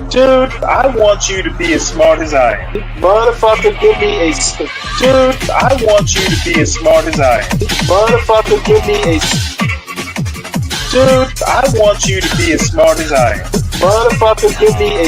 Dude, I want you to be as smart as I am. Motherfucker, give me a... Dude, I want you to be as smart as I am. Motherfucker, give me a... Dude, I want you to be as smart as I am. Motherfucker, give me a...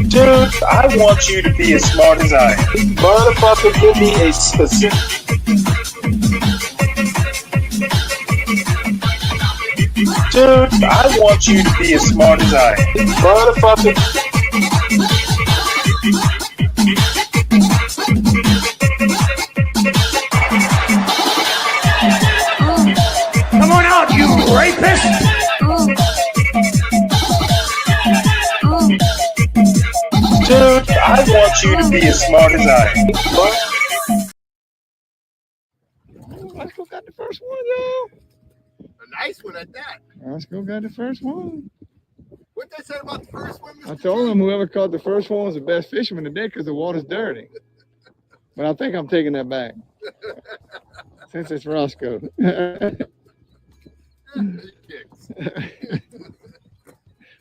Dude, I want you to be as smart as I am. Motherfucker, give me a specific... Dude, I want you to be as smart as I am. Motherfucker... Come on out, you rapist! Dude, I want you to be as smart as I am. Roscoe got the first one, y'all. A nice one at that. Roscoe got the first one. What they say about the first one, Mr. I told him whoever caught the first one was the best fisherman today because the water's dirty. But I think I'm taking that back. Since it's Roscoe.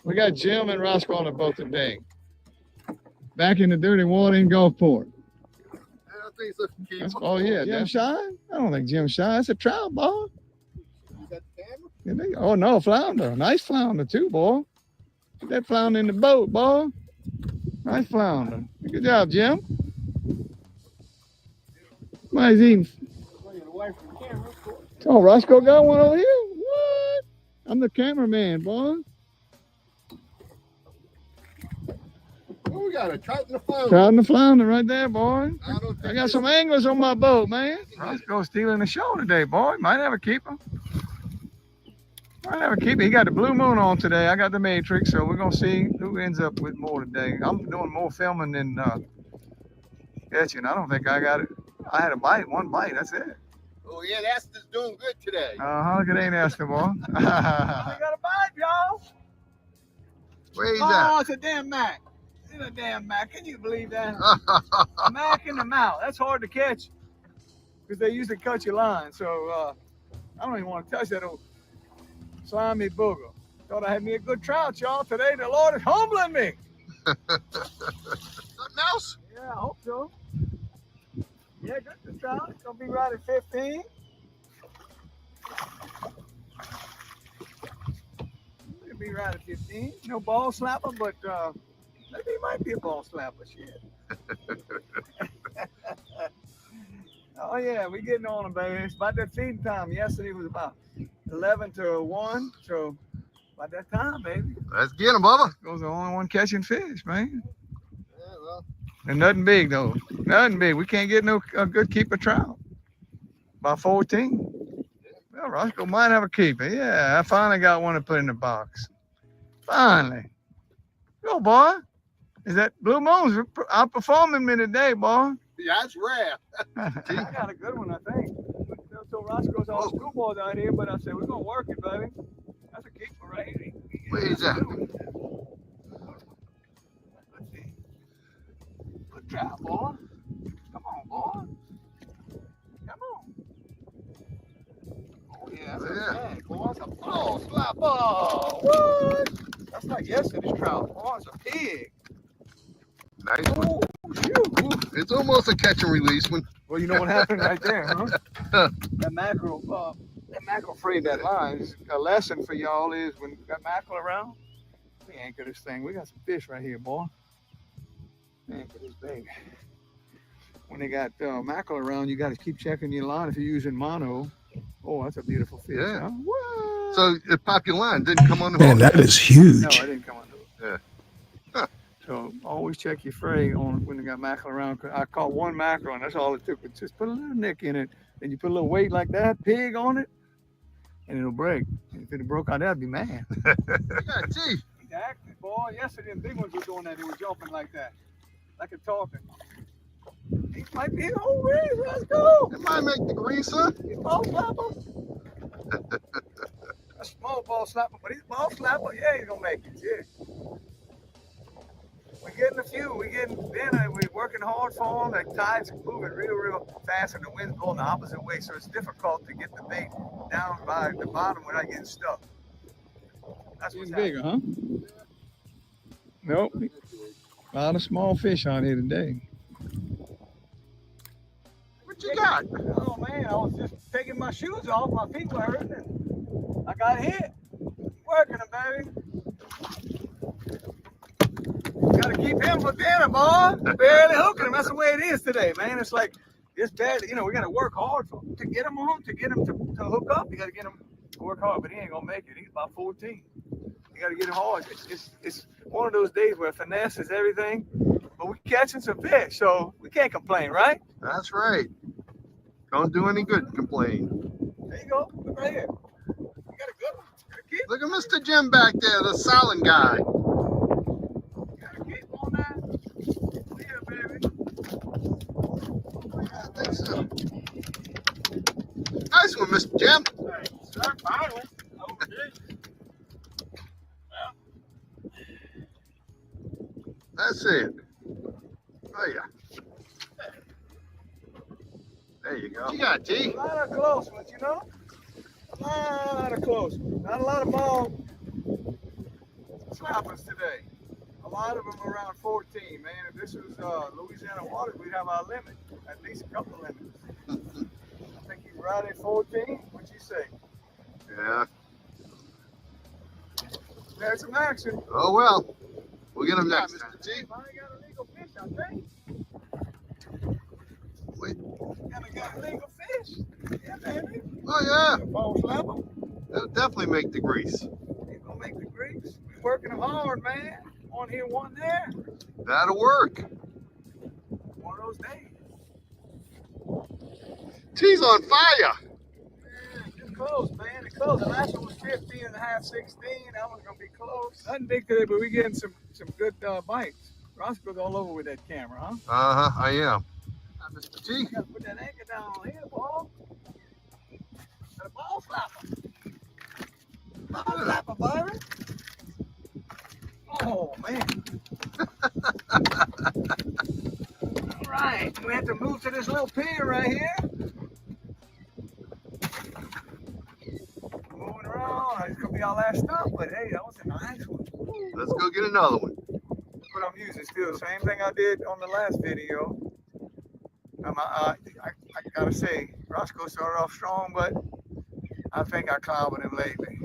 We got Jim and Roscoe on the boat today. Back in the dirty water in Gulfport. I don't think so. That's, oh, yeah. Jim shy? I don't think Jim shy. It's a trout, boy. You got the camera? Oh, no, flounder. Nice flounder, too, boy. Get that flounder in the boat, boy. Nice flounder. Good job, Jim. Somebody's eating. Oh, Roscoe got one over here? What? I'm the cameraman, boy. Oh, we got a trout and a flounder. Trout and the flounder right there, boy. I got some anglers on my boat, man. Roscoe stealing the show today, boy. Might have a keeper. Might have a keeper. He got the blue moon on today. I got the matrix, so we're going to see who ends up with more today. I'm doing more filming than catching. I don't think I got it. I had a bite, one bite. That's it. Oh, yeah, that's just doing good today. Look at Ain't Asking, boy. I got a bite, y'all. Where is Oh, that? it's a damn Mac. It's a damn Mac. Can you believe that? Mac in the mouth. That's hard to catch because they usually cut your line. So I don't even want to touch that old slimy booger. Thought I had me a good trout, y'all. Today the Lord is humbling me. Something else? Yeah, I hope so. Yeah, good trout. It's gonna be right at 15. It'll be right at 15. No ball slapper, but maybe it might be a ball slapper. Shit. Oh yeah, we getting on them, baby. It's about that feeding time. Yesterday was about 11 to 1, so about that time, baby. Let's get him, Bubba. Goes the only one catching fish, man. Yeah, well. And nothing big though. Nothing big. We can't get no good keeper trout. About 14. Well, Roscoe might have a keeper. Yeah, I finally got one to put in the box. Finally. Go, boy. Is that Blue Moon's outperforming me today, boy? Yeah, that's rare. I got a good one, I think. So Roscoe's all schoolboys out here, but I said, we're going to work it, baby. That's a keeper right here. Where is that? Let's see. Good job, boy. Come on, boy. Come on. Oh, yeah. That's a bag, boy. That's a ball slap. Oh, what? That's like yesterday's trout, boy. It's a pig. Nice one. Oh, shoot. It's almost a catch and release one. Well, you know what happened right there, huh? That mackerel frayed that line. A lesson for y'all is when you got mackerel around, we anchor this thing. We got some fish right here, boy. Anchor this baby. When they got mackerel around, you got to keep checking your line if you're using mono. Oh, that's a beautiful fish. Yeah. Huh? What? So it popped your line, didn't come on the Man, hook. that is huge. No, I didn't come under it. Yeah. So always check your fray on when you got mackerel around. I caught one mackerel, and that's all it took. Just put a little nick in it, and you put a little weight like that, pig on it, and it'll break. And if it broke out, I'd be mad. Yeah, gee. Exactly, boy. Yesterday, the big ones were doing that. They were jumping like that. like a talking. He might be old Ray. Let's go. It might make the greaser. He's ball slapper. A small ball slapper, but he's ball slapper. Yeah, he's gonna make it. Yeah. We're getting a few. We're working hard for them. The tides are moving real fast, and the wind's blowing the opposite way, so it's difficult to get the bait down by the bottom without getting stuck. That's what's bigger, huh? Nope. A lot of small fish out here today. What you got? Oh man, I was just taking my shoes off. My feet were hurting, and I got hit. Working them, baby. Gotta keep him for dinner, boy. Barely hooking him. That's the way it is today, man. It's like it's bad. You know, we gotta work hard to get him on, to get him to hook up. You gotta get him to work hard, but he ain't gonna make it. He's about 14. You gotta get him hard. It's one of those days where finesse is everything, but we're catching some fish, so we can't complain, right? That's right. Don't do any good to complain. There you go. Look right here. You got a good one. Look at Mr. Jim back there, the silent guy. I think so. Nice one, Mr. Jim. That's it. Oh, yeah. There you go. You got T. A lot of close ones, you know? A lot of close ones. Not a lot of ball slappers today. A lot of them around 14, man. If this was Louisiana waters, we'd have our limit. At least a couple limits. I think he's right at 14. What'd you say? Yeah. There's some action. Oh, well. We'll get him next time. Mr. G. Finally got a legal fish, I think. Wait. Got a legal fish. Yeah, baby. Oh, yeah. Ball slapper. That'll definitely make the grease. He's gonna make the grease. We're working hard, man. One here, one there. That'll work. One of those days. T's on fire. Yeah, it's close, man. It's close. The last one was 15 and a half, 16. That one's gonna be close. Nothing big today, but we're getting some good bites. Roscoe's all over with that camera, huh? Uh-huh, I am. Mr. T. You gotta put that anchor down on here, ball. Got a ball slapper. Ball slapper, Byron. Oh, man. All right. We have to move to this little pier right here. Moving around. It's going to be our last stop, but hey, that was a nice one. Let's go get another one. What I'm using still the same thing I did on the last video. I gotta say, Roscoe started off strong, but I think I clobbered him lately.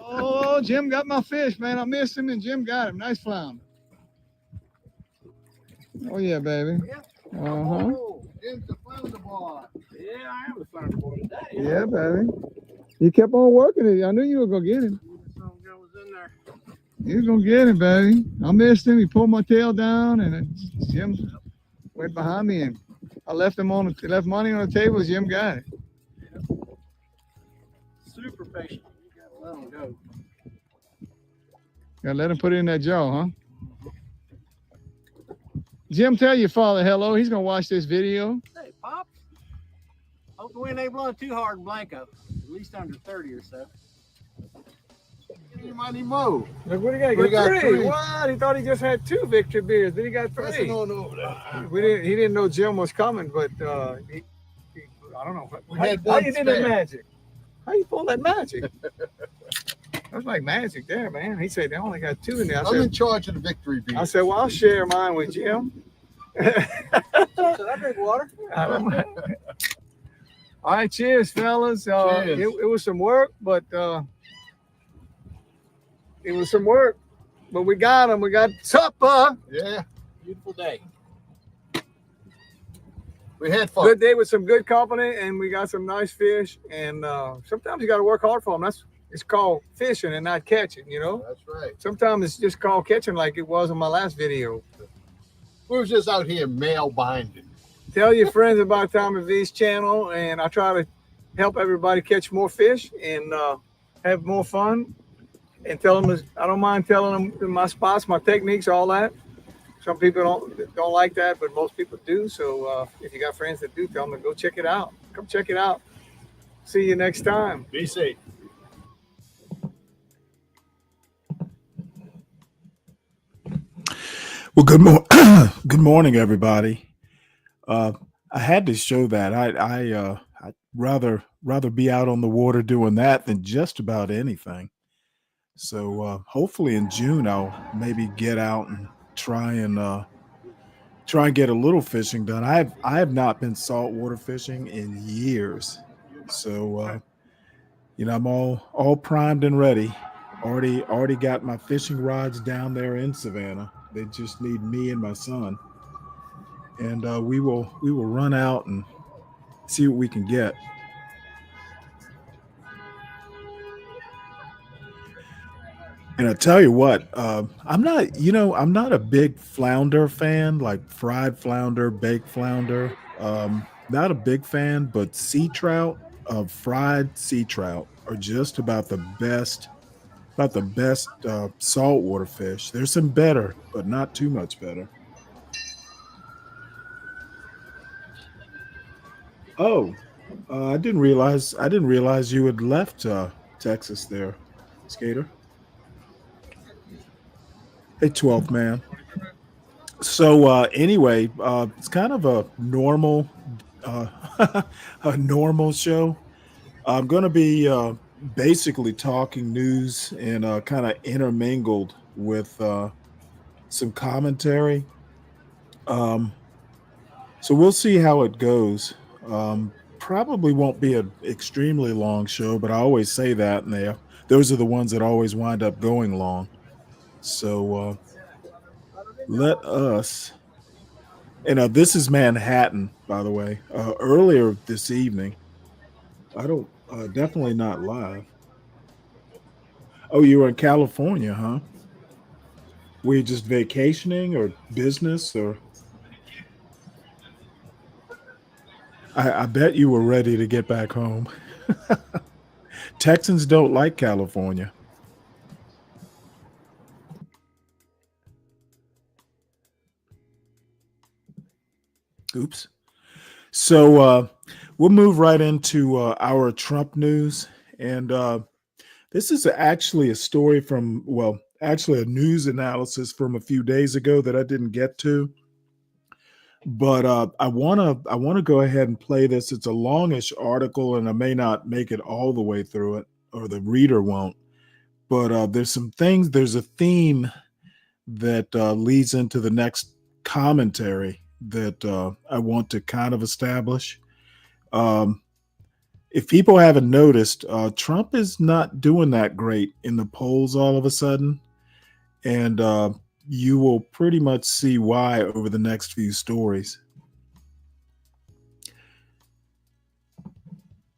Oh, Jim got my fish, man. I missed him, and Jim got him. Nice flounder. Oh yeah, baby. Oh, Jim's the flounder boy. Yeah, I am the flounder boy today. Yeah, baby. You kept on working it. I knew you were gonna get him. Some girl was in there. You was gonna get him, baby. I missed him. He pulled my tail down, and Jim went behind me, and I left him left money on the table. Jim got it. Super patient. You gotta let him go. Gotta let him put it in that jaw, huh? Jim, tell your father hello. He's gonna watch this video. Hey, Pop. Hope the wind ain't blowing too hard in Blanco. At least under 30 or so. You might need more. Look what he got. He got three. What? He thought he just had 2 victory beers. Then he got 3. He didn't know Jim was coming, but I don't know. How you did that magic? How you pull that magic? That was like magic there, man. He said they only got 2 in there. I'm in charge of the victory beer. I said, well, I'll share mine with Jim. Should I drink water? I don't know. All right, cheers, fellas. Cheers. It was some work, but we got them. We got supper. Yeah, Beautiful day. we had fun. Good day with some good company, and we got some nice fish. And sometimes you got to work hard for them. It's called fishing and not catching, you know? That's right. Sometimes it's just called catching like it was in my last video. We was just out here male binding. Tell your friends about Tommy V's channel, and I try to help everybody catch more fish and have more fun. And tell them, I don't mind telling them my spots, my techniques, all that. Some people don't like that, but most people do. So if you got friends that do, tell them to go check it out. Come check it out. See you next time. Be safe. Well, good morning, everybody. I had to show that. I'd rather be out on the water doing that than just about anything. So hopefully in June I'll maybe get out and try and get a little fishing done. I have not been saltwater fishing in years. So I'm all primed and ready. Already got my fishing rods down there in Savannah. They just need me and my son, and we will run out and see what we can get. And I tell you what, I'm not a big flounder fan, like fried flounder, baked flounder. Not a big fan, but fried sea trout are just about the best saltwater fish. There's some better, but not too much better. Oh, I didn't realize you had left Texas there, Skater. Hey, 12th man. So anyway, it's kind of a normal uh, a normal show. I'm going to be basically talking news and kind of intermingled with some commentary. Um, so we'll see how it goes. Probably won't be an extremely long show, but I always say that, and those are the ones that always wind up going long. So let us. And this is Manhattan, by the way. Earlier this evening, I don't definitely not live. Oh, you were in California, huh? Were you just vacationing or business or? I bet you were ready to get back home. Texans don't like California. Oops. So we'll move right into our Trump news. And this is actually a story actually a news analysis from a few days ago that I didn't get to. But I wanna go ahead and play this. It's a longish article, and I may not make it all the way through it, or the reader won't. But there's some things. There's a theme that leads into the next commentary that I want to kind of establish. Um, if people haven't noticed, Trump is not doing that great in the polls all of a sudden, and you will pretty much see why over the next few stories.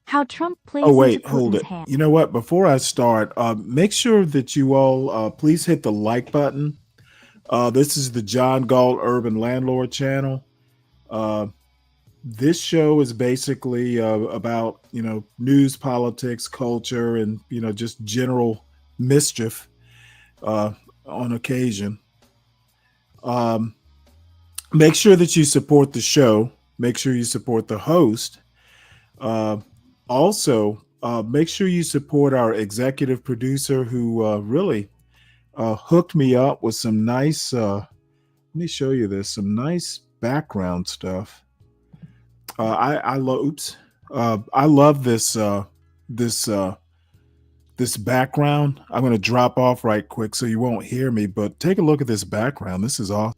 How Trump plays Oh, into wait, hold Putin's it. hand. You know what? Before I start, make sure that you all please hit the like button. This is the John Galt Urban Landlord channel. Uh, this show is basically about news, politics, culture, and just general mischief uh, on occasion. Um, Make sure that you support the show. Make sure you support the host. Uh, Also, make sure you support our executive producer who really hooked me up with some nice. Let me show you this. Some nice background stuff. I love. Oops. I love this this background. I'm going to drop off right quick so you won't hear me. But take a look at this background. This is awesome.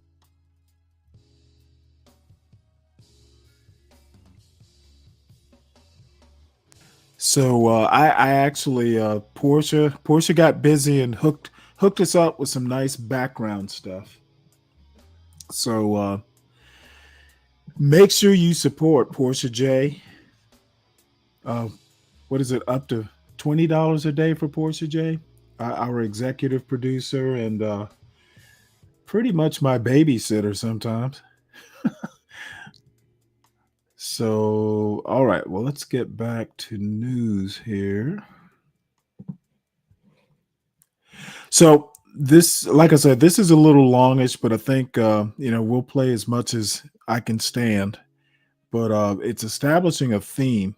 So I actually Portia got busy and hooked us up with some nice background stuff. So make sure you support Portia J. Uh, what is it, up to $20 a day for Portia J, our executive producer and pretty much my babysitter sometimes. So, all right, well, let's get back to news here. So, this, like I said, this is a little longish, but I think we'll play as much as I can stand. But it's establishing a theme.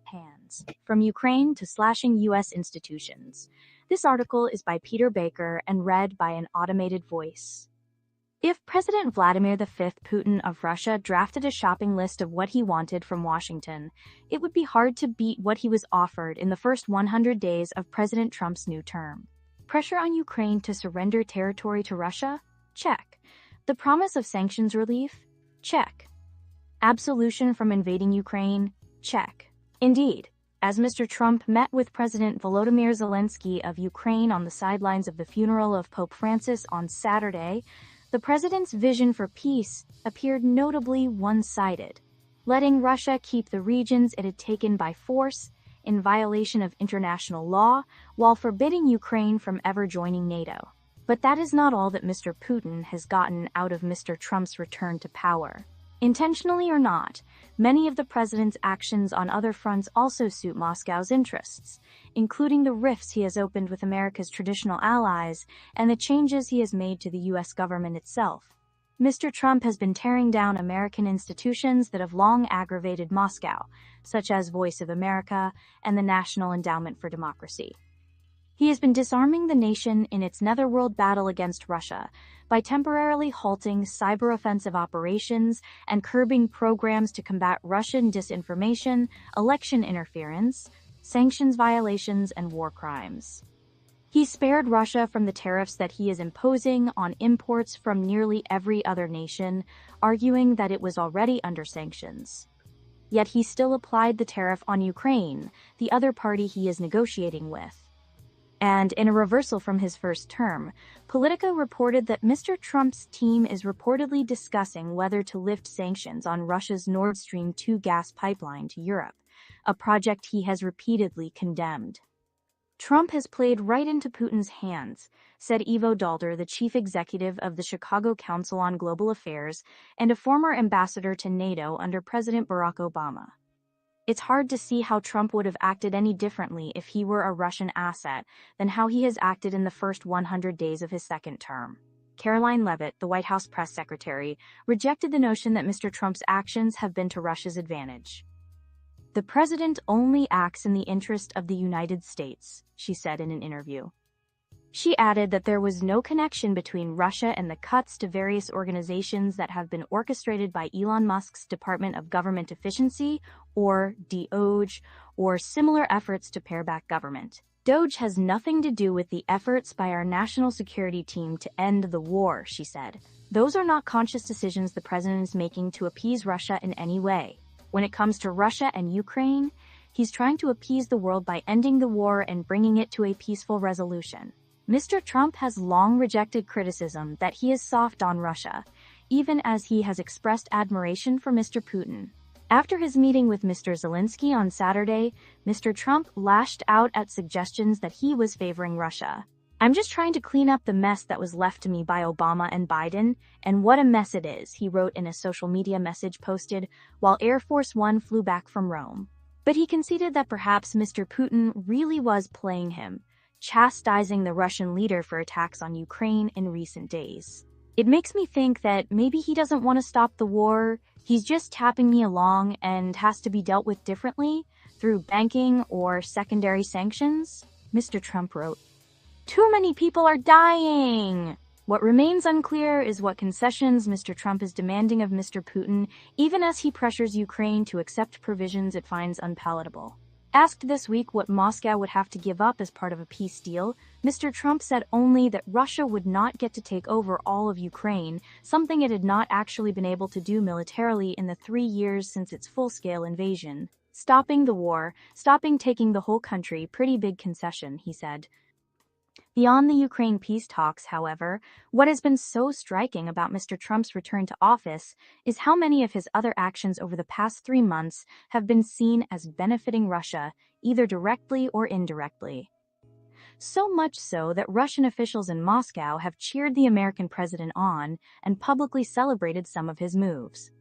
Hands. From Ukraine to slashing U.S. institutions. This article is by Peter Baker and read by an automated voice. If President Vladimir V. Putin of Russia drafted a shopping list of what he wanted from Washington, it would be hard to beat what he was offered in the first 100 days of President Trump's new term. Pressure on Ukraine to surrender territory to Russia? Check. The promise of sanctions relief? Check. Absolution from invading Ukraine? Check. Indeed, as Mr. Trump met with President Volodymyr Zelensky of Ukraine on the sidelines of the funeral of Pope Francis on Saturday, the president's vision for peace appeared notably one-sided, letting Russia keep the regions it had taken by force in violation of international law while forbidding Ukraine from ever joining NATO. But that is not all that Mr. Putin has gotten out of Mr. Trump's return to power. Intentionally or not, many of the president's actions on other fronts also suit Moscow's interests, including the rifts he has opened with America's traditional allies and the changes he has made to the U.S. government itself. Mr. Trump has been tearing down American institutions that have long aggravated Moscow, such as Voice of America and the National Endowment for Democracy. He has been disarming the nation in its netherworld battle against Russia by temporarily halting cyber-offensive operations and curbing programs to combat Russian disinformation, election interference, sanctions violations, and war crimes. He spared Russia from the tariffs that he is imposing on imports from nearly every other nation, arguing that it was already under sanctions. Yet he still applied the tariff on Ukraine, the other party he is negotiating with. And in a reversal from his first term, Politico reported that Mr. Trump's team is reportedly discussing whether to lift sanctions on Russia's Nord Stream 2 gas pipeline to Europe, a project he has repeatedly condemned. Trump has played right into Putin's hands, said Ivo Dalder, the chief executive of the Chicago Council on Global Affairs and a former ambassador to NATO under President Barack Obama. It's hard to see how Trump would have acted any differently if he were a Russian asset than how he has acted in the first 100 days of his second term. Caroline Leavitt, the White House press secretary, rejected the notion that Mr. Trump's actions have been to Russia's advantage. The president only acts in the interest of the United States, she said in an interview. She added that there was no connection between Russia and the cuts to various organizations that have been orchestrated by Elon Musk's Department of Government Efficiency, or DOGE, or similar efforts to pare back government. DOGE has nothing to do with the efforts by our national security team to end the war, she said. Those are not conscious decisions the president is making to appease Russia in any way. When it comes to Russia and Ukraine, he's trying to appease the world by ending the war and bringing it to a peaceful resolution. Mr. Trump has long rejected criticism that he is soft on Russia, even as he has expressed admiration for Mr. Putin. After his meeting with Mr. Zelensky on Saturday, Mr. Trump lashed out at suggestions that he was favoring Russia. "I'm just trying to clean up the mess that was left to me by Obama and Biden, and what a mess it is," he wrote in a social media message posted while Air Force One flew back from Rome. But he conceded that perhaps Mr. Putin really was playing him, chastising the Russian leader for attacks on Ukraine in recent days. "It makes me think that maybe he doesn't want to stop the war, he's just tapping me along and has to be dealt with differently through banking or secondary sanctions," Mr. Trump wrote. "Too many people are dying!" What remains unclear is what concessions Mr. Trump is demanding of Mr. Putin, even as he pressures Ukraine to accept provisions it finds unpalatable. Asked this week what Moscow would have to give up as part of a peace deal, Mr. Trump said only that Russia would not get to take over all of Ukraine, something it had not actually been able to do militarily in the 3 years since its full-scale invasion. "Stopping the war, stopping taking the whole country, pretty big concession," he said. Beyond the Ukraine peace talks, however, what has been so striking about Mr. Trump's return to office is how many of his other actions over the past 3 months have been seen as benefiting Russia, either directly or indirectly. So much so that Russian officials in Moscow have cheered the American president on and publicly celebrated some of his moves.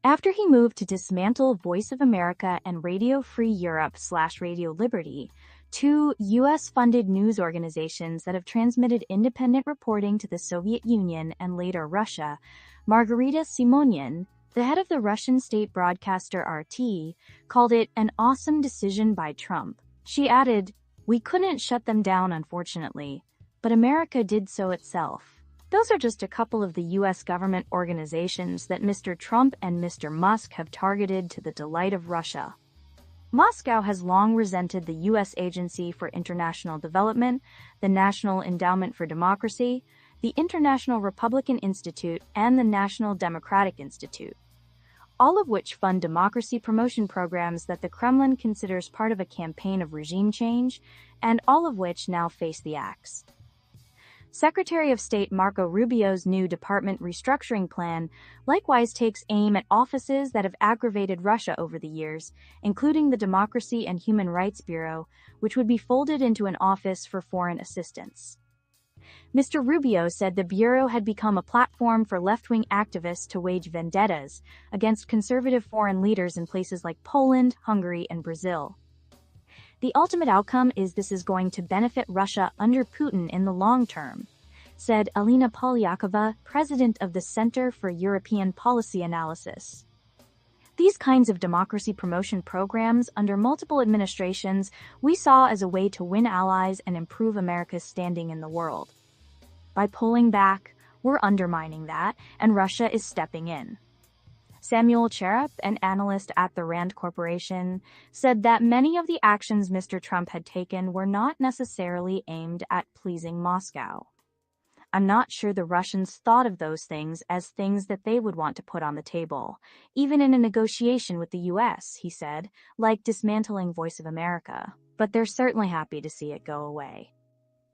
After he moved to dismantle Voice of America and Radio Free Europe / Radio Liberty, two U.S.-funded news organizations that have transmitted independent reporting to the Soviet Union and later Russia, Margarita Simonyan, the head of the Russian state broadcaster RT, called it an awesome decision by Trump. She added, "We couldn't shut them down, unfortunately, but America did so itself." Those are just a couple of the U.S. government organizations that Mr. Trump and Mr. Musk have targeted to the delight of Russia. Moscow has long resented the U.S. Agency for International Development, the National Endowment for Democracy, the International Republican Institute, and the National Democratic Institute, all of which fund democracy promotion programs that the Kremlin considers part of a campaign of regime change, and all of which now face the axe. Secretary of State Marco Rubio's new department restructuring plan likewise takes aim at offices that have aggravated Russia over the years, including the Democracy and Human Rights Bureau, which would be folded into an office for foreign assistance. Mr. Rubio said the bureau had become a platform for left-wing activists to wage vendettas against conservative foreign leaders in places like Poland, Hungary, and Brazil. "The ultimate outcome is this is going to benefit Russia under Putin in the long term," said Alina Polyakova, president of the Center for European Policy Analysis. These kinds of democracy promotion programs under multiple administrations we saw as a way to win allies and improve America's standing in the world. By pulling back, we're undermining that, and Russia is stepping in. Samuel Cherep, an analyst at the Rand Corporation, said that many of the actions Mr. Trump had taken were not necessarily aimed at pleasing Moscow. "I'm not sure the Russians thought of those things as things that they would want to put on the table, even in a negotiation with the U.S., he said, like dismantling Voice of America. But they're certainly happy to see it go away.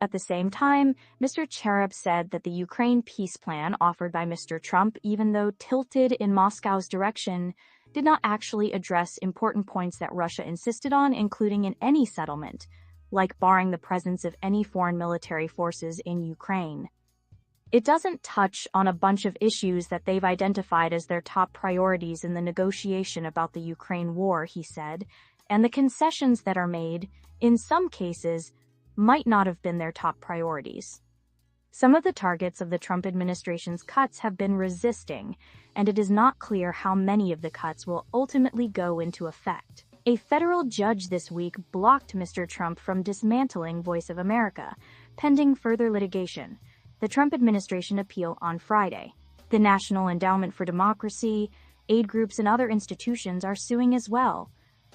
At the same time, Mr. Cherep said that the Ukraine peace plan offered by Mr. Trump, even though tilted in Moscow's direction, did not actually address important points that Russia insisted on, including in any settlement, like barring the presence of any foreign military forces in Ukraine. It doesn't touch on a bunch of issues that they've identified as their top priorities in the negotiation about the Ukraine war, he said, and the concessions that are made, in some cases, might not have been their top priorities. Some of the targets of the Trump administration's cuts have been resisting, and it is not clear how many of the cuts will ultimately go into effect. A federal judge this week blocked Mr. Trump from dismantling Voice of America, pending further litigation. The Trump administration appeal on Friday. The National Endowment for Democracy, aid groups, and other institutions are suing as well,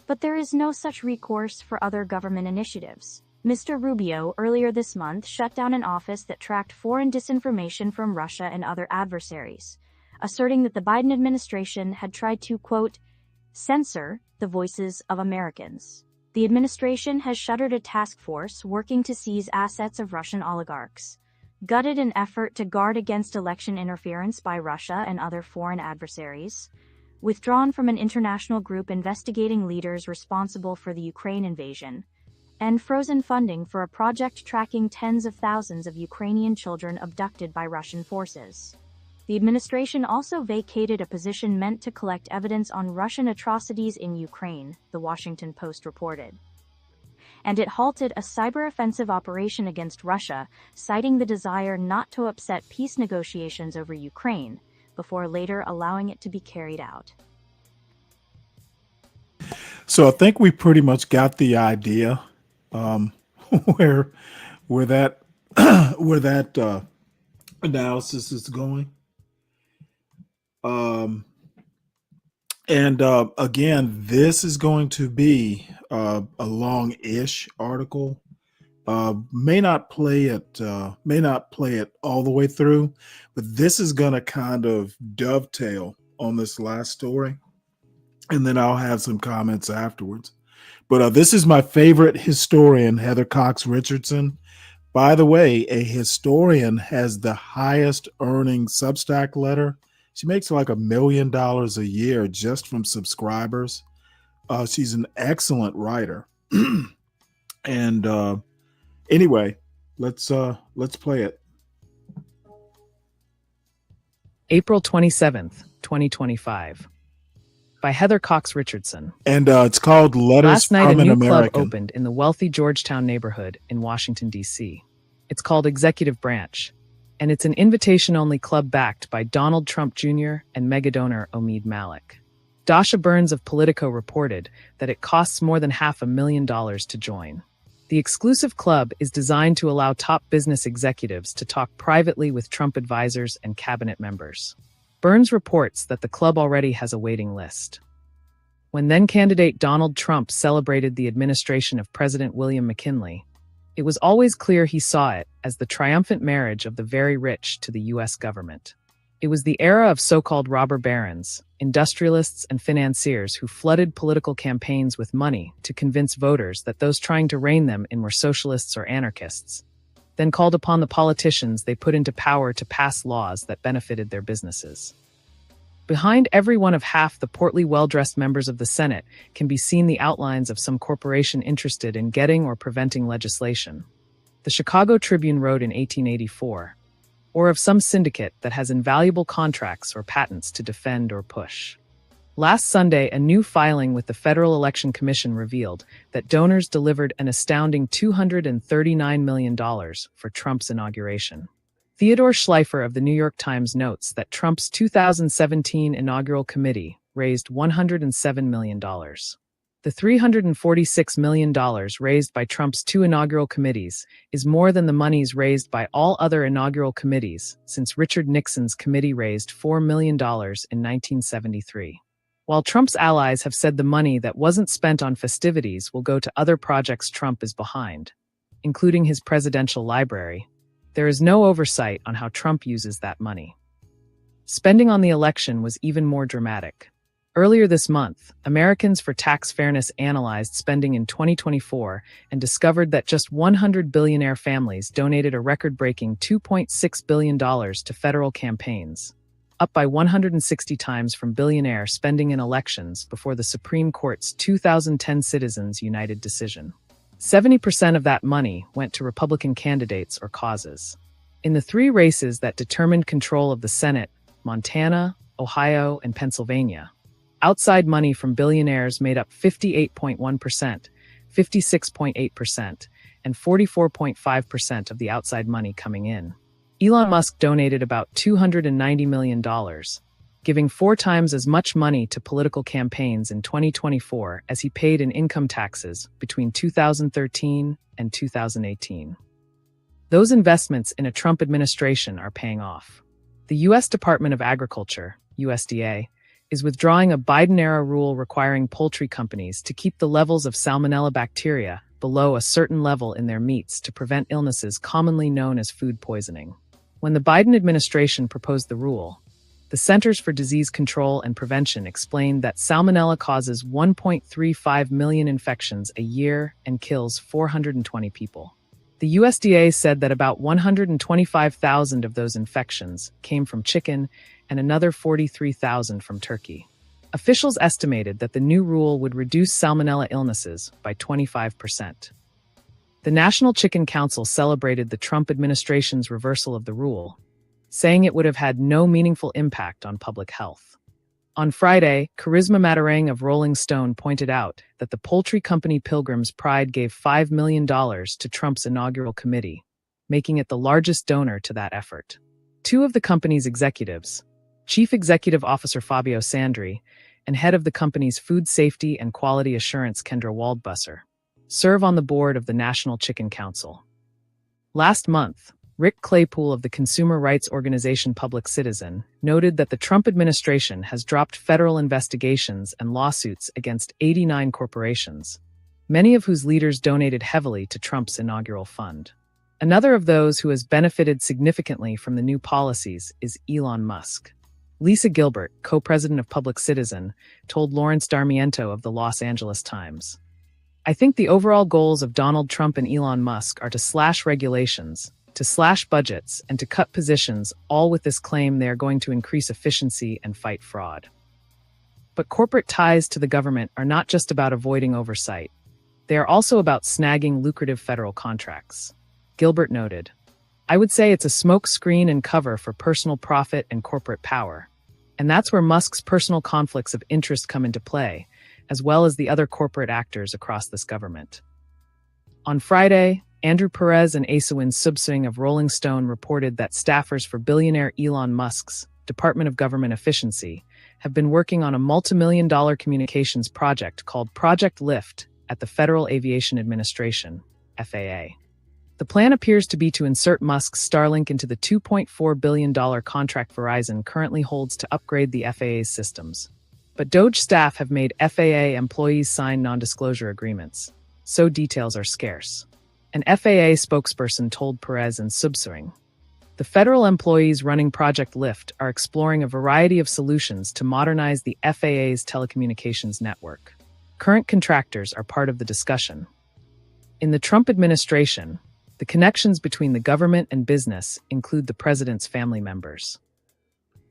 but there is no such recourse for other government initiatives. Mr. Rubio earlier this month shut down an office that tracked foreign disinformation from Russia and other adversaries, asserting that the Biden administration had tried to, quote, censor the voices of Americans. The administration has shuttered a task force working to seize assets of Russian oligarchs, gutted an effort to guard against election interference by Russia and other foreign adversaries, withdrawn from an international group investigating leaders responsible for the Ukraine invasion, and frozen funding for a project tracking tens of thousands of Ukrainian children abducted by Russian forces. The administration also vacated a position meant to collect evidence on Russian atrocities in Ukraine, the Washington Post reported. And it halted a cyber-offensive operation against Russia, citing the desire not to upset peace negotiations over Ukraine, before later allowing it to be carried out. So I think we pretty much got the idea where that analysis is going. Again, this is going to be a long-ish article. May not play it all the way through, but this is going to kind of dovetail on this last story, and then I'll have some comments afterwards. But this is my favorite historian, Heather Cox Richardson. By the way, a historian has the highest earning Substack letter. She makes like $1 million a year just from subscribers. She's an excellent writer. And anyway, let's play it. April 27th, 2025. by Heather Cox Richardson. And it's called Letters Last night, a from an new American. club opened in the wealthy Georgetown neighborhood in Washington, D.C. It's called Executive Branch, and it's an invitation-only club backed by Donald Trump Jr. and megadonor Omid Malik. Dasha Burns of Politico reported that it costs more than $500,000 to join. The exclusive club is designed to allow top business executives to talk privately with Trump advisors and cabinet members. Burns reports that the club already has a waiting list. When then-candidate Donald Trump celebrated the administration of President William McKinley, it was always clear he saw it as the triumphant marriage of the very rich to the U.S. government. It was the era of so-called robber barons, industrialists and financiers who flooded political campaigns with money to convince voters that those trying to rein them in were socialists or anarchists, then called upon the politicians they put into power to pass laws that benefited their businesses. Behind every one of half the portly, well-dressed members of the Senate can be seen the outlines of some corporation interested in getting or preventing legislation. The Chicago Tribune wrote in 1884, or of some syndicate that has invaluable contracts or patents to defend or push. Last Sunday, a new filing with the Federal Election Commission revealed that donors delivered an astounding $239 million for Trump's inauguration. Theodore Schleifer of the New York Times notes that Trump's 2017 inaugural committee raised $107 million. The $346 million raised by Trump's two inaugural committees is more than the monies raised by all other inaugural committees since Richard Nixon's committee raised $4 million in 1973. While Trump's allies have said the money that wasn't spent on festivities will go to other projects Trump is behind, including his presidential library, there is no oversight on how Trump uses that money. Spending on the election was even more dramatic. Earlier this month, Americans for Tax Fairness analyzed spending in 2024 and discovered that just 100 billionaire families donated a record-breaking $2.6 billion to federal campaigns, up by 160 times from billionaire spending in elections before the Supreme Court's 2010 Citizens United decision. 70% of that money went to Republican candidates or causes. In the three races that determined control of the Senate, Montana, Ohio, and Pennsylvania, outside money from billionaires made up 58.1%, 56.8%, and 44.5% of the outside money coming in. Elon Musk donated about $290 million, giving 4 times as much money to political campaigns in 2024 as he paid in income taxes between 2013 and 2018. Those investments in a Trump administration are paying off. The U.S. Department of Agriculture, USDA, is withdrawing a Biden-era rule requiring poultry companies to keep the levels of Salmonella bacteria below a certain level in their meats to prevent illnesses commonly known as food poisoning. When the Biden administration proposed the rule, the Centers for Disease Control and Prevention explained that Salmonella causes 1.35 million infections a year and kills 420 people. The USDA said that about 125,000 of those infections came from chicken and another 43,000 from turkey. Officials estimated that the new rule would reduce Salmonella illnesses by 25%. The National Chicken Council celebrated the Trump administration's reversal of the rule, saying it would have had no meaningful impact on public health. On Friday, Charisma Matarang of Rolling Stone pointed out that the poultry company Pilgrim's Pride gave $5 million to Trump's inaugural committee, making it the largest donor to that effort. 2 of the company's executives, Chief Executive Officer Fabio Sandri and head of the company's Food Safety and Quality Assurance Kendra Waldbusser, serve on the board of the National Chicken Council. Last month, Rick Claypool of the consumer rights organization Public Citizen noted that the Trump administration has dropped federal investigations and lawsuits against 89 corporations, many of whose leaders donated heavily to Trump's inaugural fund. Another of those who has benefited significantly from the new policies is Elon Musk. Lisa Gilbert, co-president of Public Citizen, told Lawrence Darmiento of the Los Angeles Times, "I think the overall goals of Donald Trump and Elon Musk are to slash regulations, to slash budgets, and to cut positions, all with this claim they are going to increase efficiency and fight fraud. But corporate ties to the government are not just about avoiding oversight. They are also about snagging lucrative federal contracts." Gilbert noted, "I would say it's a smoke screen and cover for personal profit and corporate power. And that's where Musk's personal conflicts of interest come into play, as well as the other corporate actors across this government. On Friday, Andrew Perez and Asawin Subsing of Rolling Stone reported that staffers for billionaire Elon Musk's Department of Government Efficiency have been working on a multi-million-dollar communications project called Project Lift at the Federal Aviation Administration, FAA. The plan appears to be to insert Musk's Starlink into the $2.4 billion contract Verizon currently holds to upgrade the FAA's systems. But DOGE staff have made FAA employees sign non-disclosure agreements, so details are scarce. An FAA spokesperson told Perez and Subsing, the federal employees running Project Lift are exploring a variety of solutions to modernize the FAA's telecommunications network. Current contractors are part of the discussion. In the Trump administration, the connections between the government and business include the president's family members.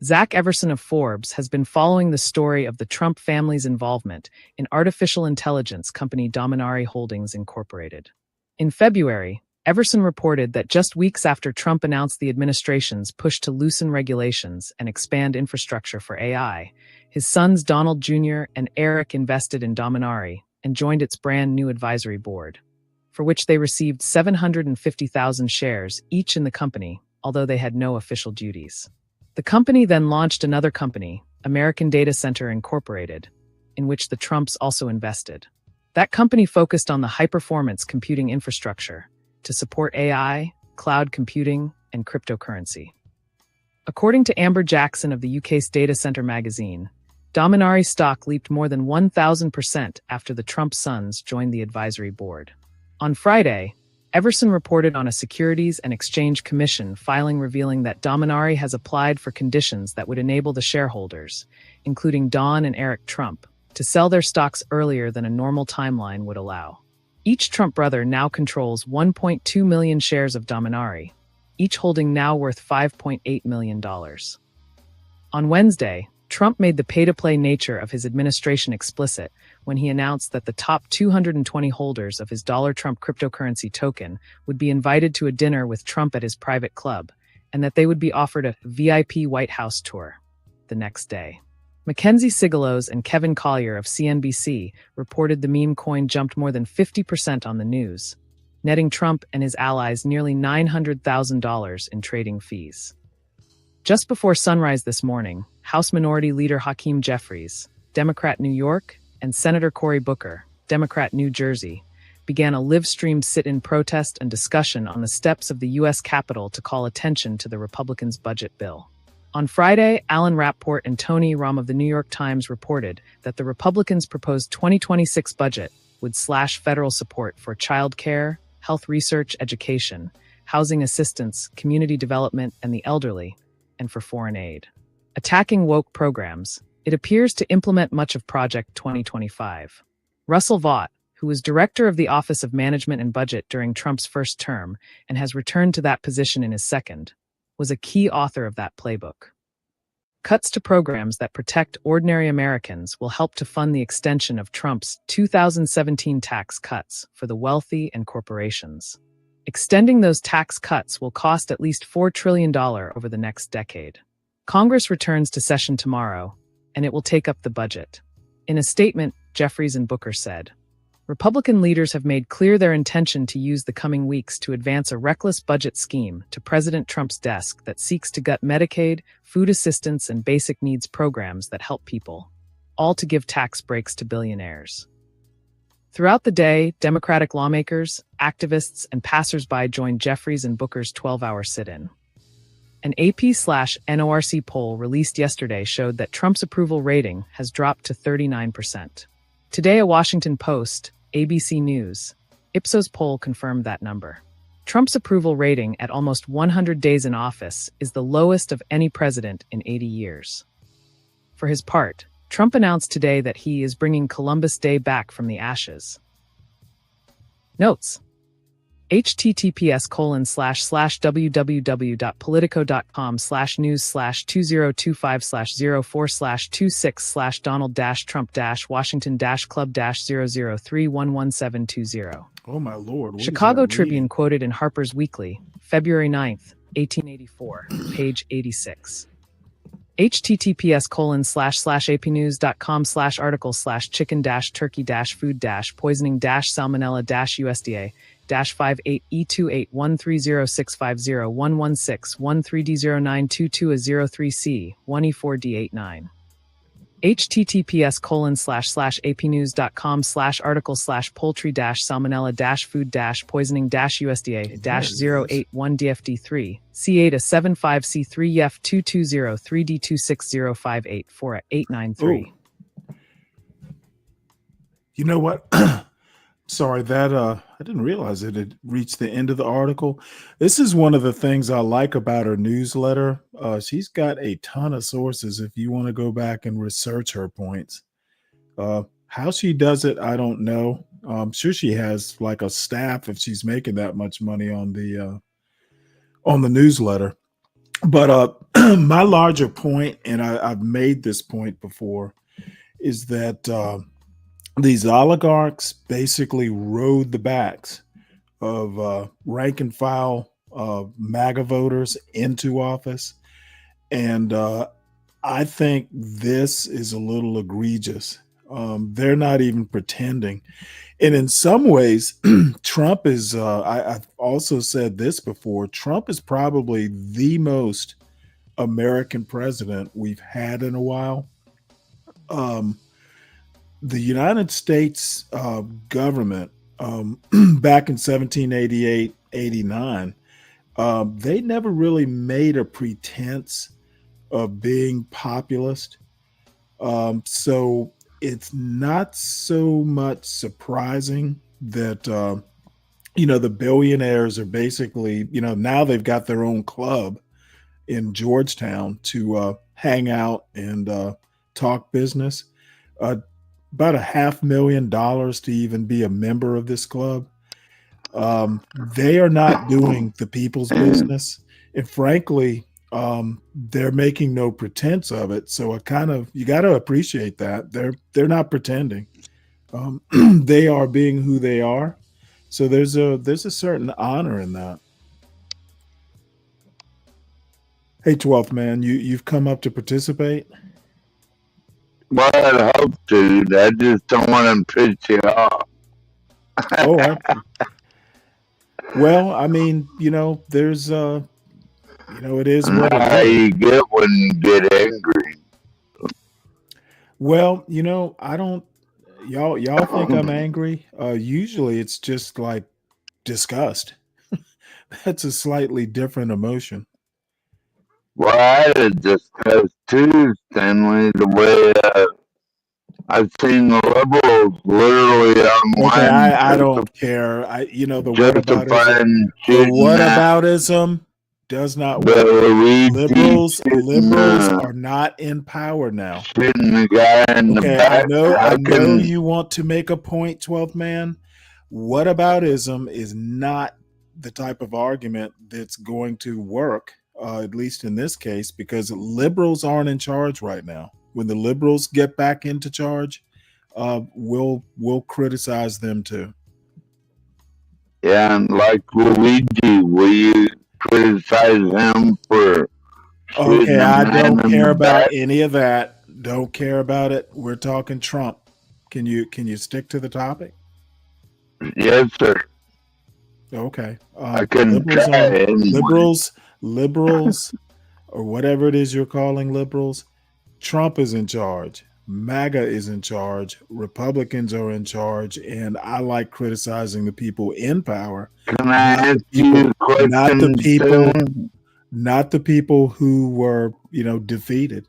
Zach Everson of Forbes has been following the story of the Trump family's involvement in artificial intelligence company Dominari Holdings Incorporated. In February, Everson reported that just weeks after Trump announced the administration's push to loosen regulations and expand infrastructure for AI, his sons Donald Jr. and Eric invested in Dominari and joined its brand new advisory board, for which they received 750,000 shares each in the company, although they had no official duties. The company then launched another company, American Data Center Incorporated, in which the Trumps also invested. That company focused on the high-performance computing infrastructure to support AI, cloud computing, and cryptocurrency. According to Amber Jackson of the UK's Data Center magazine, Dominari stock leaped more than 1,000% after the Trump sons joined the advisory board. On Friday, Everson reported on a Securities and Exchange Commission filing revealing that Dominari has applied for conditions that would enable the shareholders, including Don and Eric Trump, to sell their stocks earlier than a normal timeline would allow. Each Trump brother now controls 1.2 million shares of Dominari, each holding now worth $5.8 million. On Wednesday, Trump made the pay-to-play nature of his administration explicit when he announced that the top 220 holders of his Trump cryptocurrency token would be invited to a dinner with Trump at his private club, and that they would be offered a VIP White House tour the next day. Mackenzie Sigalos and Kevin Collier of CNBC reported the meme coin jumped more than 50% on the news, netting Trump and his allies nearly $900,000 in trading fees. Just before sunrise this morning, House Minority Leader Hakeem Jeffries, Democrat New York, and Senator Cory Booker, Democrat New Jersey, began a live-streamed sit-in protest and discussion on the steps of the U.S. Capitol to call attention to the Republicans' budget bill. On Friday, Alan Rappaport and Tony Romm of the New York Times reported that the Republicans' proposed 2026 budget would slash federal support for child care, health research, education, housing assistance, community development, and the elderly, and for foreign aid. Attacking woke programs, it appears to implement much of Project 2025. Russell Vought, who was director of the Office of Management and Budget during Trump's first term and has returned to that position in his second, was a key author of that playbook. Cuts to programs that protect ordinary Americans will help to fund the extension of Trump's 2017 tax cuts for the wealthy and corporations. Extending those tax cuts will cost at least $4 trillion over the next decade. Congress returns to session tomorrow, and it will take up the budget. In a statement, Jeffries and Booker said, Republican leaders have made clear their intention to use the coming weeks to advance a reckless budget scheme to President Trump's desk that seeks to gut Medicaid, food assistance, and basic needs programs that help people, all to give tax breaks to billionaires. Throughout the day, Democratic lawmakers, activists, and passersby joined Jeffries and Booker's 12-hour sit-in. An AP/NORC poll released yesterday showed that Trump's approval rating has dropped to 39%. Today, a Washington Post, ABC News, Ipsos poll confirmed that number. Trump's approval rating at almost 100 days in office is the lowest of any president in 80 years. For his part, Trump announced today that he is bringing Columbus Day back from the ashes. Notes: https://www.politico.com/news/2025/04/26/Donald-Trump-Washington-Club-003111720. Oh my lord. What Chicago does that Tribune mean? quoted in Harper's Weekly, February 9th, 1884, page 86. https://apnews.com/article/chicken-turkey-food-poisoning-salmonella-us-DA-588E28130650116130922003C114D89 https://apnews.com/article/poultry-salmonella-food-poisoning-USDA-081DFD3 C8a75C3F220-3D26058 You know what? Sorry, that I didn't realize it had reached the end of the article. This is one of the things I like about her newsletter. She's got a ton of sources if you want to go back and research her points. How she does it, I don't know. I'm sure she has like a staff if she's making that much money on the newsletter. But my larger point, and I've made this point before, is that these oligarchs basically rode the backs of rank and file MAGA voters into office. And I think this is a little egregious. They're not even pretending. And in some ways, Trump is, I've also said this before, Trump is probably the most American president we've had in a while. The United States government back in 1788, 89, they never really made a pretense of being populist. So it's not so much surprising that, the billionaires are basically, now they've got their own club in Georgetown to hang out and talk business. About $500,000 to even be a member of this club. They are not doing the people's business. And frankly, they're making no pretense of it. So you got to appreciate that. They're not pretending. They are being who they are. So there's a certain honor in that. Hey, 12th man, you've come up to participate? Well, I'd hope to. I just don't want to piss you off. Oh, well, I mean, there's, it is what it How is. you get when you get angry. Well, I don't. Y'all think I'm angry? Usually, it's just like disgust. That's a slightly different emotion. Well, I had discussed too, Stanley, the way I've seen the liberals literally online. Okay, I don't care. The whataboutism does not work. Liberals are not in power now. Shooting the guy in the back. I know you want to make a point, 12th man. Whataboutism is not the type of argument that's going to work, at least in this case, because liberals aren't in charge right now. When the liberals get back into charge, we'll criticize them too. Yeah, and like Luigi, will you criticize him for? Okay, I don't care about any of that. Don't care about it. We're talking Trump. Can you stick to the topic? Yes, sir. Okay. I can try. Liberals, or whatever it is you're calling liberals. Trump is in charge. MAGA is in charge. Republicans are in charge, and I like criticizing the people in power. Can I ask you a question? Not the people who were, defeated.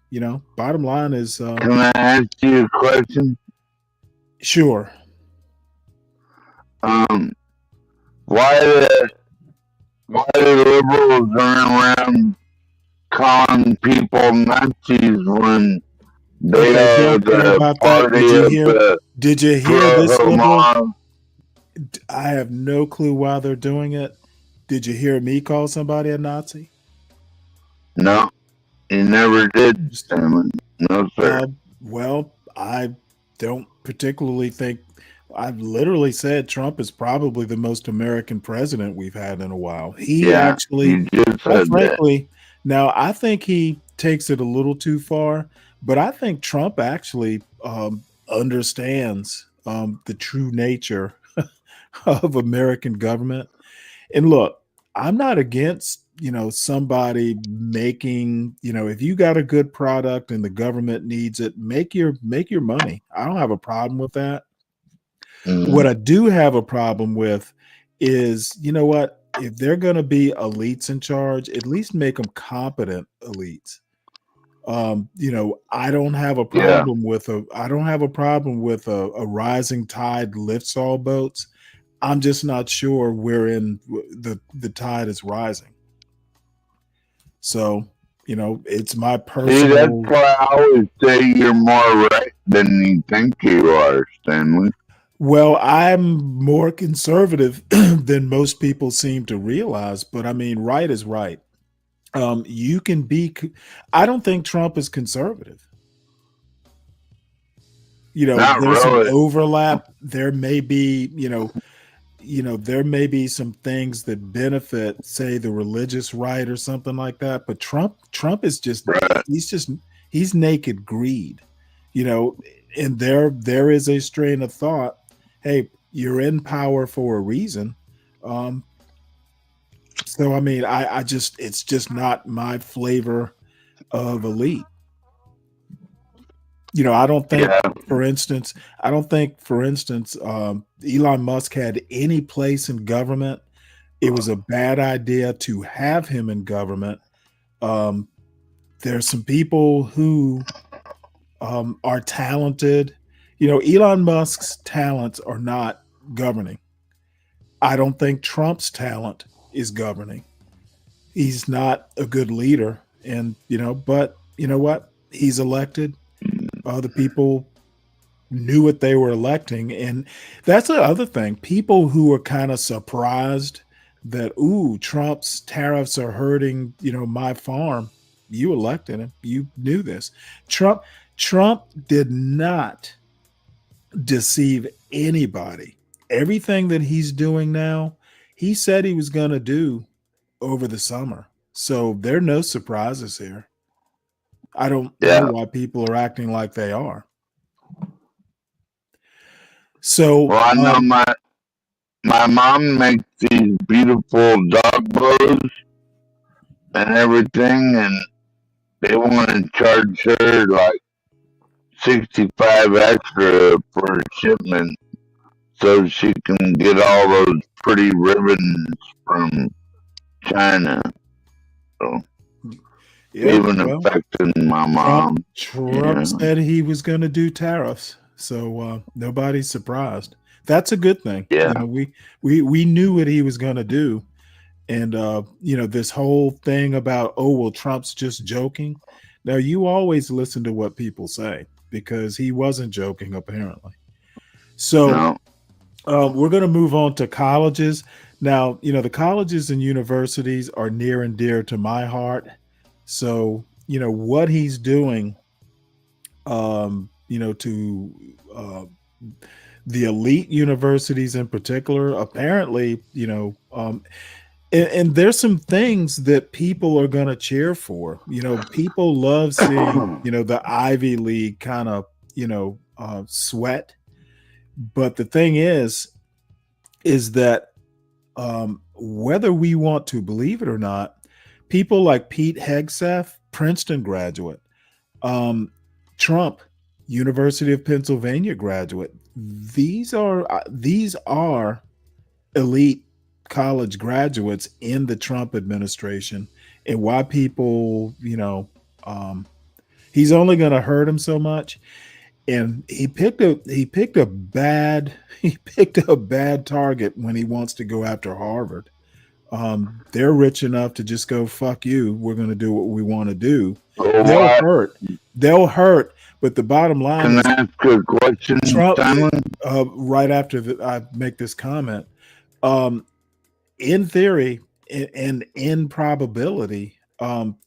Bottom line is. Can I ask you a question? Sure. Why the liberals run around calling people Nazis when they are the party of the Did you hear this liberal? I have no clue why they're doing it. Did you hear me call somebody a Nazi? No, he never did, Stanley. No, sir. Well, I don't particularly think. I've literally said Trump is probably the most American president we've had in a while. He actually, just said frankly, now I think he takes it a little too far, but I think Trump actually understands the true nature of American government. And look, I'm not against, somebody making, if you got a good product and the government needs it, make your money. I don't have a problem with that. What I do have a problem with is, what? If they're going to be elites in charge, at least make them competent elites. I don't have a problem with a rising tide lifts all boats. I'm just not sure wherein the tide is rising. So, it's my personal. See, that's why I always say you're more right than you think you are, Stanley. Well, I'm more conservative than most people seem to realize, but I mean, right is right. You can be. I don't think Trump is conservative. Not There's really. some overlap. There may be, there may be some things that benefit, say, the religious right or something like that. But Trump is just, Right. he's naked greed, and there is a strain of thought. Hey, you're in power for a reason. So, I mean, it's just not my flavor of elite. I don't think, for instance, Elon Musk had any place in government. It was a bad idea to have him in government. There's some people who are talented. Elon Musk's talents are not governing. I don't think Trump's talent is governing. He's not a good leader. And, but you know what? He's elected. The people knew what they were electing. And that's the other thing. People who are kind of surprised that, Trump's tariffs are hurting, my farm. You elected him. You knew this. Trump did not deceive anybody. Everything that he's doing now, he said he was going to do over the summer. So there are no surprises here. I don't know why people are acting like they are. So, well, I know my mom makes these beautiful dog bows and everything, and they want to charge her like $65 extra for shipment, so she can get all those pretty ribbons from China. So. Even affecting my mom. Trump said he was going to do tariffs, so nobody's surprised. That's a good thing. Yeah, we knew what he was going to do, and this whole thing about Trump's just joking. Now you always listen to what people say because he wasn't joking apparently. So we're going to move on to colleges now. The colleges and universities are near and dear to my heart. So, what he's doing, to the elite universities in particular, apparently, and there's some things that people are going to cheer for. People love seeing, the Ivy League kind of, sweat. But the thing is that whether we want to believe it or not, people like Pete Hegseth, Princeton graduate, Trump, University of Pennsylvania graduate. These are elite college graduates in the Trump administration, and why people, he's only going to hurt him so much. And he picked a bad target when he wants to go after Harvard. They're rich enough to just go, fuck you. We're going to do what we want to do. They'll hurt. But the bottom line is, can I ask you a question, Trump, Stanley? right after I make this comment, in theory and in probability,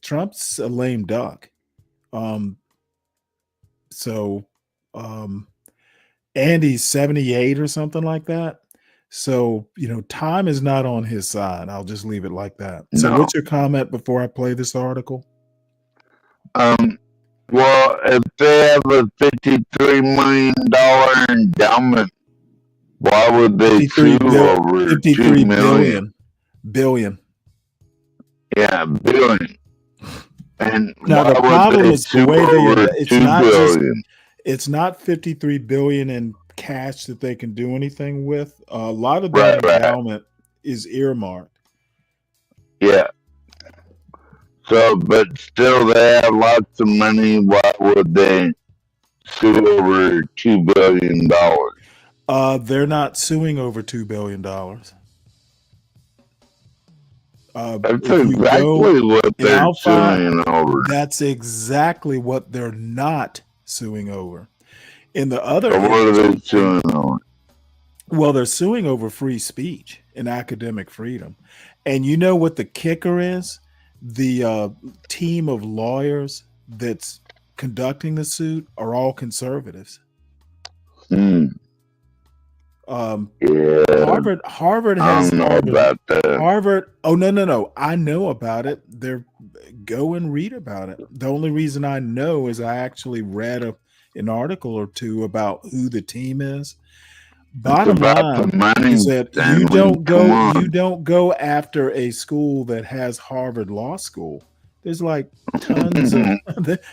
Trump's a lame duck. And he's 78 or something like that. So, time is not on his side. I'll just leave it like that. So what's your comment before I play this article? Well, if they have a $53 million endowment, why would they sue over 53 $2 million? billion. Yeah, billion. And Now why the would problem they is the sue way over it's $2 not billion? it's not 53 billion in cash that they can do anything with. A lot of that Right. endowment is earmarked. Yeah. So, but still, they have lots of money. Why would they sue over $2 billion? They're not suing over $2 billion. That's If you go, exactly what and they're I'll find suing over. that's exactly what they're not suing over. And the other So, what are they interesting thing, suing over? well, they're suing over free speech and academic freedom. And you know what the kicker is? The team of lawyers that's conducting the suit are all conservatives. Yeah. Harvard I has don't know about that. Harvard. Oh no! I know about it. Go and read about it. The only reason I know is I actually read an article or two about who the team is. Bottom line is that Stanley. you don't go after a school that has Harvard Law School. There's like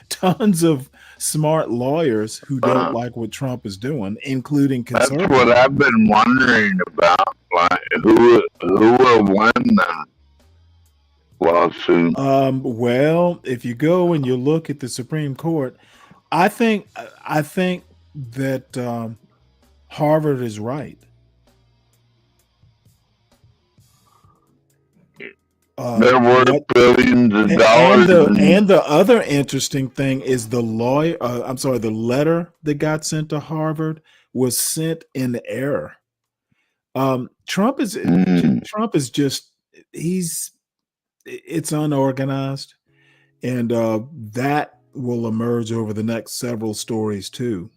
tons of smart lawyers who don't like what Trump is doing, including conservatives. That's what I've been wondering about. Like, who will win that lawsuit? Well, if you go and you look at the Supreme Court, I think that Harvard is right. They're worth billions of dollars. And the other interesting thing is the letter that got sent to Harvard was sent in error. Trump is just it's unorganized, and that will emerge over the next several stories too.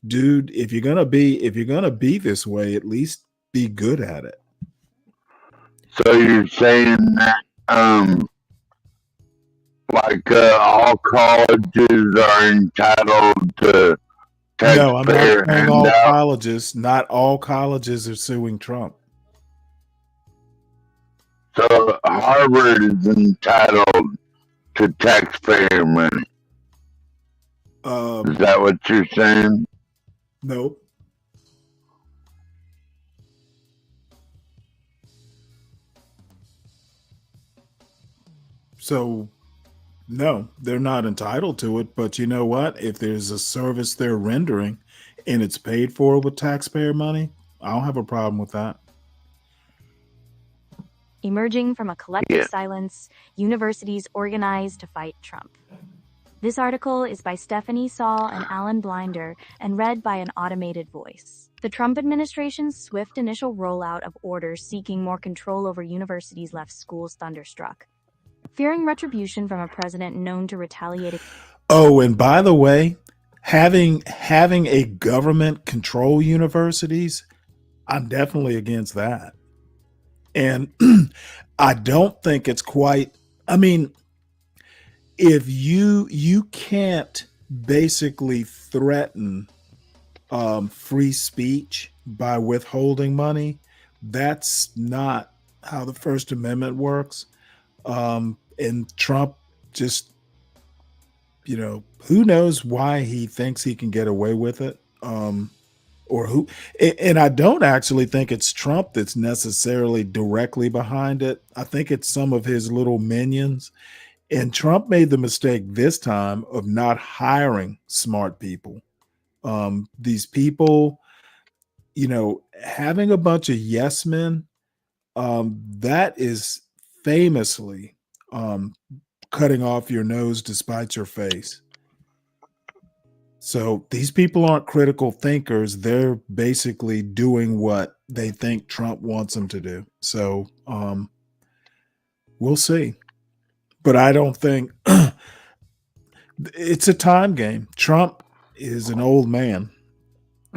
Dude, if you're gonna be this way, at least be good at it. So you're saying that all colleges are entitled to taxpayer No, I'm not saying all handout? colleges. Not all colleges are suing Trump. So Harvard is entitled to taxpayer money. Is that what you're saying? No. So, no, they're not entitled to it. But you know what? If there's a service they're rendering and it's paid for with taxpayer money, I don't have a problem with that. Emerging from a collective silence, universities organize to fight Trump. This article is by Stephanie Saul and Alan Blinder and read by an automated voice. The Trump administration's swift initial rollout of orders seeking more control over universities left schools thunderstruck, fearing retribution from a president known to retaliate. Oh, and by the way, having a government control universities, I'm definitely against that. And I don't think it's quite, I mean, if you can't basically threaten free speech by withholding money, that's not how the First Amendment works. And Trump just, who knows why he thinks he can get away with it. Or who, and I don't actually think it's Trump that's necessarily directly behind it. I think it's some of his little minions. And Trump made the mistake this time of not hiring smart people. These people, having a bunch of yes men, that is famously cutting off your nose to spite your face. So these people aren't critical thinkers. They're basically doing what they think Trump wants them to do. So we'll see. But I don't think it's a time game. Trump is an old man.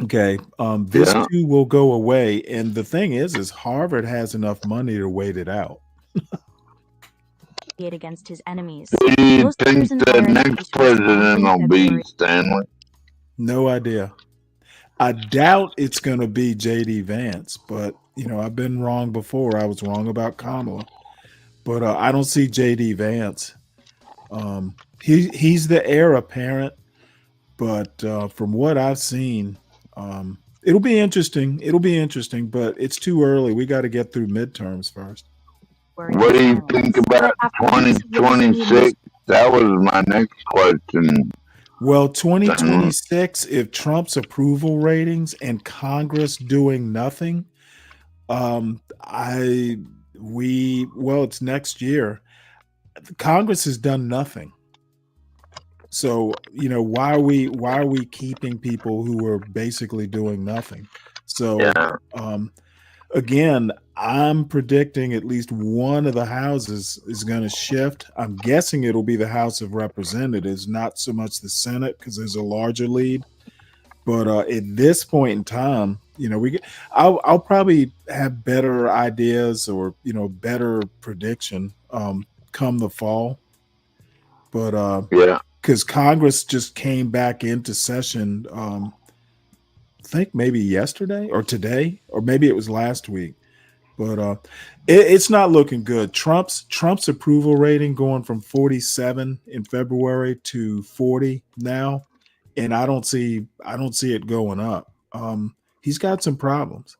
Okay. This too will go away. And the thing is Harvard has enough money to wait it out. Against his enemies. Do you Most think leaders in the higher next education responded president in will February. be, Stanley? No idea. I doubt it's going to be J.D. Vance, but I've been wrong before. I was wrong about Kamala, but I don't see J.D. Vance. He's the heir apparent, but from what I've seen, it'll be interesting. It'll be interesting, but it's too early. We got to get through midterms first. What do you think about 2026? That was my next question. Well, 2026, if Trump's approval ratings and Congress doing nothing, it's next year. Congress has done nothing. So, why are we keeping people who are basically doing nothing? So, Yeah. Again, I'm predicting at least one of the houses is going to shift. I'm guessing it'll be the House of Representatives, not so much the Senate, because there's a larger lead. But at this point in time, I'll probably have better ideas or better prediction come the fall. But yeah, because Congress just came back into session, I think maybe yesterday or today, or maybe it was last week. But it's not looking good. Trump's approval rating going from 47 in February to 40 now, and I don't see it going up. He's got some problems,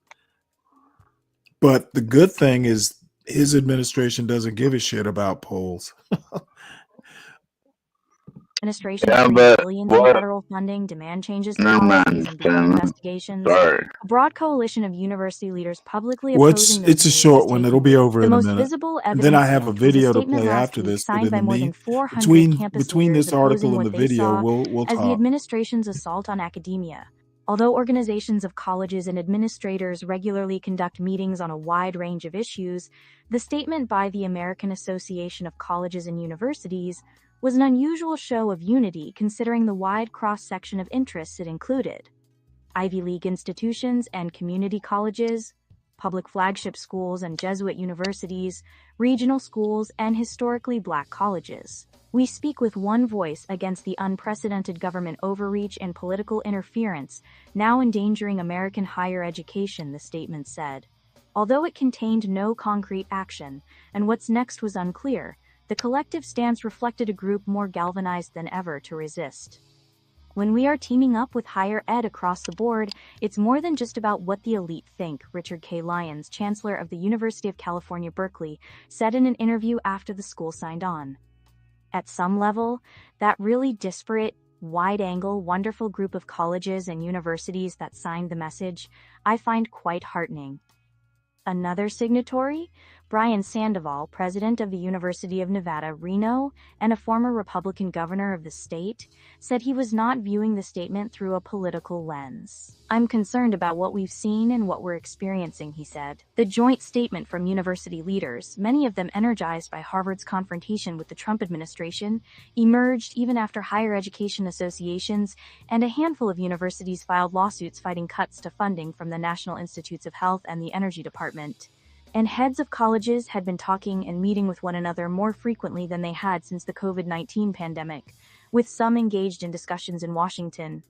but the good thing is his administration doesn't give a shit about polls. Administration yeah, freeze but billions in what? federal funding, demand changes to No, policies, and begin man, investigations. sorry. A broad coalition of university leaders publicly Well, opposing the it's a move short is one. taking It'll be root. over The in a most minute. visible And then I evidence have a of it was a video to statement play last after week this. But signed in by the more than mean 400 campus between leaders this article opposing and the what they video, saw we'll as the talk. administration's assault on academia. Although organizations of colleges and administrators regularly conduct meetings on a wide range of issues, the statement by the American Association of Colleges and Universities was an unusual show of unity considering the wide cross-section of interests it included. Ivy League institutions and community colleges, public flagship schools and Jesuit universities, regional schools, and historically Black colleges. We speak with one voice against the unprecedented government overreach and political interference now endangering American higher education, the statement said. Although it contained no concrete action, and what's next was unclear, the collective stance reflected a group more galvanized than ever to resist. When we are teaming up with higher ed across the board, it's more than just about what the elite think, Richard K. Lyons, chancellor of the University of California, Berkeley, said in an interview after the school signed on. At some level, that really disparate, wide-angle, wonderful group of colleges and universities that signed the message, I find quite heartening. Another signatory, Brian Sandoval, president of the University of Nevada, Reno, and a former Republican governor of the state, said he was not viewing the statement through a political lens. I'm concerned about what we've seen and what we're experiencing, he said. The joint statement from university leaders, many of them energized by Harvard's confrontation with the Trump administration, emerged even after higher education associations and a handful of universities filed lawsuits fighting cuts to funding from the National Institutes of Health and the Energy Department. And heads of colleges had been talking and meeting with one another more frequently than they had since the COVID-19 pandemic, with some engaged in discussions in Washington.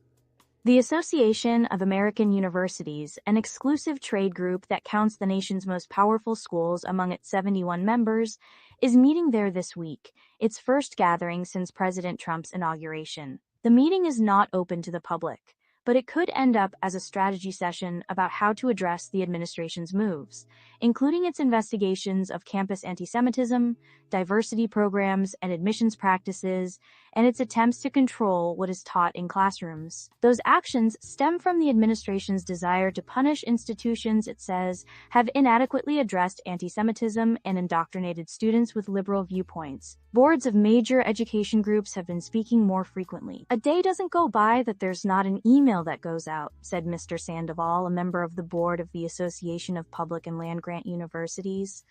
The Association of American Universities, an exclusive trade group that counts the nation's most powerful schools among its 71 members, is meeting there this week, its first gathering since President Trump's inauguration. The meeting is not open to the public, but it could end up as a strategy session about how to address the administration's moves, including its investigations of campus anti-Semitism, diversity programs and admissions practices, and its attempts to control what is taught in classrooms. Those actions stem from the administration's desire to punish institutions it says have inadequately addressed anti-Semitism and indoctrinated students with liberal viewpoints. Boards of major education groups have been speaking more frequently. A day doesn't go by that there's not an email that goes out, said Mr. Sandoval, a member of the board of the Association of Public and Land-Grant Universities.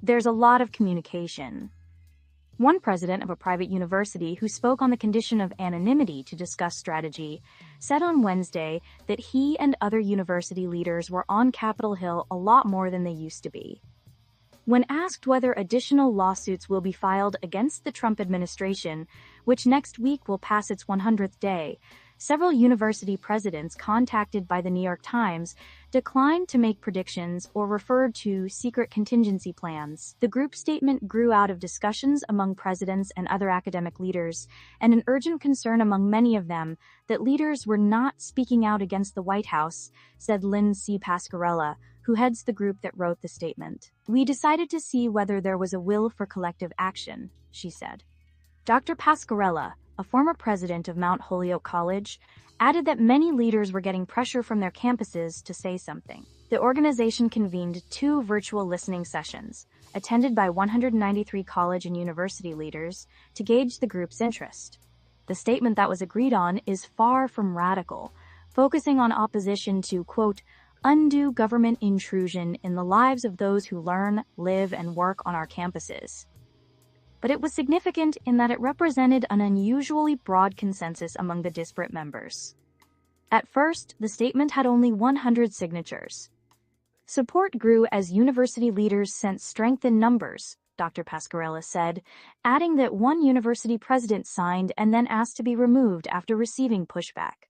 There's a lot of communication. One president of a private university who spoke on the condition of anonymity to discuss strategy said on Wednesday that he and other university leaders were on Capitol Hill a lot more than they used to be. When asked whether additional lawsuits will be filed against the Trump administration, which next week will pass its 100th day, several university presidents contacted by the New York Times declined to make predictions or referred to secret contingency plans. The group statement grew out of discussions among presidents and other academic leaders, and an urgent concern among many of them that leaders were not speaking out against the White House, said Lynn C. Pasquarella, who heads the group that wrote the statement. We decided to see whether there was a will for collective action, she said. Dr. Pasquarella, a former president of Mount Holyoke College, added that many leaders were getting pressure from their campuses to say something. The organization convened 2 virtual listening sessions, attended by 193 college and university leaders, to gauge the group's interest. The statement that was agreed on is far from radical, focusing on opposition to, quote, undue government intrusion in the lives of those who learn, live, and work on our campuses. But it was significant in that it represented an unusually broad consensus among the disparate members. At first, the statement had only 100 signatures. Support grew as university leaders sensed strength in numbers, Dr. Pasquarella said, adding that one university president signed and then asked to be removed after receiving pushback.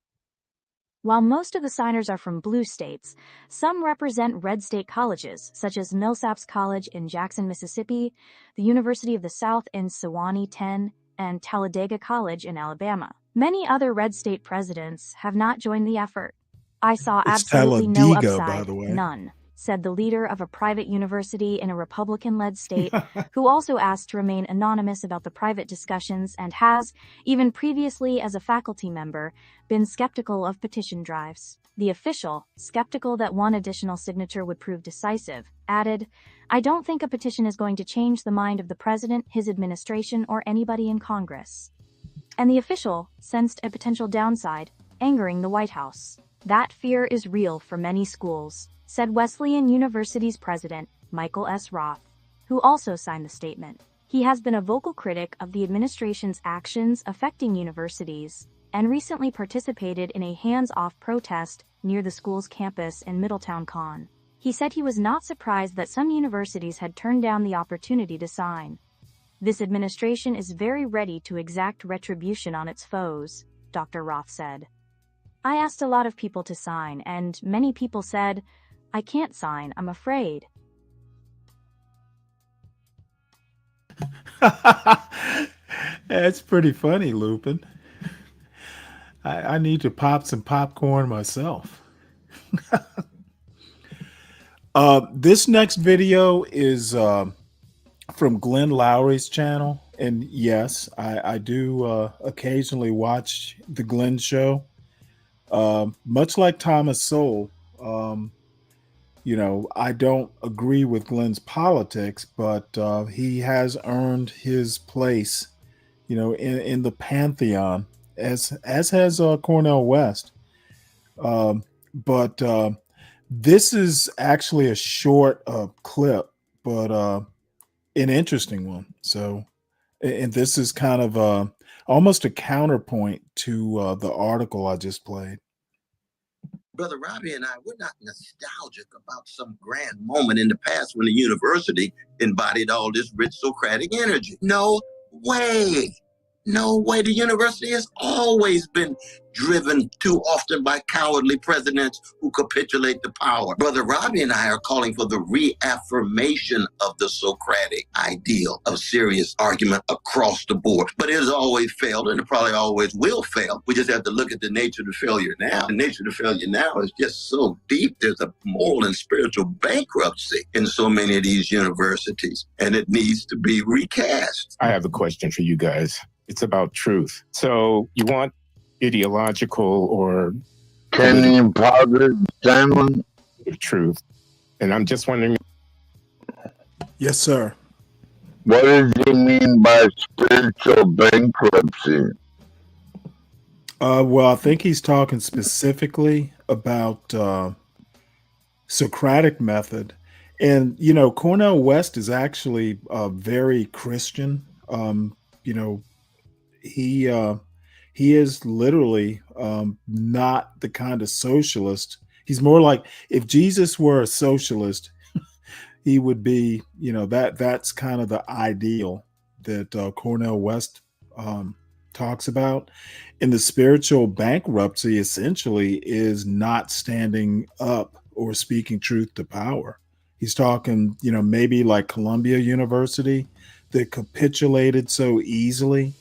While most of the signers are from blue states, some represent red state colleges, such as Millsaps College in Jackson, Mississippi, the University of the South in Sewanee 10, and Talladega College in Alabama. Many other red state presidents have not joined the effort. I saw absolutely no Talladega, upside, by the way. none, said the leader of a private university in a Republican-led state, who also asked to remain anonymous about the private discussions and has, even previously as a faculty member, been skeptical of petition drives. The official, skeptical that one additional signature would prove decisive, added, I don't think a petition is going to change the mind of the president, his administration, or anybody in Congress. And the official sensed a potential downside, angering the White House. That fear is real for many schools, said Wesleyan University's president, Michael S. Roth, who also signed the statement. He has been a vocal critic of the administration's actions affecting universities and recently participated in a hands-off protest near the school's campus in Middletown Con. He said he was not surprised that some universities had turned down the opportunity to sign. This administration is very ready to exact retribution on its foes, Dr. Roth said. I asked a lot of people to sign, and many people said, I can't sign, I'm afraid. That's pretty funny, Lupin. I need to pop some popcorn myself. This next video is from Glenn Lowry's channel. And yes, I do occasionally watch the Glenn show. Much like Thomas Sowell, I don't agree with Glenn's politics, but he has earned his place, in the pantheon, as has Cornel West. But this is actually a short clip, but an interesting one. So, and this is kind of almost a counterpoint to the article I just played. Brother Robbie and I, we're not nostalgic about some grand moment in the past when the university embodied all this rich Socratic energy. No way. No way. The university has always been driven too often by cowardly presidents who capitulate to power. Brother Robbie and I are calling for the reaffirmation of the Socratic ideal of serious argument across the board. But it has always failed, and it probably always will fail. We just have to look at the nature of the failure now. The nature of the failure now is just so deep. There's a moral and spiritual bankruptcy in so many of these universities, and it needs to be recast. I have a question for you guys. It's about truth. So you want ideological or Kenny Potter, Stanley? Truth. And I'm just wondering. Yes, sir. What does he mean by spiritual bankruptcy? Well, I think he's talking specifically about Socratic method. And, Cornel West is actually very Christian. He is literally not the kind of socialist. He's more like, if Jesus were a socialist, he would be, that's kind of the ideal that Cornel West talks about. And the spiritual bankruptcy essentially is not standing up or speaking truth to power. He's talking, maybe like Columbia University that capitulated so easily.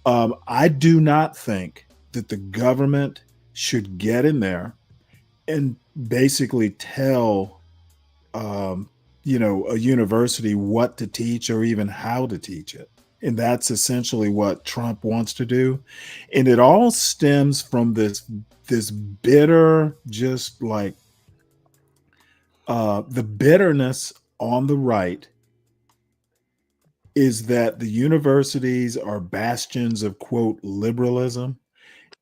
I do not think that the government should get in there and basically tell, a university what to teach or even how to teach it. And that's essentially what Trump wants to do. And it all stems from this bitter, just like the bitterness on the right is that the universities are bastions of, quote, liberalism.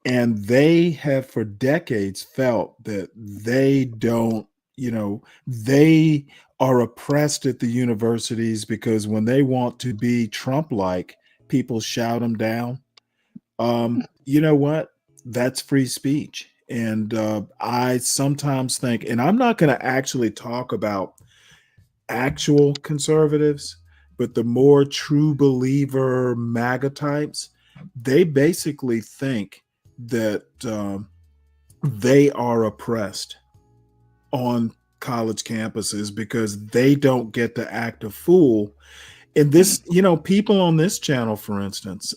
And they have for decades felt that they don't, they are oppressed at the universities because when they want to be Trump-like, people shout them down. You know what? That's free speech. And I sometimes think, and I'm not going to actually talk about actual conservatives, but the more true believer MAGA types, they basically think that they are oppressed on college campuses because they don't get to act a fool. And this, people on this channel, for instance,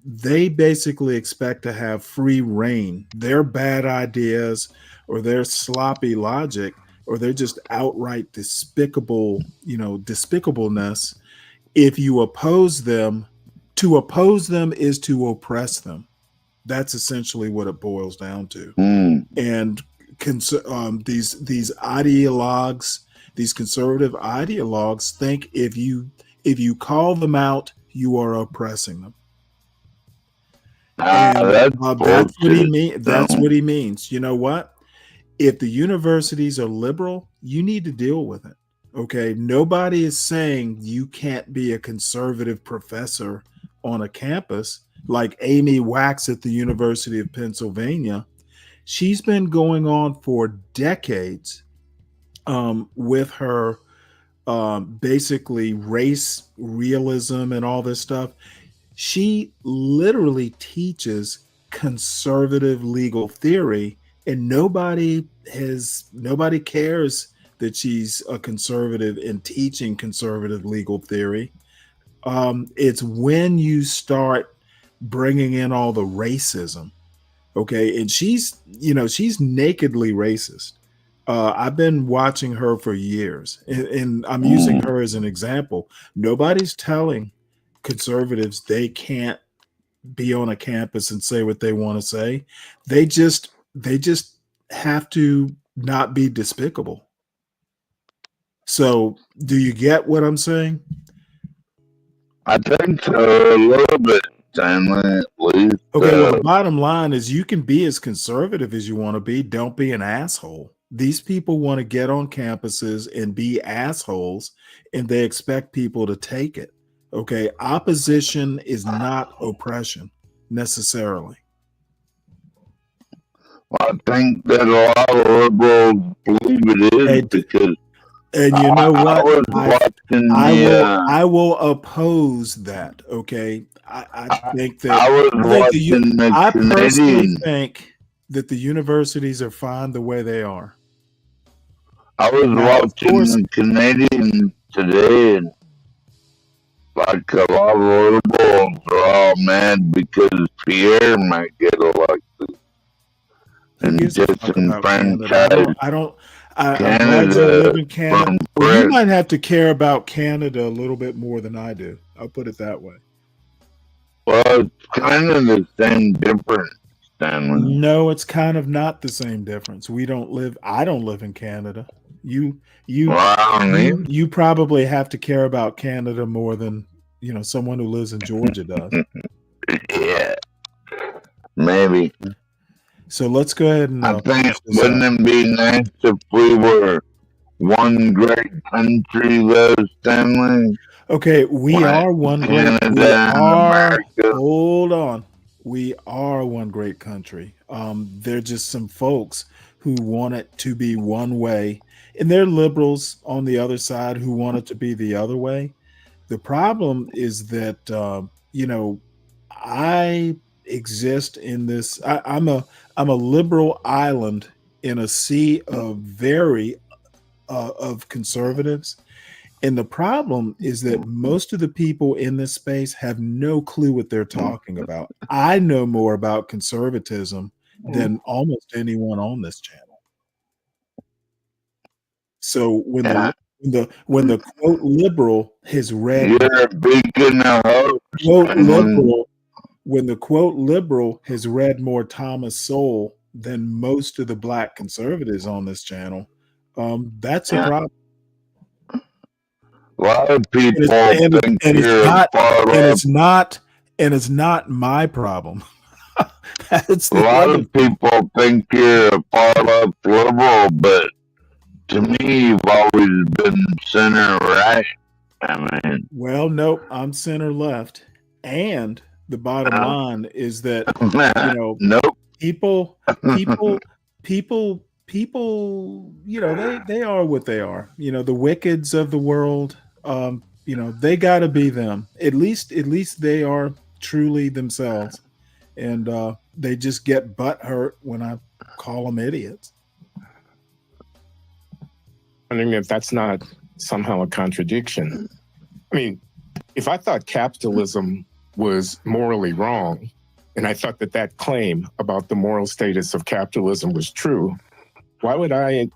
they basically expect to have free reign. Their bad ideas or their sloppy logic or they're just outright despicable, despicableness. If you oppose them, to oppose them is to oppress them. That's essentially what it boils down to. And these ideologues, these conservative ideologues, think if you call them out, you are oppressing them. And that's what he means. That's what he means. You know what? If the universities are liberal, you need to deal with it. Okay. Nobody is saying you can't be a conservative professor on a campus like Amy Wax at the University of Pennsylvania. She's been going on for decades with her basically race realism and all this stuff. She literally teaches conservative legal theory, and nobody cares that she's a conservative and teaching conservative legal theory. It's when you start bringing in all the racism. Okay. And she's nakedly racist. I've been watching her for years, and I'm using her as an example. Nobody's telling conservatives they can't be on a campus and say what they want to say. They just have to not be despicable. So do you get what I'm saying? I think so, a little bit, Stanley, at least. Okay, well, the bottom line is you can be as conservative as you want to be. Don't be an asshole. These people want to get on campuses and be assholes, and they expect people to take it. Okay, opposition is not oppression necessarily. Well, I think that a lot of liberals believe it is because. And you know what? I will oppose that. Okay, I think that I personally think that the universities are fine the way they are. I was watching the Canadians today, and like a lot of liberals are all mad because Pierre might get elected and disenfranchised. I'm glad you live in Canada. Well, you might have to care about Canada a little bit more than I do. I'll put it that way. Well, it's kind of the same difference, Stanley. No, it's kind of not the same difference. I don't live in Canada. You probably have to care about Canada more than someone who lives in Georgia does. Yeah, maybe. So let's go ahead and. I think wouldn't it be nice if we were one great country, though, Stanley? Okay, we are one great. Hold on, we are one great country. There are just some folks who want it to be one way, and there are liberals on the other side who want it to be the other way. The problem is that I exist in this. I'm a liberal island in a sea of of conservatives. And the problem is that most of the people in this space have no clue what they're talking about. I know more about conservatism than almost anyone on this channel. So when Yeah. the quote liberal has read You're a beacon of hope. quote liberal, when the quote liberal has read more Thomas Sowell than most of the black conservatives on this channel, that's a Yeah. problem. A lot of people And think you're it's not my problem. That's a the lot other of people think you're a far left liberal, but to me, you've always been center right. I mean, Well, nope, I'm center left. And the bottom line is that nope. people, they are what they are. The wickeds of the world, they got to be them. At least they are truly themselves, and they just get butt hurt when I call them idiots. Wondering if that's not somehow a contradiction. I mean, if I thought capitalism was morally wrong, and I thought that claim about the moral status of capitalism was true, why would I,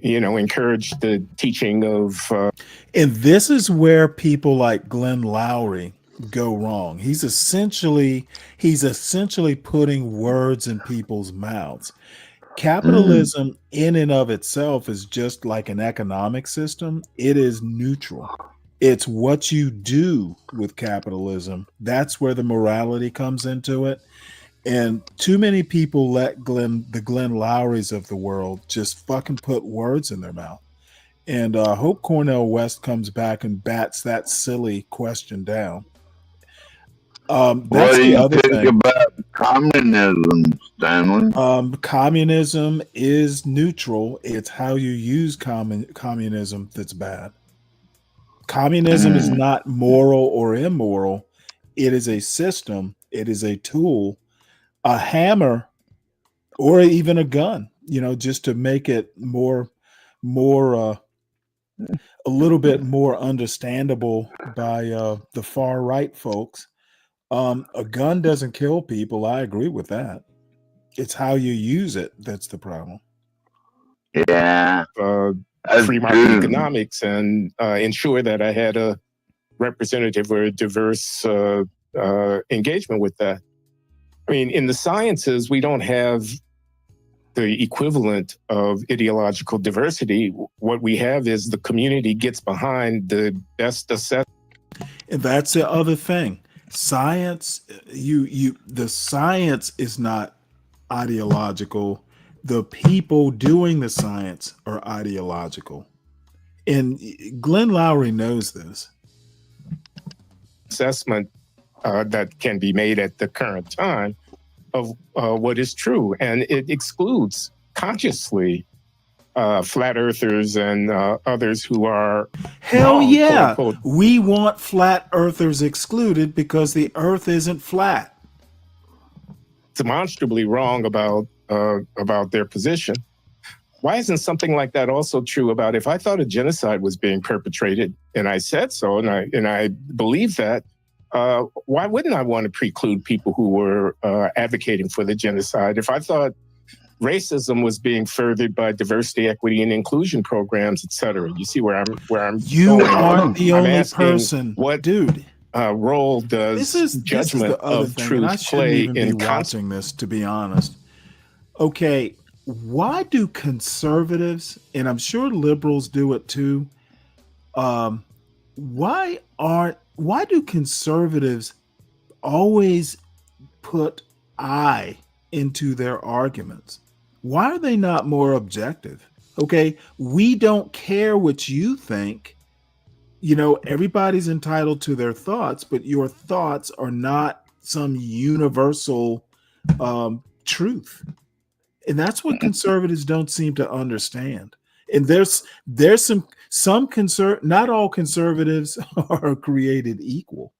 encourage the teaching of... And this is where people like Glenn Lowry go wrong. He's essentially putting words in people's mouths. Capitalism in and of itself is just like an economic system. It is neutral. It's what you do with capitalism. That's where the morality comes into it. And too many people let the Glenn Lowrys of the world just fucking put words in their mouth. And hope Cornel West comes back and bats that silly question down. What do you think about communism, Stanley? Communism is neutral. It's how you use communism that's bad. Communism is not moral or immoral. It is a system. It is a tool, a hammer, or even a gun, just to make it a little bit more understandable by the far right folks. A gun doesn't kill people. I agree with that. It's how you use it that's the problem. Yeah. Free market economics and ensure that I had a representative or a diverse engagement with that. I mean, in the sciences, we don't have the equivalent of ideological diversity. What we have is the community gets behind the best assessment. And that's the other thing. Science, the science is not ideological. The people doing the science are ideological. And Glenn Lowry knows this. Assessment that can be made at the current time of what is true. And it excludes consciously flat earthers and others who are hell wrong, yeah, quote, unquote. We want flat earthers excluded because the earth isn't flat. Demonstrably wrong about their position. Why isn't something like that also true about if I thought a genocide was being perpetrated and I said so and I believe that, why wouldn't I want to preclude people who were advocating for the genocide? If I thought racism was being furthered by diversity, equity, and inclusion programs, et cetera. You see where I'm You going. aren't the I'm only asking, person. what dude role does judgment of truth play in watching this, to be honest? Okay, why do conservatives, and I'm sure liberals do it too, why do conservatives always put I into their arguments? Why are they not more objective? Okay, we don't care what you think. Everybody's entitled to their thoughts, but your thoughts are not some universal truth. And that's what conservatives don't seem to understand. And there's some not all conservatives are created equal.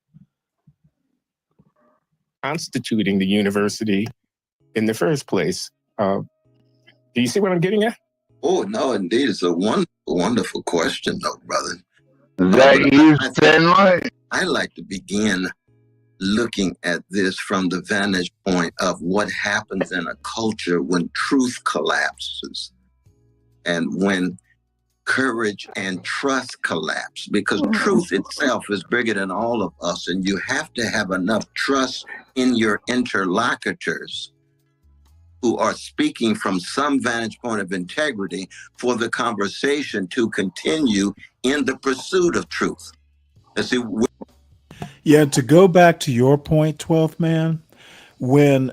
Constituting the university in the first place. Do you see what I'm getting at? Oh, no, indeed. It's a wonderful question, though, brother. Is that you, Stanley? I like to begin looking at this from the vantage point of what happens in a culture when truth collapses and when courage and trust collapse, because truth itself is bigger than all of us, and you have to have enough trust in your interlocutors who are speaking from some vantage point of integrity for the conversation to continue in the pursuit of truth. And see, yeah, to go back to your point, 12th man, when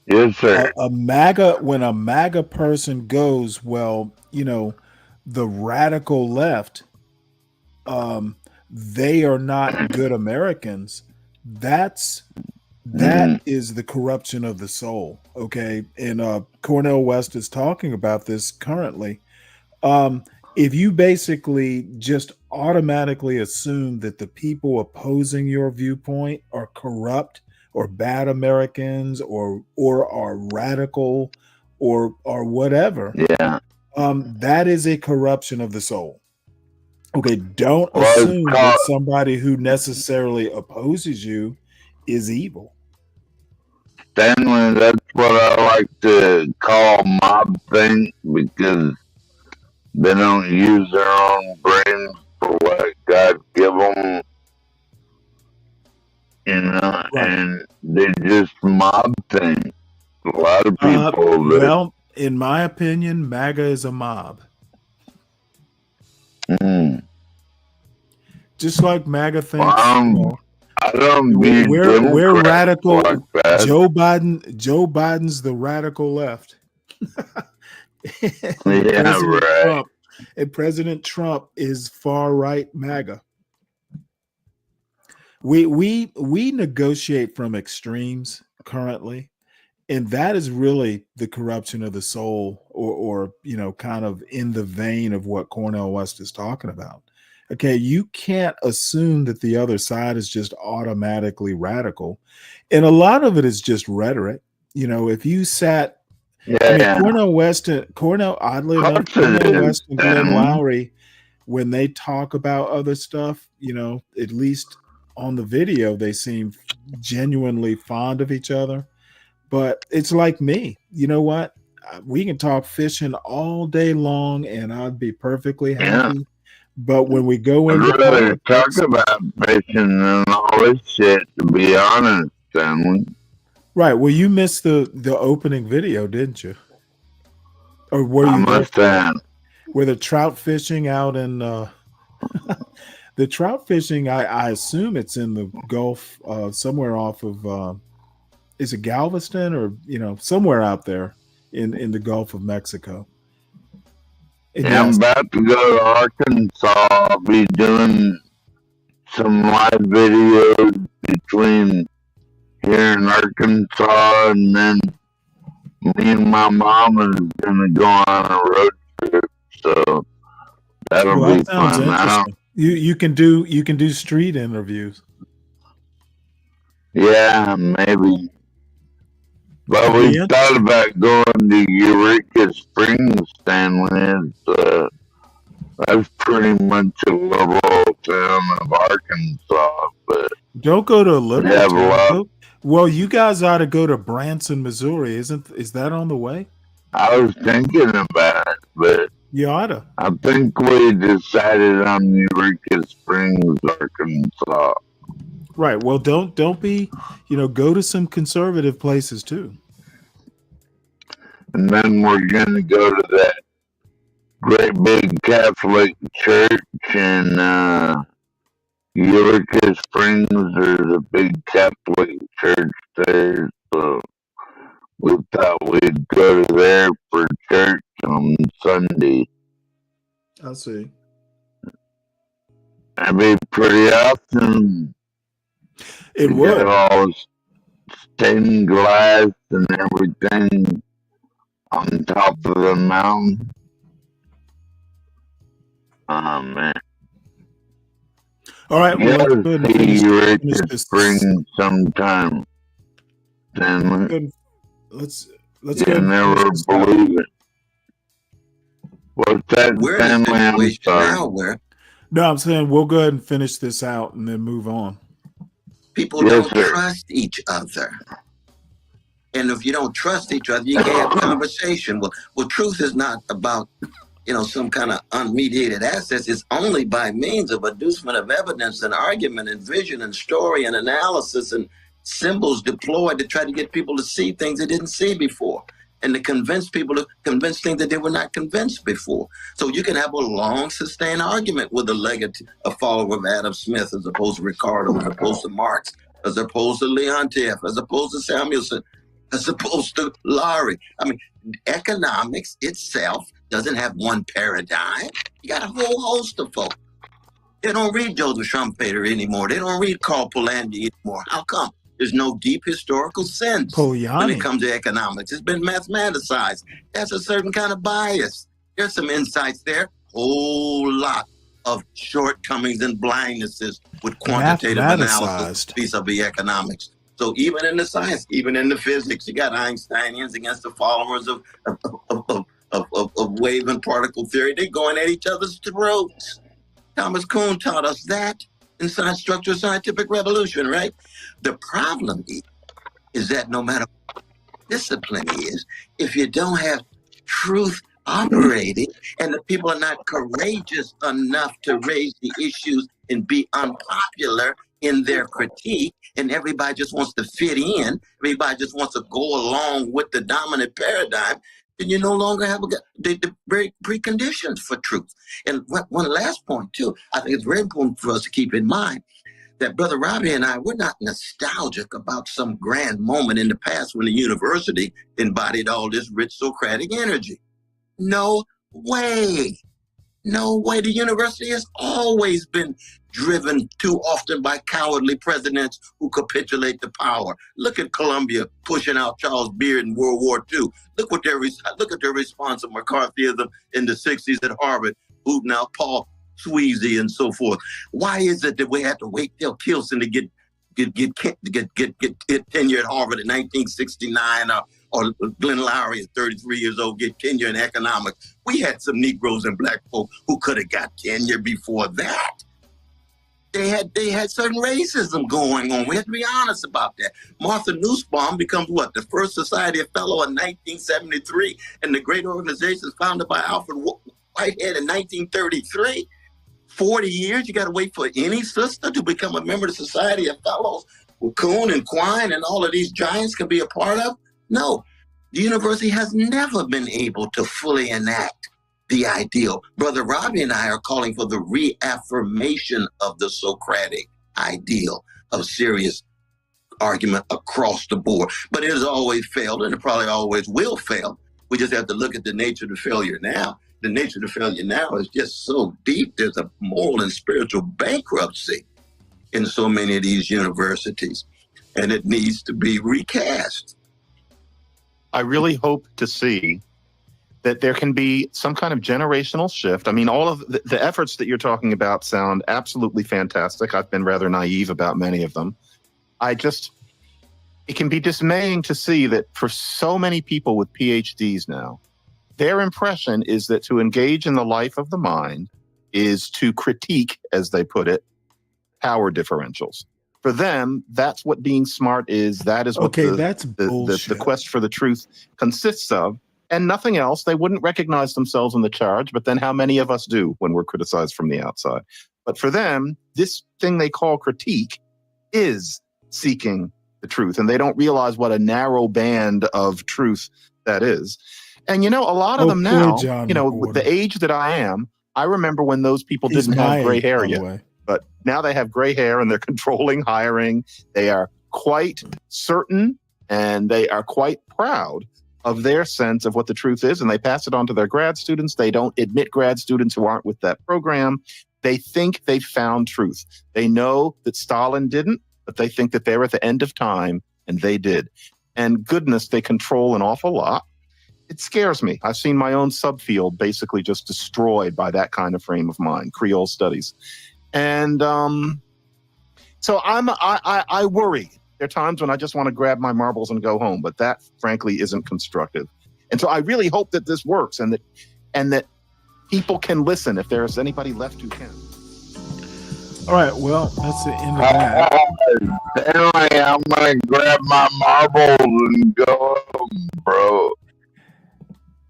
yes, sir. when a MAGA person goes, well, the radical left, they are not good Americans. That is the corruption of the soul. Okay. And Cornel West is talking about this currently. If you basically just automatically assume that the people opposing your viewpoint are corrupt or bad Americans or are radical or whatever, yeah, that is a corruption of the soul. Okay, don't assume that somebody who necessarily opposes you is evil. Stanley, that's what I like to call mob think, because they don't use their own brains for what God give them, Right. and they just mob think. A lot of people. Well, in my opinion, MAGA is a mob. Just like MAGA thinks. I don't mean we're radical. Like that. Joe Biden's the radical left. Yeah, right. And President Trump is far right MAGA. We negotiate from extremes currently, and that is really the corruption of the soul, or kind of in the vein of what Cornel West is talking about. Okay, you can't assume that the other side is just automatically radical. And a lot of it is just rhetoric. If you sat, Cornel West and Cornel West and Glenn Lowry, when they talk about other stuff, at least on the video, they seem genuinely fond of each other. But it's like me. You know what? We can talk fishing all day long and I'd be perfectly happy. But when we go into talk about fishing and all this shit, to be honest, Stanley. Right. Well, you missed the opening video, didn't you? Or were you? I must have. Were the trout fishing out in the trout fishing? I assume it's in the Gulf, somewhere off of. Is it Galveston or somewhere out there in the Gulf of Mexico? I'm about to go to Arkansas. I'll be doing some live videos between here in Arkansas, and then me and my mom is gonna go on a road trip. So that'll be fun. You can do street interviews. Yeah, maybe. But we thought about going to Eureka Springs, Stanley. That's pretty much a liberal town of Arkansas. But don't go to a liberal town. Well, you guys ought to go to Branson, Missouri. Is that on the way? I was thinking about it, but you ought to. I think we decided on Eureka Springs, Arkansas. Right. Well, don't be, go to some conservative places too. And then we're going to go to that great big Catholic church in Eureka Springs. There's a big Catholic church there. So we thought we'd go to there for church on Sunday. I see. That'd be pretty awesome. It would. All stained glass and everything on top of the mountain. Oh man. All right, You well, let's gotta go ahead and see Rick finish in this. spring sometime, Stanley. Let's You go ahead and never finish this out. believe it. What's that, We're in a Stanley? I'm situation sorry. now where No, I'm saying we'll go ahead and finish this out and then move on. people Yes, don't sir. trust each other. And if you don't trust each other, you can't have conversation. Well, truth is not about, some kind of unmediated access. It's only by means of adducement of evidence and argument and vision and story and analysis and symbols deployed to try to get people to see things they didn't see before and to convince people to convince things that they were not convinced before. So you can have a long, sustained argument with a follower of Adam Smith as opposed to Ricardo, as opposed to Marx, as opposed to Leontief, as opposed to Samuelson, as opposed to Laurie. I mean, economics itself doesn't have one paradigm. You got a whole host of folks. They don't read Joseph Schumpeter anymore. They don't read Carl Polanyi anymore. How come? There's no deep historical sense when it comes to economics. It's been mathematicized. That's a certain kind of bias. There's some insights there. Whole lot of shortcomings and blindnesses with quantitative analysis vis-a-vis economics. So even in the science, even in the physics, you got Einsteinians against the followers of wave and particle theory. They're going at each other's throats. Thomas Kuhn taught us that in Science Structure Scientific Revolution, right? The problem is that no matter what discipline is, if you don't have truth operating and the people are not courageous enough to raise the issues and be unpopular in their critique, and everybody just wants to fit in, everybody just wants to go along with the dominant paradigm, then you no longer have the very preconditions for truth. And one last point, too, I think it's very important for us to keep in mind that Brother Robbie and I, we're not nostalgic about some grand moment in the past when the university embodied all this rich Socratic energy. No way. No way. The university has always been driven too often by cowardly presidents who capitulate to power. Look at Columbia pushing out Charles Beard in World War II. Look at their response to McCarthyism in the 60s at Harvard, booting out Paul Sweezy and so forth. Why is it that we had to wait till Kilson to get tenure at Harvard in 1969, or Glenn Lowry at 33 years old get tenure in economics? We had some Negroes and black folk who could have got tenure before that. They had certain racism going on. We have to be honest about that. Martha Nussbaum becomes the first Society of Fellow in 1973, and the great organization founded by Alfred Whitehead in 1933. 40 years, you got to wait for any sister to become a member of the Society of Fellows who Kuhn and Quine and all of these giants can be a part of? No, the university has never been able to fully enact the ideal. Brother Robbie and I are calling for the reaffirmation of the Socratic ideal of serious argument across the board. But it has always failed, and it probably always will fail. We just have to look at the nature of the failure now. The nature of the failure now is just so deep. There's a moral and spiritual bankruptcy in so many of these universities, and it needs to be recast. I really hope to see that there can be some kind of generational shift. I mean, all of the efforts that you're talking about sound absolutely fantastic. I've been rather naive about many of them. It can be dismaying to see that for so many people with PhDs now, their impression is that to engage in the life of the mind is to critique, as they put it, power differentials. For them, that's what being smart is. That is what the quest for the truth consists of, and nothing else. They wouldn't recognize themselves in the charge, but then how many of us do when we're criticized from the outside? But for them, this thing they call critique is seeking the truth, and they don't realize what a narrow band of truth that is. And a lot of them now, with the age that I am, I remember when those people didn't have gray hair yet. But now they have gray hair and they're controlling hiring. They are quite certain and they are quite proud of their sense of what the truth is. And they pass it on to their grad students. They don't admit grad students who aren't with that program. They think they've found truth. They know that Stalin didn't, but they think that they're at the end of time and they did. And goodness, they control an awful lot. it scares me. I've seen my own subfield basically just destroyed by that kind of frame of mind, Creole studies. And so I worry. There are times when I just want to grab my marbles and go home, but that frankly isn't constructive. And so I really hope that this works and that people can listen if there's anybody left who can. All right, well, that's the end of that. Stanley, I'm gonna grab my marbles and go home, bro.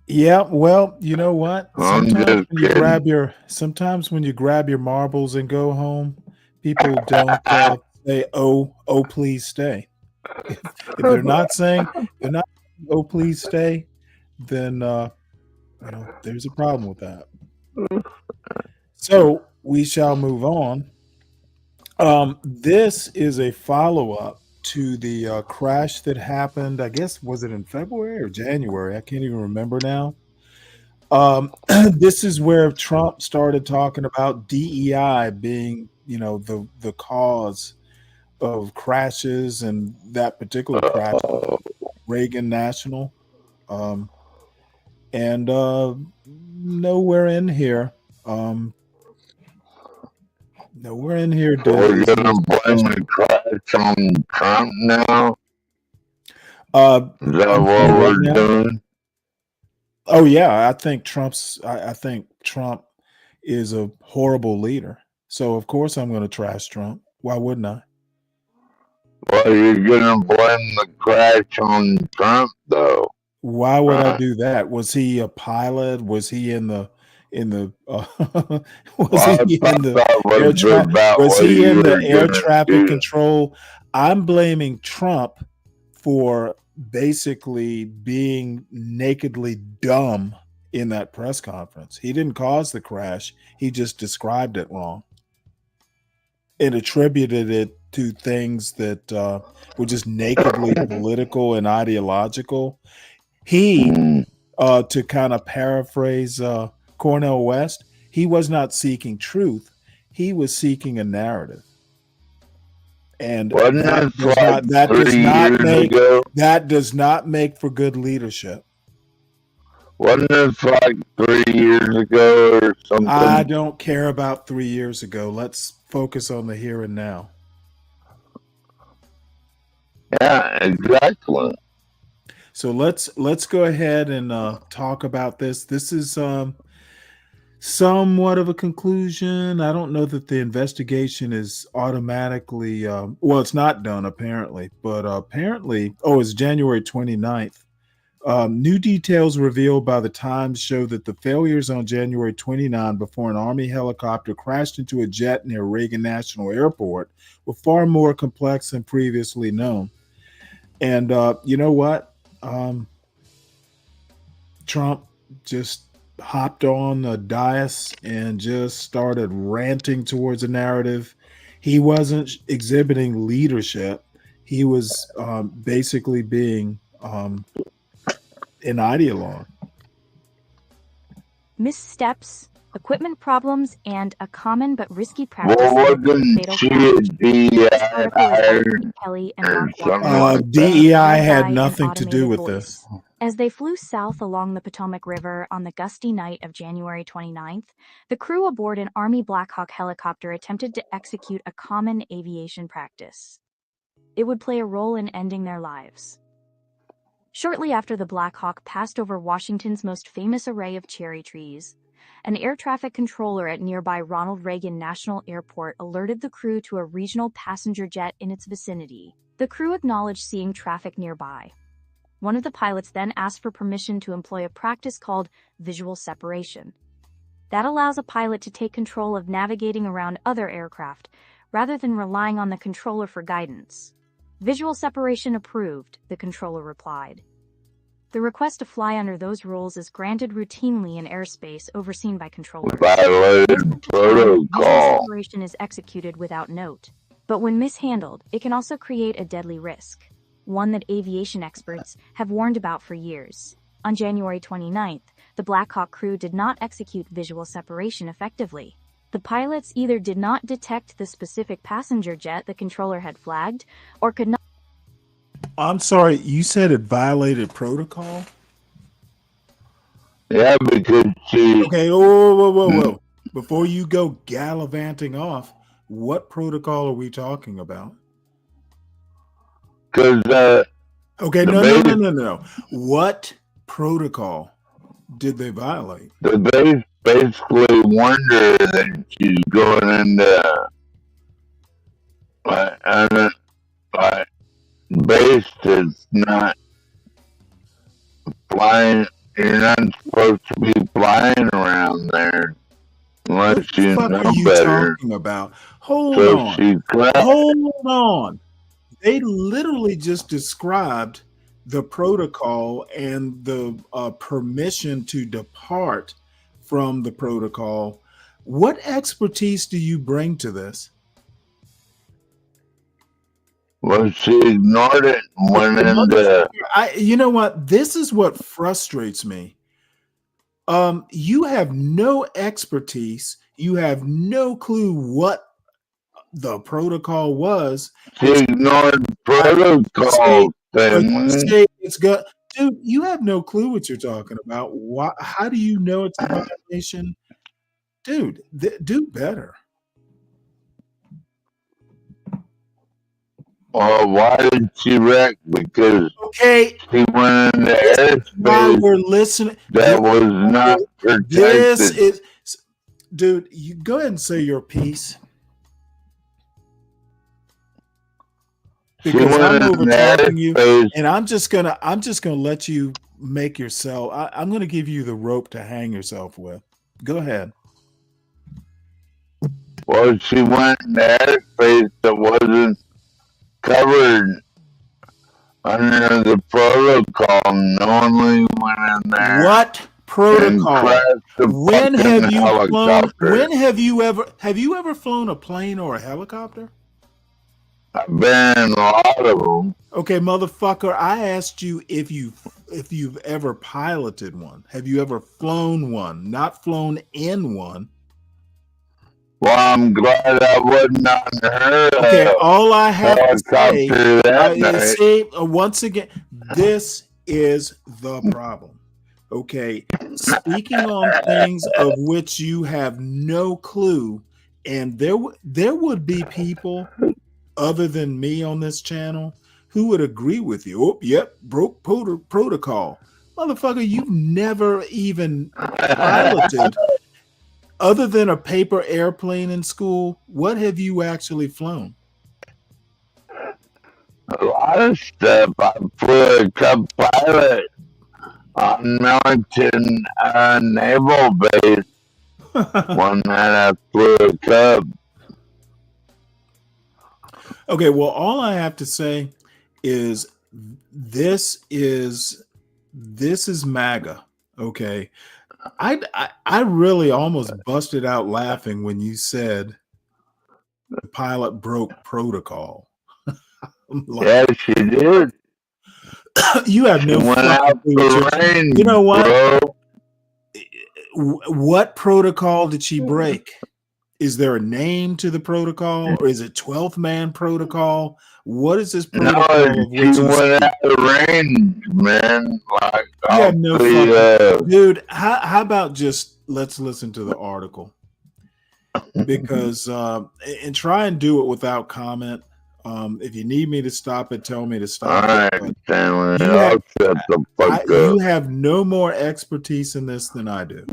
Yeah, well, you know what? I'm Sometimes just when you kidding. sometimes when you grab your marbles and go home, people don't say, "Oh, please stay." If they're not saying, "Oh, please stay," then there's a problem with that. So we shall move on. This is a follow-up to the crash that happened, I guess, was it in February or January? I can't even remember now. This is where Trump started talking about DEI being, the cause of crashes, and that particular crash, Reagan National. And nowhere in here We're gonna blame the crash on Trump now. Is that what we're doing? Oh yeah, I think Trump is a horrible leader. So of course I'm going to trash Trump. Why wouldn't I? Well, you're gonna blame the crash on Trump, though. Why would I do that? Was he a pilot? Was he in the air traffic control? I'm blaming Trump for basically being nakedly dumb in that press conference. He didn't cause the crash. He just described it wrong and attributed it to things that were just nakedly political and ideological. He, to kind of paraphrase Cornel West, he was not seeking truth. He was seeking a narrative. And that does not make for good leadership. Wasn't this like 3 years ago or something? I don't care about 3 years ago. Let's focus on the here and now. Yeah, exactly. So let's go ahead and talk about this. This is somewhat of a conclusion. I don't know that the investigation is automatically it's not done apparently, but apparently, it's January 29th. New details revealed by the Times show that the failures on January 29 before an Army helicopter crashed into a jet near Reagan National Airport were far more complex than previously known. And you know what? Trump just hopped on the dais and just started ranting towards a narrative. He wasn't exhibiting leadership. He was basically being an ideologue. Missteps, equipment problems, and a common but risky practice. Well, wasn't she DEI had nothing to do with this. As they flew south along the Potomac River on the gusty night of January 29th, the crew aboard an Army Black Hawk helicopter attempted to execute a common aviation practice. It would play a role in ending their lives. Shortly after the Black Hawk passed over Washington's most famous array of cherry trees, an air traffic controller at nearby Ronald Reagan National Airport alerted the crew to a regional passenger jet in its vicinity. The crew acknowledged seeing traffic nearby. One of the pilots then asked for permission to employ a practice called visual separation. That allows a pilot to take control of navigating around other aircraft, rather than relying on the controller for guidance. Visual separation approved, the controller replied. The request to fly under those rules is granted routinely in airspace overseen by controllers. Violated protocol. Visual separation is executed without note, but when mishandled, it can also create a deadly risk, one that aviation experts have warned about for years. On January 29th, the Black Hawk crew did not execute visual separation effectively. The pilots either did not detect the specific passenger jet the controller had flagged, or could not. I'm sorry, you said it violated protocol? Yeah, because she. Okay, whoa. Before you go gallivanting off, what protocol are we talking about? Because Okay, no. What protocol did they violate? the base basically warned her that she's going into like base is not flying. You're not supposed to be flying around there unless What the you fuck know are you better. talking about? Hold So on. she crashed. Hold on. They literally just described the protocol and the permission to depart from the protocol. What expertise do you bring to this? Well, she ignored it and went into. You know what? This is what frustrates me. You have no expertise. You have no clue what the protocol was. She ignored protocol thing. Say it's good, dude. You have no clue what you're talking about. Why? How do you know it's a violation, dude? Do better. Well, why did she wreck? Because she went into While airspace we're listening, that was not protected. This is, dude. You go ahead and say your piece. Because I'm over talking you, and I'm just gonna let you make yourself. I'm gonna give you the rope to hang yourself with. Go ahead. Well, she went in airspace that wasn't covered under the protocol. Knowingly went in there. What protocol? When have you flown? When have you ever flown a plane or a helicopter? I've been in a lot of them. Okay, motherfucker, I asked you if you've ever piloted one. Have you ever flown one? Not flown in one. Well, I'm glad I wasn't on her. Okay, all I have to say is, once again, this is the problem. Okay, speaking on things of which you have no clue, and there would be people other than me on this channel who would agree with you. Oh, yep, broke protocol. Motherfucker, you've never even piloted other than a paper airplane in school. What have you actually flown? A lot of stuff. I flew a Cub pilot on Millington Naval Base. One night I flew a Cub. Okay, well, all I have to say is this is MAGA. Okay, I really almost busted out laughing when you said the pilot broke protocol. Yeah, she did. You have no fucking clue. You know what? Bro. What protocol did she break? Is there a name to the protocol, or is it 12th man protocol? What is this protocol? No, she went out of range, man. Like, you have no fucking dude. How about just let's listen to the article, because and try and do it without comment. If you need me to stop it, tell me to stop. All right, Stanley, I'll shut the fuck up. You have no more expertise in this than I do.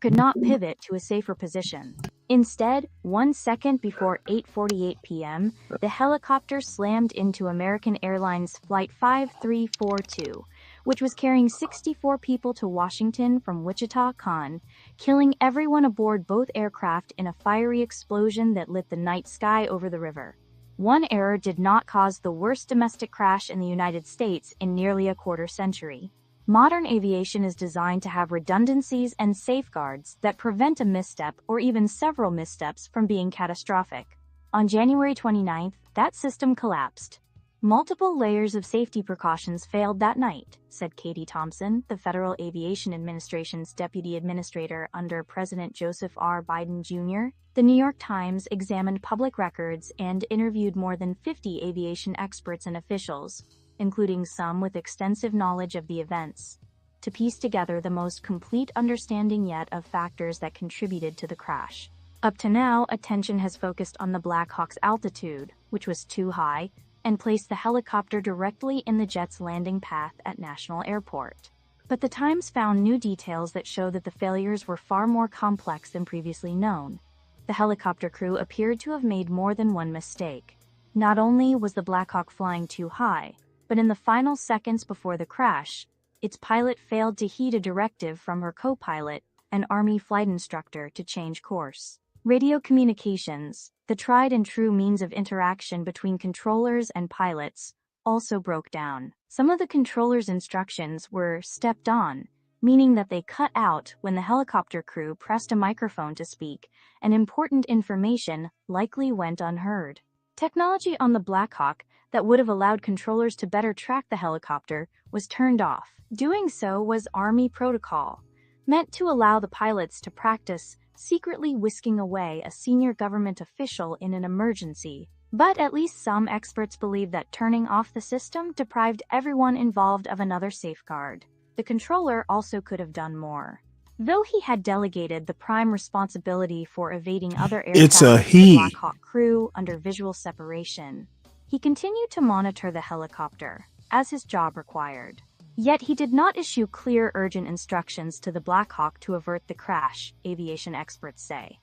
Could not pivot to a safer position. Instead, 1 second before 8:48 p.m., the helicopter slammed into American Airlines Flight 5342, which was carrying 64 people to Washington from Wichita, Con, killing everyone aboard both aircraft in a fiery explosion that lit the night sky over the river. One error did not cause the worst domestic crash in the United States in nearly a quarter century. Modern aviation is designed to have redundancies and safeguards that prevent a misstep or even several missteps from being catastrophic. On January 29th, that system collapsed. Multiple layers of safety precautions failed that night, said Katie Thompson, the Federal Aviation Administration's deputy administrator under President Joseph R. Biden Jr. The New York Times examined public records and interviewed more than 50 aviation experts and officials, including some with extensive knowledge of the events. to piece together the most complete understanding yet of factors that contributed to the crash. Up to now, attention has focused on the Black Hawk's altitude, which was too high, and placed the helicopter directly in the jet's landing path at National Airport. But the Times found new details that show that the failures were far more complex than previously known. The helicopter crew appeared to have made more than one mistake. Not only was the Black Hawk flying too high, but in the final seconds before the crash, its pilot failed to heed a directive from her co-pilot, an Army flight instructor, to change course. Radio communications, the tried and true means of interaction between controllers and pilots, also broke down. Some of the controllers' instructions were stepped on, meaning that they cut out when the helicopter crew pressed a microphone to speak, and important information likely went unheard. Technology on the Black Hawk that would have allowed controllers to better track the helicopter was turned off. Doing so was Army protocol, meant to allow the pilots to practice secretly whisking away a senior government official in an emergency. But at least some experts believe that turning off the system deprived everyone involved of another safeguard. The controller also could have done more. Though he had delegated the prime responsibility for evading other aircraft to the Black Hawk crew under visual separation, he continued to monitor the helicopter, as his job required. Yet he did not issue clear, urgent instructions to the Black Hawk to avert the crash, aviation experts say.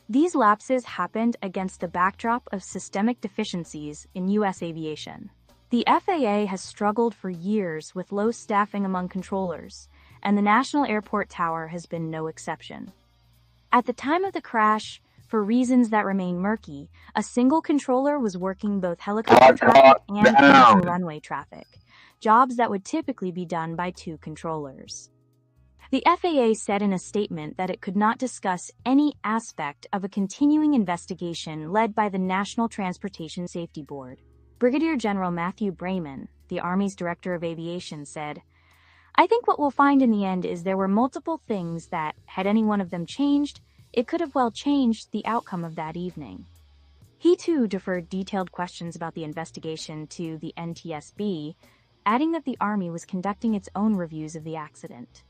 These lapses happened against the backdrop of systemic deficiencies in U.S. aviation. The FAA has struggled for years with low staffing among controllers, and the National Airport Tower has been no exception. At the time of the crash, for reasons that remain murky, a single controller was working both helicopter traffic and commercial runway traffic, jobs that would typically be done by two controllers. The FAA said in a statement that it could not discuss any aspect of a continuing investigation led by the National Transportation Safety Board. Brigadier General Matthew Brayman, the Army's Director of Aviation, said, "I think what we'll find in the end is there were multiple things that, had any one of them changed, it could have well changed the outcome of that evening." He too deferred detailed questions about the investigation to the NTSB, adding that the Army was conducting its own reviews of the accident.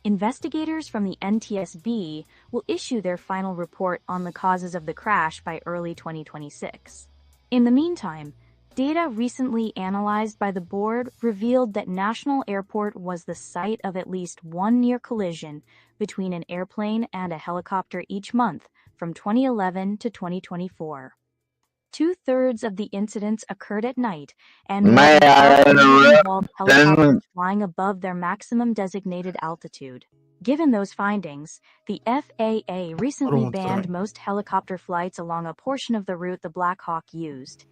Investigators from the NTSB will issue their final report on the causes of the crash by early 2026. In the meantime, data recently analyzed by the board revealed that National Airport was the site of at least one near collision between an airplane and a helicopter each month from 2011 to 2024. 2/3 of the incidents occurred at night, and more than half of them involved helicopters flying above their maximum designated altitude. Given those findings, the FAA recently banned most helicopter flights along a portion of the route the Black Hawk used.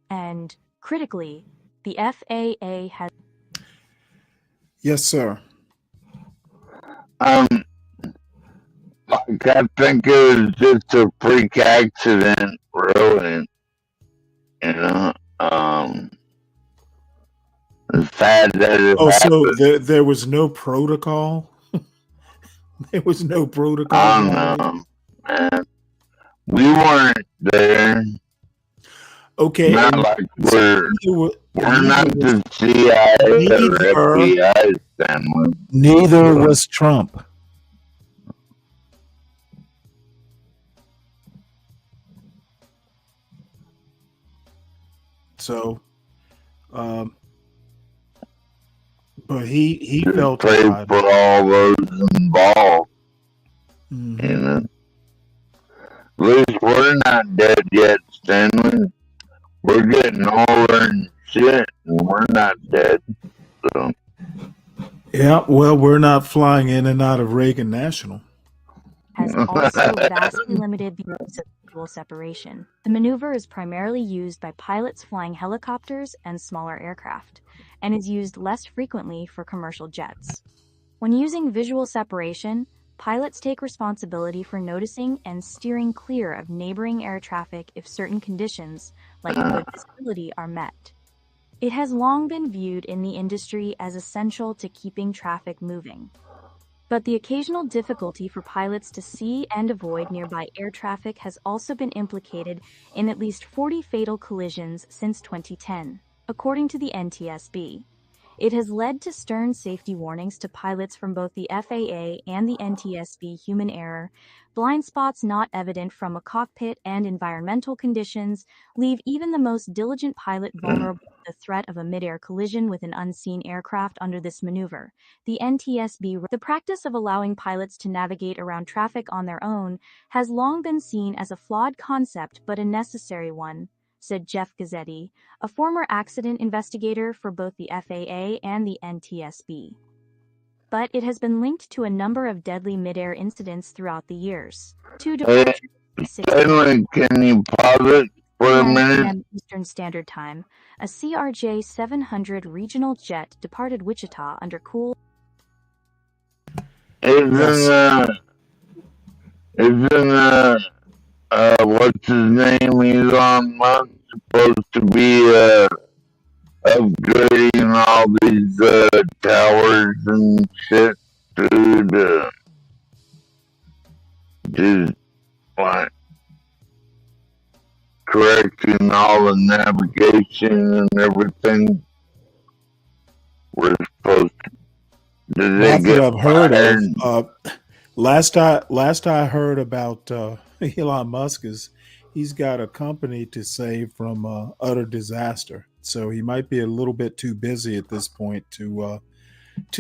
And, critically, the FAA has... Yes, sir. Like, I think it was just a freak accident, really. You know, it's sad that it happened. So there was no protocol? There was no protocol? I don't know, man. We weren't there. Okay. Not like we're not the CIA or FBI, Stanley. Neither was Trump. So, but he felt prayed for all those involved. Mm-hmm. You know, at least we're not dead yet, Stanley. We're getting older and shit, and we're not dead. So. Yeah, well, we're not flying in and out of Reagan National. Has also vastly limited the use of visual separation. The maneuver is primarily used by pilots flying helicopters and smaller aircraft, and is used less frequently for commercial jets. When using visual separation, pilots take responsibility for noticing and steering clear of neighboring air traffic if certain conditions, like good visibility, are met. It has long been viewed in the industry as essential to keeping traffic moving. But the occasional difficulty for pilots to see and avoid nearby air traffic has also been implicated in at least 40 fatal collisions since 2010, according to the NTSB. It has led to stern safety warnings to pilots from both the FAA and the NTSB. Human error, blind spots not evident from a cockpit, and environmental conditions leave even the most diligent pilot vulnerable to the threat of a mid-air collision with an unseen aircraft. Under this maneuver, the NTSB, the practice of allowing pilots to navigate around traffic on their own, has long been seen as a flawed concept but a necessary one, said Jeff Gazzetti, a former accident investigator for both the FAA and the NTSB. But it has been linked to a number of deadly mid-air incidents throughout the years. Two departures. Stanley, can you pause it for a 9 minute? p.m. Eastern Standard Time, a CRJ 700 regional jet departed Wichita under cool. Isn't what's his name? Elon Musk supposed to be upgrading all these towers and shit, dude. Just like correcting all the navigation and everything. We're supposed to. Did they Not that get I've heard fired? of. Last I heard about Elon Musk is he's got a company to save from utter disaster. So he might be a little bit too busy at this point to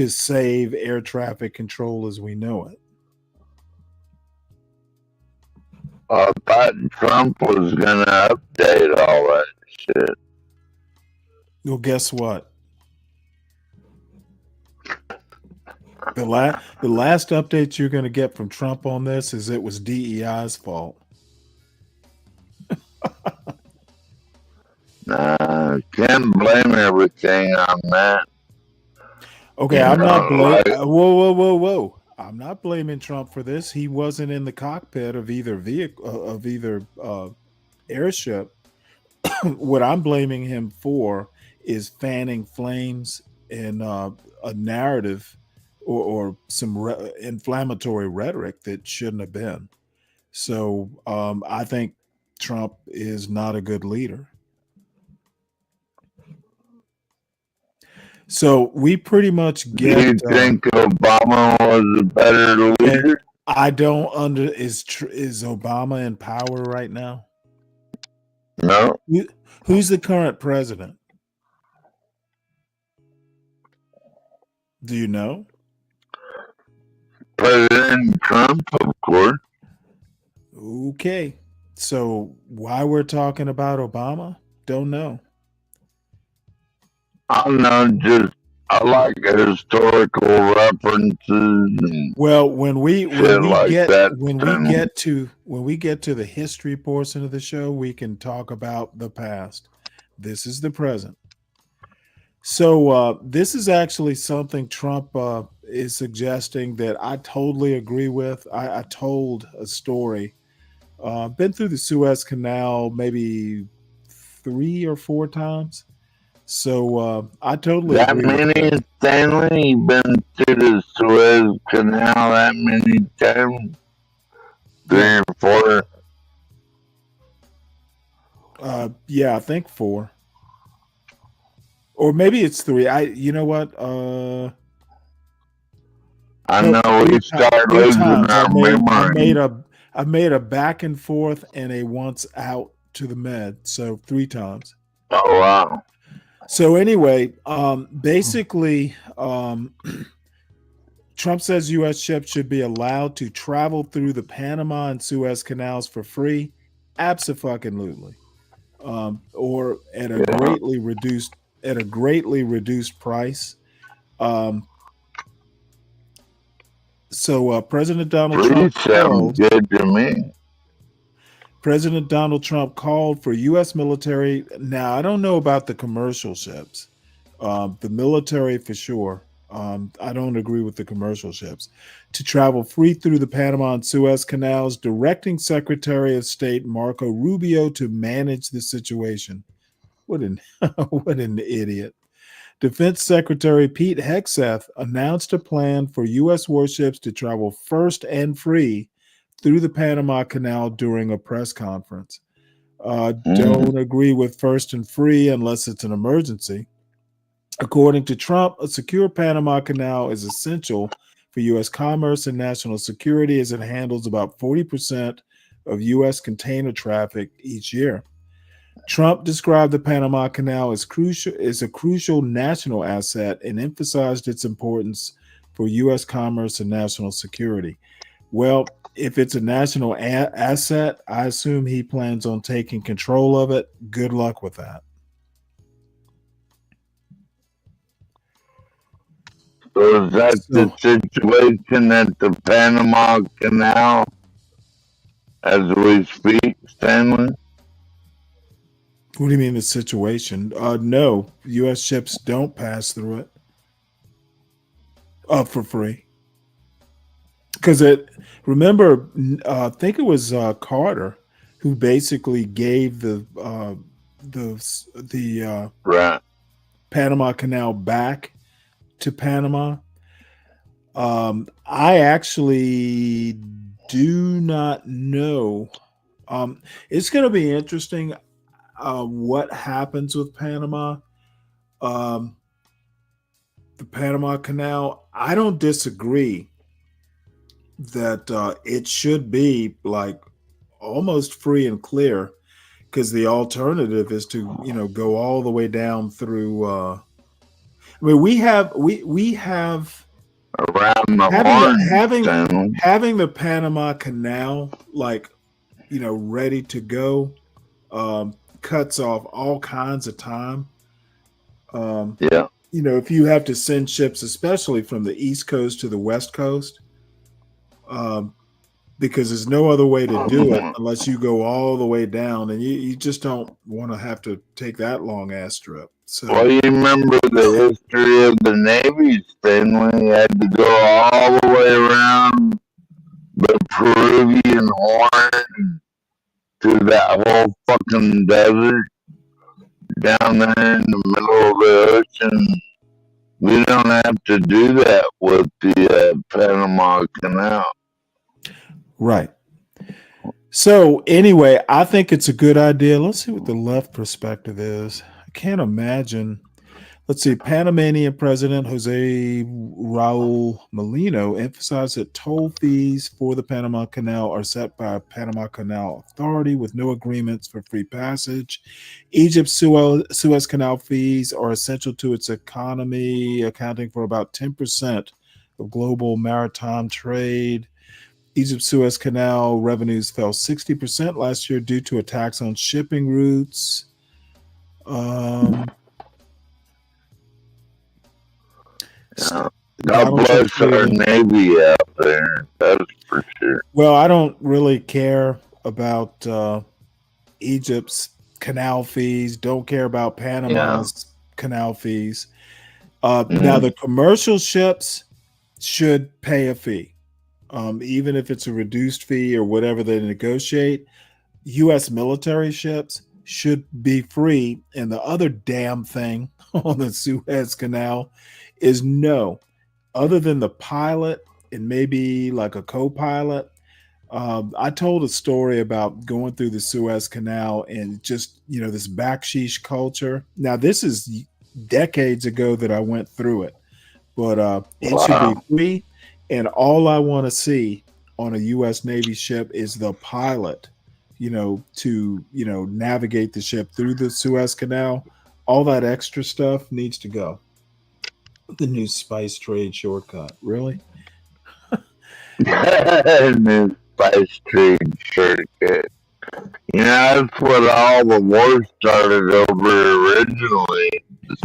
save air traffic control as we know it. I thought Trump was gonna update all that shit. Well, guess what? The last update you're going to get from Trump on this is it was DEI's fault. Nah, can't blame everything on that. Okay, You I'm not know, blaming. like, Whoa! I'm not blaming Trump for this. He wasn't in the cockpit of either airship. What I'm blaming him for is fanning flames in a narrative or some inflammatory rhetoric that shouldn't have been. So I think Trump is not a good leader. So we pretty much get. Do you think Obama was a better leader? I don't is Obama in power right now? No. Who's the current president? Do you know? President Trump, of course. Okay. So why we're talking about Obama? Don't know. I don't know, just I like historical references and well, when we get to the history portion of the show, we can talk about the past. This is the present. So this is actually something Trump is suggesting that I totally agree with. I told a story. Been through the Suez Canal maybe 3 or 4 times. So I totally that agree many, with Stanley, been through the Suez Canal that many times? 3 or 4? Yeah, I think 4. Or maybe it's 3. You know what? I know we start losing our memory. I made a back and forth and a once out to the Med. So 3 times. Oh, wow. So anyway, basically, Trump says U.S. ships should be allowed to travel through the Panama and Suez canals for free, abso-fucking-lutely, or at a greatly reduced price. So President Donald Trump sounds good to me. President Donald Trump called for U.S. military. Now, I don't know about the commercial ships. The military for sure. I don't agree with the commercial ships. To travel free through the Panama and Suez canals, directing Secretary of State Marco Rubio to manage the situation. What an idiot. Defense Secretary Pete Hegseth announced a plan for U.S. warships to travel first and free through the Panama Canal during a press conference. Don't agree with first and free unless it's an emergency. According to Trump, a secure Panama Canal is essential for U.S. commerce and national security as it handles about 40% of U.S. container traffic each year. Trump described the Panama Canal as a crucial national asset and emphasized its importance for U.S. commerce and national security. Well, if it's a national asset, I assume he plans on taking control of it. Good luck with that. So is that the situation at the Panama Canal as we speak, Stanley? What do you mean the situation? No, U.S. ships don't pass through it for free. Because remember, I think it was Carter who basically gave the right. Panama Canal back to Panama. I actually do not know. It's going to be interesting what happens with Panama. The Panama Canal, I don't disagree that it should be like almost free and clear, because the alternative is to go all the way down through I mean we have around the having the Panama Canal ready to go cuts off all kinds of time. If you have to send ships, especially from the East Coast to the West Coast, because there's no other way to do it unless you go all the way down, and you just don't want to have to take that long ass trip. So, well, you remember the history of the Navy, Stanley had to go all the way around the Peruvian Horn to that whole fucking desert down there in the middle of the ocean. We don't have to do that with the Panama Canal. Right. So anyway, I think it's a good idea. Let's see what the left perspective is. I can't imagine. Let's see. Panamanian President Jose Raul Molino emphasized that toll fees for the Panama Canal are set by a Panama Canal Authority with no agreements for free passage. Egypt's Suez Canal fees are essential to its economy, accounting for about 10% of global maritime trade. Egypt's Suez Canal revenues fell 60% last year due to a tax on shipping routes. God bless our Navy out there. That's for sure. Well, I don't really care about Egypt's canal fees. Don't care about Panama's canal fees. Now, the commercial ships should pay a fee. Even if it's a reduced fee or whatever they negotiate, U.S. military ships should be free. And the other damn thing on the Suez Canal is other than the pilot and maybe like a co-pilot. I told a story about going through the Suez Canal and just, this backsheesh culture. Now, this is decades ago that I went through it, but it should be free. And all I want to see on a U.S. Navy ship is the pilot, to, navigate the ship through the Suez Canal. All that extra stuff needs to go. The new spice trade shortcut. Really? New spice trade shortcut. That's what all the war started over originally.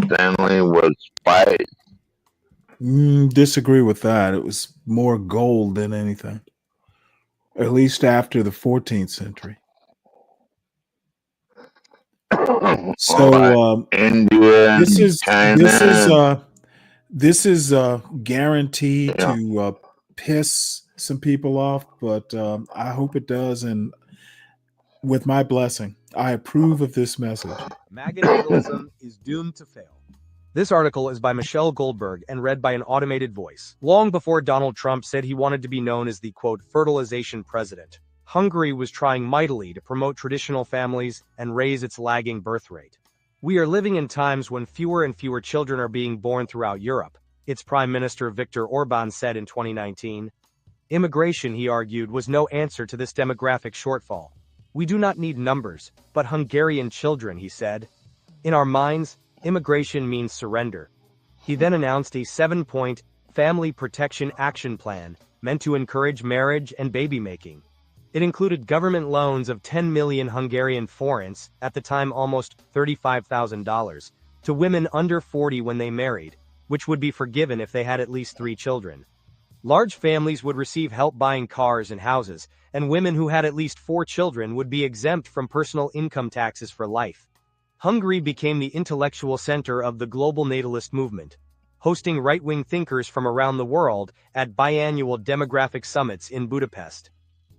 Stanley was spice. Disagree with that. It was more gold than anything, at least after the 14th century. So India, China. This is guaranteed to piss some people off, but I hope it does. And with my blessing, I approve of this message. MAGA natalism is doomed to fail. This article is by Michelle Goldberg and read by an automated voice. Long before Donald Trump said he wanted to be known as the, quote, fertilization president, Hungary was trying mightily to promote traditional families and raise its lagging birth rate. We are living in times when fewer and fewer children are being born throughout Europe, its Prime Minister Viktor Orban said in 2019. Immigration, he argued, was no answer to this demographic shortfall. We do not need numbers, but Hungarian children, he said. In our minds, immigration means surrender. He then announced a 7-point family protection action plan meant to encourage marriage and baby-making. It included government loans of 10 million Hungarian forints, at the time almost $35,000, to women under 40 when they married, which would be forgiven if they had at least 3 children. Large families would receive help buying cars and houses, and women who had at least 4 children would be exempt from personal income taxes for life. Hungary became the intellectual center of the global natalist movement, hosting right-wing thinkers from around the world at biannual demographic summits in Budapest.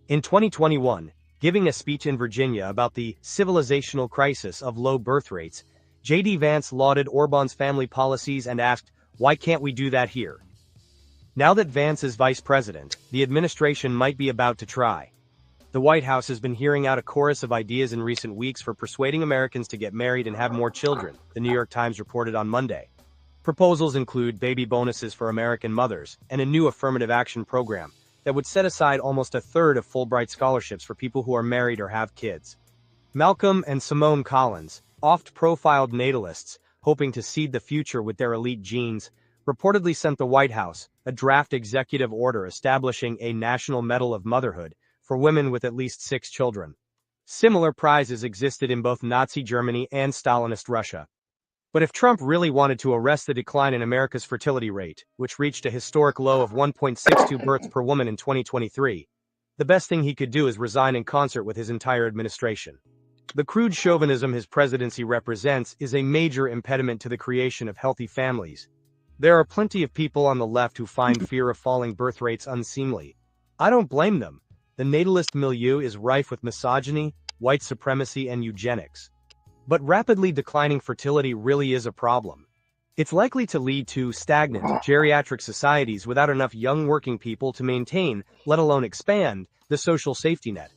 In 2021, giving a speech in Virginia about the civilizational crisis of low birth rates, J.D. Vance lauded Orban's family policies and asked, "Why can't we do that here?" Now that Vance is vice president, the administration might be about to try. The White House has been hearing out a chorus of ideas in recent weeks for persuading Americans to get married and have more children, the New York Times reported on Monday. Proposals include baby bonuses for American mothers and a new affirmative action program that would set aside almost a third of Fulbright scholarships for people who are married or have kids. Malcolm and Simone Collins, oft-profiled natalists hoping to seed the future with their elite genes, reportedly sent the White House a draft executive order establishing a National Medal of Motherhood for women with at least 6 children. Similar prizes existed in both Nazi Germany and Stalinist Russia. But if Trump really wanted to arrest the decline in America's fertility rate, which reached a historic low of 1.62 births per woman in 2023, the best thing he could do is resign in concert with his entire administration. The crude chauvinism his presidency represents is a major impediment to the creation of healthy families. There are plenty of people on the left who find fear of falling birth rates unseemly. I don't blame them. The natalist milieu is rife with misogyny, white supremacy, and eugenics. But rapidly declining fertility really is a problem. It's likely to lead to stagnant, geriatric societies without enough young working people to maintain, let alone expand, the social safety net.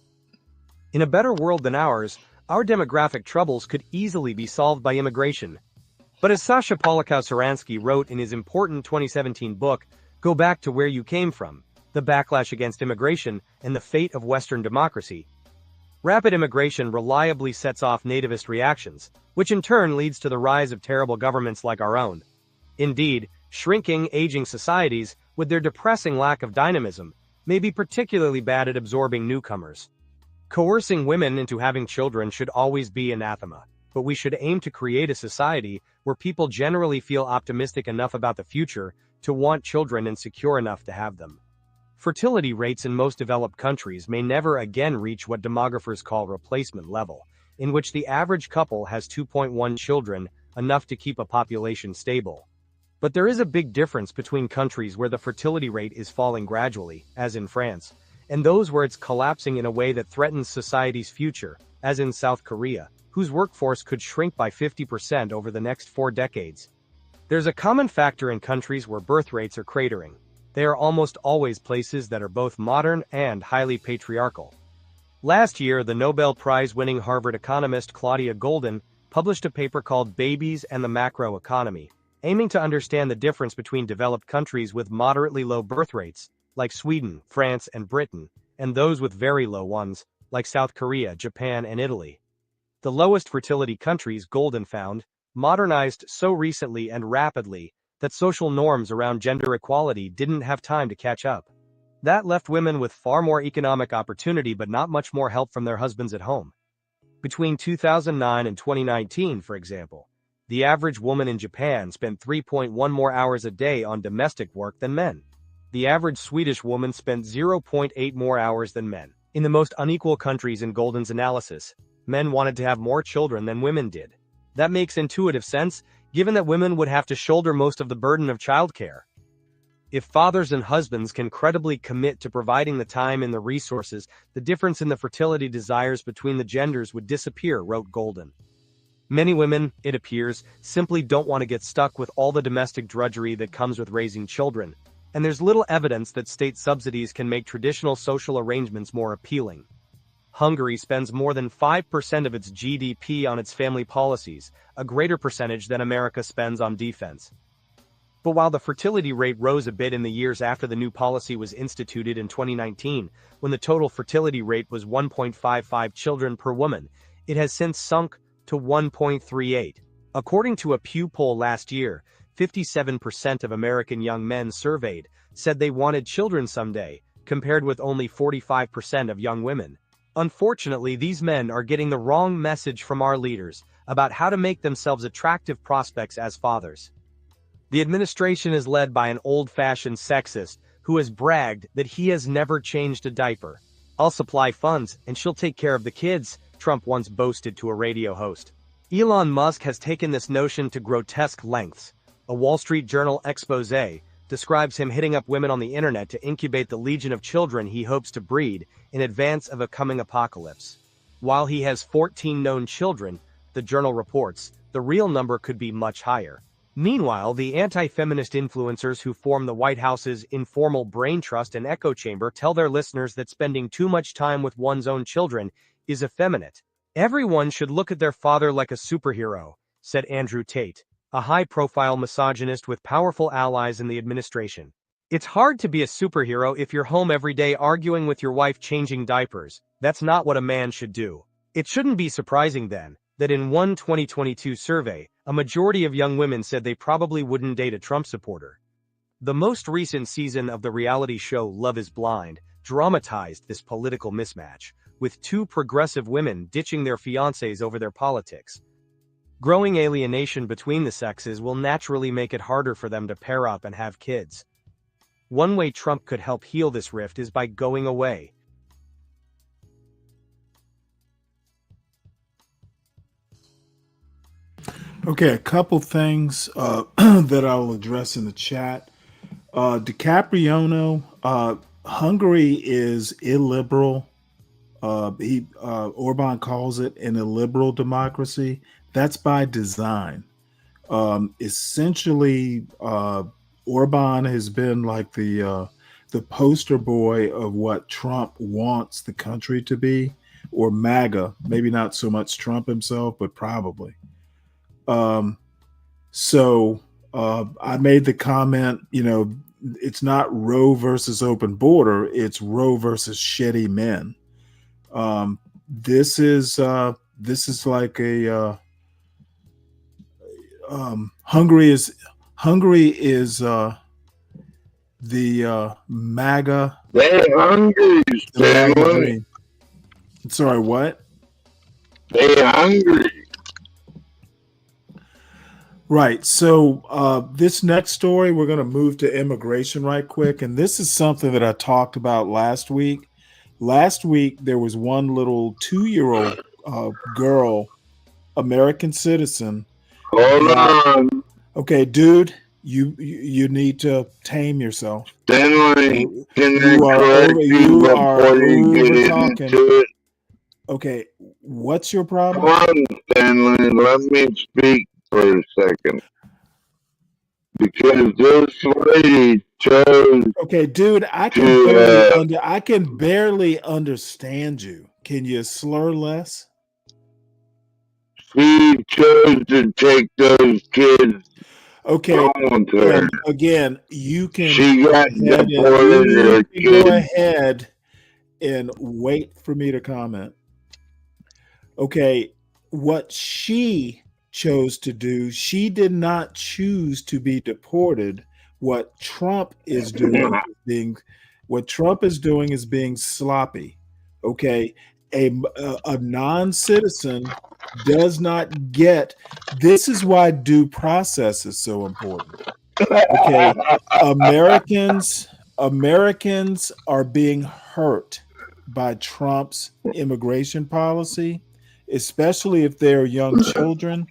In a better world than ours, our demographic troubles could easily be solved by immigration. But as Sasha Polikow-Saransky wrote in his important 2017 book, Go Back to Where You Came From, The Backlash Against Immigration and the Fate of Western Democracy, rapid immigration reliably sets off nativist reactions, which in turn leads to the rise of terrible governments like our own. Indeed, shrinking, aging societies, with their depressing lack of dynamism, may be particularly bad at absorbing newcomers. Coercing women into having children should always be anathema, but we should aim to create a society where people generally feel optimistic enough about the future to want children and secure enough to have them. Fertility rates in most developed countries may never again reach what demographers call replacement level, in which the average couple has 2.1 children, enough to keep a population stable. But there is a big difference between countries where the fertility rate is falling gradually, as in France, and those where it's collapsing in a way that threatens society's future, as in South Korea, whose workforce could shrink by 50% over the next 4 decades. There's a common factor in countries where birth rates are cratering. They are almost always places that are both modern and highly patriarchal. Last year, the Nobel Prize-winning Harvard economist Claudia Goldin published a paper called Babies and the Macroeconomy, aiming to understand the difference between developed countries with moderately low birth rates, like Sweden, France, and Britain, and those with very low ones, like South Korea, Japan, and Italy. The lowest fertility countries, Goldin found, modernized so recently and rapidly that social norms around gender equality didn't have time to catch up. That left women with far more economic opportunity but not much more help from their husbands at home. Between 2009 and 2019, for example, the average woman in Japan spent 3.1 more hours a day on domestic work than men. The average Swedish woman spent 0.8 more hours than men. In the most unequal countries in Goldin's analysis, men wanted to have more children than women did. That makes intuitive sense, given that women would have to shoulder most of the burden of childcare. If fathers and husbands can credibly commit to providing the time and the resources, the difference in the fertility desires between the genders would disappear, wrote Goldin. Many women, it appears, simply don't want to get stuck with all the domestic drudgery that comes with raising children, and there's little evidence that state subsidies can make traditional social arrangements more appealing. Hungary spends more than 5% of its GDP on its family policies, a greater percentage than America spends on defense. But while the fertility rate rose a bit in the years after the new policy was instituted in 2019, when the total fertility rate was 1.55 children per woman, it has since sunk to 1.38. According to a Pew poll last year, 57% of American young men surveyed said they wanted children someday, compared with only 45% of young women. Unfortunately, these men are getting the wrong message from our leaders about how to make themselves attractive prospects as fathers. The administration is led by an old-fashioned sexist who has bragged that he has never changed a diaper. "I'll supply funds and she'll take care of the kids," Trump once boasted to a radio host. Elon Musk has taken this notion to grotesque lengths. A Wall Street Journal expose describes him hitting up women on the internet to incubate the legion of children he hopes to breed in advance of a coming apocalypse. While he has 14 known children, the journal reports, the real number could be much higher. Meanwhile, the anti-feminist influencers who form the White House's informal brain trust and echo chamber tell their listeners that spending too much time with one's own children is effeminate. "Everyone should look at their father like a superhero," said Andrew Tate, a high-profile misogynist with powerful allies in the administration. "It's hard to be a superhero if you're home every day arguing with your wife changing diapers. That's not what a man should do." It shouldn't be surprising then that in one 2022 survey, a majority of young women said they probably wouldn't date a Trump supporter. The most recent season of the reality show Love is Blind dramatized this political mismatch, with two progressive women ditching their fiancés over their politics. Growing alienation between the sexes will naturally make it harder for them to pair up and have kids. One way Trump could help heal this rift is by going away. Okay, a couple things that I'll address in the chat. DiCapriono, Hungary is illiberal. Orban calls it an illiberal democracy. That's by design. Essentially, Orban has been like the poster boy of what Trump wants the country to be, or MAGA. Maybe not so much Trump himself, but probably. So I made the comment, it's not Roe versus open border, it's Roe versus shitty men. This is like a Hungary is the MAGA. They hungry, Stanley. Sorry, what? They hungry. Right. So this next story, we're going to move to immigration right quick. And this is something that I talked about last week. Last week, there was one little 2-year-old girl, American citizen. Hold on. Okay, dude, you need to tame yourself. Stanley, can You I are correct over, you you before are you over get talking. into it? Okay, what's your problem? Come on, Stanley, let me speak for a second. Because this lady chose Okay, dude, I can barely understand you. Can you slur less? she chose to take those kids Okay, home with her. again, you can She go got ahead deported and, as you a can go kid. ahead and wait for me to comment. Okay, what she chose to do, she did not choose to be deported. What Trump is doing is being sloppy. Okay, a non-citizen does not get. This is why due process is so important. Okay, Americans are being hurt by Trump's immigration policy, especially if they're young children.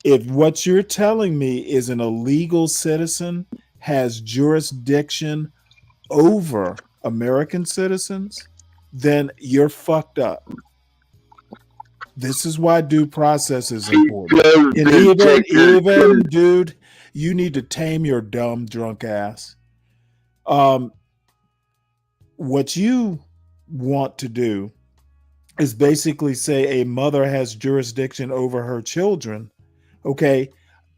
If what you're telling me is an illegal citizen has jurisdiction over American citizens, then you're fucked up. This is why due process is important. And even dude, you need to tame your dumb drunk ass. What you want to do, is basically say a mother has jurisdiction over her children. Okay,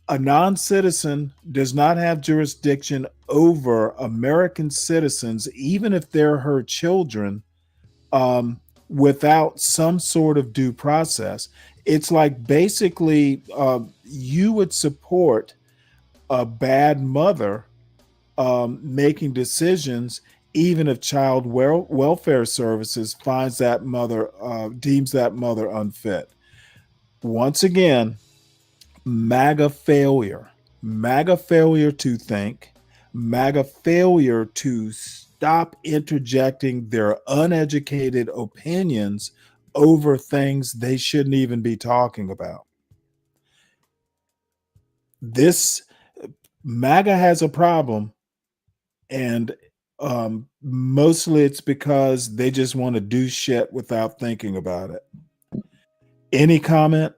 a non-citizen does not have jurisdiction over American citizens, even if they're her children, without some sort of due process. It's like basically you would support a bad mother making decisions, even if child welfare services finds that mother, deems that mother unfit. Once again, MAGA failure to think, MAGA failure to stop interjecting their uneducated opinions over things they shouldn't even be talking about. This MAGA has a problem, and mostly it's because they just want to do shit without thinking about it. Any comment?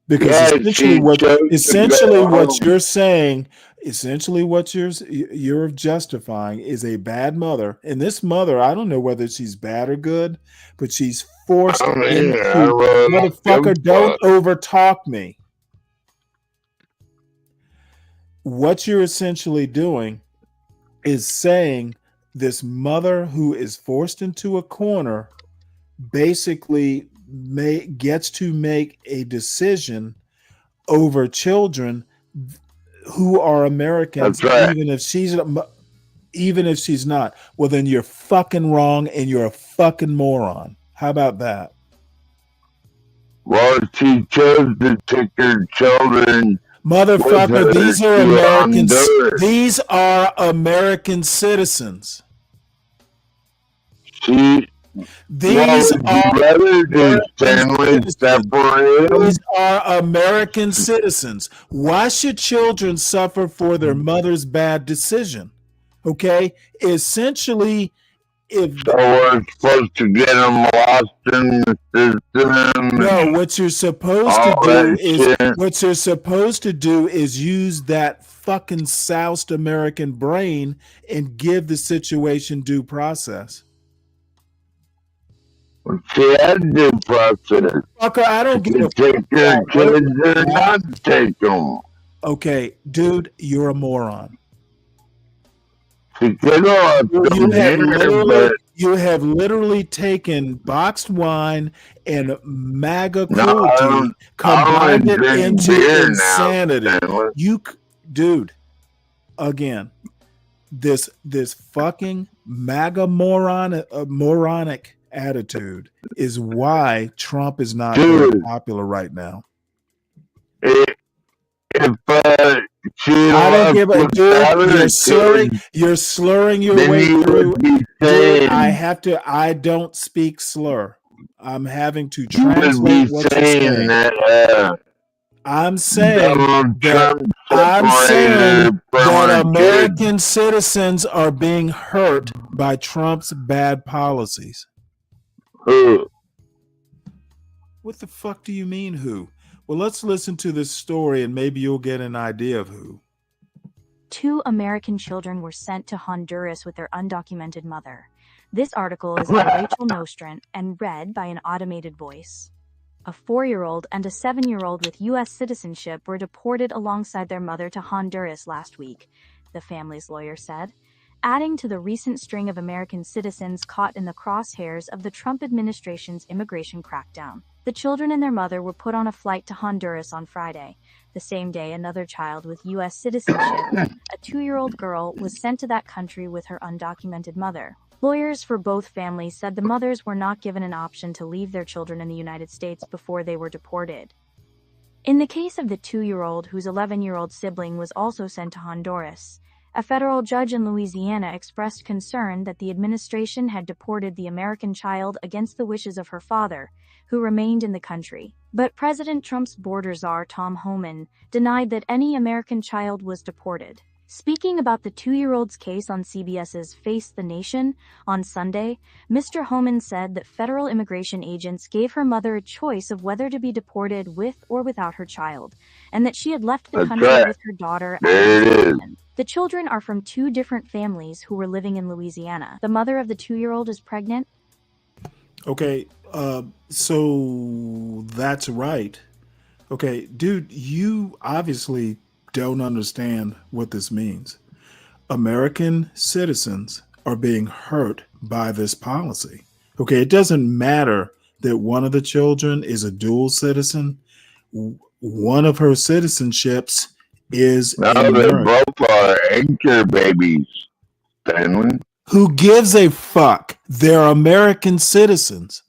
Because essentially what you're saying, essentially what you're justifying is a bad mother. And this mother, I don't know whether she's bad or good, but she's forced into motherfucker, don't overtalk me. What you're essentially doing is saying this mother who is forced into a corner basically gets to make a decision over children who are Americans, even if she's not. Well, then you're fucking wrong and you're a fucking moron. How about that? Well, she chose to take her children. Motherfucker, these are Americans. These are American citizens. These are American citizens. Why should children suffer for their mother's bad decision? Okay, essentially, if we're supposed to get them lost in the system. No, what you're supposed to do is use that fucking soused American brain and give the situation due process. She had due process. Fucker, I don't give a take your kids or not take them. Okay, dude, you're a moron. You have literally taken boxed wine and MAGA cruelty, combined it into insanity. Dude, again, this fucking MAGA moronic attitude is why Trump is not very popular right now. I don't give a dude. You're slurring your way through. Dude, I don't speak slur. I'm having to translate what you're saying. I'm saying that American citizens are being hurt by Trump's bad policies. Who? What the fuck do you mean, who? Well, let's listen to this story and maybe you'll get an idea of who. 2 American children were sent to Honduras with their undocumented mother. This article is by Rachel Nostrand and read by an automated voice. A 4-year-old and a 7-year-old with U.S. citizenship were deported alongside their mother to Honduras last week, the family's lawyer said, adding to the recent string of American citizens caught in the crosshairs of the Trump administration's immigration crackdown. The children and their mother were put on a flight to Honduras on Friday. The same day, another child with U.S. citizenship, a 2-year-old girl, was sent to that country with her undocumented mother. Lawyers for both families said the mothers were not given an option to leave their children in the United States before they were deported. In the case of the 2-year-old, whose 11-year-old sibling was also sent to Honduras, a federal judge in Louisiana expressed concern that the administration had deported the American child against the wishes of her father, who remained in the country. But President Trump's border czar, Tom Homan, denied that any American child was deported. Speaking about the 2-year-old's case on CBS's Face the Nation on Sunday, Mr. Homan said that federal immigration agents gave her mother a choice of whether to be deported with or without her child, and that she had left the country with her daughter. The children are from 2 different families who were living in Louisiana. The mother of the 2-year-old is pregnant. Okay, so that's right. Okay, dude, you obviously don't understand what this means. American citizens are being hurt by this policy. Okay, it doesn't matter that one of the children is a dual citizen. One of her citizenships is No, in they America. both are anchor babies, Stanley. Who gives a fuck? They're American citizens.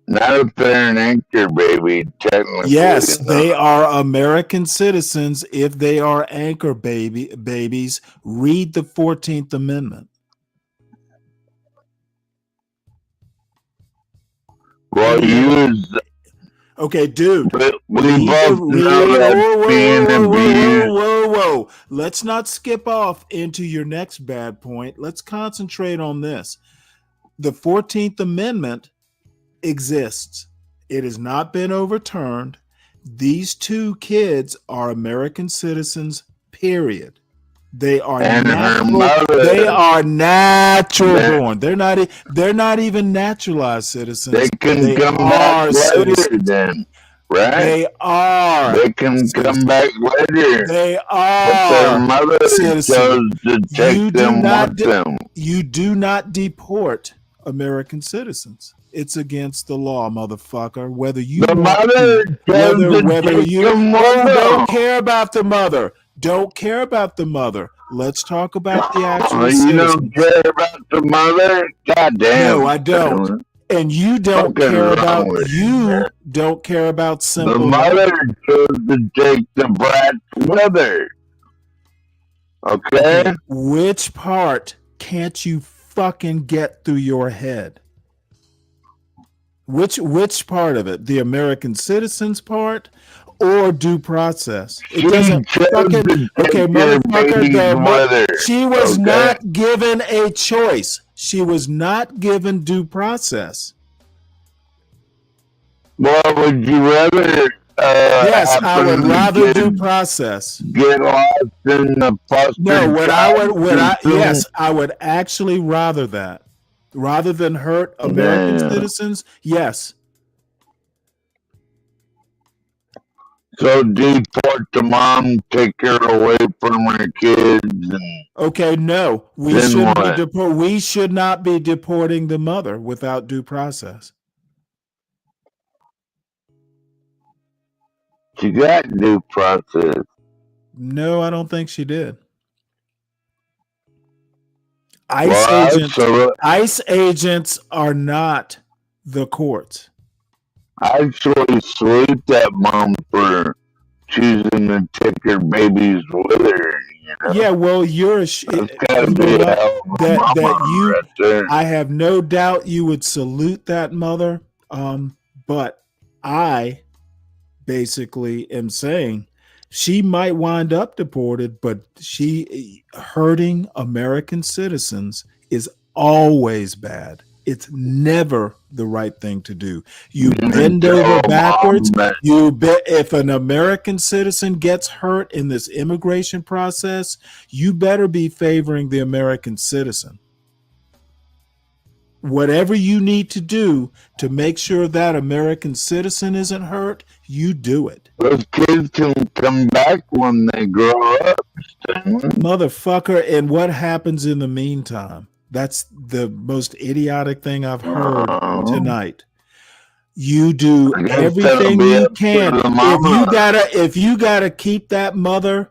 Not if they're an anchor baby, technically. Yes, they are American citizens if they are anchor babies. Read the 14th Amendment. Well, use. Okay, dude. We both know that's being abused. Whoa. Let's not skip off into your next bad point. Let's concentrate on this. The 14th Amendment exists. It has not been overturned. These two kids are American citizens, period. They are natural. They are natural born. They're not even naturalized citizens. They can come back later then, right? They are. They can come back later. They are. But their mother chose to take them with them. You do not deport American citizens. It's against the law, motherfucker. Whether you don't care about the mother. Don't care about the mother. Let's talk about the actual citizens. You don't care about the mother? God damn. No, I don't. And you don't care about simple. The mother chose to take the brat with her. Okay? Which part can't you fucking get through your head? Which part of it? The American citizens part or due process? It doesn't fucking okay, motherfucker. She was not given a choice. She was not given due process. Well, would you rather? Yes, I would rather due process. Get lost in the foster. No, yes, I would actually rather that. Rather than hurt American citizens, yes. So deport the mom, take her away from her kids. Okay, no, we should not be deporting the mother without due process. She got due process. No, I don't think she did. ICE agents are not the courts. I actually salute that mom for choosing to take her babies with her. You know? Yeah, well, you're I have no doubt you would salute that mother. But I basically am saying she might wind up deported, but hurting American citizens is always bad. It's never the right thing to do. You bend over backwards. If an American citizen gets hurt in this immigration process, you better be favoring the American citizen. Whatever you need to do to make sure that American citizen isn't hurt, you do it. Those kids can come back when they grow up. Motherfucker, and what happens in the meantime? That's the most idiotic thing I've heard tonight. You do everything you can. If you gotta keep that mother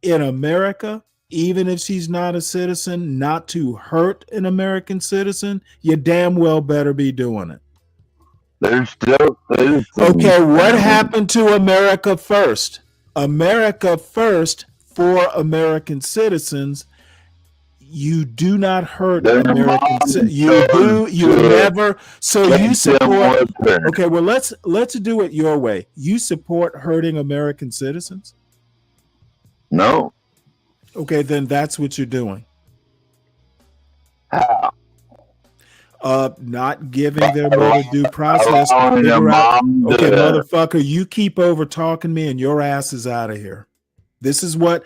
in America, even if she's not a citizen, not to hurt an American citizen, you damn well better be doing it. There's still okay, what happened to America first? America first for American citizens. You do not hurt Americans. You never. So you support. Okay, well let's do it your way. You support hurting American citizens? No. Okay, then that's what you're doing. How? Not giving their mother due process. Okay, motherfucker, you keep over talking me, and your ass is out of here. This is what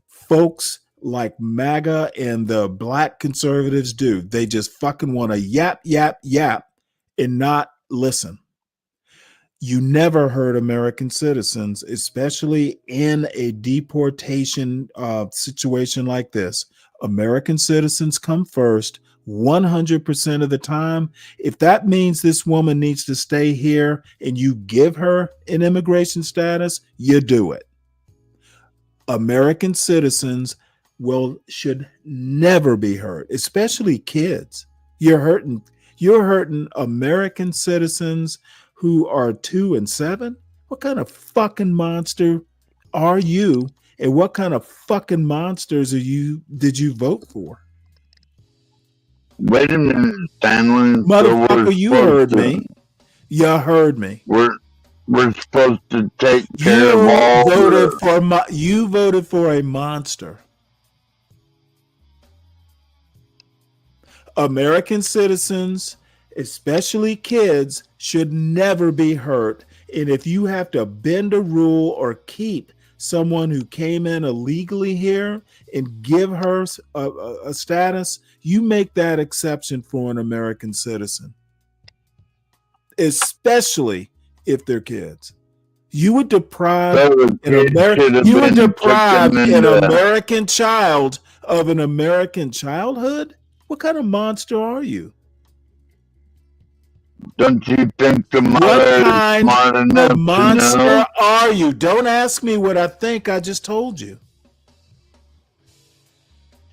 folks like MAGA and the black conservatives do. They just fucking want to yap, yap, yap and not listen. You never heard American citizens, especially in a deportation situation like this. American citizens come first 100% of the time. If that means this woman needs to stay here and you give her an immigration status, you do it. American citizens should never be hurt, especially kids. You're hurting American citizens who are 2 and 7. What kind of fucking monster are you? And what kind of fucking monsters did you vote for? Wait a minute, Stanley. Motherfucker, you heard me. You heard me. We're supposed to take care of all. You voted for a monster. American citizens, especially kids, should never be hurt. And if you have to bend a rule or keep someone who came in illegally here and give her a status, you make that exception for an American citizen, especially if they're kids. You would deprive an American child of an American childhood? What kind of monster are you? Don't you think the mother is smart enough to know? Are you? Don't ask me what I think. I just told you.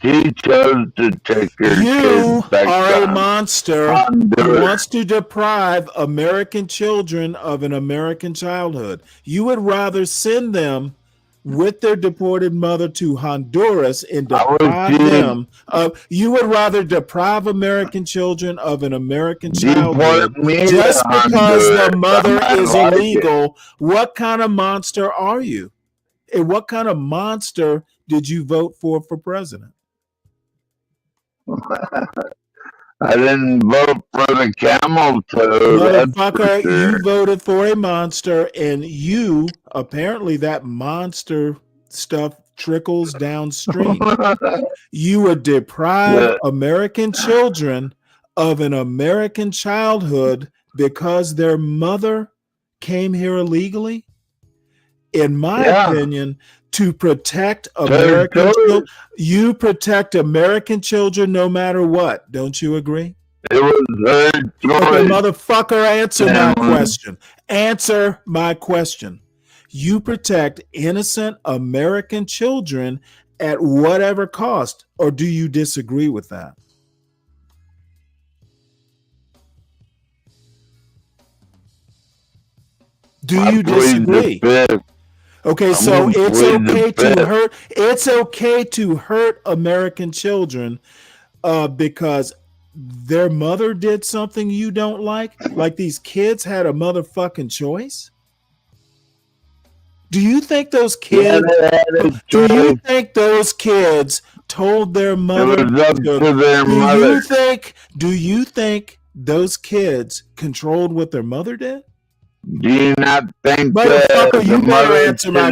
She chose to take her You kids back are a to monster Honduras. who wants to deprive American children of an American childhood. You would rather send them with their deported mother to Honduras and deprive them of. You would rather deprive American children of an American childhood just because the mother is illegal. What kind of monster are you? And what kind of monster did you vote for president? I didn't vote for the camel toe. Motherfucker, you voted for a monster, and apparently that monster stuff trickles downstream. You would deprive American children of an American childhood because their mother came here illegally? In my opinion, to protect American children, you protect American children no matter what. Don't you agree? It was her choice. Okay, motherfucker, answer my question. Answer my question. You protect innocent American children at whatever cost, or do you disagree with that? Do you disagree? Okay, so it's okay to hurt American children because their mother did something you don't like these kids had a motherfucking choice? Do you think those kids told their mother? It was up to their mother. Do you think those kids controlled what their mother did? Do you not think Motherfucker, you better answer my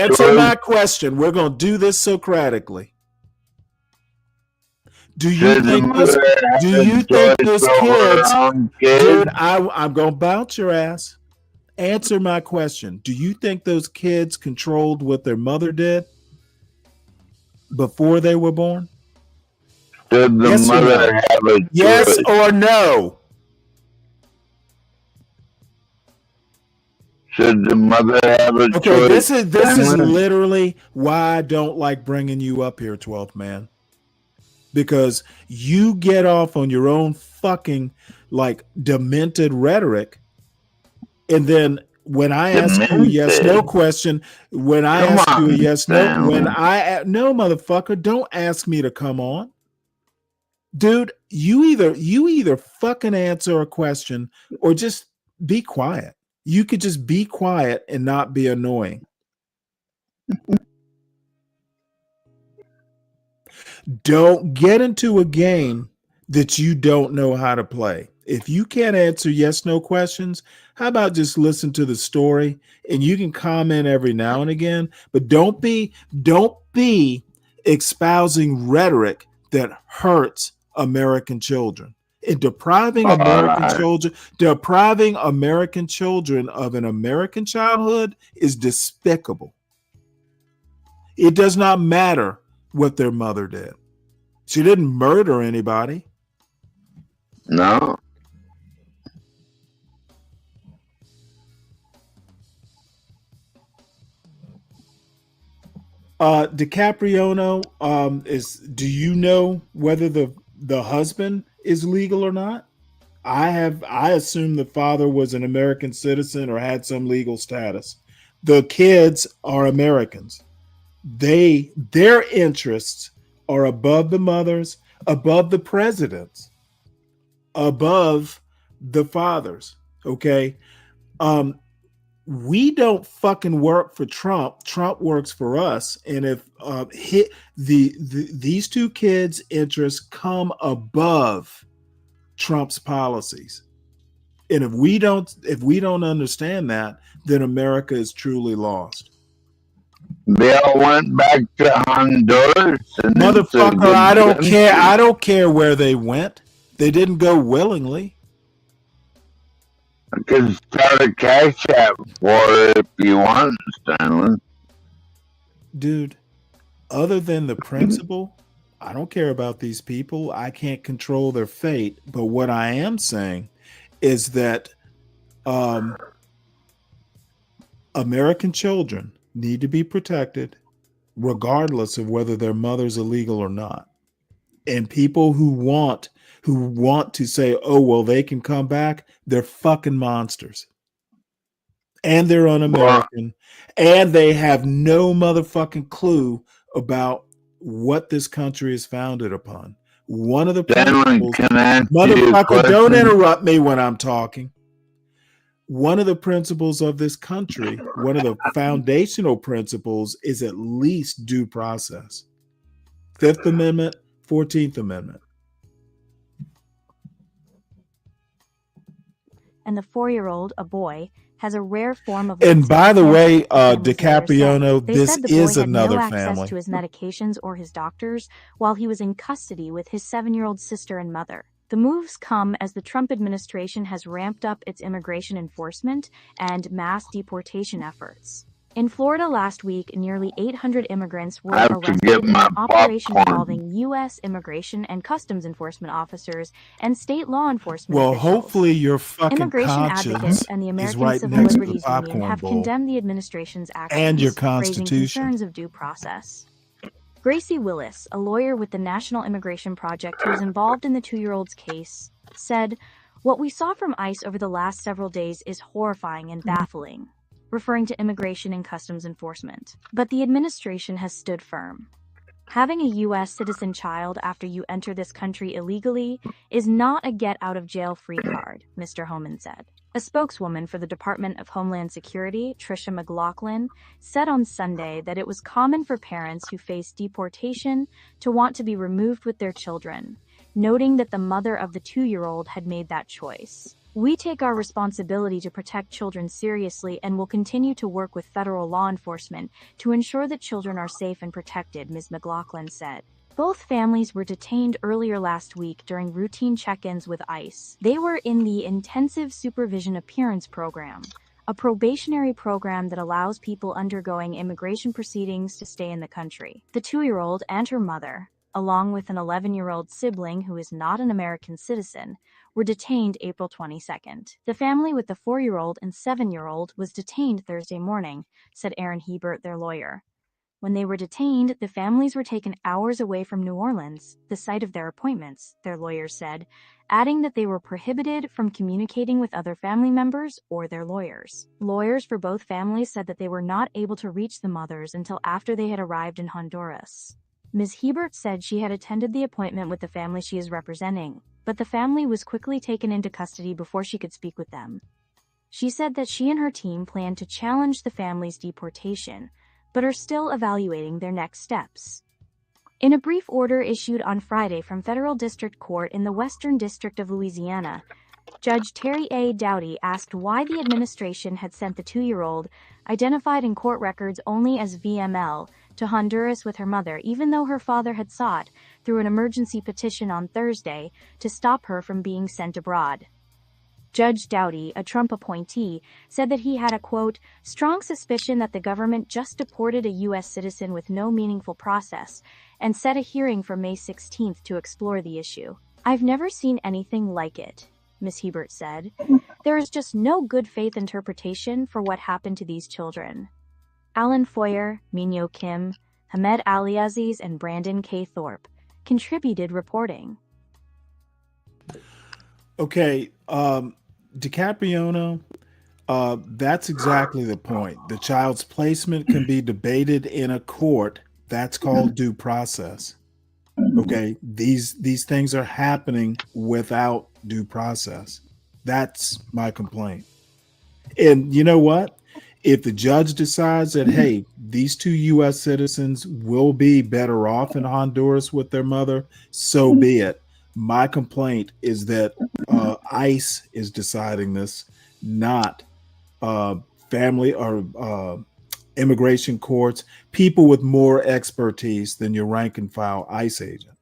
choice? question. We're going to do this Socratically. Do you think those kids, dude, I'm going to bounce your ass. Answer my question. Do you think those kids controlled what their mother did before they were born? Did the mother have a choice? Yes or no? Should the mother have a choice? Okay, this is literally why I don't like bringing you up here, 12th man. Because you get off on your own fucking demented rhetoric, and then when I ask you a yes no question, no motherfucker, don't ask me to come on, dude. You either fucking answer a question or just be quiet. You could just be quiet and not be annoying. Don't get into a game that you don't know how to play. If you can't answer yes, no questions, how about just listen to the story and you can comment every now and again, but don't be espousing rhetoric that hurts American children. And depriving American children of an American childhood is despicable. It does not matter what their mother did. She didn't murder anybody. No. DiCaprio, do you know whether the husband is legal or not? I assume the father was an American citizen or had some legal status. The kids are Americans. Their interests are above the mother's, above the president's, above the father's. Okay. We don't fucking work for Trump. Trump works for us. And if these two kids' interests come above Trump's policies, and if we don't understand that, then America is truly lost. They all went back to Honduras. Motherfucker, I don't care. I don't care where they went. They didn't go willingly. I could start a cash app for it if you want, Stanley. Dude, other than the principle, I don't care about these people. I can't control their fate. But what I am saying is that American children need to be protected regardless of whether their mother's illegal or not. And people who want to say, oh, well, they can come back, they're fucking monsters. And they're un-American. And they have no motherfucking clue about what this country is founded upon. One of the principles, motherfucker, don't interrupt me when I'm talking. One of the principles of this country, one of the foundational principles is at least due process. Fifth Amendment, 14th Amendment. And the 4-year-old, a boy, has a rare form of. And by the way, DiCaprio, this is another family. Access to his medications or his doctors while he was in custody with his 7-year-old sister and mother. The moves come as the Trump administration has ramped up its immigration enforcement and mass deportation efforts. In Florida last week, nearly 800 immigrants were arrested in an operation involving U.S. immigration and customs enforcement officers and state law enforcement officials. Hopefully your fucking immigration advocates and the American Civil Liberties Union have condemned the administration's actions, and your Constitution, raising concerns of due process. Gracie Willis, a lawyer with the National Immigration Project who was involved in the 2-year-old's case, said, "What we saw from ICE over the last several days is horrifying and baffling," referring to immigration and customs enforcement. But the administration has stood firm. Having a U.S. citizen child after you enter this country illegally is not a get-out-of-jail-free card, Mr. Homan said. A spokeswoman for the Department of Homeland Security, Tricia McLaughlin, said on Sunday that it was common for parents who face deportation to want to be removed with their children, noting that the mother of the 2-year-old had made that choice. "We take our responsibility to protect children seriously and will continue to work with federal law enforcement to ensure that children are safe and protected," Ms. McLaughlin said. Both families were detained earlier last week during routine check-ins with ICE. They were in the Intensive Supervision Appearance Program, a probationary program that allows people undergoing immigration proceedings to stay in the country. The 2-year-old and her mother, along with an 11-year-old sibling who is not an American citizen, were detained April 22nd. The family with the 4-year-old and 7-year-old was detained Thursday morning, said Aaron Hebert, their lawyer. When they were detained, the families were taken hours away from New Orleans, the site of their appointments, their lawyers said, adding that they were prohibited from communicating with other family members or their lawyers. Lawyers for both families said that they were not able to reach the mothers until after they had arrived in Honduras. Ms. Hebert said she had attended the appointment with the family she is representing, but the family was quickly taken into custody before she could speak with them. She said that she and her team plan to challenge the family's deportation, but are still evaluating their next steps. In a brief order issued on Friday from Federal District Court in the Western District of Louisiana, Judge Terry A. Dowdy asked why the administration had sent the 2-year-old, identified in court records only as VML, to Honduras with her mother, even though her father had sought, through an emergency petition on Thursday, to stop her from being sent abroad. Judge Doughty, a Trump appointee, said that he had a, quote, strong suspicion that the government just deported a U.S. citizen with no meaningful process, and set a hearing for May 16th to explore the issue. I've never seen anything like it, Ms. Hebert said. There is just no good faith interpretation for what happened to these children. Alan Foyer, Minyo Kim, Hamed Aliaziz, and Brandon K. Thorpe contributed reporting. Okay, DiCapriono, that's exactly the point. The child's placement can be debated in a court. That's called due process. Okay, these things are happening without due process. That's my complaint. And you know what? If the judge decides that, hey, these two U.S. citizens will be better off in Honduras with their mother, so be it. My complaint is that ICE is deciding this, not family or immigration courts, people with more expertise than your rank and file ICE agent.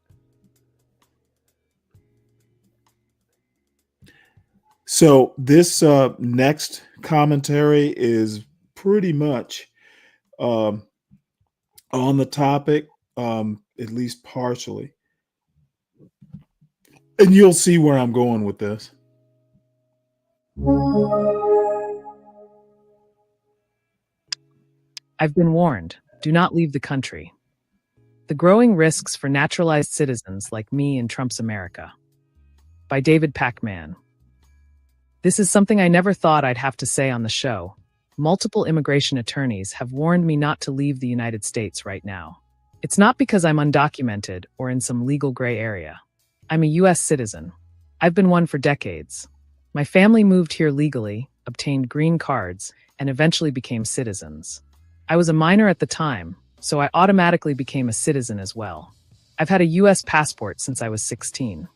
So this next commentary is pretty much on the topic, at least partially. And you'll see where I'm going with this. I've been warned. Do not leave the country. The growing risks for naturalized citizens like me in Trump's America. By David Pacman. This is something I never thought I'd have to say on the show. Multiple immigration attorneys have warned me not to leave the United States right now. It's not because I'm undocumented or in some legal gray area. I'm a U.S. citizen. I've been one for decades. My family moved here legally, obtained green cards, and eventually became citizens. I was a minor at the time, so I automatically became a citizen as well. I've had a U.S. passport since I was 16.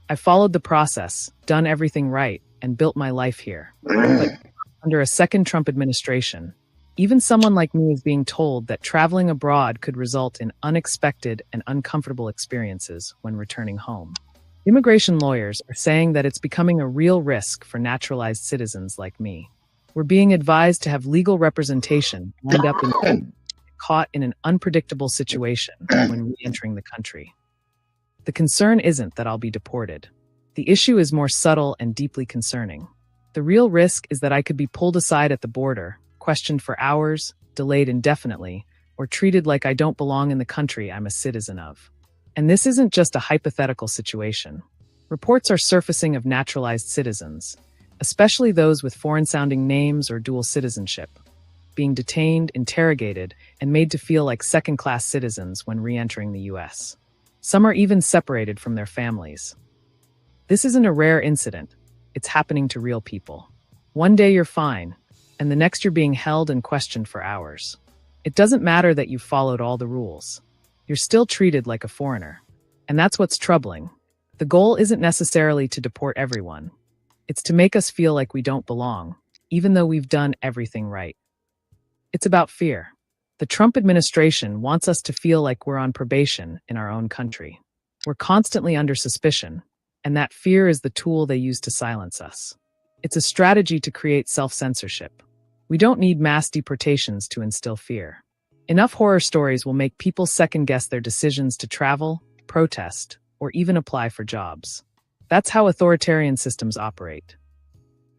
I followed the process, done everything right, and built my life here. But under a second Trump administration, even someone like me is being told that traveling abroad could result in unexpected and uncomfortable experiences when returning home. Immigration lawyers are saying that it's becoming a real risk for naturalized citizens like me. We're being advised to have legal representation lined up and caught in an unpredictable situation when re-entering the country. The concern isn't that I'll be deported. The issue is more subtle and deeply concerning. The real risk is that I could be pulled aside at the border, questioned for hours, delayed indefinitely, or treated like I don't belong in the country I'm a citizen of. And this isn't just a hypothetical situation. Reports are surfacing of naturalized citizens, especially those with foreign-sounding names or dual citizenship, being detained, interrogated, and made to feel like second-class citizens when re-entering the U.S. Some are even separated from their families. This isn't a rare incident. It's happening to real people. One day you're fine, and the next you're being held and questioned for hours. It doesn't matter that you've followed all the rules. You're still treated like a foreigner. And that's what's troubling. The goal isn't necessarily to deport everyone. It's to make us feel like we don't belong, even though we've done everything right. It's about fear. The Trump administration wants us to feel like we're on probation in our own country. We're constantly under suspicion, and that fear is the tool they use to silence us. It's a strategy to create self-censorship. We don't need mass deportations to instill fear. Enough horror stories will make people second-guess their decisions to travel, protest, or even apply for jobs. That's how authoritarian systems operate.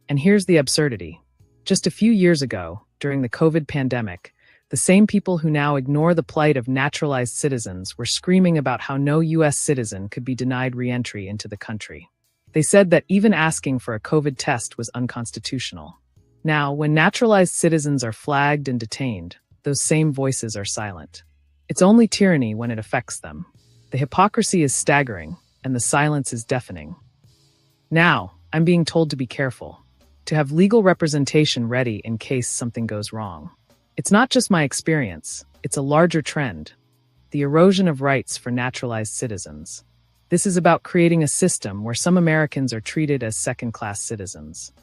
And here's the absurdity. Just a few years ago, during the COVID pandemic, the same people who now ignore the plight of naturalized citizens were screaming about how no U.S. citizen could be denied re-entry into the country. They said that even asking for a COVID test was unconstitutional. Now, when naturalized citizens are flagged and detained, those same voices are silent. It's only tyranny when it affects them. The hypocrisy is staggering, and the silence is deafening. Now, I'm being told to be careful, to have legal representation ready in case something goes wrong. It's not just my experience, it's a larger trend, the erosion of rights for naturalized citizens. This is about creating a system where some Americans are treated as second-class citizens.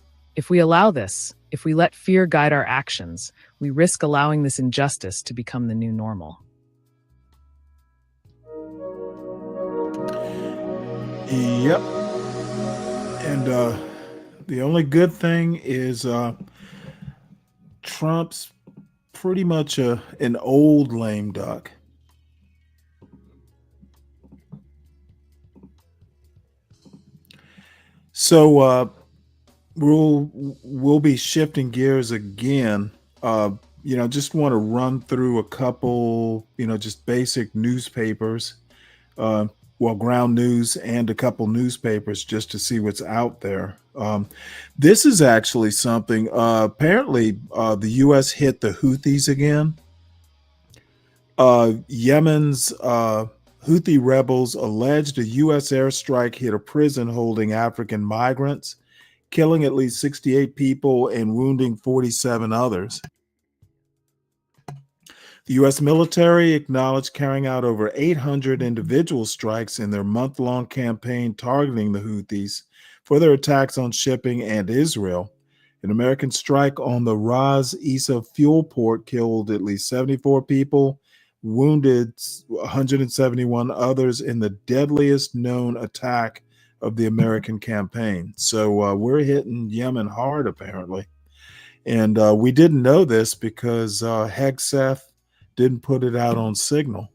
If we allow this, if we let fear guide our actions, we risk allowing this injustice to become the new normal. Yep. And the only good thing is Trump's pretty much an old lame duck. So we'll be shifting gears again. Just want to run through a couple, just basic newspapers, ground news and a couple newspapers just to see what's out there. This is actually something. Apparently, the U.S. hit the Houthis again. Yemen's Houthi rebels alleged a U.S. airstrike hit a prison holding African migrants, killing at least 68 people and wounding 47 others. The U.S. military acknowledged carrying out over 800 individual strikes in their month-long campaign targeting the Houthis for their attacks on shipping and Israel. An American strike on the Ras Isa fuel port killed at least 74 people, wounded 171 others in the deadliest known attack of the American campaign. So we're hitting Yemen hard, apparently. And we didn't know this because Hegseth didn't put it out on Signal.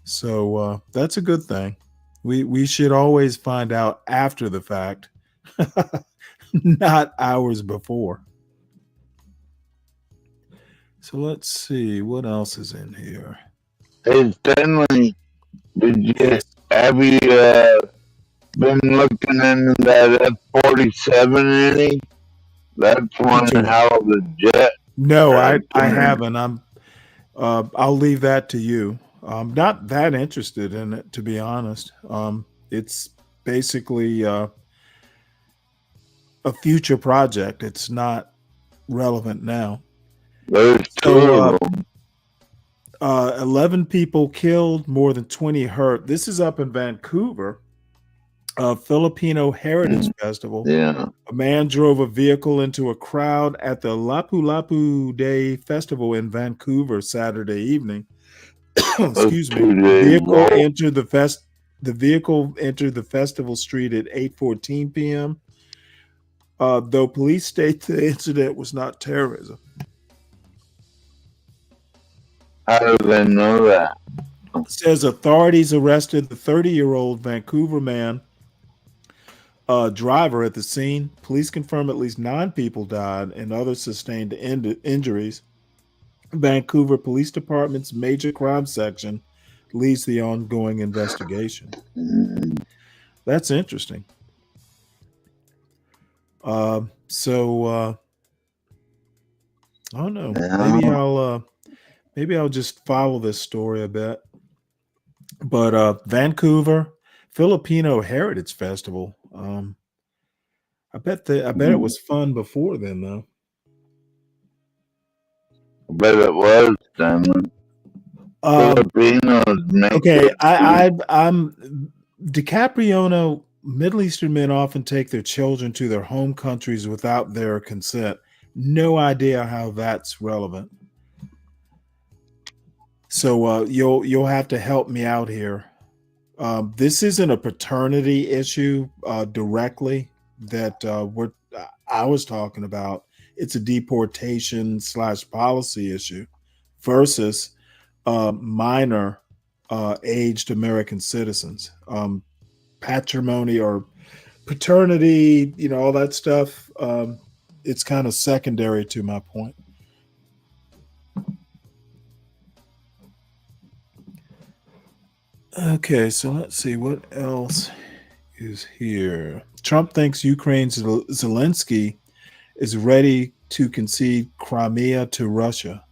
So that's a good thing. We should always find out after the fact, not hours before. So let's see what else is in here. Hey Stanley, have you been looking into that F-47 any? That's one hell of a jet. No, I haven't. I'll leave that to you. I'm not that interested in it, to be honest. It's basically a future project. It's not relevant now. There's two of them. 11 people killed, more than 20 hurt. This is up in Vancouver. Filipino Heritage Festival. Yeah. A man drove a vehicle into a crowd at the Lapu-Lapu Day Festival in Vancouver Saturday evening. Excuse me. The vehicle entered the festival street at 8:14 p.m. Though police state the incident was not terrorism. How do they know that? It says authorities arrested the 30-year-old Vancouver man driver at the scene. Police confirm at least 9 people died and others sustained injuries. Vancouver Police Department's major crime section leads the ongoing investigation. That's interesting. I don't know. Maybe I'll just follow this story a bit. But Vancouver Filipino Heritage Festival. I bet it was fun before then, though. I bet it was, Stanley. Filipinos make okay, I'm DiCaprio. Middle Eastern men often take their children to their home countries without their consent. No idea how that's relevant. So you'll have to help me out here. This isn't a paternity issue directly that I was talking about. It's a deportation / policy issue versus minor aged American citizens. Patrimony or paternity, all that stuff. It's kind of secondary to my point. Okay, so let's see what else is here. Trump thinks Ukraine's Zelensky is ready to concede Crimea to Russia.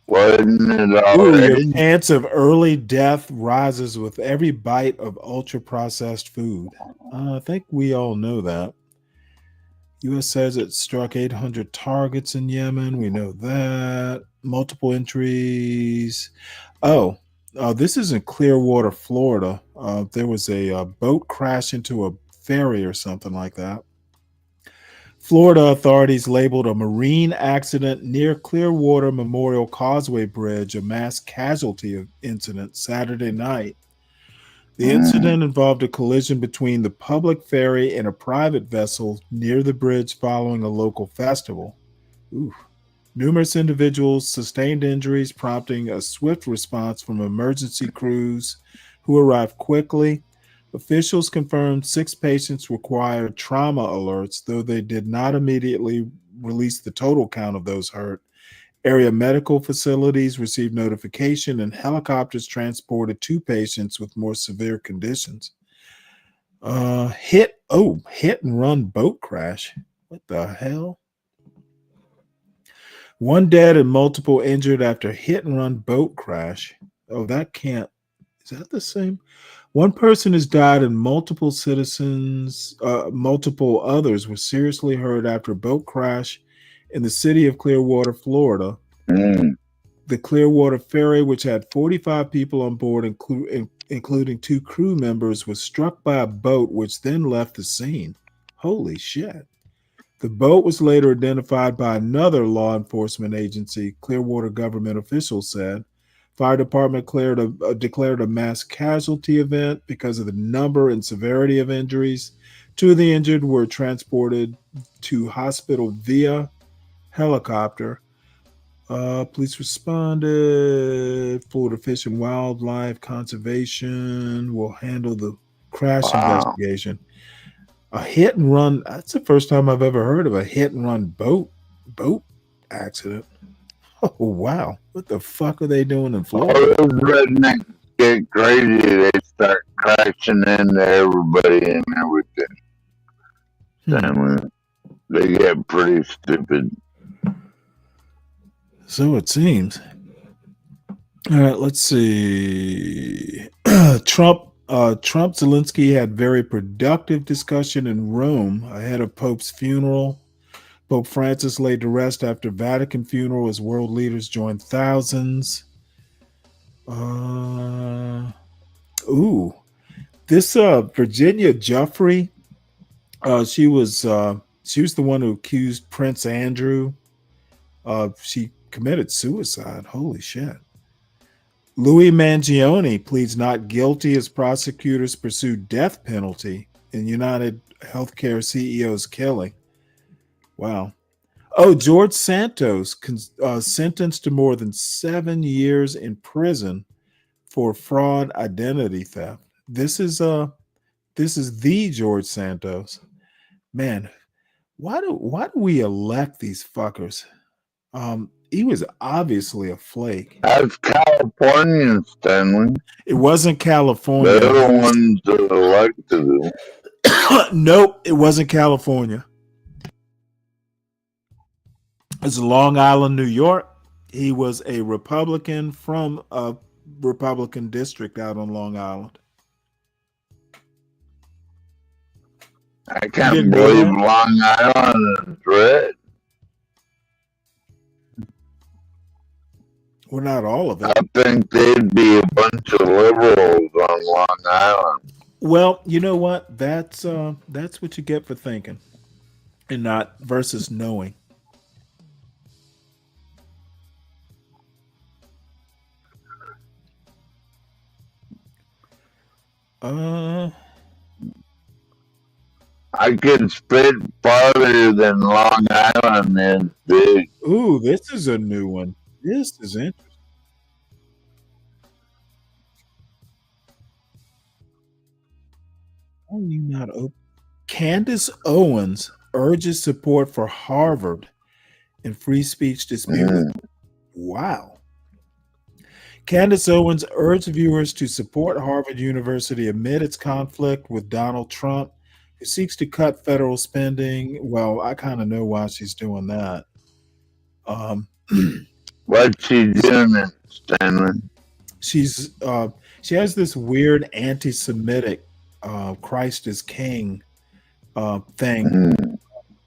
Wasn't it already? Your chance of early death rises with every bite of ultra-processed food. I think we all know that. U.S. says it struck 800 targets in Yemen. We know that. Multiple entries. This is in Clearwater, Florida. There was a boat crash into a ferry or something like that. Florida authorities labeled a marine accident near Clearwater Memorial Causeway Bridge a mass casualty incident Saturday night. The incident involved a collision between the public ferry and a private vessel near the bridge following a local festival. Ooh. Numerous individuals sustained injuries, prompting a swift response from emergency crews who arrived quickly. Officials confirmed 6 patients required trauma alerts, though they did not immediately release the total count of those hurt. Area medical facilities received notification, and helicopters transported 2 patients with more severe conditions. Hit and run boat crash. What the hell? 1 dead and multiple injured after hit and run boat crash. Oh, is that the same? 1 person has died and multiple others were seriously hurt after a boat crash in the city of Clearwater, Florida. The Clearwater ferry, which had 45 people on board, including 2 crew members, was struck by a boat which then left the scene. Holy shit. The boat was later identified by another law enforcement agency, Clearwater government officials said. Fire department declared a mass casualty event because of the number and severity of injuries. 2 of the injured were transported to hospital via helicopter. Police responded. Florida Fish and Wildlife Conservation will handle the crash investigation. A hit and run. That's the first time I've ever heard of a hit and run boat accident. Oh, wow. What the fuck are they doing in Florida? All those rednecks get crazy. They start crashing into everybody and everything. They get pretty stupid. So it seems. All right, let's see. Trump Zelensky had very productive discussion in Rome ahead of Pope's funeral. Pope Francis laid to rest after Vatican funeral as world leaders joined thousands. This Virginia Giuffre, she was the one who accused Prince Andrew. She committed suicide. Holy shit. Louis Mangione pleads not guilty as prosecutors pursue death penalty in United Healthcare CEO's killing. Wow. Oh, George Santos sentenced to more than 7 years in prison for fraud identity theft. This is the George Santos. Man, why do we elect these fuckers? He was obviously a flake. That's California, Stanley. It wasn't California. They're the ones that elected him. Nope, it wasn't California. It's Long Island, New York. He was a Republican from a Republican district out on Long Island. I can't believe Long Island is red. Well, not all of it. I think they'd be a bunch of liberals on Long Island. Well, you know what? That's what you get for thinking, and not versus knowing. I can spit farther than Long Island is big. Ooh, this is a new one. This is interesting. Are you not open? Candace Owens urges support for Harvard in free speech dispute. Wow. Candace Owens urged viewers to support Harvard University amid its conflict with Donald Trump, who seeks to cut federal spending. Well, I kind of know why she's doing that. What's she doing, Stanley? She has this weird anti-Semitic Christ is King thing.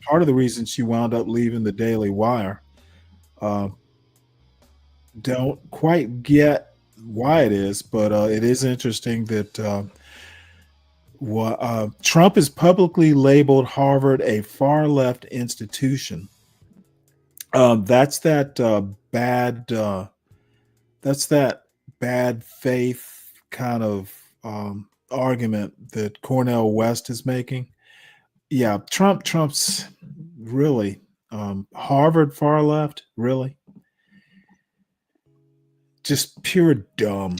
Part of the reason she wound up leaving the Daily Wire. Don't quite get why it is, but it is interesting that Trump has publicly labeled Harvard a far left institution. That's that bad. That's that bad faith kind of argument that Cornel West is making. Yeah, Trump's really Harvard far left. Really, just pure dumb.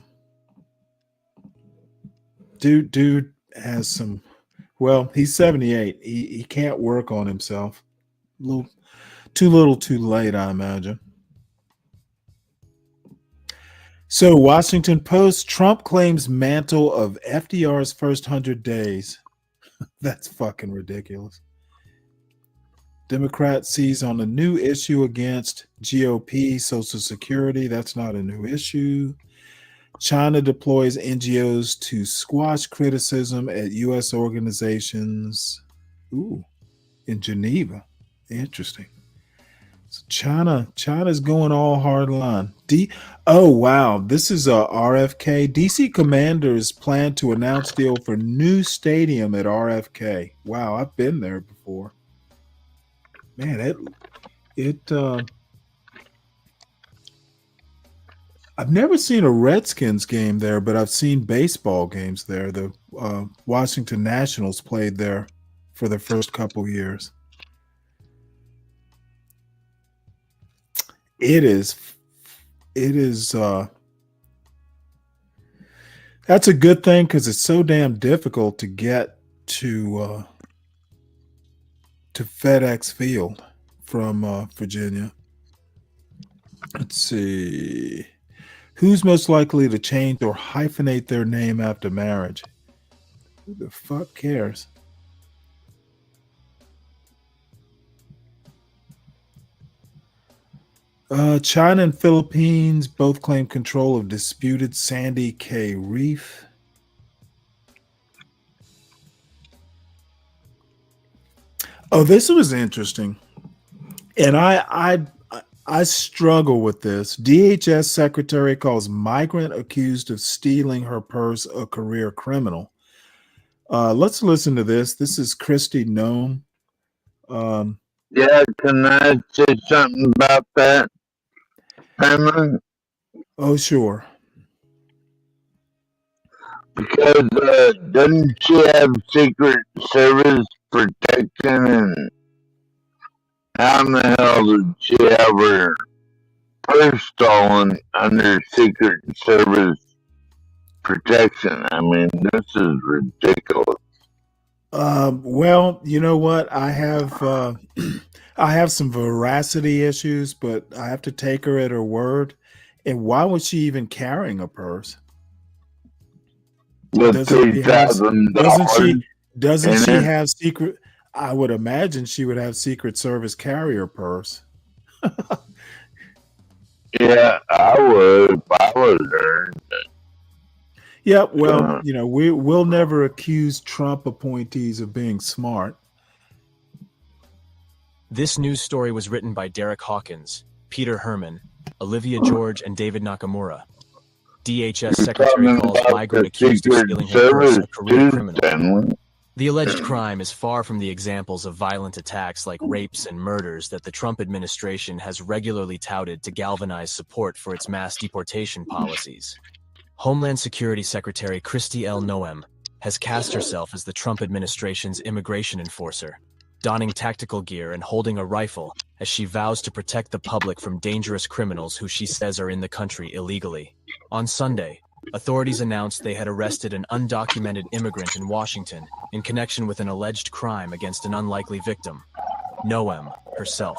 Dude has some. Well, he's 78. He can't work on himself. Too little, too late, I imagine. So, Washington Post: Trump claims mantle of FDR's first 100 days. That's fucking ridiculous. Democrat seize on a new issue against GOP, Social Security. That's not a new issue. China deploys NGOs to squash criticism at U.S. organizations. Ooh, in Geneva. Interesting. So China's going all hard line. Oh wow, this is RFK. DC Commanders plan to announce deal for new stadium at RFK. Wow, I've been there before. Man, I've never seen a Redskins game there, but I've seen baseball games there. The Washington Nationals played there for the first couple years. It is that's a good thing because it's so damn difficult to get to FedEx Field from Virginia. Let's see. Who's most likely to change or hyphenate their name after marriage? Who the fuck cares? China and Philippines both claim control of disputed Sandy Cay Reef. Oh, this was interesting. And I struggle with this. DHS secretary calls migrant accused of stealing her purse a career criminal. Let's listen to this. This is Christy Nome. Yeah, can I say something about that? Oh, sure. Because doesn't she have Secret Service protection, and how in the hell did she have her purse stolen under Secret Service protection? I mean, this is ridiculous. Well, you know what? I have some veracity issues, but I have to take her at her word. And why was she even carrying a purse? With $3,000. Doesn't she have secret? I would imagine she would have Secret Service carrier purse. Yeah, I would if I was her. Yeah, well, you know, we'll never accuse Trump appointees of being smart. This news story was written by Derek Hawkins, Peter Herman, Olivia George, and David Nakamura. DHS secretary calls migrant accused of stealing her purse a career criminal. The alleged crime is far from the examples of violent attacks like rapes and murders that the Trump administration has regularly touted to galvanize support for its mass deportation policies. Homeland Security Secretary Kristi L. Noem has cast herself as the Trump administration's immigration enforcer, donning tactical gear and holding a rifle as she vows to protect the public from dangerous criminals who she says are in the country illegally. On Sunday, authorities announced they had arrested an undocumented immigrant in Washington in connection with an alleged crime against an unlikely victim, Noem herself.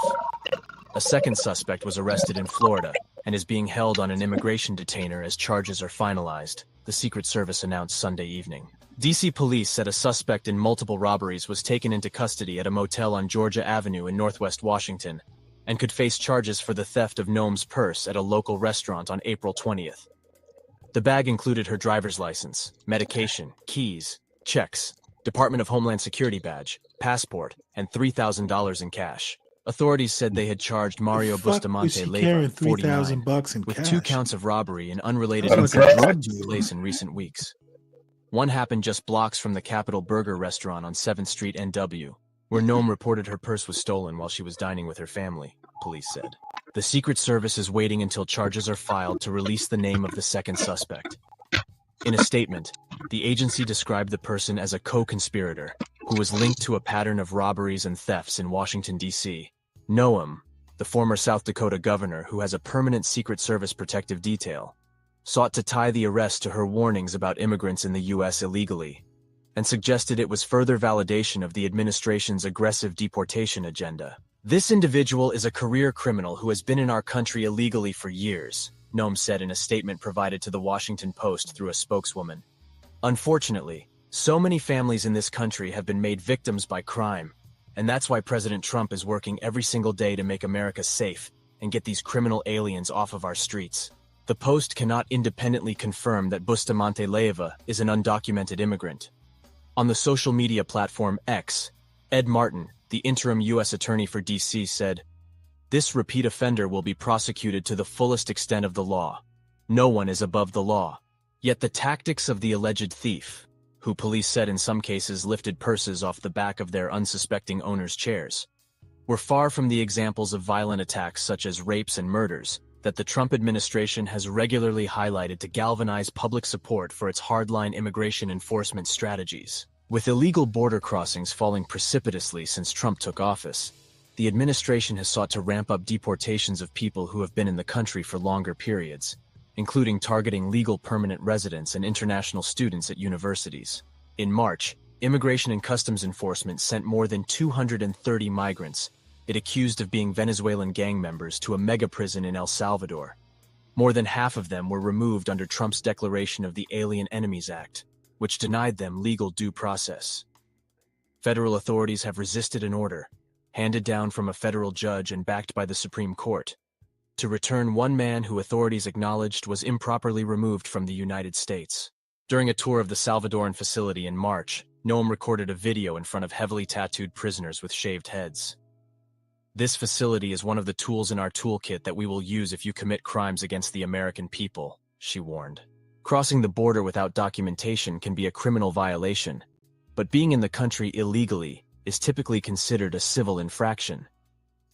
A second suspect was arrested in Florida and is being held on an immigration detainer as charges are finalized, the Secret Service announced Sunday evening. DC police said a suspect in multiple robberies was taken into custody at a motel on Georgia Avenue in Northwest Washington and could face charges for the theft of Noem's purse at a local restaurant on April 20th. The bag included her driver's license, medication, keys, checks, Department of Homeland Security badge, passport, and $3,000 in cash. Authorities said they had charged Mario Bustamante Leyva, 49, with 2 counts of robbery and unrelated incidents that took place in recent weeks. One happened just blocks from the Capital Burger restaurant on 7th Street NW, where Noam reported her purse was stolen while she was dining with her family, police said. The Secret Service is waiting until charges are filed to release the name of the second suspect. In a statement, the agency described the person as a co-conspirator who was linked to a pattern of robberies and thefts in Washington, D.C. Noam, the former South Dakota governor who has a permanent Secret Service protective detail, sought to tie the arrest to her warnings about immigrants in the U.S. illegally, and suggested it was further validation of the administration's aggressive deportation agenda. This individual is a career criminal who has been in our country illegally for years, Noam said in a statement provided to the Washington Post through a spokeswoman. Unfortunately, so many families in this country have been made victims by crime, and that's why President Trump is working every single day to make America safe and get these criminal aliens off of our streets. The Post cannot independently confirm that Bustamante Leiva is an undocumented immigrant. On the social media platform X, Ed Martin, the interim U.S. Attorney for D.C., said, "This repeat offender will be prosecuted to the fullest extent of the law. No one is above the law." Yet the tactics of the alleged thief, who police said in some cases lifted purses off the back of their unsuspecting owners' chairs, were far from the examples of violent attacks such as rapes and murders that the Trump administration has regularly highlighted to galvanize public support for its hardline immigration enforcement strategies. With illegal border crossings falling precipitously since Trump took office, the administration has sought to ramp up deportations of people who have been in the country for longer periods, including targeting legal permanent residents and international students at universities. In March, Immigration and Customs Enforcement sent more than 230 migrants it accused of being Venezuelan gang members to a mega prison in El Salvador. More than half of them were removed under Trump's declaration of the Alien Enemies Act, which denied them legal due process. Federal authorities have resisted an order, handed down from a federal judge and backed by the Supreme Court, to return one man who authorities acknowledged was improperly removed from the United States. During a tour of the Salvadoran facility in March, Noam recorded a video in front of heavily tattooed prisoners with shaved heads. "This facility is one of the tools in our toolkit that we will use if you commit crimes against the American people," she warned. Crossing the border without documentation can be a criminal violation, but being in the country illegally is typically considered a civil infraction.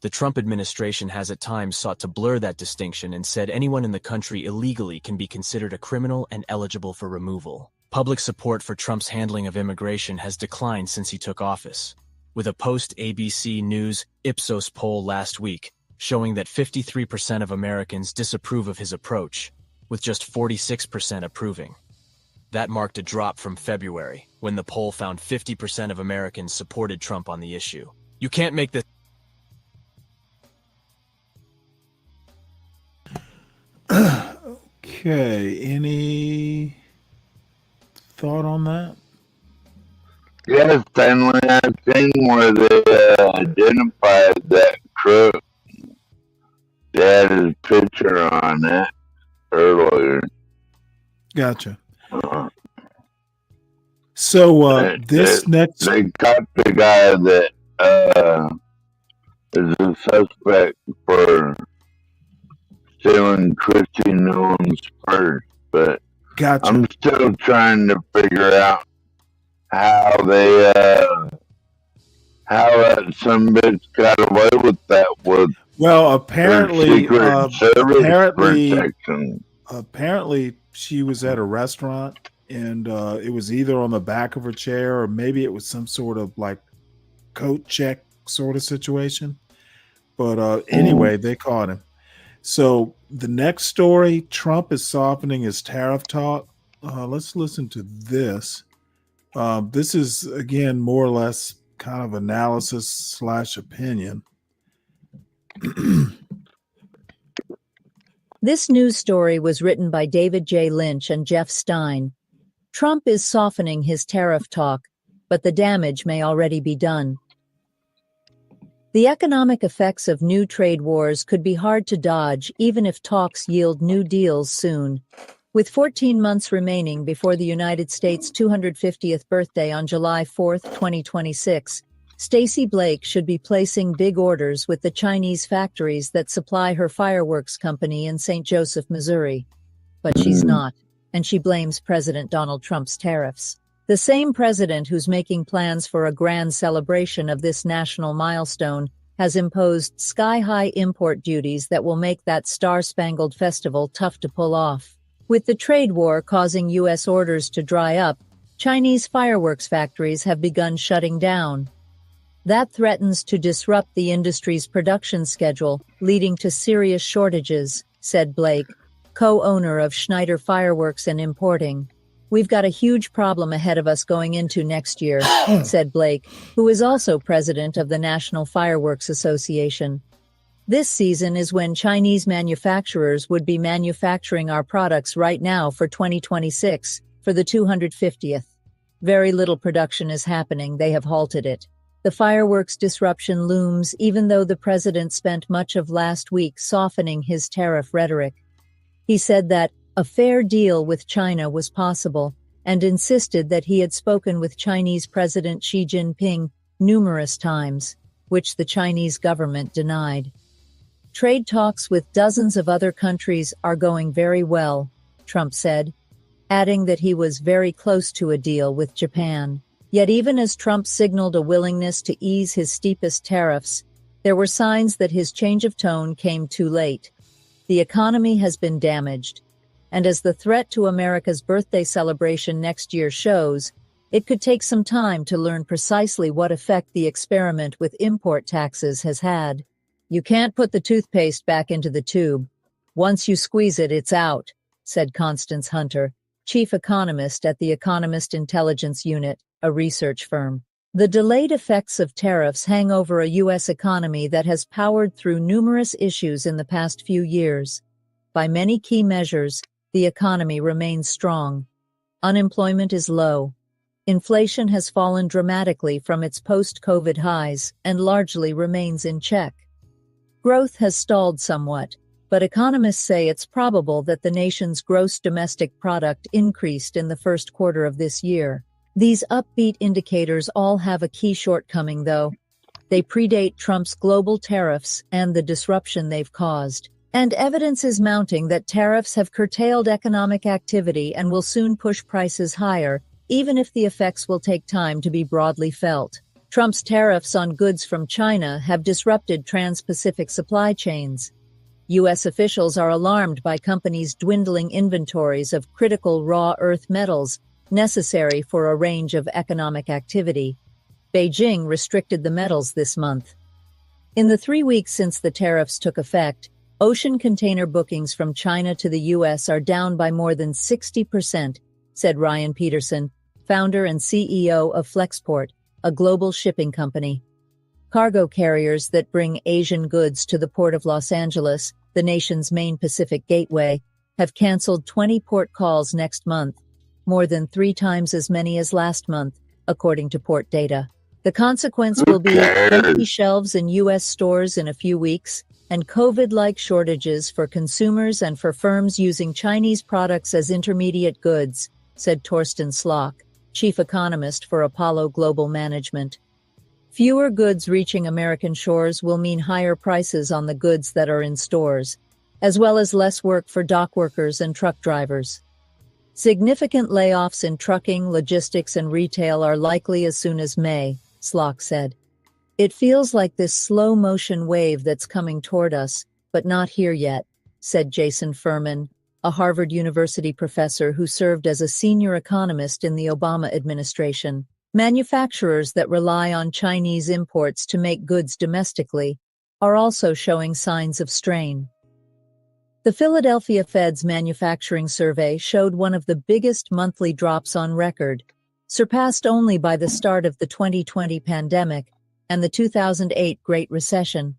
The Trump administration has at times sought to blur that distinction and said anyone in the country illegally can be considered a criminal and eligible for removal. Public support for Trump's handling of immigration has declined since he took office, with a post-ABC News Ipsos poll last week showing that 53% of Americans disapprove of his approach, with just 46% approving. That marked a drop from February, when the poll found 50% of Americans supported Trump on the issue. You can't make this. Okay, any thought on that? Yes, Stanley, I've seen where they identified that crook. They had his picture on it earlier. Gotcha. So they caught the guy that is a suspect for stealing Christy Noon's purse, but gotcha. I'm still trying to figure out how that some bitch got away with that with apparently Secret Service protection. Apparently she was at a restaurant and it was either on the back of her chair or maybe it was some sort of like coat check sort of situation. But anyway, they caught him. So the next story, Trump is softening his tariff talk. Let's listen to this. This is, again, more or less kind of analysis / opinion. This news story was written by David J. Lynch and Jeff Stein. Trump is softening his tariff talk, but the damage may already be done. The economic effects of new trade wars could be hard to dodge even if talks yield new deals soon. With 14 months remaining before the United States' 250th birthday on July 4, 2026, Stacey Blake should be placing big orders with the Chinese factories that supply her fireworks company in St. Joseph, Missouri. But she's not, and she blames President Donald Trump's tariffs. The same president who's making plans for a grand celebration of this national milestone has imposed sky-high import duties that will make that star-spangled festival tough to pull off. With the trade war causing U.S. orders to dry up, Chinese fireworks factories have begun shutting down. That threatens to disrupt the industry's production schedule, leading to serious shortages, said Blake, co-owner of Schneider Fireworks and Importing. We've got a huge problem ahead of us going into next year, said Blake, who is also president of the National Fireworks Association. This season is when Chinese manufacturers would be manufacturing our products right now for 2026, for the 250th. Very little production is happening, they have halted it. The fireworks disruption looms even though the president spent much of last week softening his tariff rhetoric. He said that a fair deal with China was possible, and insisted that he had spoken with Chinese President Xi Jinping numerous times, which the Chinese government denied. Trade talks with dozens of other countries are going very well, Trump said, adding that he was very close to a deal with Japan. Yet even as Trump signaled a willingness to ease his steepest tariffs, there were signs that his change of tone came too late. The economy has been damaged, and as the threat to America's birthday celebration next year shows, it could take some time to learn precisely what effect the experiment with import taxes has had. You can't put the toothpaste back into the tube. Once you squeeze it, it's out, said Constance Hunter, chief economist at the Economist Intelligence Unit, a research firm. The delayed effects of tariffs hang over a U.S. economy that has powered through numerous issues in the past few years. By many key measures, the economy remains strong. Unemployment is low. Inflation has fallen dramatically from its post-COVID highs and largely remains in check. Growth has stalled somewhat, but economists say it's probable that the nation's gross domestic product increased in the first quarter of this year. These upbeat indicators all have a key shortcoming, though. They predate Trump's global tariffs and the disruption they've caused. And evidence is mounting that tariffs have curtailed economic activity and will soon push prices higher, even if the effects will take time to be broadly felt. Trump's tariffs on goods from China have disrupted trans-Pacific supply chains. U.S. officials are alarmed by companies' dwindling inventories of critical raw earth metals necessary for a range of economic activity. Beijing restricted the metals this month. In the 3 weeks since the tariffs took effect, ocean container bookings from China to the U.S. are down by more than 60%, said Ryan Peterson, founder and CEO of Flexport, a global shipping company. Cargo carriers that bring Asian goods to the port of Los Angeles, the nation's main Pacific gateway, have canceled 20 port calls next month, more than 3 times as many as last month, according to port data. The consequence will be empty shelves in U.S. stores in a few weeks, and COVID-like shortages for consumers and for firms using Chinese products as intermediate goods, said Torsten Slock, chief economist for Apollo Global Management. Fewer goods reaching American shores will mean higher prices on the goods that are in stores, as well as less work for dock workers and truck drivers. Significant layoffs in trucking, logistics, and retail are likely as soon as May, Slock said. It feels like this slow-motion wave that's coming toward us, but not here yet, said Jason Furman, a Harvard University professor who served as a senior economist in the Obama administration. Manufacturers that rely on Chinese imports to make goods domestically are also showing signs of strain. The Philadelphia Fed's manufacturing survey showed one of the biggest monthly drops on record, surpassed only by the start of the 2020 pandemic and the 2008 Great Recession.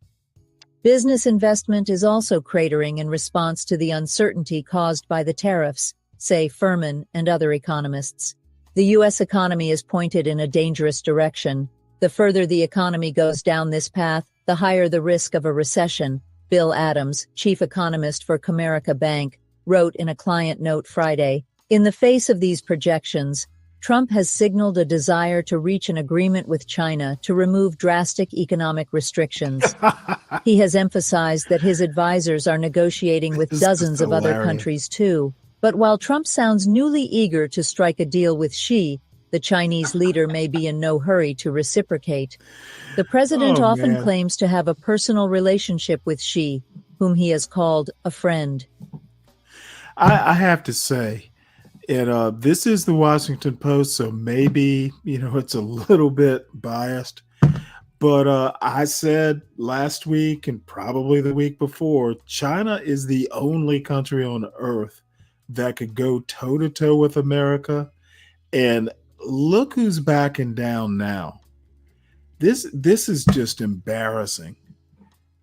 Business investment is also cratering in response to the uncertainty caused by the tariffs, say Furman and other economists. The U.S. economy is pointed in a dangerous direction. The further the economy goes down this path, the higher the risk of a recession, Bill Adams, chief economist for Comerica Bank, wrote in a client note Friday. In the face of these projections, Trump has signaled a desire to reach an agreement with China to remove drastic economic restrictions. He has emphasized that his advisors are negotiating with dozens of other countries too, But while Trump sounds newly eager to strike a deal with Xi, the Chinese leader may be in no hurry to reciprocate. The president Oh, often man. claims to have a personal relationship with Xi, whom he has called a friend. I have to say, this is the Washington Post, so maybe, it's a little bit biased. But I said last week and probably the week before, China is the only country on earth that could go toe-to-toe with America. And look who's backing down now. This is just embarrassing.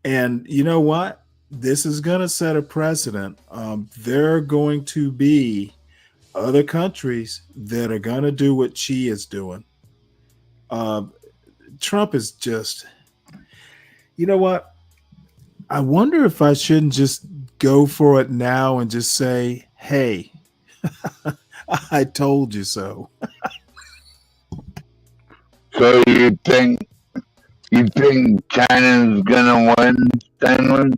And you know what? This is going to set a precedent. There are going to be other countries that are going to do what Xi is doing. Trump is just, you know what? I wonder if I shouldn't just go for it now and just say, hey, I told you so. So you think China's gonna win, Stanley?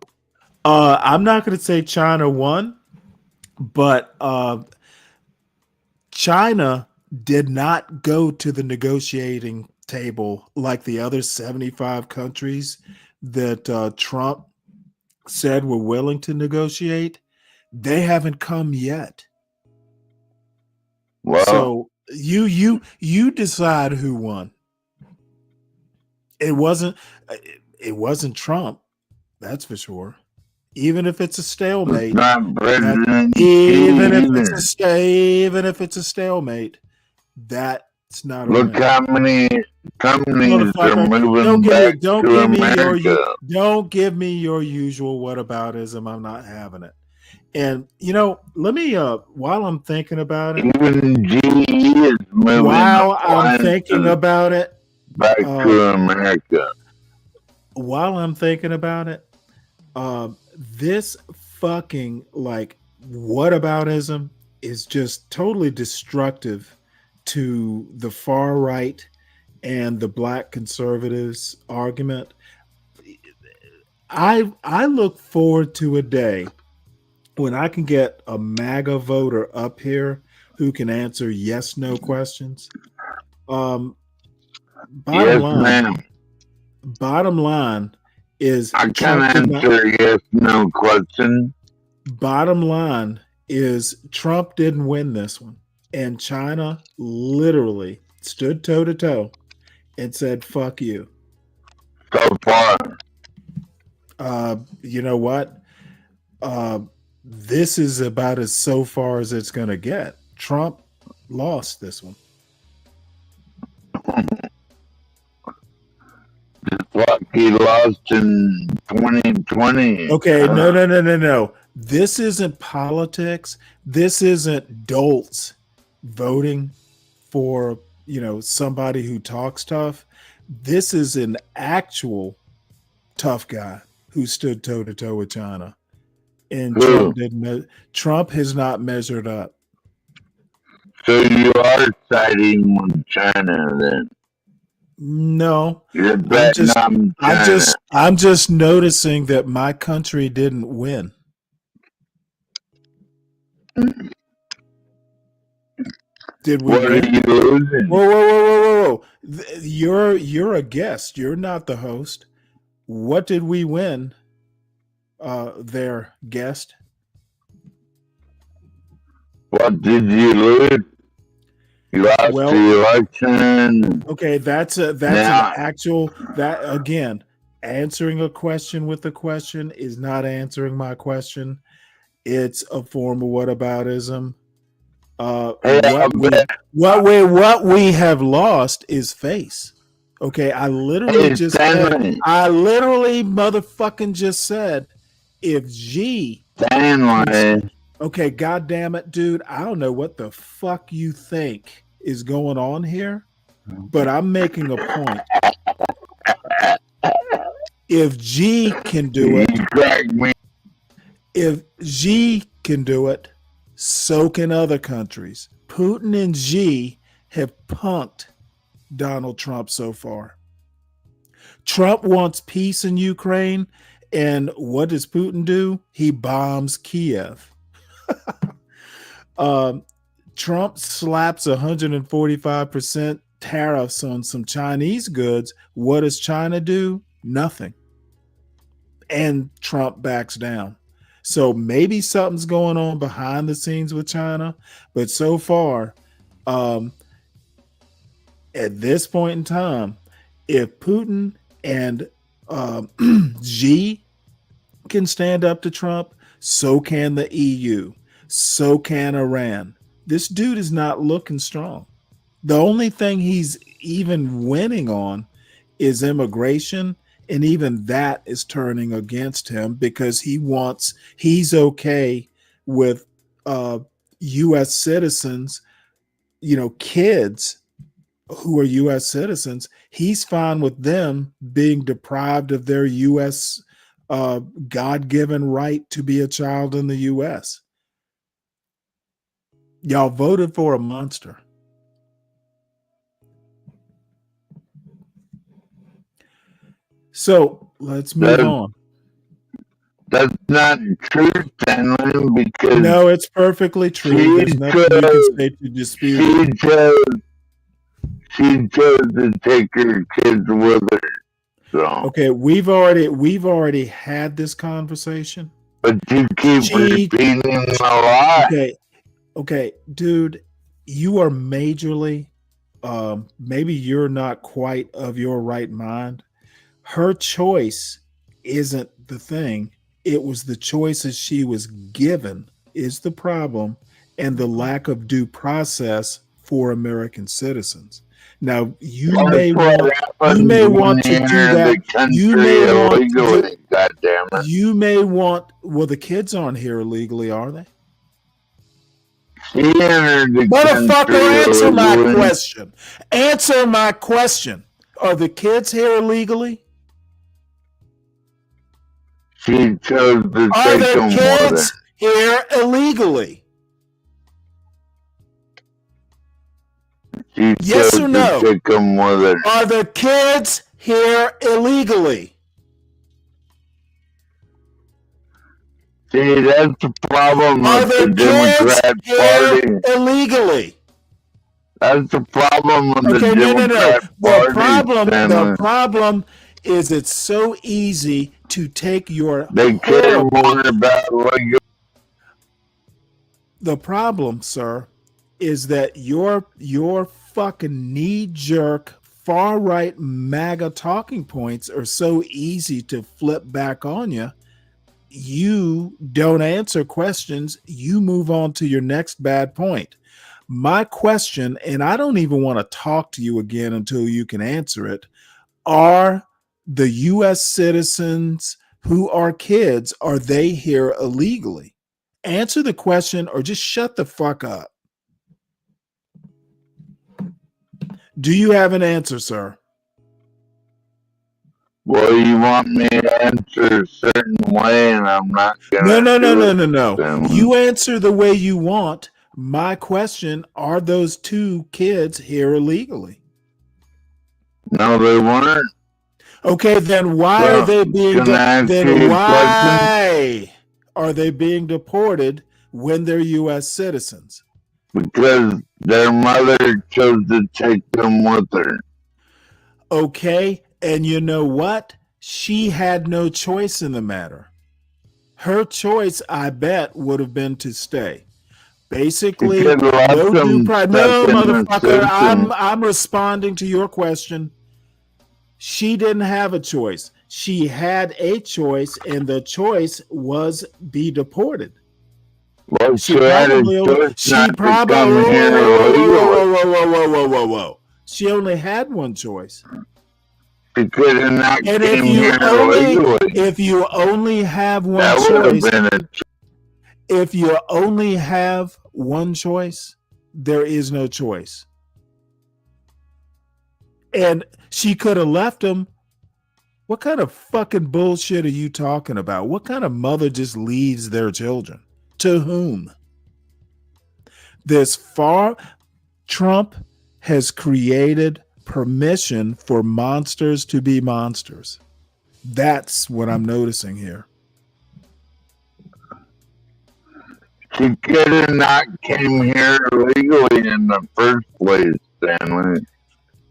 I'm not going to say China won, but China did not go to the negotiating table like the other 75 countries that Trump said were willing to negotiate. They haven't come yet. Well, So you decide who won. It wasn't Trump, that's for sure. Even if it's a stalemate, not President even if either. even if it's a stalemate, that's not a Look win. how many companies are Motherfucker, moving back to America. don't give me your usual whataboutism. I'm not having it. And let me while I'm thinking about it, Even GE is moving while I'm thinking appliances about it, back to America. while I'm thinking about it, this fucking whataboutism is just totally destructive to the far right and the black conservatives argument. I look forward to a day when I can get a MAGA voter up here who can answer yes, no questions. Bottom Yes, line, ma'am. bottom line is I can Trump did not. answer yes, no question. Bottom line is Trump didn't win this one, and China literally stood toe to toe and said, "Fuck you." So far, You know what? This is about as so far as it's going to get. Trump lost this one. what he lost in 2020. Okay, no. This isn't politics. This isn't dolts voting for, somebody who talks tough. This is an actual tough guy who stood toe to toe with China. And Who? Trump has not measured up. So you are siding with China then? No, You're betting on China. I'm just noticing that my country didn't win. Did we What are win? you losing? Whoa. You're a guest. You're not the host. What did we win? Their guest. What did you lose? You lost the election. Okay, that's an actual that again. Answering a question with a question is not answering my question. It's a form of whataboutism. What we have lost is face. Okay, I literally motherfucking just said if G Stanley. Okay, god damn it, dude. I don't know what the fuck you think is going on here, but I'm making a point. If G can do it, if G can do it, so can other countries. Putin and Xi have punked Donald Trump so far. Trump wants peace in Ukraine, and what does Putin do? He bombs Kiev. Trump slaps 145% tariffs on some Chinese goods. What does China do? Nothing. And Trump backs down. So maybe something's going on behind the scenes with China, but so far, at this point in time, if Putin and Xi can stand up to Trump, so can the EU, so can Iran. This dude is not looking strong. The only thing he's even winning on is immigration, and even that is turning against him because he's okay with U.S. citizens, kids who are U.S. citizens. He's fine with them being deprived of their U.S. God-given right to be a child in the U.S. Y'all voted for a monster. So let's move on. That's not true, Stanley, because no, it's perfectly true. There's nothing you can say to dispute. She chose to take her kids with her. So. Okay, we've already had this conversation. But you keep repeating a lot. Okay, dude, you are majorly. Maybe you're not quite of your right mind. Her choice isn't the thing. It was the choices she was given is the problem, and the lack of due process for American citizens. Now you may want to do that. You may want. Well, the kids aren't here illegally, are they? Motherfucker, answer my question. Answer my question. Are the kids here illegally? She chose to Are the kids here illegally? Yes or no? Are the kids here illegally? See, that's the problem with the Democrat Party. Illegally. That's the problem with the Democrat Party. The problem is it's so easy to take your. They care more about legal. The problem, sir, is that your fucking knee-jerk far-right MAGA talking points are so easy to flip back on you. You don't answer questions. You move on to your next bad point. My question, and I don't even want to talk to you again until you can answer it, are the U.S. citizens who are kids, are they here illegally? Answer the question or just shut the fuck up. Do you have an answer, sir? Well, you want me to answer a certain way, and I'm not going to. No. You answer the way you want. My question, are those two kids here illegally? No, they weren't. Okay, then why are they being are they being deported when they're U.S. citizens? Because their mother chose to take them with her. Okay, and you know what? She had no choice in the matter. Her choice, I bet, would have been to stay. Basically, no motherfucker. I'm responding to your question. She didn't have a choice. She had a choice, and the choice was be deported. Well, she probably whoa. She only had one choice. She could have not and came here illegally. If you only have one if you only have one choice, there is no choice. And she could have left him. What kind of fucking bullshit are you talking about? What kind of mother just leaves their children? To whom? Trump has created permission for monsters to be monsters. That's what I'm noticing here. She could have not came here legally in the first place, Stanley.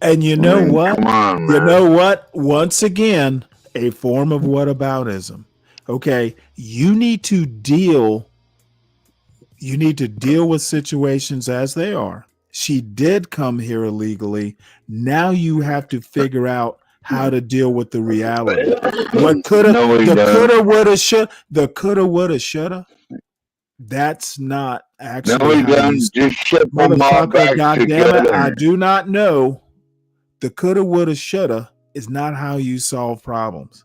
And you know what? Come on, You man. know what? Once again, a form of whataboutism. Okay, you need to deal with situations as they are. She did come here illegally. Now you have to figure out how to deal with the reality. What coulda, woulda, shoulda. That's not actually how you, just ship them all motherfucker. back God damn it! together. I do not know. The coulda, woulda, shoulda is not how you solve problems.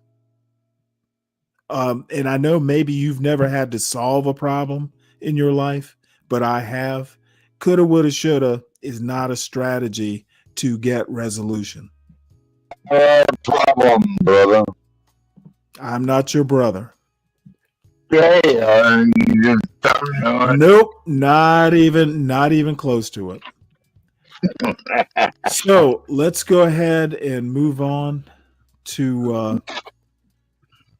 And I know maybe you've never had to solve a problem in your life, but I have. Coulda, woulda, shoulda is not a strategy to get resolution. Problem, brother. I'm not your brother. Yeah, you just don't know it. Nope, not even close to it. So let's go ahead and move on to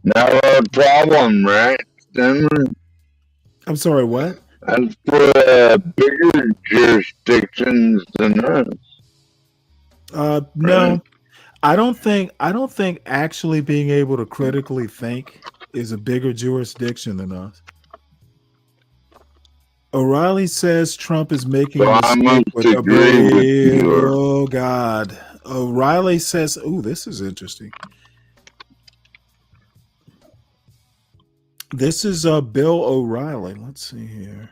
now a problem, right? I'm sorry, what? That's for bigger jurisdictions than us. No, right? I don't think actually being able to critically think is a bigger jurisdiction than us. O'Reilly says Trump is making a mistake with Abreu. Oh God. O'Reilly says, "Oh, this is interesting." This is Bill O'Reilly. Let's see here.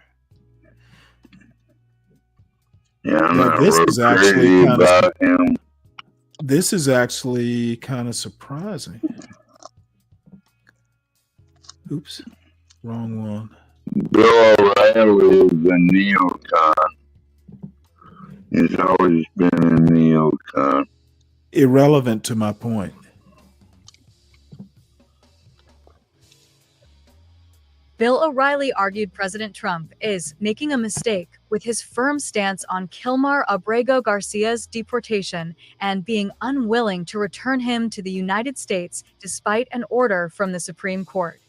Yeah, this is actually kind about him. This is actually kind of surprising. Oops, wrong one. Bill O'Reilly is a neocon. He's always been a neocon. Irrelevant to my point. Bill O'Reilly argued President Trump is making a mistake with his firm stance on Kilmar Abrego Garcia's deportation and being unwilling to return him to the United States despite an order from the Supreme Court.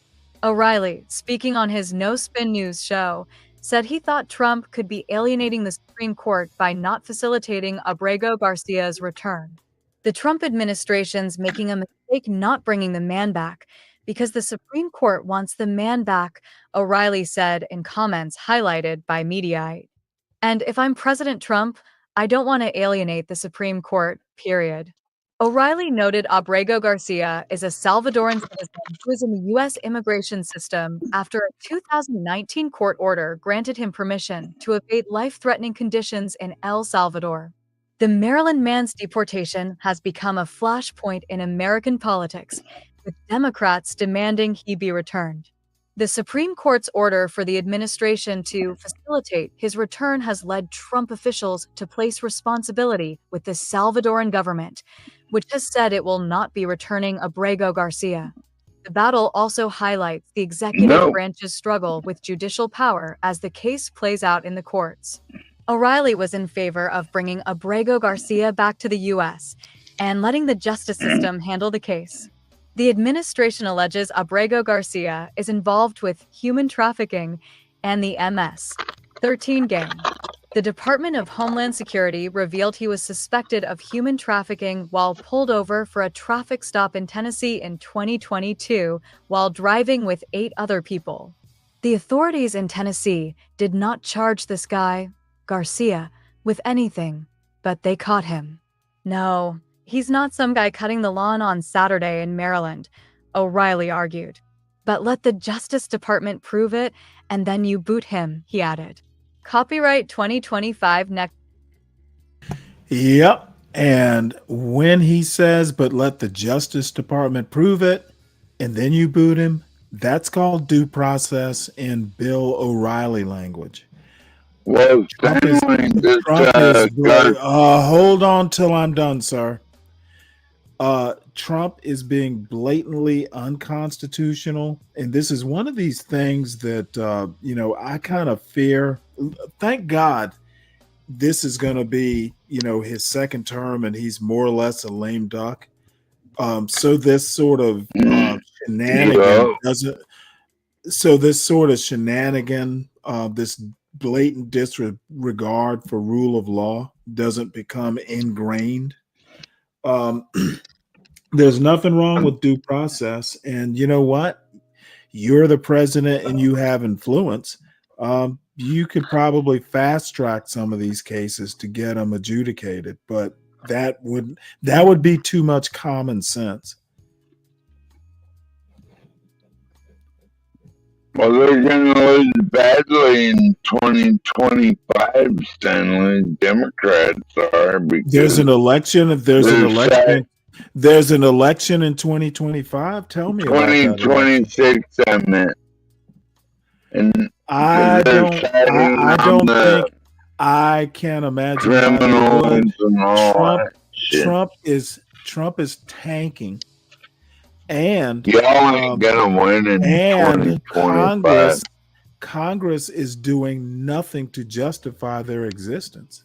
O'Reilly, speaking on his No Spin News show, said he thought Trump could be alienating the Supreme Court by not facilitating Abrego Garcia's return. The Trump administration's making a mistake not bringing the man back because the Supreme Court wants the man back, O'Reilly said in comments highlighted by Mediaite. And if I'm President Trump, I don't want to alienate the Supreme Court, period. O'Reilly noted Abrego Garcia is a Salvadoran citizen who is in the U.S. immigration system after a 2019 court order granted him permission to evade life-threatening conditions in El Salvador. The Maryland man's deportation has become a flashpoint in American politics, with Democrats demanding he be returned. The Supreme Court's order for the administration to facilitate his return has led Trump officials to place responsibility with the Salvadoran government, which has said it will not be returning Abrego Garcia. The battle also highlights the executive branch's struggle with judicial power as the case plays out in the courts. O'Reilly was in favor of bringing Abrego Garcia back to the U.S. and letting the justice system handle the case. The administration alleges Abrego Garcia is involved with human trafficking and the MS-13 gang. The Department of Homeland Security revealed he was suspected of human trafficking while pulled over for a traffic stop in Tennessee in 2022 while driving with 8 other people. The authorities in Tennessee did not charge this guy, Garcia, with anything, but they caught him. No, he's not some guy cutting the lawn on Saturday in Maryland, O'Reilly argued. But let the Justice Department prove it, and then you boot him, he added. Copyright 2025 next. Yep. And when he says, but let the Justice Department prove it, and then you boot him, that's called due process in Bill O'Reilly language. Well, hold on till I'm done, sir. Trump is being blatantly unconstitutional, and this is one of these things that I kind of fear. Thank God this is going to be his second term, and he's more or less a lame duck. So this sort of shenanigan So this sort of shenanigan, this blatant disregard for rule of law doesn't become ingrained. Um, there's nothing wrong with due process. And you know what? You're the president and you have influence. You could probably fast track some of these cases to get them adjudicated, but that would be too much common sense. Well, they're going to lose badly in 2025, Stanley. Democrats are, because There's an election. If there's an election, there's an election in 2025. Tell me about that. 2026, I meant. And I don't think I can't imagine why they would. and all that shit. Trump is tanking, and y'all ain't gonna win in 2025. Congress is doing nothing to justify their existence.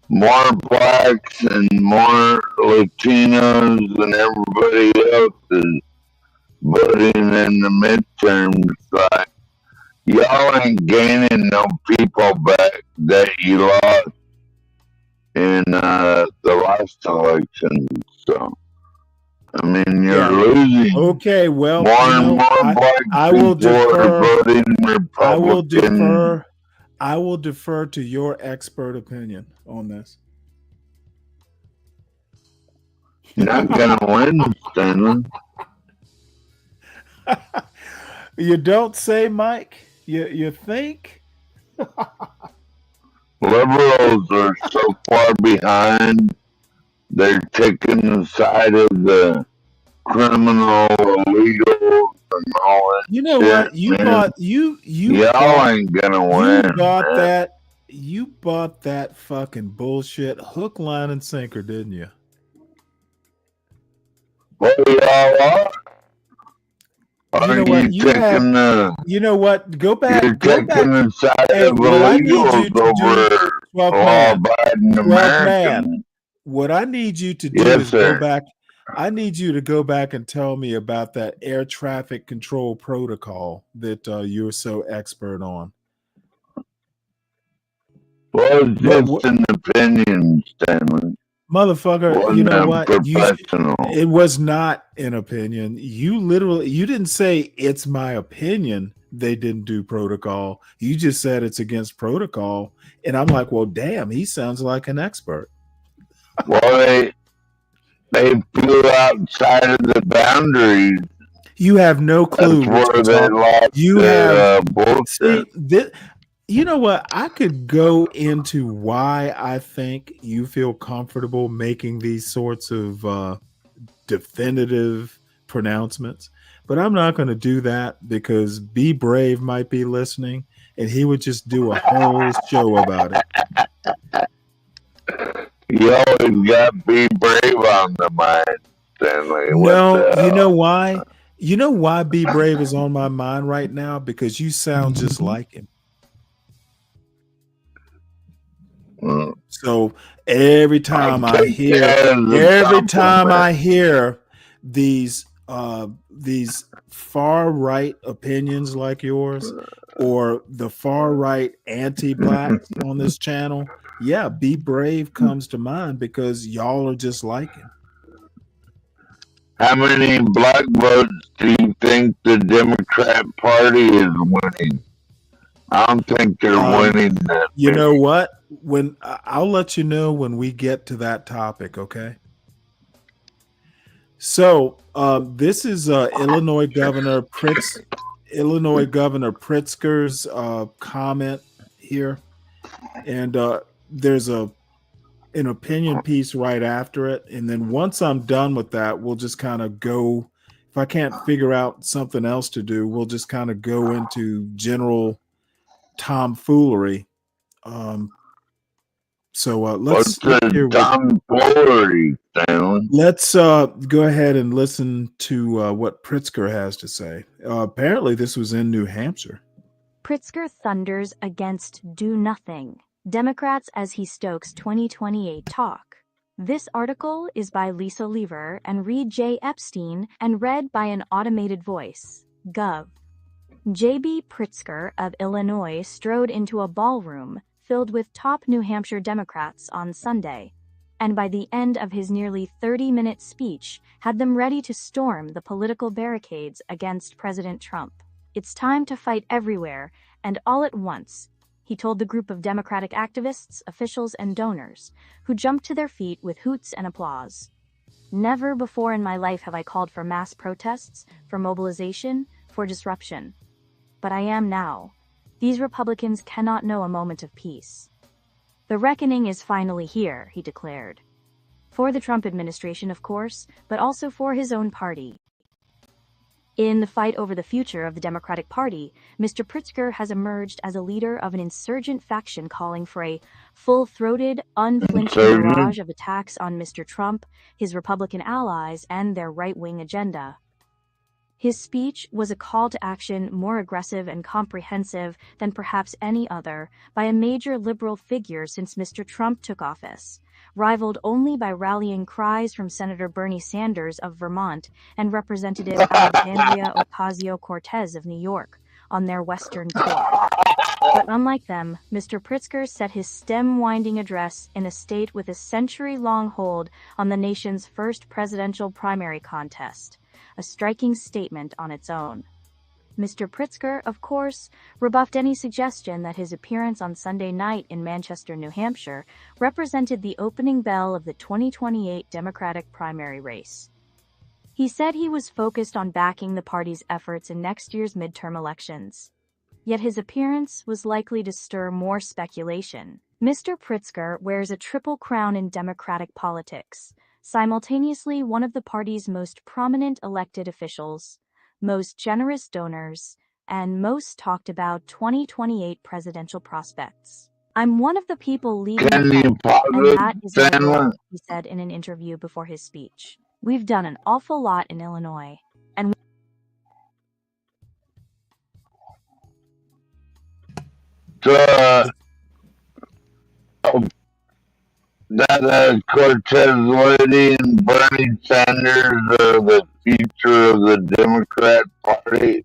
More blacks and more Latinos and everybody else is voting in the midterms. Like, y'all ain't gaining no people back that you lost in the last election. So, I mean, you're losing. Okay, well, more and more black I will people are voting Republican. I will defer to your expert opinion on this. You're not gonna win, Stanley. You don't say, Mike. You think? Liberals are so far behind. They're taking the side of the criminal, illegal, and all that. You know shit, what? Y'all ain't gonna win. You bought that fucking bullshit hook, line, and sinker, didn't you? Well, y'all are. You know what? Go back. You're taking the side of illegals over law-abiding Americans. What I need you to do is go back. I need you to go back and tell me about that air traffic control protocol that you're so expert on. Well, it's just an opinion, Stanley. Motherfucker, you know what? It was not an opinion. You didn't say it's my opinion they didn't do protocol. You just said it's against protocol. And I'm like, well, damn, he sounds like an expert. Well, they flew outside of the boundaries. You have no clue. That's where they lost bullshit. You know what? I could go into why I think you feel comfortable making these sorts of definitive pronouncements, but I'm not going to do that because Be Brave might be listening and he would just do a whole show about it. You always got Be Brave on the mind, Stanley. No, you know why? You know why Be Brave is on my mind right now? Because you sound just like him. So every time I hear these far right opinions like yours or the far right anti-blacks on this channel, yeah, Be Brave comes to mind because y'all are just like him. How many black votes do you think the Democrat Party is winning? I don't think they're winning that. You know what? When I'll let you know when we get to that topic, okay? So this is Illinois Governor Pritzker's comment here, and there's an opinion piece right after it, and then once I'm done with that, we'll just kind of go. If I can't figure out something else to do, we'll just kind of go into general tomfoolery. So let's go ahead and listen to what Pritzker has to say. Apparently, this was in New Hampshire. Pritzker thunders against do nothing Democrats as he stokes 2028 talk. This article is by Lisa Lever and Reed J. Epstein and read by an automated voice. Gov. J.B. Pritzker of Illinois strode into a ballroom filled with top New Hampshire Democrats on Sunday, and by the end of his nearly 30-minute speech had them ready to storm the political barricades against President Trump. It's time to fight everywhere and all at once, he told the group of Democratic activists, officials, and donors, who jumped to their feet with hoots and applause. Never before in my life have I called for mass protests, for mobilization, for disruption. But I am now. These Republicans cannot know a moment of peace. The reckoning is finally here, he declared. For the Trump administration, of course, but also for his own party. In the fight over the future of the Democratic Party, Mr. Pritzker has emerged as a leader of an insurgent faction calling for a full-throated, unflinching barrage of attacks on Mr. Trump, his Republican allies, and their right-wing agenda. His speech was a call to action more aggressive and comprehensive than perhaps any other by a major liberal figure since Mr. Trump took office, rivaled only by rallying cries from Senator Bernie Sanders of Vermont and Representative Alexandria Ocasio-Cortez of New York on their Western tour. But unlike them, Mr. Pritzker set his stem-winding address in a state with a century-long hold on the nation's first presidential primary contest, a striking statement on its own. Mr. Pritzker, of course, rebuffed any suggestion that his appearance on Sunday night in Manchester, New Hampshire, represented the opening bell of the 2028 Democratic primary race. He said he was focused on backing the party's efforts in next year's midterm elections. Yet his appearance was likely to stir more speculation. Mr. Pritzker wears a triple crown in Democratic politics, simultaneously one of the party's most prominent elected officials, most generous donors, and most talked about 2028 presidential prospects. I'm one of the people leading the fight, and that is my role, he said in an interview before his speech. We've done an awful lot in Illinois, and that Cortez lady and Bernie Sanders are the future of the Democrat Party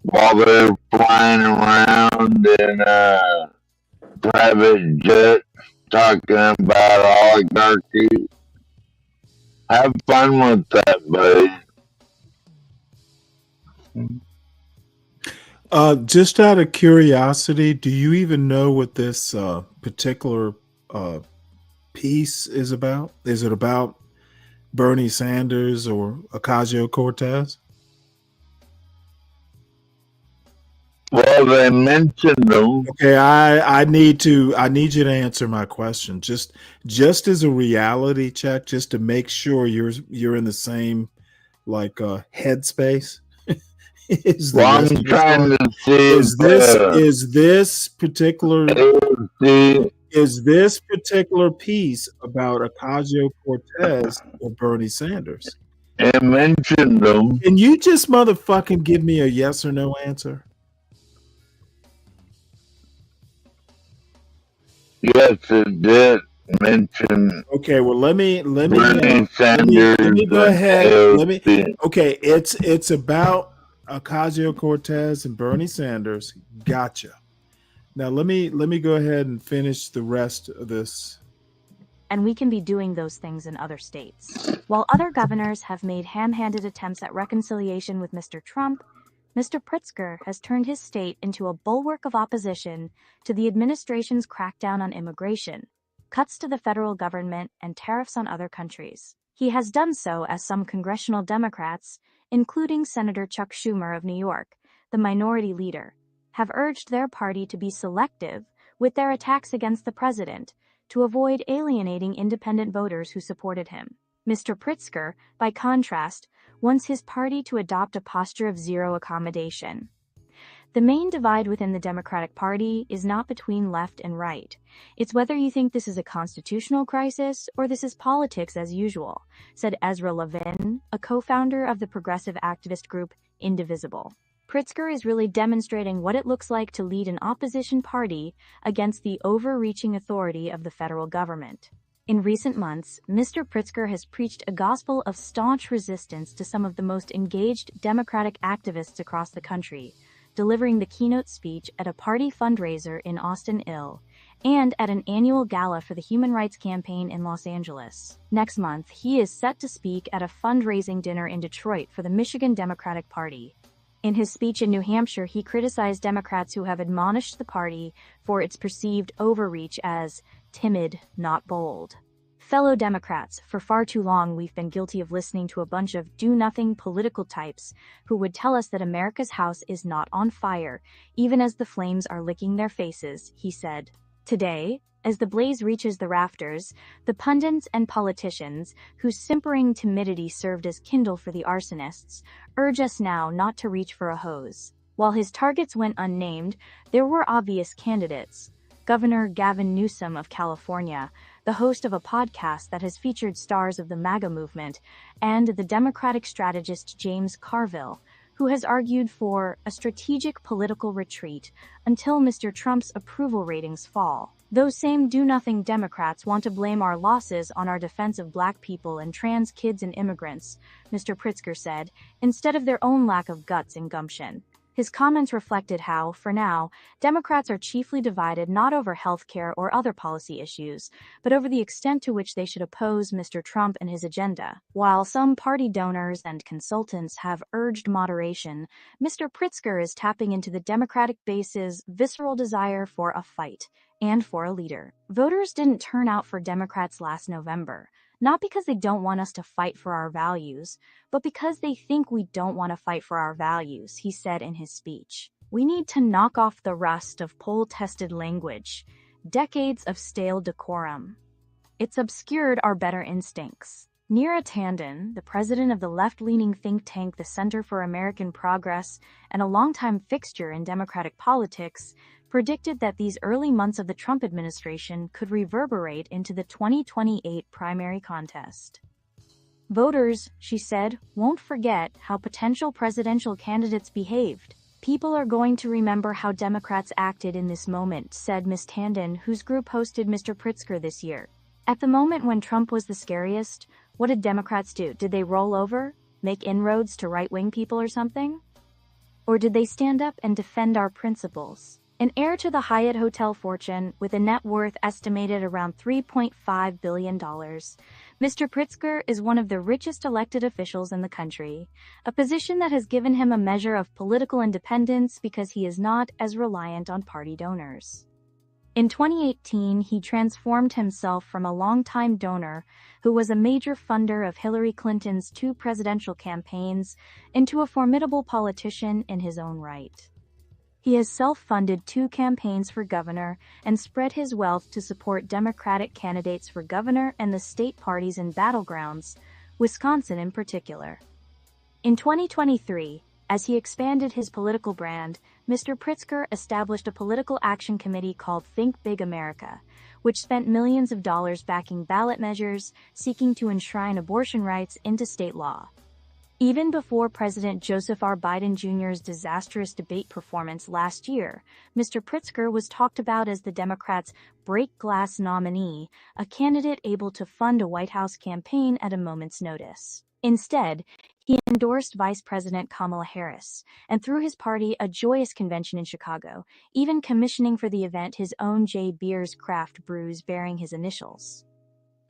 while they're flying around in a private jet talking about oligarchy. Have fun with that, buddy. Just out of curiosity, do you even know what this particular piece is about? Is it about Bernie Sanders or Ocasio-Cortez? Well, they mentioned them. Okay, I need you to answer my question. Just as a reality check, just to make sure you're in the same headspace. I'm trying to see is this particular piece about Ocasio-Cortez or Bernie Sanders? It mentioned them. Can you just motherfucking give me a yes or no answer? Yes, it did mention. Okay, well let me go ahead. Okay, it's about Ocasio-Cortez and Bernie Sanders. Gotcha. Now let me go ahead and finish the rest of this. And we can be doing those things in other states. While other governors have made ham-handed attempts at reconciliation with Mr. Trump, Mr. Pritzker has turned his state into a bulwark of opposition to the administration's crackdown on immigration, cuts to the federal government, and tariffs on other countries. He has done so as some congressional Democrats, including Senator Chuck Schumer of New York, the minority leader, have urged their party to be selective with their attacks against the president to avoid alienating independent voters who supported him. Mr. Pritzker, by contrast, wants his party to adopt a posture of zero accommodation. The main divide within the Democratic Party is not between left and right. It's whether you think this is a constitutional crisis or this is politics as usual, said Ezra Levin, a co-founder of the progressive activist group Indivisible. Pritzker is really demonstrating what it looks like to lead an opposition party against the overreaching authority of the federal government. In recent months, Mr. Pritzker has preached a gospel of staunch resistance to some of the most engaged Democratic activists across the country, delivering the keynote speech at a party fundraiser in Austin, Ill, and at an annual gala for the Human Rights Campaign in Los Angeles. Next month, he is set to speak at a fundraising dinner in Detroit for the Michigan Democratic Party. In his speech in New Hampshire, he criticized Democrats who have admonished the party for its perceived overreach as timid, not bold. Fellow Democrats, for far too long we've been guilty of listening to a bunch of do-nothing political types who would tell us that America's house is not on fire, even as the flames are licking their faces, he said. Today, as the blaze reaches the rafters, the pundits and politicians, whose simpering timidity served as kindle for the arsonists, urge us now not to reach for a hose. While his targets went unnamed, there were obvious candidates. Governor Gavin Newsom of California, the host of a podcast that has featured stars of the MAGA movement, and the Democratic strategist James Carville, who has argued for a strategic political retreat until Mr. Trump's approval ratings fall. Those same do-nothing Democrats want to blame our losses on our defense of black people and trans kids and immigrants, Mr. Pritzker said, instead of their own lack of guts and gumption. His comments reflected how, for now, Democrats are chiefly divided not over health care or other policy issues, but over the extent to which they should oppose Mr. Trump and his agenda. While some party donors and consultants have urged moderation, Mr. Pritzker is tapping into the Democratic base's visceral desire for a fight and for a leader. Voters didn't turn out for Democrats last November, not because they don't want us to fight for our values, but because they think we don't want to fight for our values, he said in his speech. We need to knock off the rust of poll-tested language, decades of stale decorum. It's obscured our better instincts. Neera Tanden, the president of the left-leaning think tank the Center for American Progress and a longtime fixture in Democratic politics, predicted that these early months of the Trump administration could reverberate into the 2028 primary contest. Voters, she said, won't forget how potential presidential candidates behaved. People are going to remember how Democrats acted in this moment, said Ms. Tanden, whose group hosted Mr. Pritzker this year. At the moment when Trump was the scariest, what did Democrats do? Did they roll over, make inroads to right-wing people or something? Or did they stand up and defend our principles? An heir to the Hyatt Hotel fortune, with a net worth estimated around $3.5 billion, Mr. Pritzker is one of the richest elected officials in the country, a position that has given him a measure of political independence because he is not as reliant on party donors. In 2018, he transformed himself from a longtime donor who was a major funder of Hillary Clinton's 2 presidential campaigns into a formidable politician in his own right. He has self-funded 2 campaigns for governor and spread his wealth to support Democratic candidates for governor and the state parties in battlegrounds, Wisconsin in particular. In 2023, as he expanded his political brand, Mr. Pritzker established a political action committee called Think Big America, which spent millions of dollars backing ballot measures seeking to enshrine abortion rights into state law. Even before President Joseph R. Biden Jr.'s disastrous debate performance last year, Mr. Pritzker was talked about as the Democrats' break-glass nominee, a candidate able to fund a White House campaign at a moment's notice. Instead, he endorsed Vice President Kamala Harris, and through his party a joyous convention in Chicago, even commissioning for the event his own J. Beers craft brews bearing his initials.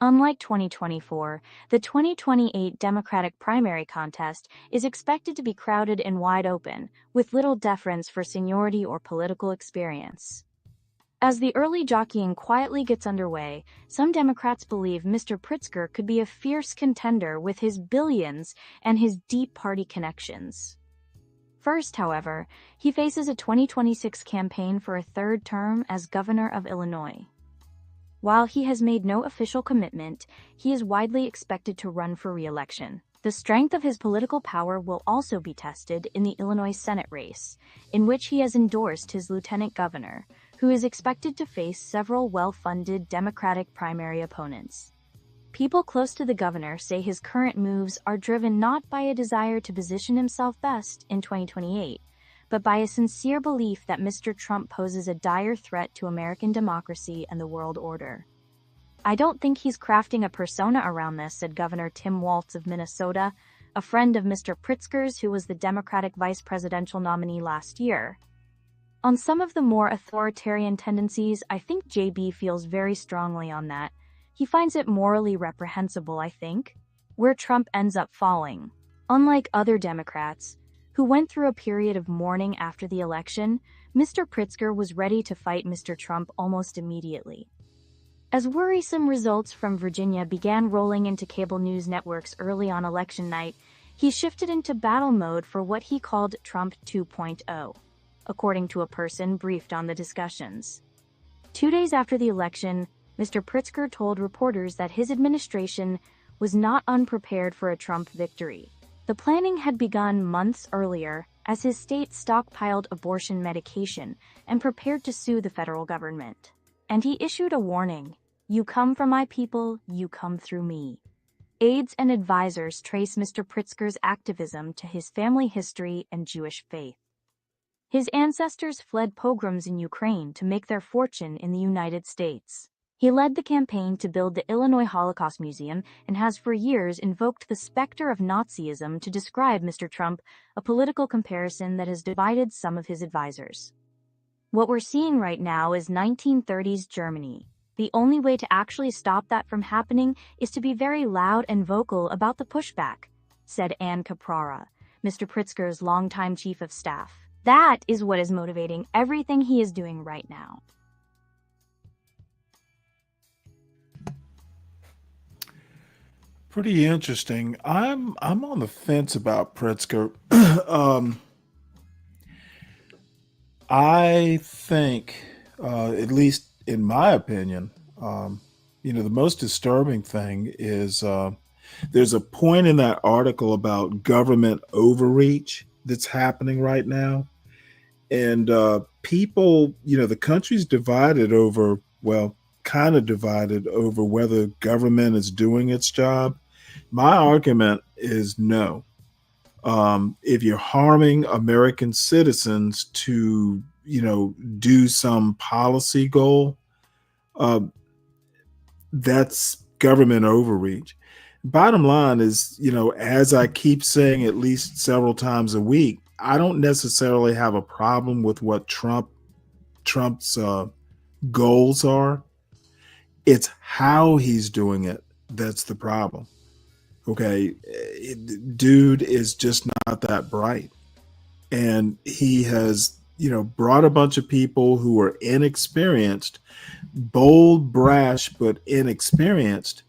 Unlike 2024, the 2028 Democratic primary contest is expected to be crowded and wide open, with little deference for seniority or political experience. As the early jockeying quietly gets underway, some Democrats believe Mr. Pritzker could be a fierce contender with his billions and his deep party connections. First, however, he faces a 2026 campaign for a 3rd term as governor of Illinois. While he has made no official commitment, he is widely expected to run for re-election. The strength of his political power will also be tested in the Illinois Senate race, in which he has endorsed his lieutenant governor, who is expected to face several well-funded Democratic primary opponents. People close to the governor say his current moves are driven not by a desire to position himself best in 2028, but by a sincere belief that Mr. Trump poses a dire threat to American democracy and the world order. I don't think he's crafting a persona around this, said Governor Tim Walz of Minnesota, a friend of Mr. Pritzker's who was the Democratic vice presidential nominee last year. On some of the more authoritarian tendencies, I think JB feels very strongly on that. He finds it morally reprehensible, I think, where Trump ends up falling. Unlike other Democrats, who went through a period of mourning after the election, Mr. Pritzker was ready to fight Mr. Trump almost immediately. As worrisome results from Virginia began rolling into cable news networks early on election night, he shifted into battle mode for what he called Trump 2.0, according to a person briefed on the discussions. 2 days after the election, Mr. Pritzker told reporters that his administration was not unprepared for a Trump victory. The planning had begun months earlier, as his state stockpiled abortion medication and prepared to sue the federal government. And he issued a warning: "You come from my people, you come through me." Aides and advisors trace Mr. Pritzker's activism to his family history and Jewish faith. His ancestors fled pogroms in Ukraine to make their fortune in the United States. He led the campaign to build the Illinois Holocaust Museum and has for years invoked the specter of Nazism to describe Mr. Trump, a political comparison that has divided some of his advisors. What we're seeing right now is 1930s Germany. The only way to actually stop that from happening is to be very loud and vocal about the pushback, said Ann Caprara, Mr. Pritzker's longtime chief of staff. That is what is motivating everything he is doing right now. Pretty interesting. I'm on the fence about Pritzker. I think, at least in my opinion, the most disturbing thing is there's a point in that article about government overreach that's happening right now. And people, the country's divided over, well, kind of divided over whether government is doing its job. My argument is no. If you're harming American citizens to, do some policy goal, that's government overreach. Bottom line is, as I keep saying at least several times a week, I don't necessarily have a problem with what Trump's goals are. It's how he's doing it that's the problem. Okay, dude is just not that bright. And he has, brought a bunch of people who are inexperienced. Bold, brash, but inexperienced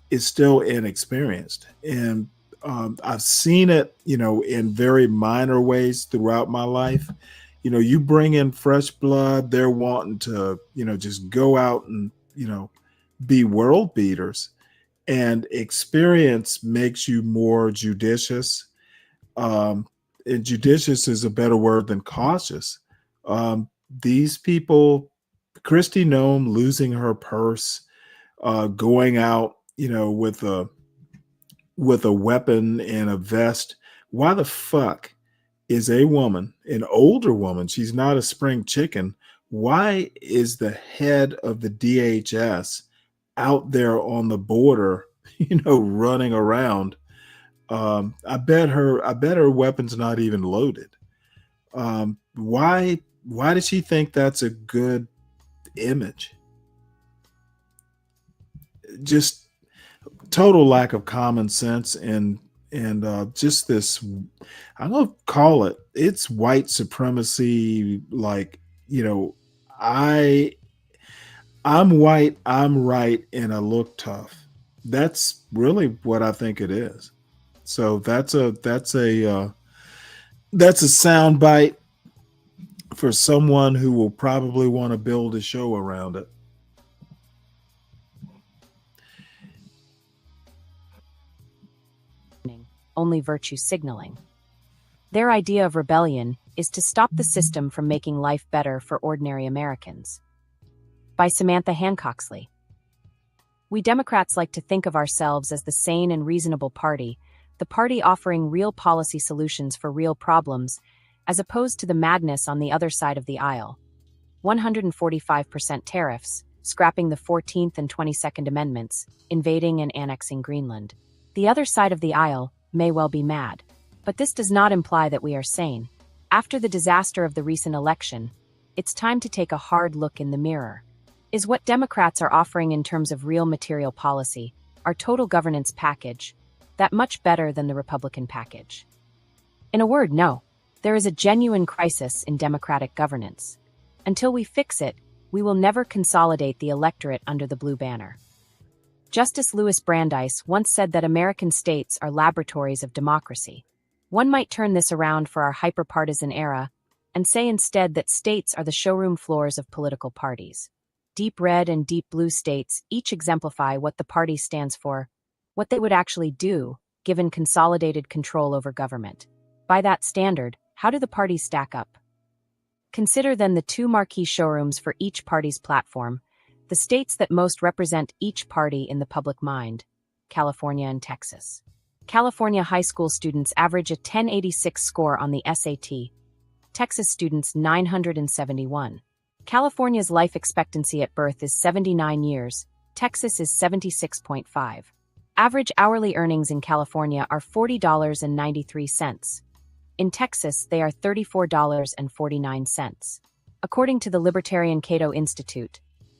is still inexperienced. And I've seen it, in very minor ways throughout my life. You bring in fresh blood, they're wanting to, just go out and, be world beaters. And experience makes you more judicious. And judicious is a better word than cautious. These people, Kristi Noem losing her purse, going out, with a weapon and a vest. Why the fuck is a woman, an older woman, she's not a spring chicken, why is the head of the DHS out there on the border, running around? I bet her weapon's not even loaded. Why does she think that's a good image? Just total lack of common sense and just this, I'm gonna call it's white supremacy. Like, I'm white, I'm right, and I look tough. That's really what I think it is. So that's a sound bite for someone who will probably want to build a show around it. Only virtue signaling. Their idea of rebellion is to stop the system from making life better for ordinary Americans. By Samantha Hancocksley. We Democrats like to think of ourselves as the sane and reasonable party, the party offering real policy solutions for real problems, as opposed to the madness on the other side of the aisle. 145% tariffs, scrapping the 14th and 22nd Amendments, invading and annexing Greenland. The other side of the aisle may well be mad. But this does not imply that we are sane. After the disaster of the recent election, it's time to take a hard look in the mirror. Is what Democrats are offering in terms of real material policy, our total governance package, that much better than the Republican package? In a word, no. There is a genuine crisis in democratic governance. Until we fix it, we will never consolidate the electorate under the blue banner. Justice Louis Brandeis once said that American states are laboratories of democracy. One might turn this around for our hyper-partisan era and say instead that states are the showroom floors of political parties. Deep red and deep blue states each exemplify what the party stands for, what they would actually do, given consolidated control over government. By that standard, how do the parties stack up? Consider then the two marquee showrooms for each party's platform, the states that most represent each party in the public mind, California and Texas. California high school students average a 1086 score on the SAT, Texas students 971. California's life expectancy at birth is 79 years, Texas is 76.5. Average hourly earnings in California are $40.93. In Texas, they are $34.49. According to the Libertarian Cato Institute,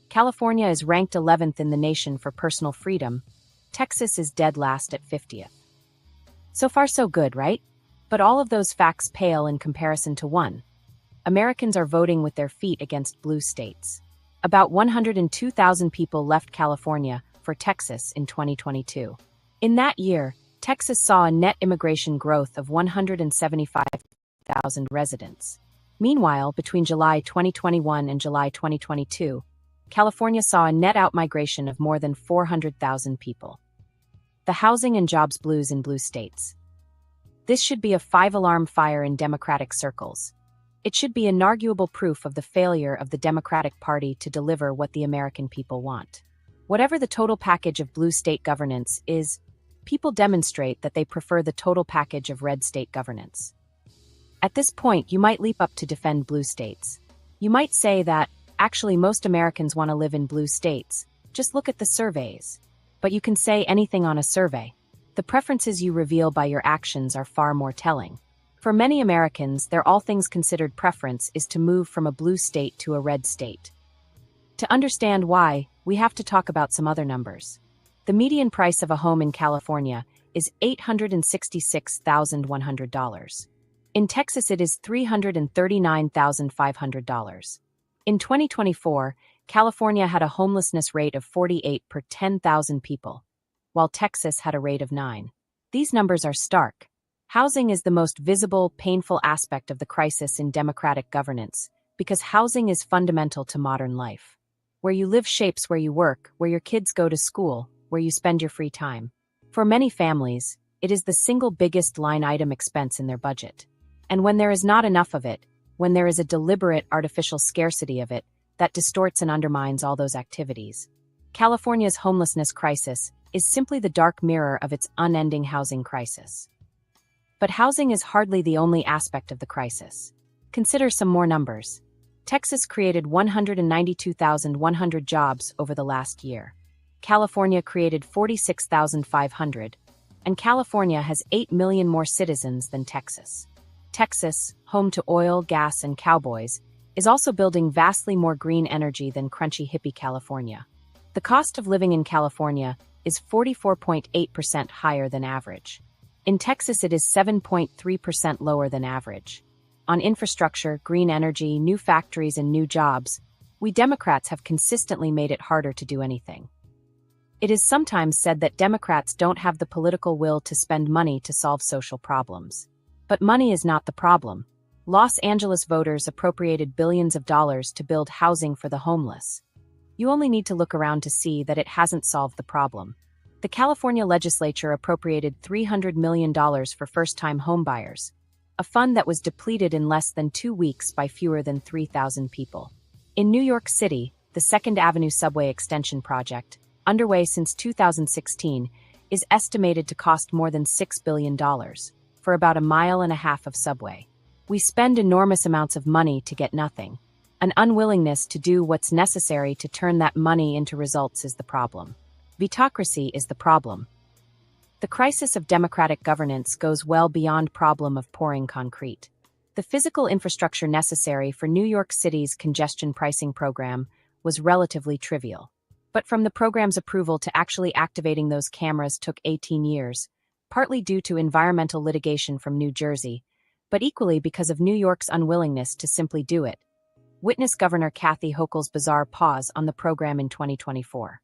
California is ranked 11th in the nation for personal freedom. Texas is dead last at 50th. So far so good, right? But all of those facts pale in comparison to one. Americans are voting with their feet against blue states. About 102,000 people left California for Texas in 2022. In that year, Texas saw a net immigration growth of 175,000 residents. Meanwhile, between July 2021 and July 2022, California saw a net outmigration of more than 400,000 people. The housing and jobs blues in blue states. This should be a five-alarm fire in Democratic circles. It should be inarguable proof of the failure of the Democratic Party to deliver what the American people want. Whatever the total package of blue state governance is, people demonstrate that they prefer the total package of red state governance. At this point, you might leap up to defend blue states. You might say that, actually, most Americans want to live in blue states. Just look at the surveys. But you can say anything on a survey. The preferences you reveal by your actions are far more telling. For many Americans, their all things considered preference is to move from a blue state to a red state. To understand why, we have to talk about some other numbers. The median price of a home in California is $866,100. In Texas, it is $339,500. In 2024, California had a homelessness rate of 48 per 10,000 people, while Texas had a rate of 9. These numbers are stark. Housing is the most visible, painful aspect of the crisis in democratic governance, because housing is fundamental to modern life. Where you live shapes where you work, where your kids go to school, where you spend your free time. For many families, it is the single biggest line item expense in their budget. And when there is not enough of it, when there is a deliberate artificial scarcity of it, that distorts and undermines all those activities. California's homelessness crisis is simply the dark mirror of its unending housing crisis. But housing is hardly the only aspect of the crisis. Consider some more numbers. Texas created 192,100 jobs over the last year. California created 46,500, and California has 8 million more citizens than Texas. Texas, home to oil, gas, and cowboys, is also building vastly more green energy than crunchy hippie California. The cost of living in California is 44.8% higher than average. In Texas, it is 7.3% lower than average. On infrastructure, green energy, new factories, and new jobs, we Democrats have consistently made it harder to do anything. It is sometimes said that Democrats don't have the political will to spend money to solve social problems. But money is not the problem. Los Angeles voters appropriated billions of dollars to build housing for the homeless. You only need to look around to see that it hasn't solved the problem. The California legislature appropriated $300 million for first-time homebuyers, a fund that was depleted in less than 2 weeks by fewer than 3,000 people. In New York City, the Second Avenue subway extension project, underway since 2016, is estimated to cost more than $6 billion for about a mile and a half of subway. We spend enormous amounts of money to get nothing. An unwillingness to do what's necessary to turn that money into results is the problem. Vetocracy is the problem. The crisis of democratic governance goes well beyond problem of pouring concrete. The physical infrastructure necessary for New York City's congestion pricing program was relatively trivial. But from the program's approval to actually activating those cameras took 18 years, partly due to environmental litigation from New Jersey, but equally because of New York's unwillingness to simply do it. Witness Governor Kathy Hochul's bizarre pause on the program in 2024.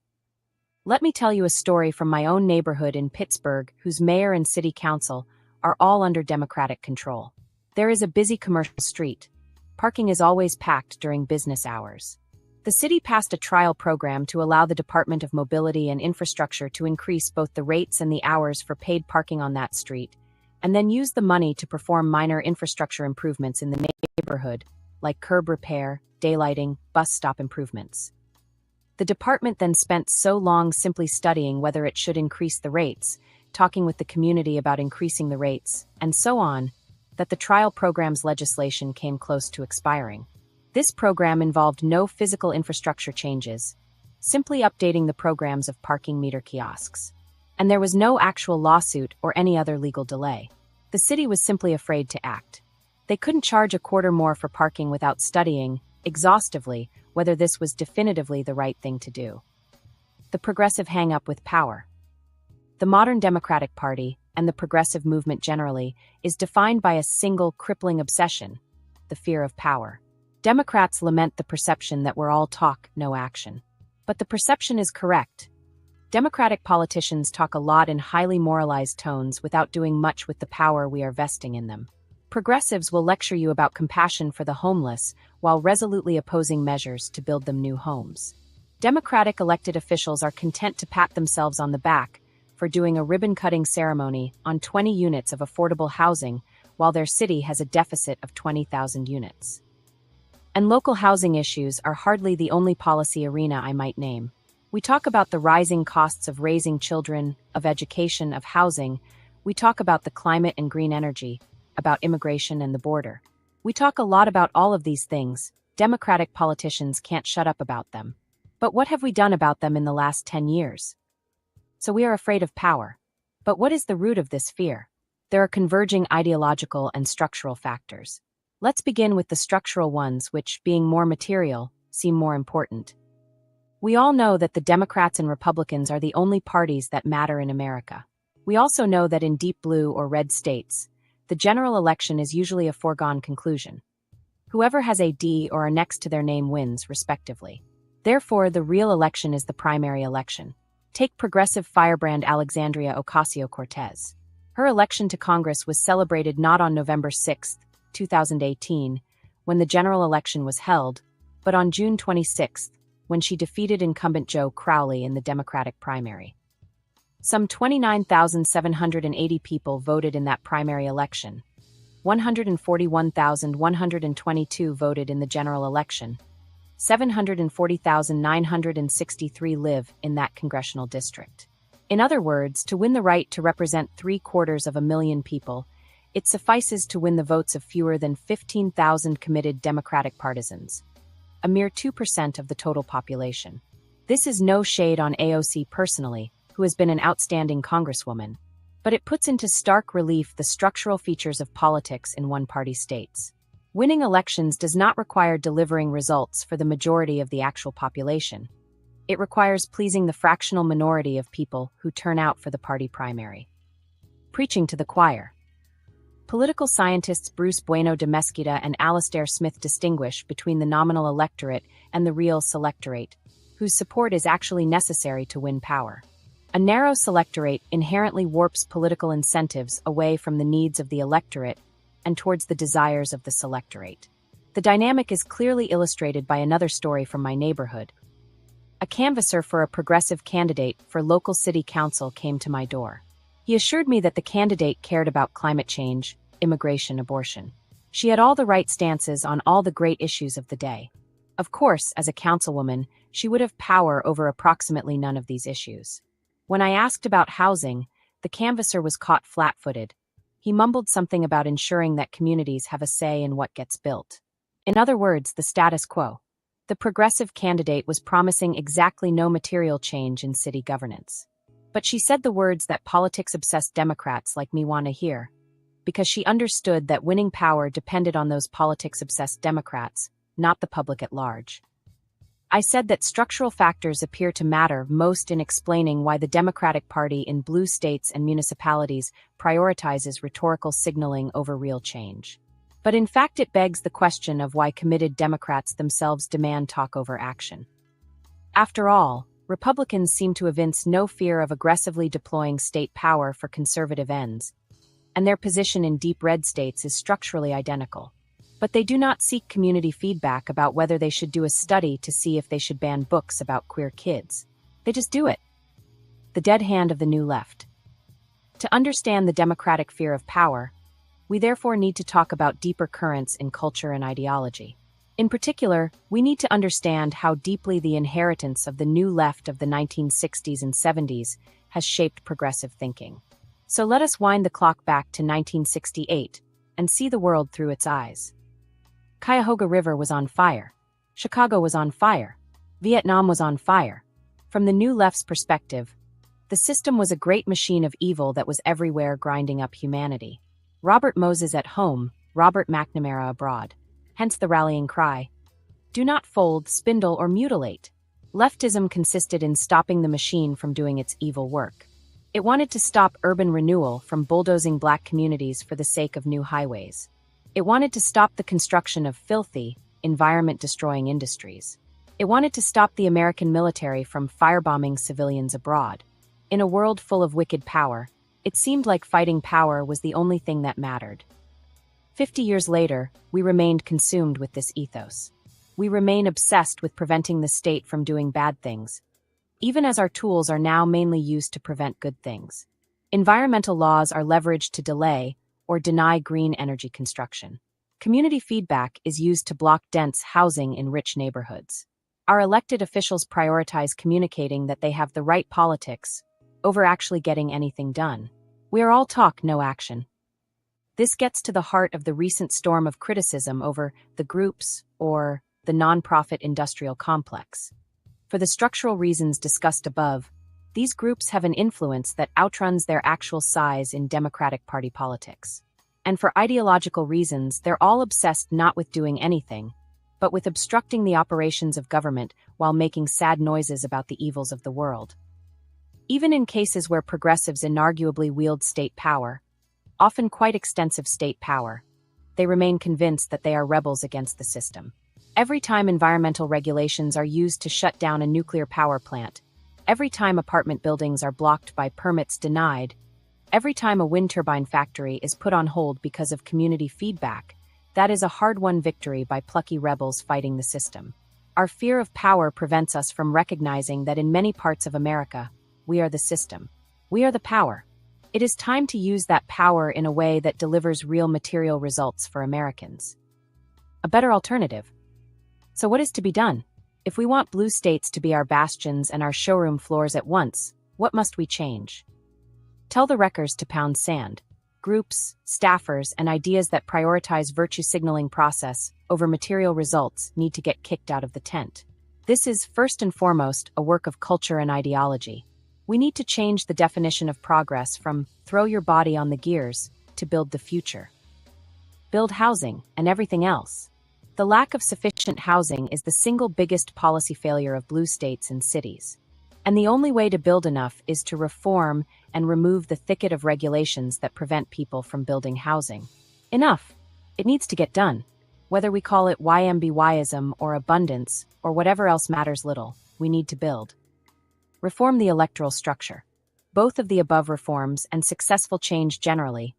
Let me tell you a story from my own neighborhood in Pittsburgh, whose mayor and city council are all under Democratic control. There is a busy commercial street. Parking is always packed during business hours. The city passed a trial program to allow the Department of Mobility and Infrastructure to increase both the rates and the hours for paid parking on that street, and then use the money to perform minor infrastructure improvements in the neighborhood, like curb repair, daylighting, bus stop improvements. The department then spent so long simply studying whether it should increase the rates, talking with the community about increasing the rates, and so on, that the trial program's legislation came close to expiring. This program involved no physical infrastructure changes, simply updating the programs of parking meter kiosks. And there was no actual lawsuit or any other legal delay. The city was simply afraid to act. They couldn't charge a quarter more for parking without studying, exhaustively, whether this was definitively the right thing to do. The progressive hang-up with power. The modern Democratic Party, and the progressive movement generally, is defined by a single crippling obsession: the fear of power. Democrats lament the perception that we're all talk, no action. But the perception is correct. Democratic politicians talk a lot in highly moralized tones without doing much with the power we are vesting in them. Progressives will lecture you about compassion for the homeless while resolutely opposing measures to build them new homes. Democratic elected officials are content to pat themselves on the back for doing a ribbon-cutting ceremony on 20 units of affordable housing while their city has a deficit of 20,000 units. And local housing issues are hardly the only policy arena I might name. We talk about the rising costs of raising children, of education, of housing. We talk about the climate and green energy, about immigration and the border. We talk a lot about all of these things. Democratic politicians can't shut up about them. But what have we done about them in the last 10 years? So we are afraid of power. But what is the root of this fear? There are converging ideological and structural factors. Let's begin with the structural ones which, being more material, seem more important. We all know that the Democrats and Republicans are the only parties that matter in America. We also know that in deep blue or red states, the general election is usually a foregone conclusion. Whoever has a D or a next to their name wins, respectively. Therefore, the real election is the primary election. Take progressive firebrand Alexandria Ocasio-Cortez. Her election to Congress was celebrated not on November 6, 2018, when the general election was held, but on June 26, when she defeated incumbent Joe Crowley in the Democratic primary. Some 29,780 people voted in that primary election. 141,122 voted in the general election. 740,963 live in that congressional district. In other words, to win the right to represent 750,000 people, it suffices to win the votes of fewer than 15,000 committed Democratic partisans, a mere 2% of the total population. This is no shade on AOC personally, who has been an outstanding congresswoman, but it puts into stark relief the structural features of politics in one-party states. Winning elections does not require delivering results for the majority of the actual population. It requires pleasing the fractional minority of people who turn out for the party primary. Preaching to the choir. Political scientists Bruce Bueno de Mesquita and Alastair Smith distinguish between the nominal electorate and the real selectorate, whose support is actually necessary to win power. A narrow selectorate inherently warps political incentives away from the needs of the electorate and towards the desires of the selectorate. The dynamic is clearly illustrated by another story from my neighborhood. A canvasser for a progressive candidate for local city council came to my door. He assured me that the candidate cared about climate change, immigration, abortion. She had all the right stances on all the great issues of the day. Of course, as a councilwoman, she would have power over approximately none of these issues. When I asked about housing, the canvasser was caught flat-footed. He mumbled something about ensuring that communities have a say in what gets built. In other words, the status quo. The progressive candidate was promising exactly no material change in city governance. But she said the words that politics-obsessed Democrats like me want to hear, because she understood that winning power depended on those politics-obsessed Democrats, not the public at large. I said that structural factors appear to matter most in explaining why the Democratic Party in blue states and municipalities prioritizes rhetorical signaling over real change. But in fact, it begs the question of why committed Democrats themselves demand talk over action. After all, Republicans seem to evince no fear of aggressively deploying state power for conservative ends, and their position in deep red states is structurally identical. But they do not seek community feedback about whether they should do a study to see if they should ban books about queer kids. They just do it. The dead hand of the new left. To understand the democratic fear of power, we therefore need to talk about deeper currents in culture and ideology. In particular, we need to understand how deeply the inheritance of the new left of the 1960s and 70s has shaped progressive thinking. So let us wind the clock back to 1968 and see the world through its eyes. Cuyahoga River was on fire. Chicago was on fire. Vietnam was on fire. From the new left's perspective, the system was a great machine of evil that was everywhere grinding up humanity. Robert Moses at home, Robert McNamara abroad. Hence the rallying cry, "Do not fold, spindle, or mutilate." Leftism consisted in stopping the machine from doing its evil work. It wanted to stop urban renewal from bulldozing black communities for the sake of new highways. It wanted to stop the construction of filthy, environment-destroying industries. It wanted to stop the American military from firebombing civilians abroad. In a world full of wicked power, it seemed like fighting power was the only thing that mattered. 50 years later, we remained consumed with this ethos. We remain obsessed with preventing the state from doing bad things, even as our tools are now mainly used to prevent good things. Environmental laws are leveraged to delay or deny green energy construction. Community feedback is used to block dense housing in rich neighborhoods. Our elected officials prioritize communicating that they have the right politics over actually getting anything done. We are all talk, no action. This gets to the heart of the recent storm of criticism over the groups or the nonprofit industrial complex. For the structural reasons discussed above, these groups have an influence that outruns their actual size in Democratic Party politics. And for ideological reasons, they're all obsessed not with doing anything, but with obstructing the operations of government while making sad noises about the evils of the world. Even in cases where progressives inarguably wield state power, often quite extensive state power, they remain convinced that they are rebels against the system. Every time environmental regulations are used to shut down a nuclear power plant, every time apartment buildings are blocked by permits denied, every time a wind turbine factory is put on hold because of community feedback, that is a hard-won victory by plucky rebels fighting the system. Our fear of power prevents us from recognizing that in many parts of America, we are the system. We are the power. It is time to use that power in a way that delivers real material results for Americans. A better alternative. So what is to be done? If we want blue states to be our bastions and our showroom floors at once, what must we change? Tell the wreckers to pound sand. Groups, staffers, and ideas that prioritize virtue signaling process over material results need to get kicked out of the tent. This is, first and foremost, a work of culture and ideology. We need to change the definition of progress from throw your body on the gears to build the future. Build housing and everything else. The lack of sufficient housing is the single biggest policy failure of blue states and cities. And the only way to build enough is to reform and remove the thicket of regulations that prevent people from building housing. Enough. It needs to get done. Whether we call it YMBYism or abundance or whatever else matters little, we need to build. Reform the electoral structure. Both of the above reforms and successful change generally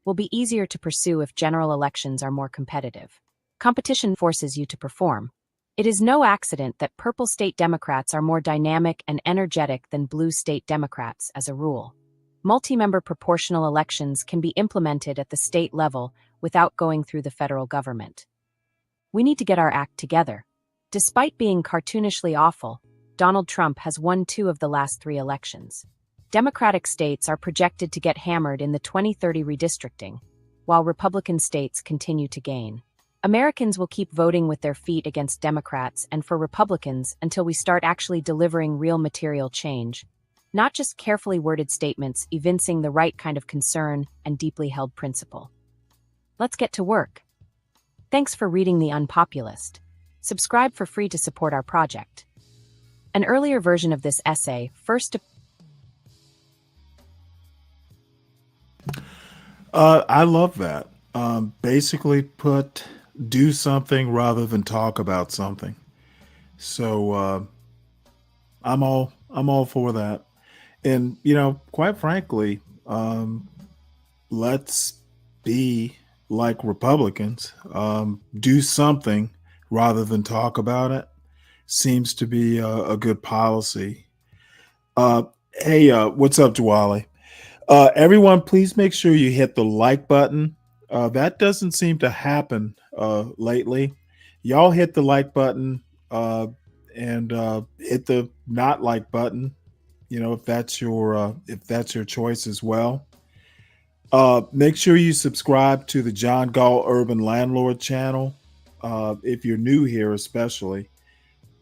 will be easier to pursue if general elections are more competitive. Competition forces you to perform. It is no accident that purple state Democrats are more dynamic and energetic than blue state Democrats as a rule. Multi-member proportional elections can be implemented at the state level without going through the federal government. We need to get our act together. Despite being cartoonishly awful, Donald Trump has won 2 of the last 3 elections. Democratic states are projected to get hammered in the 2030 redistricting, while Republican states continue to gain. Americans will keep voting with their feet against Democrats and for Republicans until we start actually delivering real material change, not just carefully worded statements evincing the right kind of concern and deeply held principle. Let's get to work. Thanks for reading The Unpopulist. Subscribe for free to support our project. An earlier version of this essay first... I love that. Basically do something rather than talk about something. So I'm all for that. And, quite frankly, let's be like Republicans. Do something rather than talk about it. Seems to be a good policy. Hey, what's up, Dwali? Everyone, please make sure you hit the like button. That doesn't seem to happen lately. Y'all hit the like button and hit the not like button. If that's your choice as well. Make sure you subscribe to the John Gall Urban Landlord channel if you're new here, especially.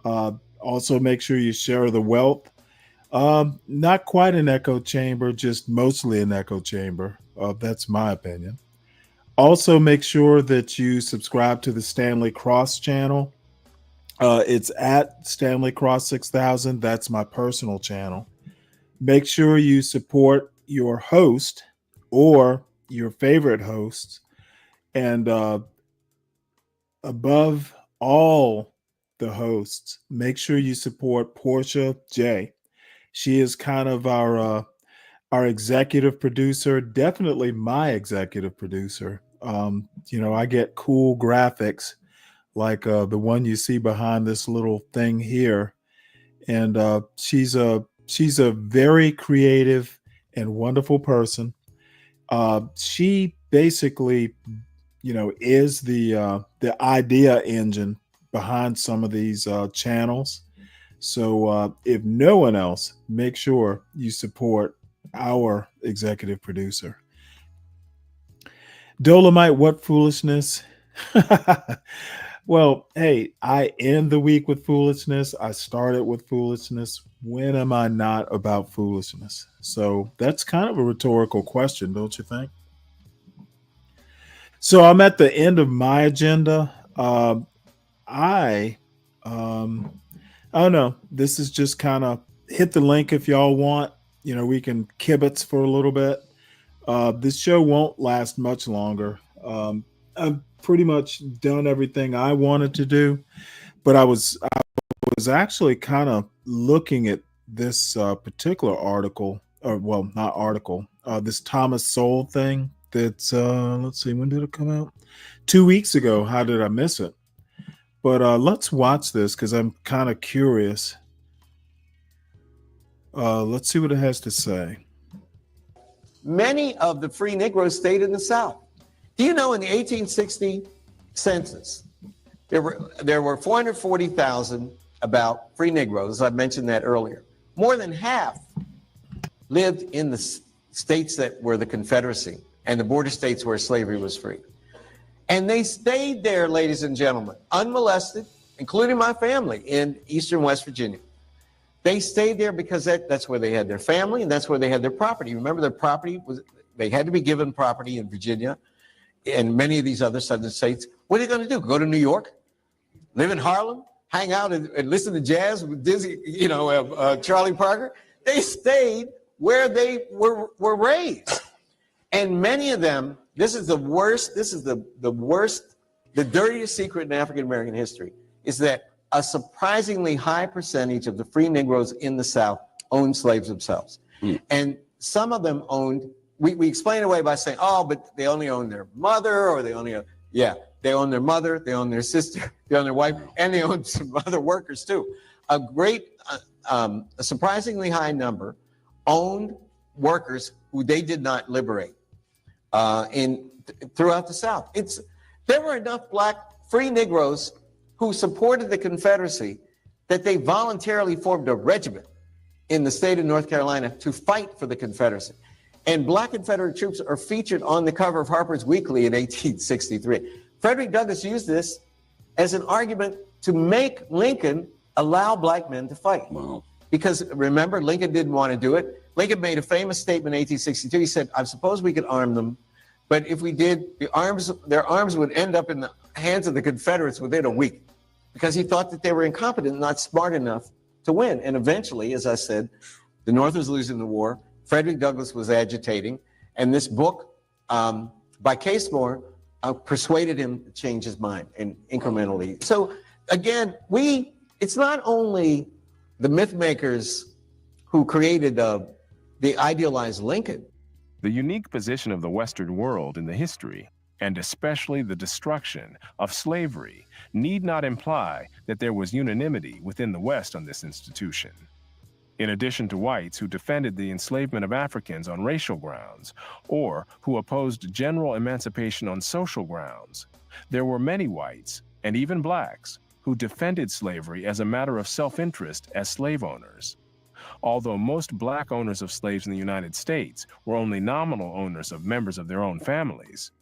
Also, make sure you share the wealth. Not quite an echo chamber, just mostly an echo chamber. That's my opinion. Also, make sure that you subscribe to the Stanley Cross channel. It's at Stanley Cross 6000. That's my personal channel. Make sure you support your host or your favorite hosts. And above all the hosts, make sure you support Portia J. She is kind of our executive producer, definitely my executive producer. I get cool graphics like the one you see behind this little thing here. And she's a very creative and wonderful person. She basically, is the idea engine behind some of these channels. So if no one else, make sure you support our executive producer. Dolomite, what foolishness? Well, hey, I end the week with foolishness. I started with foolishness. When am I not about foolishness? So that's kind of a rhetorical question, don't you think? So I'm at the end of my agenda. I don't know. This is just kind of hit the link if y'all want. We can kibitz for a little bit. This show won't last much longer. I've pretty much done everything I wanted to do, but I was actually kind of looking at this particular article, or well, not article, this Thomas Sowell thing. That's let's see, when did it come out? 2 weeks ago. How did I miss it? But let's watch this because I'm kind of curious. Let's see what it has to say. Many of the free Negroes stayed in the South. Do you know in the 1860 census, there were 440,000 about free Negroes. I mentioned that earlier. More than half lived in the states that were the Confederacy and the border states where slavery was free. And they stayed there, ladies and gentlemen, unmolested, including my family in eastern West Virginia. They stayed there because that's where they had their family and that's where they had their property. Remember, their property they had to be given property in Virginia and many of these other southern states. What are they going to do? Go to New York? Live in Harlem? Hang out and listen to jazz with Dizzy, Charlie Parker? They stayed where they were raised. And many of them, this is the worst, the dirtiest secret in African American history, is that a surprisingly high percentage of the free Negroes in the South owned slaves themselves. And some of them owned, we explain it away by saying, oh, but they only own their mother, or they own their mother, they own their sister, they own their wife, and they own some other workers too. A surprisingly high number owned workers who they did not liberate throughout the South. There were enough black free Negroes who supported the Confederacy that they voluntarily formed a regiment in the state of North Carolina to fight for the Confederacy. And black Confederate troops are featured on the cover of Harper's Weekly in 1863. Frederick Douglass used this as an argument to make Lincoln allow black men to fight. Wow. Because remember, Lincoln didn't want to do it. Lincoln made a famous statement in 1862. He said, I suppose we could arm them, but if we did, their arms would end up in the hands of the Confederates within a week, because he thought that they were incompetent, not smart enough to win. And eventually, as I said, the North was losing the war. Frederick Douglass was agitating, and this book by Casemore persuaded him to change his mind, and incrementally. So again, it's not only the myth makers who created the idealized Lincoln. The unique position of the Western world in the history, and especially the destruction of slavery, need not imply that there was unanimity within the West on this institution. In addition to whites who defended the enslavement of Africans on racial grounds, or who opposed general emancipation on social grounds, there were many whites, and even blacks, who defended slavery as a matter of self-interest as slave owners. Although most black owners of slaves in the United States were only nominal owners of members of their own families,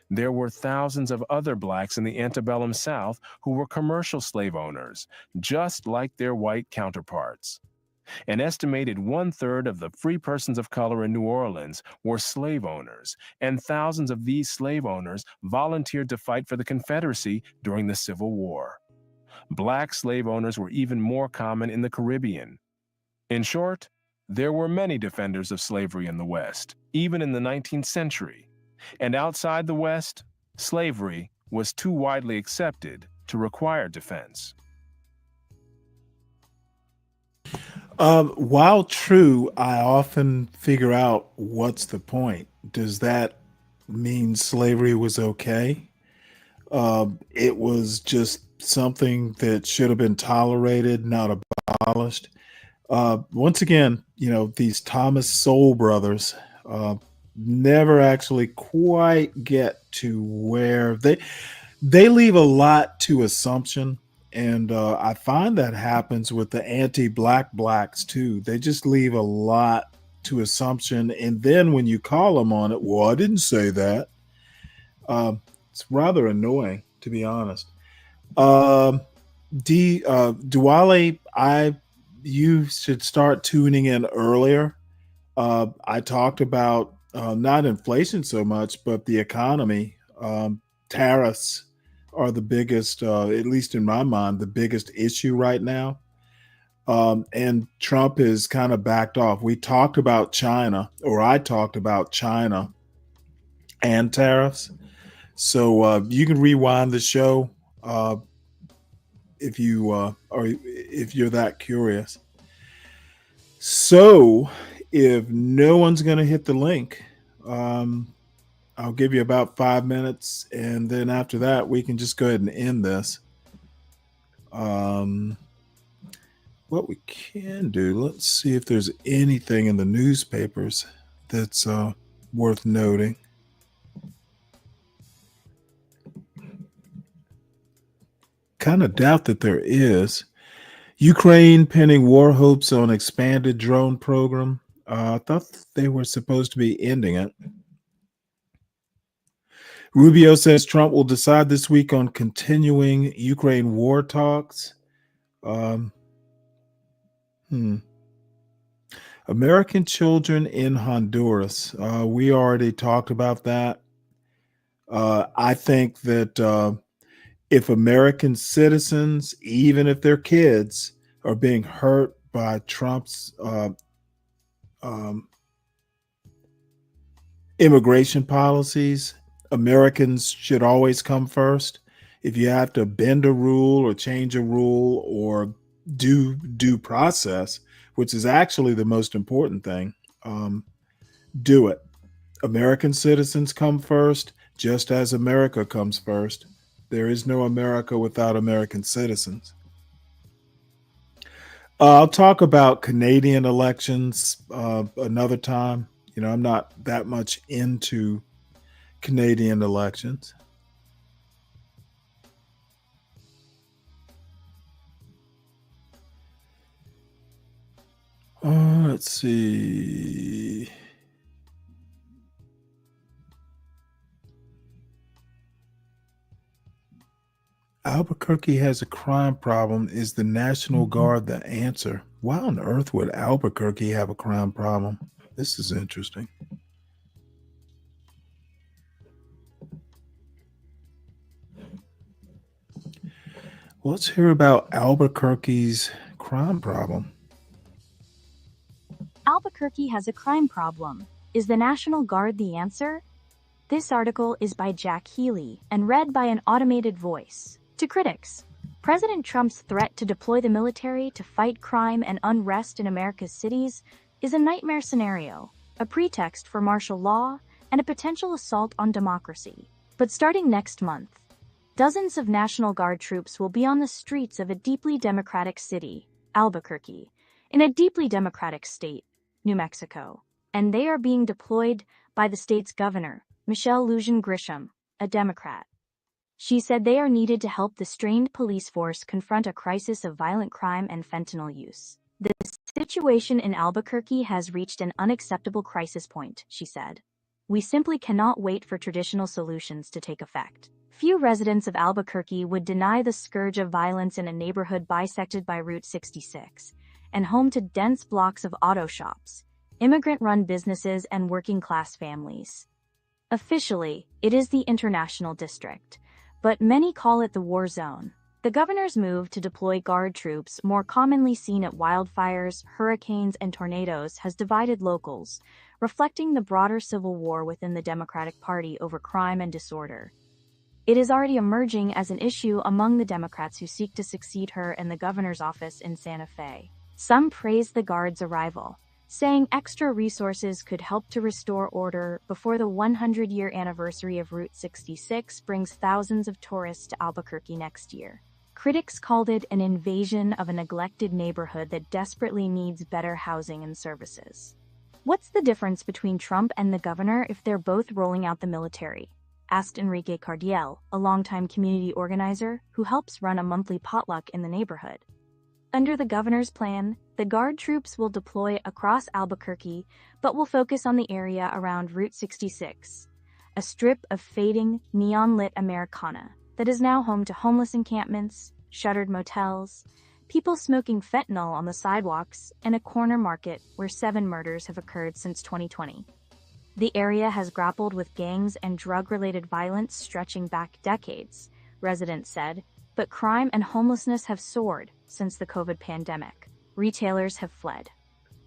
there were thousands of other blacks in the antebellum South who were commercial slave owners, just like their white counterparts. An estimated 1/3 of the free persons of color in New Orleans were slave owners, and thousands of these slave owners volunteered to fight for the Confederacy during the Civil War. Black slave owners were even more common in the Caribbean. In short, there were many defenders of slavery in the West, even in the 19th century. And outside the West, slavery was too widely accepted to require defense. While true, I often figure out what's the point. Does that mean slavery was okay? It was just something that should have been tolerated, not abolished. Once again, these Thomas Sowell brothers never actually quite get to where they leave a lot to assumption. And I find that happens with the anti-black blacks too. They just leave a lot to assumption. And then when you call them on it, well, I didn't say that. It's rather annoying, to be honest. Duale, you should start tuning in earlier. I talked about not inflation so much, but the economy. Tariffs are the biggest, at least in my mind, the biggest issue right now. And Trump has kind of backed off. We talked about China, or I talked about China and tariffs. So you can rewind the show if you're that curious. So if no one's going to hit the link, I'll give you about 5 minutes, and then after that, we can just go ahead and end this. What we can do, let's see if there's anything in the newspapers that's worth noting. Kind of doubt that there is. Ukraine pinning war hopes on expanded drone program. I thought they were supposed to be ending it. Rubio says Trump will decide this week on continuing Ukraine war talks. American children in Honduras. We already talked about that. I think that if American citizens, even if they're kids, are being hurt by Trump's immigration policies, Americans should always come first. If you have to bend a rule or change a rule or do due process, which is actually the most important thing, do it. American citizens come first, just as America comes first. There is no America without American citizens. I'll talk about Canadian elections another time. I'm not that much into Canadian elections. Let's see. Albuquerque has a crime problem. Is the National Guard the answer? Why on earth would Albuquerque have a crime problem? This is interesting. Well, let's hear about Albuquerque's crime problem. Albuquerque has a crime problem. Is the National Guard the answer? This article is by Jack Healy and read by an automated voice. To critics, President Trump's threat to deploy the military to fight crime and unrest in America's cities is a nightmare scenario, a pretext for martial law, and a potential assault on democracy. But starting next month, dozens of National Guard troops will be on the streets of a deeply democratic city, Albuquerque, in a deeply democratic state, New Mexico, and they are being deployed by the state's governor, Michelle Lujan Grisham, a Democrat. She said they are needed to help the strained police force confront a crisis of violent crime and fentanyl use. The situation in Albuquerque has reached an unacceptable crisis point, she said. We simply cannot wait for traditional solutions to take effect. Few residents of Albuquerque would deny the scourge of violence in a neighborhood bisected by Route 66 and home to dense blocks of auto shops, immigrant-run businesses, and working-class families. Officially, it is the International District, but many call it the war zone. The governor's move to deploy Guard troops, more commonly seen at wildfires, hurricanes, and tornadoes, has divided locals, reflecting the broader civil war within the Democratic Party over crime and disorder. It is already emerging as an issue among the Democrats who seek to succeed her in the governor's office in Santa Fe. Some praise the Guard's arrival, saying extra resources could help to restore order before the 100-year anniversary of Route 66 brings thousands of tourists to Albuquerque next year. Critics called it an invasion of a neglected neighborhood that desperately needs better housing and services. What's the difference between Trump and the governor if they're both rolling out the military? Asked Enrique Cardiel, a longtime community organizer who helps run a monthly potluck in the neighborhood. Under the governor's plan, the Guard troops will deploy across Albuquerque, but will focus on the area around Route 66, a strip of fading, neon-lit Americana that is now home to homeless encampments, shuttered motels, people smoking fentanyl on the sidewalks, and a corner market where 7 murders have occurred since 2020. The area has grappled with gangs and drug-related violence stretching back decades, residents said, but crime and homelessness have soared since the COVID pandemic. Retailers have fled.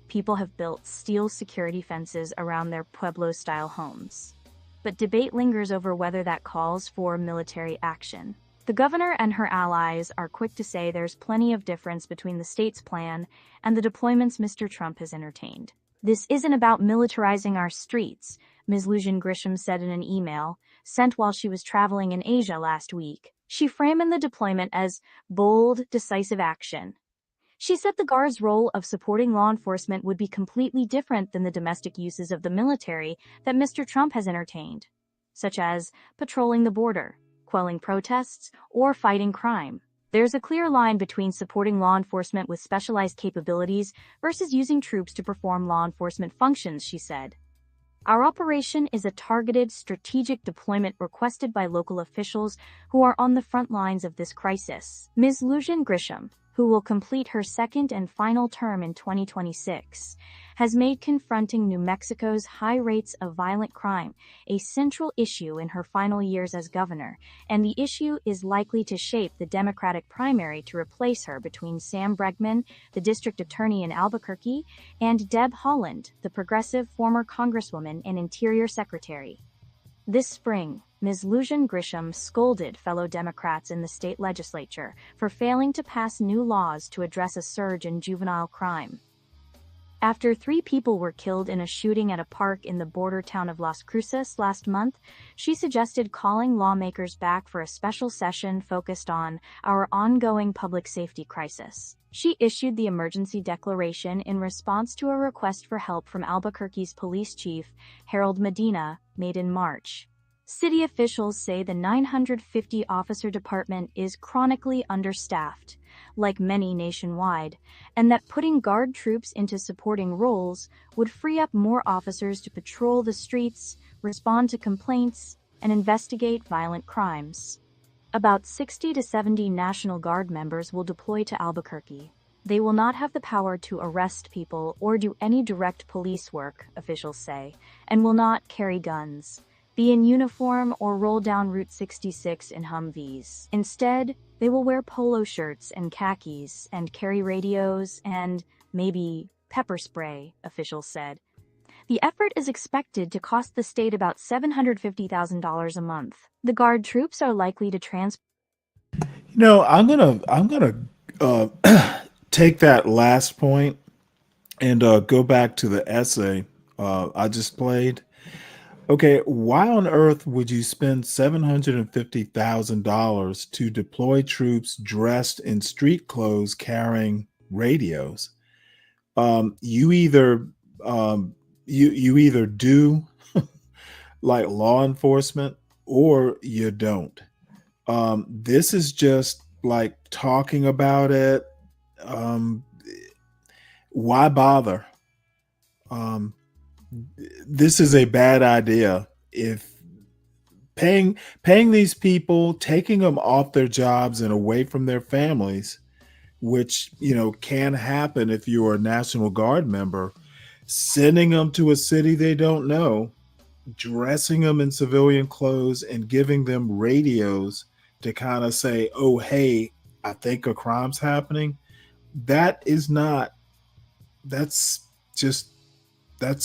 People have built steel security fences around their Pueblo-style homes. But debate lingers over whether that calls for military action. The governor and her allies are quick to say there's plenty of difference between the state's plan and the deployments Mr. Trump has entertained. This isn't about militarizing our streets, Ms. Lujan Grisham said in an email sent while she was traveling in Asia last week. She framed the deployment as bold, decisive action. She said the Guard's role of supporting law enforcement would be completely different than the domestic uses of the military that Mr. Trump has entertained, such as patrolling the border, quelling protests, or fighting crime. There's a clear line between supporting law enforcement with specialized capabilities versus using troops to perform law enforcement functions, she said. Our operation is a targeted, strategic deployment requested by local officials who are on the front lines of this crisis. Ms. Lujan Grisham, who will complete her second and final term in 2026, has made confronting New Mexico's high rates of violent crime a central issue in her final years as governor, and the issue is likely to shape the Democratic primary to replace her between Sam Bregman, the district attorney in Albuquerque, and Deb Haaland, the progressive former congresswoman and interior secretary. This spring, Ms. Lujan Grisham scolded fellow Democrats in the state legislature for failing to pass new laws to address a surge in juvenile crime. After 3 people were killed in a shooting at a park in the border town of Las Cruces last month, she suggested calling lawmakers back for a special session focused on our ongoing public safety crisis. She issued the emergency declaration in response to a request for help from Albuquerque's police chief, Harold Medina, made in March. City officials say the 950 officer department is chronically understaffed, like many nationwide, and that putting guard troops into supporting roles would free up more officers to patrol the streets, respond to complaints, and investigate violent crimes. About 60 to 70 National Guard members will deploy to Albuquerque. They will not have the power to arrest people or do any direct police work, officials say, and will not carry guns, be in uniform, or roll down Route 66 in Humvees. Instead, they will wear polo shirts and khakis and carry radios and, maybe, pepper spray, officials said. The effort is expected to cost the state about $750,000 a month. The Guard troops are likely to transport. I'm gonna take that last point and go back to the essay I just played. Okay, why on earth would you spend $750,000 to deploy troops dressed in street clothes carrying radios? You either you either do like law enforcement or you don't. This is just like talking about it. Why bother? This is a bad idea. If paying these people, taking them off their jobs and away from their families, which can happen if you're a National Guard member, sending them to a city they don't know, dressing them in civilian clothes and giving them radios to kind of say, oh, hey, I think a crime's happening. That's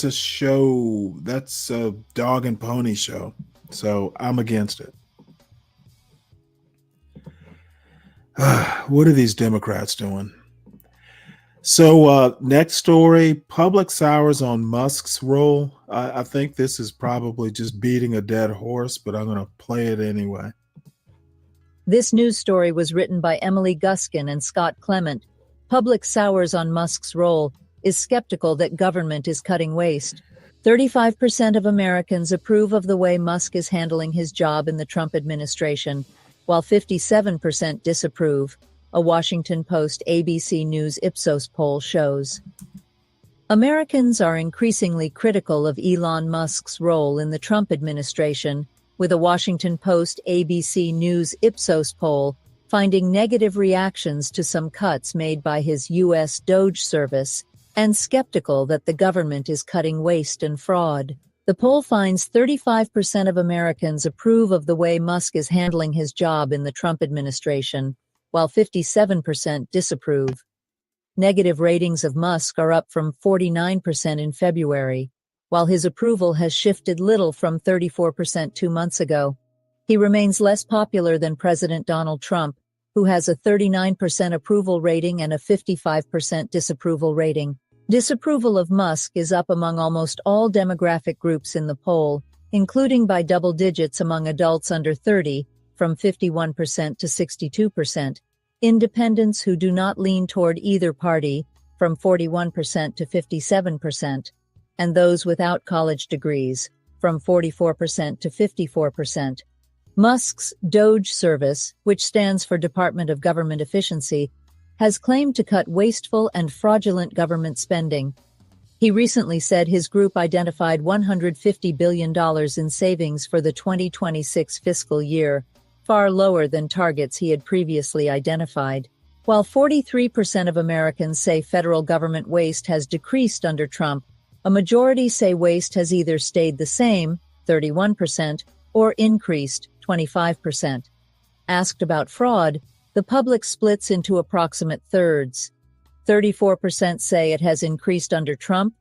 a show. That's a dog and pony show. So I'm against it. What are these Democrats doing? So next story, public sours on Musk's role. I think this is probably just beating a dead horse, but I'm going to play it anyway. This news story was written by Emily Guskin and Scott Clement. Public sours on Musk's role, is skeptical that government is cutting waste. 35% of Americans approve of the way Musk is handling his job in the Trump administration, while 57% disapprove, a Washington Post ABC News Ipsos poll shows. Americans are increasingly critical of Elon Musk's role in the Trump administration, with a Washington Post ABC News Ipsos poll finding negative reactions to some cuts made by his U.S. Doge service, and skeptical that the government is cutting waste and fraud. The poll finds 35% of Americans approve of the way Musk is handling his job in the Trump administration, while 57% disapprove. Negative ratings of Musk are up from 49% in February, while his approval has shifted little from 34% 2 months ago. He remains less popular than President Donald Trump, who has a 39% approval rating and a 55% disapproval rating. Disapproval of Musk is up among almost all demographic groups in the poll, including by double digits among adults under 30, from 51% to 62%, independents who do not lean toward either party, from 41% to 57%, and those without college degrees, from 44% to 54%. Musk's Doge service, which stands for Department of Government Efficiency, has claimed to cut wasteful and fraudulent government spending. He recently said his group identified $150 billion in savings for the 2026 fiscal year, far lower than targets he had previously identified. While 43% of Americans say federal government waste has decreased under Trump, a majority say waste has either stayed the same, 31%, or increased, 25%. Asked about fraud, the public splits into approximate thirds. 34% say it has increased under Trump,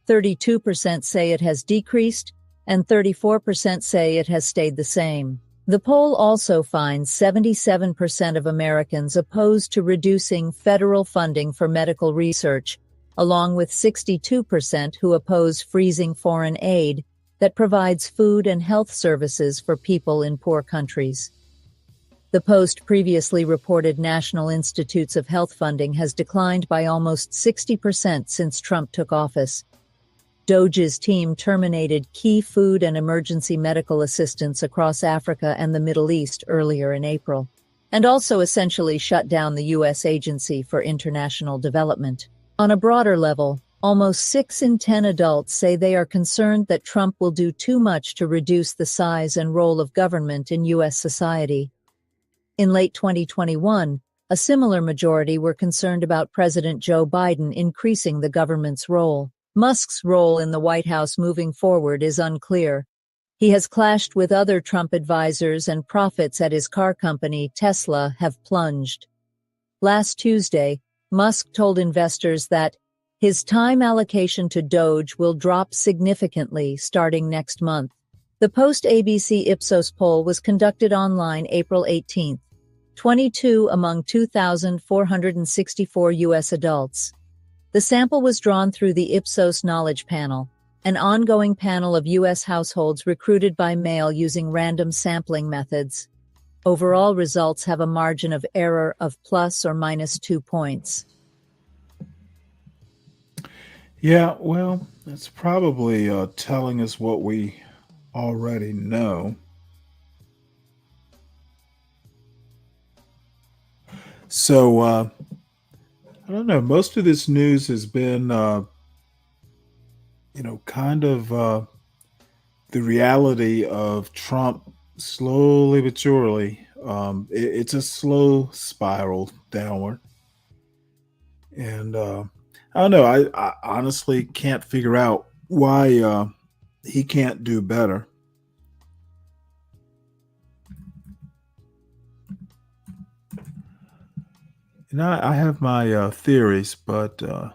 32% say it has decreased, and 34% say it has stayed the same. The poll also finds 77% of Americans opposed to reducing federal funding for medical research, along with 62% who oppose freezing foreign aid that provides food and health services for people in poor countries. The Post previously reported National Institutes of Health funding has declined by almost 60% since Trump took office. Doge's team terminated key food and emergency medical assistance across Africa and the Middle East earlier in April, and also essentially shut down the U.S. Agency for International Development. On a broader level, almost 6 in 10 adults say they are concerned that Trump will do too much to reduce the size and role of government in U.S. society. In late 2021, a similar majority were concerned about President Joe Biden increasing the government's role. Musk's role in the White House moving forward is unclear. He has clashed with other Trump advisors, and profits at his car company, Tesla, have plunged. Last Tuesday, Musk told investors that his time allocation to Doge will drop significantly starting next month. The post-ABC Ipsos poll was conducted online April 18th, 22 among 2,464 U.S. adults. The sample was drawn through the Ipsos Knowledge Panel, an ongoing panel of U.S. households recruited by mail using random sampling methods. Overall results have a margin of error of plus or minus 2 points. Yeah, well, that's probably telling us what we already know. So, I don't know. Most of this news has been, kind of the reality of Trump slowly but surely. It's a slow spiral downward. And I don't know. I honestly can't figure out why he can't do better. And I have my theories, but I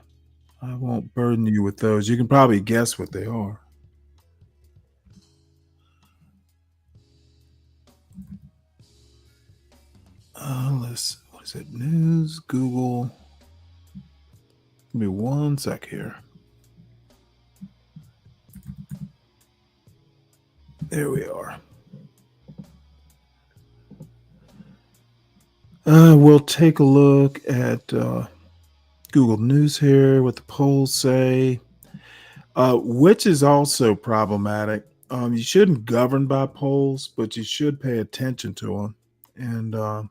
won't burden you with those. You can probably guess what they are. What is it? News, Google. Give me 1 sec here. There we are. We'll take a look at Google News here, what the polls say, which is also problematic. You shouldn't govern by polls, but you should pay attention to them. And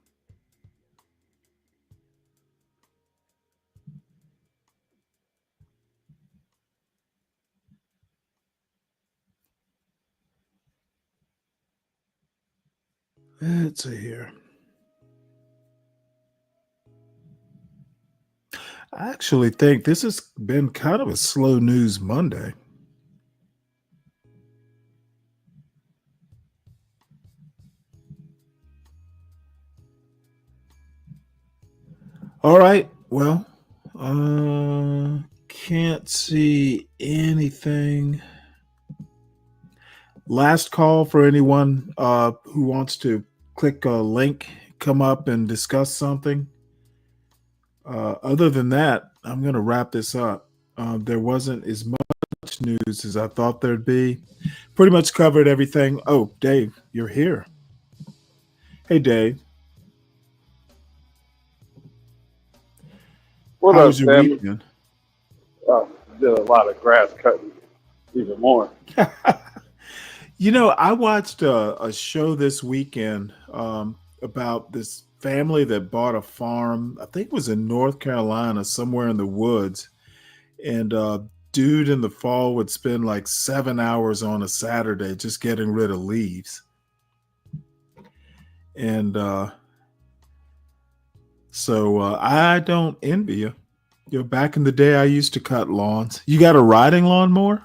let's see here. I actually think this has been kind of a slow news Monday. All right. Well, can't see anything. Last call for anyone who wants to click a link, come up and discuss something. Other than that, I'm going to wrap this up. There wasn't as much news as I thought there'd be. Pretty much covered everything. Oh, Dave, you're here. Hey, Dave. What How up, was your Stanley? weekend? Did a lot of grass cutting, even more. I watched a show this weekend about this family that bought a farm. I think it was in North Carolina, somewhere in the woods. And dude in the fall would spend like 7 hours on a Saturday just getting rid of leaves. And so I don't envy you. Back in the day, I used to cut lawns. You got a riding lawnmower?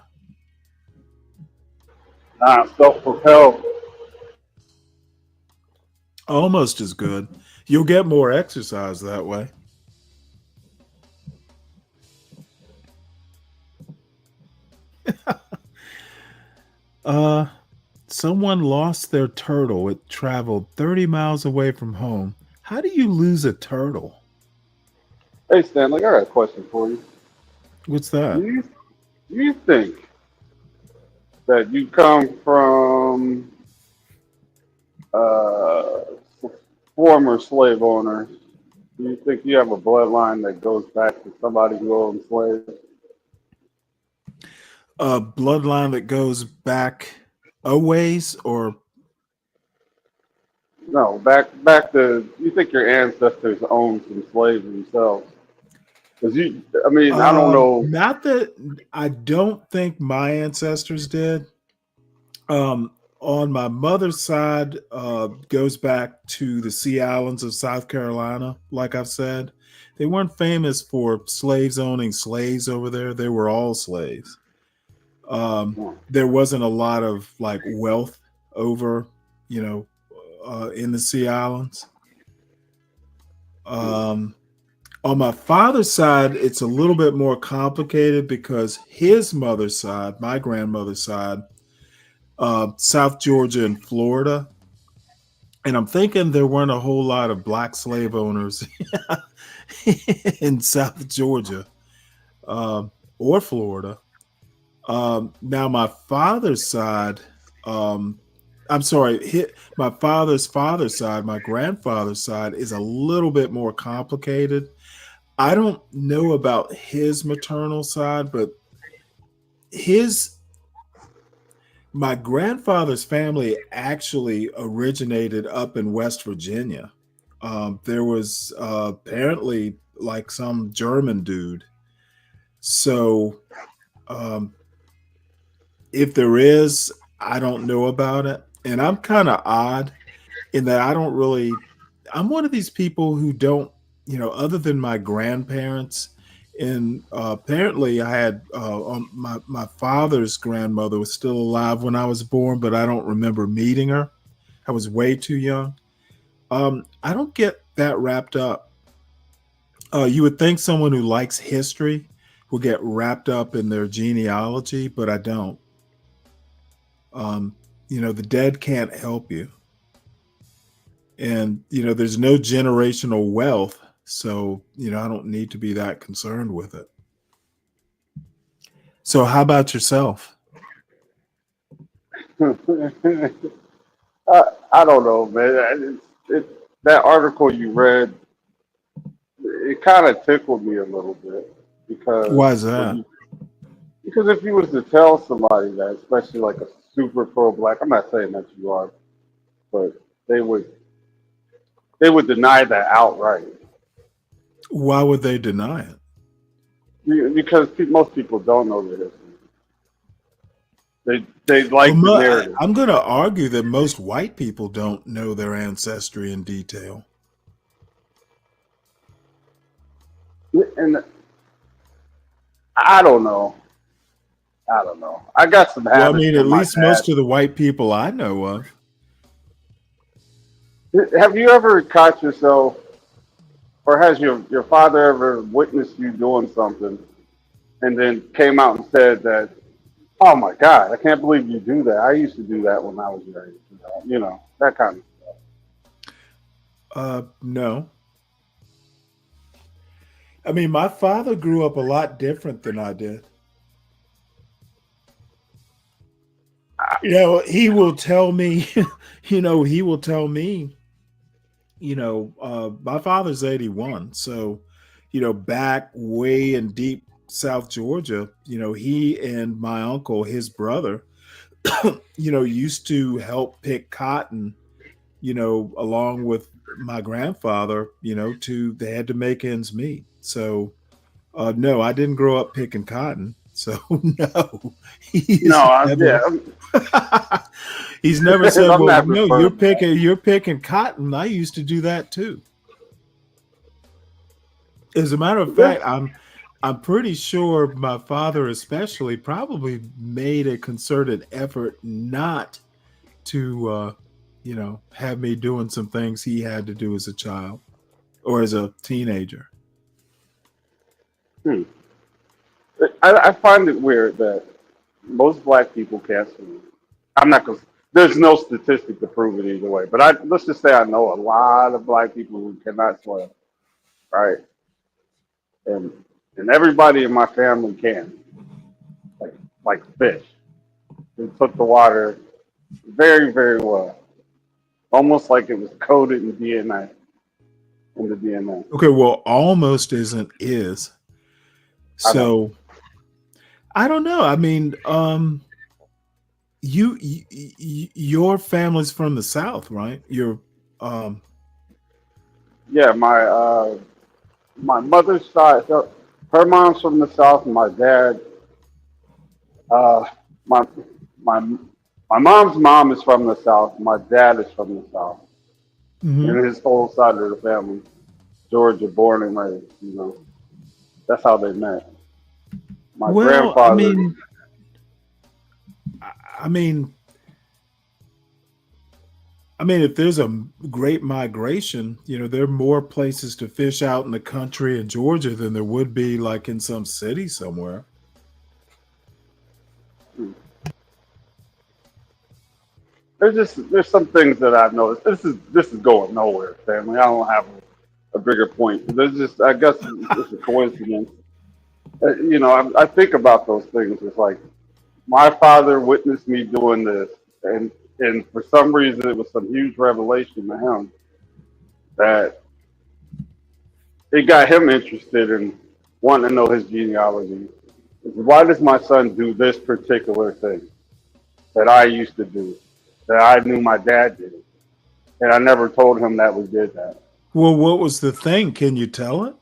Nah, self-propelled. Almost as good. You'll get more exercise that way. Someone lost their turtle. It traveled 30 miles away from home. How do you lose a turtle? Hey, Stanley, I got a question for you. What's that? Do you think that you come from former slave owners? Do you think you have a bloodline that goes back to somebody who owned slaves? a bloodline that goes back a ways, or No, back to, you think your ancestors owned some slaves themselves? Because I mean, I don't know. not that I don't think my ancestors did. On my mother's side, goes back to the Sea Islands of South Carolina. Like I've said, they weren't famous for slaves owning slaves over there. They were all slaves. There wasn't a lot of like wealth over, in the Sea Islands. On my father's side, it's a little bit more complicated because his mother's side, my grandmother's side, South Georgia and Florida. And I'm thinking there weren't a whole lot of black slave owners in South Georgia or Florida. Now, my father's side, I'm sorry, my father's side, my grandfather's side is a little bit more complicated. I don't know about his maternal side, but my grandfather's family actually originated up in West Virginia. There was apparently like some German dude. So if there is, I don't know about it. And I'm kind of odd in that I'm one of these people who don't, other than my grandparents. And apparently I had my father's grandmother was still alive when I was born, but I don't remember meeting her. I was way too young. I don't get that wrapped up. You would think someone who likes history will get wrapped up in their genealogy, but I don't. The dead can't help you. And, there's no generational wealth. So, I don't need to be that concerned with it. So how about yourself? I don't know, man. That article you read, it kind of tickled me a little bit because Why is that? Because if you was to tell somebody that, especially like a super pro-black, I'm not saying that you are, but they would deny that outright. Why would they deny it? Because most people don't know the history. They like the narrative. I'm going to argue that most white people don't know their ancestry in detail. And I don't know. I got some habits. Well, I mean, at least most of the white people I know of. Have you ever caught yourself, or has your father ever witnessed you doing something and then came out and said that, oh my God, I can't believe you do that. I used to do that when I was your age. That kind of stuff. No. I mean, my father grew up a lot different than I did. He will tell me, my father's 81. So, back way in deep South Georgia, he and my uncle, his brother, used to help pick cotton, along with my grandfather, they had to make ends meet. So, no, I didn't grow up picking cotton. So no, he's never said, "Well, no, you're picking cotton." I used to do that too. As a matter of fact, I'm pretty sure my father, especially, probably made a concerted effort not to, have me doing some things he had to do as a child or as a teenager. I find it weird that most black people can't swim. I'm not going to, there's no statistic to prove it either way, but let's just say I know a lot of black people who cannot swim, right? And everybody in my family can, like fish. They took the water very, very well, almost like it was coded in DNA, in the DNA. Okay, well, almost isn't is. So I don't know. I mean, your family's from the South, right? Um, Yeah, my mother's side, her mom's from the South, and my dad, uh, my my my mom's mom is from the South. My dad is from the South, mhm. and his whole side of the family, Georgia, born and raised. You know, that's how they met. My Well, I grandfather, mean, I mean, if there's a great migration, there are more places to fish out in the country in Georgia than there would be like in some city somewhere. there's some things that I've noticed. This is going nowhere, family. I don't have a bigger point. There's just, I guess, it's a coincidence. I think about those things. It's like my father witnessed me doing this, and for some reason it was some huge revelation to him that it got him interested in wanting to know his genealogy. Why does my son do this particular thing that I used to do, that I knew my dad did, and I never told him that we did that? Well, what was the thing? Can you tell it?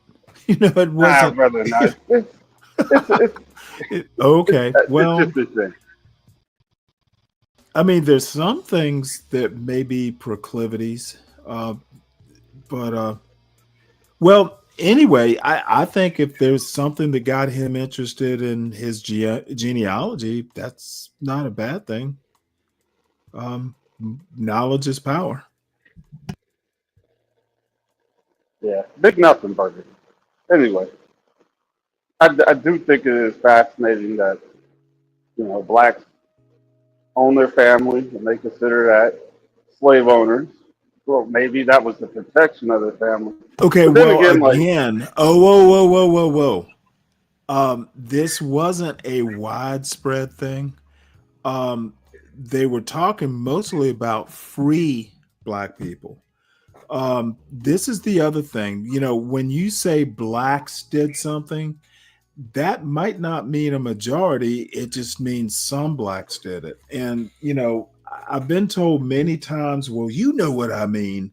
It I'd wasn't. rather not. It's Okay. it's Well, just a thing. I mean, there's some things that may be proclivities, uh, but well, anyway, I think if there's something that got him interested in his genealogy, that's not a bad thing. Knowledge is power. Yeah, big nothing burger. Anyway, I do think it is fascinating that blacks own their family and they consider that slave owners. Well, maybe that was the protection of their family. Okay, But then well, again, like, again, oh, whoa, whoa, whoa, whoa, whoa. This wasn't a widespread thing. Um, they were talking mostly about free black people. This is the other thing. When you say blacks did something, that might not mean a majority. It just means some blacks did it. And, I've been told many times, well, you know what I mean.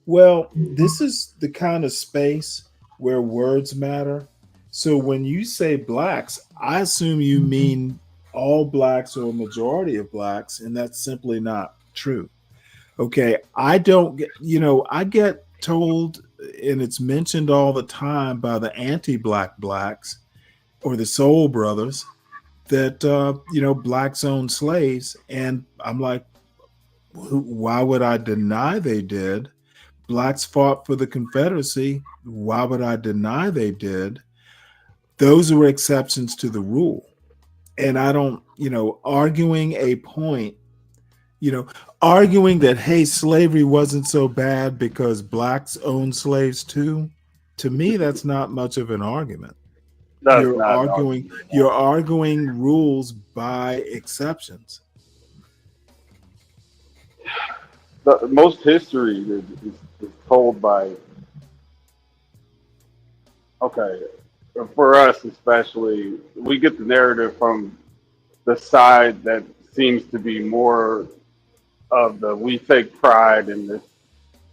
Well, this is the kind of space where words matter. So when you say blacks, I assume you mean all blacks or a majority of blacks, and that's simply not true. Okay, I don't get, I get told, and it's mentioned all the time by the anti-black blacks or the soul brothers that blacks own slaves, and I'm like, why would I deny they did? Blacks fought for the Confederacy. Why would I deny they did? Those were exceptions to the rule. And I don't, arguing a point, arguing that, hey, slavery wasn't so bad because blacks owned slaves too. To me, that's not much of an argument. that's You're not an arguing, argument. you're arguing rules by exceptions. Most history is told by, okay, for us especially, we get the narrative from the side that seems to be more of the we take pride in this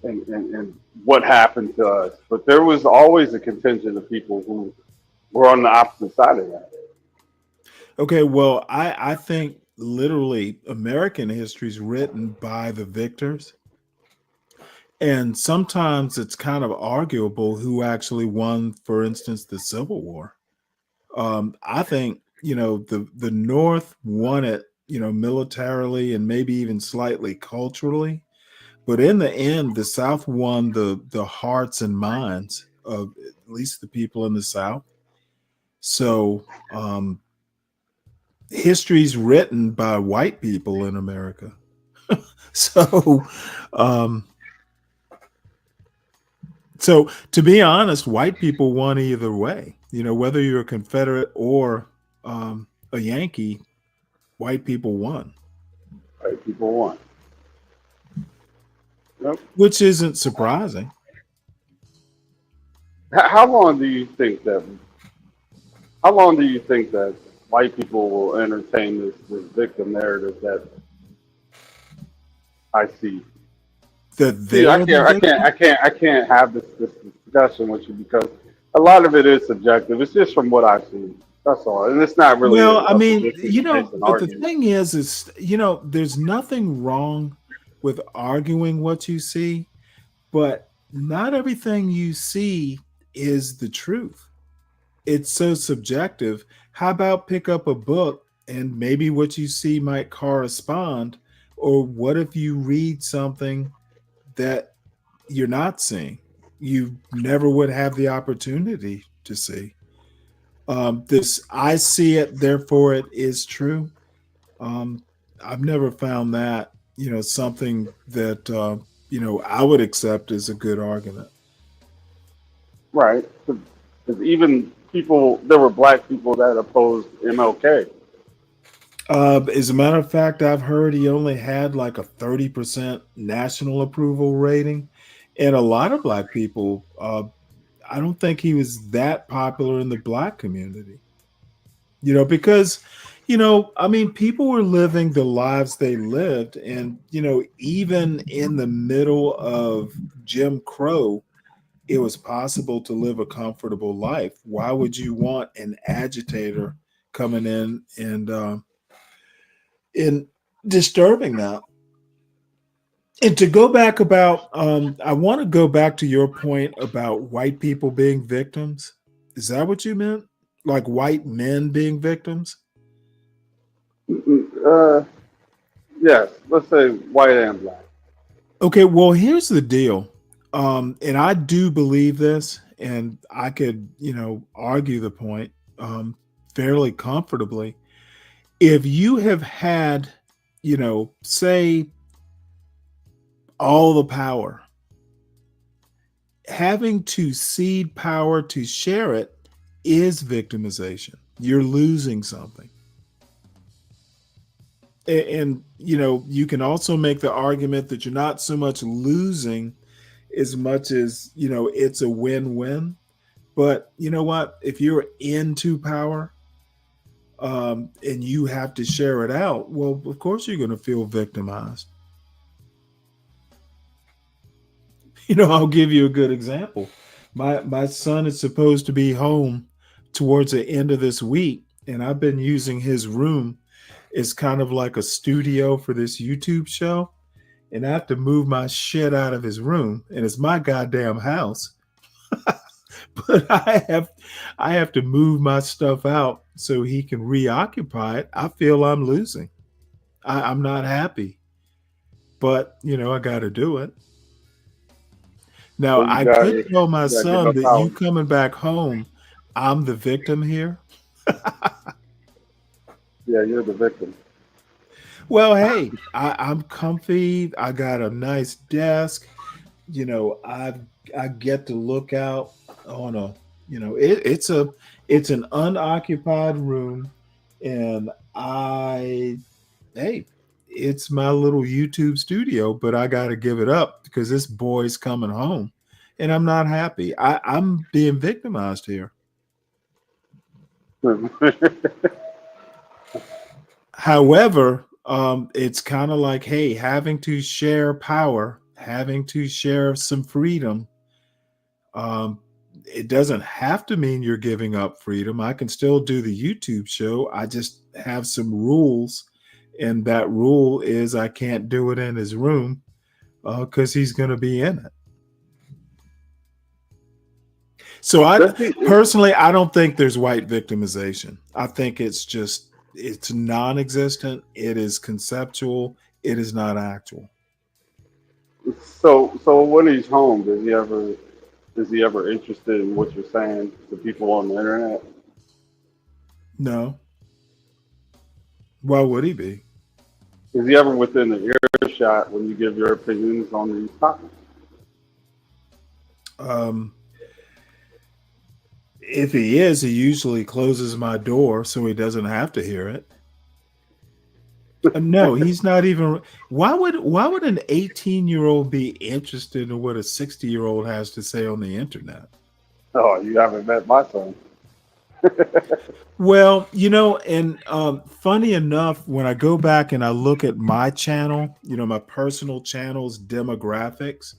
and what happened to us. But there was always a contingent of people who were on the opposite side of that. Okay, well, I think literally American history is written by the victors. And sometimes it's kind of arguable who actually won, for instance, the Civil War. I think, the North won it, militarily and maybe even slightly culturally. But in the end, the South won the hearts and minds of at least the people in the South. So history's written by white people in America. So um, so to be honest, white people won either way. Whether you're a Confederate or a Yankee, white people won. Right? People won. Yep. Which isn't surprising. How long do you think that? How long do you think that white people will entertain this victim narrative that I see. That See, they're the victim? I can't have this discussion with you because a lot of it is subjective. It's just from what I've seen. That's all, and it's not really Well, I a mean, position based on but the argument. thing is, there's nothing wrong with arguing what you see, but not everything you see is the truth. It's so subjective. How about pick up a book and maybe what you see might correspond? Or what if you read something that you're not seeing? You never would have the opportunity to see. This I see it, therefore it is true. Um, I've never found that, something that, I would accept as a good argument. Right. Because even there were black people that opposed MLK. As a matter of fact, I've heard he only had like a 30% national approval rating. And a lot of black people, I don't think he was that popular in the black community. Because, I mean, people were living the lives they lived. And, even in the middle of Jim Crow, it was possible to live a comfortable life. Why would you want an agitator coming in disturbing that? And to go back about, I want to go back to your point about white people being victims. Is that what you meant? Like white men being victims? Yes, let's say white and black. Okay, well, here's the deal. And I do believe this, and I could, argue the point fairly comfortably. If you have had, say, all the power, having to cede power to share it is victimization. You're losing something. And you can also make the argument that you're not so much losing as much as, it's a win-win. But you know what? If you're into power and you have to share it out, well, of course you're going to feel victimized. I'll give you a good example. My son is supposed to be home towards the end of this week, and I've been using his room as kind of like a studio for this YouTube show. And I have to move my shit out of his room, and it's my goddamn house. But I have to move my stuff out so he can reoccupy it. I feel I'm losing. I'm not happy. But I got to do it. Now, So I could tell my son that you coming back home, I'm the victim here. Yeah, you're the victim. Well, hey, I'm comfy. I got a nice desk. I get to look out on it's an unoccupied room, and it's my little YouTube studio, but I got to give it up because this boy's coming home, and I'm not happy. I'm being victimized here. However, it's kind of like, hey, having to share power, having to share some freedom. It doesn't have to mean you're giving up freedom. I can still do the YouTube show. I just have some rules, and that rule is I can't do it in his room because he's going to be in it. So personally, I don't think there's white victimization. I think it's non-existent. It is conceptual. It is not actual. So when he's home, is he ever interested in what you're saying to people on the internet? No. Why would he be? Is he ever within the earshot when you give your opinions on these topics? If he is, he usually closes my door so he doesn't have to hear it. No, he's not even. Why would an 18-year-old be interested in what a 60-year-old has to say on the internet? Oh, you haven't met my son. Well, and funny enough, when I go back and I look at my channel, my personal channel's demographics,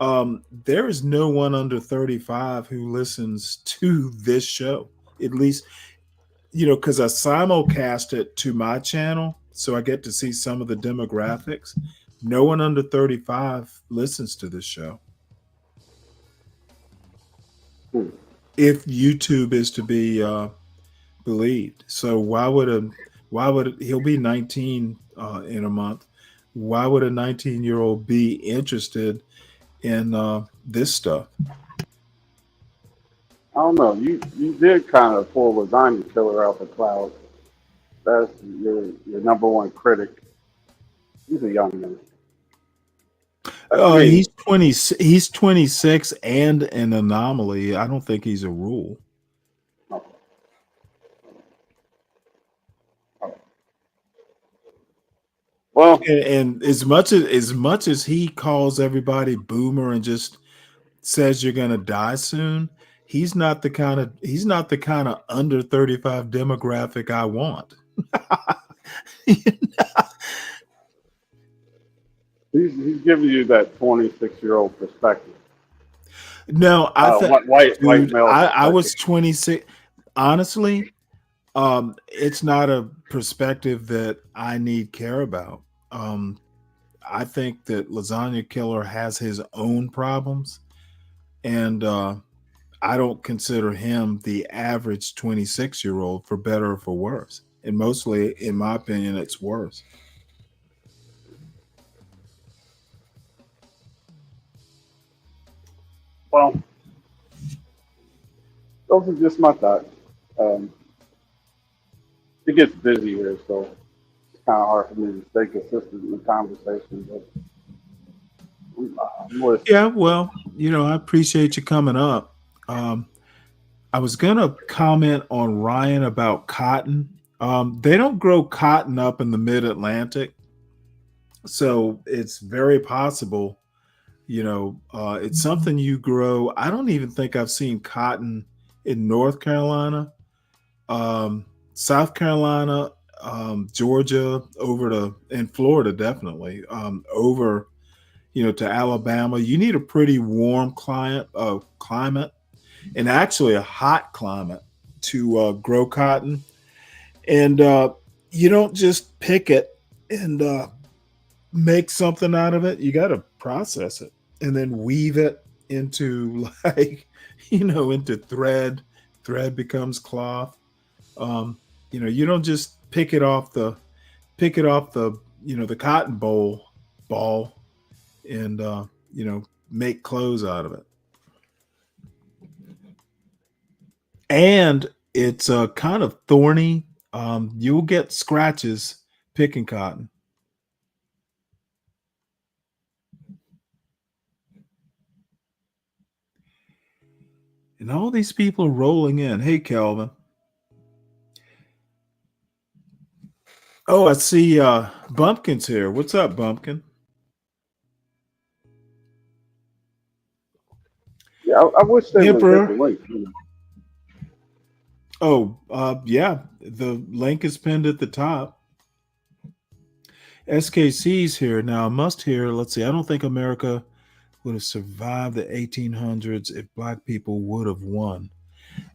there is no one under 35 who listens to this show. At least, because I simulcast it to my channel, so I get to see some of the demographics. No one under 35 listens to this show. If YouTube is to be believed. So he'll be 19 in a month. Why would a 19-year-old be interested in this stuff? I don't know. You did kind of pull Lasagna Killer out the cloud. That's your number one critic. He's a young man. He's 20. He's 26 and an anomaly. I don't think he's a rule. Well, and as much as he calls everybody boomer and just says you're gonna die soon, he's not the kind of under 35 demographic I want. he's giving you that 26-year-old perspective. No, I think white male. I was 26. Honestly, it's not a perspective that I need care about. I think that Lasagna Killer has his own problems, and I don't consider him the average 26-year-old, for better or for worse. And mostly, in my opinion, it's worse. Well, those are just my thoughts. It gets busy here, so it's kind of hard for me to stay consistent in the conversation. But Yeah, well, I appreciate you coming up. I was going to comment on Ryan about cotton. They don't grow cotton up in the mid-Atlantic, so it's very possible, it's something you grow. I don't even think I've seen cotton in North Carolina, South Carolina, Georgia, and Florida, definitely, over, to Alabama. You need a pretty warm climate, and actually a hot climate to grow cotton. And you don't just pick it and make something out of it. You got to process it and then weave it into into thread. Thread becomes cloth. You don't just pick it off the the cotton ball and make clothes out of it. And it's kind of thorny. You'll get scratches picking cotton. And all these people are rolling in. Hey, Kelvin. Oh, I see Bumpkin's here. What's up, Bumpkin? Yeah, I wish they would hit the link. Oh, yeah. The link is pinned at the top. SKC's here. Now, I must hear, let's see, I don't think America would have survived the 1800s if black people would have won.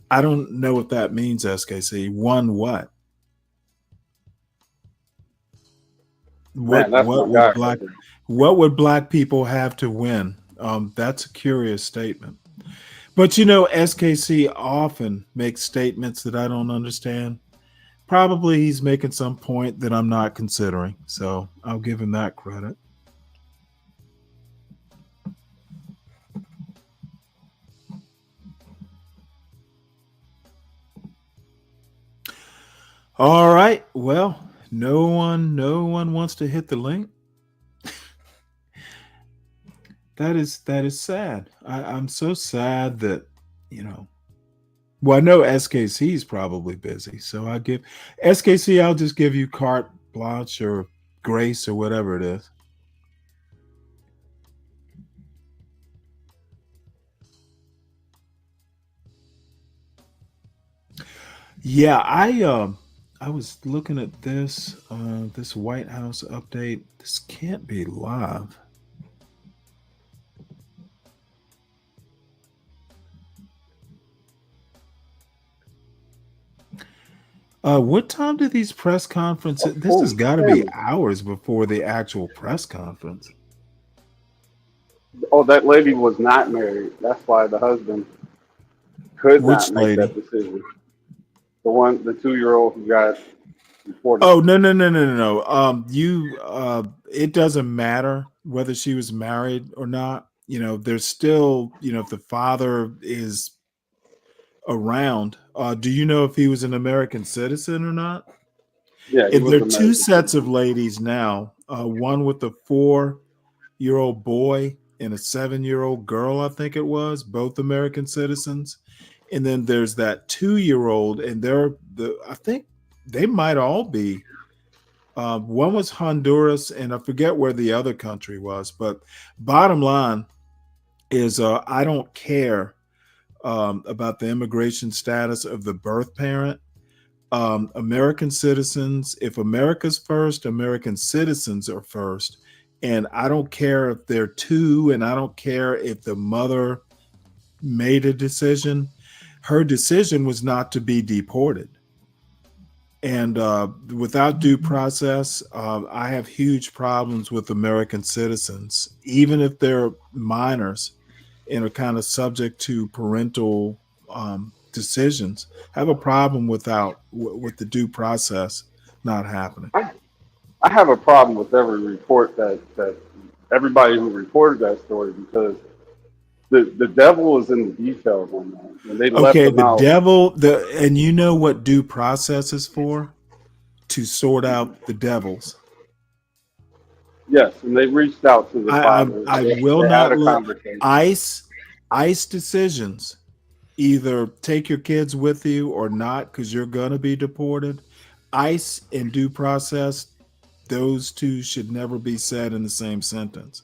I don't know what that means, SKC. Won what? What would black people have to win? That's a curious statement. But SKC often makes statements that I don't understand. Probably he's making some point that I'm not considering. So I'll give him that credit. All right. Well, no one wants to hit the link. That is sad. I'm so sad that, well, I know SKC is probably busy. So I'll give SKC, I'll just give you carte blanche or grace or whatever it is. Yeah, I was looking at this White House update. This can't be live. What time do these press conferences? This has got to be hours before the actual press conference. Oh, that lady was not married. That's why the husband could Which not make that lady? decision. The 2-year-old who got reported. Oh, no. It doesn't matter whether she was married or not. There's still, if the father is around, do you know if he was an American citizen or not? Yeah, he If was there are two American. sets of ladies now, one with a 4-year-old boy and a 7-year-old girl, I think it was, both American citizens. And then there's that 2-year-old, and I think they might all be. One was Honduras, and I forget where the other country was. But bottom line is, I don't care about the immigration status of the birth parent. American citizens, if America's first, American citizens are first. And I don't care if they're two, and I don't care if the mother made a decision. Her decision was not to be deported. And without due process, I have huge problems with American citizens, even if they're minors and are kind of subject to parental decisions. I have a problem with the due process not happening. I have a problem with every report that everybody who reported that story, because the devil is in the details on that. And they left Okay, them the out. devil, and you know what due process is for? To sort out the devils. Yes, and they reached out to the father. I They will had not a let conversation. ICE decisions. Either take your kids with you or not, because you're going to be deported. ICE and due process, those two should never be said in the same sentence.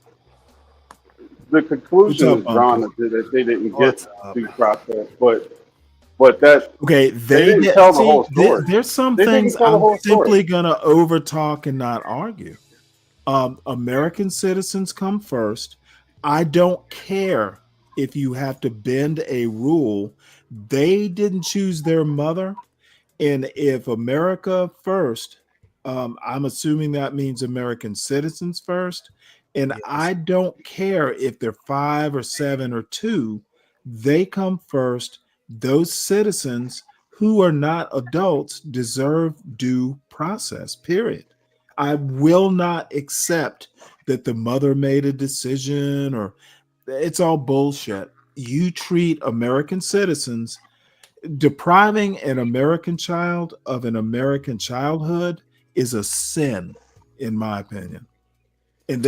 The conclusion What's is up, drawn Uncle? that they didn't get due process, but that Okay, they didn't tell the whole story. There's some They didn't things tell the I'm whole story. simply going to overtalk and not argue. American citizens come first. I don't care if you have to bend a rule. They didn't choose their mother. And if America first, I'm assuming that means American citizens first. And I don't care if they're 5 or 7 or 2, they come first. Those citizens who are not adults deserve due process, period. I will not accept that the mother made a decision, or it's all bullshit. You treat American citizens. Depriving an American child of an American childhood is a sin, in my opinion. And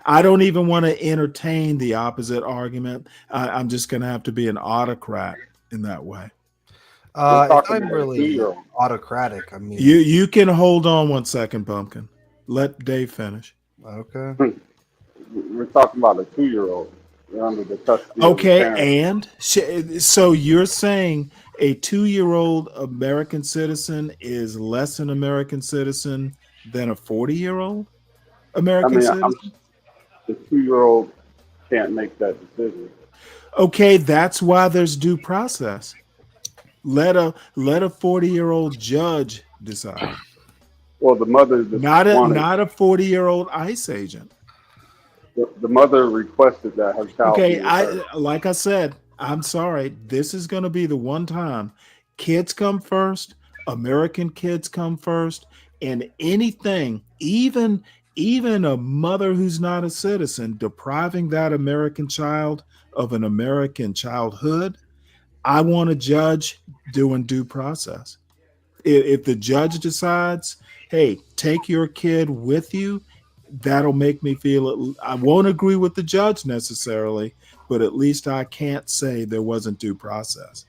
I don't even want to entertain the opposite argument. I'm just going to have to be an autocrat in that way. If I'm really autocratic, I mean, You can hold on one second, Pumpkin. Let Dave finish. Okay. We're talking about a 2-year-old. They're under the custody of the Okay, parents. and so you're saying a 2-year-old American citizen is less an American citizen than a 40-year-old American citizen? The 2-year-old can't make that decision. Okay, that's why there's due process. Let a 40-year-old judge decide. Well, the mother not a 40-year-old ICE agent. The mother requested that her child. Okay, like I said, I'm sorry. This is going to be the one time kids come first. American kids come first, and anything, even a mother who's not a citizen, depriving that American child of an American childhood, I want a judge doing due process. If the judge decides, hey, take your kid with you, that'll make me feel I won't agree with the judge necessarily, but at least I can't say there wasn't due process.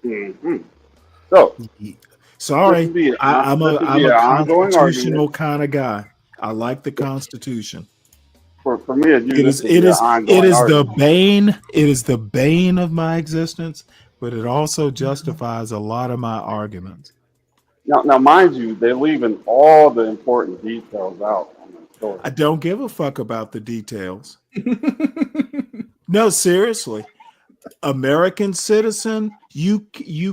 Mm-hmm. So, sorry, I'm a constitutional argument. kind of guy. I like the Constitution. For me, it is the bane of my existence. but it also justifies a lot of my arguments. Now, mind you, they're leaving all the important details out on the story. I don't give a fuck about the details. No, seriously. American citizen, you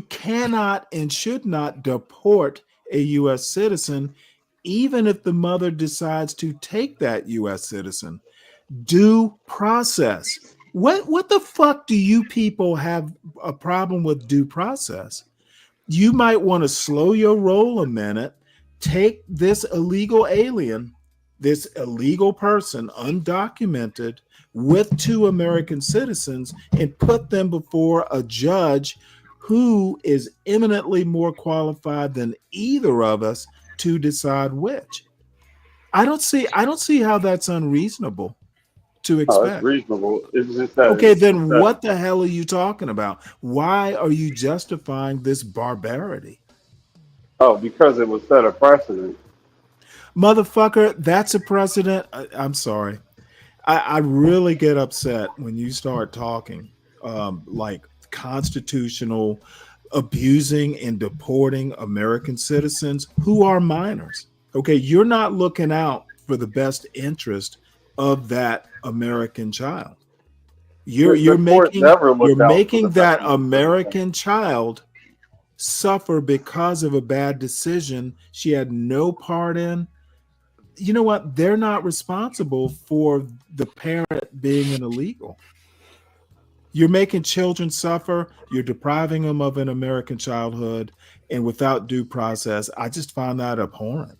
cannot and should not deport a U.S. citizen, even if the mother decides to take that U.S. citizen. Due process. What the fuck do you people have a problem with due process? You might want to slow your roll a minute, take this illegal alien, this illegal person, undocumented, with 2 American citizens, and put them before a judge who is eminently more qualified than either of us to decide which. I don't see how that's unreasonable to Oh, expect. it's reasonable. It's just that. Okay, then what the hell are you talking about? Why are you justifying this barbarity? Oh, because it was set a precedent. Motherfucker, that's a precedent. I'm sorry. I really get upset when you start talking like constitutional abusing and deporting American citizens who are minors. Okay, you're not looking out for the best interest of that American child. You're making that American child suffer because of a bad decision she had no part in. You know what? They're not responsible for the parent being an illegal. You're making children suffer. You're depriving them of an American childhood, and without due process. I just find that abhorrent.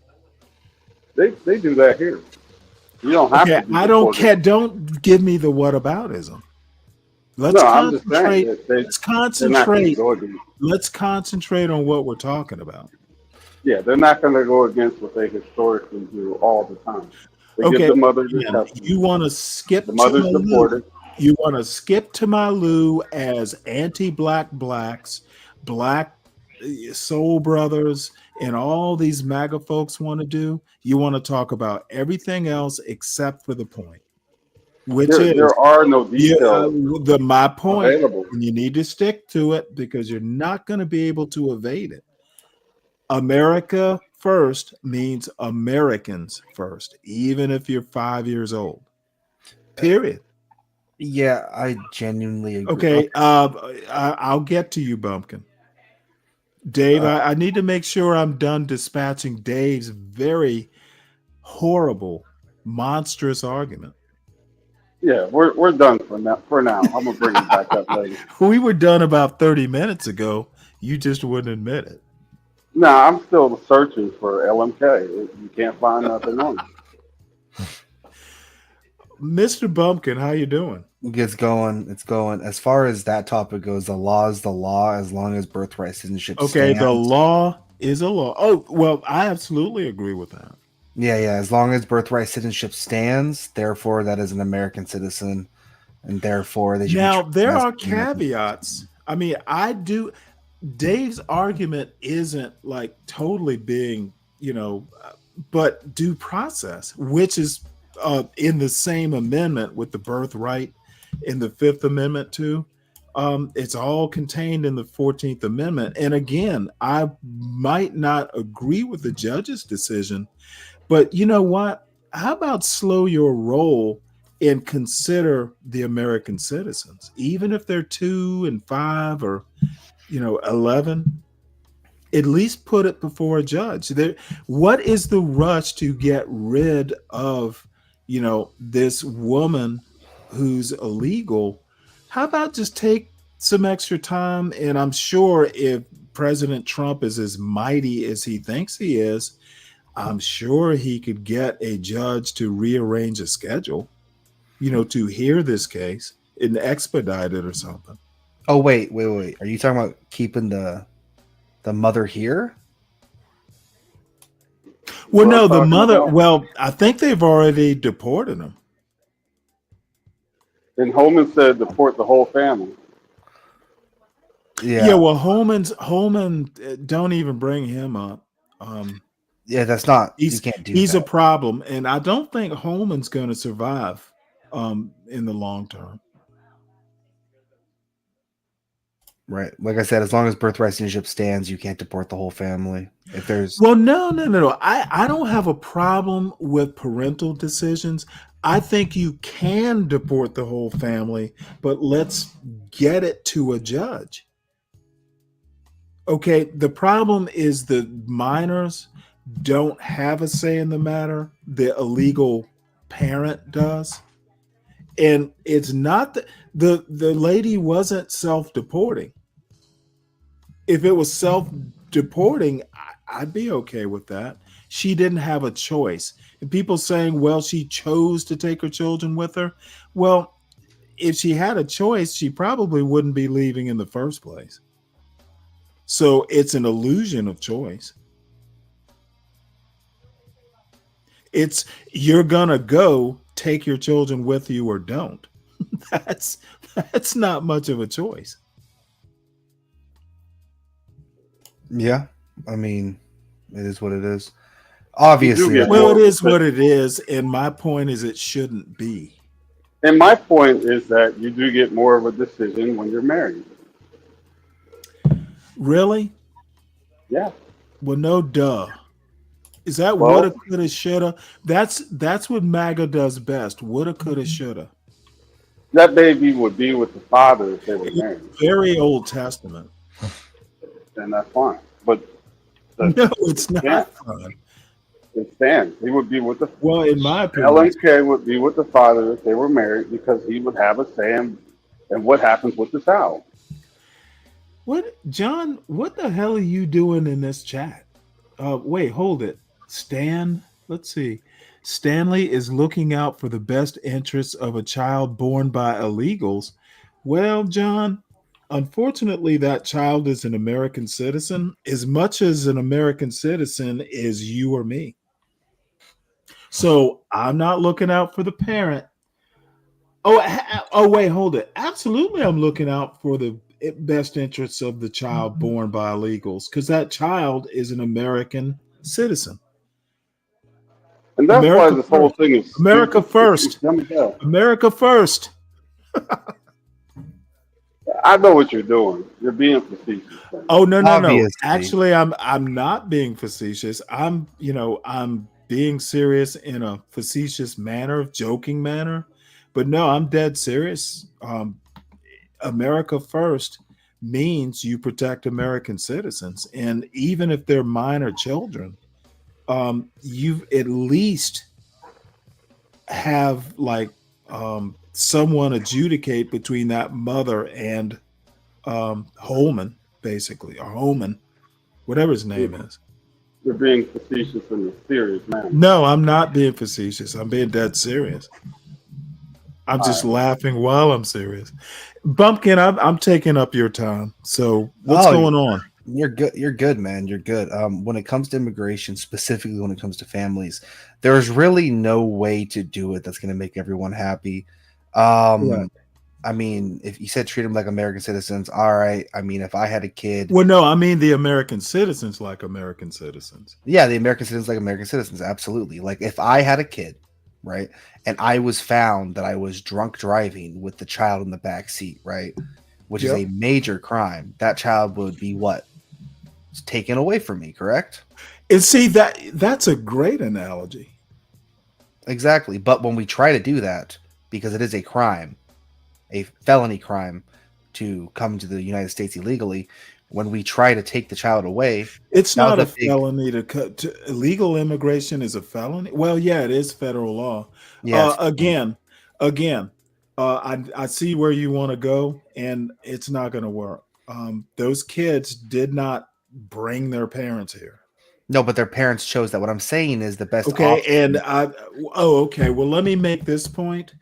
They do that here. You don't have to. I don't care. Don't give me the whataboutism. Let's concentrate. Let's concentrate on what we're talking about. Yeah, they're not going to go against what they historically do all the time. They give the mother the custody. You want to skip the mother's deported. You want to skip to Malu as anti-black blacks, black soul brothers, and all these MAGA folks want to do. You want to talk about everything else except for the point, which there are no details. My point, available. and you need to stick to it because you're not going to be able to evade it. America first means Americans first, even if you're 5 years old. Period. Yeah, I genuinely agree. Okay, I'll get to you, Bumpkin. Dave, I need to make sure I'm done dispatching Dave's very horrible, monstrous argument. Yeah, we're done for now. I'm gonna bring it back up later. We were done about 30 minutes ago. You just wouldn't admit it. No, I'm still searching for LMK. You can't find nothing on it. Mr. Bumpkin, how you doing? It's going. As far as that topic goes, the law is the law as long as birthright citizenship stands. The law is a law. Oh, well, I absolutely agree with that. Yeah. As long as birthright citizenship stands, therefore that is an American citizen, and therefore they should. Now there are caveats. I mean, I do. Dave's argument isn't like totally being, but due process, which is in the same amendment with the birthright in the 5th Amendment too. It's all contained in the 14th Amendment. And again, I might not agree with the judge's decision, but you know what? How about slow your roll and consider the American citizens, even if they're 2 and 5 or 11, at least put it before a judge. What is the rush to get rid of, this woman who's illegal? How about just take some extra time? And I'm sure if President Trump is as mighty as he thinks he is, I'm sure he could get a judge to rearrange a schedule, to hear this case and expedite it or something. Oh, wait. Are you talking about keeping the mother here? Well, no, the mother. Well, I think they've already deported him. And Holman said deport the whole family. Yeah. Well, Holman, don't even bring him up. That's not. You can't do. He's a problem, and I don't think Holman's going to survive in the long term. Right. Like I said, as long as birthright citizenship stands, you can't deport the whole family. If there's Well, no. I don't have a problem with parental decisions. I think you can deport the whole family, but let's get it to a judge. Okay, the problem is the minors don't have a say in the matter. The illegal parent does. And it's not the lady wasn't self-deporting. If it was self-deporting, I'd be okay with that. She didn't have a choice. And people saying, well, she chose to take her children with her. Well, if she had a choice, she probably wouldn't be leaving in the first place. So it's an illusion of choice. It's you're gonna go, take your children with you or don't. That's not much of a choice. Yeah, I mean, it is what it is. Obviously, Well, it is what it is, and my point is it shouldn't be. And my point is that you do get more of a decision when you're married. Really? Yeah. Well, no duh. Is that Well, woulda, coulda, shoulda? That's what MAGA does best. Woulda, coulda, shoulda. that baby would be with the father if they were married, Very Old Testament. and that's fine. But No, it's not yeah, fun. it stands. He would be with the Well, in my opinion, LNK would be with the father if they were married because he would have a say in what happens with the child. what John? What the hell are you doing in this chat? Wait, hold it. Stan, let's see. Stanley is looking out for the best interests of a child born by illegals. Well, John, unfortunately, that child is an American citizen as much as an American citizen is you or me. So I'm not looking out for the parent. Oh, wait, hold it. Absolutely, I'm looking out for the best interests of the child born by illegals because that child is an American citizen. And that's why America this whole first. thing is America stupid. first. Let me go. America first. I know what you're doing. You're being facetious. Oh no. Obviously. Actually, I'm not being facetious. I'm being serious in a facetious manner, joking manner. But no, I'm dead serious. America first means you protect American citizens, and even if they're minor children, you at least have someone adjudicate between that mother and Holman, basically, or Holman, whatever his name is. You're being facetious in a serious manner. No, I'm not being facetious. I'm being dead serious. I'm just laughing while I'm serious. Bumpkin, I'm taking up your time. So what's going on? You're good. You're good, man. You're good. When it comes to immigration, specifically when it comes to families, there's really no way to do it that's going to make everyone happy. Right. I mean, if you said treat them like American citizens, all right. I mean, if I had a kid, Well, no, I mean the American citizens like American citizens. yeah, the American citizens like American citizens, absolutely. Like if I had a kid, right, and I was found that I was drunk driving with the child in the back seat, right, which is a major crime, that child would be what? It's taken away from me, correct? And see that's a great analogy. Exactly. But when we try to do that, because it is a crime, a felony crime to come to the United States illegally, when we try to take the child away, It's not a felony to cut. Illegal immigration is a felony. Well, yeah, it is federal law. Yes. Again, I see where you want to go, and it's not going to work. Those kids did not bring their parents here. No, but their parents chose that. What I'm saying is the best. Okay, option. and okay. Well, let me make this point.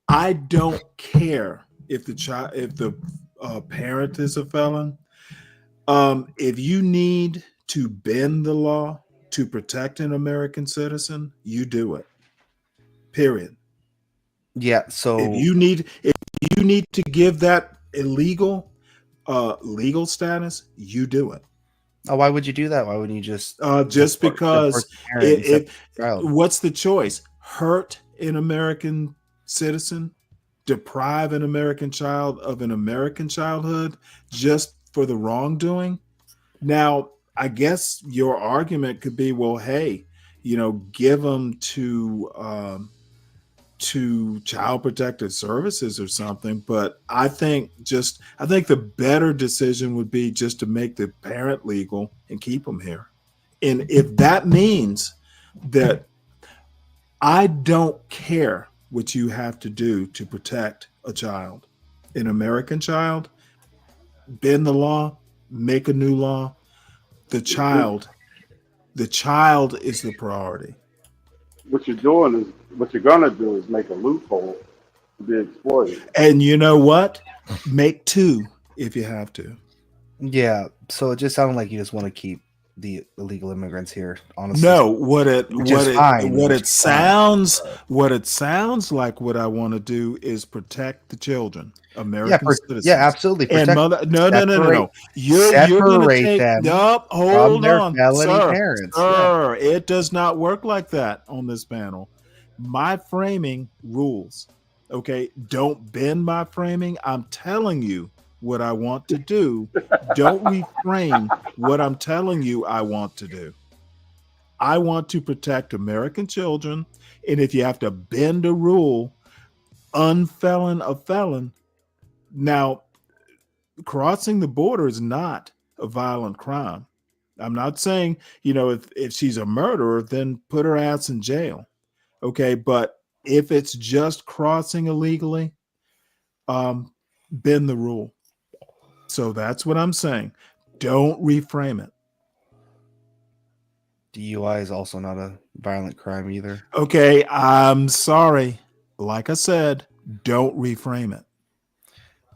I don't care if the parent is a felon. If you need to bend the law to protect an American citizen, you do it. Period. Yeah. So if you need to give that illegal legal status, you do it. Oh, why would you do that? Why wouldn't you just because what's the choice? Hurt an American citizen, deprive an American child of an American childhood just for the wrongdoing. Now, I guess your argument could be, well, hey, give them to Child Protective Services or something. But I think the better decision would be just to make the parent legal and keep them here. And if that means that I don't care what you have to do to protect a child, an American child, bend the law, make a new law. The child is the priority. What you're gonna do is make a loophole to be exploited. And you know what? Make two if you have to. Yeah. So it just sounded like you just want to keep the illegal immigrants here. Honestly, No. What it sounds like. What I want to do is protect the children, American citizens. Yeah, absolutely. And no. You're going to take them hold from their on, felony sir. parents. Sir, it does not work like that on this panel. My framing rules. Okay, don't bend my framing. I'm telling you what I want to do. Don't reframe what I'm telling you I want to do. I want to protect American children, and if you have to bend a rule, unfelon a felon. Now, crossing the border is not a violent crime. I'm not saying, if she's a murderer, then put her ass in jail. Okay, but if it's just crossing illegally, bend the rule. So that's what I'm saying. Don't reframe it. DUI is also not a violent crime either. Okay, I'm sorry. Like I said, don't reframe it.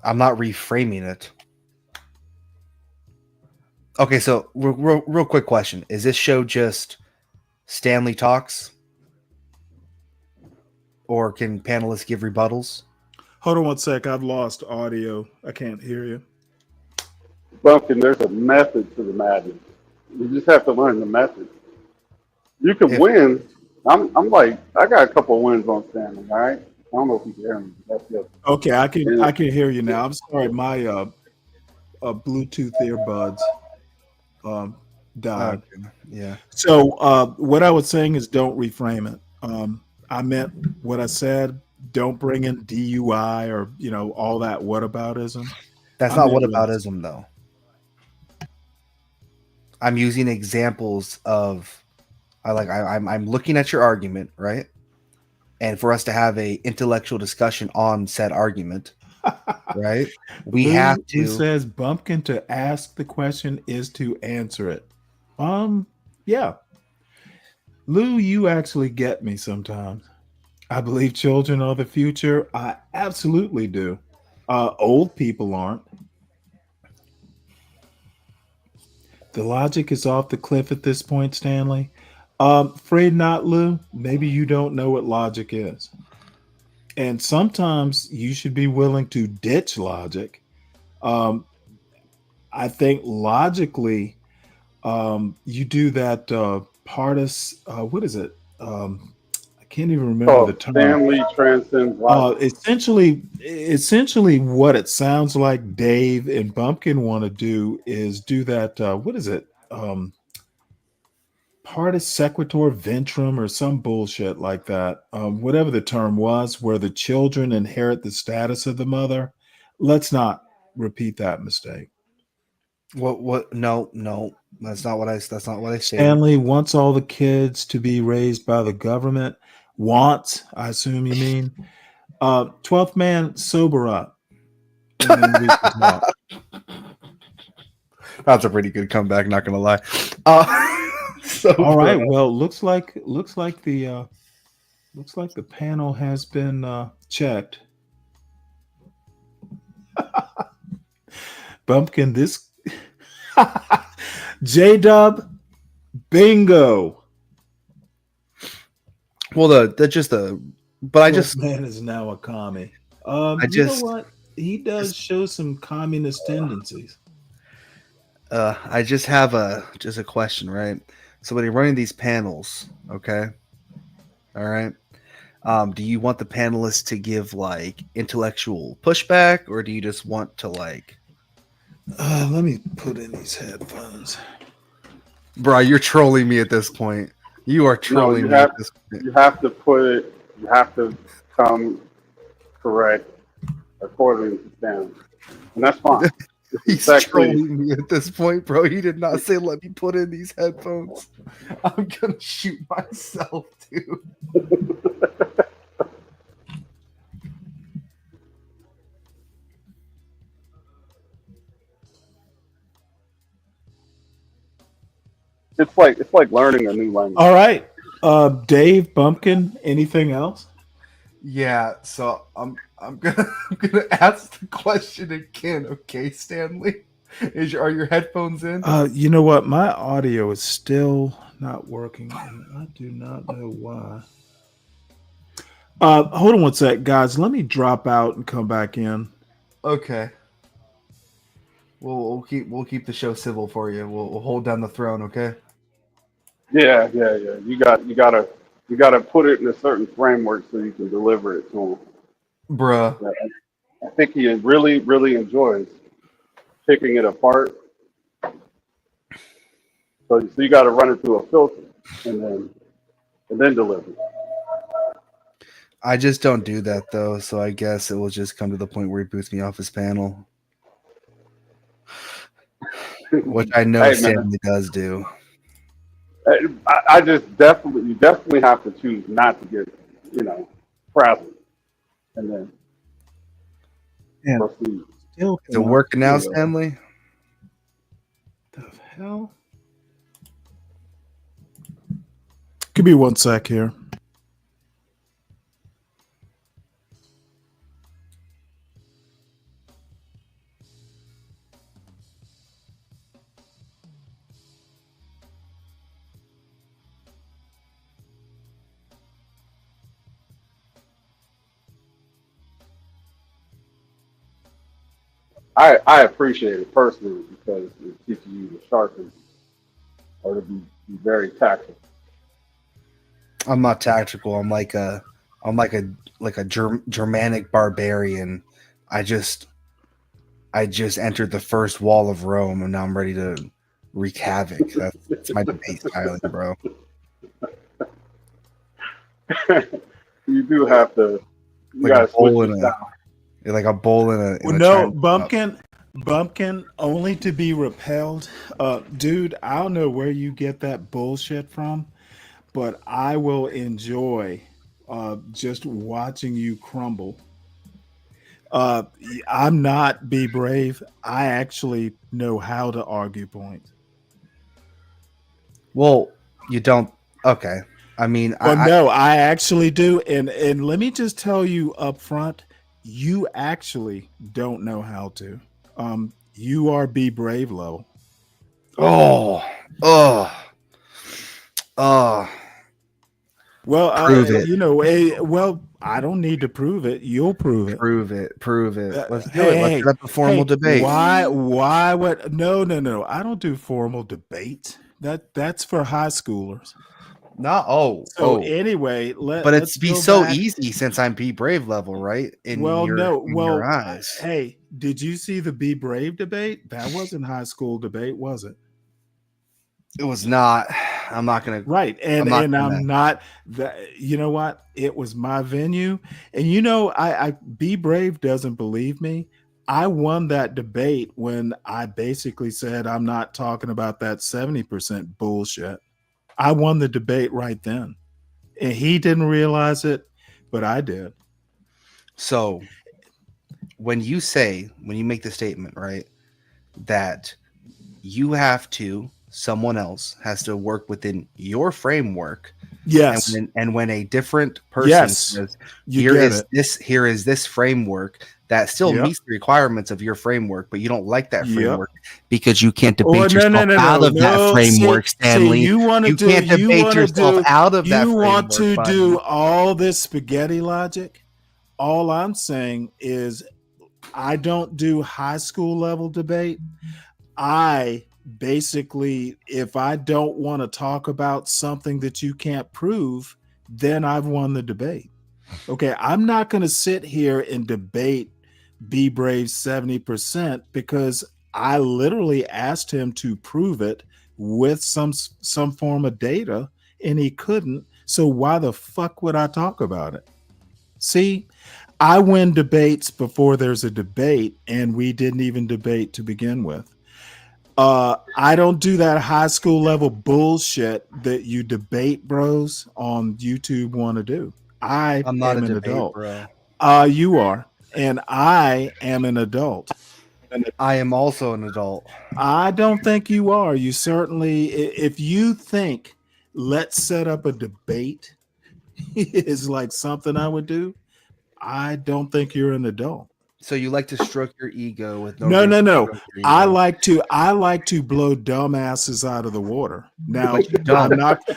I'm not reframing it. Okay, so real quick question. Is this show just Stanley talks? Or can panelists give rebuttals? Hold on one sec. I've lost audio. I can't hear you. Bumpkin, there's a method to the madness. You just have to learn the method. You can win. I'm like, I got a couple of wins on Stanley, all right? I don't know if you can hear me. That's good. Okay, I can hear you now. I'm sorry, my Bluetooth earbuds died. Okay. Yeah. So what I was saying is don't reframe it. I meant what I said. Don't bring in DUI or all that whataboutism. That's not whataboutism though. I'm using examples of I'm looking at your argument, right? And for us to have a intellectual discussion on said argument, right? We have to. It says Bumpkin to ask the question is to answer it. Yeah. Lou, you actually get me sometimes. I believe children are the future. I absolutely do. Old people aren't. The logic is off the cliff at this point, Stanley. Afraid not, Lou. Maybe you don't know what logic is. And sometimes you should be willing to ditch logic. I think logically, you do that what is it? I can't even remember the term. Stanley transcends logic. Essentially what it sounds like Dave and Bumpkin want to do is do that, what is it? Partis sequitur ventrum or some bullshit like that. Whatever the term was, where the children inherit the status of the mother. Let's not repeat that mistake. What? No. That's not what I said. Stanley wants all the kids to be raised by the government. Wants, I assume you mean. 12th man, sober up. And then we can talk. That's a pretty good comeback, not gonna lie. All right. Well, looks like the panel has been checked. Bumpkin, this J-Dub, bingo. Well, Man is now a commie. You know what? He does show some communist tendencies. I just have a question, right? So when you're running these panels, okay, all right, do you want the panelists to give like intellectual pushback, or do you just want to like Let me put in these headphones. Bro, you're trolling me at this point. You are No, trolling me at this point. you have to put it. You have to come correct according to Stanley, and that's fine. He's trolling me at this point, bro. He did not say let me put in these headphones. I'm gonna shoot myself, dude. It's like learning a new language. All right, Dave Bumpkin. Anything else? Yeah, so I'm gonna ask the question again, okay, Stanley? Are your headphones in? You know what? My audio is still not working, and I do not know why. Hold on one sec, guys. Let me drop out and come back in. Okay. We'll keep the show civil for you. We'll hold down the throne, okay? Yeah. You gotta put it in a certain framework so you can deliver it to him. Bruh. I think he really enjoys picking it apart. So you got to run it through a filter and then deliver it. I just don't do that though, so I guess it will just come to the point where he boots me off his panel, which I know Hey, man. Stanley does do. I just you definitely have to choose not to get frazzled and then proceed. Still Is it working now, Stanley? The hell? Give me one sec here. I appreciate it personally because it teaches you to sharpen or to be very tactful. I'm not tactical. I'm like a Germanic barbarian. I just entered the first wall of Rome, and now I'm ready to wreak havoc. That's my debate styling, bro. You do have to. You Like gotta a bowl switch in it a down. like a bowl in a. Well, no, Bumpkin, only to be repelled. Dude, I don't know where you get that bullshit from, but I will enjoy just watching you crumble. I'm not Be Brave. I actually know how to argue points. Well, you don't. Okay. I mean, Well, no, I actually do. And let me just tell you up front, you actually don't know how to. You are Be Brave level. Oh. Well, Prove it. well, I don't need to prove it. You'll prove it. Prove it. Let's do it. Let's set up a formal debate. Why? What? No. I don't do formal debate. That's for high schoolers. Anyway, but it's be so easy since I'm Be Brave level, right? In your eyes. Hey, did you see the Be Brave debate? That wasn't high school debate, was it? It was not. I'm not gonna. Right, and I'm not. You know what? It was my venue, and I Be Brave doesn't believe me. I won that debate when I basically said I'm not talking about that 70% bullshit. I won the debate right then. And he didn't realize it, but I did. So when you make the statement, right, that someone else has to work within your framework. Yes. And when a different person says, here is this framework that still meets the requirements of your framework, but you don't like that framework because you can't debate yourself out of that framework, Stanley. You can't debate yourself out of that framework. You want to do all this spaghetti logic? All I'm saying is I don't do high school level debate. I basically, if I don't want to talk about something that you can't prove, then I've won the debate. Okay, I'm not going to sit here and debate Be Brave 70% because I literally asked him to prove it with some form of data, and he couldn't. So why the fuck would I talk about it? See, I win debates before there's a debate, and we didn't even debate to begin with. I don't do that high school level bullshit that you debate bros on YouTube want to do. I'm not am a an debate adult. bro. You are, and I am an adult. I am also an adult. I don't think you are. You certainly, if you think let's set up a debate is like something I would do, I don't think you're an adult. So you like to stroke your ego with no No. reason to stroke your I ego. like to blow dumbasses out of the water. Now, But you don't.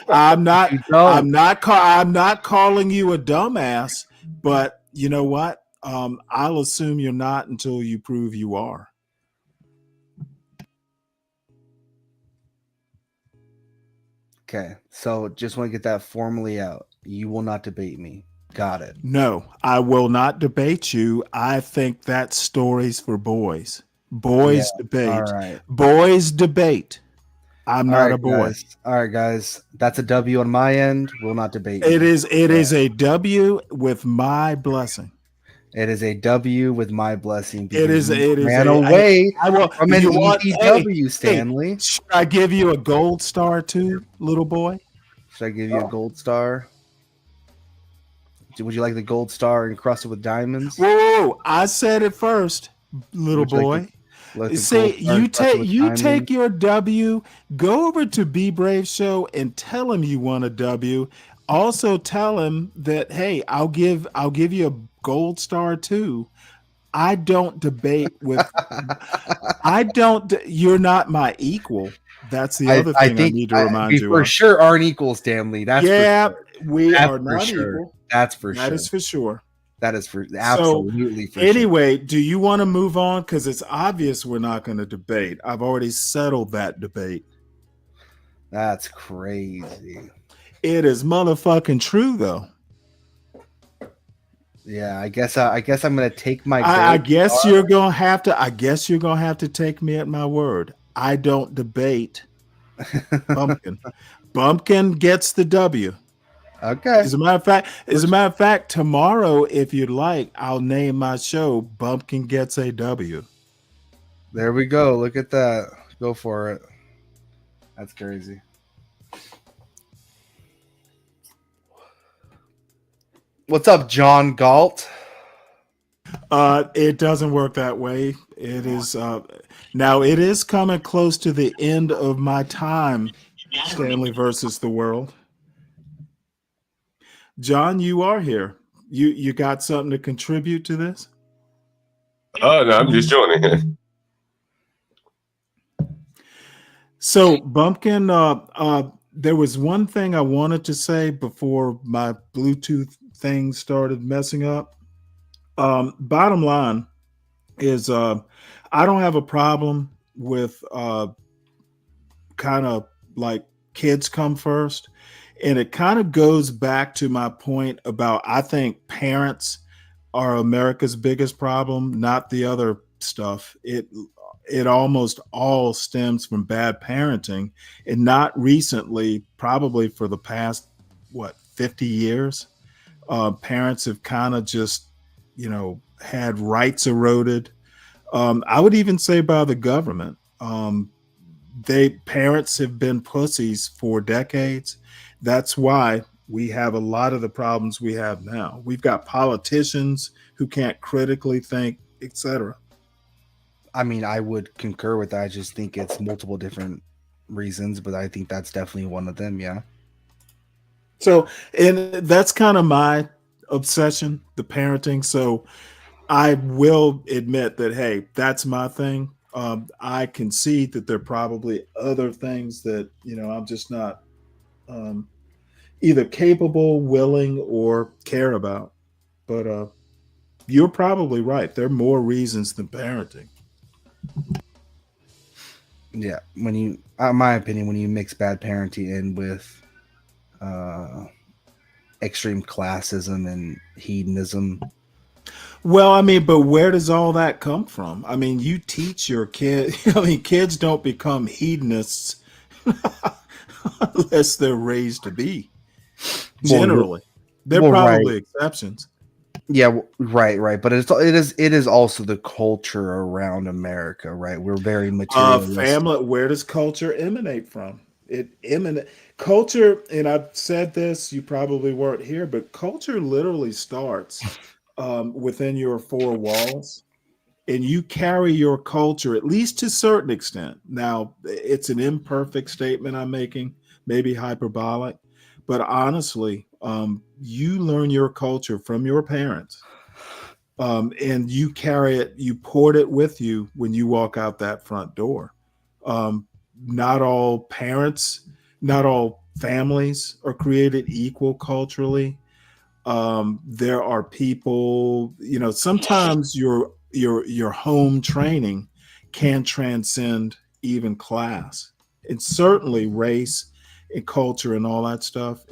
I'm not You don't. I'm not calling you a dumbass, but you know what? I'll assume you're not until you prove you are. Okay, so just want to get that formally out. You will not debate me. Got it. No, I will not debate you. I think that story's for boys. Boys debate. All right. Boys debate. I'm All not right, a boy. guys. All right, guys. That's a W on my end. Will not debate It me. is a W with my blessing. It is a W with my blessing. It is ran away from an easy hey, W, Stanley. Hey, should I give you a gold star too, little boy? Should I give you a gold star? Would you like the gold star encrusted with diamonds? Whoa, I said it first, little boy. See, you take your W, go over to Be Brave Show and tell him you want a W. Also tell him that, hey, I'll give you a gold star too. I don't debate with you're not my equal. That's the other thing I need to remind you for of. sure aren't equal, Stanley. That's for sure. We That's are for not sure. equal. That's for sure. That is for sure. That is for absolutely for anyway, do you want to move on? Because it's obvious we're not going to debate. I've already settled that debate. That's crazy. It is motherfucking true, though. Yeah, I guess I'm gonna take my. I guess you're gonna have to. I guess you're gonna have to take me at my word. I don't debate. Bumpkin. Bumpkin gets the W. Okay. As a matter of fact, tomorrow, if you'd like, I'll name my show "Bumpkin Gets a W." There we go. Look at that. Go for it. That's crazy. What's up, John Galt? It doesn't work that way. It is now. It is coming close to the end of my time. Stanley versus the world. John, you are here. You got something to contribute to this? Oh no, I'm just joining. So, Bumpkin, there was one thing I wanted to say before my Bluetooth thing started messing up. Bottom line is, I don't have a problem with kind of like kids come first. And it kind of goes back to my point about I think parents are America's biggest problem, not the other stuff. It almost all stems from bad parenting, and not recently, probably for the past 50 years. Parents have kind of just, had rights eroded. I would even say by the government. Parents have been pussies for decades. That's why we have a lot of the problems we have now. We've got politicians who can't critically think, etc. I mean, I would concur with that. I just think it's multiple different reasons, but I think that's definitely one of them. Yeah. So, and that's kind of my obsession, the parenting. So I will admit that, hey, that's my thing. I concede that there are probably other things that, I'm just not either capable, willing, or care about. But you're probably right. There are more reasons than parenting. Yeah. When you, in my opinion, when you mix bad parenting in with extreme classism and hedonism. Well, I mean, but where does all that come from? I mean, you teach your kid. I mean, kids don't become hedonists unless they're raised to be. Generally, there are right. probably exceptions. Yeah, right. But it is also the culture around America, right? We're very materialistic. Family. Where does culture emanate from? Culture, and I've said this. You probably weren't here, but culture literally starts within your four walls, and you carry your culture at least to a certain extent. Now, it's an imperfect statement I'm making, maybe hyperbolic, but honestly, you learn your culture from your parents. And you carry it, you port it with you when you walk out that front door. Not all parents, not all families are created equal culturally. There are people, sometimes your home training can transcend even class, and certainly race and culture and all that stuff.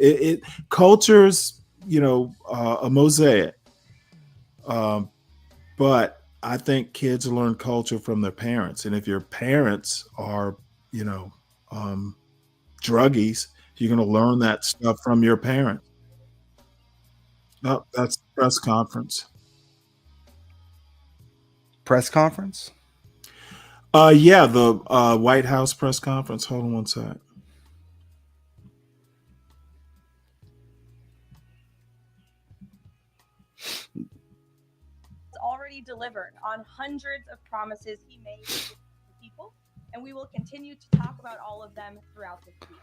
Culture's, a mosaic. But I think kids learn culture from their parents. And if your parents are, you know, um, druggies, you're going to learn that stuff from your parents. Oh, that's press conference. Press conference? Yeah, the White House press conference. Hold on one sec. Already delivered on hundreds of promises he made to people, and we will continue to talk about all of them throughout this week.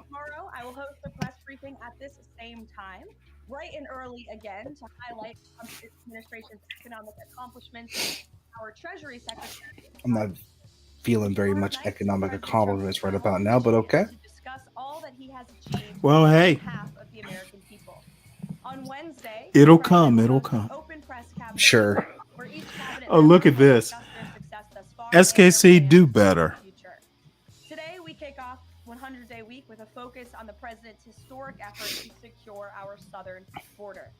Tomorrow, I will host a press briefing at this same time, bright and early again, to highlight Trump's administration's economic accomplishments. Our Treasury Secretary I'm not feeling very much economic accomplishments right about now, but okay. to discuss all that he has achieved Well, on hey. behalf of the American people. On Wednesday, It'll come. It'll come. open press cabinet Sure. where each cabinet Oh, look at this. SKC do better. Today, we kick off 100-day week with a focus on the president's historic effort to secure our southern border.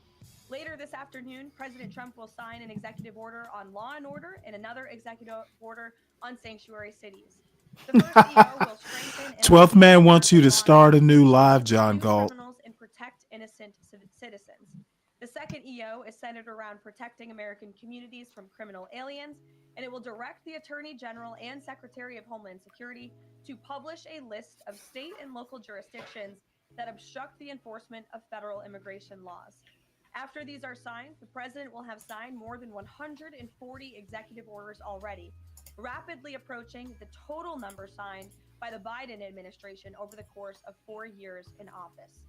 Later this afternoon, President Trump will sign an executive order on law and order and another executive order on sanctuary cities. The first EO will strengthen 12th man wants you to start a new live, John Galt. criminals and protect innocent citizens. The second EO is centered around protecting American communities from criminal aliens, and it will direct the Attorney General and Secretary of Homeland Security to publish a list of state and local jurisdictions that obstruct the enforcement of federal immigration laws. After these are signed, the president will have signed more than 140 executive orders already, rapidly approaching the total number signed by the Biden administration over the course of 4 years in office.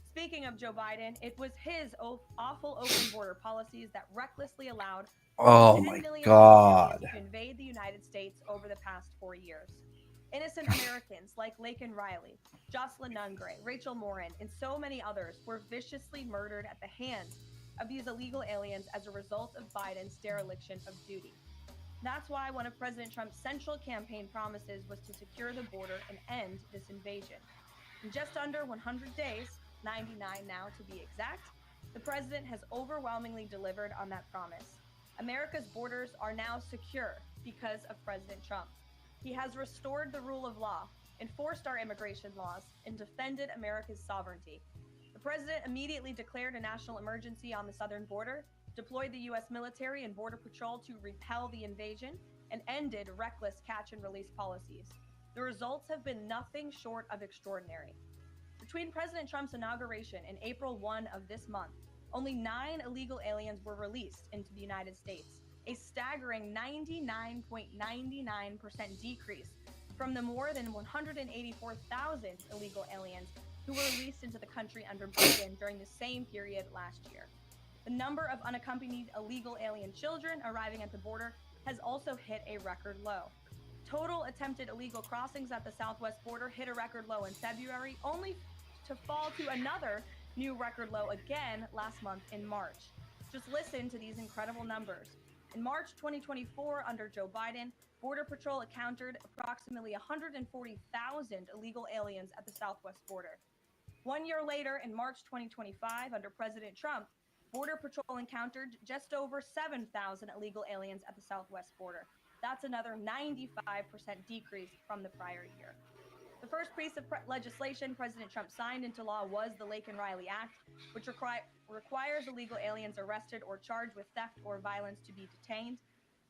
Speaking of Joe Biden, it was his awful open border policies that recklessly allowed Oh 10 my million God. aliens to invade the United States over the past 4 years. Innocent Americans like Laken Riley, Jocelyn Nungray, Rachel Morin, and so many others were viciously murdered at the hands of these illegal aliens as a result of Biden's dereliction of duty. That's why one of President Trump's central campaign promises was to secure the border and end this invasion. In just under 100 days, 99 now to be exact, the president has overwhelmingly delivered on that promise. America's borders are now secure because of President Trump. He has restored the rule of law, enforced our immigration laws, and defended America's sovereignty. The president immediately declared a national emergency on the southern border, deployed the U.S. military and Border Patrol to repel the invasion, and ended reckless catch and release policies. The results have been nothing short of extraordinary. Between President Trump's inauguration and April 1 of this month, only 9 illegal aliens were released into the United States, a staggering 99.99% decrease from the more than 184,000 illegal aliens who were released into the country under Biden during the same period last year. The number of unaccompanied illegal alien children arriving at the border has also hit a record low. Total attempted illegal crossings at the southwest border hit a record low in February, only to fall to another new record low again last month in March. Just listen to these incredible numbers. In March 2024, under Joe Biden, Border Patrol encountered approximately 140,000 illegal aliens at the southwest border. 1 year later, in March 2025, under President Trump, Border Patrol encountered just over 7,000 illegal aliens at the southwest border. That's another 95% decrease from the prior year. The first piece of legislation President Trump signed into law was the Laken-Riley Act, which requires illegal aliens arrested or charged with theft or violence to be detained.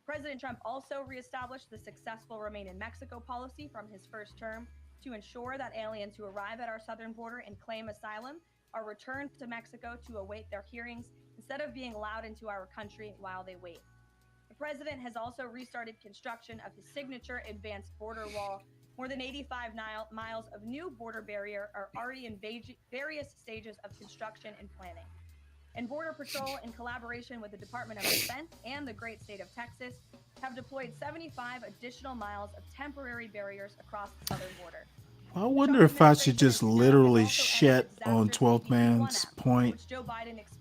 President Trump also reestablished the successful Remain in Mexico policy from his first term to ensure that aliens who arrive at our southern border and claim asylum are returned to Mexico to await their hearings instead of being allowed into our country while they wait. The president has also restarted construction of his signature advanced border wall. More than 85 miles of new border barrier are already in various stages of construction and planning. And Border Patrol, in collaboration with the Department of Defense and the great state of Texas, have deployed 75 additional miles of temporary barriers across the southern border. I wonder if I should just literally shit on 12th Man's point.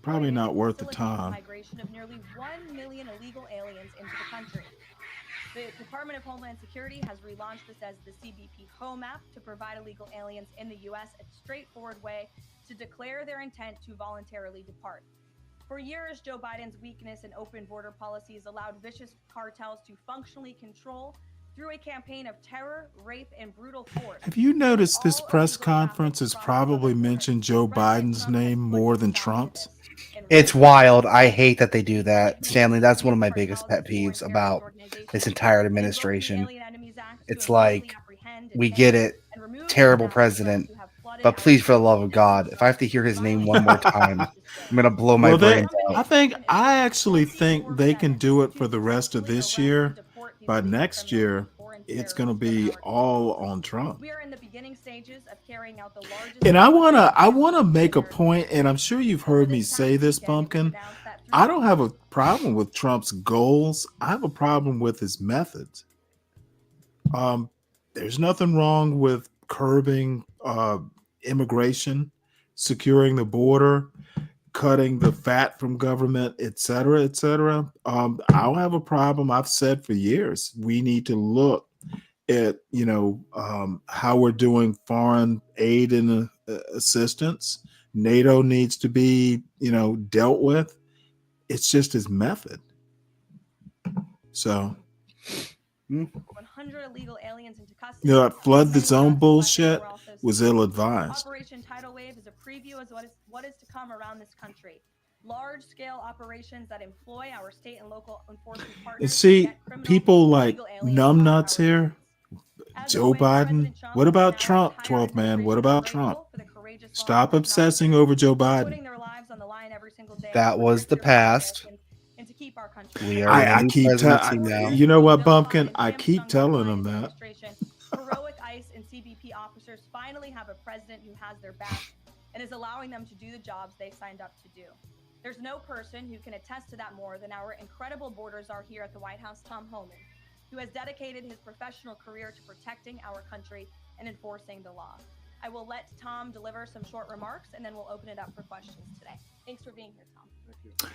Probably not worth the time. Migration of nearly 1 million illegal aliens into the country. The Department of Homeland Security has relaunched this as the CBP Home app to provide illegal aliens in the U.S. a straightforward way to declare their intent to voluntarily depart. For years, Joe Biden's weakness in open border policies allowed vicious cartels to functionally control through a campaign of terror, rape, and brutal force. Have you noticed this press conference has probably mentioned Joe Biden's name more than Trump's? It's wild. I hate that they do that. Stanley, that's one of my biggest pet peeves about this entire administration. It's like, we get it, terrible president, but please, for the love of God, if I have to hear his name one more time, I'm gonna blow my brains out. I actually think they can do it for the rest of this year. By next year, it's going to be all on Trump. We are in the beginning stages of carrying out the largest. And I wanna make a point, and I'm sure you've heard me say this, Pumpkin. I don't have a problem with Trump's goals. I have a problem with his methods. There's nothing wrong with curbing immigration, securing the border, cutting the fat from government, et cetera, et cetera. I don't have a problem. I've said for years, we need to look at, how we're doing foreign aid and assistance. NATO needs to be, dealt with. It's just his method. So, 100 illegal aliens into custody. That flood the zone bullshit was ill-advised. Operation Tidal Wave is a preview of what is to come around this country. Large-scale operations that employ our state and local enforcement partners. And see, people like numbnuts here, Joe Biden. What about Trump, 12th man? What about Trump? Stop obsessing over Joe Biden. That was the past. We are I keep now. You know what, Bumpkin? I keep telling them that. Heroic ICE and CBP officers finally have a president who has their back and is allowing them to do the jobs they signed up to do. There's no person who can attest to that more than our incredible border czar here at the White House, Tom Homan, who has dedicated his professional career to protecting our country and enforcing the law. I will let Tom deliver some short remarks, and then we'll open it up for questions today. Thanks for being here, Tom. Thank you.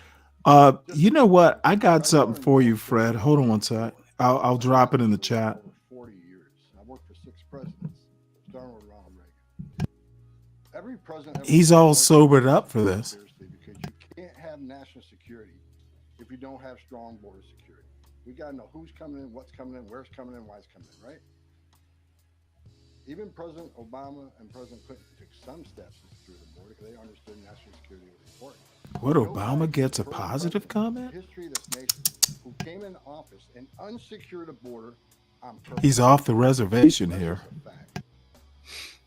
You know what? I got something for you, Fred. Hold on one sec. I'll drop it in the chat. 40 years. I worked for 6 presidents, starting with Ronald Reagan. Every president. He's all sobered up for this. Because you can't have national security if you don't have strong border security. We got to know who's coming in, what's coming in, where's coming in, why it's coming in, right? Even President Obama and President Clinton took some steps to secure the border because they understood national security was important. What, Obama gets a positive comment? History of this nation who came in office and unsecured a border on purpose. He's off the reservation here.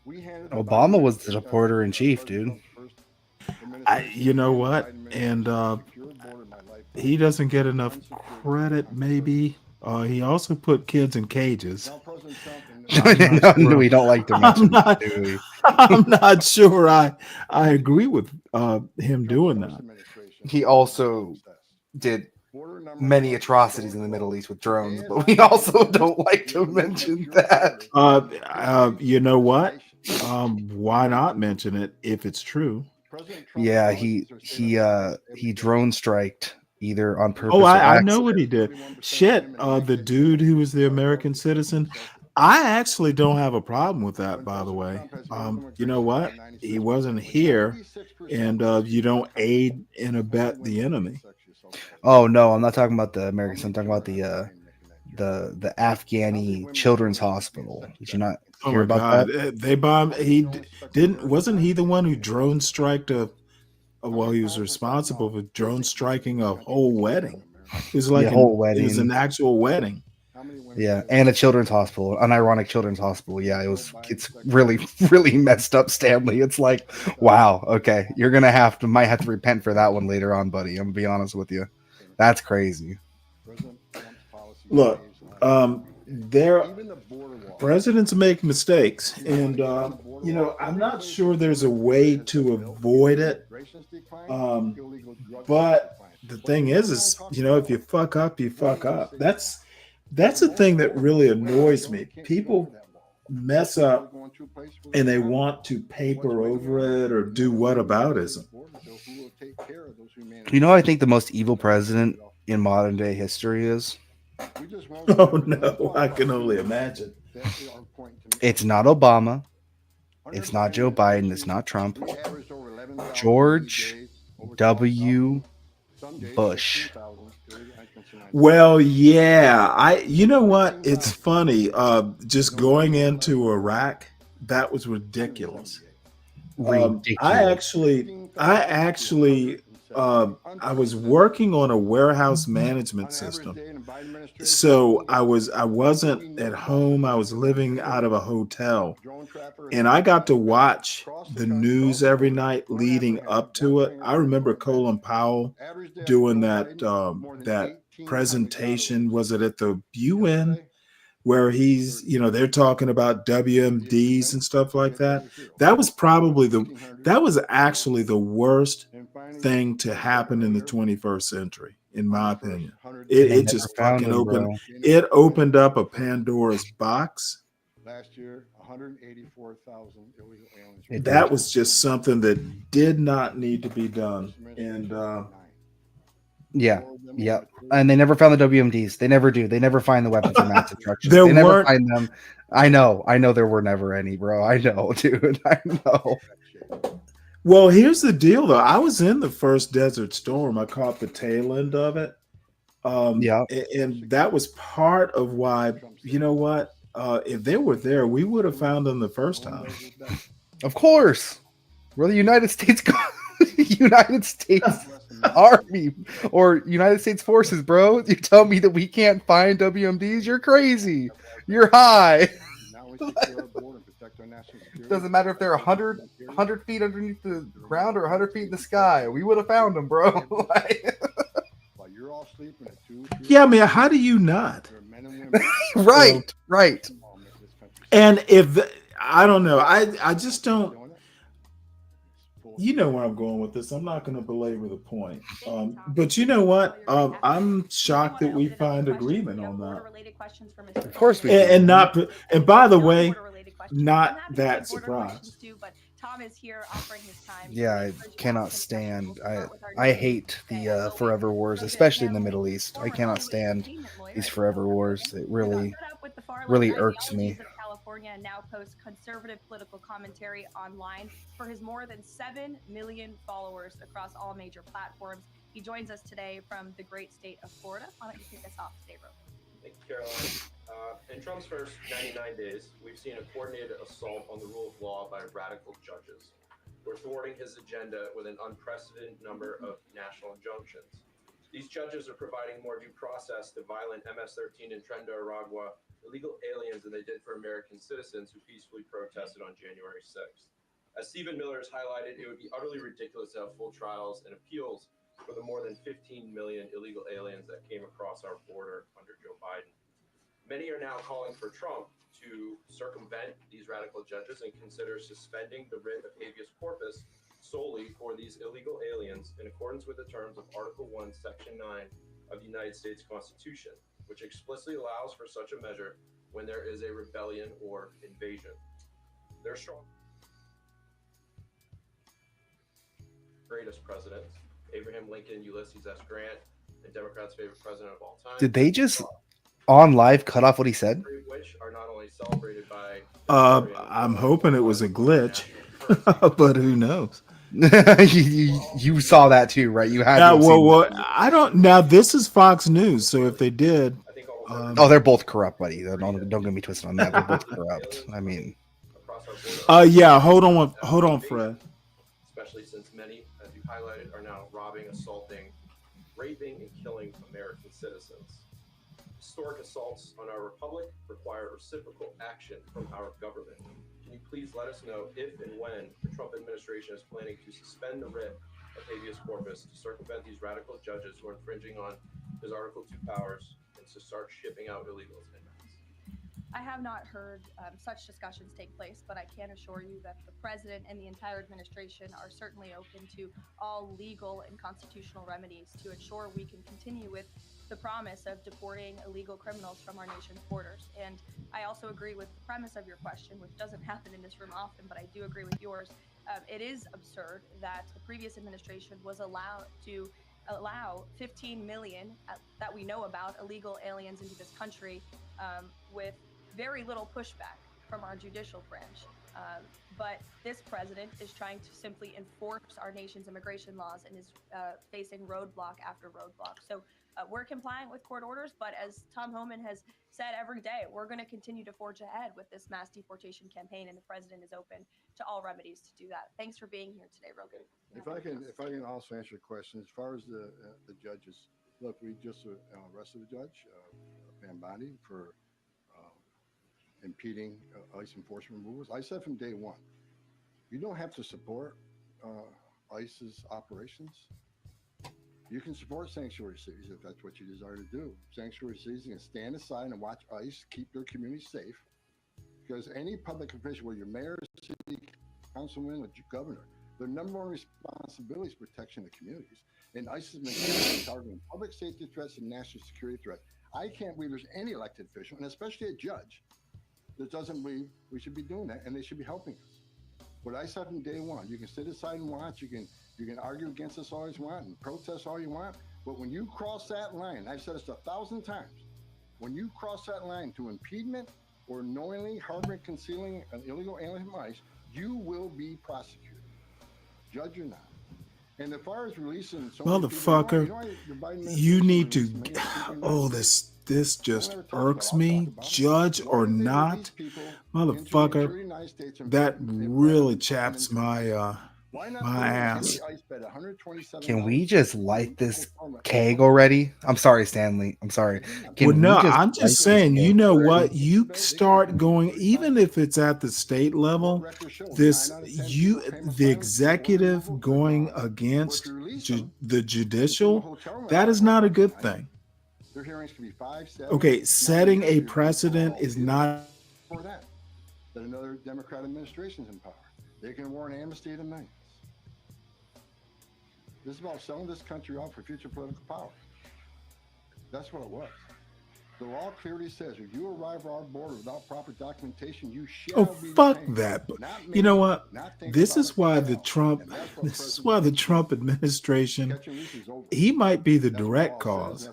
Obama was the reporter in chief, dude. You know what? And he doesn't get enough credit, maybe. He also put kids in cages. No, we don't like to mention that, do we? I'm not sure I agree with him doing that. He also did many atrocities in the Middle East with drones, but we also don't like to mention that. You know what? Why not mention it if it's true? Yeah, he drone striked either on purpose. Oh, I know what he did. Shit, the dude who was the American citizen. I actually don't have a problem with that, by the way. You know what? He wasn't here, and you don't aid and abet the enemy. Oh no, I'm not talking about the Americans. I'm talking about the Afghani Children's Hospital. Did you not Oh hear my about God, that? they bombed. Didn't. Wasn't he the one who drone striked well, he was responsible for drone striking a whole wedding. It was The like whole it was an wedding. actual wedding. Yeah, and a children's hospital, an ironic children's hospital. Yeah, it's really really messed up, Stanley. It's like, wow, okay, you're gonna might have to repent for that one later on, buddy. I'm gonna be honest with you. That's crazy. Look, there presidents make mistakes, and I'm not sure there's a way to avoid it. But the thing is if you fuck up, you fuck up. That's the thing that really annoys me. People mess up and they want to paper over it or do whataboutism. You know, I think the most evil president in modern day history is. Oh no, I can only imagine. It's not Obama. It's not Joe Biden. It's not Trump. George W. Bush. Well, yeah, you know what? It's funny. Just going into Iraq, that was ridiculous. I actually, I was working on a warehouse management system, so I wasn't at home. I was living out of a hotel, and I got to watch the news every night leading up to it. I remember Colin Powell doing that presentation. Was it at the UN? Where he's, they're talking about WMDs and stuff like that. That was actually the worst thing to happen in the 21st century, in my opinion. It just fucking opened up a Pandora's box. Last year, 184,000 illegal aliens. That was just something that did not need to be done. And yeah, and they never found the WMDs. They never do. They never find the weapons of mass destruction. They never find them. I know there were never any, bro. I know, dude. I know. Well, here's the deal, though. I was in the first Desert Storm. I caught the tail end of it. And that was part of why. You know what? If they were there, we would have found them the first time. Of course, we're the United States. United States Army or United States Forces, bro. You tell me that we can't find WMDs? You're crazy. You're high. Doesn't matter if they're 100 feet underneath the ground or 100 feet in the sky. We would have found them, bro. Yeah, man. How do you not? Right. And I don't know. I just don't. You know where I'm going with this. I'm not going to belabor the point. But you know what? I'm shocked that we find agreement on that. Of course we do. And by the way, not that surprised. Tom is here offering his time. Yeah, I cannot stand. I hate the forever wars, especially in the Middle East. I cannot stand these forever wars. It really irks me. California now posts conservative political commentary online for his more than 7 million followers across all major platforms. He joins us today from the great state of Florida. Why don't you kick us off today, bro? Thank you, Caroline. In Trump's first 99 days, we've seen a coordinated assault on the rule of law by radical judges. We're thwarting his agenda with an unprecedented number of national injunctions. These judges are providing more due process to violent MS-13 and Tren de Aragua illegal aliens than they did for American citizens who peacefully protested on January 6th. As Stephen Miller has highlighted, it would be utterly ridiculous to have full trials and appeals for the more than 15 million illegal aliens that came across our border under Joe Biden. Many are now calling for Trump to circumvent these radical judges and consider suspending the writ of habeas corpus solely for these illegal aliens in accordance with the terms of Article 1, Section 9 of the United States Constitution, which explicitly allows for such a measure when there is a rebellion or invasion. They're strong. Greatest presidents, Abraham Lincoln, Ulysses S. Grant, and Democrats' favorite president of all time. Did they just On live, cut off what he said. Which are not only celebrated by I'm hoping it was a glitch, but who knows? You saw that too, right? You had to have seen Well, that. I don't. Now this is Fox News, so if they did, Oh, they're both corrupt, buddy. Don't get me twisted on that. They're both corrupt. I mean, yeah. Hold on, Fred. Especially since many, as you highlighted, are now robbing, assaulting, raping, and killing American citizens. Historic assaults on our republic require reciprocal action from our government. Can you please let us know if and when the Trump administration is planning to suspend the writ of habeas corpus to circumvent these radical judges who are infringing on his Article 2 powers and to start shipping out illegals in mass? I have not heard such discussions take place, but I can assure you that the president and the entire administration are certainly open to all legal and constitutional remedies to ensure we can continue with the promise of deporting illegal criminals from our nation's borders. And I also agree with the premise of your question, which doesn't happen in this room often, but I do agree with yours. It is absurd that the previous administration was allowed to allow 15 million that we know about illegal aliens into this country with very little pushback from our judicial branch. But this president is trying to simply enforce our nation's immigration laws and is facing roadblock after roadblock. So we're complying with court orders, but as Tom Homan has said every day, we're going to continue to forge ahead with this mass deportation campaign, and the president is open to all remedies to do that. Thanks for being here today, Rogan. If I can also answer your question, as far as the judges, look, we just arrested a judge, Van Bondi, for impeding ICE enforcement rules. I said from day one, you don't have to support ICE's operations. You can support sanctuary cities if that's what you desire to do. Sanctuary cities can stand aside and watch ICE keep their community safe, because any public official, whether you're mayor, city councilman, or governor, their number one responsibility is protection of communities. And ICE has been targeting public safety threats and national security threats. I can't believe there's any elected official, and especially a judge, that doesn't believe we should be doing that, and they should be helping us. What I said from day one, you can sit aside and watch, you can argue against us all you want and protest all you want, but when you cross that line, I've said this 1,000 times, when you cross that line to impediment or knowingly harboring, concealing an illegal alien from ICE, you will be prosecuted, judge or not. And as far as releasing Motherfucker, you need to. Oh, this just irks me. Judge or not, motherfucker, that really chaps my my ass. can we just light this keg already? I'm sorry, Stanley. I'm sorry. Well, no, I'm just saying, you know what? You start going, even if it's at the state level, the executive going against the judicial, that is not a good thing. Okay, setting a precedent is not for that another Democrat administration is in power. They can warrant amnesty to millions. This is about selling this country off for future political power. That's what it was. The law clearly says if you arrive at our border without proper documentation, you shall be fuck detained. that. But you know what? This is why the Trump administration, he might be the direct cause.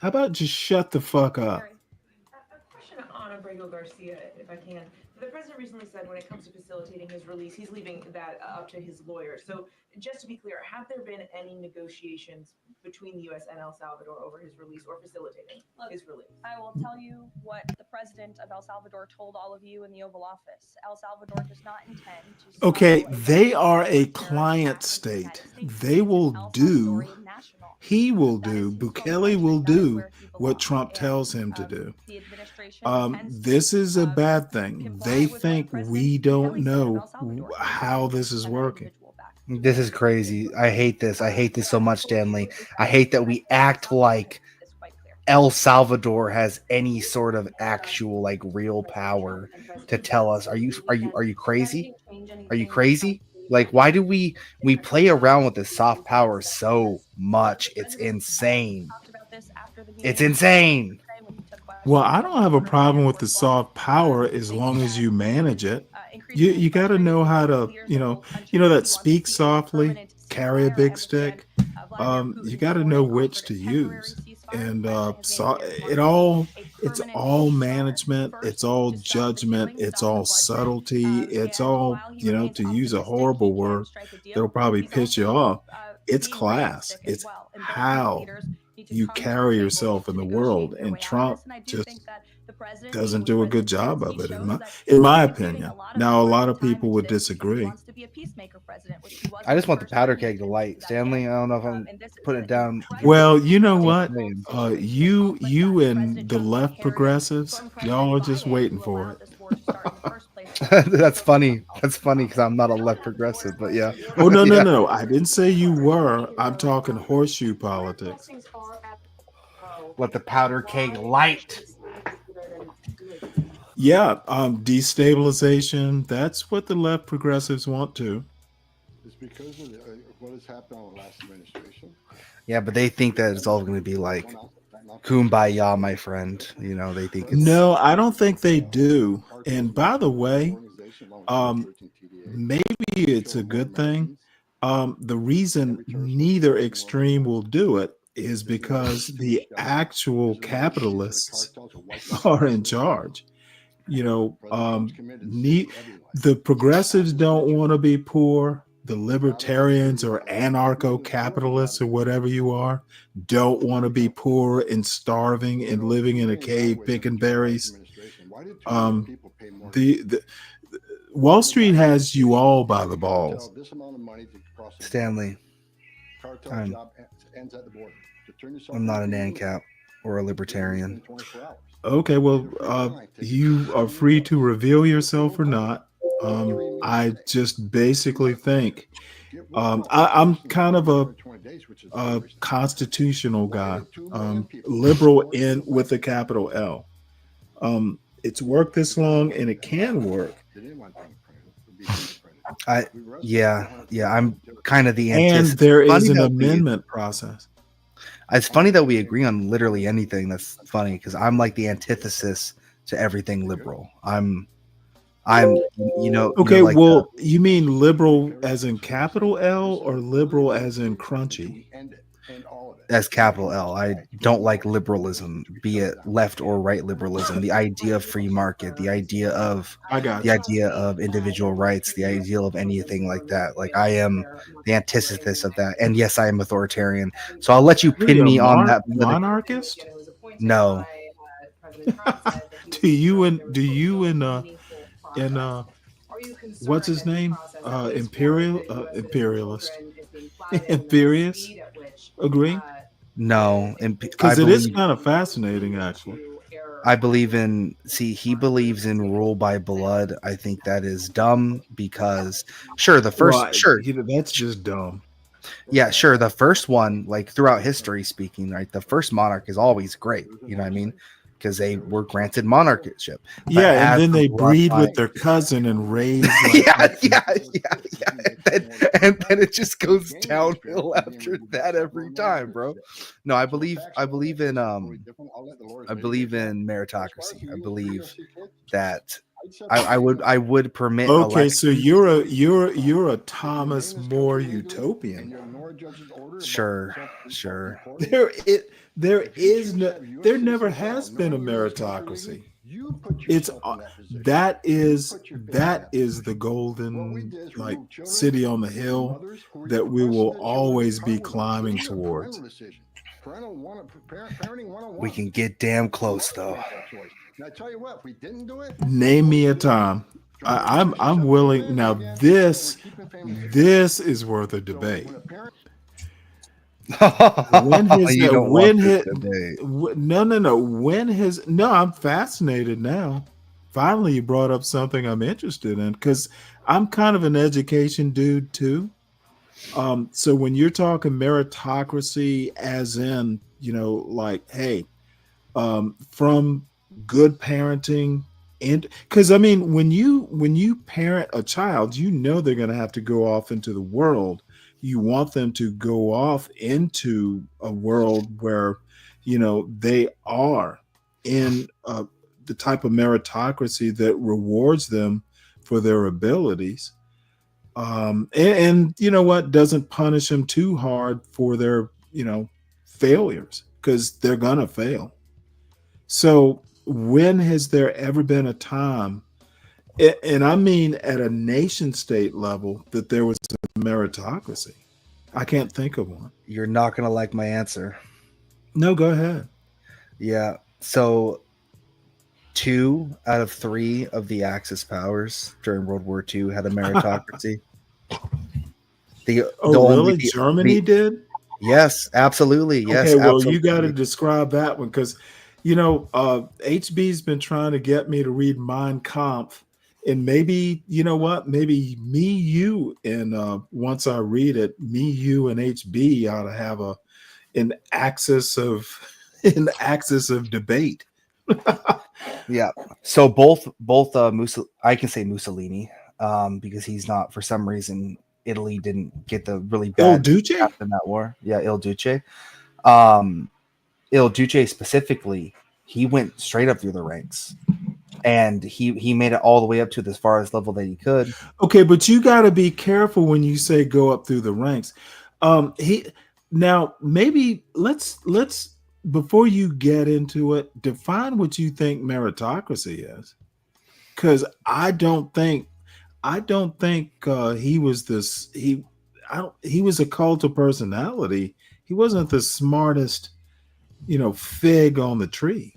How about just shut the fuck up? A question on Abrego Garcia, if I can. The president recently said when it comes to facilitating his release, he's leaving that up to his lawyer. So just to be clear, have there been any negotiations between the U.S. and El Salvador over his release or facilitating his release? I will tell you what the president of El Salvador told all of you in the Oval Office. El Salvador does not intend to... Okay, they are a client state. They will do, he will do, Bukele will do what Trump tells him to do. This is a bad thing. They think we don't know how this is working. This is crazy. I hate this. I hate this so much, Stanley. I hate that we act like El Salvador has any sort of actual, like, real power to tell us. Are you crazy? Are you crazy? Like, why do we play around with this soft power so much? It's insane. It's insane. Well, I don't have a problem with the soft power as long as you manage it. You got to know how to, you know that speak softly, carry a big stick. You got to know which to use, and so it all It's permanent all hold power. management, First, it's all to stop the judgment, killing, it's stop the all bloodshed. subtlety, it's all, While he you know, remains to use a optimistic, horrible he can word strike a deal. that'll probably He's piss you also off. It's being class. realistic as It's well. And both these how leaders need to you come to the carry table yourself to in the negotiate world. their And way out of Trump this. And I do just think that the president, meeting doesn't with do a good President job Zelensky, of it, shows that in my he's giving opinion. a lot of Now, a thought lot and of time people into would this because he disagree. wants to be a peacemaker president, which he was I in just the want the first powder term. He keg to didn't light. do that Stanley, again. I don't know if I'm And this is putting it down. Well, you know what? difficult situation. You and the left progressives, y'all are just waiting for it. This war to start in the first place. That's funny. That's funny because I'm not a left progressive, but yeah. Oh, no, Yeah. no. I didn't say you were. I'm talking horseshoe politics. Let the powder keg light. Yeah, destabilization. That's what the left progressives want to. It's because of what has happened on the last administration. Yeah, but they think that it's all going to be like kumbaya, my friend. You know, they think it's No, I don't think they do. And by the way, maybe it's a good thing. The reason neither extreme will do it is because the actual capitalists are in charge. You know, the progressives don't want to be poor. The libertarians or anarcho-capitalists or whatever you are don't want to be poor and starving and living in a cave picking berries. The Wall Street has you all by the balls. Stanley. I'm not an ANCAP or a libertarian. Okay, well, you are free to reveal yourself or not. I just basically think I'm kind of a constitutional guy, liberal in with a capital L. It's worked this long, and it can work. I'm kind of the antithesis. And there is an amendment process. It's funny that we agree on literally anything. That's funny because I'm like the antithesis to everything liberal. I'm okay. Like well, you mean liberal as in capital L or liberal as in crunchy? As capital L. I don't like liberalism, be it left or right liberalism. The idea of free market, the idea of individual rights, the idea of anything like that. Like I am the antithesis of that. And yes, I am authoritarian. So I'll let you pin me on that. Monarchist? No. do you and what's his name? Imperialist. Imperious? Agree? No, because it is kind of fascinating, actually. I believe in. He believes in rule by blood. I think that is dumb because, that's just dumb. Yeah, sure. The first one, like throughout history speaking, right? The first monarch is always great. You know what I mean? Because they were granted monarchship. Yeah, and then they breed with their cousin and raise. And then it just goes downhill after that every time, bro. No, I believe in meritocracy. I believe that I would permit. Okay, so you're a Thomas More utopian. Sure. There never has been a meritocracy. That is the golden city on the hill that we will always be climbing towards. We can get damn close though. Now, I tell you what, if we didn't do it, name me a time. I'm willing. Now this is worth a debate. I'm fascinated now. Finally, you brought up something I'm interested in because I'm kind of an education dude too. So when you're talking meritocracy, as in, hey, from good parenting, and because I mean, when you parent a child, they're going to have to go off into the world. You want them to go off into a world where, they are in the type of meritocracy that rewards them for their abilities. And you know what, doesn't punish them too hard for their, failures, because they're going to fail. So when has there ever been a time, and I mean at a nation state level, that there was a meritocracy? I can't think of one. You're not gonna like my answer. No, go ahead. Yeah. So 2 out of 3 of the Axis powers during World War II had a meritocracy. Really? Germany did? Yes, absolutely. Yes, Okay, well, absolutely. you got to describe that one because, HB's been trying to get me to read Mein Kampf, and maybe, you know what? Maybe me, you, and once I read it, me, you, and HB ought to have an axis of debate. Yeah. So both I can say Mussolini, because he's not, for some reason, Italy didn't get the really bad Duce? after that war. Yeah, Il Duce. Il Duce specifically, he went straight up through the ranks, and he made it all the way up to the farthest level that he could. Okay, but you got to be careful when you say go up through the ranks. Now maybe let's before you get into it, define what you think meritocracy is, because I don't think he was this. He was a cult of personality. He wasn't the smartest, fig on the tree.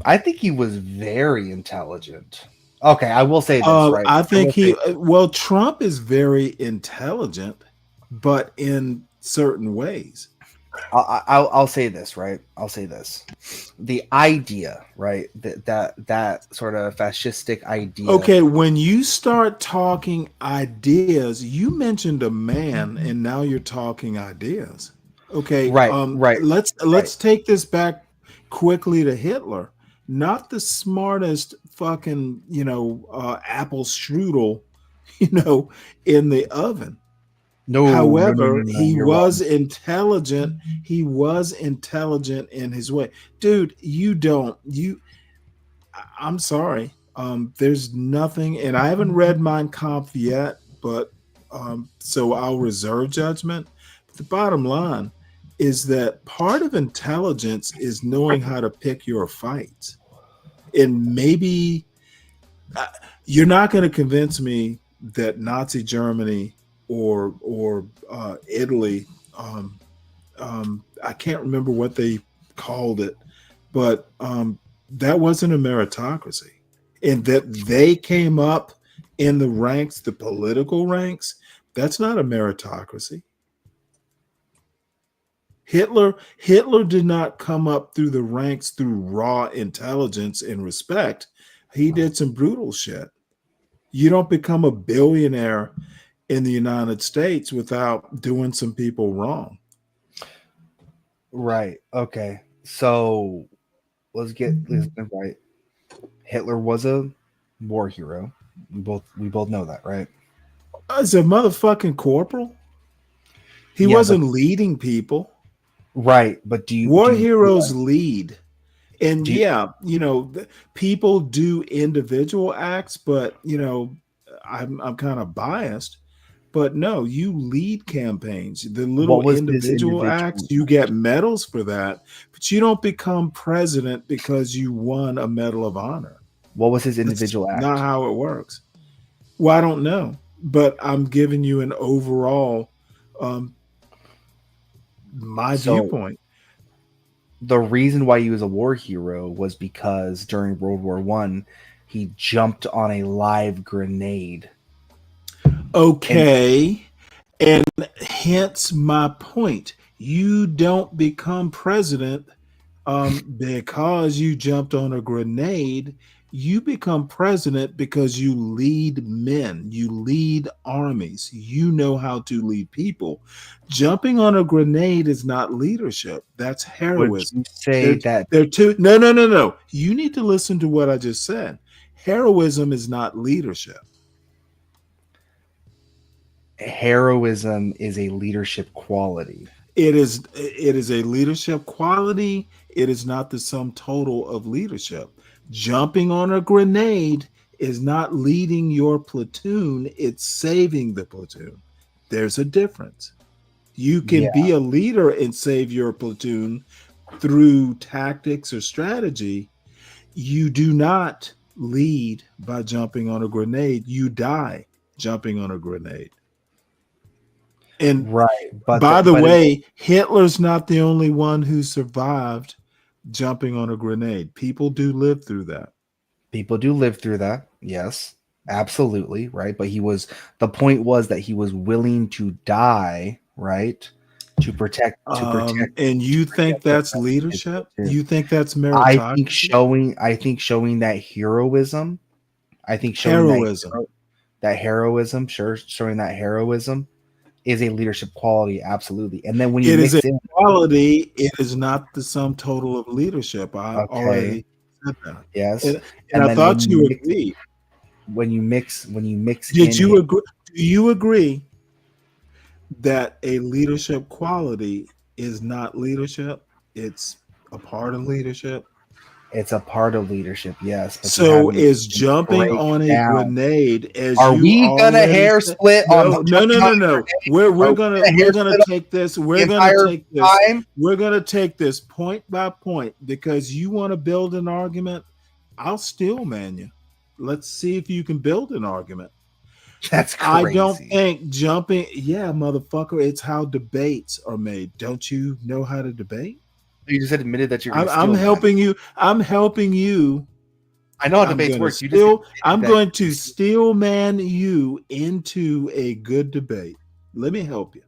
I think he was very intelligent. Okay, I will say this, right? I think Trump is very intelligent, but in certain ways. I'll say this, right? I'll say this. The idea, right? That sort of fascistic idea. Okay, when you start talking ideas, you mentioned a man, and now you're talking ideas. Okay, right. Let's take this back quickly to Hitler. Not the smartest fucking apple strudel, in the oven. No. However, No, he was wrong. intelligent. He was intelligent in his way. Dude, I'm sorry. There's nothing, and I haven't read Mein Kampf yet, but so I'll reserve judgment. But the bottom line is that part of intelligence is knowing how to pick your fights. And maybe you're not going to convince me that Nazi Germany or Italy, I can't remember what they called it, but that wasn't a meritocracy. And that they came up in the ranks, the political ranks, that's not a meritocracy. Hitler did not come up through the ranks through raw intelligence and respect. He did some brutal shit. You don't become a billionaire in the United States without doing some people wrong. Right. Okay. So let's get right. Hitler was a war hero. We both know that, right? As a motherfucking corporal, he wasn't leading people. Right, but war heroes lead? And people do individual acts, but I'm kind of biased. But no, you lead campaigns. The little individual acts, you get medals for that, but you don't become president because you won a Medal of Honor. What was his individual act? Not how it works. Well, I don't know, but I'm giving you an overall viewpoint. The reason why he was a war hero was because during World War I, he jumped on a live grenade. Okay. And hence my point. You don't become president because you jumped on a grenade. You become president because you lead men, you lead armies, you know how to lead people. Jumping on a grenade is not leadership. That's heroism. Would you say they're two? No. You need to listen to what I just said. Heroism is not leadership. Heroism is a leadership quality. It is a leadership quality. It is not the sum total of leadership. Jumping on a grenade is not leading your platoon. It's saving the platoon. There's a difference. You can be a leader and save your platoon through tactics or strategy, You do not lead by jumping on a grenade. You die jumping on a grenade. And right, but by the way, Hitler's not the only one who survived jumping on a grenade. People do live through that. People do live through that. Yes, absolutely. Right. But the point was that he was willing to die, right? To protect. And you think that's leadership? You think that's meritocracy? I think showing that heroism. I think showing heroism. That heroism, sure, showing that heroism is a leadership quality, absolutely. And then when you mix in quality, it is not the sum total of leadership. I already said that. Yes, and I thought you agreed. When you mix, did you agree? Do you agree that a leadership quality is not leadership? It's a part of leadership. It's a part of leadership, yes. But so is jumping on a grenade as are we gonna hair split on no. We're gonna take this. We're gonna take this point by point because you want to build an argument. I'll steel man you. Let's see if you can build an argument. That's crazy. I don't think jumping, motherfucker, it's how debates are made. Don't you know how to debate? You just admitted that you're. I'm helping you. I'm helping you. I know how debates work. I'm going to steel man you into a good debate. Let me help you.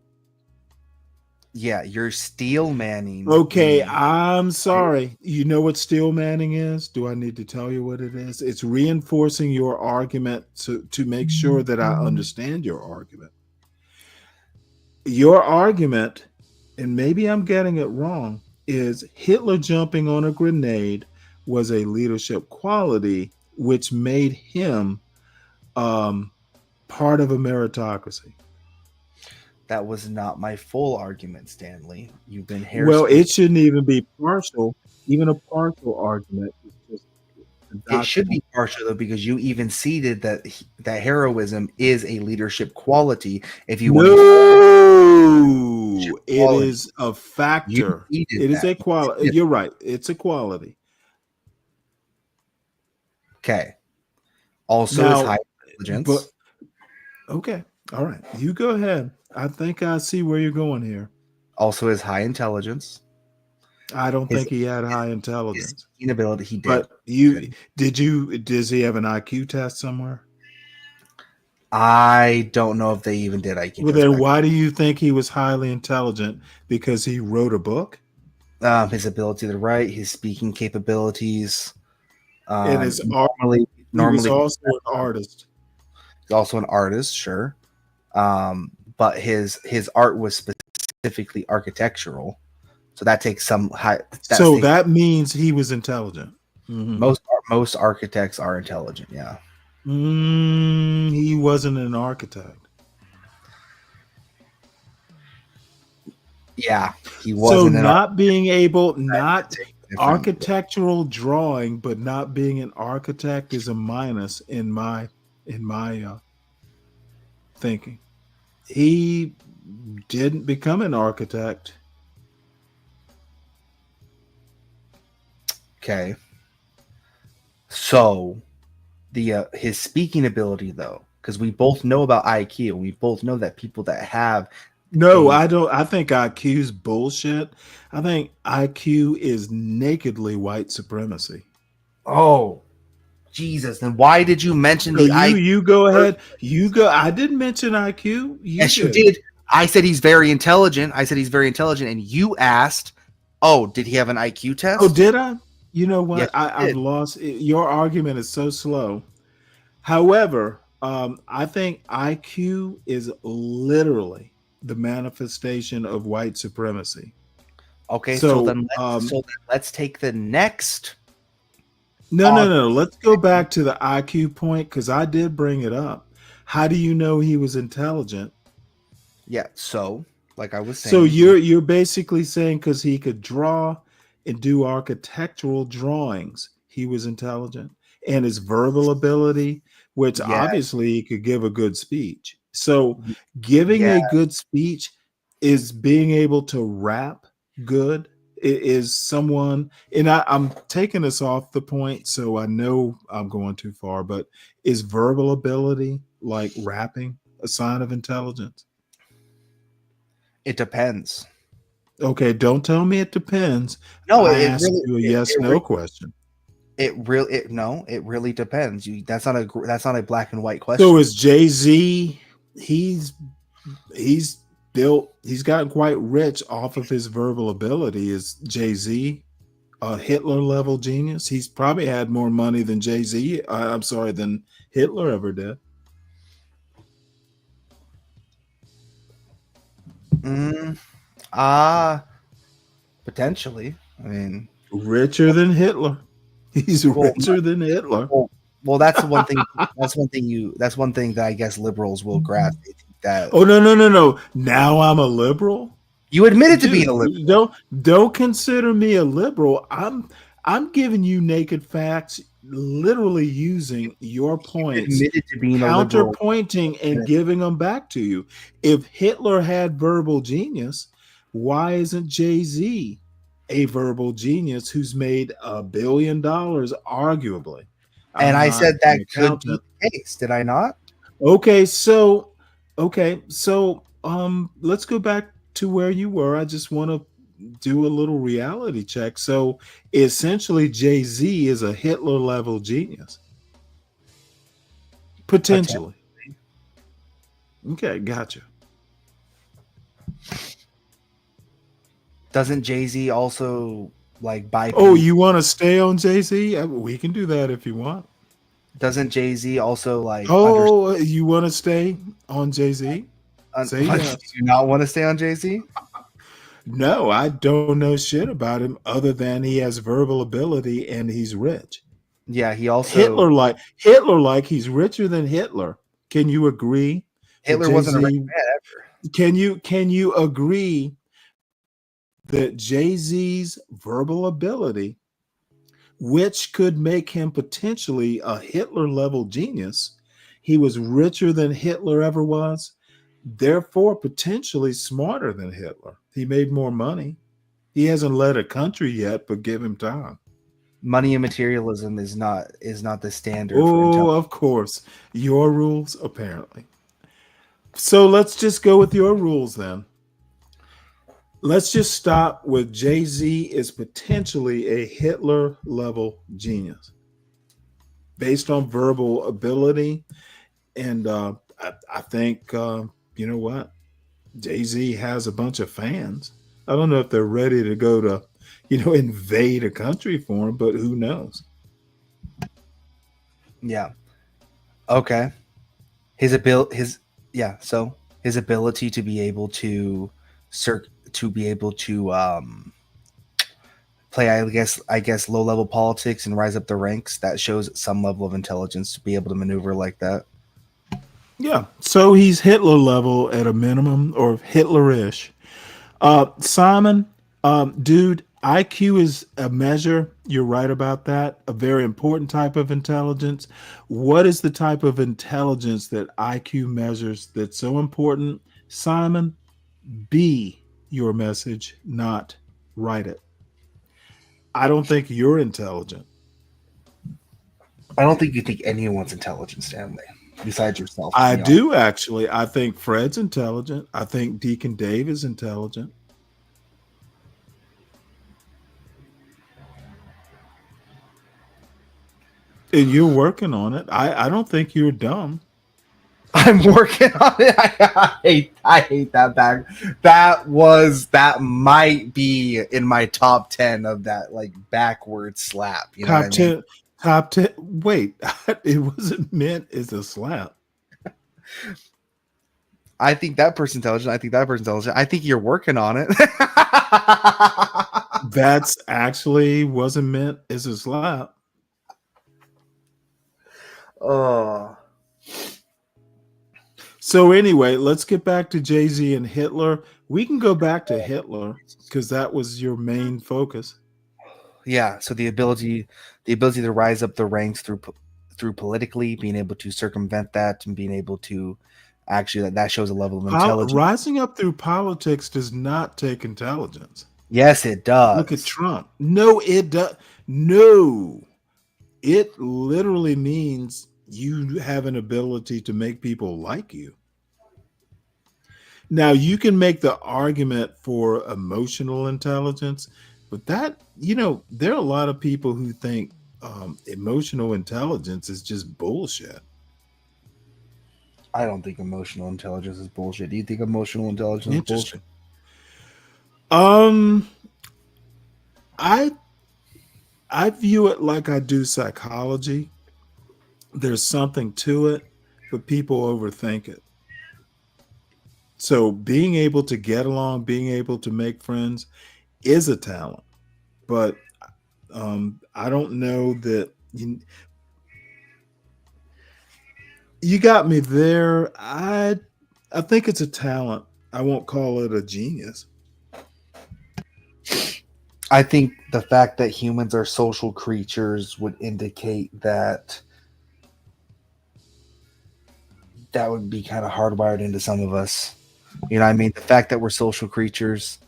Yeah, you're steel manning. Okay, I'm sorry. You know what steel manning is? Do I need to tell you what it is? It's reinforcing your argument to make sure that I understand your argument. Your argument, and maybe I'm getting it wrong, is Hitler jumping on a grenade was a leadership quality which made him part of a meritocracy. That was not my full argument, Stanley. You've been it shouldn't even be partial. Even a partial argument is just it should be partial though, because you even ceded that heroism is a leadership quality. If you it is a factor. It is a quality. You're right. It's a quality. Okay. Also, is high intelligence. Okay. All right. You go ahead. I think I see where you're going here. Also, his high intelligence. I don't think he had high intelligence. His inability, he did. But does he have an IQ test somewhere? I don't know if they even did IQ. Well, then why do you think he was highly intelligent? Because he wrote a book? His ability to write, his speaking capabilities. And his normally he was also an artist. He's also an artist, sure. But his art was specifically architectural, so that takes some high. That means he was intelligent. Mm-hmm. Most architects are intelligent. Yeah. He wasn't an architect. Yeah, he wasn't. So not being able, not architectural drawing, but not being an architect is a minus in my thinking. He didn't become an architect. Okay. So his speaking ability though, because we both know about IQ, we both know that people that have I don't. I think IQ's bullshit. I think IQ is nakedly white supremacy. Oh, Jesus! Then why did you mention the IQ? You go ahead. You go. I didn't mention IQ. Yes, you did. I said he's very intelligent. And you asked, "Oh, did he have an IQ test?" Oh, did I? You know what? Yes, I've lost. Your argument is so slow. However, I think IQ is literally the manifestation of white supremacy. Okay, so then let's take the next. No. Let's go back to the IQ point because I did bring it up. How do you know he was intelligent? Yeah, so like I was saying. So you're basically saying because he could draw and do architectural drawings, he was intelligent, and his verbal ability, which obviously he could give a good speech. So giving a good speech is being able to rap good. is someone, and I'm taking us off the point, so I know I'm going too far, but is verbal ability, like rapping, a sign of intelligence? It depends. Okay, don't tell me it depends. No, I it asked really, you a yes/no question. it really depends. That's not a black and white question. So is Jay-Z, he's gotten quite rich off of his verbal ability. Is Jay-Z a Hitler level genius? He's probably had more money than Jay-Z. I'm sorry, than Hitler ever did. Potentially. I mean, richer than Hitler. He's richer than Hitler. Well, that's the one thing. That's one thing that I guess liberals will grasp. They think that. Oh no! Now I'm a liberal. You admitted to being a liberal. Don't consider me a liberal. I'm giving you naked facts, literally using your points, admitted to being a liberal. counterpointing and giving them back to you. If Hitler had verbal genius, why isn't Jay-Z a verbal genius who's made $1 billion, arguably? And I said that could be the case, did I not? Okay, so let's go back to where you were. I just want to do a little reality check. So essentially, Jay-Z is a Hitler level genius, potentially. Okay, gotcha. Doesn't Jay-Z also like buy? Oh, you want to stay on Jay-Z? We can do that if you want. Doesn't Jay-Z also like? Oh, you want to stay on Jay-Z? Say yes. Do you not want to stay on Jay-Z? No, I don't know shit about him other than he has verbal ability and he's rich. Yeah, he also Hitler like he's richer than Hitler. Can you agree? Hitler wasn't a rich man ever. Can you agree that Jay-Z's verbal ability, which could make him potentially a Hitler level genius, he was richer than Hitler ever was, therefore potentially smarter than Hitler. He made more money. He hasn't led a country yet, but give him time. Money and materialism is not the standard. Oh, of course. Your rules, apparently. So let's just go with your rules then. Let's just stop with Jay-Z is potentially a Hitler level genius based on verbal ability. And I think, you know what? Jay-Z has a bunch of fans. I don't know if they're ready to go to, invade a country for him, but who knows? Yeah. Okay. His ability to be able to play, I guess low level politics and rise up the ranks, that shows some level of intelligence to be able to maneuver like that. Yeah, so he's Hitler level at a minimum, or Hitler-ish. Simon, dude, IQ is a measure. You're right about that. A very important type of intelligence. What is the type of intelligence that IQ measures that's so important? Simon, be your message, not write it. I don't think you're intelligent. I don't think you think anyone's intelligent, Stanley. Besides yourself. I do, actually. I think Fred's intelligent. I think Deacon Dave is intelligent. And you're working on it. I don't think you're dumb. I'm working on it. I hate that back. That might be in my top 10 of that like backward slap. You know top what I mean? Top 10. Wait, it wasn't meant as a slap. I think that person's intelligent. I think that person's intelligent. I think you're working on it. That's actually wasn't meant as a slap. Oh. So anyway, let's get back to Jay-Z and Hitler. We can go back to Hitler because that was your main focus. Yeah, so the ability to rise up the ranks through politically, being able to circumvent that, and being able to actually that shows a level of intelligence. Rising up through politics does not take intelligence. Yes, it Look at does. Trump. No, it does. No, it literally means you have an ability to make people like you. Now, you can make the argument for emotional intelligence, but that, there are a lot of people who think emotional intelligence is just bullshit. I don't think emotional intelligence is bullshit. Do you think emotional intelligence is bullshit? Interesting. Um, I I view it like I do psychology. There's something to it, but people overthink it. So being able to get along, being able to make friends is a talent. But I don't know that you got me there. I think it's a talent. I won't call it a genius. I think the fact that humans are social creatures would indicate that that would be kind of hardwired into some of us. You know what I mean? The fact that we're social creatures,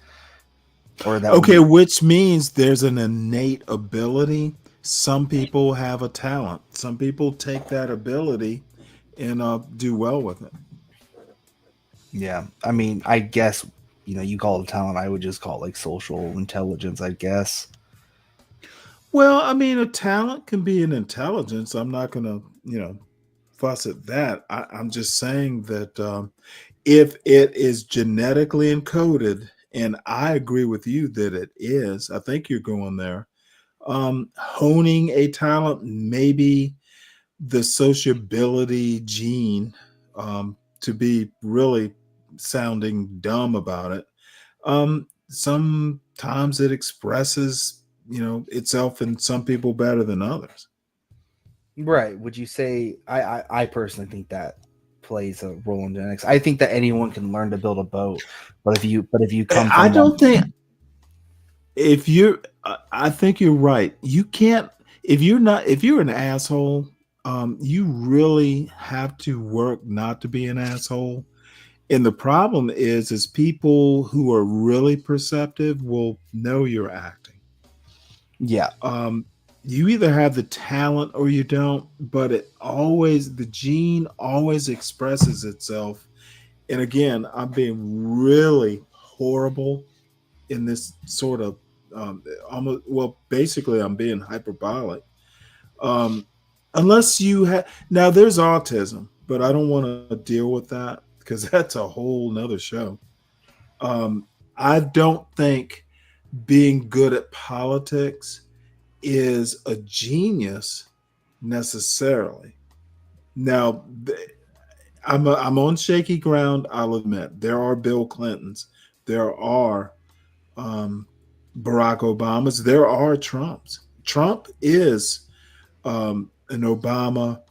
or that Okay, which means there's an innate ability. Some people have a talent. Some people take that ability and do well with it. Yeah, I mean, I guess you call it talent. I would just call it like social intelligence, I guess. Well, I mean, a talent can be an intelligence. I'm not going to, fuss at that. I'm just saying that if it is genetically encoded, and I agree with you that it is, I think you're going there. Honing a talent, maybe the sociability gene, to be really sounding dumb about it. Sometimes it expresses, itself in some people better than others. Right? Would you say? I personally think that plays a role in genetics. I think that anyone can learn to build a boat, but if you come I from don't think if you're I think you're right. You can't if you're an asshole, you really have to work not to be an asshole. And the problem is people who are really perceptive will know you're acting. Yeah. You either have the talent or you don't, but the gene always expresses itself. And again, I'm being really horrible in this sort of almost, well, basically I'm being hyperbolic. Um, unless you have, now there's autism, but I don't want to deal with that because that's a whole nother show. I don't think being good at politics is a genius necessarily. Now, I'm on shaky ground. I'll admit there are Bill Clintons, there are Barack Obamas, there are Trumps. Trump is an Obama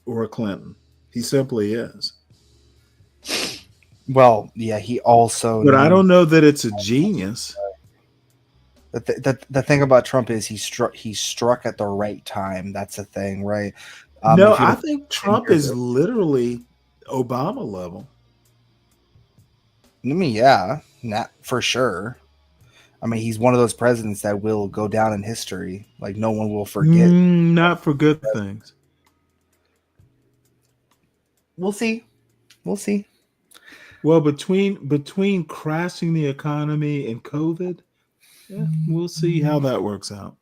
or a Clinton. He simply is. Well, yeah, he also. But I don't know that it's a genius. The thing about Trump is he struck at the right time. That's the thing, right? No, I think Trump is literally Obama level. I mean, yeah, not for sure. I mean, he's one of those presidents that will go down in history. Like no one will forget. Not for good things. We'll see. We'll see. Well, between crashing the economy and COVID, yeah, we'll see how that works out.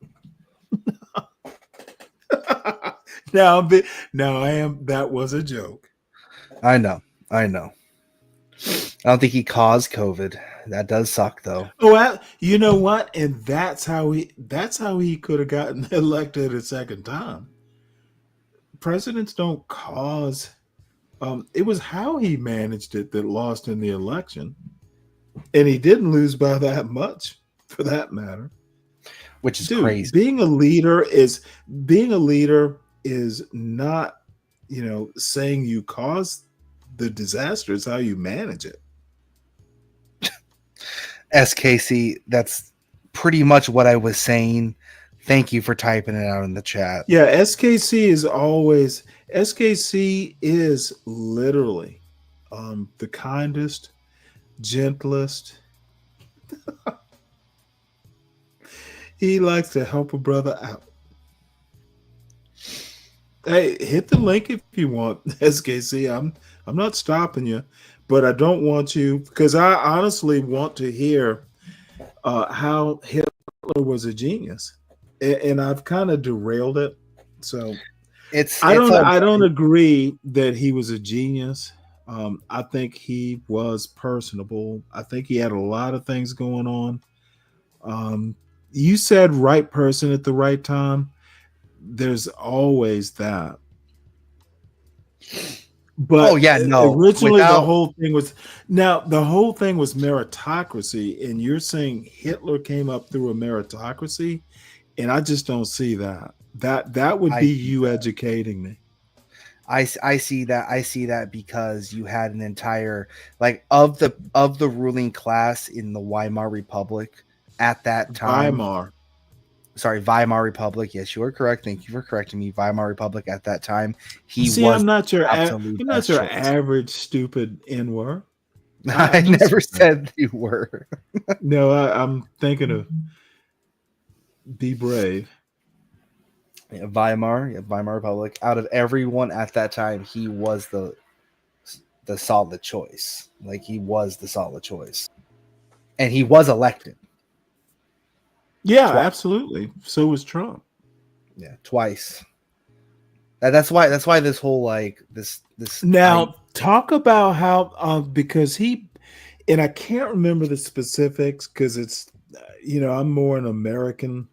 Now I am. That was a joke. I know. I don't think he caused COVID. That does suck, though. Oh, you know what? And that's how he could have gotten elected a second time. Presidents don't cause. It was how he managed it that lost in the election, and he didn't lose by that much, for that matter. Which is crazy. Being a leader is not, saying you caused the disaster. It's how you manage it. SKC, that's pretty much what I was saying. Thank you for typing it out in the chat. Yeah, SKC is literally the kindest, gentlest. He likes to help a brother out. Hey, hit the link if you want, SKC. I'm not stopping you, but I don't want you because I honestly want to hear how Hitler was a genius, and I've kind of derailed it. So I don't agree that he was a genius. I think he was personable. I think he had a lot of things going on. You said right person at the right time. There's always that. But originally the whole thing was meritocracy, and you're saying Hitler came up through a meritocracy, and I just don't see that. That would be you educating me. I see that because you had an entire of the ruling class in the Weimar Republic at that time. Weimar Republic. Yes, you are correct. Thank you for correcting me. Weimar Republic at that time. I'm not your average stupid N-word. I never said you were. No, I'm thinking of be brave. Yeah, Weimar Republic. Out of everyone at that time, he was the solid choice. Like he was the solid choice, and he was elected. Yeah, absolutely. So was Trump. Yeah, twice. That's why this whole this. Now talk about how because he, and I can't remember the specifics because it's I'm more an American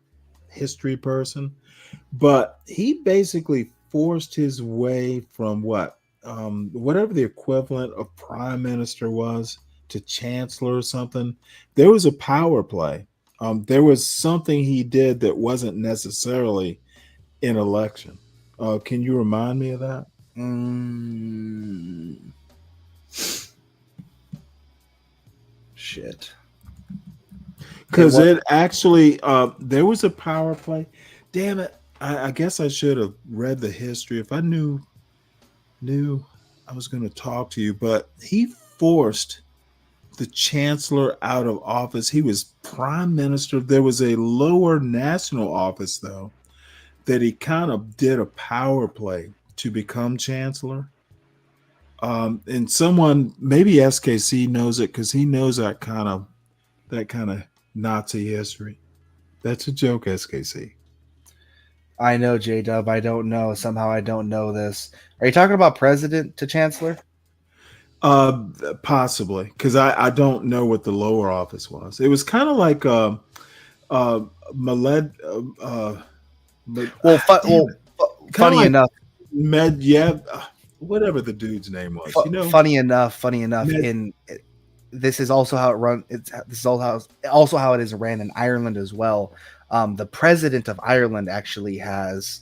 history person, but he basically forced his way from whatever the equivalent of prime minister was to chancellor or something. There was a power play. There was something he did that wasn't necessarily an election. Can you remind me of that? Shit. Because it actually, there was a power play. Damn it. I guess I should have read the history. If I knew I was going to talk to you, but he forced the chancellor out of office. He was prime minister. There was a lower national office, though, that he kind of did a power play to become chancellor. And someone, maybe SKC knows it because he knows that kind of Nazi history. That's a joke, SKC. I know, J-Dub. I don't know. Somehow I don't know this. Are you talking about president to chancellor? Possibly, because I don't know what the lower office was. It was kind of like funny enough, Medvedev, whatever the dude's name was. Funny enough. This is also how it run. This is also how it is ran in Ireland as well. The president of Ireland actually has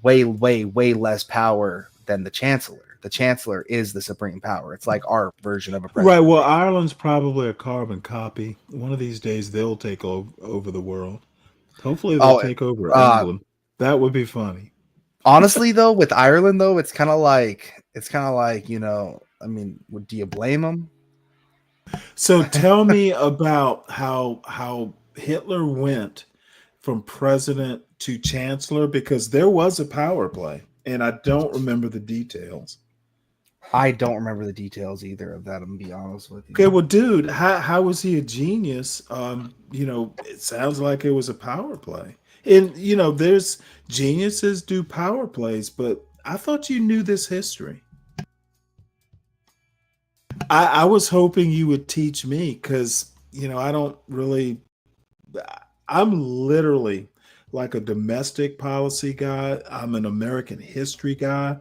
way less power than the chancellor. The chancellor is the supreme power. It's like our version of a president. Right. Well, Ireland's probably a carbon copy. One of these days, they'll take over the world. Hopefully, they'll take over England. That would be funny. Honestly, though, with Ireland, though, it's kind of like I mean, do you blame them? So tell me about how Hitler went from president to chancellor, because there was a power play, and I don't remember the details. I don't remember the details either of that. I'm gonna be honest with you. Okay, well, dude, how was he a genius? It sounds like it was a power play, and there's geniuses do power plays, but I thought you knew this history. I was hoping you would teach me because I don't really. I'm literally like a domestic policy guy. I'm an American history guy.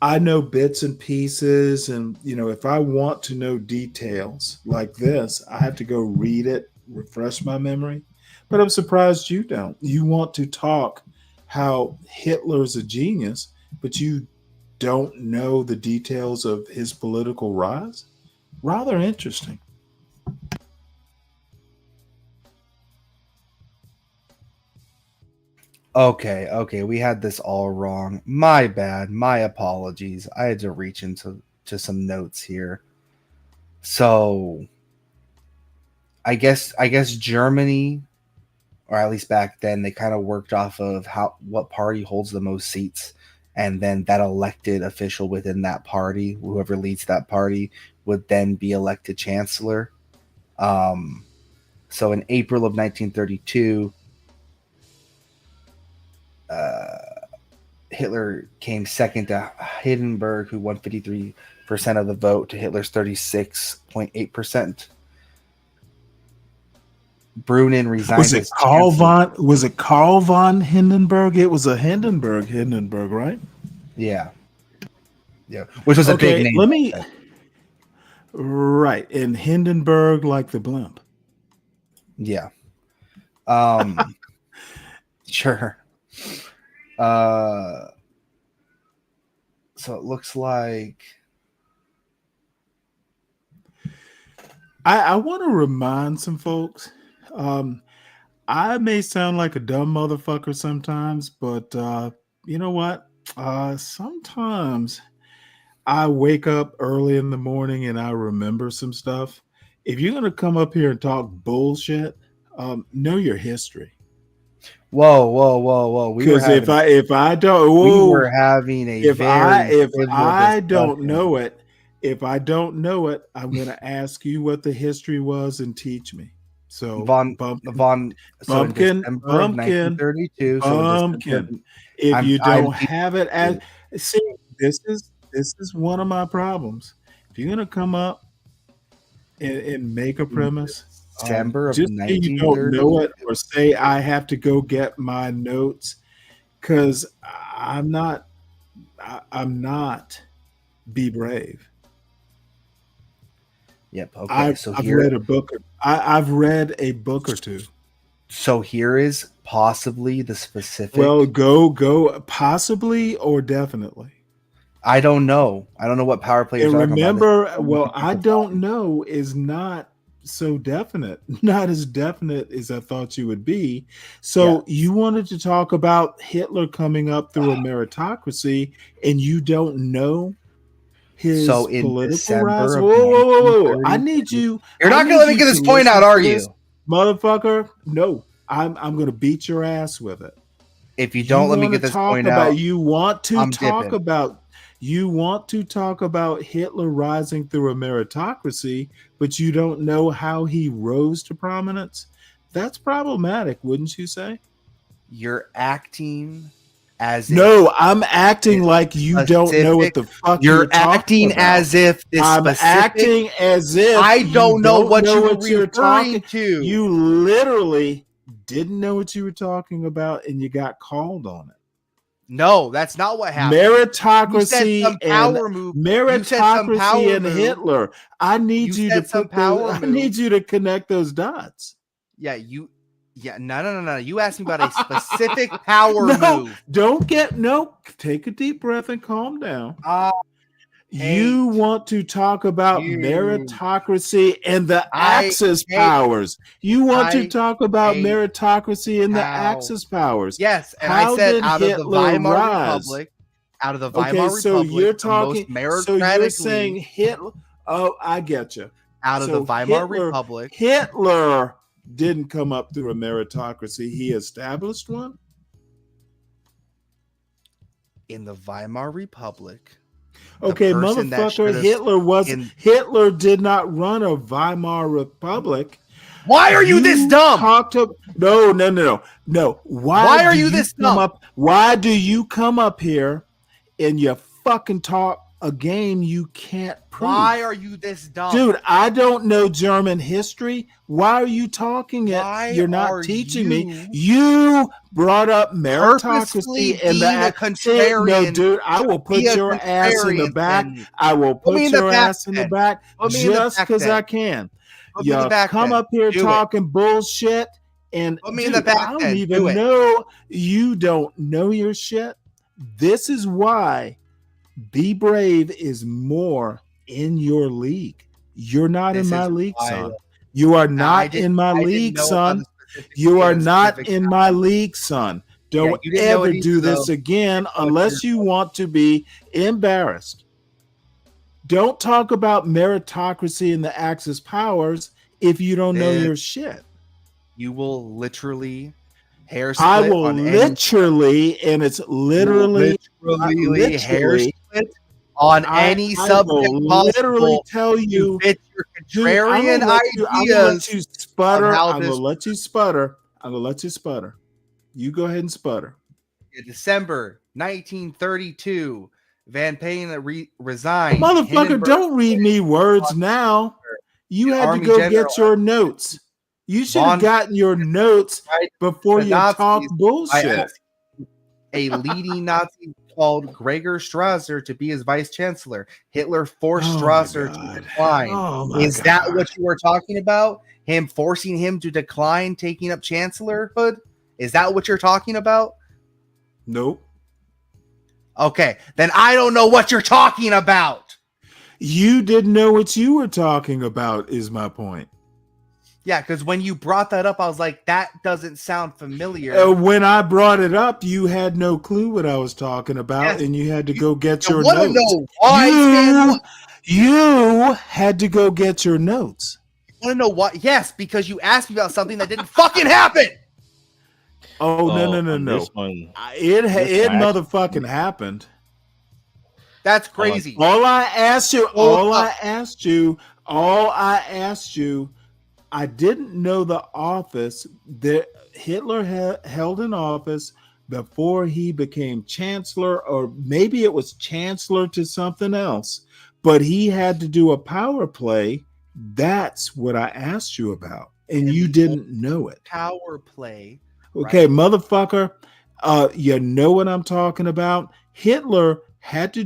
I know bits and pieces, and if I want to know details like this, I have to go read it, refresh my memory. But I'm surprised you don't. You want to talk how Hitler's a genius, but you don't know the details of his political rise? Rather interesting. Okay, we had this all wrong. My bad. My apologies. I had to reach into some notes here. So I guess Germany or at least back then, they kind of worked off of what party holds the most seats, and then that elected official within that party, whoever leads that party, would then be elected chancellor. So in April of 1932, Hitler came second to Hindenburg, who won 53% of the vote to Hitler's 36.8%. Brüning resigned. Was it Karl von Hindenburg? It was a Hindenburg, right? Yeah. Which was a big name. Right, and Hindenburg like the blimp. Yeah. Sure. So it looks like I want to remind some folks. I may sound like a dumb motherfucker sometimes, but you know what? Sometimes I wake up early in the morning and I remember some stuff. If you're gonna come up here and talk bullshit, know your history. Whoa! Because if I don't know it, I'm going to ask you what the history was and teach me. So Bumpkin. If you don't have it, see, this is one of my problems. If you're going to come up and make a premise, December of just say you don't know it, or say I have to go get my notes, because I'm not Be Brave. Yep. Okay. I've read a book. I've read a book or two. So here is possibly the specific. Well, go possibly or definitely. I don't know. I don't know what power play you're talking about. Well, I don't know is not so definite, not as definite as I thought you would be. So you wanted to talk about Hitler coming up through a meritocracy, and you don't know his political rise. Whoa! I need you. You're not going to let me get this point out, are you, motherfucker? No, I'm going to beat your ass with it. If you don't let me get this point out, you want to talk about. You want to talk about Hitler rising through a meritocracy, but you don't know how he rose to prominence? That's problematic, wouldn't you say? You're acting as no, I'm acting like you don't know what the fuck you're acting as if this I'm acting as if I don't know what you're referring to. You literally didn't know what you were talking about, and you got called on it. No, that's not what happened. Meritocracy and Hitler. I need you to put I need you to connect those dots. No. You asked me about a specific power move. Take a deep breath and calm down. You want to talk about meritocracy and the Axis powers. You want to talk about meritocracy and the Axis powers. Yes, and I said out of the Weimar Republic. Out of the Weimar Republic. So you're talking. So you're saying Hitler. Oh, I get you. Out of the Weimar Republic. Hitler didn't come up through a meritocracy. He established one. In the Weimar Republic. Okay, motherfucker, Hitler did not run a Weimar Republic. Why are you this dumb? No. Why are you this dumb? Why do you come up here and you fucking talk a game you can't prove? Why are you this dumb? Dude, I don't know German history. Why are you talking it? You're not teaching me. You brought up meritocracy and the contrarian. No, dude, I will put your ass in the back. I will put your ass in the back just because I can. You come up here talking bullshit and put me in the back. I don't even know. You don't know your shit. This is why Be Brave is more in your league. You're not in my league, son. You are not in my league, son. You are not in my league, son. Don't ever do this again unless you want to be embarrassed. Don't talk about meritocracy and the Axis powers if you don't know your shit. You will literally hair split I will on literally, and it's literally hair split on any I subject will literally possible tell you, to fit your dude, contrarian I'm gonna let you ideas sputter. of how I'm this gonna let you sputter. I'm gonna let you sputter. You go ahead and sputter. in December 1932, Van Payen resigned. Motherfucker, Hindenburg don't read me words now. You had to Army go General get your notes. You should have von gotten your notes before the you talk Nazis by bullshit. asking a leading Nazi called Gregor Strasser to be his vice chancellor. Hitler forced Oh my Strasser to God. decline. Oh my Is that God. what you were talking about? Him forcing him to decline taking up chancellorhood? Is that what you're talking about? Nope. Okay, then I don't know what you're talking about. You didn't know what you were talking about, is my point. Yeah, because when you brought that up, I was like, that doesn't sound familiar. When I brought it up, you had no clue what I was talking about, Yes. and you had to go get You your wanna notes. know why, Stanley? You had to go get your notes. You want to know what? Yes, because you asked me about something that didn't fucking happen. Oh, no. on this one, It this one motherfucking happened. That's crazy. All I asked you, I didn't know the office that Hitler held in office before he became chancellor, or maybe it was chancellor to something else, but he had to do a power play. That's what I asked you about, and you didn't know it. Power play. Okay, motherfucker, you know what I'm talking about? Hitler had to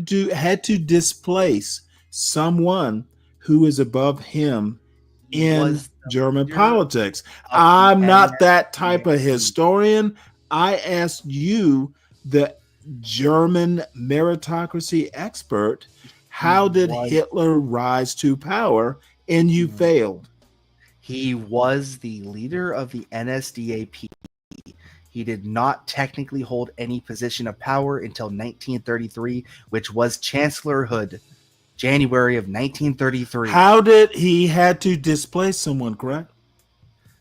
displace someone who is above him in German politics. I'm not that type of historian. I asked you, the German meritocracy expert, how did Hitler rise to power? And you failed. He was the leader of the NSDAP. He did not technically hold any position of power until 1933, which was chancellorhood, January of 1933. How did he had to displace someone, correct?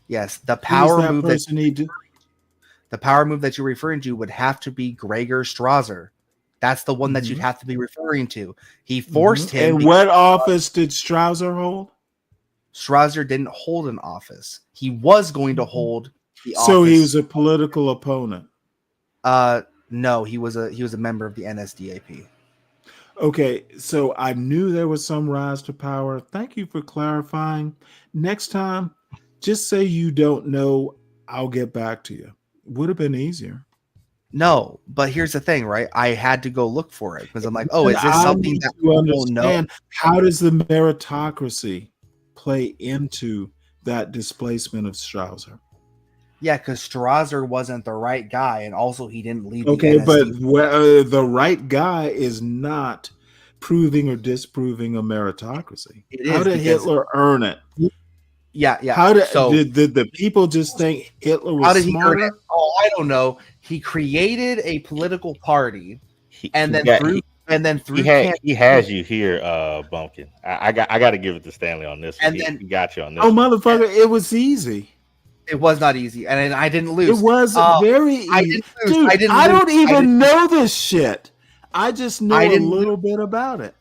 Yes, the power move the power move that you're referring to would have to be Gregor Strasser. That's the one that you'd have to be referring to. He forced him. And what office did Strasser hold? Strasser didn't hold an office. He was going to hold the office. So he was a political opponent. No, he was a member of the NSDAP. Okay, so I knew there was some rise to power. Thank you for clarifying. Next time, just say you don't know. I'll get back to you. Would have been easier. No, but here's the thing, right? I had to go look for it because I'm like, oh, is this something that people know? How does the meritocracy play into that displacement of Strasser? Yeah, because Strasser wasn't the right guy, and also he didn't lead. Okay, but the right guy is not proving or disproving a meritocracy. How did Hitler earn it? Yeah. How did the people just think Hitler was how did smarter? he earn it? Oh, I don't know. He created a political party, and then he has you here, Bumpkin. I got to give it to Stanley on this one. He got you on this. Oh, motherfucker! It was easy. It was not easy, and I didn't lose. It was very easy. Dude, I don't even know this shit. I just know a little bit about it.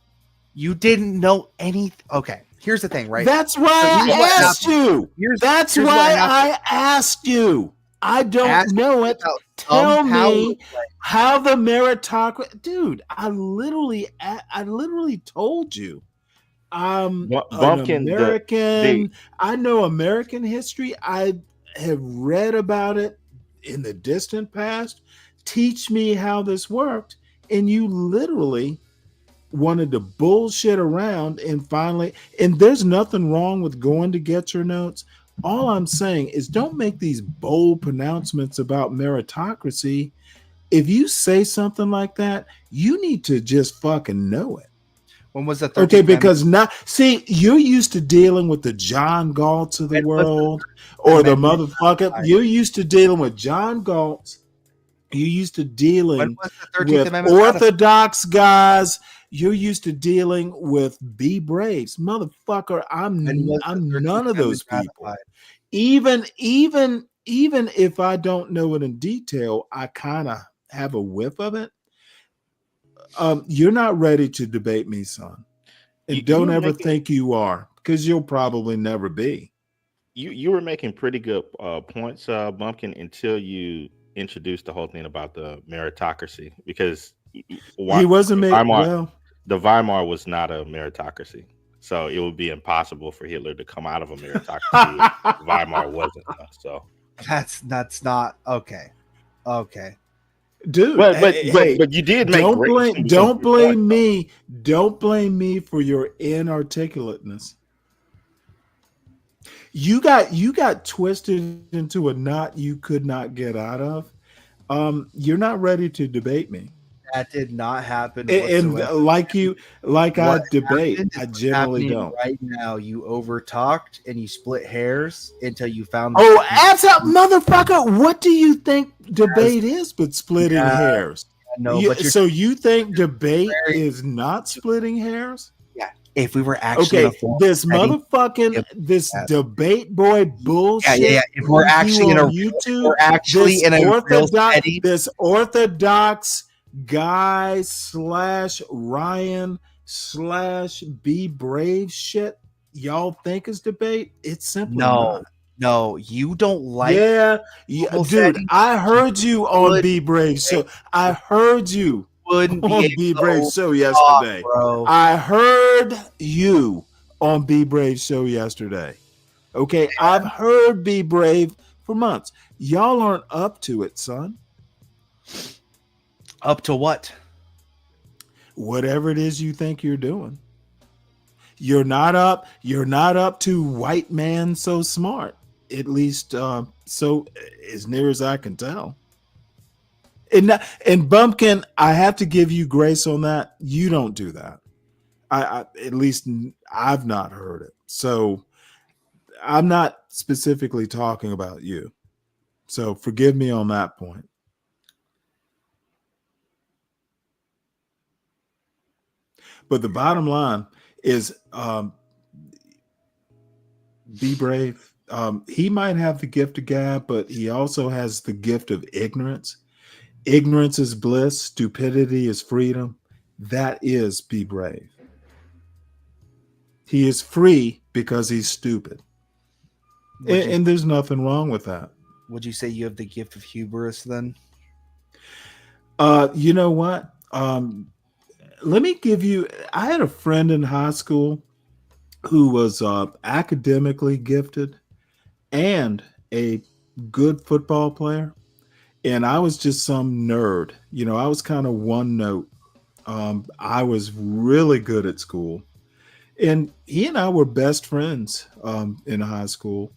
You didn't know anything. Okay, here's the thing, right? That's why I asked you. That's why I asked you. I don't know it. Tell me how the meritocracy, dude. I literally told you. I'm an American. I know American history. I have read about it in the distant past. Teach me how this worked. And you literally wanted to bullshit around, and finally, and there's nothing wrong with going to get your notes. All I'm saying is don't make these bold pronouncements about meritocracy. If you say something like that, you need to just fucking know it. When was the 13th Okay, because now, see, you're used to dealing with the John Galts of the world, or the motherfucker. You're used to dealing with John Galts. You're used to dealing with Orthodox guys. You're used to dealing with Be Braves, motherfucker. I'm none of those people. Even even if I don't know it in detail, I kind of have a whiff of it. You're not ready to debate me, son. And don't ever think you are, because you'll probably never be. You were making pretty good points, Bumpkin, until you introduced the whole thing about the meritocracy, because He wasn't the Weimar was not a meritocracy, so it would be impossible for Hitler to come out of a meritocracy if Weimar wasn't. So that's not okay. Okay, dude. But you did make don't blame me. Don't blame me for your inarticulateness. You got twisted into a knot you could not get out of. You're not ready to debate me. That did not happen. And I debate, I generally don't. Right now, you overtalked and you split hairs until you found. Oh, motherfucker! What do you think debate is but splitting hairs? No, so you think debate is not splitting hairs? Yeah. If we were actually this debate boy bullshit. Yeah. If we're actually in a YouTube, we're actually in a this orthodox guy / Ryan / be brave shit y'all think is debate. It's simply not. No, you don't like. Yeah, dude. I heard you on Be Brave. So I heard you on Be Brave Show yesterday. I heard you on Be Brave Show yesterday. Okay, I've heard Be Brave for months. Y'all aren't up to it, son. Up to what? Whatever it is you think you're doing. You're not up to white man so smart. At least so as near as I can tell. And Bumpkin, I have to give you grace on that. You don't do that. I at least I've not heard it. So I'm not specifically talking about you. So forgive me on that point. But the bottom line is be brave. He might have the gift of gab, but he also has the gift of ignorance. Ignorance is bliss. Stupidity is freedom. That is be brave. He is free because he's stupid. And there's nothing wrong with that. Would you say you have the gift of hubris then? You know what? Let me give you, I had a friend in high school who was academically gifted and a good football player. And I was just some nerd. You know, I was kind of one note. I was really good at school. And he and I were best friends in high school.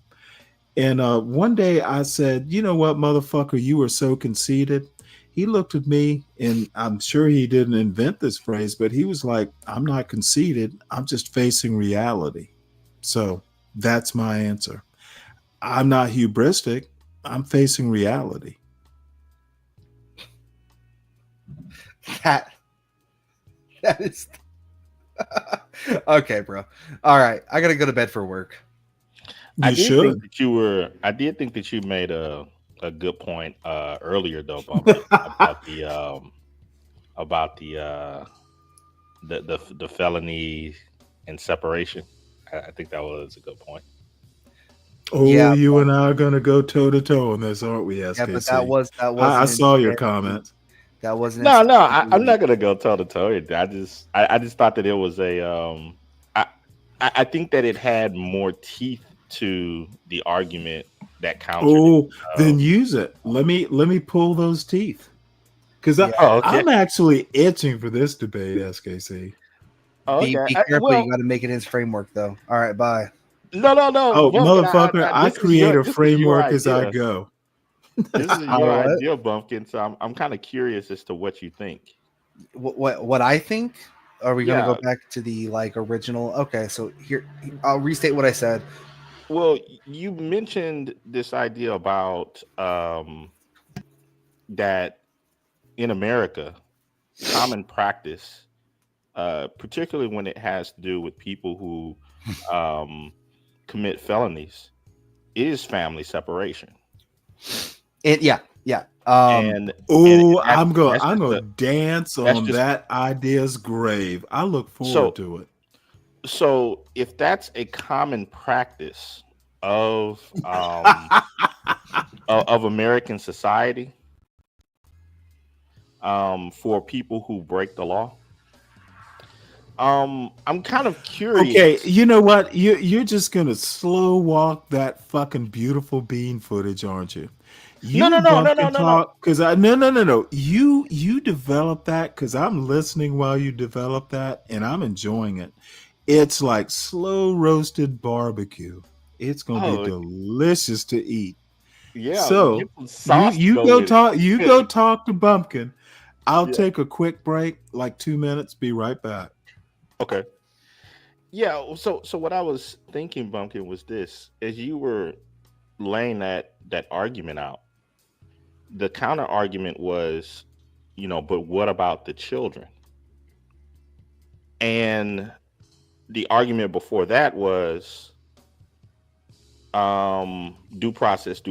And one day I said, you know what, motherfucker, you were so conceited. He looked at me, and I'm sure he didn't invent this phrase, but he was like, I'm not conceited. I'm just facing reality. So that's my answer. I'm not hubristic. I'm facing reality. That is okay, bro. All right, I gotta go to bed for work. I did think that you made a good point earlier though, Bumpy, about the felony and separation. I think that was a good point. Oh, yeah, you and I are gonna go toe to toe on this, aren't we? SKC? Yeah, but that was I saw your comment. That wasn't. No, I'm not gonna go toe to toe. I just thought that it was a. I think that it had more teeth to the argument that countered. Oh, then use it. Let me pull those teeth, because I'm actually itching for this debate, SKC. Be careful. You got to make it his framework, though. All right, bye. No. Oh, motherfucker! I create a framework as I go. This is your idea, Bumpkin. So I'm kind of curious as to what you think. What I think? Are we gonna go back to the original? Okay, so here I'll restate what I said. Well, you mentioned this idea about that in America, common practice, particularly when it has to do with people who commit felonies, is family separation. Yeah. And I'm gonna dance on just that idea's grave. I look forward to it. So if that's a common practice of of American society, for people who break the law, I'm kind of curious. Okay, you know what? You're just gonna slow walk that fucking beautiful bean footage, aren't you? You No. talk because no. You develop that because I'm listening while you develop that, and I'm enjoying it. It's like slow roasted barbecue. It's gonna be delicious to eat. Yeah, So get some sauce you go go with it. talk. You go talk to Bumpkin. I'll Yeah. take a quick break, like 2 minutes. Be right back. Okay. Yeah. So what I was thinking, Bumpkin, was this: as you were laying that argument out, the counter argument was, but what about the children? And the argument before that was due process.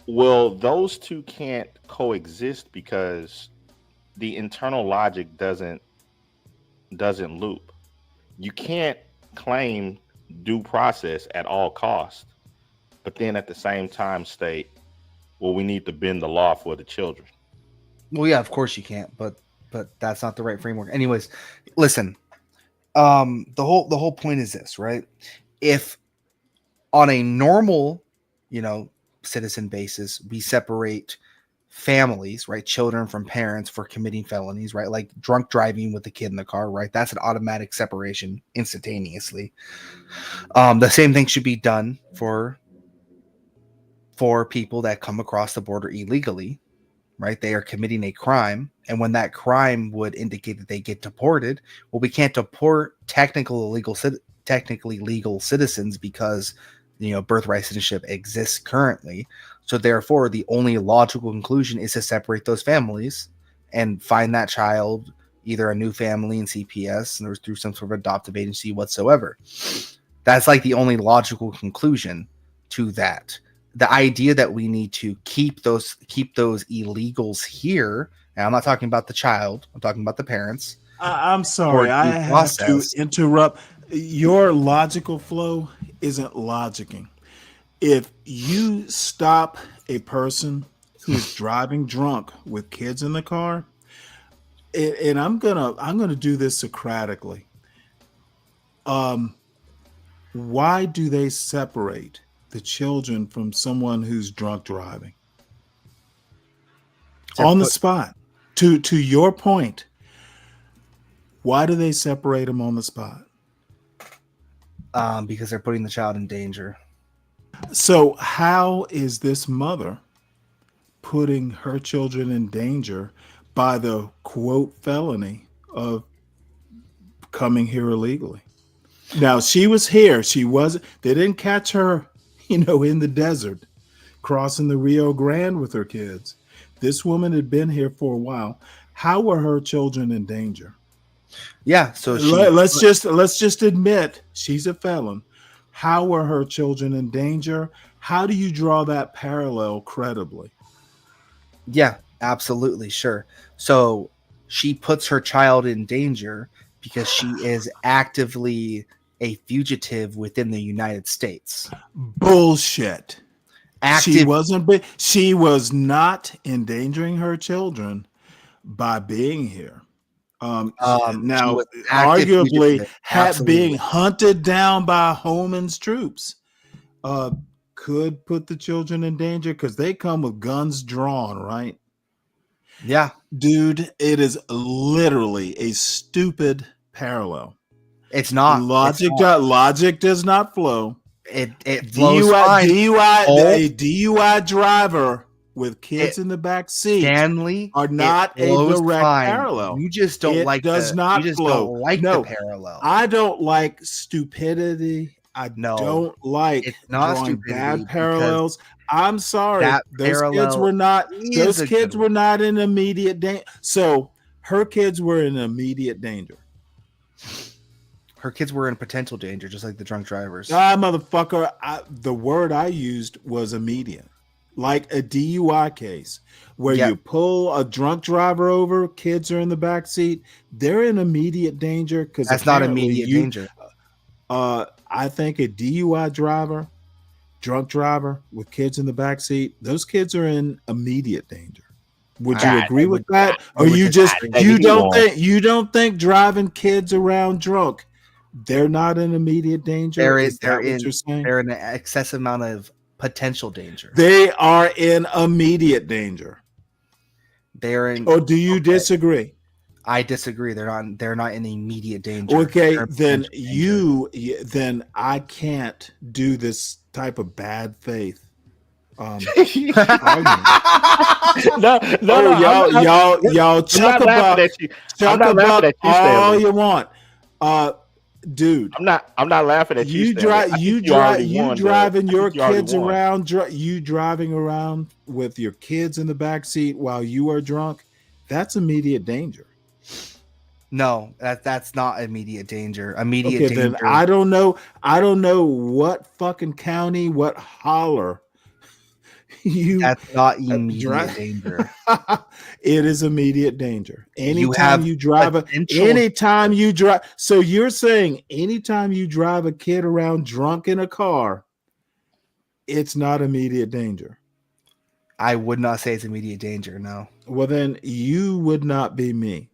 Well, those two can't coexist because the internal logic doesn't loop. You can't claim due process at all costs, but then at the same time state, well, we need to bend the law for the children. Well, yeah, of course you can't, but that's not the right framework. Anyways, listen. The whole point is this, right? If on a normal, citizen basis, we separate families, right, children from parents for committing felonies, right, like drunk driving with the kid in the car, right, that's an automatic separation instantaneously. The same thing should be done for people that come across the border illegally, right? They are committing a crime, and when that crime would indicate that they get deported, well, we can't deport technically legal citizens because birthright citizenship exists currently. So therefore, the only logical conclusion is to separate those families and find that child either a new family in CPS or through some sort of adoptive agency whatsoever. That's like the only logical conclusion to that. The idea that we need to keep those illegals here, and I'm not talking about the child, I'm talking about the parents. I'm sorry, I have to interrupt. Your logical flow isn't logicking. If you stop a person who's driving drunk with kids in the car, and I'm gonna do this Socratically. Why do they separate the children from someone who's drunk driving? On the spot. To your point, why do they separate them on the spot? Because they're putting the child in danger. So how is this mother putting her children in danger by the quote felony of coming here illegally? Now, she was here. They didn't catch her, in the desert, crossing the Rio Grande with her kids. This woman had been here for a while. How were her children in danger? Yeah, so let's just admit she's a felon. How were her children in danger? How do you draw that parallel credibly? Yeah, absolutely, sure. So she puts her child in danger because she is actively a fugitive within the United States. Bullshit. She was not endangering her children by being here. Now, arguably, being hunted down by Holman's troops could put the children in danger because they come with guns drawn, right? Yeah. Dude, it is literally a stupid parallel. It's not. Logic does not flow. It flows fine. A DUI driver with kids in the back seat, Stanley, are not a direct parallel. You just don't It like does the, not you just flow. don't like No, the parallel. I don't like stupidity. I don't like drawing bad parallels. I'm sorry. Those kids were not in immediate danger. So her kids were in immediate danger. Her kids were in potential danger, just like the drunk drivers. Motherfucker, the word I used was immediate. Like a DUI case where you pull a drunk driver over, kids are in the back seat, they're in immediate danger because that's not immediate danger. I think a DUI driver, drunk driver with kids in the back seat, those kids are in immediate danger. Would you agree with that? Or you don't think driving kids around drunk, they're not in immediate danger? They're in an excessive amount of potential danger. They are in immediate danger. They're in. Or do you disagree? I disagree. They're not in immediate danger. Okay, then then I can't do this type of bad faith. Y'all chuck about all you want. Dude, I'm not laughing at you. You driving your kids around. You driving around with your kids in the back seat while you are drunk. That's immediate danger. No, that's not immediate danger. Immediate danger. Then I don't know. I don't know what fucking county, what holler. That's not immediate danger. It is immediate danger. Anytime you drive. So you're saying anytime you drive a kid around drunk in a car, it's not immediate danger. I would not say it's immediate danger. No. Well, then you would not be me.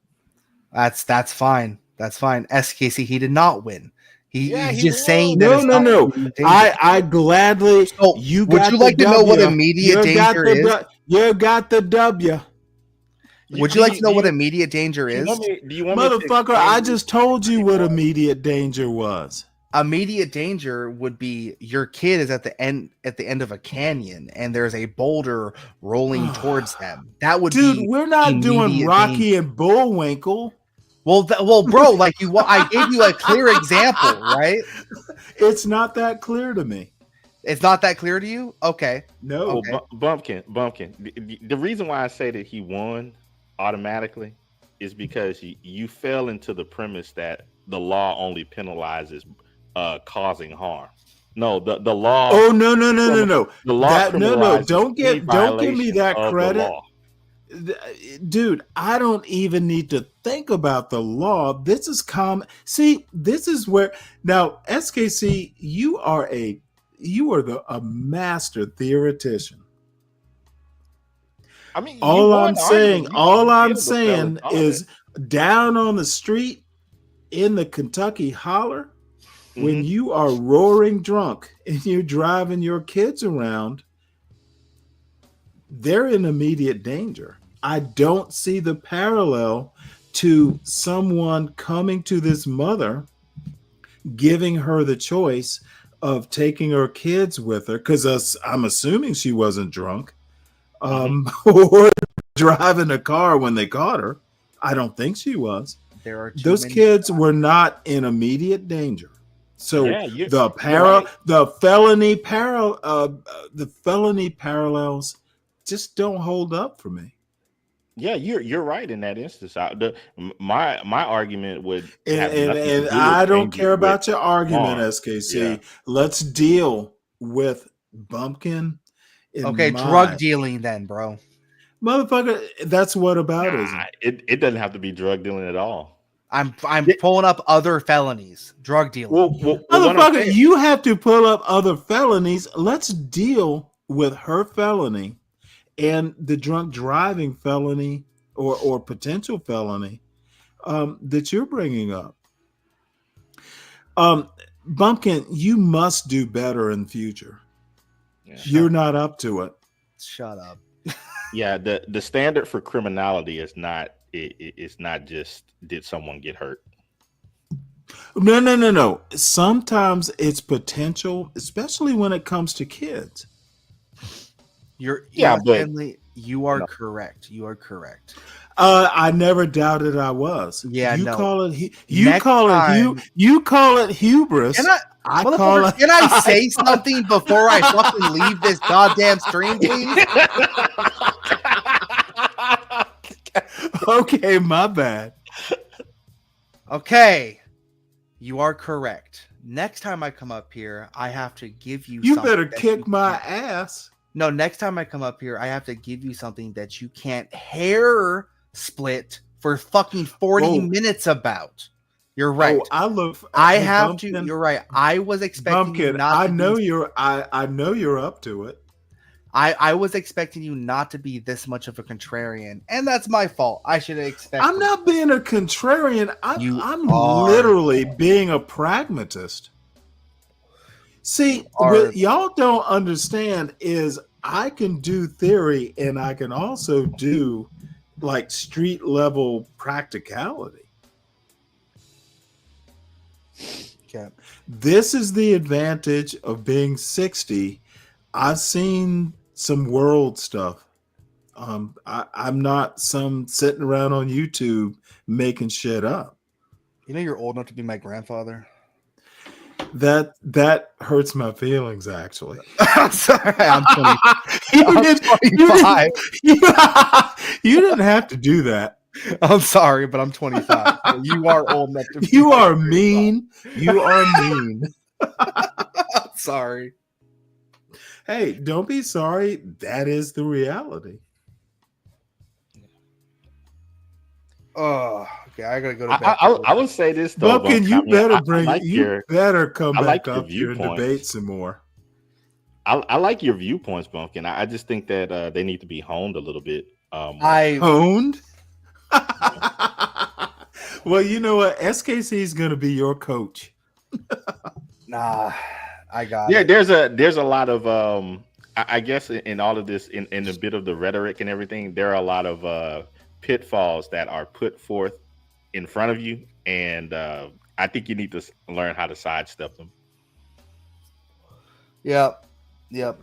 That's fine. That's fine. SKC, he did not win. He's just saying no. I gladly. So, would you like to know what immediate danger is? You got the W. Would you like to know what immediate danger is? Motherfucker, I just told you what immediate danger was. Immediate danger would be your kid is at the end of a canyon and there's a boulder rolling towards them. That would be. Dude, we're not doing Rocky and Bullwinkle. Well, bro, I gave you a clear example, right? It's not that clear to me. It's not that clear to you? Okay. No. Okay. Bumpkin. The reason why I say that he won automatically is because you fell into the premise that the law only penalizes causing harm. No, the law. Oh no. The law Don't give me that credit. Dude, I don't even need to think about the law. This is common. See, this is where now SKC, you are a master theoretician. I mean, all I'm saying is down on the street in the Kentucky holler, when you are roaring drunk and you're driving your kids around, they're in immediate danger. I don't see the parallel to someone coming to this mother, giving her the choice of taking her kids with her, because I'm assuming she wasn't drunk, or driving a car when they caught her. I don't think she was. Those kids were not in immediate danger. So the felony parallels just don't hold up for me. Yeah, you're right in that instance. My argument would, and I don't care about your argument, SKC. Yeah. Let's deal with Bumpkin. Drug dealing then, bro. Motherfucker, that's what about it doesn't have to be drug dealing at all. I'm pulling up other felonies, drug dealing. Motherfucker, you have to pull up other felonies. Let's deal with her felony and the drunk driving felony or potential felony that you're bringing up. Bumpkin, you must do better in the future. Yeah. You're not up to it. Shut up. Yeah, the standard for criminality is not it's not just did someone get hurt. No. Sometimes it's potential, especially when it comes to kids. Stanley, you are correct. You are correct. I never doubted I was. Yeah, you call it hubris. Can I say something before I fucking leave this goddamn stream, please? Okay, my bad. Okay. You are correct. Next time I come up here, I have to give you. You something better that kick you my can't- ass. No, next time I come up here, I have to give you something that you can't hair split for fucking 40 minutes about. You're right. Oh, I look. I hey, have Bumpkin, to. You're right. I was expecting you Bumpkin, not I to know be. you're. I know you're up to it. I was expecting you not to be this much of a contrarian, and that's my fault. I should have expected. I'm not being a contrarian. I'm are. literally being a pragmatist. See, what y'all don't understand is I can do theory and I can also do like street level practicality. Okay. This is the advantage of being 60. I've seen some world stuff. I'm not some sitting around on YouTube making shit up. You know, you're old enough to be my grandfather. That hurts my feelings, actually. I'm sorry. I'm 20. I'm 25. You didn't have to do that. I'm sorry, but I'm 25. You are old enough to be. You are mean. You are mean. I'm sorry. Hey, don't be sorry. That is the reality. Oh, okay. I gotta go to bed. I would say this though, Bumpkin, you better better come I back like your up here and viewpoints. debate some more. I like your viewpoints, Bumpkin. I just think that they need to be honed a little bit. Honed? Well, you know what? SKC is going to be your coach. Nah, I got Yeah, it. there's a lot of I guess in all of this, in a bit of the rhetoric and everything, there are a lot of pitfalls that are put forth in front of you, and I think you need to learn how to sidestep them. Yep.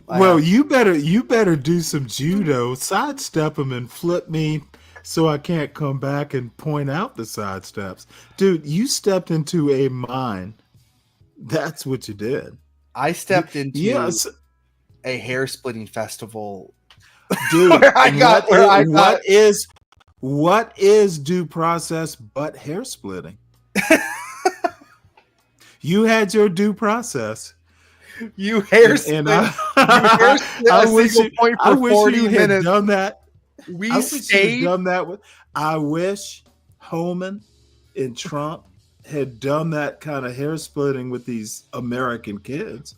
Well, you better do some judo, sidestep them and flip me so I can't come back and point out the sidesteps. Dude, you stepped into a mine. That's what you did. I stepped into Yes. a hair splitting festival. Dude, what got is due process but hair splitting? You had your due process. You hair split. And you hair split I a wish single point for I wish 40 you minutes. had done that. We I wish you had stayed. done that with. I wish Homan and Trump had done that kind of hair splitting with these American kids.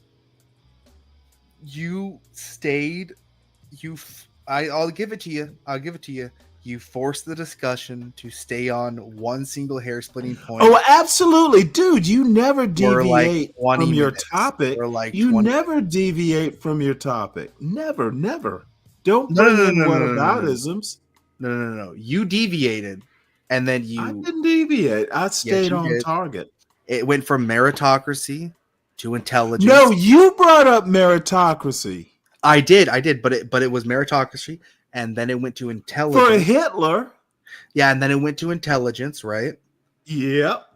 You stayed. I'll give it to you. I'll give it to you. You forced the discussion to stay on one single hair splitting point. Oh, absolutely, dude. You never For like deviate 20 from your minutes. topic. For like You 20 never deviate from your topic. Never. Don't No, bring no, in no, no, no, no, no. whataboutisms. No. You deviated, and then you. I didn't deviate. I stayed you on did. target. It went from meritocracy to intelligence. No, you brought up meritocracy. I did, but it was meritocracy, and then it went to intelligence. For Hitler. Yeah, and then it went to intelligence, right? Yep.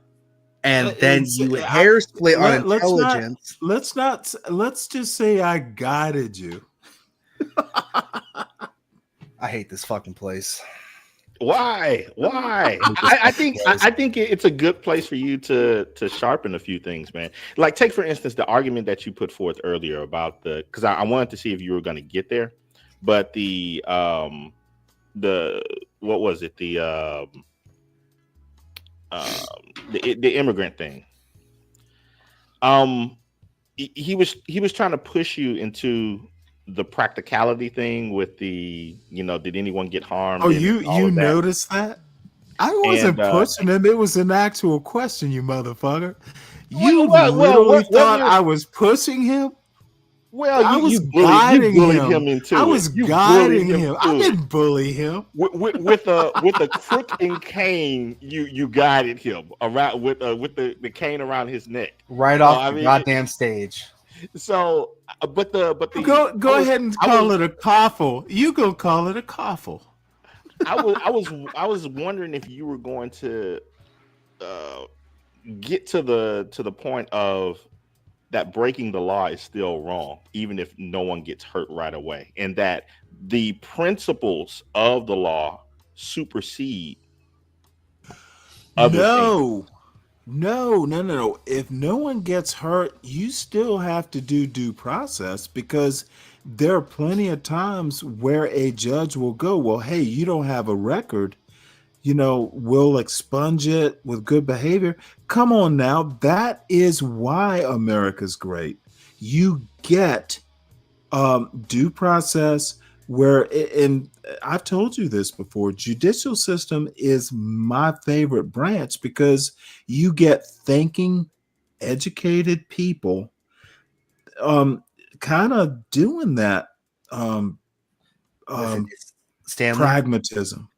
And then you hair split on intelligence. Let's just say I guided you. I hate this fucking place. Why? I think it's a good place for you to sharpen a few things, man. Like, take for instance the argument that you put forth earlier about because I wanted to see if you were going to get there, but the what was it, the immigrant thing. He was trying to push you into the practicality thing with the, did anyone get harmed? Oh, you noticed that? I wasn't pushing him. It was an actual question, you motherfucker. You literally thought I was pushing him? Well, I was guiding him into it. I was guiding him. I didn't bully him. With a crook and cane, you guided him around with the cane around his neck. Right off the goddamn stage. So, but the go ahead and call it a coffle. You go call it a coffle. I was wondering if you were going to get to the point of that breaking the law is still wrong, even if no one gets hurt right away, and that the principles of the law supersede other things. No. If no one gets hurt, you still have to do due process, because there are plenty of times where a judge will go, well, hey, you don't have a record, we'll expunge it with good behavior. Come on now. That is why America's great. You get due process and I've told you this before, judicial system is my favorite branch because you get thinking, educated people kind of doing that Listen, Stanley, pragmatism.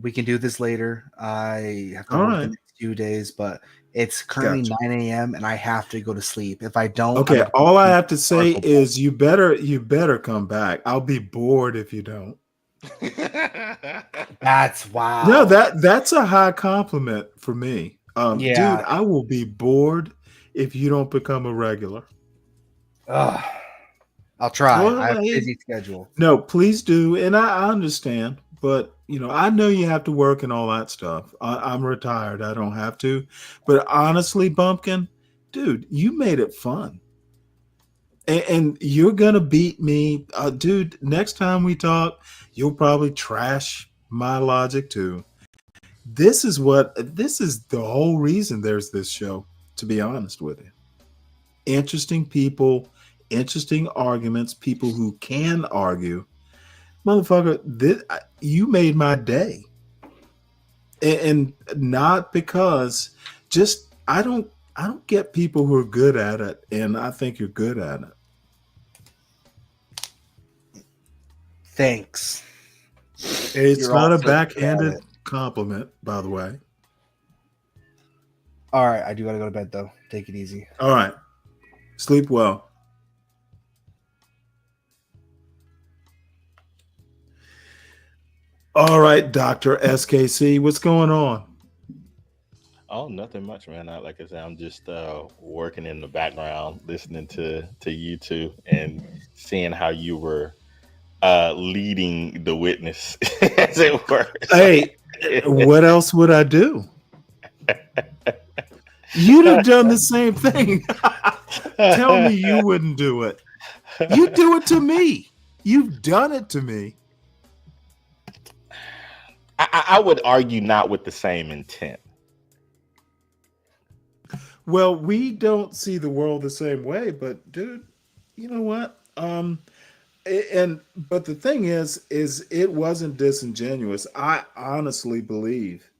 we can do this later. I have to All work right. the next few days, but it's currently Gotcha. 9 a.m. and I have to go to sleep. If I don't, Okay, I'm all I have to say is you better come back. I'll be bored if you don't. That's wow. No, that's a high compliment for me. Yeah. Dude, I will be bored if you don't become a regular. Ugh. I'll try. Well, I have a hey, busy schedule. No, please do. And I understand, but I know you have to work and all that stuff. I'm retired. I don't have to. But honestly, Bumpkin, dude, you made it fun. And you're going to beat me. Dude, next time we talk, you'll probably trash my logic too. This is the whole reason there's this show, to be honest with you. Interesting people, interesting arguments, people who can argue. Motherfucker, you made my day. And not because I don't get people who are good at it, and I think you're good at it. Thanks. It's not a backhanded compliment, by the way. All right, I do gotta go to bed though. Take it easy. All right. Sleep well. All right, Dr. SKC, what's going on? Oh, nothing much, man. Like I said, I'm just working in the background, listening to you two and seeing how you were leading the witness, as it were. Hey, what else would I do? You'd have done the same thing. Tell me you wouldn't do it. You do it to me. You've done it to me. I would argue not with the same intent. Well, we don't see the world the same way, but dude, you know what? But the thing is it wasn't disingenuous. I honestly believe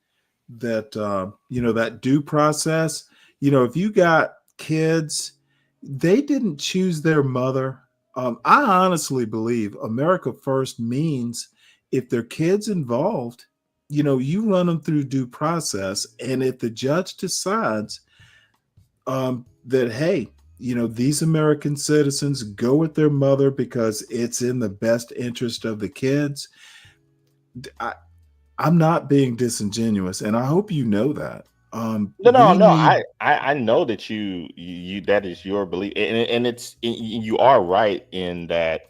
that that due process, if you got kids, they didn't choose their mother. I honestly believe America First means if there are kids involved, you run them through due process, and if the judge decides that, hey, these American citizens go with their mother because it's in the best interest of the kids. I'm not being disingenuous, and I hope you know that. No. I know that you that is your belief, and you are right in that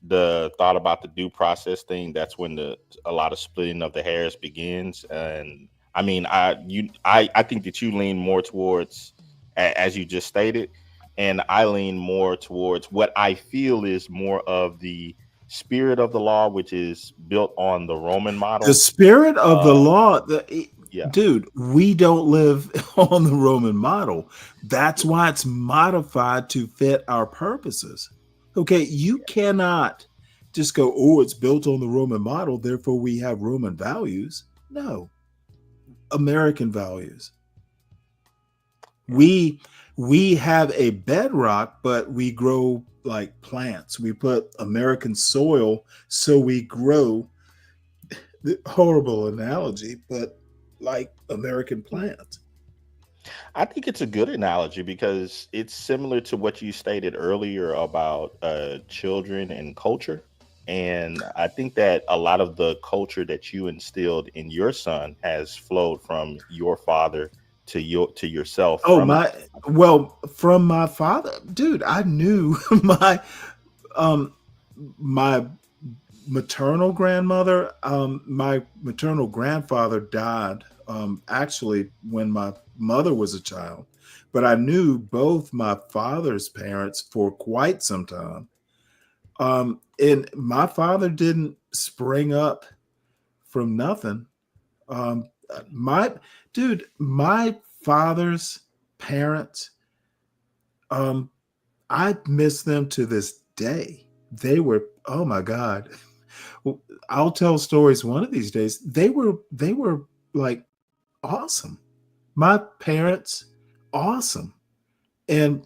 the thought about the due process thing. That's when a lot of splitting of the hairs begins. And I mean, I think that you lean more towards, as you just stated, and I lean more towards what I feel is more of the spirit of the law, which is built on the Roman model. The spirit of the law, yeah. Dude, we don't live on the Roman model. That's why it's modified to fit our purposes. Okay, you cannot just go, oh, it's built on the Roman model, therefore we have Roman values. No, American values. We have a bedrock, but we grow like plants. We put American soil so we grow. Horrible analogy, but like American plants. I think it's a good analogy because it's similar to what you stated earlier about children and culture. And I think that a lot of the culture that you instilled in your son has flowed from your father to yourself. From my father, dude. I knew my maternal grandmother, my maternal grandfather died actually when my mother was a child, but I knew both my father's parents for quite some time. And my father didn't spring up from nothing. My father's parents, I miss them to this day. They were, oh my God. I'll tell stories one of these days. They were like awesome. My parents, awesome. And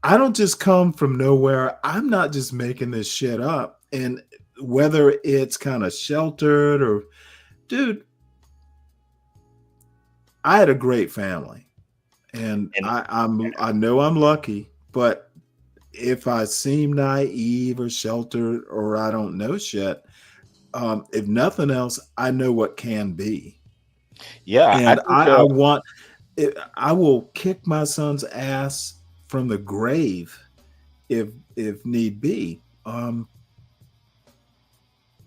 I don't just come from nowhere. I'm not just making this shit up. And whether it's kind of sheltered or, dude, I had a great family, and I know I'm lucky, but if I seem naive or sheltered or I don't know shit, if nothing else, I know what can be. Yeah, And I will kick my son's ass from the grave if need be.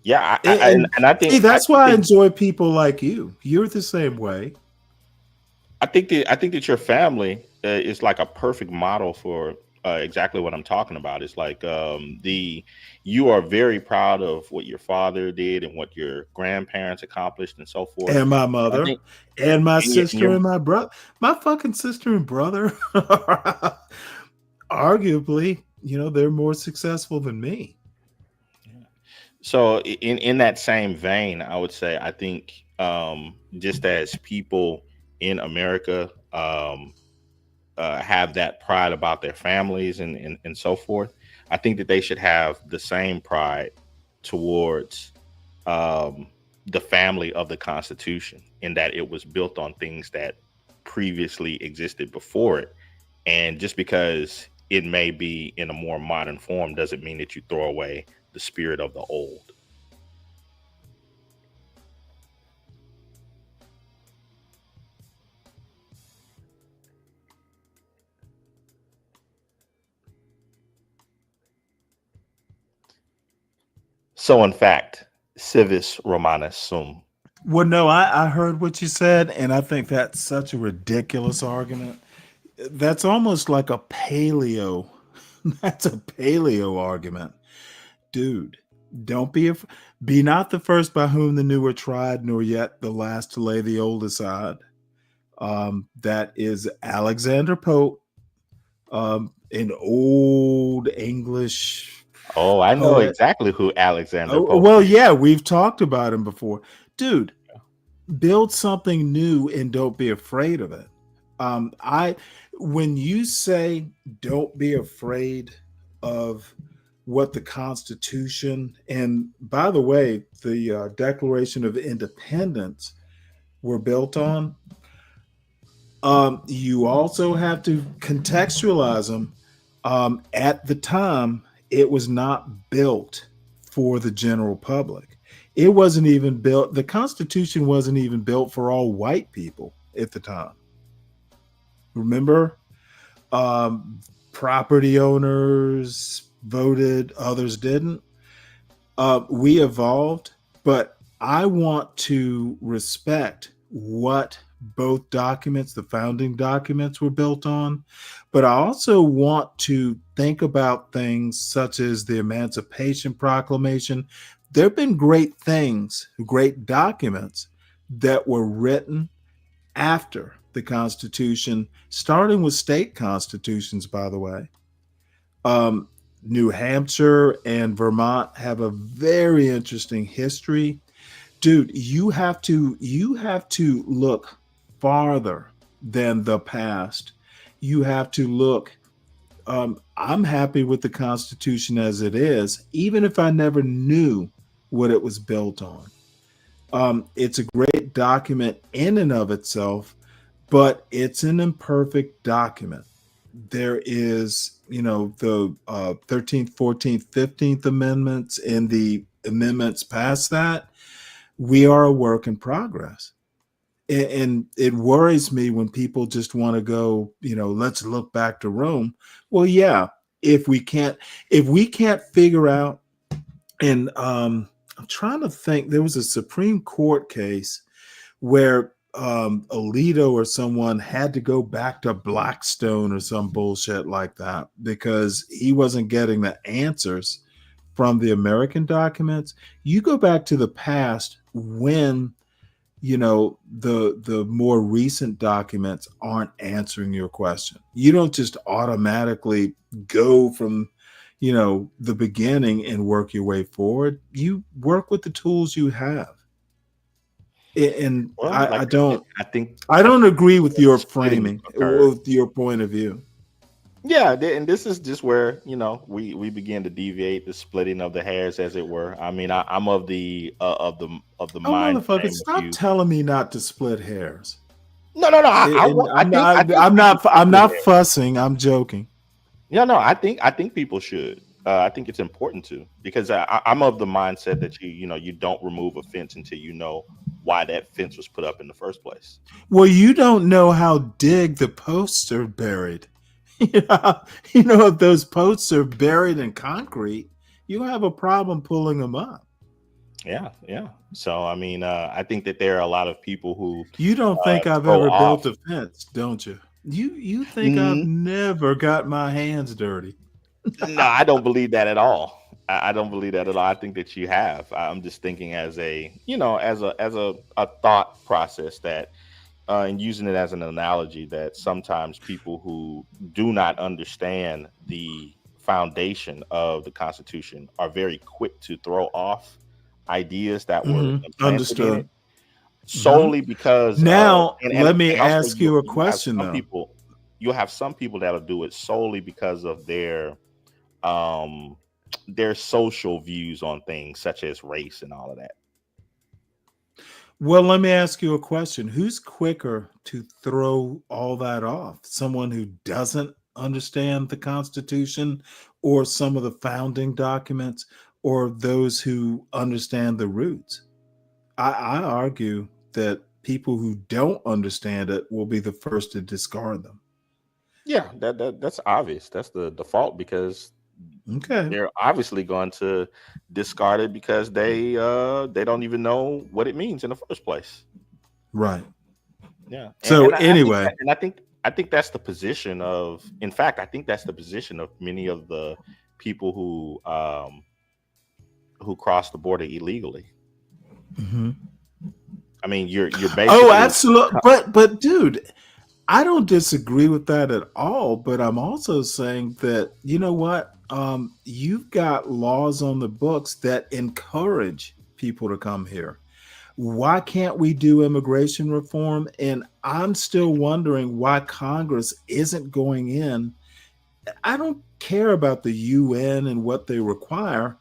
Yeah, And I think see, that's why I enjoy people like you. You're the same way. I think that your family is like a perfect model for exactly what I'm talking about. It's like you are very proud of what your father did and what your grandparents accomplished and so forth. And my mother, and my sister, and my brother, my fucking sister and brother, arguably, they're more successful than me. So in that same vein, I would say I think just as people in America have that pride about their families and so forth, I think that they should have the same pride towards the family of the Constitution, in that it was built on things that previously existed before it. And just because it may be in a more modern form doesn't mean that you throw away the spirit of the old. So, in fact, civis Romanus sum. Well, no, I heard what you said, and I think that's such a ridiculous argument. That's almost like a paleo. That's a paleo argument. Dude, don't be not the first by whom the new are tried, nor yet the last to lay the old aside. That is Alexander Pope, an old English. Oh, I know poet. exactly who Alexander Pope Well, is. yeah, we've talked about him before. Dude, build something new and don't be afraid of it. When you say don't be afraid of what the Constitution, and by the way, the Declaration of Independence were built on, you also have to contextualize them. At the time, it was not built for the general public. It wasn't even built. The Constitution wasn't even built for all white people at the time. Remember, property owners voted, others didn't. We evolved, but I want to respect what both documents, the founding documents, were built on. But I also want to think about things such as the Emancipation Proclamation. There have been great things, great documents that were written after the Constitution, starting with state constitutions, by the way. New Hampshire and Vermont have a very interesting history. Dude, you have to look farther than the past. You have to look. I'm happy with the Constitution as it is, even if I never knew what it was built on. It's a great document in and of itself, but it's an imperfect document. There is, the 13th, 14th, 15th Amendments and the amendments past that. We are a work in progress. And it worries me when people just want to go, let's look back to Rome. Well, yeah, if we can't figure out, and I'm trying to think, there was a Supreme Court case where Alito or someone had to go back to Blackstone or some bullshit like that because he wasn't getting the answers from the American documents. You go back to the past when the more recent documents aren't answering your question. You don't just automatically go from the beginning and work your way forward. You work with the tools you have. And Well, I like don't I think I don't agree with your splitting framing, occurred. with your point of view. Yeah, and this is just where we begin to deviate, the splitting of the hairs, as it were. I mean, I'm of the Oh, mind motherfucker, frame of stop view. telling me not to split hairs. No. And I think I'm people should split not hairs. fussing. I'm joking. Yeah, no, I think people should. I think it's important to, because I'm of the mindset that you don't remove a fence until you know why that fence was put up in the first place. Well, you don't know how dig the posts are buried. If those posts are buried in concrete, you have a problem pulling them up. Yeah. So I mean, I think that there are a lot of people who You don't think I've throw ever off. built a fence, don't you? You think I've never got my hands dirty? No, I don't believe that at all. I don't believe that at all. I think that you have. I'm just thinking as a thought process that, and using it as an analogy, that sometimes people who do not understand the foundation of the Constitution are very quick to throw off ideas that were implanted in it Understood. solely because Now, and let me also ask you a you have question, some though. people, you'll have some people that'll do it solely because of their social views on things such as race and all of that. Well, let me ask you a question. Who's quicker to throw all that off? Someone who doesn't understand the Constitution or some of the founding documents, or those who understand the roots? I argue that people who don't understand it will be the first to discard them. Yeah, that's obvious. That's the default, because they're obviously going to discard it because they don't even know what it means in the first place. Right. Yeah. So I anyway, I think that's the position of. In fact, I think that's the position of many of the people who cross the border illegally. mhm. I mean, you're basically. Oh, absolutely. But dude, I don't disagree with that at all. But I'm also saying that, you know what? You've got laws on the books that encourage people to come here. Why can't we do immigration reform? And I'm still wondering why Congress isn't going in. I don't care about the UN and what they require.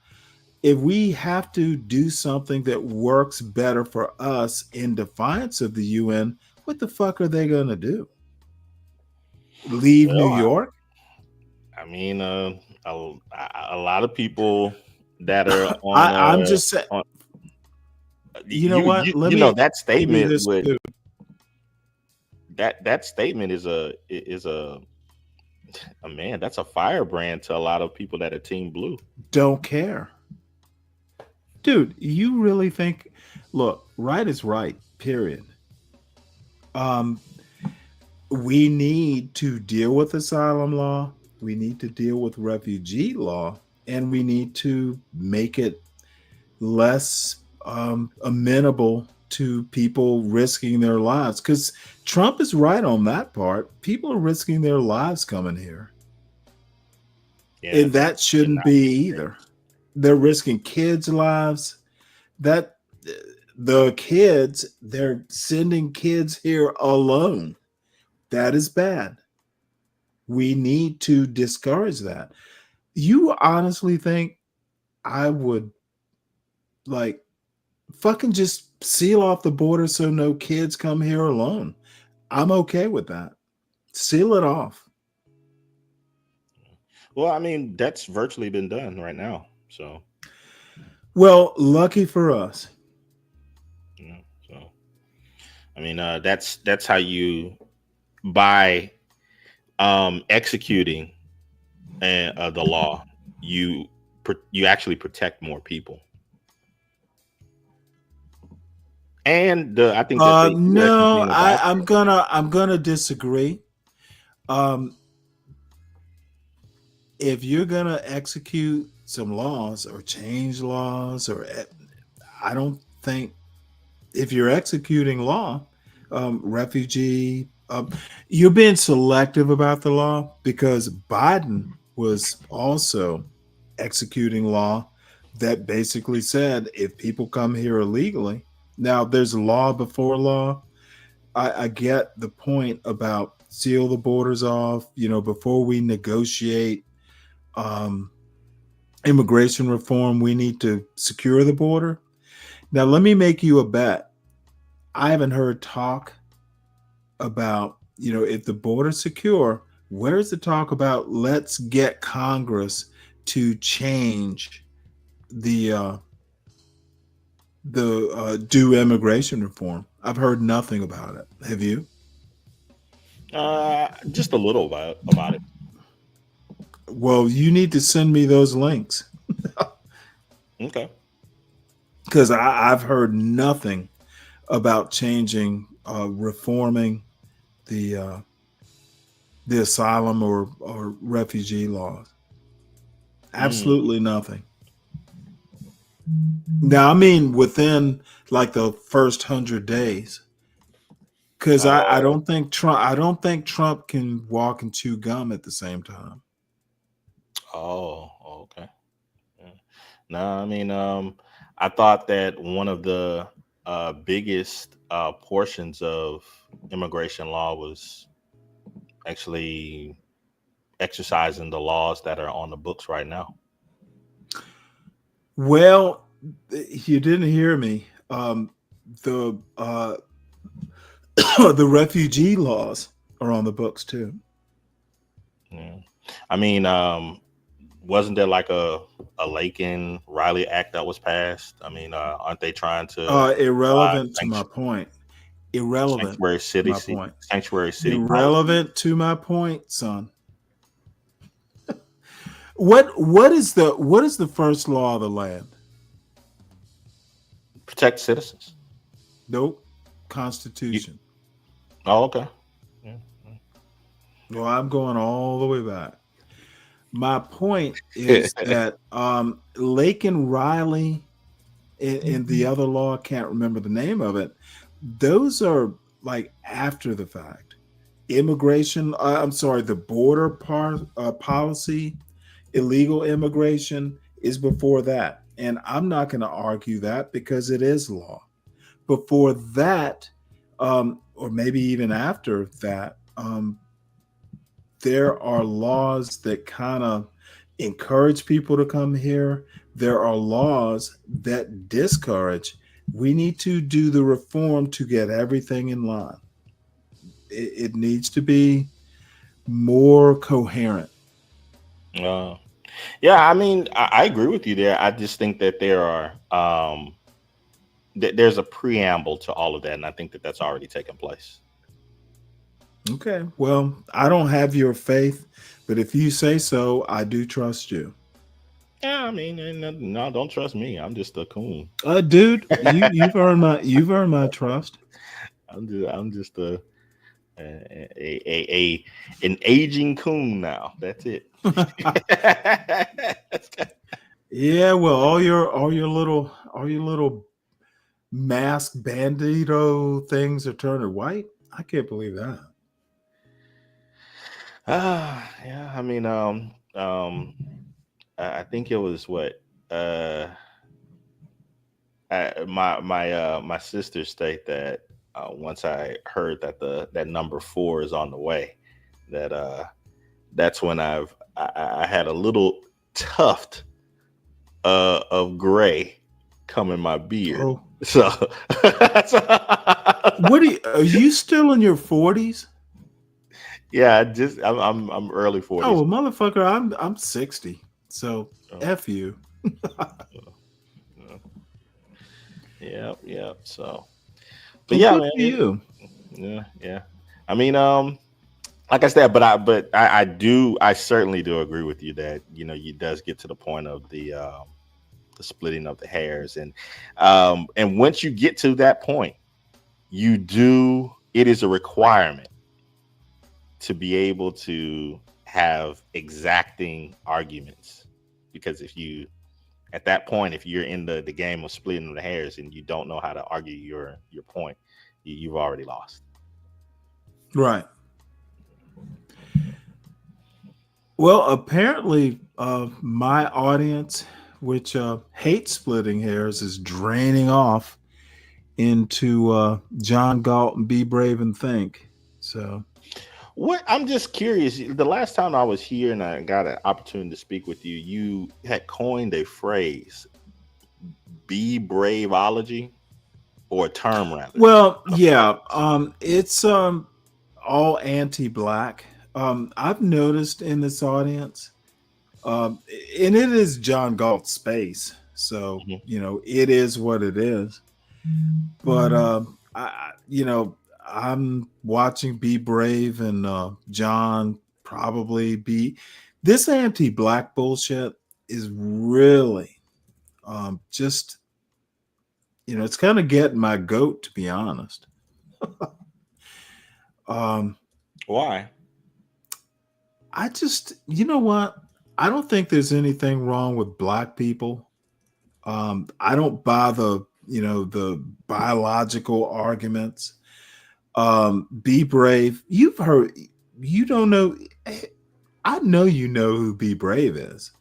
If we have to do something that works better for us in defiance of the UN, what the fuck are they going to do? Leave New York? I mean, a lot of people that are on. I'm just saying. You know what? Let me that statement this would. too. That statement is a man. That's a firebrand to a lot of people that are Team Blue. Don't care. Dude, you really think, look, right is right, period. We need to deal with asylum law, we need to deal with refugee law, and we need to make it less amenable to people risking their lives. Because Trump is right on that part. People are risking their lives coming here. Yeah, And that shouldn't be either. They're risking kids' lives. That the kids, they're sending kids here alone. That is bad. We need to discourage that. You honestly think I would fucking just seal off the border so no kids come here alone? I'm okay with that. Seal it off. Well, I mean, that's virtually been done right now. So, well, lucky for us. Yeah, so, I mean, that's how you, by executing the law, you actually protect more people. And I think that the U.S. is No, being adopted. I'm gonna disagree. If you're gonna execute some laws or change laws, I don't think if you're executing law, refugee, you're being selective about the law because Biden was also executing law that basically said if people come here illegally, now there's law before law. I get the point about seal the borders off, before we negotiate immigration reform, we need to secure the border. Now, let me make you a bet. I haven't heard talk about, if the border's secure, where's the talk about let's get Congress to change the do immigration reform? I've heard nothing about it. Have you? Just a little about it. Well, you need to send me those links. Okay. Because I've heard nothing about changing, reforming the asylum or refugee laws. Absolutely nothing. Now, I mean, within like the first 100 days, because I don't think Trump can walk and chew gum at the same time. Oh, okay. Yeah. No, I mean, I thought that one of the biggest portions of immigration law was actually exercising the laws that are on the books right now. Well, you didn't hear me. The the refugee laws are on the books too. Yeah. I mean, wasn't there like a Laken Riley Act that was passed? I mean, aren't they trying to irrelevant to my point? Irrelevant. Sanctuary city, to my point. sanctuary city. Irrelevant to my point, son. What is the first law of the land? Protect citizens. Nope. Constitution. Oh, okay. Yeah. Well, I'm going all the way back. My point is that Laken Riley and the other law, I can't remember the name of it. Those are like after the fact. Immigration, the border policy, illegal immigration is before that. And I'm not going to argue that because it is law. Before that, or maybe even after that, there are laws that kind of encourage people to come here. There are laws that discourage. We need to do the reform to get everything in line. It needs to be more coherent. Yeah, I mean, I agree with you there. I just think that there are there's a preamble to all of that, and I think that that's already taken place. Okay, well, I don't have your faith, but if you say so, I do trust you. Yeah, I mean, no, don't trust me. I'm just a coon. Dude, you've earned my trust. I'm just an aging coon now. That's it. Yeah, well, all your little mask bandito things are turning white. I can't believe that. Yeah. I mean, I think it was what my sister state that once I heard that that number 4 is on the way, that's when I had a little tuft of gray come in my beard. Oh. So, are you still in your 40s? Yeah, I'm early 40s. Oh, well, motherfucker, I'm 60. So F you. Yeah. So, but yeah, man, you. Yeah. I mean, like I said, but I certainly do agree with you that you does get to the point of the the splitting of the hairs, and once you get to that point, it is a requirement to be able to have exacting arguments, because at that point, if you're in the game of splitting the hairs and you don't know how to argue your point, you've already lost. Right. Well, apparently, my audience, which hates splitting hairs, is draining off into John Galt and Be Brave and Think. So, I'm just curious. The last time I was here and I got an opportunity to speak with you, you had coined a phrase, "Be Braveology," or a term rather. Well, yeah, it's all anti-black. I've noticed in this audience, and it is John Galt's space, so it is what it is. But I'm watching Be Brave and John probably be this anti-black bullshit is really just it's kind of getting my goat, to be honest. Why? I just, what? I don't think there's anything wrong with black people. I don't buy the biological arguments. Be Brave. You don't know. I know you know who Be Brave is.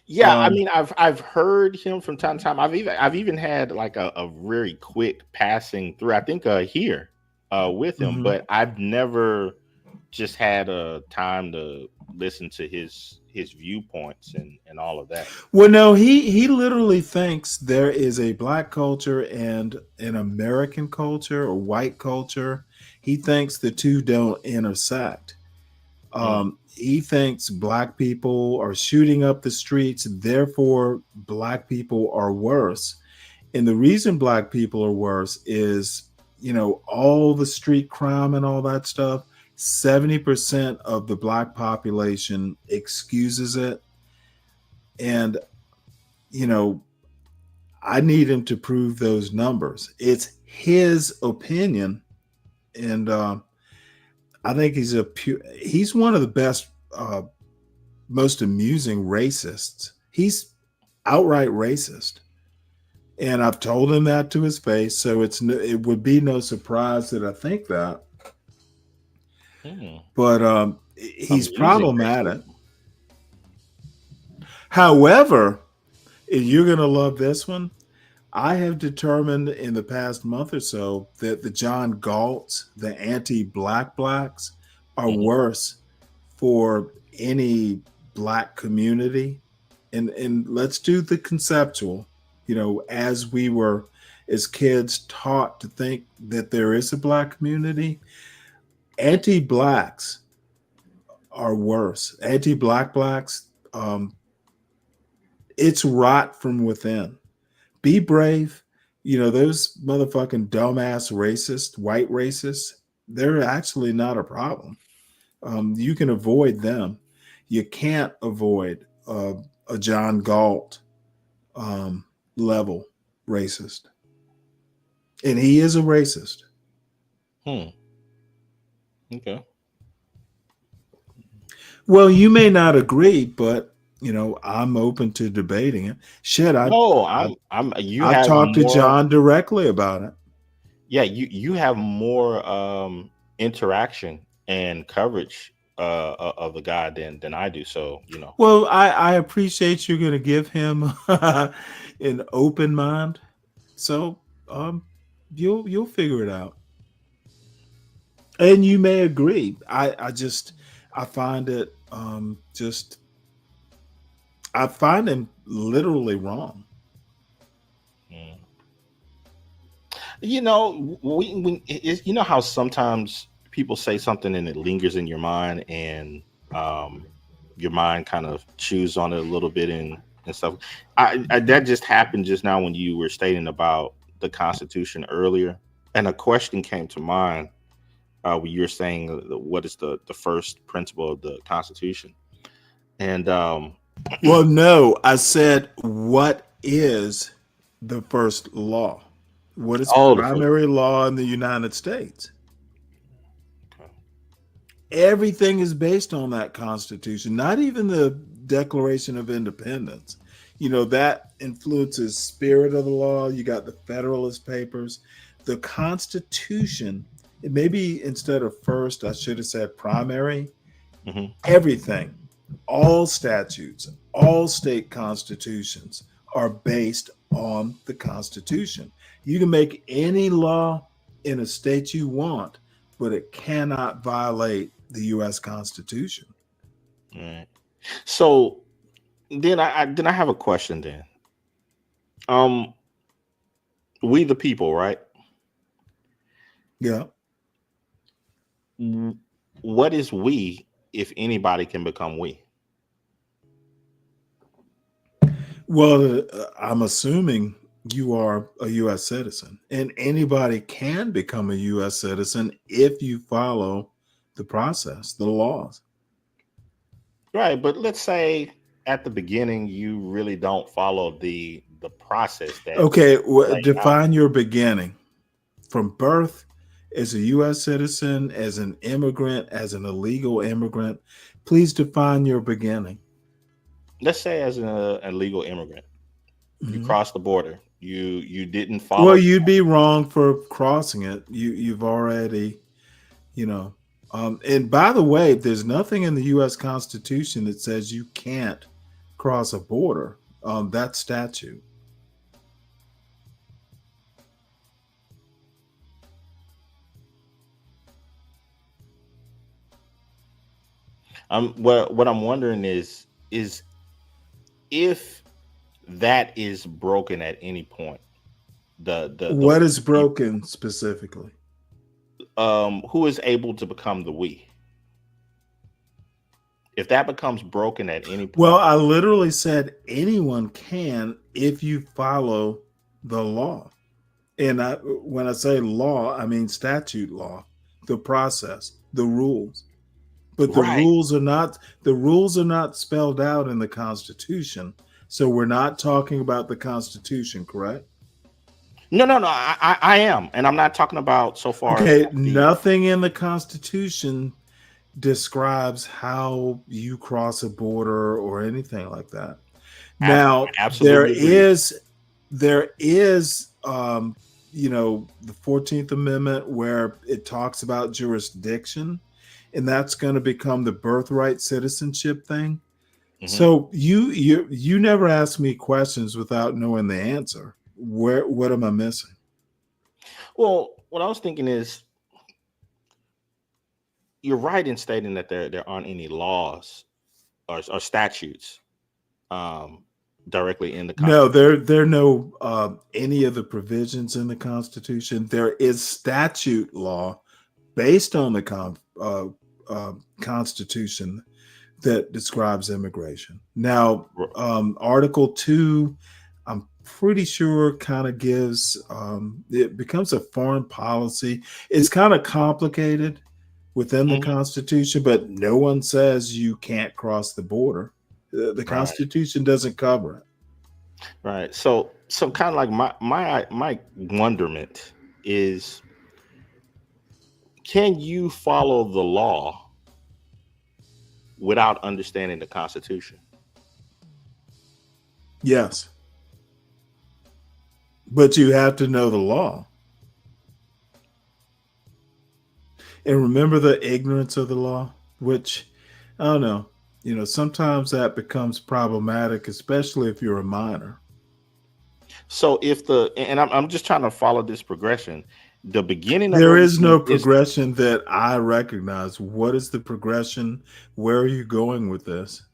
Yeah, I mean, I've heard him from time to time. I've even had like a very quick passing through. I think here with him, but I've never just had a time to listen to his viewpoints and all of that. Well, no, he literally thinks there is a black culture and an American culture or white culture. He thinks the two don't intersect. He thinks black people are shooting up the streets, therefore black people are worse. And the reason black people are worse is, all the street crime and all that stuff. 70% of the black population excuses it. And, I need him to prove those numbers. It's his opinion. And I think he's one of the best, most amusing racists. He's outright racist. And I've told him that to his face. So it would be no surprise that I think that. But he's problematic. However, you're going to love this one. I have determined in the past month or so that the John Galts, the anti-black blacks, are worse for any black community. And let's do the conceptual. As we were, as kids, taught to think that there is a black community, anti-blacks are worse. Anti-black blacks, it's rot from within. Be Brave, those motherfucking dumbass racist, white racists, they're actually not a problem. You can avoid them. You can't avoid a John Galt level racist. And he is a racist. Okay. Well, you may not agree, but I'm open to debating it. Shit, I talked to John directly about it. Yeah, you have more interaction and coverage of the guy than I do. So Well, I appreciate you're going to give him an open mind. So you'll figure it out, and you may agree. I find it I find him literally wrong. You know how sometimes people say something and it lingers in your mind, and your mind kind of chews on it a little bit and stuff. That just happened just now when you were stating about the Constitution earlier, and a question came to mind when you were saying what is the first principle of the Constitution, and well, no, I said what is the first law? What is Oh, the first. primary law in the United States? Everything is based on that Constitution, not even the Declaration of Independence. You know, that influences spirit of the law. You got the Federalist Papers. The Constitution, it maybe instead of first, I should have said primary. Everything, all statutes, all state constitutions are based on the Constitution. You can make any law in a state you want, but it cannot violate the U.S. Constitution. Right. So then I have a question then. We the people, right? Yeah. What is we if anybody can become we? Well, I'm assuming you are a U.S. citizen, and anybody can become a U.S. citizen if you follow the process, the laws. Right, but let's say at the beginning you really don't follow the process that. Okay, define your beginning. From birth, as a U.S. citizen, as an immigrant, as an illegal immigrant. Please define your beginning. Let's say as an illegal immigrant, you cross the border. You didn't follow. Well, you'd be wrong for crossing it. You've already, you know. And by the way, there's nothing in the U.S. Constitution that says you can't cross a border. That statute. What I'm wondering is if that is broken at any point, the what is broken specifically? Who is able to become the we? If that becomes broken at any point. Well, I literally said anyone can if you follow the law. And when I say law, I mean statute law, the process, the rules. But the rules are not spelled out in the Constitution. So we're not talking about the Constitution, correct? No. I am, and I'm not talking about so far. Okay, nothing in the Constitution describes how you cross a border or anything like that. Now, there is, you know, the 14th Amendment where it talks about jurisdiction. And that's going to become the birthright citizenship thing. So you never ask me questions without knowing the answer. What am I missing? Well, what I was thinking is, you're right in stating that there aren't any laws or statutes directly in the Constitution. No, there are no any of the provisions in the Constitution. There is statute law based on the Constitution that describes immigration. Now, Article 2, I'm pretty sure kind of gives, it becomes a foreign policy. It's kind of complicated within the Constitution, but no one says you can't cross the border. The Constitution doesn't cover it. Right. So kind of like my wonderment is, can you follow the law without understanding the Constitution? Yes. But you have to know the law. And remember the ignorance of the law, which, I don't know, you know, sometimes that becomes problematic, especially if you're a minor. So I'm just trying to follow this progression. The beginning there is no progression that I recognize. What is the progression? Where are you going with this?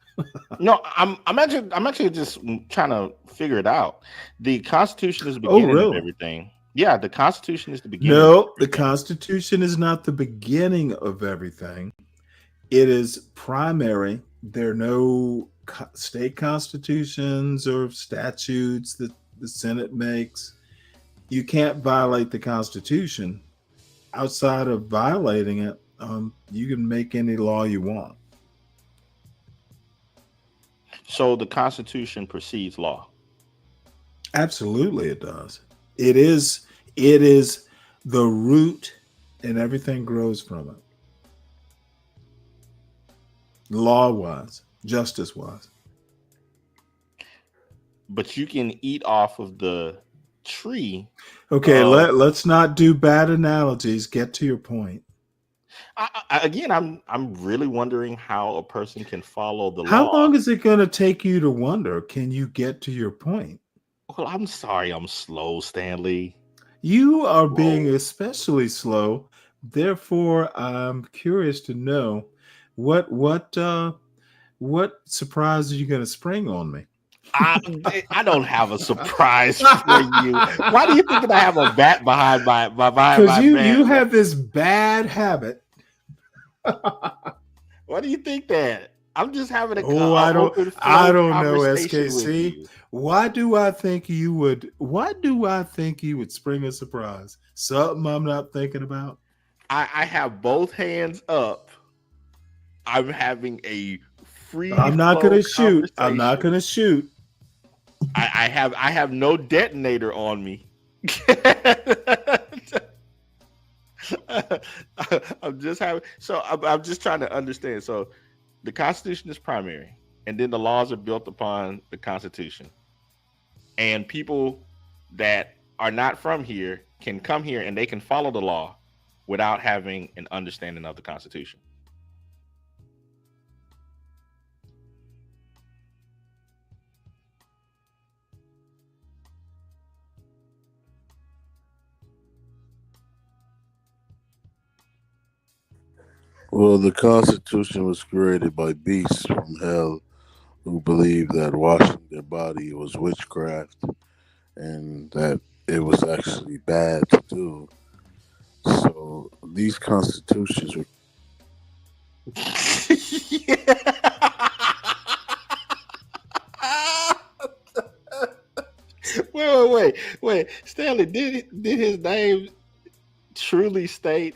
No, I'm actually just trying to figure it out. The Constitution is the beginning of everything. Yeah, the Constitution is the beginning. No, the Constitution is not the beginning of everything. It is primary. There are no state constitutions or statutes that the Senate makes. You can't violate the Constitution. Outside of violating it, you can make any law you want. So the Constitution precedes law. Absolutely, it does. It is. It is the root, and everything grows from it. Law wise, justice wise. But you can eat off of the tree. Okay, let's not do bad analogies. Get to your point. Again, I'm really wondering how a person can follow the How law. long is it going to take you to wonder? Can you get to your point? Well, I'm sorry, I'm slow, Stanley. You are being especially slow. Therefore, I'm curious to know what surprise are you going to spring on me? I don't have a surprise for you. Why do you think that I have a bat behind my Because you man? have this bad habit. Why do you think that? I'm just having I don't know, conversation with SKC. you. Why do I think you would spring a surprise? Something I'm not thinking about. I have both hands up. I'm having a free. I'm not gonna shoot. I'm not gonna shoot. I have no detonator on me. I'm just trying to understand. So the Constitution is primary, and then the laws are built upon the Constitution. And people that are not from here can come here and they can follow the law without having an understanding of the Constitution. Well, the Constitution was created by beasts from hell who believed that washing their body was witchcraft and that it was actually bad to do. So these constitutions were. Wait. Stanley, did his name truly state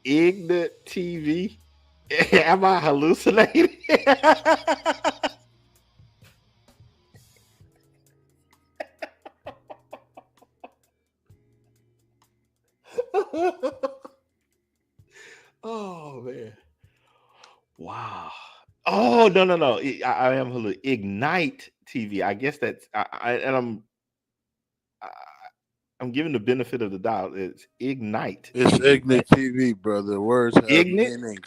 Ignorant TV? Am I hallucinating? Oh man! Wow. Oh no! I am Ignite TV. I guess that's I'm giving the benefit of the doubt. It's Ignite. It's Ignorant TV, brother. Words have meanings,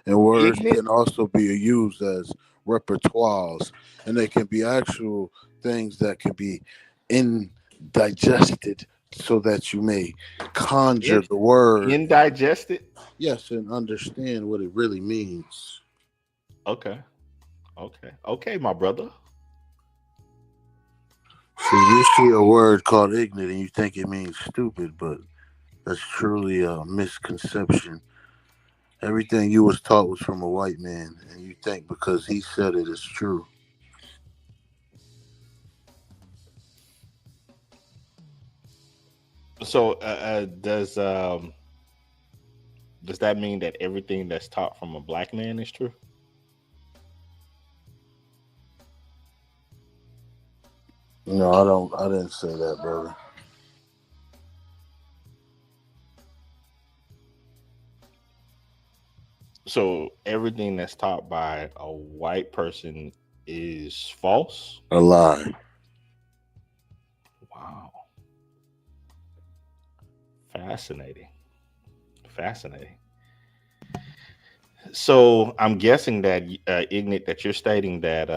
and words can also be used as repertoires, and they can be actual things that can be indigested so that you may conjure the word. Indigested? Yes, and understand what it really means. Okay, my brother. So you see a word called ignorant and you think it means stupid, but that's truly a misconception. Everything you was taught was from a white man, and you think because he said it is true. So does that mean that everything that's taught from a black man is true? No, I didn't say that, brother. So everything that's taught by a white person is false? A lie. Wow. Fascinating. So I'm guessing that Ignat, that you're stating that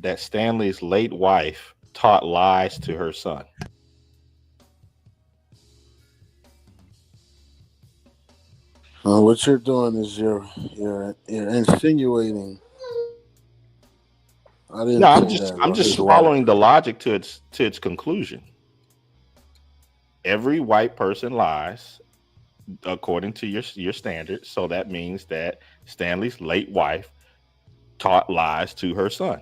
that Stanley's late wife taught lies to her son. What you're doing is you're insinuating. I didn't. No, say I'm that, just following the logic to its conclusion. Every white person lies according to your standards, so that means that Stanley's late wife taught lies to her son.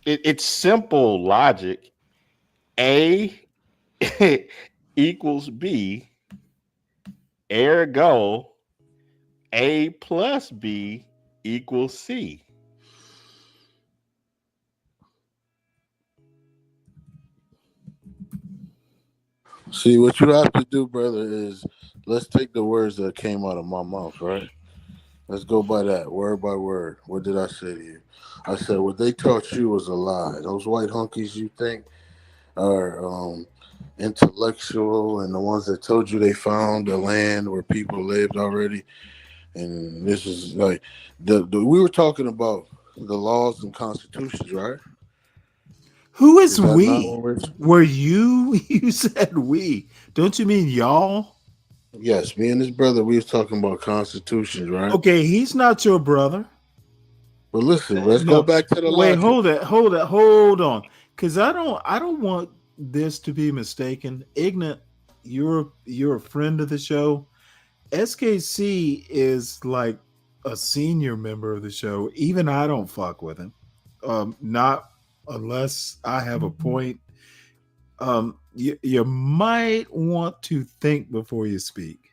It's simple logic. A equals B, ergo A plus B equals C. See, what you have to do, brother, is let's take the words that came out of my mouth, right? Let's go by that, word by word. What did I say to you? I said, what they taught you was a lie. Those white hunkies you think are intellectual and the ones that told you they found the land where people lived already. And this is like, we were talking about the laws and constitutions, right? Who is that not we? what we're Were you? You said we. Don't you mean y'all? Yes, me and his brother, we was talking about constitutions, right? Okay, he's not your brother. But listen, let's go back to the Wait, logic. hold on. Because I don't want this to be mistaken. Ignorant, you're a friend of the show. SKC is like a senior member of the show. Even I don't fuck with him. Not unless I have a point. You might want to think before you speak.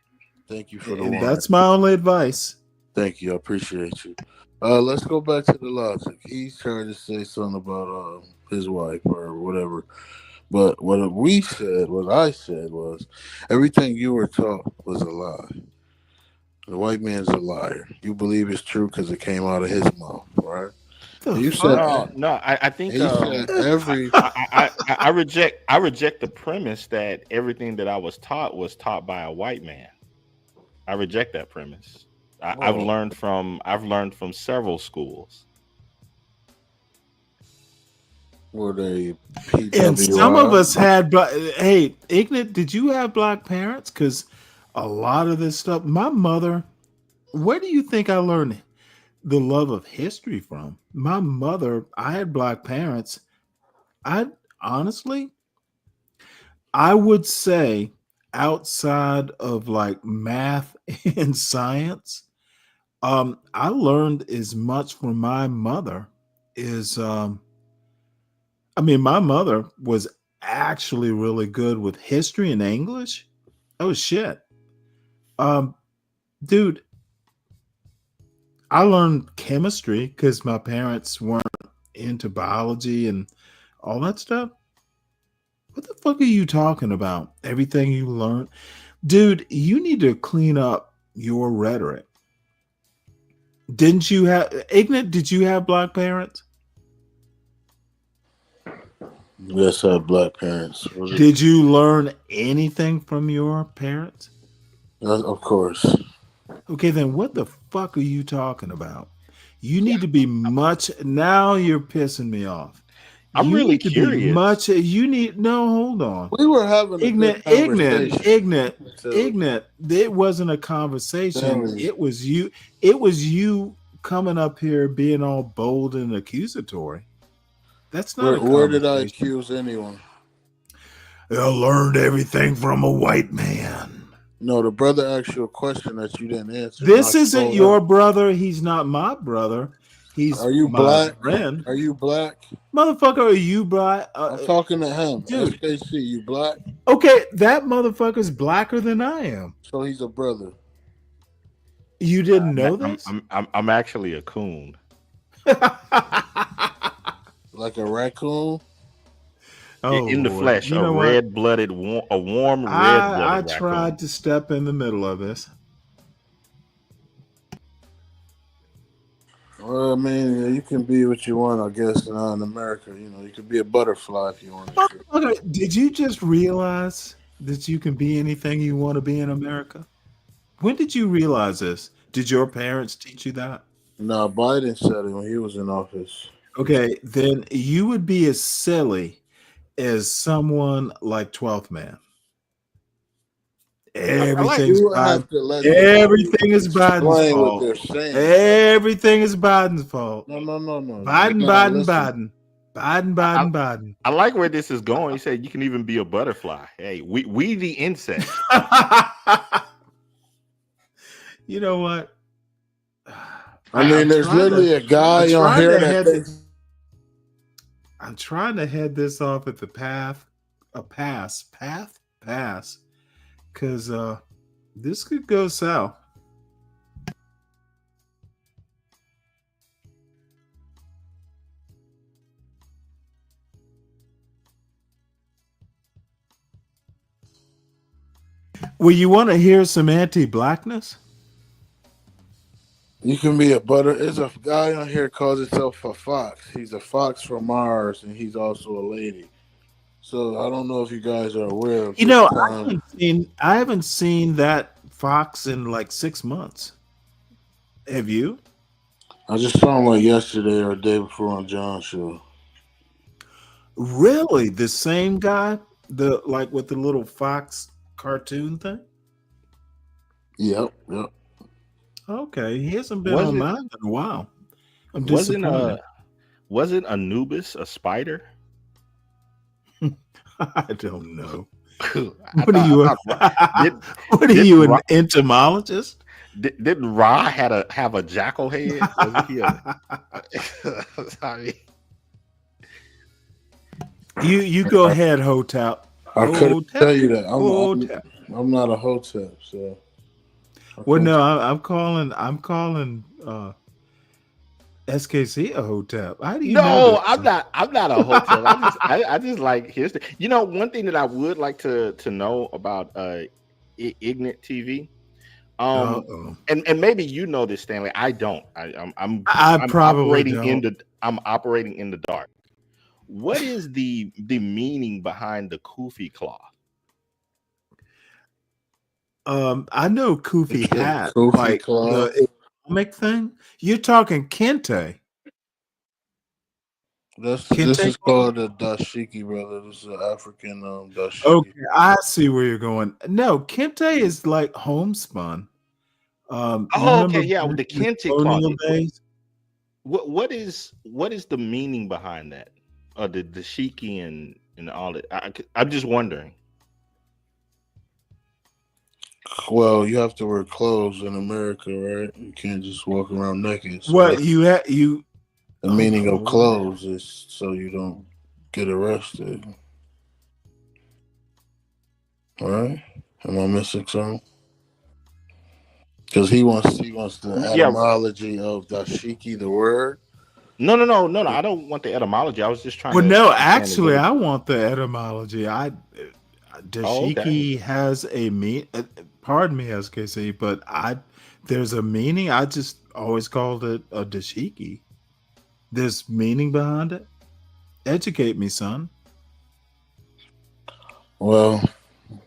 Thank you for the And warning. that's my only advice. Thank you. I appreciate you. Let's go back to the logic. He's trying to say something about his wife or whatever. But what I said was everything you were taught was a lie. The white man's a liar. You believe it's true because it came out of his mouth, right? You said No. I think he said every. I reject the premise that everything that I was taught by a white man. I reject that premise. I've learned from several schools. Were they And some of us had, hey, Ignorant, did you have black parents? Because a lot of this stuff, my mother, where do you think I learned the love of history from? My mother, I had black parents. I would say outside of like math and science, I learned as much from my mother as my mother was actually really good with history and English. Oh shit. Dude, I learned chemistry because my parents weren't into biology and all that stuff. What the fuck are you talking about? Everything you learned? Dude, you need to clean up your rhetoric. Didn't you have Ignorant? Did you have black parents? Yes, I have black parents. Did you learn anything from your parents? Of course. Okay, then what the fuck are you talking about? You need to be much. Now you're pissing me off. I'm really curious. Hold on. We were having a good conversation. Ignorant. It wasn't a conversation. It was you. It was you coming up here being all bold and accusatory. That's not Where did I accuse anyone? I learned everything from a white man. No, the brother asked you a question that you didn't answer. This isn't your brother. He's not my brother. Are you black? Friend. Are you black? Motherfucker, are you black? I'm talking to him. Dude. SKC, you black? Okay, that motherfucker's blacker than I am. So he's a brother. You didn't know this? I'm actually a coon. Like a raccoon? In the flesh, a red-blooded, a warm red-blooded I raccoon. tried to step in the middle of this. Well, I mean, you can be what you want, I guess, in America. You know, you could be a butterfly if you want to. Did you just realize that you can be anything you want to be in America? When did you realize this? Did your parents teach you that? No, Biden said it when he was in office. Okay, then you would be as silly as someone like 12th Man. Everything is Biden's fault. Everything is Biden's fault. No. Biden. I like where this is going. He said you can even be a butterfly. Hey, we the insect. You know what? I mean, there's literally a guy on here that thinks. I'm trying to head this off at the path. pass because this could go south. Well, you want to hear some anti-blackness? You can be a butter. There's a guy on here calls himself a fox. He's a fox from Mars, and he's also a lady. So I don't know if you guys are aware of. You know, I haven't seen that fox in like 6 months. Have you? I just saw him like yesterday or the day before on John's show. Really, the same guy, the like with the little fox cartoon thing? Yep. Okay, he hasn't been Was on it- mine in a while. I'm disappointed. Wasn't Anubis a spider? I don't know. What are you? What are you, an entomologist? Didn't Ra have a jackal head? Wasn't he I mean, You go ahead, Hotep. I couldn't tell you that. Hotep. I'm not a Hotep, so. Well, no, I'm calling SKC a Hotep. How do you know no, that? I'm not a hotel. I just like history. You know, one thing that I would like to know about Ignite TV. And maybe you know this, Stanley. I don't. I'm probably I'm operating in the dark. What is the meaning behind the kufi cloth? I know Kufi hat, Kufi like cloth. the Islamic thing. You're talking kente. This Kente is called a dashiki, brother. This is an African dashiki. Okay, I see where you're going. No, kente is like homespun. Okay, yeah, with the kente colonial cloth. days. What is the meaning behind that? The dashiki and all that. I'm just wondering. Well, you have to wear clothes in America, right? You can't just walk around naked. So What you? The meaning of clothes is so you don't get arrested. All right? Am I missing something? Because he wants the etymology of dashiki, the word. No. I don't want the etymology. I was just trying. Well, to no, understand actually, I want the etymology. Dashiki okay. has a pardon me, SKC, but there's a meaning. I just always called it a dashiki. There's meaning behind it. Educate me, son. Well,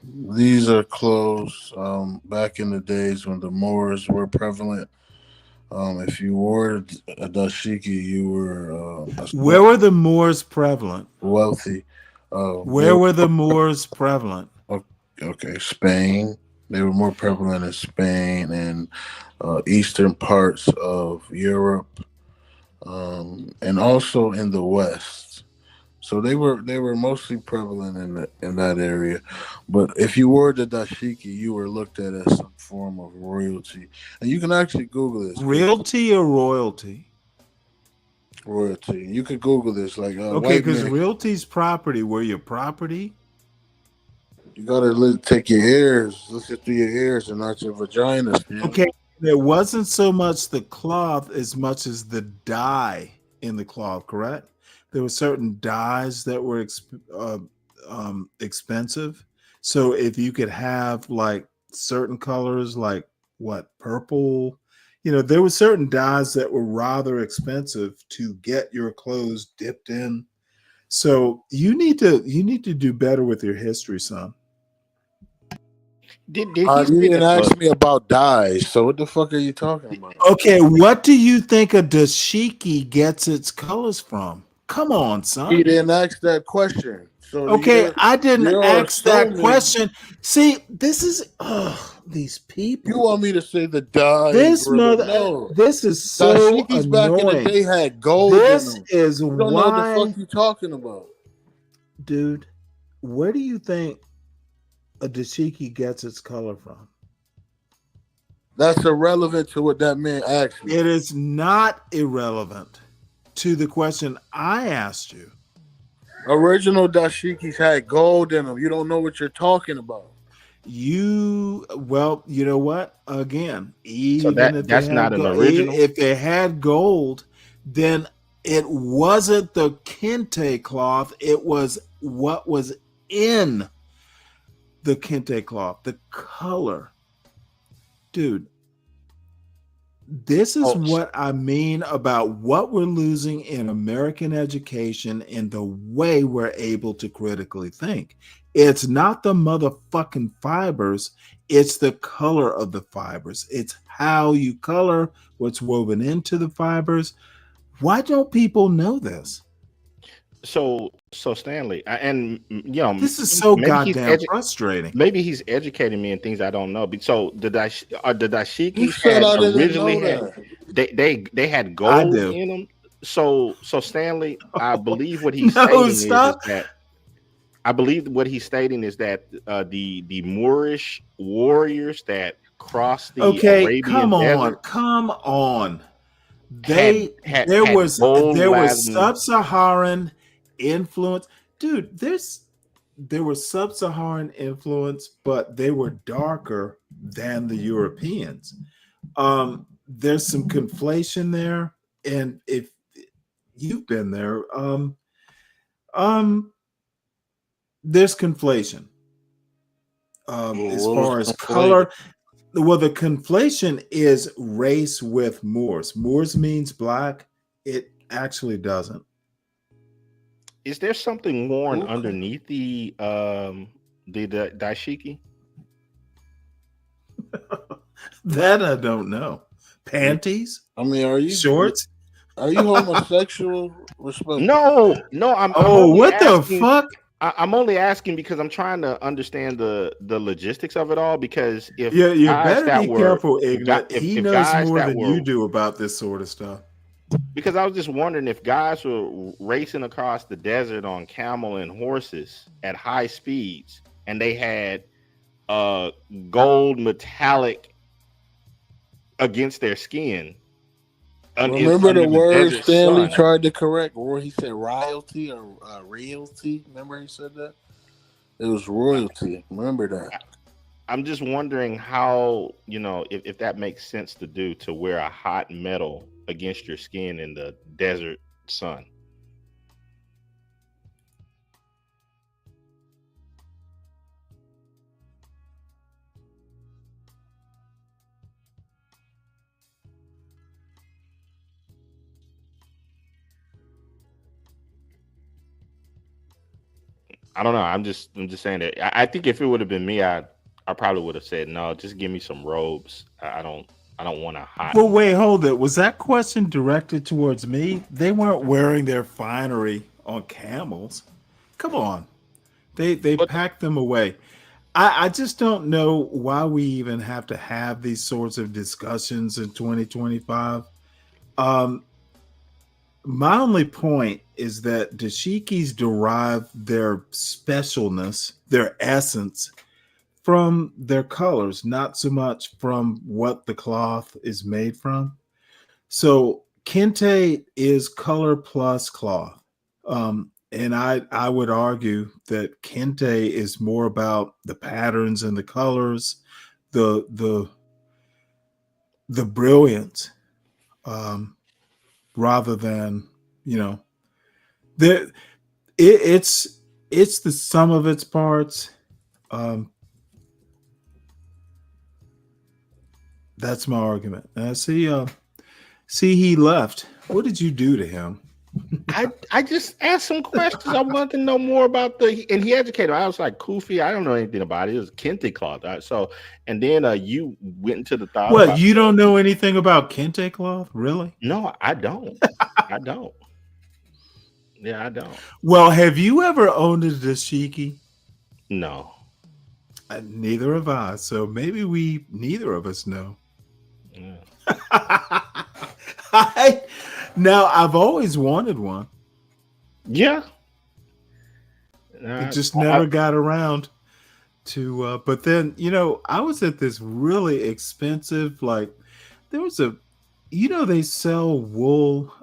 these are clothes back in the days when the Moors were prevalent. If you wore a dashiki, you were where were the Moors prevalent? Wealthy. Where were the Moors prevalent? Okay, Spain. They were more prevalent in Spain and eastern parts of Europe, and also in the West. So they were mostly prevalent in that area. But if you wore the dashiki, you were looked at as some form of royalty. And you can actually Google this. Realty or royalty? Royalty. You could Google this. Like okay, because realty's property. Were your property? You gotta take your ears, listen through your ears, and not your vagina. Okay, there wasn't so much the cloth as much as the dye in the cloth. Correct? There were certain dyes that were expensive. So if you could have like certain colors, like purple, there were certain dyes that were rather expensive to get your clothes dipped in. So you need to do better with your history, son. Did you didn't ask me about dyes, so what the fuck are you talking about? Okay, what do you think a dashiki gets its colors from? Come on, son. He didn't ask that question. So okay, I didn't ask that question. See, this is these people. You want me to say the dye? This mother. No. This is so Dashikis annoying. Back in the day had gold. This in them. is you don't why. know what the fuck you talking about, dude. Where do you think a dashiki gets its color from? That's irrelevant to what that man asked me. It is not irrelevant to the question I asked you. Original dashikis had gold in them. You don't know what you're talking about. You know what? Again, So even if they that's had not an original. if they had gold, then it wasn't the kente cloth. It was what was in the kente cloth, the color, dude. This is Oh, what I mean about what we're losing in American education and the way we're able to critically think. It's not the motherfucking fibers, it's the color of the fibers. It's how you color what's woven into the fibers. Why don't people know this? so Stanley, This is so maybe he's goddamn frustrating. maybe he's educating me in things I don't know. So the You dashikis said had I didn't originally know had that. they had I gold do. in them. So Stanley, I believe what he's No, stating is stop. that I believe what he's stating is that the Moorish warriors that crossed the Okay, Arabian come on, desert come on. had There had was gold laden. sub-Saharan influence. Dude, there was sub-Saharan influence, but they were darker than the Europeans. There's some conflation there, and if you've been there, there's conflation as What was far as conflated? color. Well, the conflation is race with Moors. Moors means black. It actually doesn't. Is there something worn Okay. underneath the dashiki? That I don't know. Panties, I mean, are you shorts. homosexual? Respect. No, I'm Oh, only what the asking. fuck? I'm only asking because I'm trying to understand the logistics of it all. Because if Yeah, you guys better that be were careful, if, gu- Ignat. He if knows guys more that than you were do about this sort of stuff. because I was just wondering if guys were racing across the desert on camel and horses at high speeds and they had gold metallic against their skin Remember the under the word desert Stanley sun. tried to correct, or he said royalty or realty. Remember he said that? It was royalty. Remember that? I'm just wondering how, if that makes sense to do, to wear a hot metal against your skin in the desert sun. I don't know. I'm just saying that. I think if it would have been me, I probably would have said no. Just give me some robes. I don't want a hot. Well, wait, hold it. Was that question directed towards me? They weren't wearing their finery on camels. Come on. They packed them away. I just don't know why we even have to have these sorts of discussions in 2025. My only point is that dashikis derive their specialness, their essence, from their colors, not so much from what the cloth is made from. So kente is color plus cloth. And I would argue that kente is more about the patterns and the colors, the brilliance, rather than the it's the sum of its parts. That's my argument. See, he left. What did you do to him? I just asked some questions. I wanted to know more about and he educated. I was like, Kufi, I don't know anything about it. It was kente cloth. And then you went into the thought What, about. you don't know anything about kente cloth, really? No, I don't. I don't. Yeah, I don't. Well, have you ever owned a dashiki? No. Neither have I. So maybe neither of us know. Yeah. Now, I've always wanted one. Yeah. It just never got around to, but then, I was at this really expensive, there was they sell wool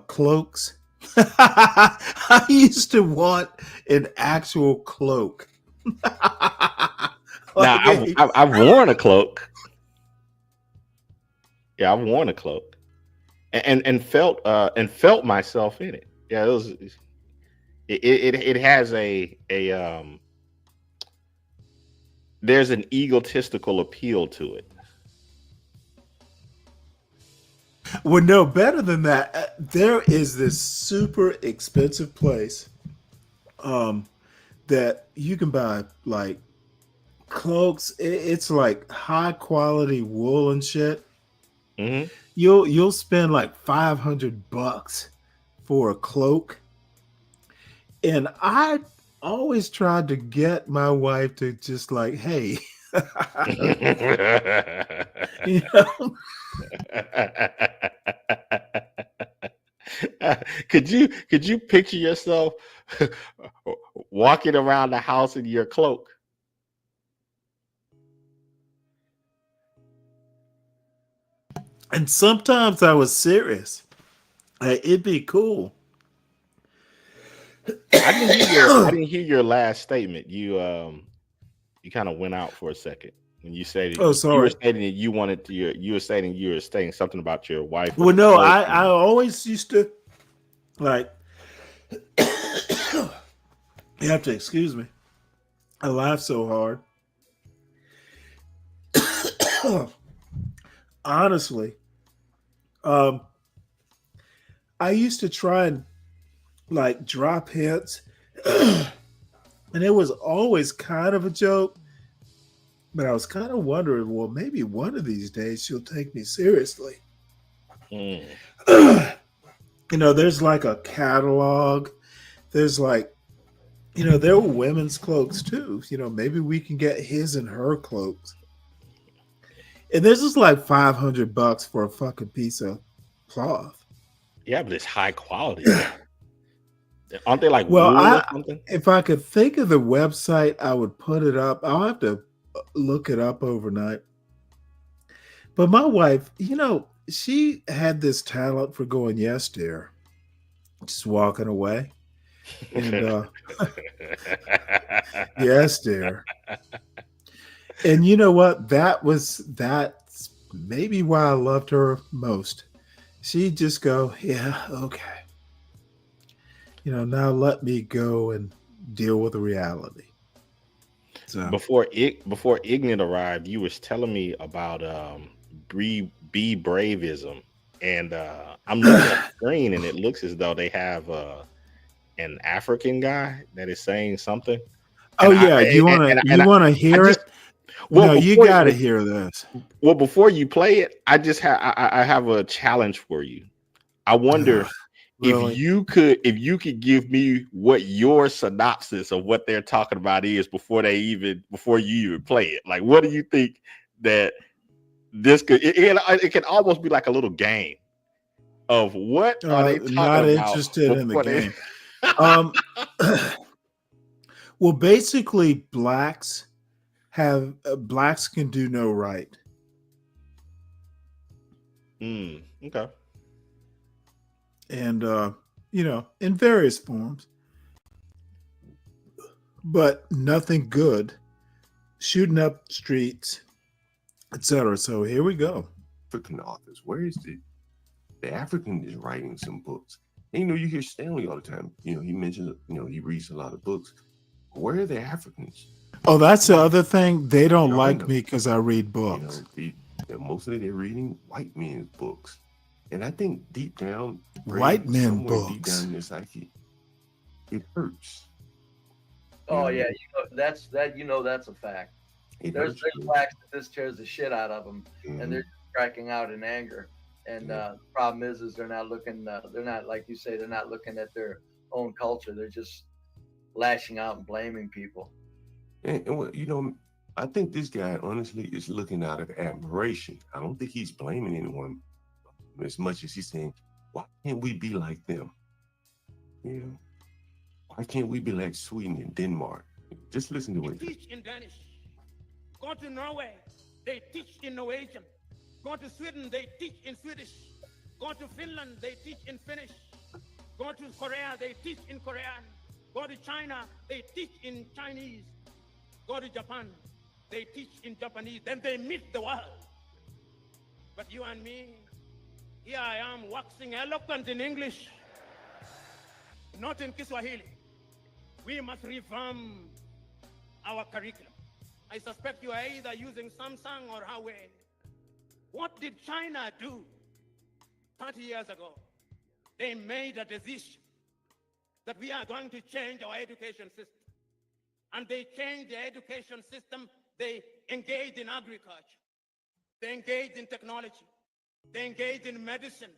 cloaks. I used to want an actual cloak. Now, I've worn a cloak. Yeah, I've worn a cloak, and felt myself in it. Yeah, it has a there's an egotistical appeal to it. Well, no, better than that. There is this super expensive place that you can buy like cloaks. It's like high quality wool and shit. Mm-hmm. You'll spend like $500 for a cloak, and I always tried to get my wife to just like, hey, you know. Could you picture yourself walking around the house in your cloak? And sometimes I was serious. It'd be cool. I didn't hear your last statement. You kind of went out for a second when you said Oh, sorry. You were stating that you wanted to. You were saying something about your wife. Well, no, I always used to like. You have to excuse me. I laugh so hard. Honestly, I used to try and like drop hints, and it was always kind of a joke. But I was kind of wondering, well, maybe one of these days she'll take me seriously. Mm. You know, there's like a catalog. There's like, you know, there were women's cloaks too. You know, maybe we can get his and her cloaks. And this is like $500 for a fucking piece of cloth. Yeah, but it's high quality. Aren't they like Well, wool or something? if I could think of the website, I would put it up. I'll have to look it up overnight. But my wife, you know, she had this talent for going, yes, dear, just walking away. And yes, dear. And you know what? That's maybe why I loved her most. She'd just go, yeah, okay. You know, now let me go and deal with the reality. So Before Ignat arrived, you was telling me about be braveism, and I'm looking at the screen, and it looks as though they have an African guy that is saying something. Oh yeah, you want to hear it? Well, no, you got to hear this. Well, before you play it, I have a challenge for you. I wonder really? if you could give me what your synopsis of what they're talking about is before you even play it. Like, what do you think that this could? It can almost be like a little game of what are they talking not about? Interested in the game. Well, basically, blacks can do no right. Okay. And you know, in various forms, but nothing good, shooting up streets, etc. So here we go. African authors. Where is the African is writing some books? And, you know, you hear Stanley all the time. You know, he mentions, you know, he reads a lot of books. Where are the Africans? Oh, that's the other thing. They don't like me because I read books. You know, mostly they're reading white men's books. And I think deep down, white men deep books. down in their psyche, it hurts. Oh yeah, that's a fact. There's blacks that this tears the shit out of them, and they're cracking out in anger. And the problem is they're not looking. They're not, like you say, they're not looking at their own culture. They're just lashing out and blaming people. And you know, I think this guy honestly is looking out of admiration. I don't think he's blaming anyone as much as he's saying, why can't we be like them? You know, why can't we be like Sweden and Denmark? Just listen to it. They teach in Danish. Go to Norway, they teach in Norwegian. Go to Sweden, they teach in Swedish. Go to Finland, they teach in Finnish. Go to Korea, they teach in Korean. Go to China, they teach in Chinese. Go to Japan, they teach in Japanese. Then they meet the world. But you and me, here I am waxing eloquent in English, not in Kiswahili. We must revamp our curriculum. I suspect you are either using Samsung or Huawei. What did China do 30 years ago? They made a decision that we are going to change our education system. And they changed the education system. They engaged in agriculture. They engaged in technology. They engaged in medicine.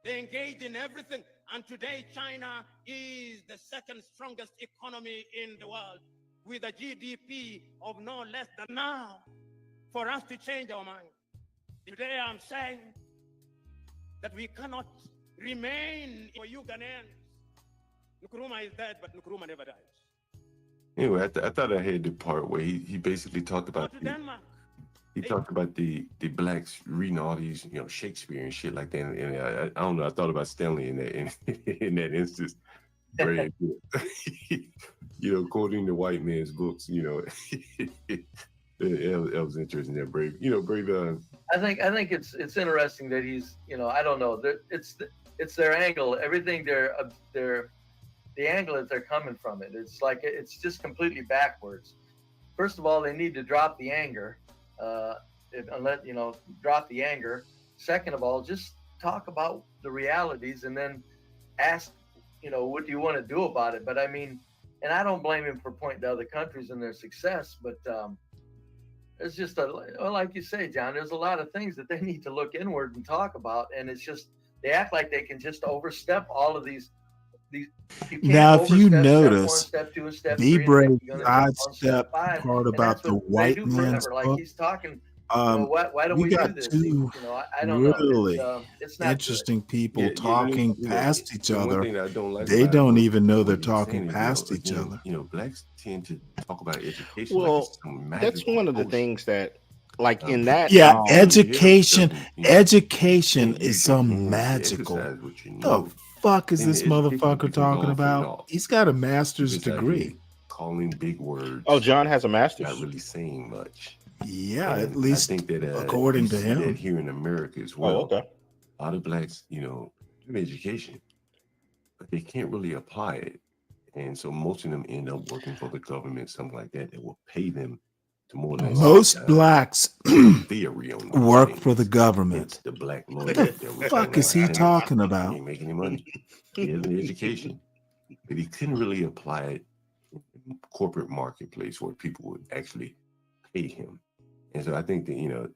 They engaged in everything. And today, China is the second strongest economy in the world, with a GDP of no less than now. For us to change our mind, today I'm saying that we cannot remain for you Ghanaians. Nkrumah is dead, but Nkrumah never dies. Anyway, I thought I had the part where he basically talked about he talked about the blacks reading all these, you know, Shakespeare and shit like that. And I don't know, I thought about Stanley in that instance. Brave, you know, quoting the white man's books, you know. It was interesting that Brave, you know, Brave. I think it's interesting that he's, you know, I don't know, it's their angle, everything the angle that they're coming from it. It's like it's just completely backwards. First of all, they need to drop the anger, drop the anger. Second of all, just talk about the realities and then ask, you know, what do you want to do about it? But I mean, and I don't blame him for pointing to other countries and their success, but it's just like you say, John, there's a lot of things that they need to look inward and talk about. And it's just, they act like they can just overstep all of these. Now, if you notice, step 2 and step be 3, brave, and sidestep part about the white man's forever. Like book. he's talking, why don't we got do this? two You know, I don't really know. It's not interesting people Yeah, talking you know, past each the one other. thing that I don't like They about don't what- even know what they're he's talking saying is, past you know, each again, other. You know, blacks tend to talk about education like Well, it's some that's magical one of the potion. things that, like in that, Yeah, Education education can't is use some your hands to magical. exercise what you The know. fuck is And this the education motherfucker can talking go from, you about? know, He's got a master's just out here degree. calling big words. Oh, John has a master's. Not really saying much. Yeah, at And least I think that according we to see him. that here in America as well. Oh, okay. A lot of blacks, you know, have education, but they can't really apply it. And so most of them end up working for the government, something like that, that will pay them to more or less Most blacks theory on work things. for the government. It's the black lawyer What the that was fuck is he talking He about? ain't making any money. He has an education, but he couldn't really apply it in the corporate marketplace where people would actually pay him. And so I think that, you know,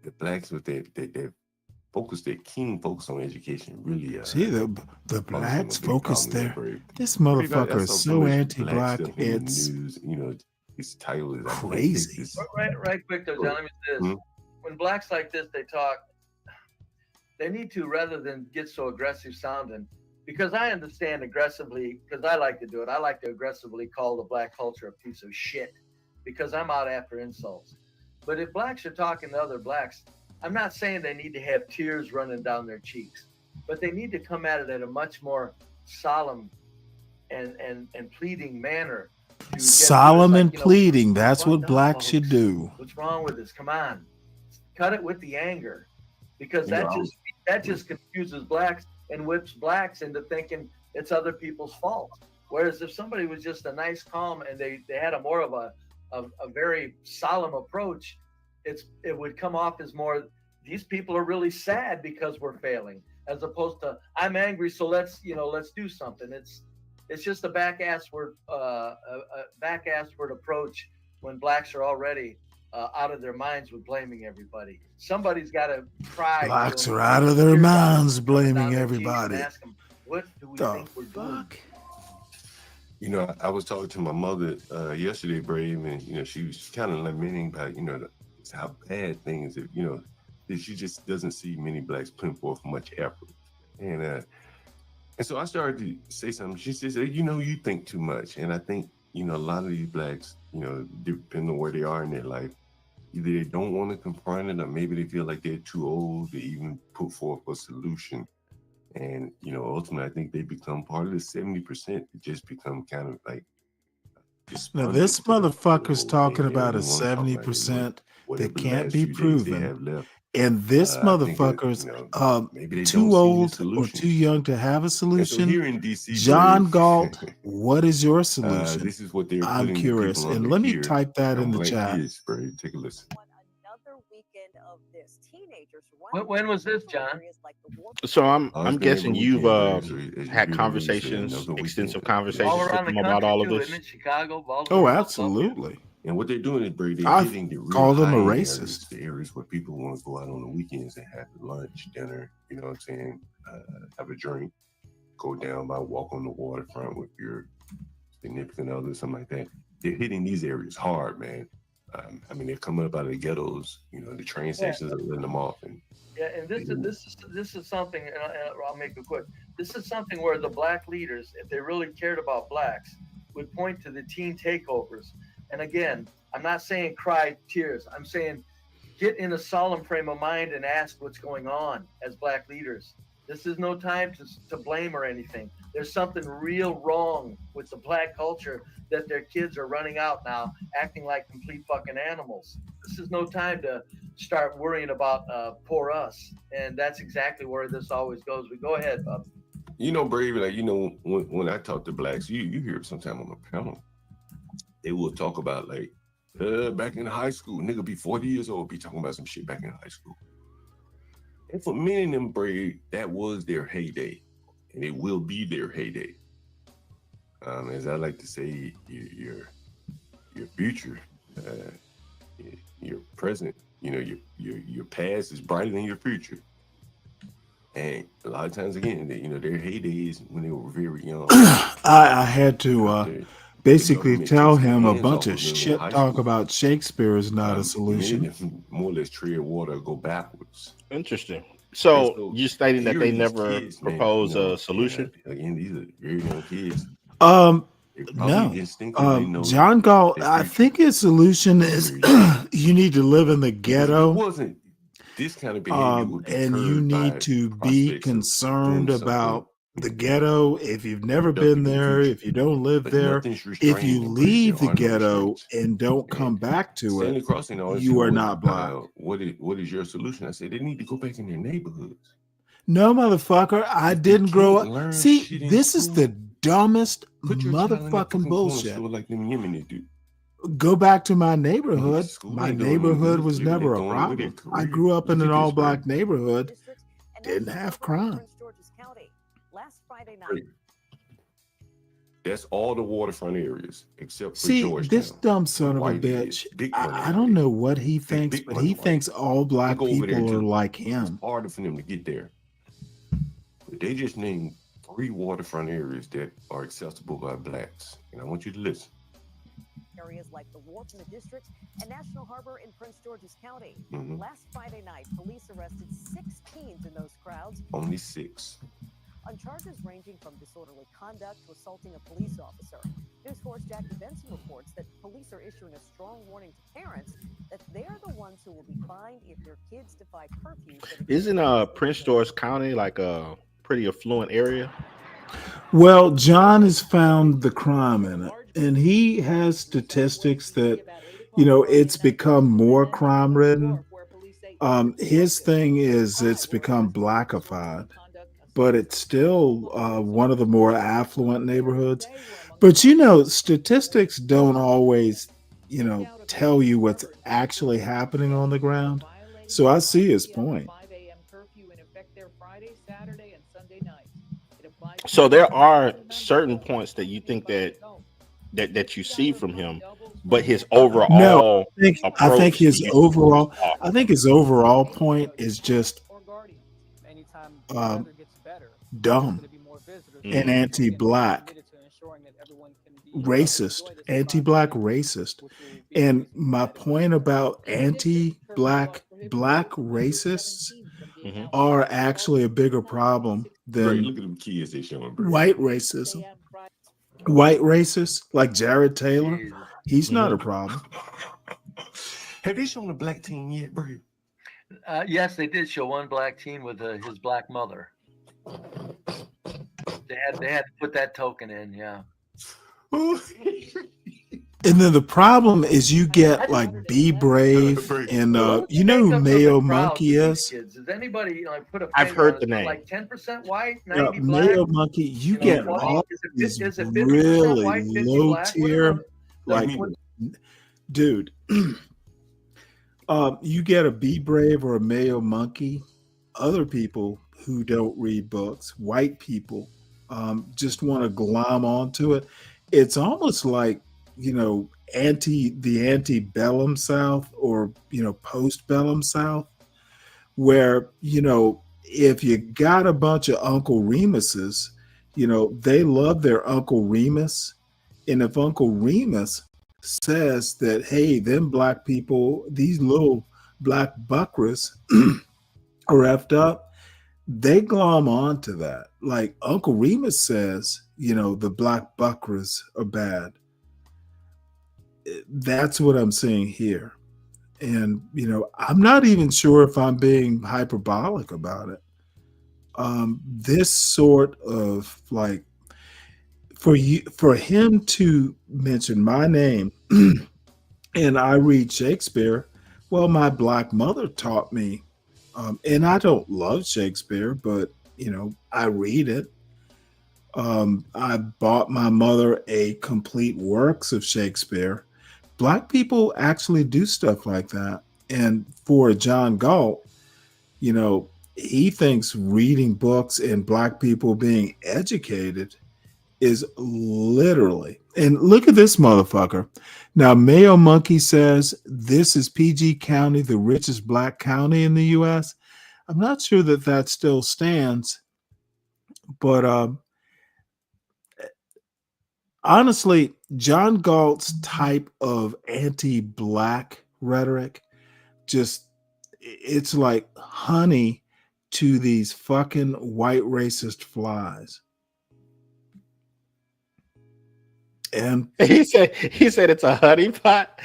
the blacks with their focus, their keen focus on education really See, the blacks focus there. This motherfucker is so anti-black. It's news, you know, his title is crazy. Right quick though, John, let me say this. When blacks like this, they talk, they need to, rather than get so aggressive sounding, because I understand aggressively, because I like to do it. I like to aggressively call the black culture a piece of shit because I'm out after insults. But if blacks are talking to other blacks, I'm not saying they need to have tears running down their cheeks, but they need to come at it in a much more solemn and pleading manner. Solemn and pleading. That's what blacks should do. What's wrong with this? Come on, cut it with the anger, because that just confuses blacks and whips blacks into thinking it's other people's fault. Whereas if somebody was just a nice, calm, and they had a more of a very solemn approach, it wowould come off as more, these people are really sad because we're failing, as opposed to I'm angry, so let's do something. It's just a back-assward approach when blacks are already out of their minds with blaming everybody. Somebody's got to cry. Blacks are out of their minds blaming everybody. Ask them, what do we think we're doing? You know, I was talking to my mother yesterday, Brave, and you know, she was kind of lamenting about, you know, how bad things, you know, that she just doesn't see many blacks putting forth much effort. And so I started to say something. She said, you know, you think too much. And I think, you know, a lot of these blacks, you know, depending on where they are in their life, either they don't want to confront it, or maybe they feel like they're too old to even put forth a solution And ultimately, I think they become part of the 70% that just become kind of like Now this motherfucker's talking about a want to talk about 70% whatever that the can't last be few days they proven, have left. and this I think that, motherfucker's maybe they too don't see his old or solution. too young to have a And so solution. here in DC, John Brave, Galt, what is your solution? this is what they're I'm putting the curious, people and under let me here type that in on the black chat. kids, Brave. Take a listen. When was this, John? So I'm It's been guessing every you've weekend, Brave. So as you hear had the news, say conversations, another extensive weekend. conversations All with around the them about country all of too, this. isn't it? Chicago, Oh, Baltimore. absolutely. And what they're doing is, Brave, they're I've hitting the real called him a high-end racist. areas, the areas where people want to go out on the weekends and have lunch, dinner, you know what I'm saying, have a drink, go down by walk on the waterfront with your significant other, something like that. They're hitting these areas hard, man. I mean, they're coming up out of the ghettos, the train stations are letting them off. And Yeah, and this is something, and I'll make it quick. This is something where the black leaders, if they really cared about blacks, would point to the teen takeovers. And again, I'm not saying cry tears. I'm saying get in a solemn frame of mind and ask what's going on as black leaders. This is no time to blame or anything. There's something real wrong with the black culture that their kids are running out now, acting like complete fucking animals. This is no time to start worrying about poor us. And that's exactly where this always goes. We go ahead, Bob. Brave, like, when I talk to blacks, you hear it sometime on the panel, they will talk about like, back in high school, nigga be 40 years old, be talking about some shit back in high school. And for many of them, Brave, that was their heyday, and it will be their heyday. As I like to say, your future, your present, your past is brighter than your future. And a lot of times, again, their heydays when they were very young. I had to basically tell him a bunch of shit talk about Shakespeare is not a solution. More or less tread water or go backwards. Interesting. So you're stating that they never propose a solution? Again, these are very young kids. No. John Galt, I think his solution is you need to live in the ghetto. This kind of behavior And you need to be concerned about the ghetto. If you've never been there, if you don't live there, if you leave the ghetto and don't come back to it, you are not black. What is your solution? I said they need to go back in their neighborhoods. No, motherfucker, I didn't grow up. See, this is the dumbest motherfucking bullshit. Like them Yemen do. Go back to my neighborhood. My neighborhood was never a problem. I grew up in an all-black neighborhood. Didn't have crime. That's all the waterfront areas except for See, Georgetown. this dumb son of a bitch. I don't know what he thinks, but he thinks all black people are like him. It's harder for them to get there. But they just named 3 waterfront areas that are accessible by blacks, and I want you to listen. Areas like the Wharf in the district and National Harbor in Prince George's County. Last Friday night, police arrested 6 teens in those crowds. Only 6. On charges ranging from disorderly conduct to assaulting a police officer. News 4's Jackie Benson reports that police are issuing a strong warning to parents that they are the ones who will be fined if their kids defy curfews. Isn't Prince George County like a pretty affluent area? Well, John has found the crime in it, and he has statistics that, it's become more crime ridden. His thing is it's become blackified, but it's still one of the more affluent neighborhoods. But, statistics don't always, tell you what's actually happening on the ground. So I see his point. So there are certain points that you think that you see from him, but his overall no, I think his overall point is just dumb and anti-black, racist, anti-black racist. And my point about anti-black racists are actually a bigger problem than Look at them kids they showing, bro. white racism. White racists like Jared Taylor, he's not a problem. Have they shown a black teen yet, bro? Yes, they did show one black teen with his black mother. They had to put that token in, yeah. And then the problem is you get like Be Brave and you know who Mayo Monkey is? Does anybody put a I've finger heard on the it? name. Like 10% white, Yeah, 90 black? Mayo Monkey, you get 20? all Is these it 50% really white, 50 low black? tier, like, dude, you get a Be Brave or a Mayo Monkey. Other people who don't read books, white people, just want to glom onto it. It's almost like, you know, the antebellum South, or, you know, postbellum South, where, you know, if you got a bunch of Uncle Remuses, you know, they love their Uncle Remus. And if Uncle Remus says that, hey, them black people, these little black buckras are effed up, they glom on to that. Like Uncle Remus says, you know, the black buckras are bad. That's what I'm seeing here. And, you know, I'm not even sure if I'm being hyperbolic about it. This sort of like, for him to mention my name and I read Shakespeare, well, my black mother taught me, and I don't love Shakespeare, but, you know, I read it. I bought my mother a complete works of Shakespeare. Black people actually do stuff like that. And for John Galt, you know, he thinks reading books and black people being educated is literally, and look at this motherfucker. Now, Mayo Monkey says this is PG County, the richest black county in the US. I'm not sure that that still stands, but honestly, John Galt's type of anti-black rhetoric, just, it's like honey to these fucking white racist flies. And he said it's a honey pot.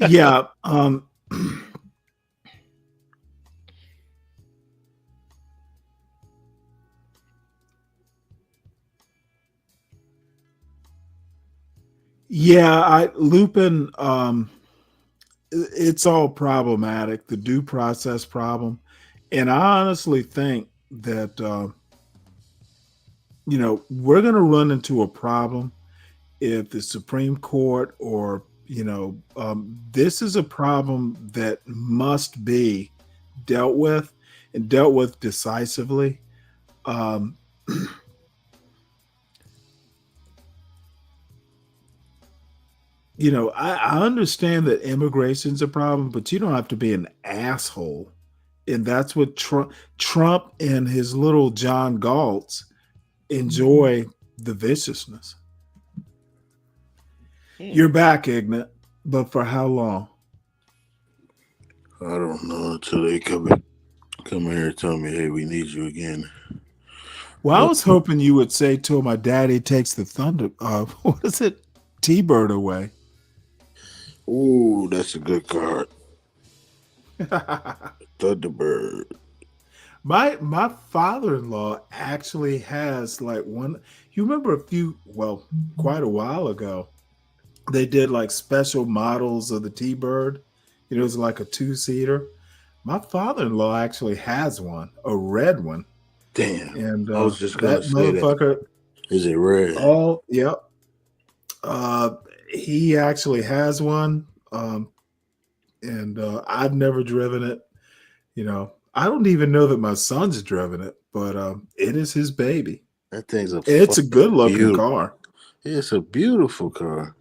yeah, yeah, Lupin, it's all problematic, the due process problem. And I honestly think that, you know, we're going to run into a problem if the Supreme Court, or, you know, this is a problem that must be dealt with, and dealt with decisively. You know, I understand that immigration's a problem, but you don't have to be an asshole. And that's what Trump and his little John Galtz enjoy, the viciousness. You're back, Ignat, but for how long? I don't know until they come here and tell me, hey, we need you again. Well, I was hoping you would say to him, my daddy takes the thunder, what is it? T-Bird away. Ooh, that's a good card. Thunderbird. My father-in-law actually has like one. You remember quite a while ago, they did like special models of the T-Bird. It was like a 2-seater. My father-in-law actually has one, a red one. Damn. And I was just gonna that say motherfucker. Is it red? Oh, yep. He actually has one. And I've never driven it. You know, I don't even know that my son's driven it, but it is his baby. That thing's it's a good looking car. It's a beautiful car.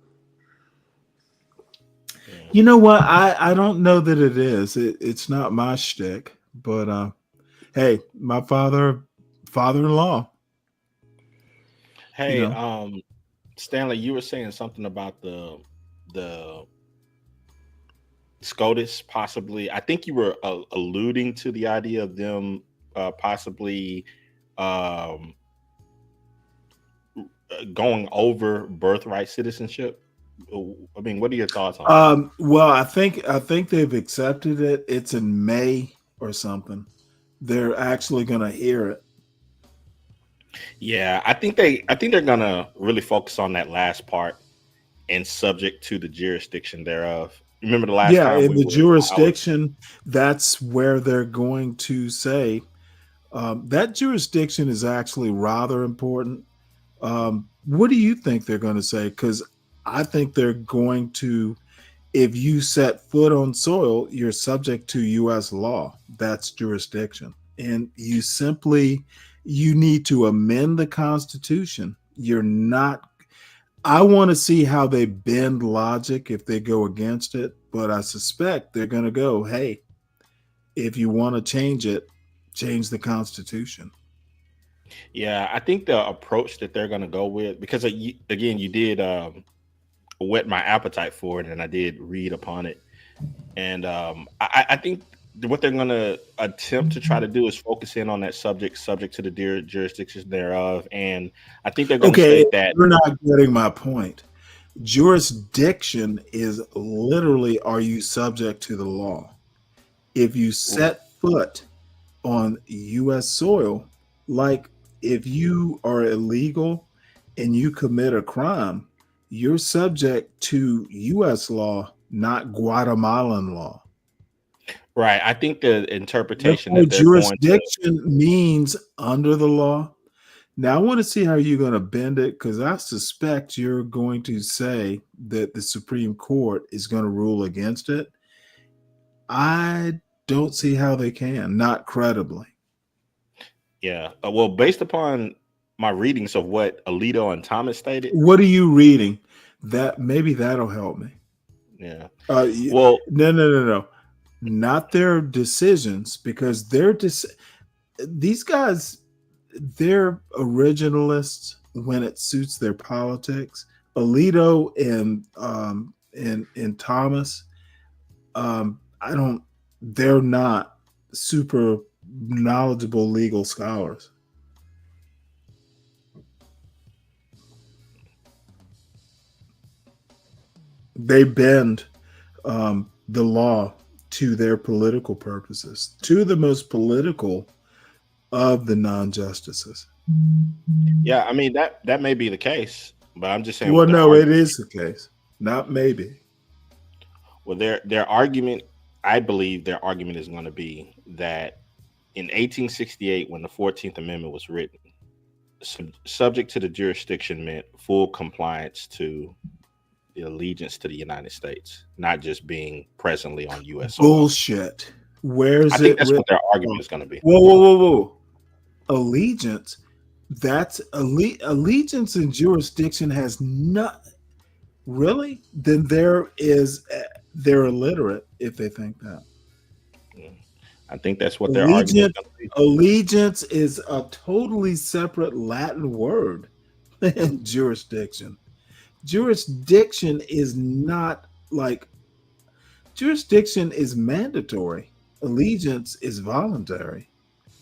You know what? I don't know that it is. It's not my shtick, but hey, my father-in-law. Hey, you know. Stanley, you were saying something about the SCOTUS possibly. I think you were alluding to the idea of them possibly going over birthright citizenship. I mean, what are your thoughts on Well, I think they've accepted it. It's in May or something. they're actually going to hear it. Yeah, I think they're gonna really focus on that last part and subject to the jurisdiction thereof. Remember the last Yeah, time in we the were I was jurisdiction, that's where they're going to say that jurisdiction is actually rather important. What do you think they're going to say? Because I think they're going to, if you set foot on soil, you're subject to U.S. law. That's jurisdiction. And you need to amend the Constitution. You're not, I want to see how they bend logic if they go against it, but I suspect they're going to go, hey, if you want to change it, change the Constitution. Yeah, I think the approach that they're gonna go with, because again, you did whet my appetite for it, and I did read upon it, and I think what they're gonna attempt to try to do is focus in on that subject to the jurisdiction thereof, and I think they're gonna Okay, state that. you're not getting my point. Jurisdiction is literally, are you subject to the law? If you set foot on U.S. soil, like if you are illegal and you commit a crime, you're subject to U.S. law, not Guatemalan law. Right. I think the interpretation Therefore, that they're going to. jurisdiction means under the law. Now, I want to see how you're going to bend it, because I suspect you're going to say that the Supreme Court is going to rule against it. I don't see how they can, not credibly. Yeah. Well, based upon my readings of what Alito and Thomas stated. What are you reading? That maybe that'll help me. Yeah. Well, no. Not their decisions, because these guys, they're originalists when it suits their politics. Alito and Thomas, they're not super knowledgeable legal scholars. They bend the law to their political purposes, to the most political of the non-justices. Yeah, I mean that may be the case, but I'm just saying. Well, no, it is the case. Not maybe. Well, their argument, I believe their argument is going to be that in 1868, when the 14th Amendment was written, subject to the jurisdiction meant full compliance to the allegiance to the United States, not just being presently on U.S. soil. Bullshit. Where's I think it? that's what their argument is going to be. Whoa. Allegiance. That's allegiance and jurisdiction has not really. Then they're illiterate if they think that. I think that's what their argument is going to be. Allegiance is a totally separate Latin word than jurisdiction. Jurisdiction is not like jurisdiction is mandatory. Allegiance is voluntary.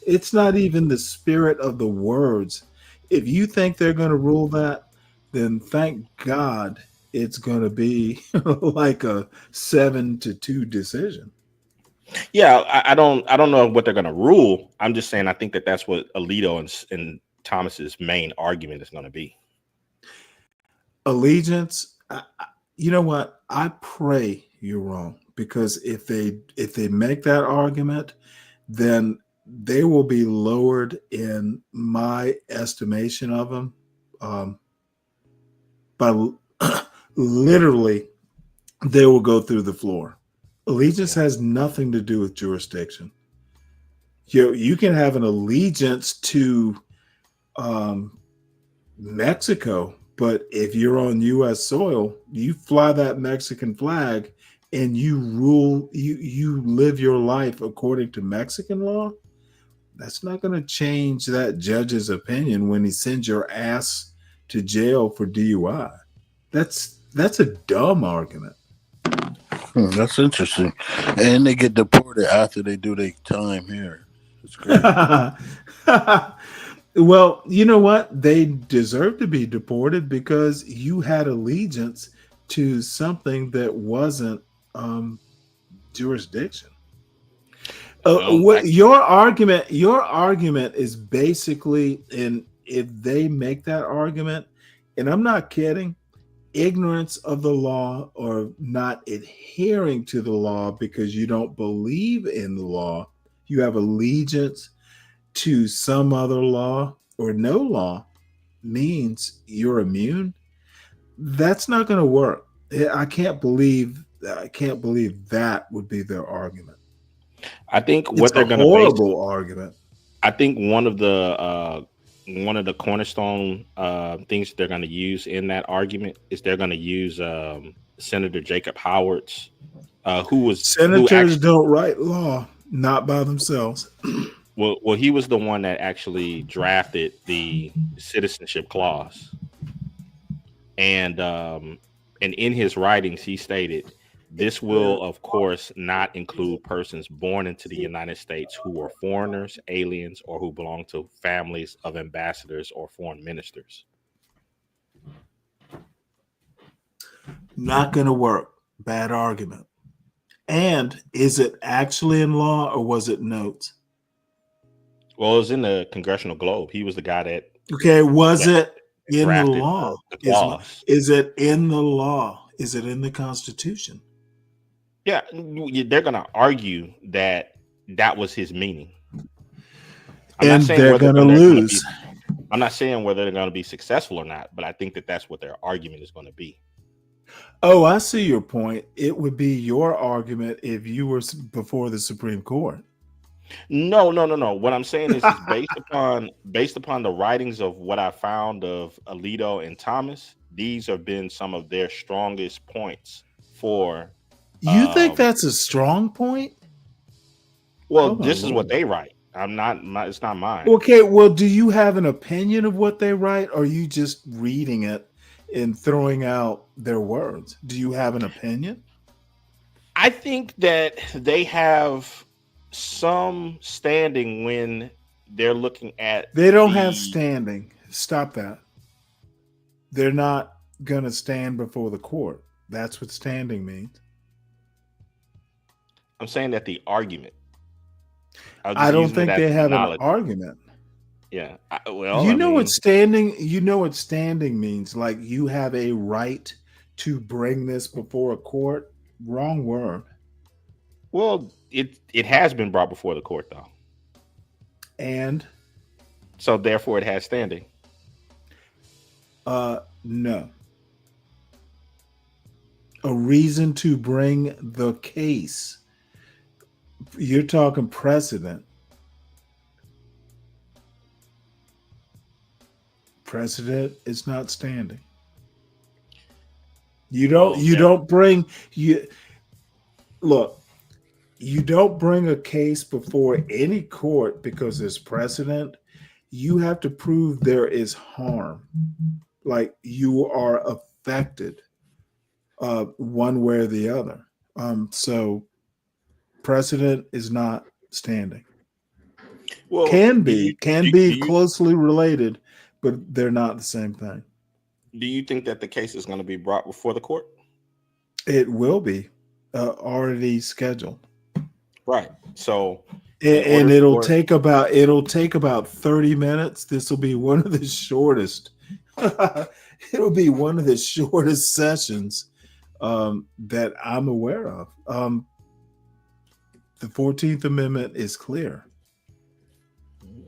It's not even the spirit of the words. If you think they're going to rule that, then thank God it's going to be like a 7-2 decision. Yeah, I don't know what they're going to rule. I'm just saying I think that's what Alito and Thomas's main argument is going to be. Allegiance. You know what? I pray you're wrong, because if they make that argument, then they will be lowered in my estimation of them. But literally, they will go through the floor. Allegiance has nothing to do with jurisdiction. You can have an allegiance to Mexico, but if you're on U.S. soil, you fly that Mexican flag and you rule, you live your life according to Mexican law. That's not going to change that judge's opinion when he sends your ass to jail for DUI. That's a dumb argument. That's interesting. And they get deported after they do their time here. It's great. Well, you know what? They deserve to be deported because you had allegiance to something that wasn't jurisdiction. What your argument is basically, and if they make that argument, and I'm not kidding, ignorance of the law or not adhering to the law because you don't believe in the law, you have allegiance to some other law or no law, means you're immune. That's not going to work. I can't believe that would be their argument. I think It's what they're a going to base horrible argument. I think one of the cornerstone things they're going to use in that argument is they're going to use Senator Jacob Howard's Senators don't write law, not by themselves. Well, he was the one that actually drafted the citizenship clause, and in his writings he stated, this will of course not include persons born into the United States who are foreigners, aliens, or who belong to families of ambassadors or foreign ministers. Not going to work. Bad argument. And is it actually in law or was it notes? Well, it was in the Congressional Globe. He was the guy that. Okay, was it in the drafted law? the clause. Is it in the law? Is it in the Constitution? Yeah, they're going to argue that was his meaning. And they're going to lose. I'm not saying whether they're going to be successful or not, but I think that's what their argument is going to be. Oh, I see your point. It would be your argument if you were before the Supreme Court. No. What I'm saying is based upon the writings of what I found of Alito and Thomas. These have been some of their strongest points for. You think that's a strong point? Well, this is what they write. It's not mine. Okay, well, do you have an opinion of what they write, or are you just reading it and throwing out their words? Do you have an opinion? I think that they have some standing when they're looking at. They don't have standing. Stop that. They're not going to stand before the court. That's what standing means. I'm saying that the argument. I don't think they have an argument. Yeah. You know what standing means? Like you have a right to bring this before a court. Wrong word. Well, it has been brought before the court though. And so therefore it has standing. No. A reason to bring the case. You're talking precedent. Precedent is not standing. You don't bring a case before any court because there's precedent. You have to prove there is harm. Like you are affected one way or the other. So precedent is not standing. Well, can be closely related, but they're not the same thing. Do you think that the case is going to be brought before the court? It will be already scheduled. Right. So, and it'll take about 30 minutes. This will be one of the shortest. It'll be one of the shortest sessions that I'm aware of. The 14th Amendment is clear.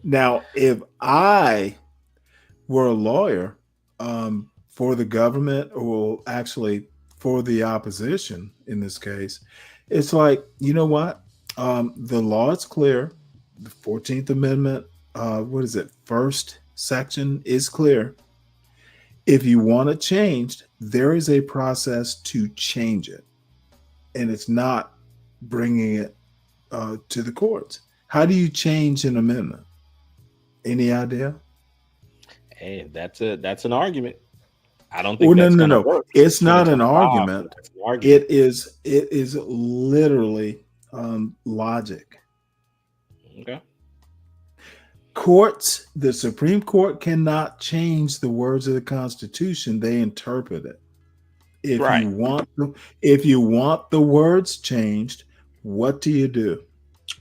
Now, if I were a lawyer for the government, or actually for the opposition in this case, it's like, you know what? The law is clear. The 14th Amendment, first section is clear. If you want it changed, there is a process to change it. And it's not bringing it to the courts. How do you change an amendment? Any idea? Hey, that's an argument. I don't think no. Work. It's not an argument. It is literally logic. Okay. Courts, the Supreme Court cannot change the words of the Constitution. They interpret it. If you want the words changed, what do?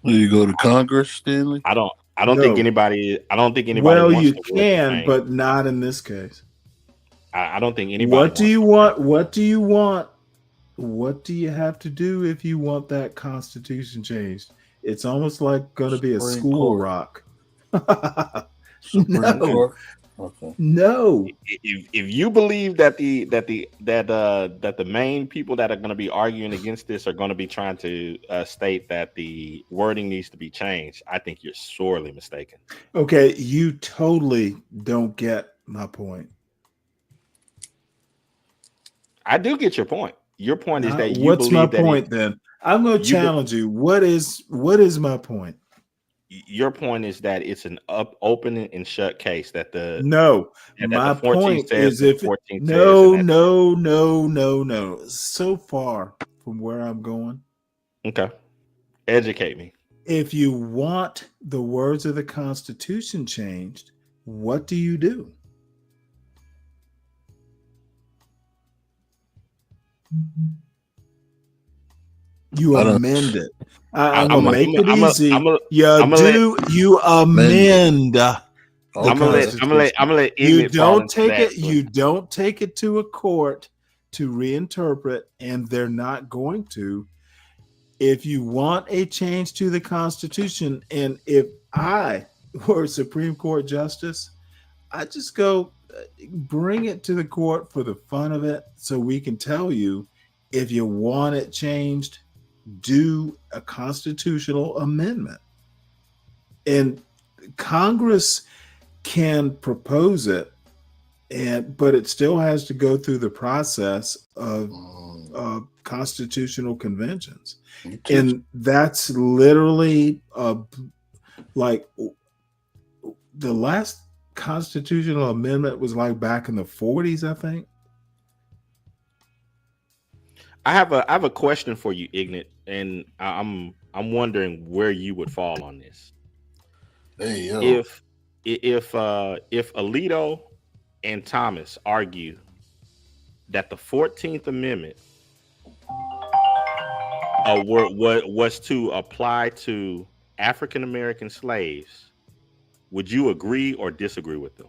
Will you go to Congress, Stanley? I don't No. think anybody. I don't think anybody Well, wants you the world to can, change. but not in this case. I don't think anybody. What do you want? What do you want? What do you have to do if you want that Constitution changed? It's almost like going to be a Supreme school Court. rock. Supreme No. Court. Okay. No. If you believe that the main people that are going to be arguing against this are going to be trying to state that the wording needs to be changed, I think you're sorely mistaken. Okay, you totally don't get my point. I do get your point. Your point is that you what's my believe that point then? I'm going to challenge you. What is my point? Your point is that it's an open and shut case that the No, that my the 14th point says, is the if 14th no, says, and no. So far from where I'm going. Okay, educate me. If you want the words of the Constitution changed, what do you do? You amend it. I'm gonna make it easy. You amend. I'm gonna let you Ignat fall don't into take that, it. but- You don't take it to a court to reinterpret, and they're not going to. If you want a change to the Constitution, and if I were a Supreme Court justice, I just go bring it to the court for the fun of it, so we can tell you if you want it changed, do a constitutional amendment, and Congress can propose it, but it still has to go through the process of constitutional conventions, and that's literally like the last constitutional amendment was like back in the 40s, I think. I have a question for you, Ignat, and I'm wondering where you would fall on this. Hey, yo. If Alito and Thomas argue that the 14th Amendment was to apply to African American slaves, would you agree or disagree with them?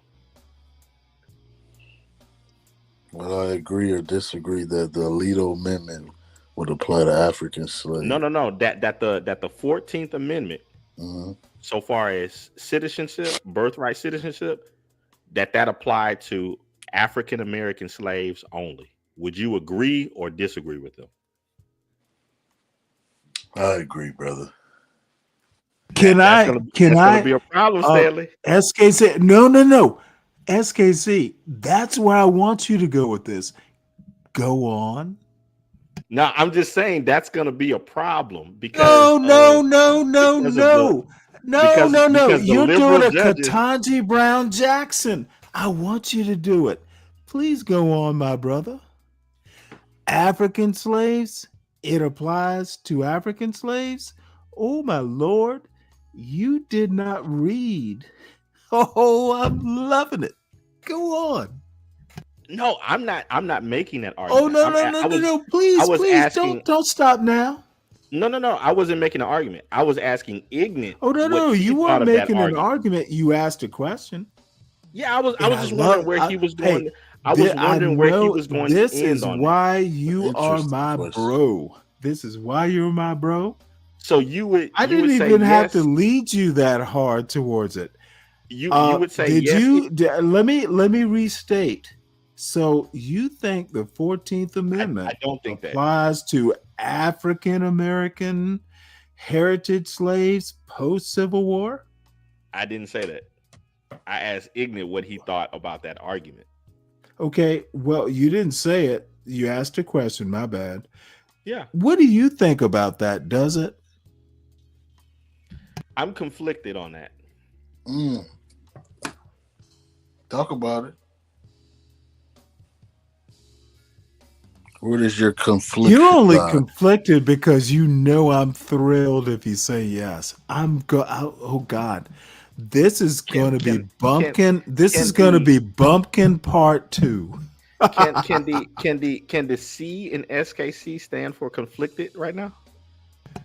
Well, I agree or disagree that the Alito Amendment would apply to African slaves. No. That the 14th Amendment, so far as citizenship, birthright citizenship, that applied to African American slaves only. Would you agree or disagree with them? I agree, brother. That's gonna be a problem, Stanley. SKC, no. SKC, that's where I want you to go with this. Go on. No, I'm just saying that's going to be a problem because No. You're doing a judges, Ketanji Brown Jackson. I want you to do it. Please go on, my brother. African slaves, it applies to African slaves. Oh, my Lord, you did not read. Oh, I'm loving it. Go on. No, I'm not making that argument. Oh, no. Please, don't stop now. No. I wasn't making an argument. I was asking Ignat. Oh, no. You weren't making an argument. You asked a question. Yeah, I was just wondering where he was going. Hey, I was wondering where he was going. This to end is on why that. you are my bro. This is why you're my bro. So you would. I didn't even have to lead you that hard towards it. You would say yes. Let me restate. So you think the 14th Amendment I don't think applies to African American heritage slaves post Civil War? I didn't say that. I asked Ignat what he thought about that argument. Okay, well, you didn't say it. You asked a question. My bad. Yeah. What do you think about that? Does it? I'm conflicted on that. Talk about it. Where does your conflict? You're only conflicted because you know I'm thrilled if you say yes. Oh God, this is going to be Bumpkin. This is going to be Bumpkin Part 2. Can the C in SKC stand for conflicted right now?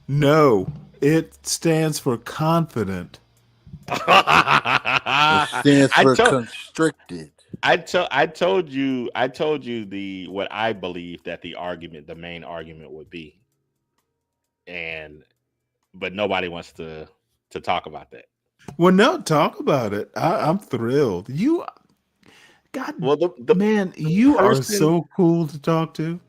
No, It stands for confident. It stands for constricted. I told you the what I believe that the main argument would be, but nobody wants to talk about that. Well, no, talk about it. I'm thrilled. You, God, well, you are so cool to talk to.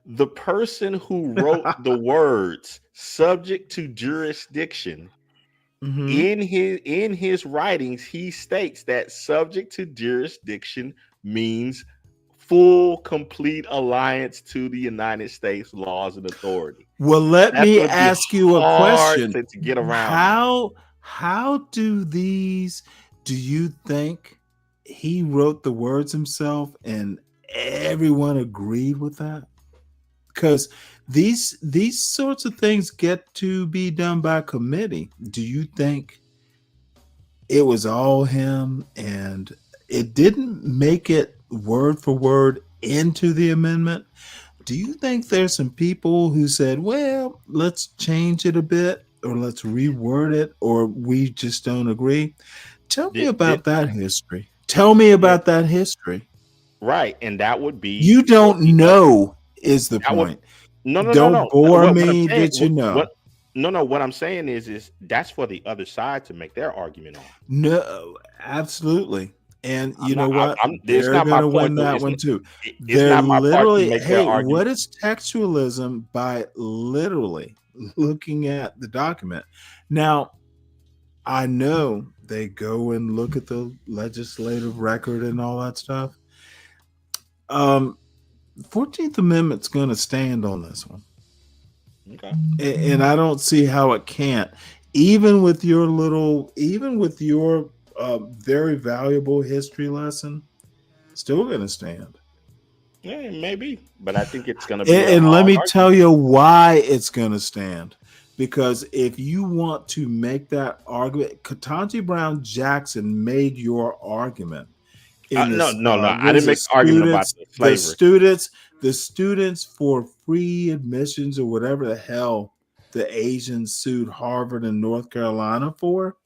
The person who wrote the words "subject to jurisdiction." In his writings, he states that subject to jurisdiction means full, complete alliance to the United States laws and authority. Well, let me ask you a question. To get around how do you think he wrote the words himself and everyone agreed with that? Because these sorts of things get to be done by committee. Do you think it was all him and it didn't make it word for word into the amendment? Do you think there's some people who said, well, let's change it a bit or let's reword it, or we just don't agree? Tell me about that history. Tell me about that history. Right. And that would be you don't know is the point. Don't bore me that you know. What I'm saying is that's for the other side to make their argument on. No, absolutely. And you know what? They're going to win that one too. They're literally, hey, what is textualism by literally looking at the document? Now, I know they go and look at the legislative record and all that stuff. 14th Amendment's going to stand on this one. Okay. And I don't see how it can't. Even with your very valuable history lesson, still going to stand. Yeah, maybe. But I think it's going to be. And let me tell you why it's going to stand. Because if you want to make that argument, Ketanji Brown Jackson made your argument. No. I didn't make the argument about the slavery. The students for free admissions or whatever the hell the Asians sued Harvard and North Carolina for.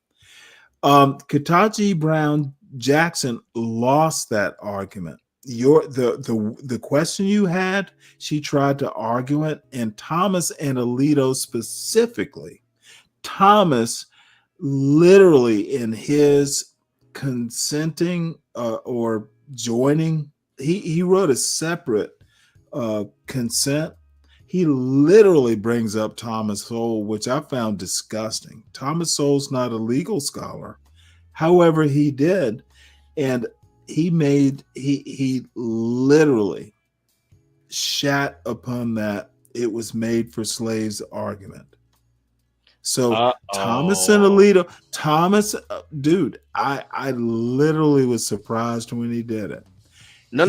Ketanji Brown Jackson lost that argument. The question you had, she tried to argue it, and Thomas and Alito specifically, Thomas literally in his consenting or joining, he wrote a separate consent. He literally brings up Thomas Sowell, which I found disgusting. Thomas Sowell's not a legal scholar. However, he did. And he literally shat upon that it was made for slaves argument. So Thomas and Alito, dude, I literally was surprised when he did it. No.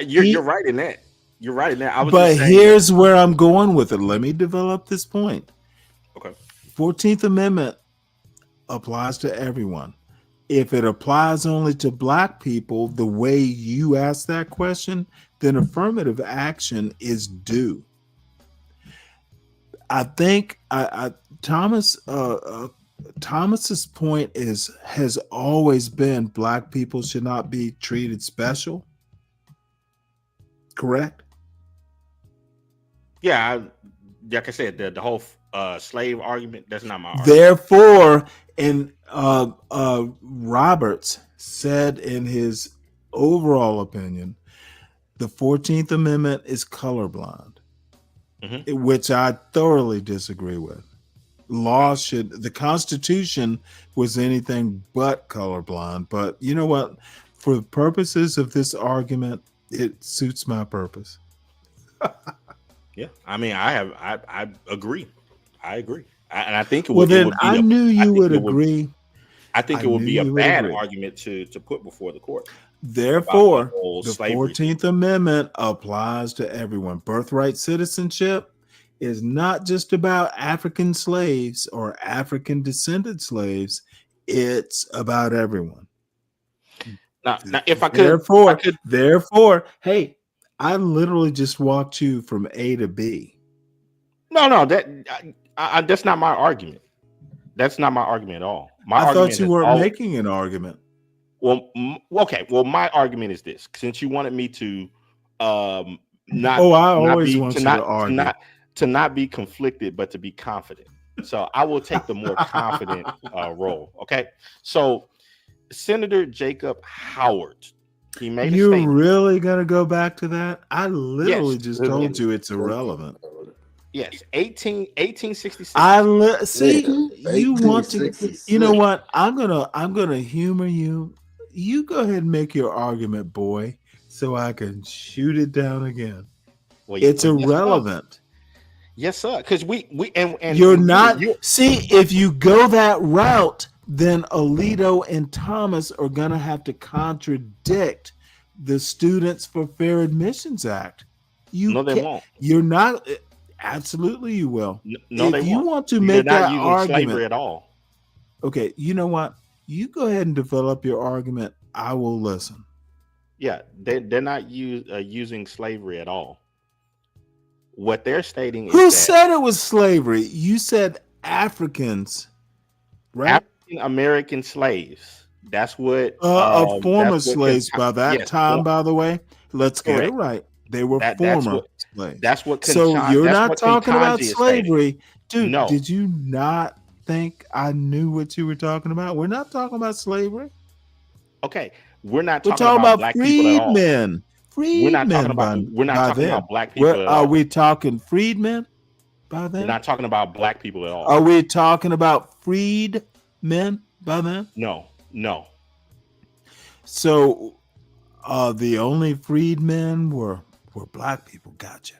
You're right in that. You're right in that. But here's where I'm going with it. Let me develop this point. Okay. 14th Amendment applies to everyone. If it applies only to Black people, the way you ask that question, then affirmative action is due. I think Thomas's point has always been Black people should not be treated special. Correct? Yeah, like I said, the whole slave argument, that's not my argument. Therefore, and Roberts said in his overall opinion, the 14th Amendment is colorblind, which I thoroughly disagree with. The Constitution was anything but colorblind, but you know what? For the purposes of this argument, it suits my purpose. Yeah, I mean, I agree. I agree, and I think it would. Well, then I knew you would agree. I think it would be a bad argument to put before the court. Therefore, the 14th Amendment applies to everyone. Birthright citizenship is not just about African slaves or African descended slaves. It's about everyone. Now, if I could, therefore, hey, I literally just walked you from A to B. No, that's not my argument. That's not my argument at all. My I argument thought you is weren't making an argument. Well, okay. Well, my argument is this: since you wanted me to, not Oh, I not always be want you to argue. to not be conflicted, but to be confident. So I will take the more confident role. Okay. So Senator Jacob Howard, he made a You're statement. really gonna go back to that? I literally Yes. just told you it's irrelevant. Yes, 1866. See, you want to. You know what? I'm gonna humor you. You go ahead and make your argument, boy, so I can shoot it down again. Well, It's well, yes, sir. irrelevant. Yes, sir. Because we and You're and not. you See, if you go that route, then Alito and Thomas are gonna have to contradict the Students for Fair Admissions Act. No, they can't- won't. You're not. Absolutely, you will. No, if they you won't. want to They're make not that using slavery argument at all. Okay, you know what? You go ahead and develop your argument. I will listen. Yeah, they're not using slavery at all. What they're stating is Who that said it was slavery? You said Africans, right? African American slaves. That's what Former that's what slaves by that yes, time, by the way. Let's get it correct. right. They were That's former what slaves. that's what So you're that's not what talking about Kentanji is stating. slavery. Dude, No. did you not think I knew what you were talking about? We're not talking about slavery. Okay, we're not We're talking talking about about black people at all. freedmen. We're not talking Freedmen we're not by talking then. about black people at Are all. we talking freedmen by We're then? not talking about black people at all. Are we talking about freedmen by then? No. So the only freedmen were black people. Gotcha.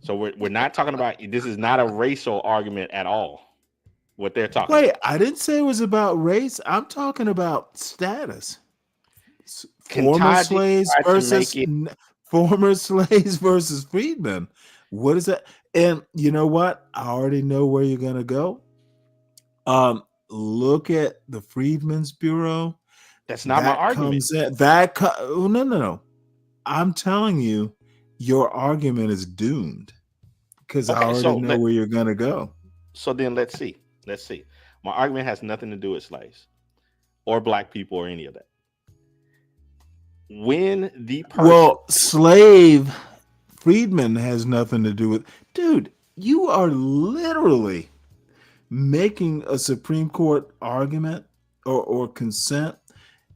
So we're not talking about this is not a racial argument at all. What they're talking Wait, about. I didn't say it was about race. I'm talking about status. Former Kentanji slaves tried to versus make it former slaves versus freedmen. What is that? And you know what? I already know where you're gonna go. Look at the Freedmen's Bureau. That's not my argument. No. I'm telling you, your argument is doomed because I Okay, already so know where you're gonna go. So then let's see. My argument has nothing to do with slaves or black people or any of that. When the person freedman has nothing to do with. Dude, you are literally making a Supreme Court argument or consent,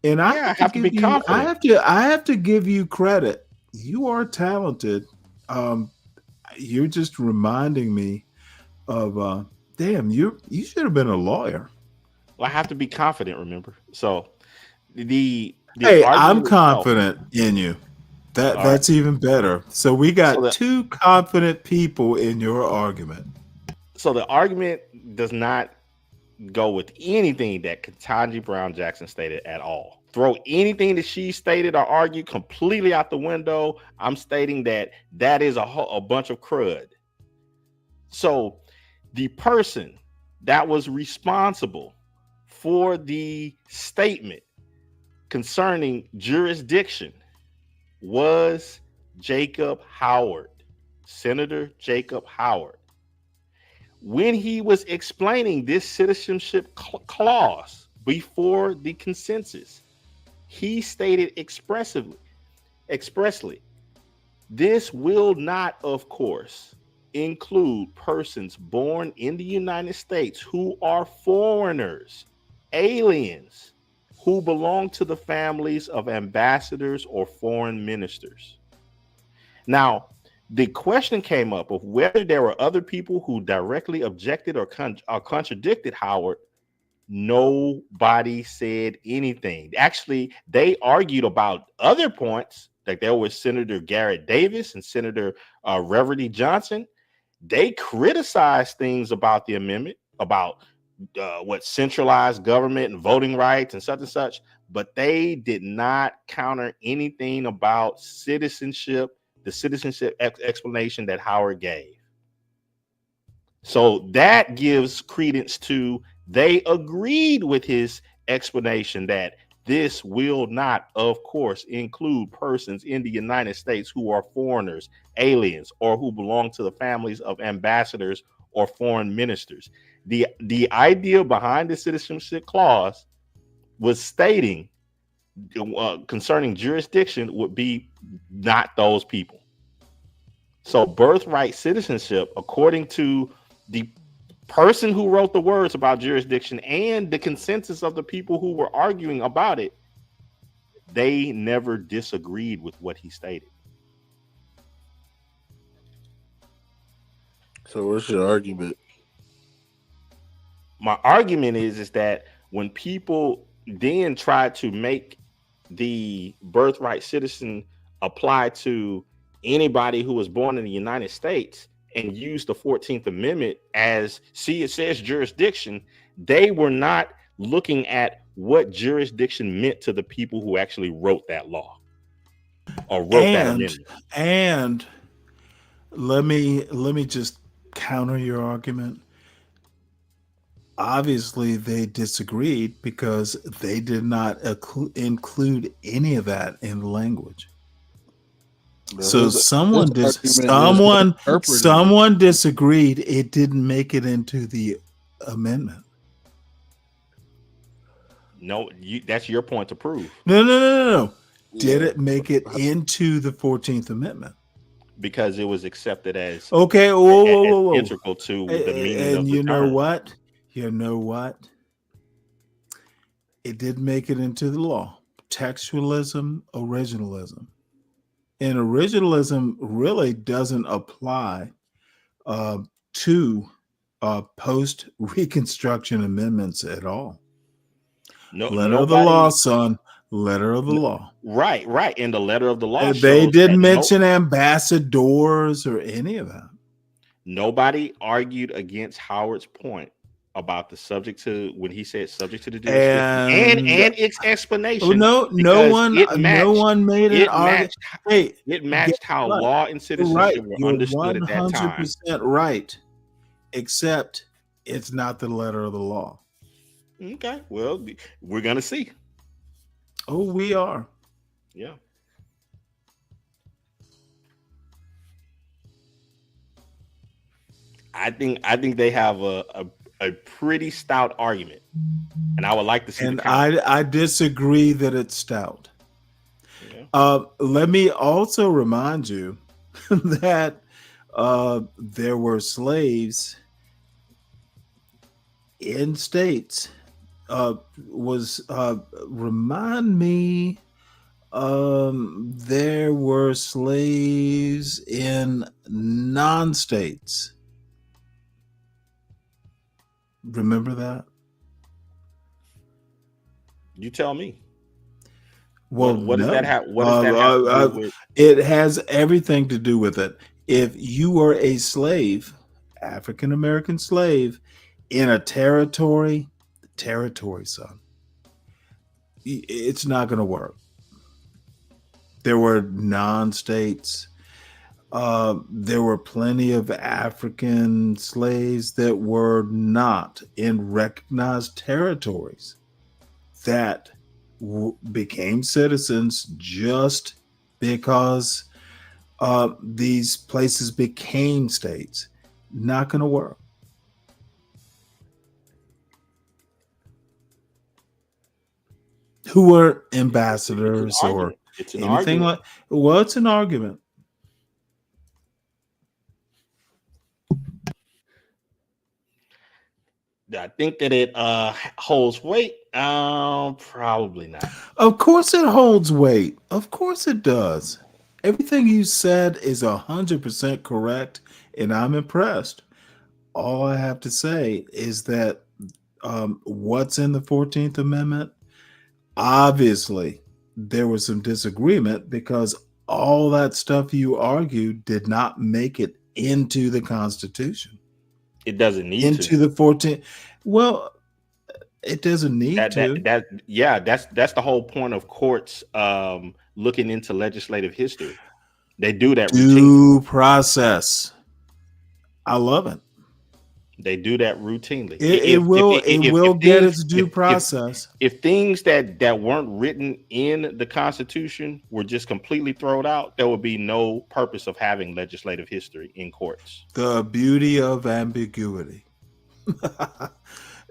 and I have to be confident. I have to give you credit. You are talented. You're just reminding me of damn, you should have been a lawyer. Well, I have to be confident, remember? So the hey, argument I'm itself- confident in you. That's even better. So we got two confident people in your argument. So the argument does not go with anything that Ketanji Brown Jackson stated at all. Throw anything that she stated or argued completely out the window. I'm stating that is a bunch of crud. So the person that was responsible for the statement concerning jurisdiction was Jacob Howard, Senator Jacob Howard. When he was explaining this citizenship clause before the consensus, he stated expressly, this will not, of course, include persons born in the United States who are foreigners, aliens, who belong to the families of ambassadors or foreign ministers. Now, the question came up of whether there were other people who directly objected or contradicted Howard. Nobody said anything. Actually, they argued about other points. Like there was Senator Garrett Davis and Senator Reverdy Johnson. They criticized things about the amendment, about what centralized government and voting rights and such, but they did not counter anything about citizenship, the citizenship explanation that Howard gave. So that gives credence to they agreed with his explanation that This will not, of course, include persons in the United States who are foreigners, aliens, or who belong to the families of ambassadors or foreign ministers. The idea behind the citizenship clause was stating concerning jurisdiction would be not those people. So birthright citizenship, according to the person who wrote the words about jurisdiction and the consensus of the people who were arguing about it, they never disagreed with what he stated. So what's your argument? My argument is that when people then try to make the birthright citizen apply to anybody who was born in the United States and use the 14th Amendment as, see, it says jurisdiction, they were not looking at what jurisdiction meant to the people who actually wrote that law or wrote that amendment. And let me just counter your argument. Obviously, they disagreed because they did not include any of that in the language. So someone disagreed. It didn't make it into the amendment. No, that's your point to prove. No. Did it make it into the 14th Amendment? Because it was accepted as okay. Whoa. integral to the meaning of the and you know term. what? You know what? It did make it into the law. Textualism, originalism. And originalism really doesn't apply to post-Reconstruction amendments at all. No, letter of the law, son. Letter of the law. Right. In the letter of the law, they didn't mention ambassadors or any of that. Nobody argued against Howard's point about the subject to, when he said subject to the jurisdiction and its explanation. No one made an argument. It matched how law and citizenship were understood at that time. 100% right, except it's not the letter of the law. Okay, well, we're gonna see. Oh, we are. Yeah. I think they have a pretty stout argument, and I would like to see. And I disagree that it's stout. Yeah. Let me also remind you that there were slaves in states. Remind me. There were slaves in non-states. Remember that? You tell me. Well, what does that have? What does that have to do with? It has everything to do with it. If you were a slave, African American slave, in a territory, son, it's not going to work. There were non-states. There were plenty of African slaves that were not in recognized territories that became citizens just because these places became states. Not going to work. Who were ambassadors or anything like? Well, it's an argument. I think that it holds weight. Probably not. Of course it holds weight. Of course it does. Everything you said is 100% correct, and I'm impressed. All I have to say is that what's in the 14th Amendment, obviously there was some disagreement because all that stuff you argued did not make it into the Constitution. It doesn't need into the 14th. Well, it doesn't need to. That's the whole point of courts looking into legislative history. They do that due process. I love it. They do that routinely. It will get its due process. If things that weren't written in the Constitution were just completely thrown out, there would be no purpose of having legislative history in courts. The beauty of ambiguity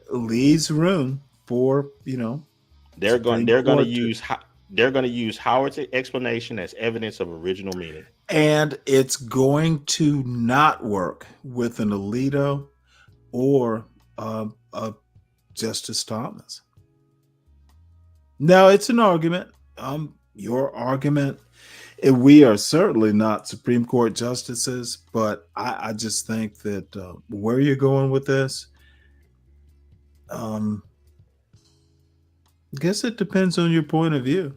leaves room for, they're going to use Howard's explanation as evidence of original meaning. And it's going to not work with an Alito or Justice Thomas. Now, it's an argument. Your argument. We are certainly not Supreme Court justices, but I just think that where you're going with this, I guess it depends on your point of view.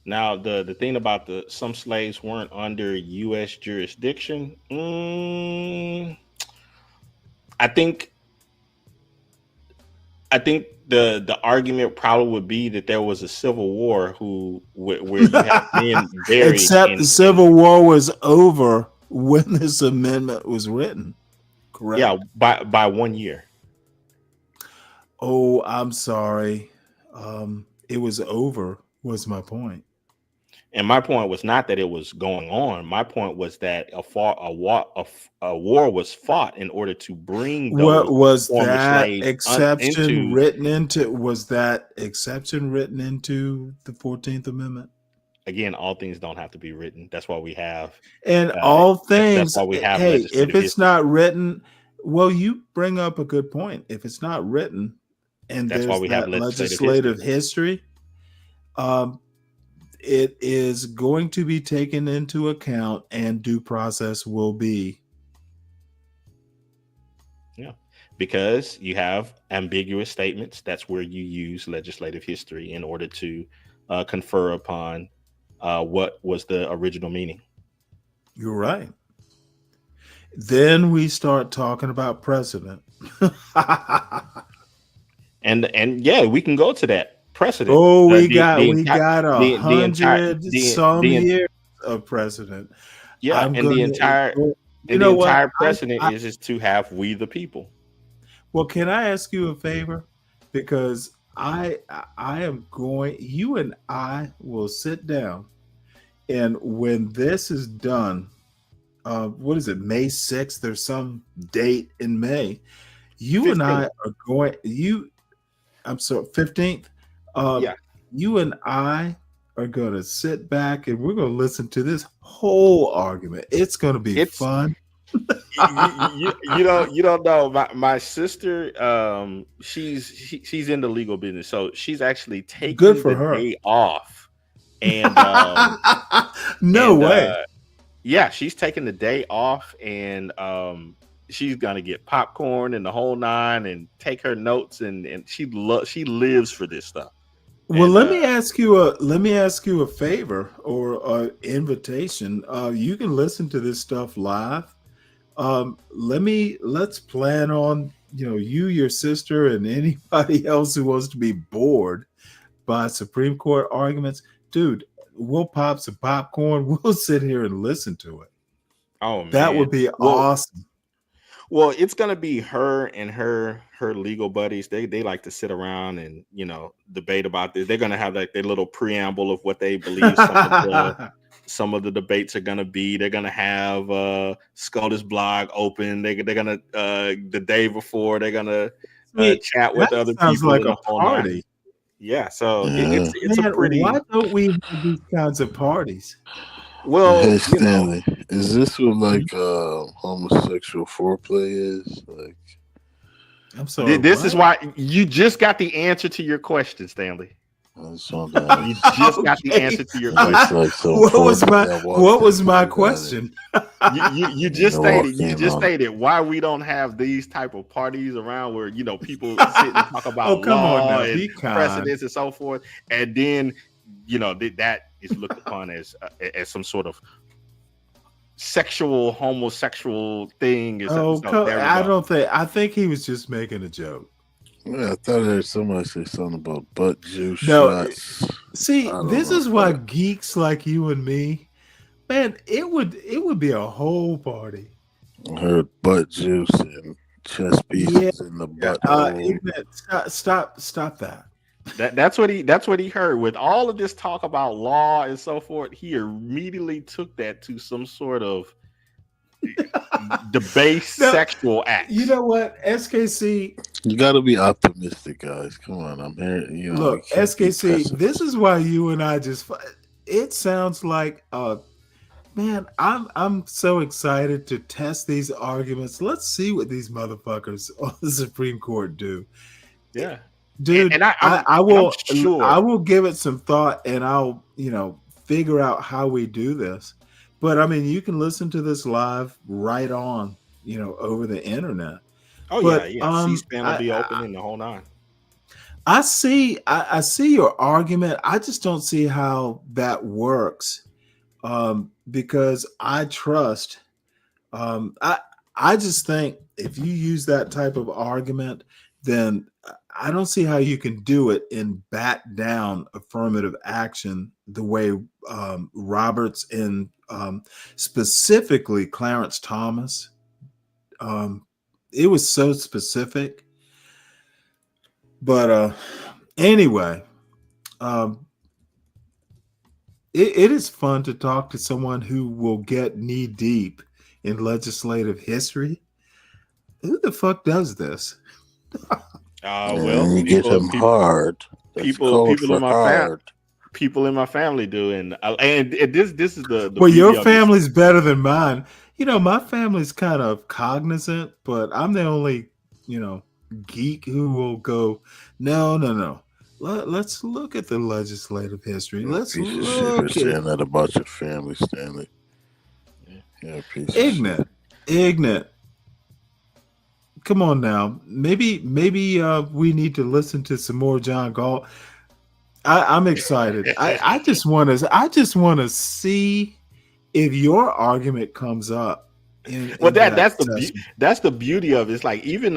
Now, the thing about some slaves weren't under U.S. jurisdiction. I think the argument probably would be that there was a civil war where you have men buried. Except the Civil War was over when this amendment was written. Correct. Yeah, by 1 year. Oh, I'm sorry. It was over, was my point. And my point was not that it was going on. My point was that a war was fought in order to bring those what was former that slaves exception written into? Was that exception written into the 14th Amendment? Again, all things don't have to be written. That's why we have all things. That's why we have Hey, if legislative it's history. not written, well, you bring up a good point. If it's not written, and That's there's why we have that legislative history, it is going to be taken into account, and due process will be. Yeah, because you have ambiguous statements. That's where you use legislative history in order to confer upon what was the original meaning. You're right. Then we start talking about precedent. and yeah, we can go to that precedent. Oh, we got 100 some years of precedent. Yeah, the entire precedent is to have we the people. Well, can I ask you a favor? Because I am going. You and I will sit down, and when this is done, what is it? May 6th? There's some date in May. You 15th. And I are going. I'm sorry, 15th. You and I are going to sit back and we're going to listen to this whole argument. It's going to be fun. you don't know. My sister, she's in the legal business, so she's actually taking the day off. And no way. Yeah, she's taking the day off, and she's gonna get popcorn and the whole nine, and take her notes, and she lives for this stuff. Well, let me ask you a favor or an invitation. You can listen to this stuff live. Let's plan on, you, your sister, and anybody else who wants to be bored by Supreme Court arguments. Dude, we'll pop some popcorn. We'll sit here and listen to it. Oh, man. That would be awesome. Well, it's gonna be her and her legal buddies. They like to sit around and debate about this. They're gonna have like their little preamble of what they believe some of the debates are gonna be. They're gonna have SCOTUS blog open. They're gonna the day before they're gonna chat with other people. Sounds like a party. Yeah, so it's a pretty. Why don't we have these kinds of parties? Well, hey Stanley, is this what like homosexual foreplay is? Like, I'm sorry. This is why you just got the answer to your question, Stanley. You just got the answer to your question. What was my question? You just stated why we don't have these type of parties around where people sit and talk about law and precedents and so forth, and then that is looked upon as some sort of homosexual thing. I think he was just making a joke. Yeah, I thought I heard somebody say something about butt juice shots. See, this is why geeks like you and me, man, it would be a whole party. I heard butt juice and chest pieces in the butthole. Stop that. That's what he heard. With all of this talk about law and so forth, he immediately took that to some sort of debased sexual act. You know what, SKC? You got to be optimistic, guys. Come on, I'm here. You know, Look, SKC. This is why you and I just. It sounds like, man, I'm so excited to test these arguments. Let's see what these motherfuckers on the Supreme Court do. Yeah. Dude, and I will sure. I will give it some thought, and I'll figure out how we do this. But I mean, you can listen to this live right on over the internet. Oh but, yeah. C-SPAN will be open in the whole nine. I see your argument. I just don't see how that works, because I trust. I just think if you use that type of argument, then I don't see how you can do it and bat down affirmative action the way Roberts and specifically Clarence Thomas. It was so specific. But anyway, it is fun to talk to someone who will get knee deep in legislative history. Who the fuck does this? Well, you get them hard. People in my family do, and this is the well, your family's better than mine. My family's kind of cognizant, but I'm the only geek who will go, no. Let's look at the legislative history. Let's look at saying that about your family, Stanley. Yeah, ignorant. Come on now. Maybe we need to listen to some more John Galt. I'm excited. I just want to see if your argument comes up. That's the beauty of it. It's like even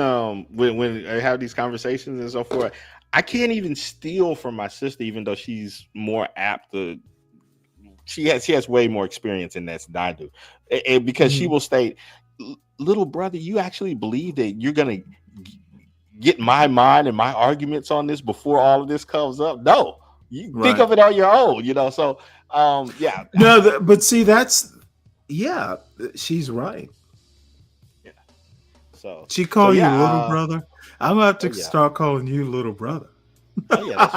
when I have these conversations and so forth, I can't even steal from my sister, even though she's more apt to. She has way more experience in this than I do, because she will state, "Little brother, you actually believe that you're gonna get my mind and my arguments on this before all of this comes up? No, you think of it on your own, So, yeah. No, but see, she's right. Yeah. So she call you little brother. I'm gonna have to start calling you little brother. Oh yeah, that's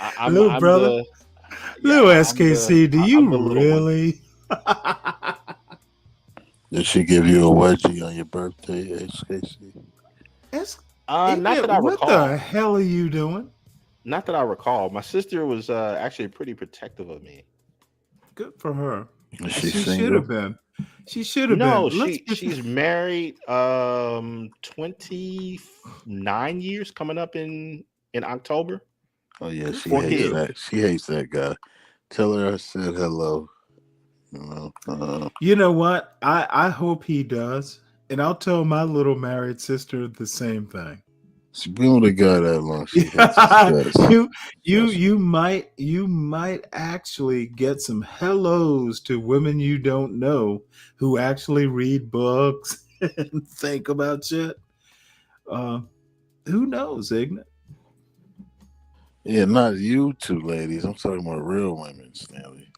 fine. Little brother. Little SKC, do you really? Did she give you a wedgie on your birthday, SKC? Not that I recall. What the hell are you doing? Not that I recall. My sister was actually pretty protective of me. Good for her. She should have been. She should have been. No, she's married 29 years coming up in October. Oh yeah, she hates that. She hates that guy. Tell her I said hello. You know what? I hope he does, and I'll tell my little married sister the same thing. She's been with a guy that long. You might actually get some hellos to women you don't know who actually read books and think about shit. Who knows, Ignorant? Yeah, not you two ladies. I'm talking about real women, Stanley.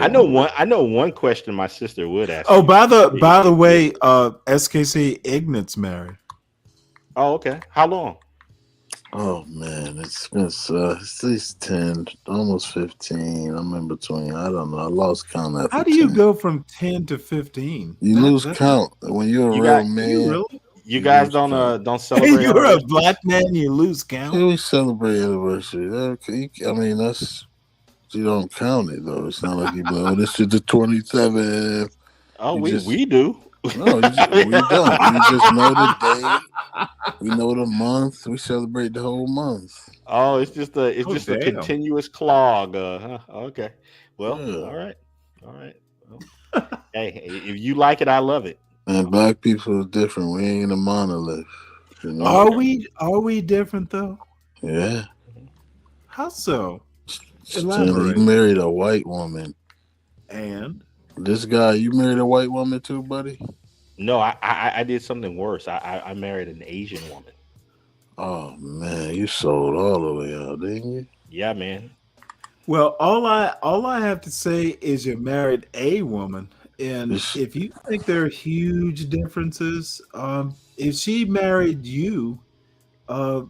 I know one question my sister would ask. Oh, by the way, SKC Ignat's married. Oh, okay. How long? Oh man, it's at least 10, almost 15. I'm in between. I don't know. I lost count after. How do you go from 10 to 15? You lose count when you're a real man. You guys don't celebrate. You're a black man. You lose count. Yeah, we celebrate anniversary. I mean, you don't count it though. It's not like you go, oh, this is the 27th. Oh, we do. No, we don't. We just know the day. We know the month. We celebrate the whole month. Oh, it's just a continuous clog. Okay. Well, yeah. All right. Well, hey, if you like it, I love it. And black people are different. We ain't a monolith. Are we different though? Yeah. How so? He married a white woman. And This guy, you married a white woman too, buddy? No, I did something worse. I married an Asian woman. Oh man, you sold all the way out, didn't you? Yeah, man. Well, all I have to say is you married a woman, and This- if you think there are huge differences, if she married you, uh,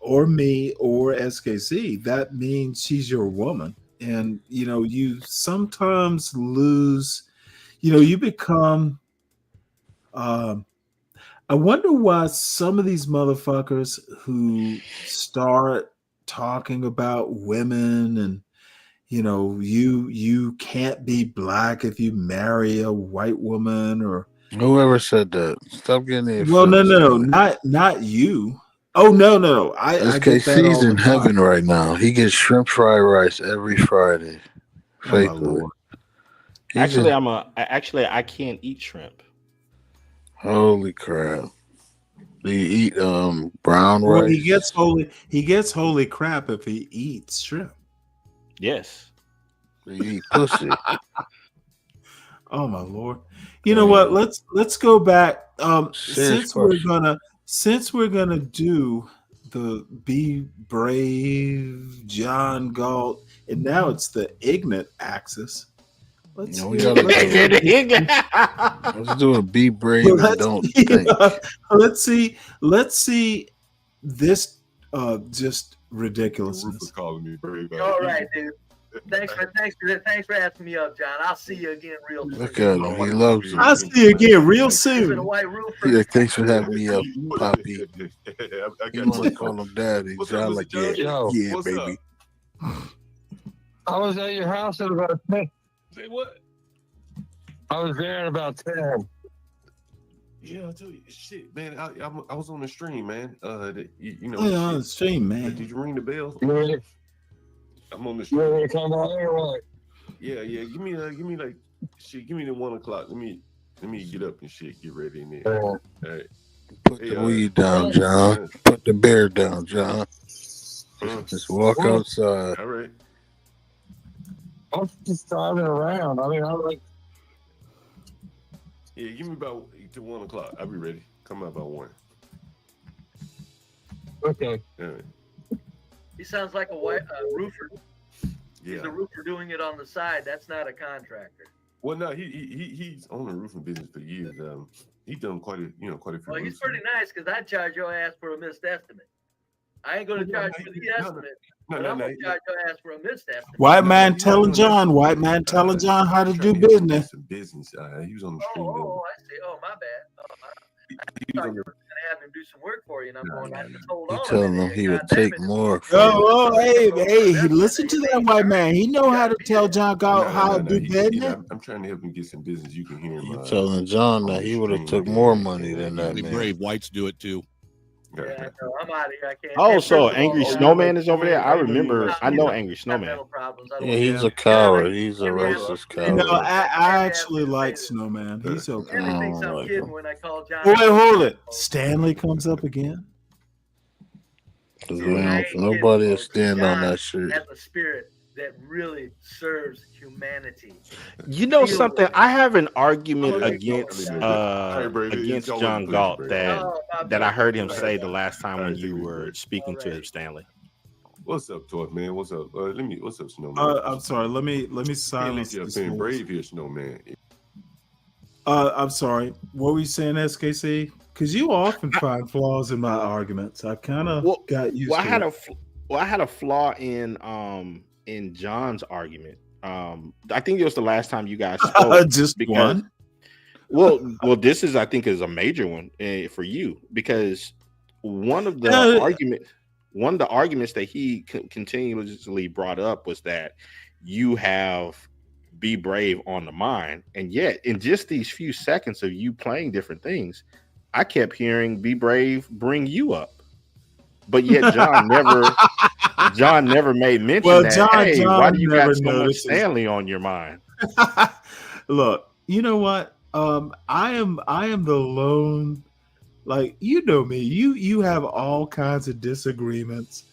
or me, or SKC, that means she's your woman, and you sometimes lose. You become. Um, I wonder why some of these motherfuckers who start talking about women and you can't be black if you marry a white woman or Whoever said that, stop getting the well no offense. no not you. Oh no I get that SKC's all the in time. heaven right now. He gets shrimp fried rice every Friday. Oh my Faithfully. Lord. Actually, I can't eat shrimp. Holy crap. Do you eat brown Well, rice? he gets holy crap if he eats shrimp. Yes. Do you eat pussy? Oh my Lord. You know what? Let's go back. Serious Since we're gonna do the Be Brave, John Galt, and now it's the ignorant axis. Let's we gotta let's do a Be Brave and Don't Think. Let's see this just ridiculousness. Calling me brave. All right, dude. Thanks for asking me up, John. I'll see you again real soon. Look at him. He loves you. I'll see you again real Is it a soon. white roofer? Yeah, thanks for having me up, Poppy. I You got want to call him daddy. What's John up, like, Mr. yeah, John? yeah, What's baby. I was at your house at about 10. Say what? I was there at about 10. Yeah, I tell you, shit, man. I was on the stream, man. You know, Oh, yeah, on the stream, man. Did you ring the bell? Yeah. I'm on the You stream. ready to come out there or what? Yeah. Give me like shit. Give me the 1 o'clock. Let me get up and shit. Get ready in there. Yeah. All right. Put the weed down, John. Put the bear down, John. Just walk outside. All right. I'm just driving around. I mean, I'm like, Yeah, give me about to 1 o'clock. I'll be ready. Come out by 1. okay. All right. He sounds like a white roofer. Yeah. He's a roofer doing it on the side. That's not a contractor. Well, no, he's on the roofing business for years. He's done quite a few. Well, he's roofs. pretty nice because I'd charge your ass for a missed estimate. I ain't going to charge for the estimate, but I'm going to charge your ass for a missed estimate. White man telling John how to do business. Some business. He was on the stream. Oh, I see. Oh, my bad. I thought you were going to have him do some work for you, and I'm going, I just hold You on. telling him he would take more. Hey, listen to that white man. He know how to tell John Galt how to do business. I'm trying to help him get some business. You can hear him. You telling John that he would have took more money than that Be man. brave. Whites do it too. Yeah, no, I'm out of here. I can't. Oh, And so first of Angry all, Snowman is over there. I remember. I know Angry got Snowman. mental problems. I don't Yeah, he's a coward. He's a racist coward. No, I actually like Snowman. He's okay. Everything thinks I'm kidding when I call John. Wait, hold it. Stanley comes up again. Nobody will stand on that shit. Has a spirit that really serves humanity. You know something? I have an Oh, argument against John Galt that I heard him say the last time when you were speaking to him, Stanley. What's up, Toy Man? What's up? What's up, Snowman? I'm sorry. Let me silence You're this being voice. brave here, Snowman. I'm sorry. What were you saying, SKC? Because you often find flaws in my arguments. I kind of got used to I had it. I had a flaw in John's argument. I think it was the last time you guys spoke. Just one. Well, this is, I think, is a major one for you, because one of the arguments that he continuously brought up was that you have Be Brave on the mind, and yet in just these few seconds of you playing different things, I kept hearing Be Brave bring you up, but yet John never made mention that. John Why do you got never so much notices. Stanley on your mind? Look, you know what? I am the lone, like, you know me. You have all kinds of disagreements,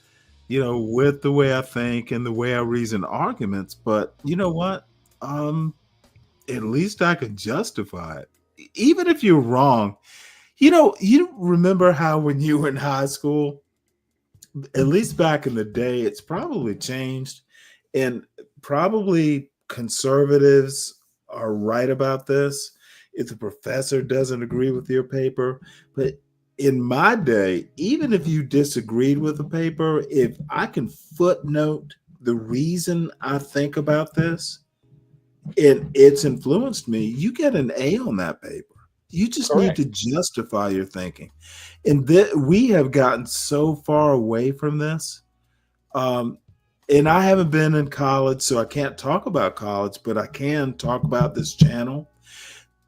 with the way I think and the way I reason arguments. But you know what? at least I can justify it. Even if you're wrong, you remember how when you were in high school, at least back in the day, it's probably changed, and probably conservatives are right about this if the professor doesn't agree with your paper. But in my day, even if you disagreed with the paper, if I can footnote the reason I think about this, it's influenced me, you get an A on that paper. You just need Correct. to justify your thinking. And that we have gotten so far away from this. And I haven't been in college, so I can't talk about college, but I can talk about this channel.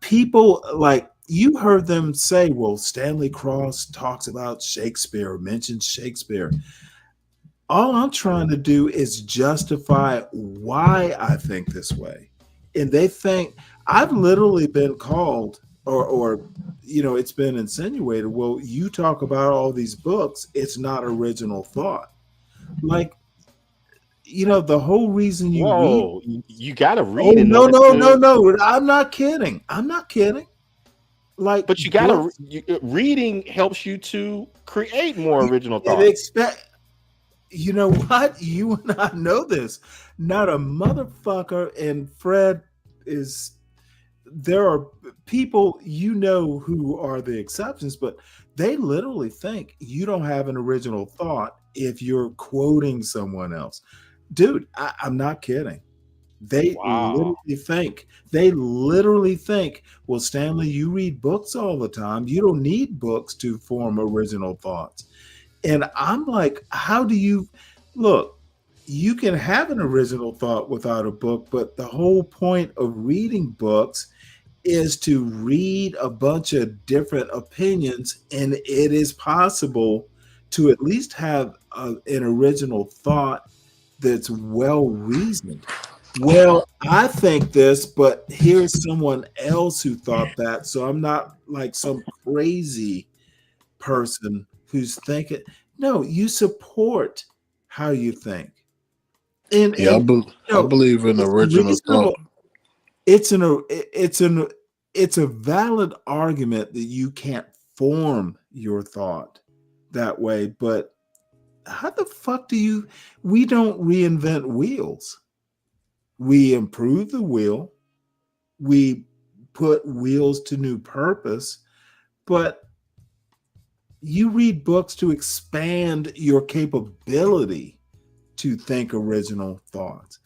People, like, you heard them say, well, Stanley Cross talks about Shakespeare, mentions Shakespeare. All I'm trying to do is justify why I think this way. And they think I've literally been called, or it's been insinuated, well, you talk about all these books, it's not original thought. Like, the whole reason you read. Whoa, you got to Oh, read in no, order no, no, to. no. I'm not kidding. Like, But you got to. books, Reading helps you to create more original it thought. you know what? You and I know this. Not a motherfucker, and Fred is. There are people who are the exceptions, but they literally think you don't have an original thought if you're quoting someone else. Dude, I'm not kidding. They Wow. literally think, well, Stanley, you read books all the time. You don't need books to form original thoughts. And I'm like, how do you look? You can have an original thought without a book, but the whole point of reading books is to read a bunch of different opinions, and it is possible to at least have an original thought that's well reasoned. Well, I think this, but here's someone else who thought that. So I'm not like some crazy person who's thinking. No, you support how you think. And Yeah, I believe in it's original reasonable. thought. It's a valid argument that you can't form your thought that way, but how the fuck we don't reinvent wheels. We improve the wheel, we put wheels to new purpose, but you read books to expand your capability to think original thoughts.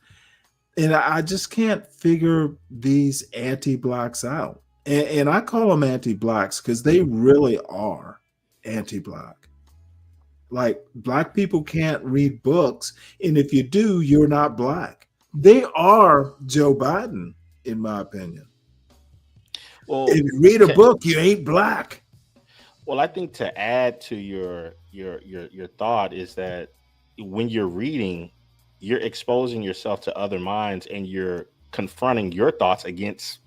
And I just can't figure these anti-blacks out. And I call them anti-blacks because they really are anti-black. Like, black people can't read books, and if you do, you're not black. They are Joe Biden, in my opinion. Well, if you read a book, you ain't black. Well, I think to add to your thought is that when you're reading, you're exposing yourself to other minds, and you're confronting your thoughts against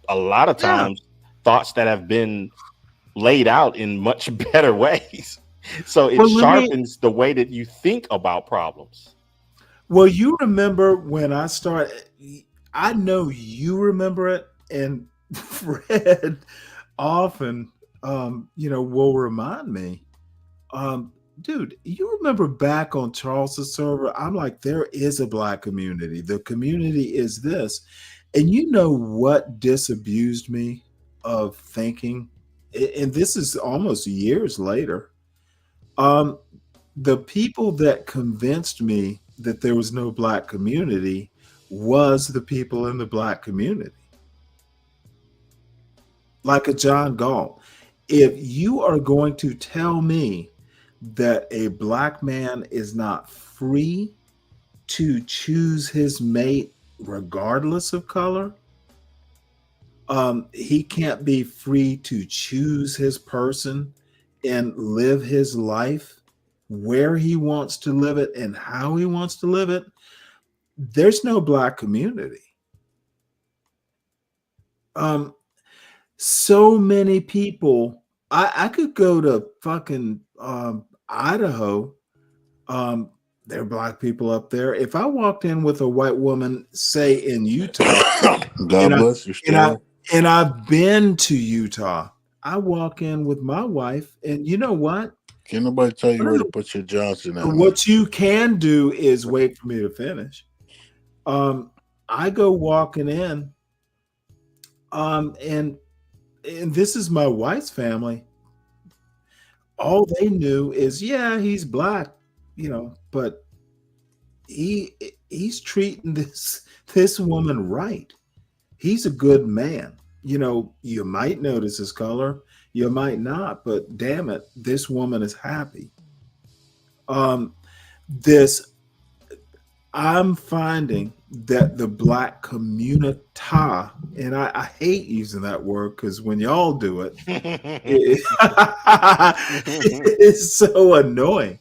a lot of times thoughts that have been laid out in much better ways. So it sharpens the way that you think about problems. Well, you remember when I started, I know you remember it, and Fred often, will remind me, dude, you remember back on Charles's server, I'm like, there is a black community. The community is this. And you know what disabused me of thinking? And this is almost years later. The people that convinced me that there was no black community was the people in the black community. Like a John Galt. If you are going to tell me that a black man is not free to choose his mate regardless of color, he can't be free to choose his person and live his life where he wants to live it and how he wants to live it, there's no black community. So many people, I could go to fucking Idaho. there are black people up there. If I walked in with a white woman, say in Utah, God bless you, Stanley. And I've been to Utah. I walk in with my wife, and you know what? Can't nobody tell you where to put your Johnson at. What you can do is wait for me to finish. I go walking in, and this is my wife's family. All they knew is, yeah, he's black, but he's treating this woman right. He's a good man. You might notice his color, you might not, but damn it, this woman is happy. I'm finding that the black community, and I hate using that word because when y'all do it, it's so annoying.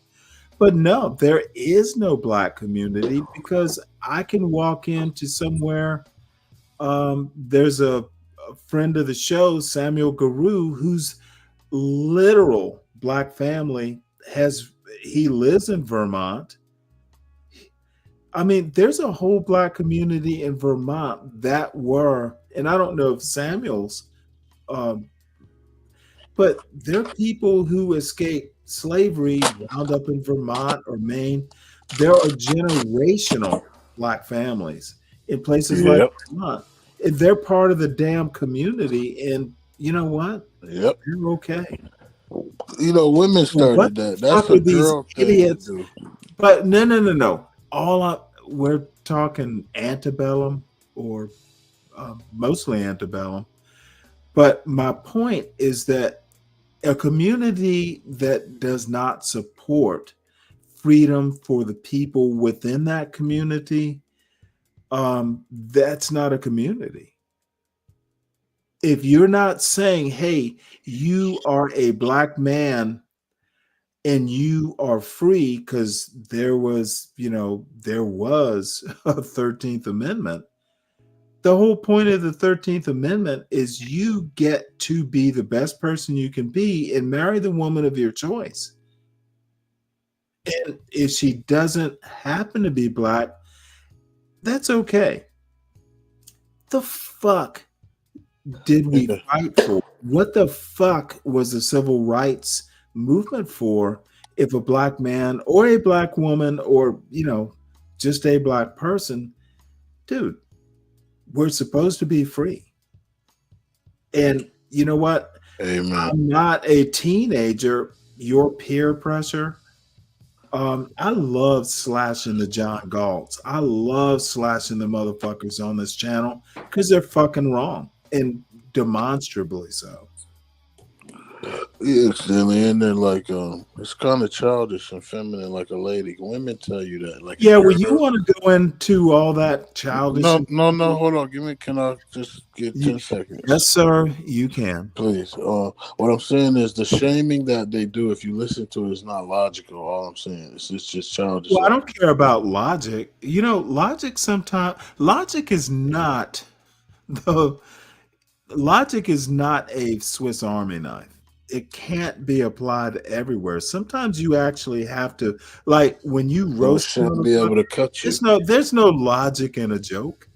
But no, there is no black community because I can walk into somewhere. There's a friend of the show, Samuel Guru, whose literal black family he lives in Vermont. I mean, there's a whole black community in Vermont that were, and I don't know if Samuel's, but they're people who escaped slavery, wound up in Vermont or Maine. There are generational black families in places like Vermont. And they're part of the damn community. And you know what? Yep. They're okay. Women started that. That's a girl thing to do. But no. We're talking antebellum or mostly antebellum. But my point is that a community that does not support freedom for the people within that community, that's not a community. If you're not saying, hey, you are a black man and you are free because there was a 13th Amendment. The whole point of the 13th Amendment is you get to be the best person you can be and marry the woman of your choice. And if she doesn't happen to be black, that's okay. The fuck did we fight for? What the fuck was the civil rights movement for if a black man or a black woman or just a black person, dude, we're supposed to be free. And you know what? Amen. I'm not a teenager. Your peer pressure. I love slashing the John Galts. I love slashing the motherfuckers on this channel because they're fucking wrong and demonstrably so. Yeah, Stanley, and they're like, it's kind of childish and feminine, like a lady. Women tell you that, like, yeah. Well, you want to go into all that childish? No. Hold on. Can I just get 10 seconds? Yes, sir. You can. Please. What I'm saying is the shaming that they do, if you listen to it, is not logical. All I'm saying is it's just childish. Well, I don't care about logic. Logic is not a Swiss Army knife. It can't be applied everywhere. Sometimes you actually have to, like when you roast, shouldn't be able to cut you. There's no logic in a joke.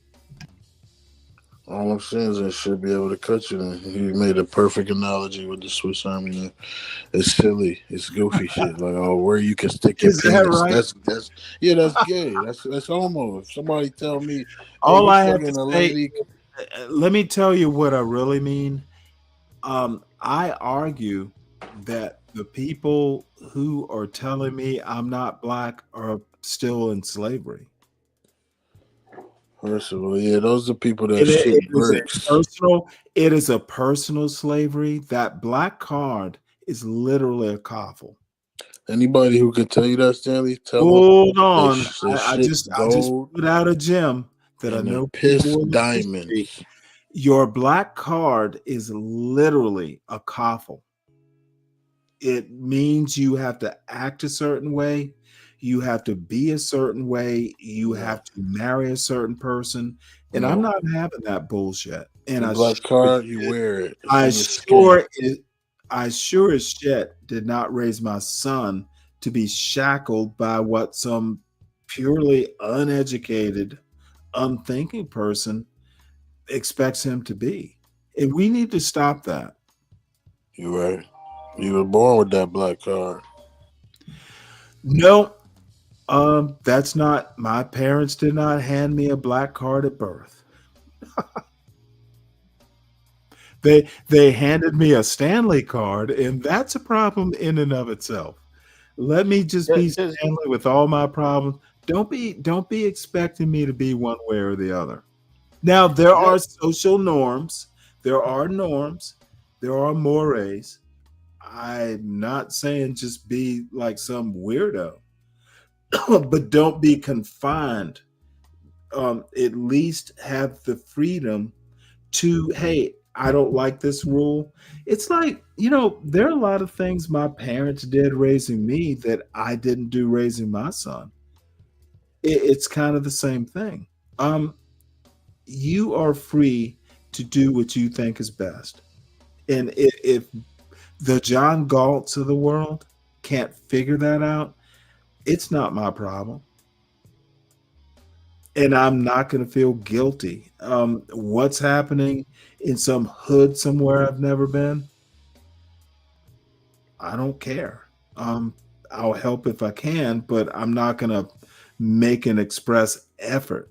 All I'm saying is it should be able to cut you. You made a perfect analogy with the Swiss Army knife. It's silly. It's goofy shit. Like, where you can stick your penis. Right? That's gay. That's homo. If somebody tell me, all I have to say, let me tell you what I really mean. I argue that the people who are telling me I'm not black are still in slavery. First of all, yeah, those are people that shit bricks. It is a personal slavery. That black card is literally a coffle. Anybody who can tell you that, Stanley, hold on. I just put out a gem that I know piss diamonds. Your black card is literally a coffle. It means you have to act a certain way. You have to be a certain way. You have to marry a certain person. And I'm not having that bullshit. And the black card, you wear it. I sure as shit did not raise my son to be shackled by what some purely uneducated, unthinking person expects him to be. And we need to stop that. You're right. You were born with that black card. No, that's not. My parents did not hand me a black card at birth. They handed me a Stanley card, and that's a problem in and of itself. Let me just be Stanley with all my problems. Don't be expecting me to be one way or the other. Now, there are social norms. There are norms. There are mores. I'm not saying just be like some weirdo, but don't be confined. At least have the freedom to, hey, I don't like this rule. It's like, there are a lot of things my parents did raising me that I didn't do raising my son. It's kind of the same thing. You are free to do what you think is best. And if the John Galts of the world can't figure that out, it's not my problem. And I'm not going to feel guilty. What's happening in some hood somewhere I've never been, I don't care. I'll help if I can, but I'm not going to make an express effort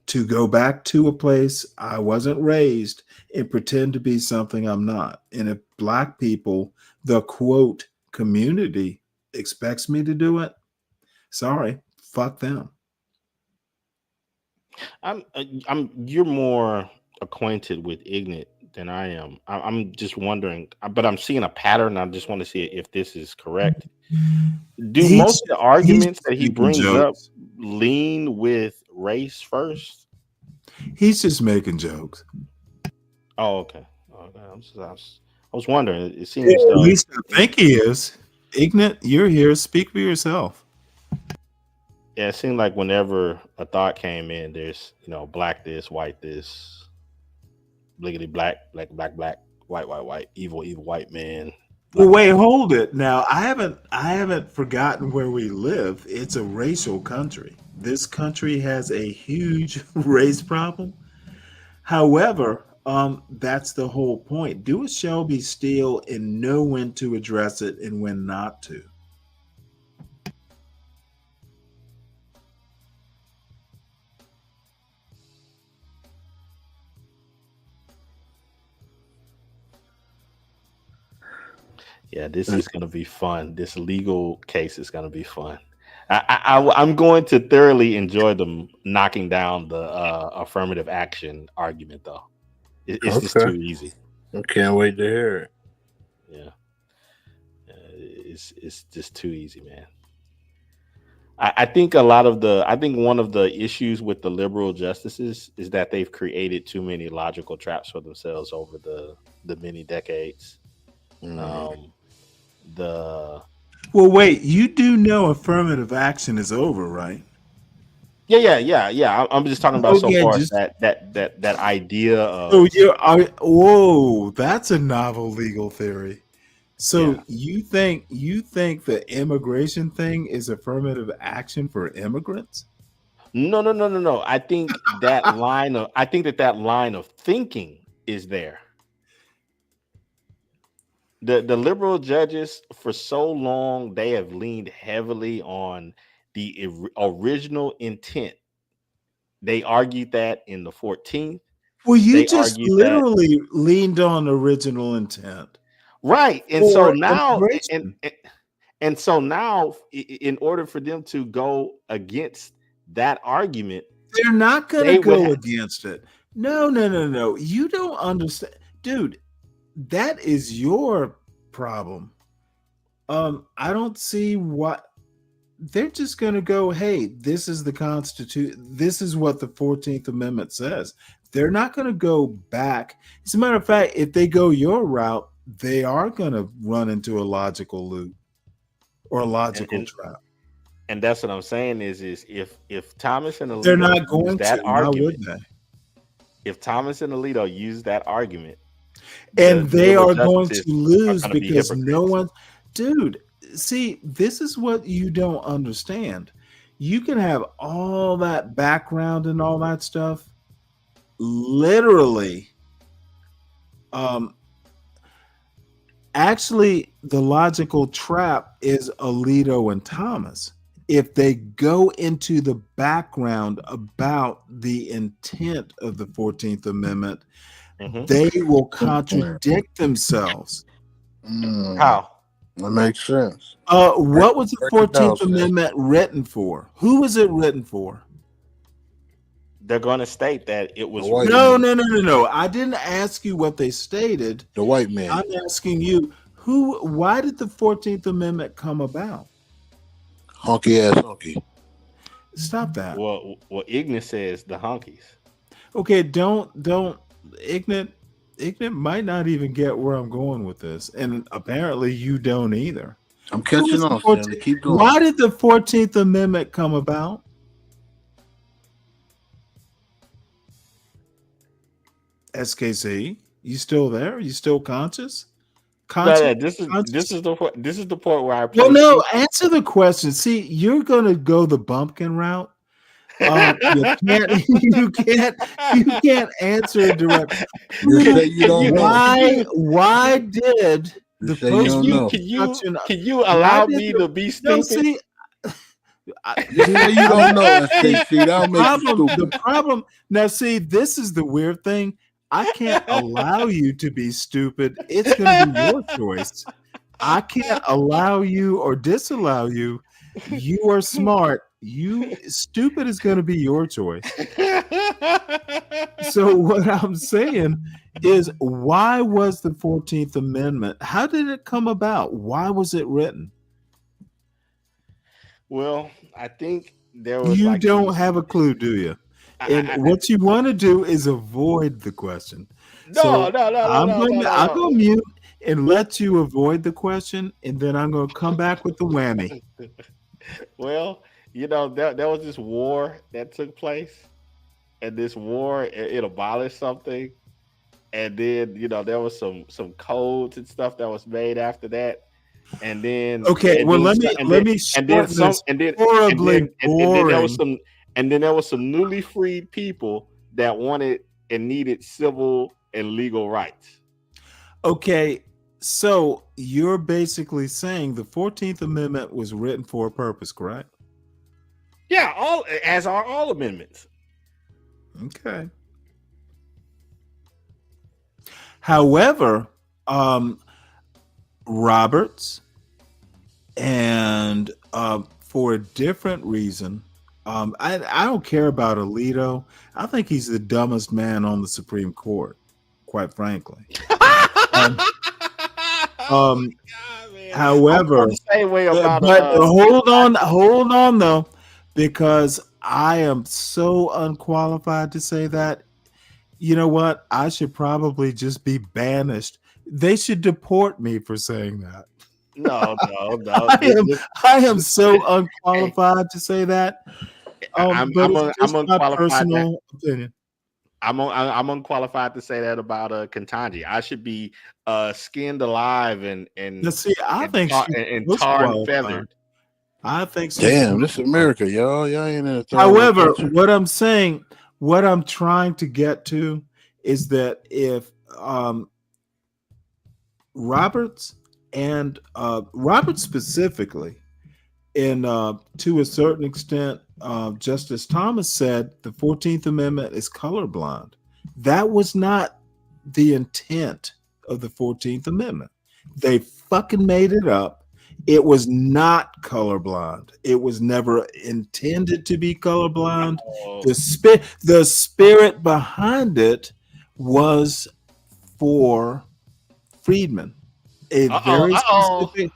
to go back to a place I wasn't raised and pretend to be something I'm not. And if Black people, the quote community, expects me to do it, sorry, fuck them. You're more acquainted with Ignat than I am. I'm just wondering, but I'm seeing a pattern. I just want to see if this is correct. Do most of the arguments that he brings up lean with race first? He's just making jokes. Oh, okay. I was wondering. It seems at least I think he is. Ignat, you're here. Speak for yourself. Yeah, it seemed like whenever a thought came in, there's black this, white this, bliggity black, black, white, evil white man. Well, wait, hold it. Now, I haven't forgotten where we live. It's a racial country. This country has a huge race problem. However, that's the whole point. Do a Shelby Steele and know when to address it and when not to. Yeah, this is going to be fun. This legal case is going to be fun. I'm going to thoroughly enjoy them knocking down the affirmative action argument, though. It's just too easy. I can't wait to hear it. Yeah, it's just too easy, man. I think one of the issues with the liberal justices is that they've created too many logical traps for themselves over the many decades. Well, wait, you do know affirmative action is over, right? Yeah. I'm just talking about far as that idea of. Whoa, that's a novel legal theory. So you think the immigration thing is affirmative action for immigrants? No. I think that line of thinking is there. The liberal judges, for so long, they have leaned heavily on the original intent. They argued that in the 14th. Well, you just literally leaned on original intent. Right. And so now, and so now, in order for them to go against that argument, they're not going to go against it. No. You don't understand. Dude, that is your problem. I don't see what they're just going to go. Hey, this is the Constitution. This is what the 14th Amendment says. They're not going to go back. As a matter of fact, if they go your route, they are going to run into a logical loop or a logical trap. And that's what I'm saying is if Thomas and Alito they're not going that to argument, why would they? If Thomas and Alito use that argument, and they are going to lose because no one, dude, see, this is what you don't understand. You can have all that background and all that stuff. Literally, um, actually, the logical trap is Alito and Thomas. If they go into the background about the intent of the 14th Amendment, they will contradict themselves. How? That makes sense. What was the Break it down, 14th Amendment written for? Who was it written for? They're going to state that it was No. I didn't ask you what they stated. The white man. I'm asking you, why did the 14th Amendment come about? Honky ass honky. Stop that. Well, Ignis says the honkies. Okay, don't Ignorant might not even get where I'm going with this, and apparently you don't either. I'm catching on, Stanley. Keep going. Why did the 14th Amendment come about? SKC, you still there? You still conscious? No, this is the part where I Well, no, answer the question. See, you're gonna go the bumpkin route. You can't answer it directly. Why did the can you allow me to be stupid? No, see, you don't know, SKC. That'll make you stupid. The problem now, see, this is the weird thing. I can't allow you to be stupid. It's going to be your choice. I can't allow you or disallow you. You are smart. You stupid is going to be your choice. So what I'm saying is, why was the 14th Amendment? How did it come about? Why was it written? Well, I think there was. You don't have a clue, do you? And what you want to do is avoid the question. No. I'm going to mute and let you avoid the question, and then I'm going to come back with the whammy. Well, there was this war that took place, and this war it abolished something, and then there was some codes and stuff that was made after that. And then let me horribly boring. And then there was some newly freed people that wanted and needed civil and legal rights. Okay, so you're basically saying the 14th Amendment was written for a purpose, correct? Yeah, as are all amendments. Okay. However, Roberts, and for a different reason, I don't care about Alito. I think he's the dumbest man on the Supreme Court, quite frankly. However, hold on though, because I am so unqualified to say that. You know what? I should probably just be banished. They should deport me for saying that. No. I am so unqualified to say that. I'm unqualified. Personal opinion. I'm unqualified to say that about Ketanji. I should be skinned alive and I think tarred and feathered. I think so. Damn, this is America, y'all. Y'all ain't in a However, what I'm saying, what I'm trying to get to is that if Roberts and Roberts specifically, and to a certain extent, Justice Thomas said the 14th Amendment is colorblind. That was not the intent of the 14th Amendment. They fucking made it up. It was not colorblind. It was never intended to be colorblind. The spirit behind it was for freedmen. A very specific.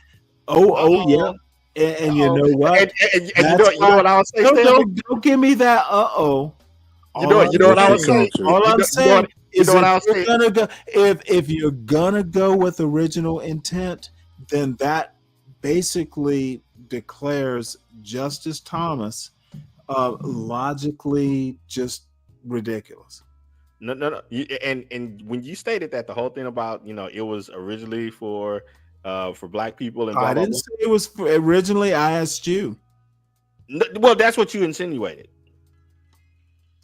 Yeah. And you know what? And you know what I was saying? Don't give me that. You know what I was saying? All I'm saying is if you're gonna go with original intent, then that basically declares Justice Thomas logically just ridiculous. No. And when you stated that the whole thing about it was originally for for black people and I blah blah didn't blah? say it was originally. I asked you. Well, that's what you insinuated.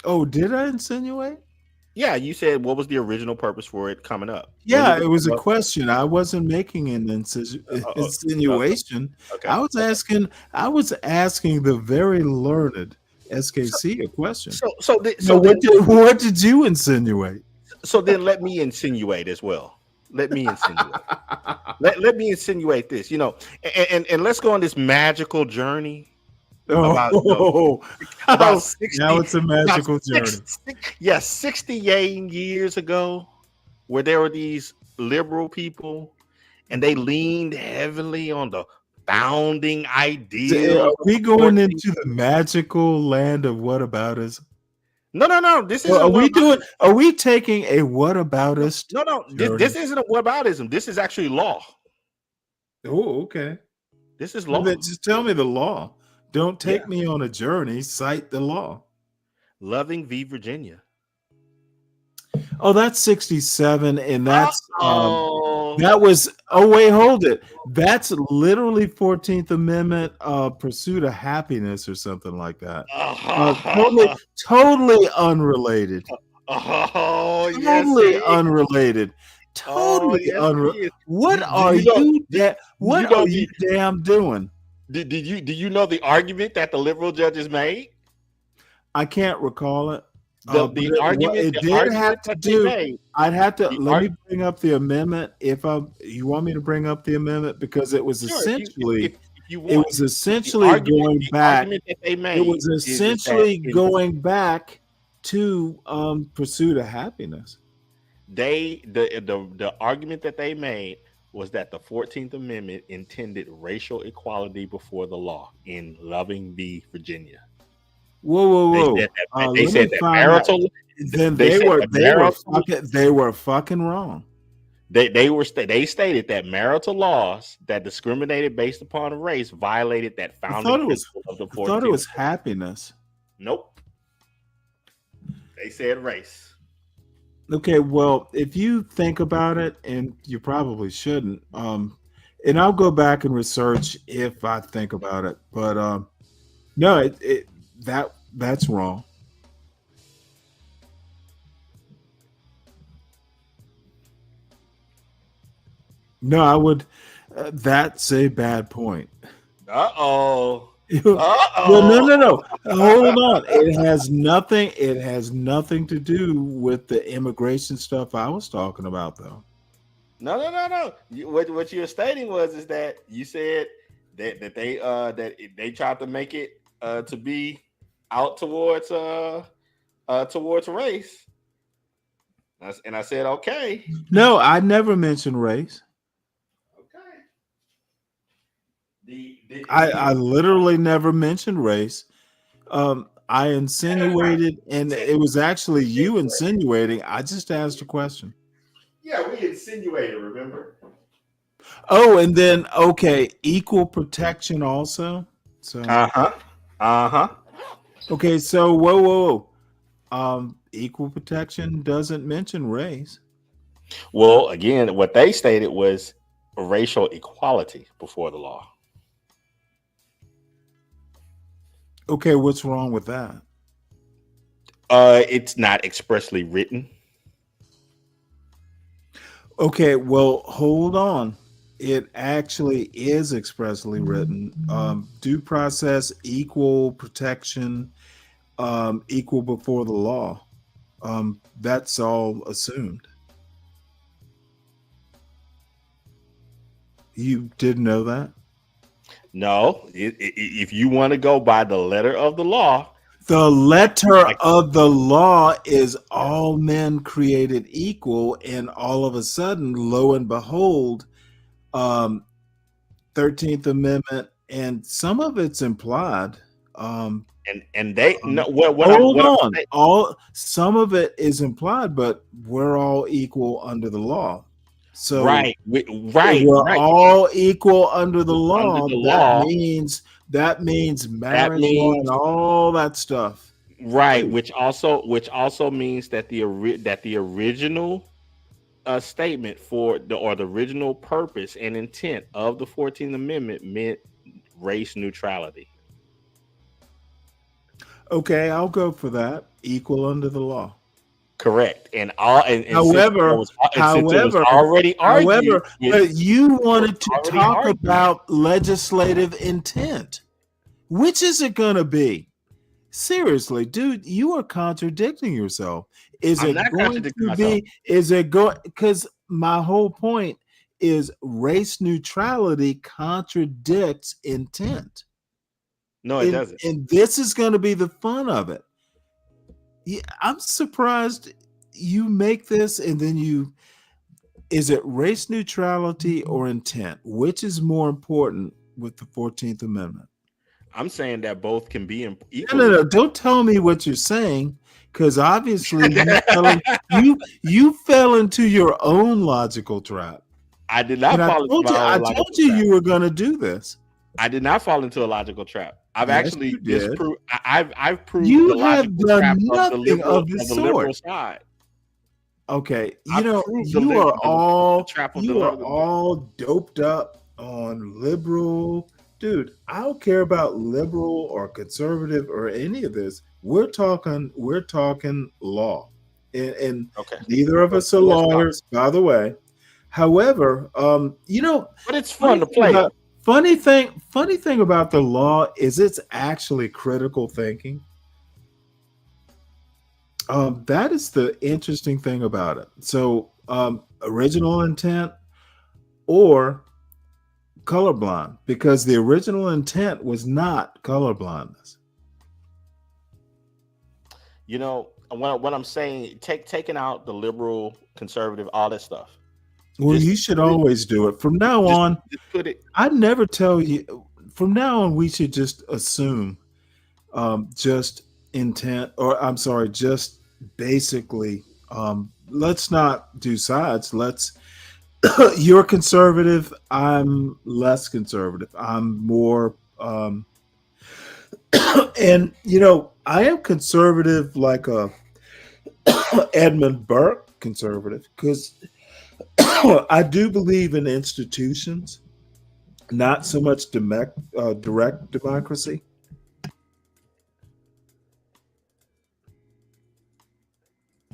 Oh, did I insinuate? Yeah, you said what was the original purpose for it coming up? Yeah, it was a question. I wasn't making an insinuation. Okay. I was asking. I was asking the very learned SKC a question. What did you insinuate? So then let me insinuate as well. Let me insinuate. let me insinuate this. And let's go on this magical journey. About 60, now it's a magical journey. 68 years ago, where there were these liberal people, and they leaned heavily on the founding ideal. Are we going into the magical land of whataboutism? No. This isn't. Are we taking a whataboutist? No. This isn't a whataboutism. This is actually law. Oh, okay. This is law. Well, then just tell me the law. Don't take me on a journey. Cite the law. Loving v. Virginia. Oh, that's 67, and that's that was. Oh, wait, hold it. That's literally 14th Amendment, pursuit of happiness or something like that. Totally unrelated. Totally unrelated. Totally unrelated. What are you damn doing? Do you know the argument that the liberal judges made? I can't recall it. The argument it did have to do. Made, I'd have to let me bring up the amendment you want me to bring up the amendment, because it was essentially going back. It was essentially going back to pursuit of happiness. The argument that they made was that the 14th Amendment intended racial equality before the law in Loving v. Virginia. Whoa! They said that marital. Then they were fucking wrong. They stated that marital laws that discriminated based upon race violated that founding principle of the 14th. I thought it was happiness. Nope. They said race. Okay, well, if you think about it, and you probably shouldn't, and I'll go back and research if I think about it, but no, that's wrong. No, I would. That's a bad point. Uh-oh. Well, no. Hold on. It has nothing to do with the immigration stuff I was talking about, though. No. What you're stating is that you said that they tried to make it to be out towards race. And I said, okay. No, I never mentioned race. I literally never mentioned race. I insinuated, and it was actually you insinuating. I just asked a question. Yeah, we insinuated, remember? Oh, and then equal protection also. So Okay, so whoa. Equal protection doesn't mention race. Well, again, what they stated was racial equality before the law. Okay, what's wrong with that? It's not expressly written. Okay, well, hold on. It actually is expressly written. Due process, equal protection, equal before the law. That's all assumed. You didn't know that? No, if you want to go by the letter of the law, the letter of the law is all men created equal, and all of a sudden, lo and behold, 13th Amendment, and some of it's implied. And they no. Some of it is implied, but we're all equal under the law. So we're all equal under the law. That means marriage law and all that stuff. Right, which also means that the original statement for the original purpose and intent of the 14th Amendment meant race neutrality. Okay, I'll go for that. Equal under the law. Correct. And However, since it was already argued, but you wanted to talk about legislative intent. Which is it going to be? Seriously, dude, you are contradicting yourself. Is it going to be? Is it going? Because my whole point is race neutrality contradicts intent. No, it doesn't. And this is going to be the fun of it. Yeah, I'm surprised you make this and then you. Is it race neutrality or intent? Which is more important with the 14th Amendment? I'm saying that both can be equal. No. Don't tell me what you're saying, because obviously you fell into your own logical trap. I did not fall into I told you you were going to do this. I did not fall into a logical trap. I've actually disproved. I've proved you the logical trap nothing of the liberal side. Okay, you are all doped up on liberal. Dude, I don't care about liberal or conservative or any of this. We're talking law, and neither of us are lawyers, by the way. However, but it's fun to play. Funny thing about the law is it's actually critical thinking. That is the interesting thing about it. So, original intent or colorblind, because the original intent was not colorblindness. What I'm saying, taking out the liberal, conservative, all that stuff. Well, you should always do it. From now on, I never tell you. From now on, we should just assume just intent, or I'm sorry, just basically, let's not do sides. You're conservative. I'm less conservative. I'm more, and I am conservative, like a Edmund Burke conservative, because I do believe in institutions, not so much direct democracy.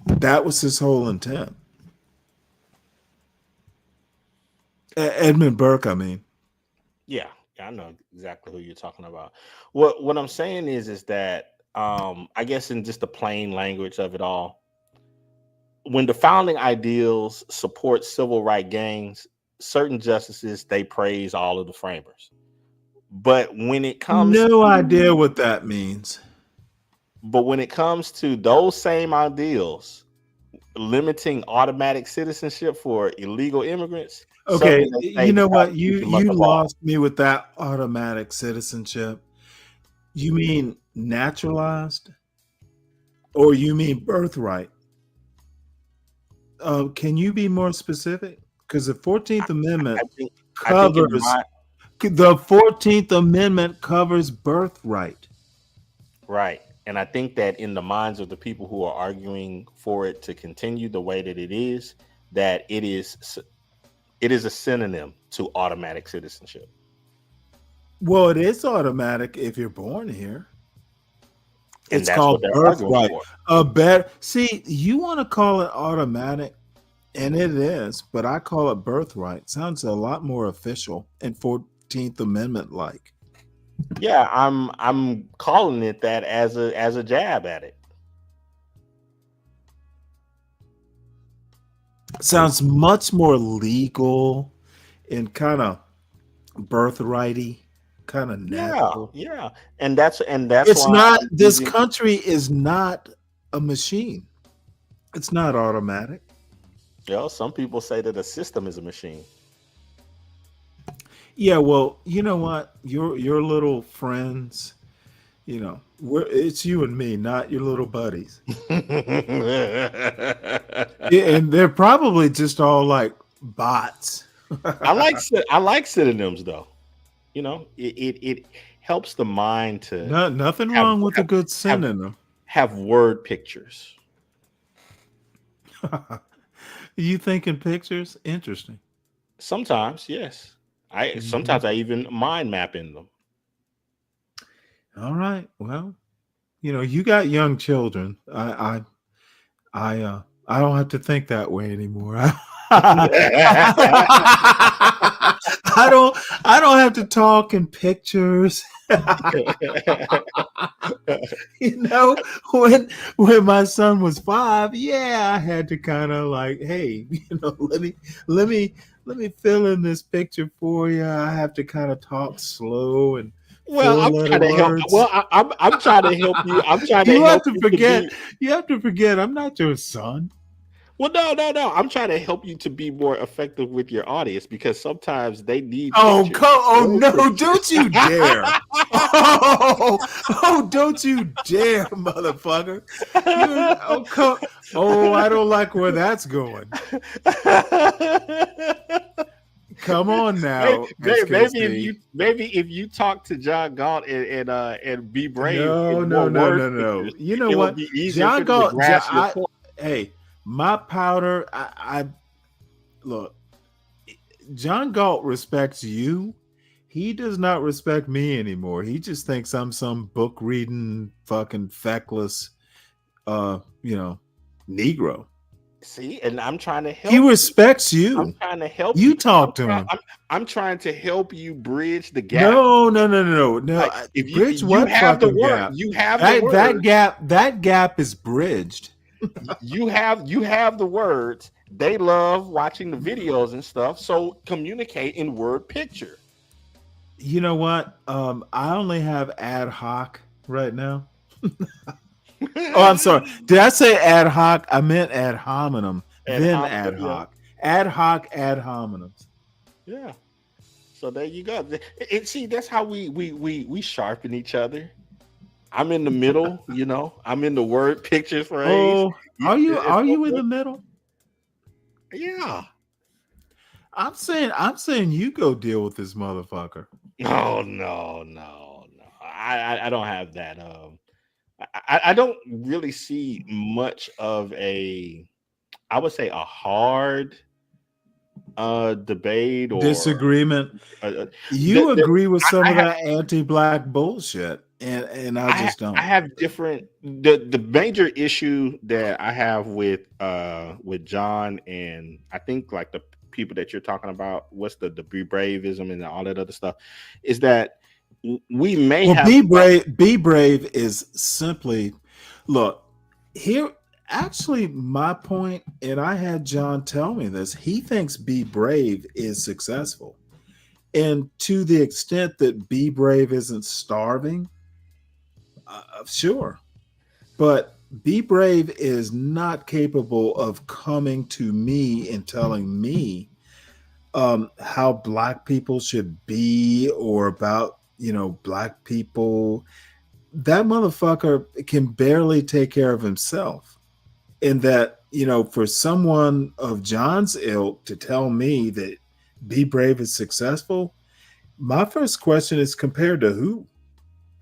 That was his whole intent. Edmund Burke, I mean. Yeah, I know exactly who you're talking about. What I'm saying is that I guess in just the plain language of it all, when the founding ideals support civil rights gains, certain justices, they praise all of the framers. But when it comes idea what that means. But when it comes to those same ideals limiting automatic citizenship for illegal immigrants. Okay, you know what? You lost me with that automatic citizenship. You mean naturalized? Or you mean birthright? Can you be more specific? Because the 14th Amendment covers the 14th Amendment covers birthright. Right. And I think that in the minds of the people who are arguing for it to continue the way that it is a synonym to automatic citizenship. Well, it is automatic if you're born here. And it's called birthright. See, you want to call it automatic, and it is, but I call it birthright. Sounds a lot more official and 14th Amendment like. Yeah, I'm calling it that as a jab at it. Sounds much more legal and kind of birthrighty, kind of natural. Yeah. And that's it's why not this country is not a machine. It's not automatic. Some people say that a system is a machine. Yeah, well, you know what? Your little friends, it's you and me, not your little buddies. And they're probably just all like bots. I like synonyms though. It helps the mind to nothing wrong with a good synonym. Have word pictures. You thinking pictures? Interesting. Sometimes, yes. Sometimes I even mind map in them. All right. Well, you got young children. I don't have to think that way anymore. I don't have to talk in pictures. when my son was 5, yeah, I had to kind of like, hey, let me fill in this picture for you. I have to kind of talk slow and Well, I'm four-letter trying to help. words. Well, I'm trying to help you. I'm trying to You have help to you to forget. be. You have to forget. I'm not your son. Well, no. I'm trying to help you to be more effective with your audience because sometimes they need Oh, pictures. no! Don't you dare! Don't you dare, motherfucker! I don't like where that's going. Come on now, maybe if you talk to John Galt and be brave in more word pictures, You know it will what, be easier John for them to Galt? grasp your point. Hey, my powder. I look. John Galt respects you. He does not respect me anymore. He just thinks I'm some book reading fucking feckless, Negro. See, and I'm trying to help. He respects you. I'm trying to help you. Talk to him. I'm trying to help you bridge the gap. No. Like, if bridge you what have the fucking word, gap? you have the word. That gap is bridged. you have the words. They love watching the videos and stuff. So communicate in word picture. You know what? I only have ad hoc right now. Oh, I'm sorry. Did I say ad hoc? I meant ad hominem. Then ad hoc. Yeah. Ad hoc ad hominems. Yeah. So there you go. And see, that's how we sharpen each other. I'm in the middle, I'm in the word picture phrase. Oh, are you in the middle? Yeah. I'm saying you go deal with this motherfucker. No. I don't have that. I don't really see much of I would say a hard debate or disagreement. You agree with some of that anti-black bullshit, and I just don't. I have different. The major issue that I have with John, and I think like the people that you're talking about, what's the be braveism and all that other stuff, is that we may have be brave. Be brave is simply look here. Actually, my point, and I had John tell me this, he thinks be brave is successful. And to the extent that be brave isn't starving, sure. But be brave is not capable of coming to me and telling me how black people should be or about, black people. That motherfucker can barely take care of himself. And that, for someone of John's ilk to tell me that be brave is successful, my first question is compared to who?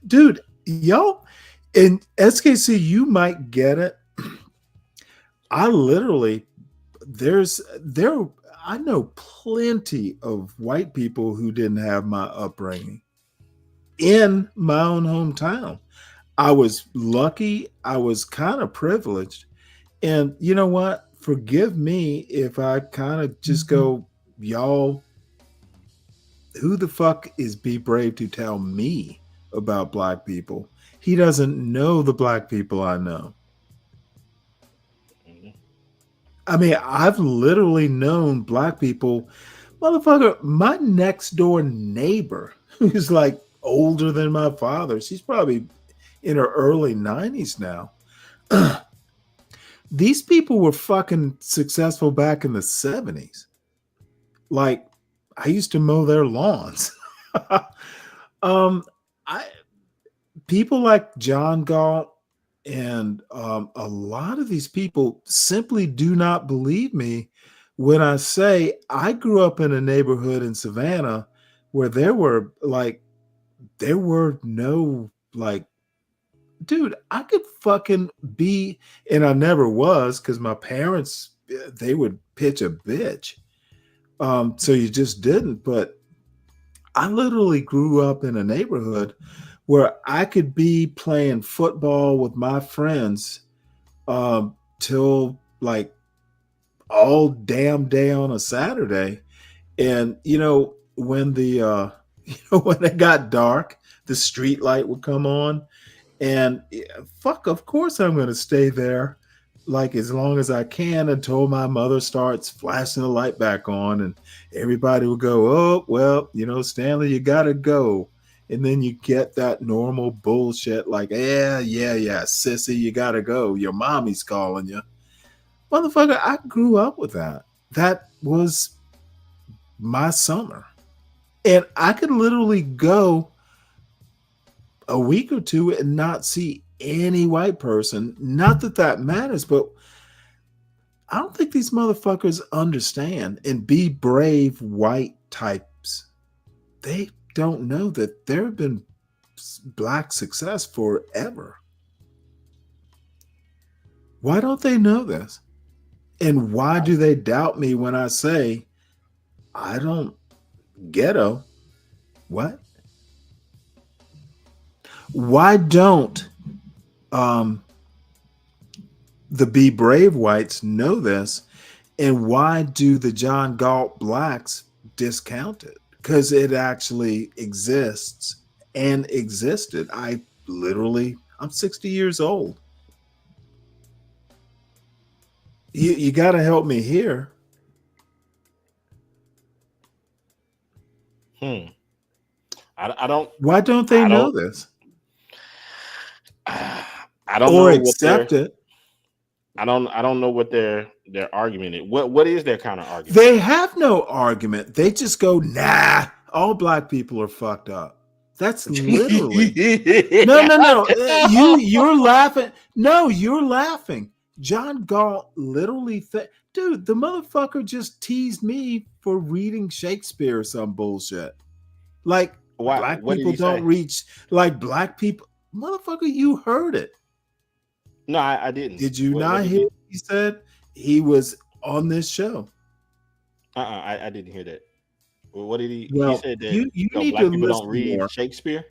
Dude, y'all in SKC, you might get it. I literally, I know plenty of white people who didn't have my upbringing in my own hometown. I was lucky. I was kind of privileged. And you know what? Forgive me if I kind of just go, y'all, who the fuck is be brave to tell me about black people? He doesn't know the black people I know. I mean, I've literally known black people. Motherfucker, my next door neighbor, who's like older than my father, she's probably in her early 90s now. These people were fucking successful back in the 70s. Like, I used to mow their lawns. People like John Galt and a lot of these people simply do not believe me when I say I grew up in a neighborhood in Savannah where there were no dude, I could fucking be, and I never was because my parents they would pitch a bitch. So you just didn't. But I literally grew up in a neighborhood where I could be playing football with my friends till like all damn day on a Saturday. And when the when it got dark, the street light would come on, and of course I'm going to stay there like as long as I can until my mother starts flashing the light back on, and everybody would go, oh well, Stanley, you got to go. And then you get that normal bullshit like, yeah, sissy, you got to go, your mommy's calling you. Motherfucker, I grew up with that. That was my summer. And I could literally go a week or two and not see any white person. Not that that matters, but I don't think these motherfuckers understand. And be brave white types, they don't know that there have been black success forever. Why don't they know this? And why do they doubt me when I say I don't ghetto? What? Why don't the Be Brave whites know this? And why do the John Galt blacks discount it? Because it actually exists and existed. I'm 60 years old. You got to help me here. I don't. Why don't they know this? I don't or know accept it. I don't know what their argument is. What is their counter argument? They have no argument. They just go, nah, all black people are fucked up. That's literally no. You're laughing. No, you're laughing. John Galt literally dude, the motherfucker just teased me for reading Shakespeare or some bullshit. Like black people don't reach like black people. Motherfucker, you heard it. No, I didn't. Did you not hear what he said? He was on this show. I didn't hear that. Well, what did he? Well, he said that you need black to people listen don't read more. Shakespeare.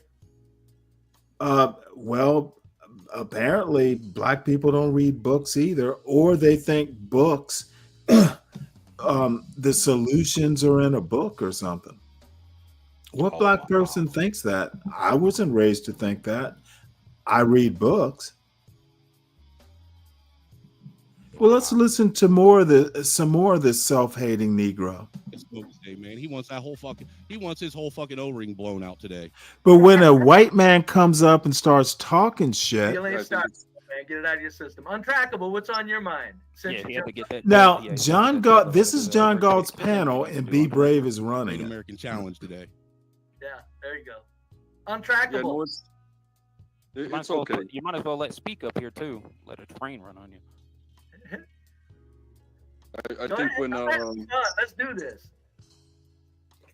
Well, apparently black people don't read books either, or they think books, the solutions are in a book or something. What black person thinks that? I wasn't raised to think that. I read books. Well, let's listen to some more of this self-hating Negro. It's Smoke's Day, man. He wants his whole fucking O-ring blown out today. But when a white man comes up and starts talking shit, man, get it out of your system. Untrackable. What's on your mind? Now, John Galt. This is John Galt's panel, and Be Brave is running it. American Challenge today. Yeah, there you go. Untrackable. It's okay. You might as well let Speak up here too. Let a train run on you. I think when let's do this.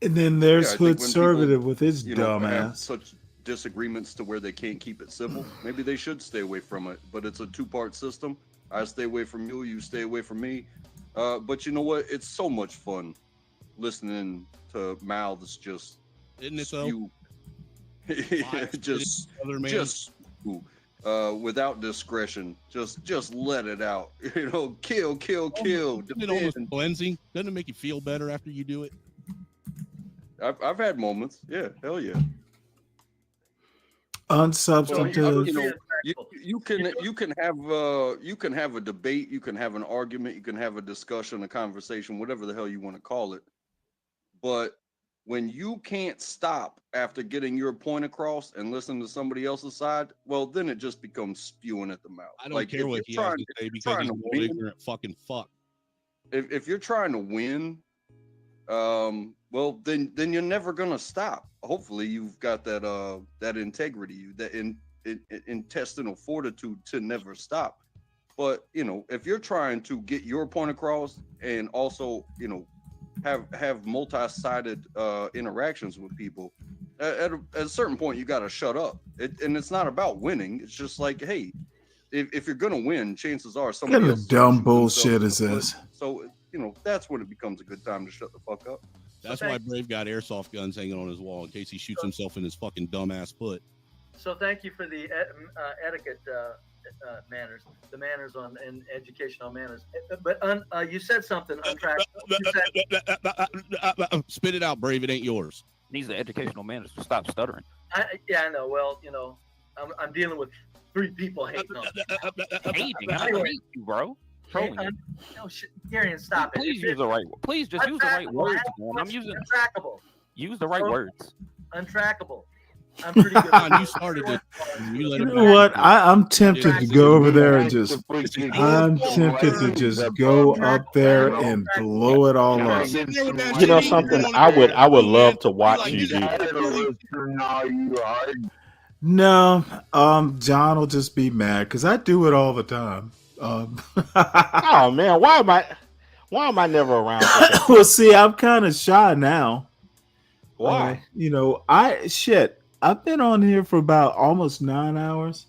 And then there's I think when Hoodservative people, with his dumb have ass. such disagreements to where they can't keep it civil. Maybe they should stay away from it. But it's a two-part system. I stay away from you. You stay away from me. But you know what? It's so much fun listening to mouths just Isn't it spew. just without discretion, just let it out. Kill. Isn't it almost cleansing? Doesn't it make you feel better after you do it? I've had moments. Yeah, hell yeah. Unsubstantive. You can have a debate, you can have an argument, you can have a discussion, a conversation, whatever the hell you want to call it. But when you can't stop after getting your point across and listen to somebody else's side, well, then it just becomes spewing at the mouth. I don't care what he has to say because he's a old ignorant fucking fuck. If you're trying to win, well, then you're never gonna stop. Hopefully, you've got that integrity, that intestinal fortitude to never stop. But if you're trying to get your point across and also have multi-sided interactions with people, at a certain point you got to shut up. And it's not about winning. It's just like, hey, if you're gonna win, chances are somebody else. What kind of dumb bullshit is this? that's when it becomes a good time to shut the fuck up. That's why Brave got airsoft guns hanging on his wall in case he shoots himself in his fucking dumbass foot. So thank you for the etiquette manners, the manners and educational manners. But you said something Spit it out, Brave. It ain't yours. Needs the educational manners to stop stuttering. I know. Well, I'm dealing with 3 people hating on me. Hating? I don't hate you, bro. Trolling you. No shit, Darian, stop Please it. use the right. Please just use the right words, man. I'm using. Untrackable. Use the right words. Untrackable. I'm pretty good. You started it. You know what? I'm tempted to go over there and just. I'm tempted to just go up there and blow it all up. You know something? I would love to watch you do that. No, John will just be mad because I do it all the time. Oh man, why am I never around? Well, see, I'm kind of shy now. Why? I've been on here for about almost 9 hours.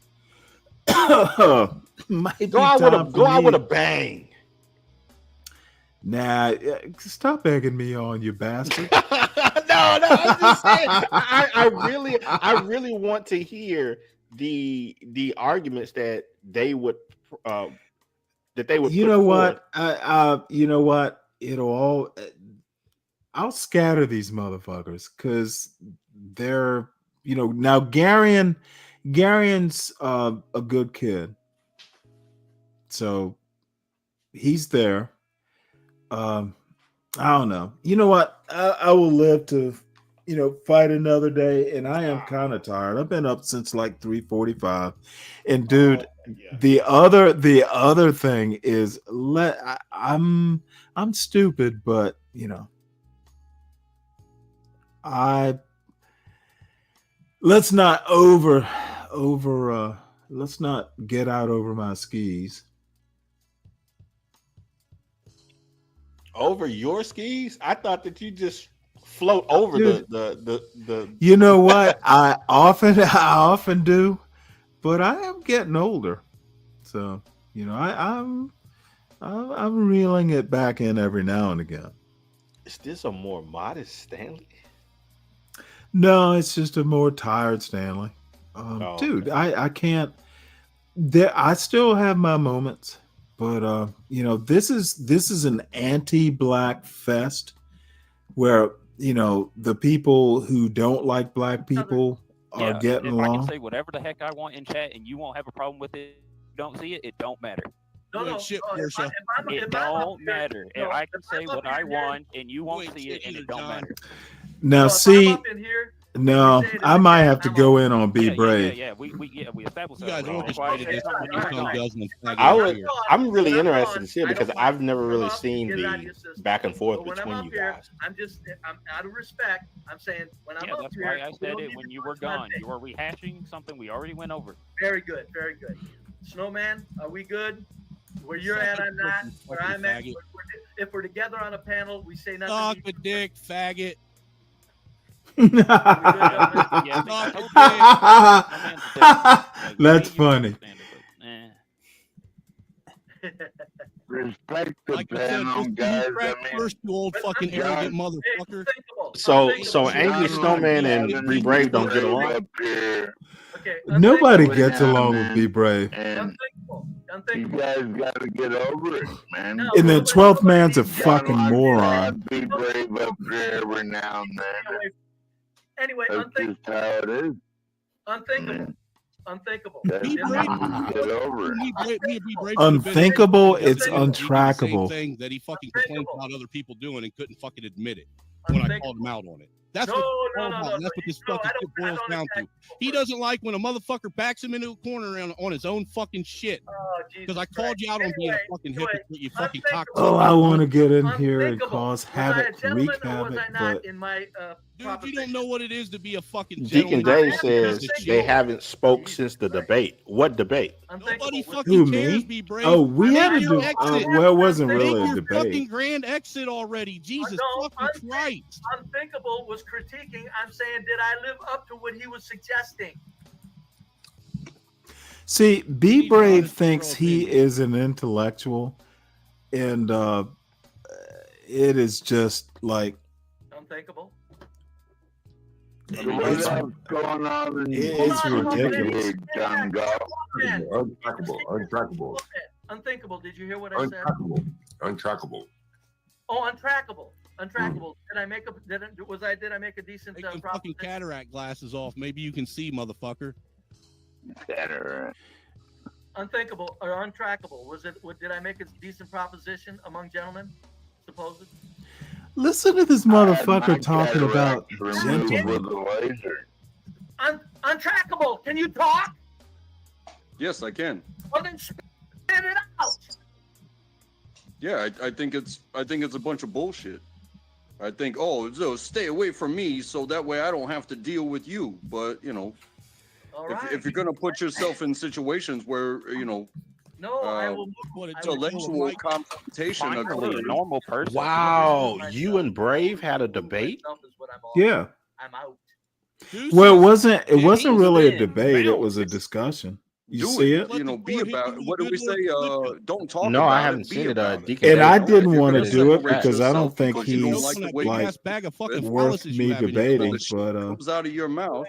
Go out with a bang. Nah, stop egging me on, you bastard. No, I'm just saying. I really want to hear the arguments that they would You know what? You know what? I'll scatter these motherfuckers because they're, now Garion's a good kid. So he's there. I don't know. You know what? I will live to, fight another day, and I am kind of tired. I've been up since like 3:45, and dude, the other thing is, I'm stupid, but let's not let's not get out over my skis. Over your skis? I thought that you just float over the. You know what? I often do, but I am getting older, so I'm reeling it back in every now and again. Is this a more modest Stanley? No, it's just a more tired Stanley. Dude, I can't. I still have my moments. But this is an anti-black fest where the people who don't like black people are getting along. I can say whatever the heck I want in chat, and you won't have a problem with it. You don't see it. It don't matter. It don't matter. If I can say what I want, and you won't see it, and it don't matter. Now, see. No, I might have to go in on Be Brave. We established that. I'm really interested to see it because I've never really seen the back and forth between you guys. I'm out of respect. I'm saying when I'm up that's here. Why I said it when you were gone. You were rehashing something we already went over. Very good, very good. Snowman, are we good? Where you're at, I'm not. Where I'm at, if we're together on a panel, we say nothing. Suck a dick, faggot. That's funny. Respect the panel, guys. First, you old fucking arrogant motherfucker. So Angry Snowman and Be Brave don't get along. Nobody gets along with Be Brave. You guys got to get over it, man. And the 12th man's a fucking moron. Be Brave up there every now and then. Anyway, that's just how it is. Unthinkable. Unthinkable. Get over it. Unthinkable. It's untrackable. Thing that he fucking complained about other people doing and couldn't fucking admit it when I called him out on it. That's what this fucking shit boils down to. He doesn't like when a motherfucker backs him into a corner on his own fucking shit. Because I called you out on being a fucking hypocrite, you fucking cock. Oh, I want to get in here and cause havoc, wreak havoc, but dude, you don't know what it is to be a fucking Deacon Dave says they haven't spoke since the debate. What debate? Nobody fucking cares, Be Brave. Oh, we had to do. Well, it wasn't really a fucking debate. grand exit already. Jesus fucking Christ. Unthinkable was critiquing. I'm saying, did I live up to what he was suggesting? See, Be Brave thinks he is an intellectual, and it is just like unthinkable. It's ridiculous. Untrackable. Unthinkable. Did you hear what I said? Untrackable. Oh, untrackable. Untrackable. Did I make a decent Take them fucking cataract glasses off. Maybe you can see, motherfucker. Unthinkable or untrackable. Did I make a decent proposition among gentlemen? Supposed? Listen to this motherfucker talking about gentlemen. Untrackable. Can you talk? Yes, I can. Well, then spit it out. Yeah, I think it's a bunch of bullshit. I think, so stay away from me so that way I don't have to deal with you. But if you're gonna put yourself in situations where I will intellectual confrontation occurs. A normal person. Wow, you and Brave had a debate. Yeah. I'm out. Well, it wasn't really a debate. It was a discussion. You see it? Be about it. What did we say? Don't talk No, about I haven't it. seen it. And I didn't want to do it because I don't think he's like worth me debating. But comes out of your mouth.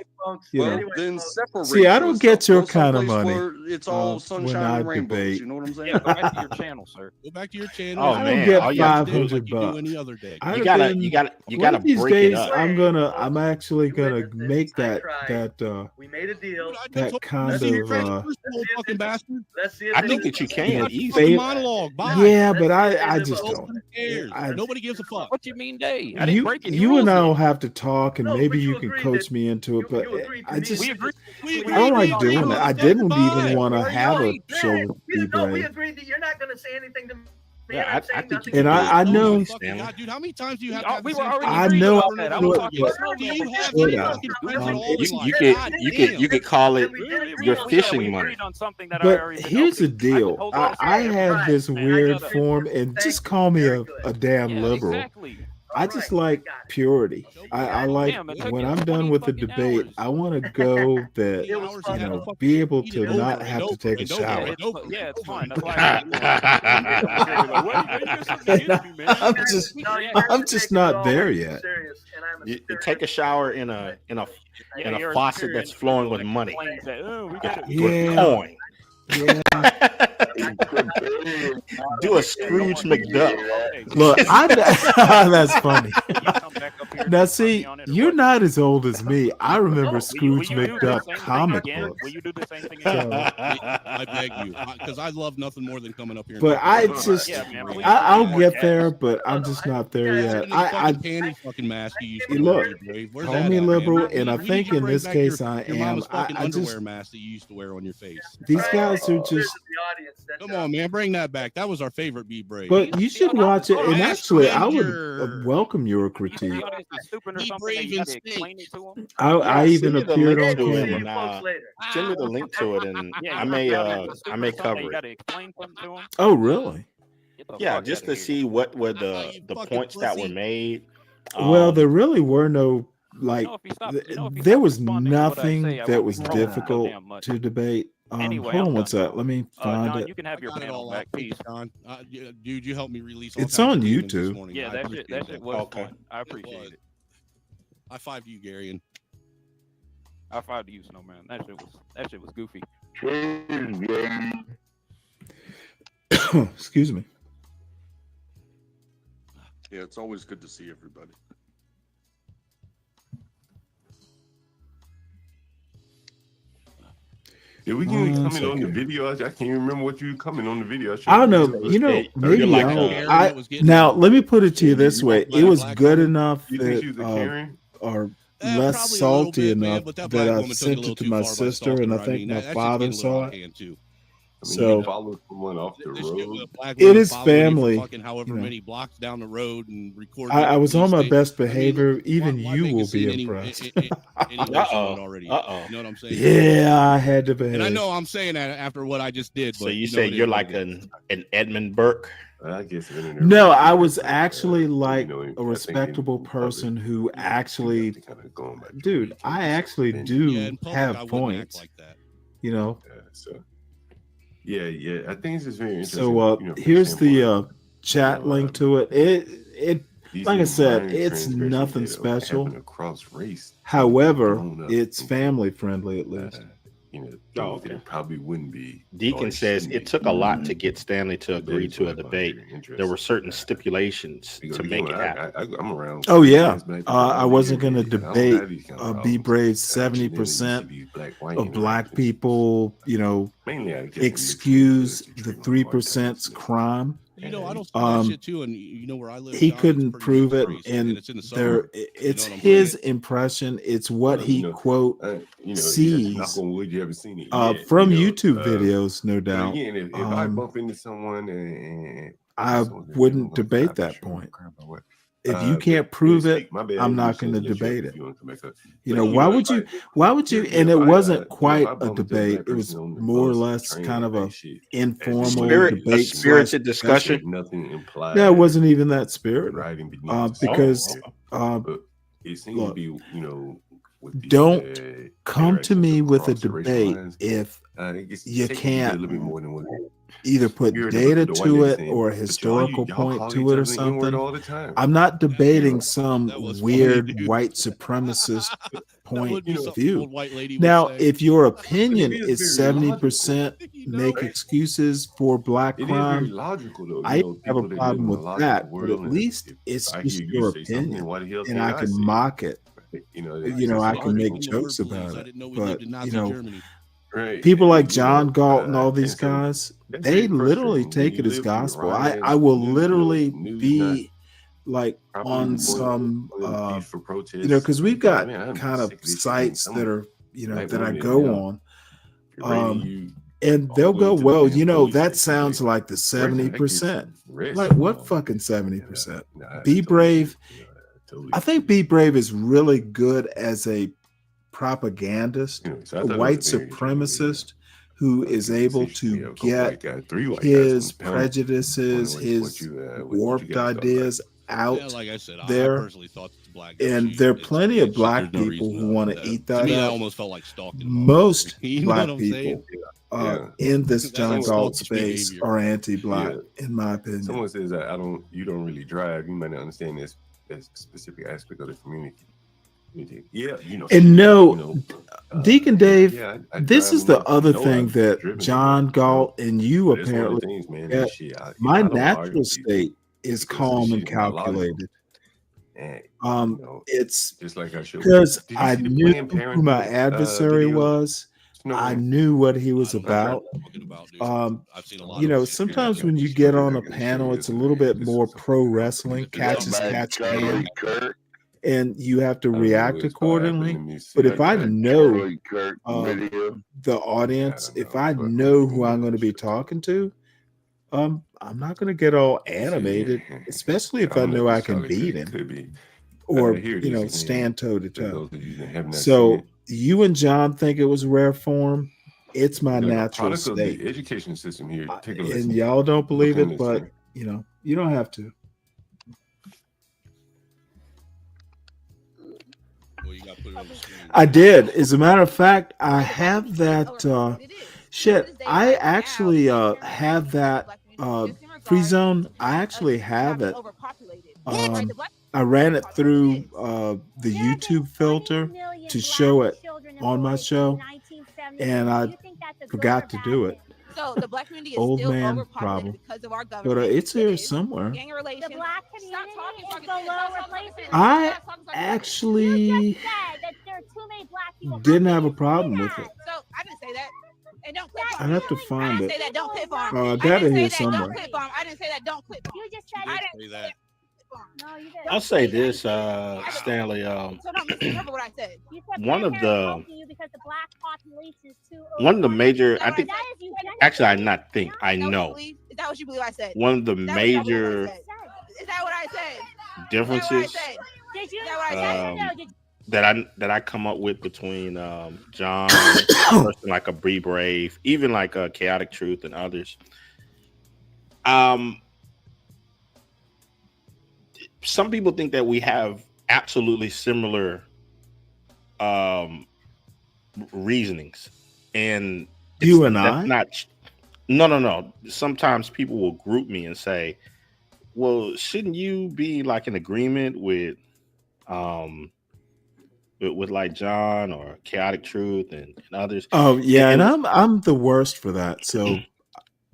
Yeah. Then separate. See, I don't get your kind of money. It's all sunshine and rainbows. Debate. You know what I'm saying? Yeah, go back to your channel, sir. Go back to your channel. Oh I man, don't get all you have to do $500 is bucks. any other day. You gotta these break days, it up. I'm actually gonna make that We made a deal. that kind of fucking bastard. Let's see if I they think can- that you can easily. Faith- Monologue. Bye. Yeah, but I just Nobody don't. cares. I- Nobody gives a fuck. What you mean, Day? I didn't break any You and rules. I will have to talk, and No, maybe but you you can agreed coach that- me into it. But I just We agree. I don't like doing that. I didn't even want to have a show with We B-Brave. agreed that you're not going to say anything to me. Yeah, I'm I saying think nothing. you And can do I it. know. Oh, Stanley. God, dude, how many times do you have to Oh, have we the were same already thing? I agreed know about I that. I do was it, talking but about Do you have Slow any down. fucking friends at all in You life? could God you damn. could call it We your said fishing we money. agreed on something that I But already been here's the okay. deal. Hold on a I second. have this Man, weird shut up. form, and just call me a damn Yeah, liberal. exactly. I just like purity. I like Damn, it took when you I'm 20 done with the fucking debate, hours. I want to go that be able to not have to take a shower. Yeah, it's fine. That's why I I'm just not there yet. You take a shower in a faucet that's flowing with money. Yeah. Coin. Yeah. Do a Scrooge McDuck. Look, that's funny. Now, see, you're not as old as me. I remember Scrooge McDuck comic books. Will you do the same thing So- again? I beg you, because I love nothing more than coming up here. and But talking I about just, it. Yeah, man, I'll get there, but I'm just not there yet. Sitting in the fucking panty fucking mask you used to look, wear, Brave. Where's call that me at, liberal, man? and I We need think you to in bring this back case your I your am. mama's fucking I underwear just mask that you used to wear on your face. these guys are just. Come on, man, bring that back. That was our favorite. Be Brave. But you should watch it, and Ask actually, I would Avenger. welcome your critique. The audience is stupid or something, and you gotta explain it to them. I even send me the appeared link on to it, camera. and send me the link to it, and Yeah, I you may think the audience is stupid I or may something, cover you it. gotta explain something to them. Oh, really? Get the Yeah, fuck just outta to here. see what were the points that were made. Well, there really were no like. if you stop- th- you know, if you there stop was responding to what I nothing say, I that won't was troll so difficult damn much. to debate. Anyway, Hold on I'm one done, sec. y'all. Let me find John, it. you can have your Got it panel all back, out. please. John. Dude, you helped me release all It's kinds on of demons this YouTube. morning. Yeah, I that appreciate shit was Okay. fun. I appreciate it. High five to you, Gary. And I fired to you, Snowman. That shit was goofy. Excuse me. Yeah, it's always good to see everybody. Did we get any One comment on the second. video? I can't even remember what you comment on the video. I don't know. You know, maybe like I now let me put it to you this way: it was good enough You think she was a that, Karen? or probably less a little salty bit, man, enough but that that black I woman took it a sent little it to too my far by sister, and I stalking her. I think mean, my that shit's father getting a little saw out of it. hand, too. I mean, So you follow someone off the This shit with a road. black it woman is following you for family. fucking however You know. many blocks down the road and recording. I was on my best I mean, behavior. Even why you make a will scene be any impressed. worse than it already is? You know what I'm saying? Yeah, I had to behave. And I know I'm saying that after what I just did. So but you know, say it is you're what like it is. an Edmund Burke? I guess No, I was actually like a respectable person who actually, dude, I actually do in public, I have wouldn't points. act like that. You know. Yeah, I think it's just very interesting. So you know, from here's the standpoint, chat link to it. These like I said, minor it's transgressions nothing that special. happen across race. However, blown up it's into, family friendly at least. Things okay. that it probably wouldn't be. Deacon says it took a lot to get Stanley to agree to a debate. There were certain stipulations to make it happen. I'm around. Oh yeah, black I wasn't going to and I don't debate have these kind of Be problems. Brave. Actually, then it used to 70% be black-white of black interactions. people, Mainly, I guess, excuse the 3%'s crime. You know, I don't see that shit too, and you know where I live. He John, couldn't it's prove pretty it, crazy, and it's in the there, suburbs. it's You know what I'm his saying? impression. It's what he quote knock sees on wood, you haven't seen it yet. from YouTube videos, no But doubt. again, if I bump into someone and I wouldn't debate that point. If you can't prove it, I'm not going to debate it. You know, why would you? Why would you? And it wasn't quite a debate. It was more or less kind of a informal debate, spirited discussion. Nothing implied. Yeah, it wasn't even that spirited. Because it seems to be, with don't come to me with a debate if you can't either put data to it or a historical point to it or something. I'm not debating some weird white supremacist point of view. Now, if your opinion is 70% make excuses for black crime, I have a problem with that. But at least it's just your opinion, and I can mock it. I can make jokes about it. But people like John Galt and all these guys, they literally take it as gospel. I will literally be like on some because we've got kind of sites that are that I go on, and they'll go, well, that sounds like the 70%. Like, what fucking 70%? Be Brave. I think Be Brave is really good as a propagandist, a white supremacist who is able to get his prejudices, his warped ideas out like I said, there. I personally thought the black and there are plenty of black people who want to eat that to me, up. I almost felt like stalking them. Most You know black what I'm people saying? in this That's John all Galt selfish space behavior. are anti-black, in my opinion. Someone says that you don't really drive. You might not understand this specific aspect of the community. Yeah, And Deacon Dave, yeah, this is the other thing that driven John Galt and you But it's one of the apparently things, man, get. that shit, My I don't argue natural with people state is because the calm and shit is not logical. calculated. And, It's just like I showed. because Did you I see the knew Planned who Parenthood my adversary video? was. No I way. knew what he was Okay. about. I've seen a lot of Sometimes when you get on a panel, it's a little bit more pro wrestling, catch as catch can, and you have to react accordingly. But if I know the audience, if I know who I'm going to be talking to, I'm not going to get all animated, especially if I know I can beat him or here it is again. stand toe to For toe. those of you that have not seen So it, you and John think it was rare form. It's my the natural product of state. the education system here. Take a And listen. y'all don't believe Look it, in but this, you don't have to. I did. As a matter of fact, I have that shit. I actually have that free zone. I actually have it. I ran it through the YouTube filter to show it on my show, and I forgot to do it. So the black community is Old still man overpopulated problem. because of our But government. it's here somewhere. Gang relations. The black community is below replacement. I actually that there are too many black people. didn't have a problem with it. So I didn't say that. And don't clip I'd have to find I it. didn't say that. Don't clip farm. I I got it didn't here say that. Don't somewhere. clip farm. I didn't say that. Don't clip farm. You just said I didn't say that. No, you didn't. I'll say this, Stanley. So don't misinterpret what I said. You said One of black the parents vote for you because the black population is too one of the major, I Is think, that what you said? actually, I not think, I Is that what you know believe? Is that what you believe I said? one of the Is that what you believe I major said? Is that what I said? differences Is that what I said? that I come up with between John, a person like a Bree Brave, even like a Chaotic Truth and others. Some people think that we have absolutely similar reasonings, and You and that's I? not. No. Sometimes people will group me and say, Well, shouldn't you be like in agreement with like John or Chaotic Truth and others? Oh yeah, and And I'm the worst for that. So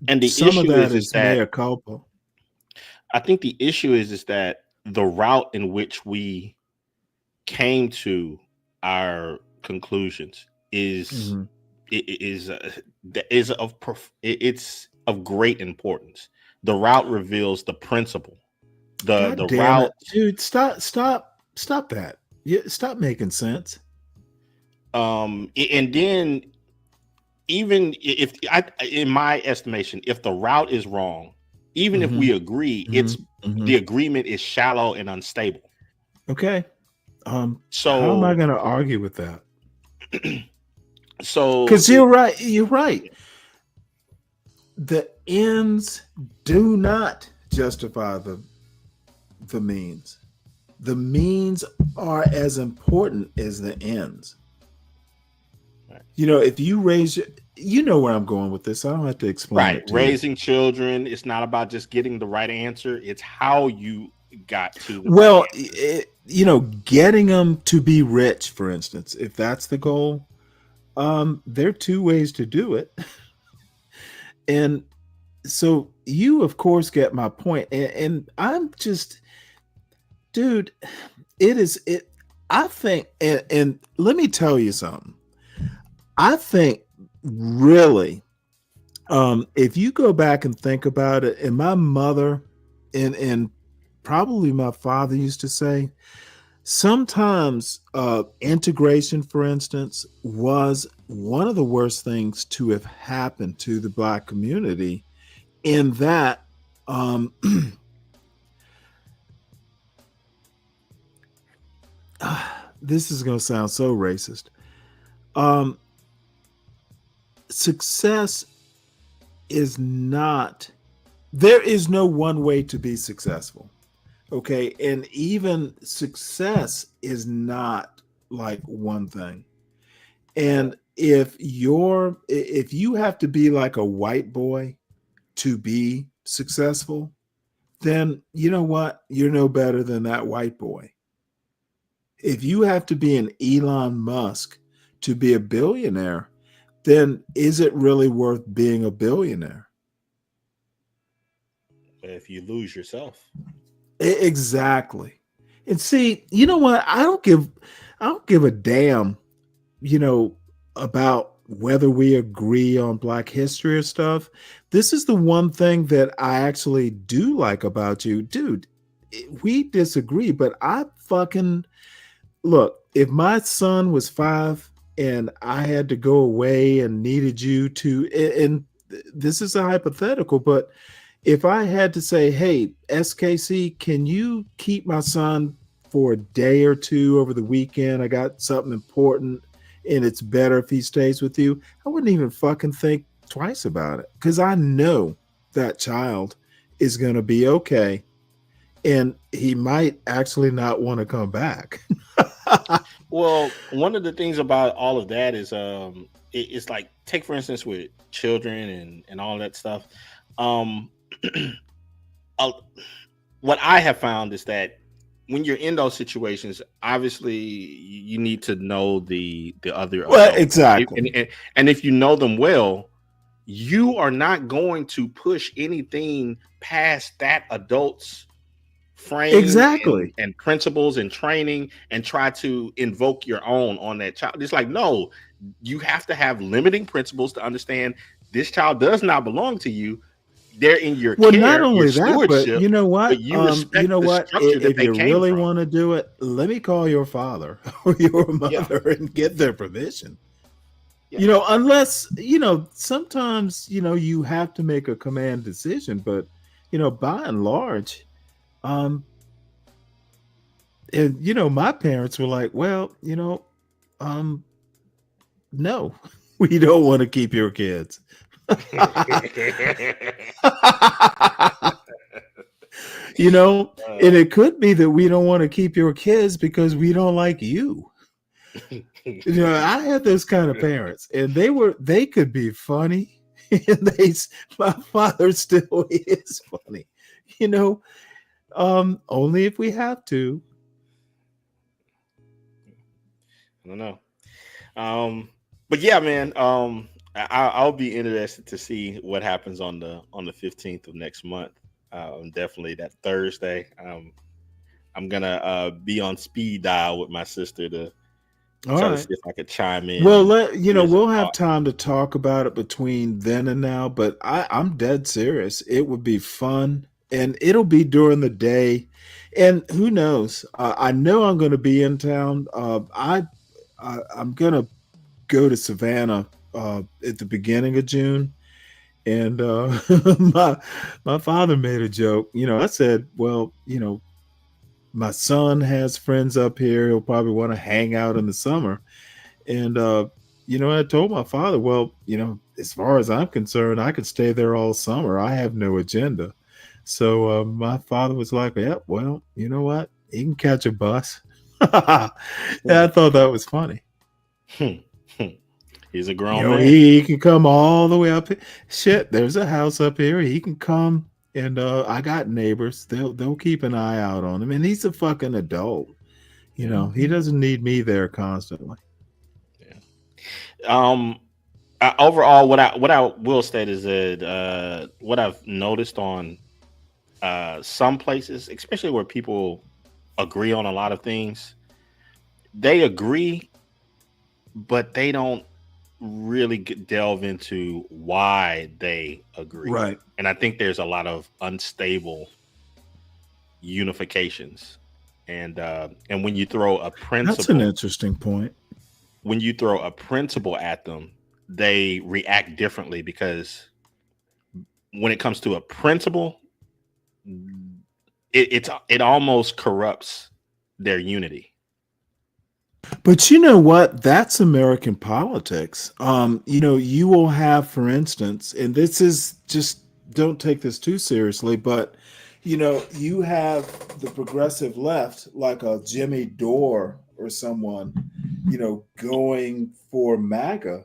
and the some of issue that is is that mea culpa. I think the issue is that the route in which we came to our conclusions is Mhm. it's of great importance. The route reveals the principle. The God damn route, it, dude! Stop that! Yeah, stop making sense. and then even if in my estimation, if the route is wrong, even if Mhm. we agree, it's Mhm. the agreement is shallow and unstable. Okay. So how am I going to argue with that? So because you're right. You're right. The ends do not justify the means. The means are as important as the ends. You know, if you raise, you know where I'm going with this. I don't have to explain it to raising children, it's not about just getting the right answer. It's how you got to the well, right answer. you know, getting them to be rich, for instance, if that's the goal, there are two ways to do it. And so you, of course, get my point. And I'm just, dude, I think, and let me tell you something. I think really, if you go back and think about it, and my mother and probably my father used to say, sometimes integration, for instance, was one of the worst things to have happened to the Black community, in that this is going to sound so racist. Success is not, there is no one way to be successful. Okay. And even success is not like one thing. And if you have to be like a white boy to be successful, then you know what? You're no better than that white boy. If you have to be an Elon Musk to be a billionaire, then is it really worth being a billionaire? If you lose yourself. Exactly. And see, you know what? I don't give a damn, you know, about whether we agree on Black history or stuff. This is the one thing that I actually do like about you. Dude, we disagree, but I fucking look, if my son was 5 and I had to go away and needed you to, and this is a hypothetical, but if I had to say, hey, SKC, can you keep my son for a day or two over the weekend? I got something important and it's better if he stays with you. I wouldn't even fucking think twice about it, because I know that child is going to be okay. And he might actually not want to come back. Well, one of the things about all of that is it's like, take for instance with children and all that stuff. What I have found is that when you're in those situations, obviously you need to know the other adult. Exactly. And if you know them well, you are not going to push anything past that adult's frame exactly and principles and training and try to invoke your own on that child. It's like, no, you have to have limiting principles to understand this child does not belong to you. They're in your care, not only your that, but you know what? But you respect the structure If that they you came really from. want to do it, let me call your father or your mother and get their permission. You know, unless, you know, sometimes, you know, you have to make a command decision, but, you know, by and large, and you know, my parents were like, well, you know, no, we don't want to keep your kids. You know, and it could be that we don't want to keep your kids because we don't like you. You know, I had those kind of parents, and they could be funny, and my father still is funny, you know, Only if we have to. I don't know. But yeah, man. I'll be interested to see what happens on the 15th of next month. Definitely that Thursday. I'm gonna be on speed dial with my sister to try to see if I could chime in. Well, we'll have time to talk about it between then and now, but I'm dead serious. It would be fun, and it'll be during the day. And who knows? I know I'm going to be in town. I'm going to go to Savannah at the beginning of June. And my father made a joke. I said, well, my son has friends up here. He'll probably want to hang out in the summer. And, I told my father, well, as far as I'm concerned, I could stay there all summer. I have no agenda. So my father was like, yeah, well, you know what? He can catch a bus. And I thought that was funny. He's a grown man. He can come all the way up here. Shit, there's a house up here. He can come, and I got neighbors. They'll keep an eye out on him. And he's a fucking adult. He doesn't need me there constantly. Overall, what I will state is that what I've noticed on some places, especially where people agree on a lot of things, they agree, but they don't really delve into why they agree. Right. And I think there's a lot of unstable unifications. And when you throw a principle, that's an interesting point. When you throw a principle at them, they react differently, because when it comes to a principle, it almost corrupts their unity. But you know what? That's American politics. You will have, for instance, and this is just, don't take this too seriously, but you have the progressive left, like a Jimmy Dore or someone, going for MAGA,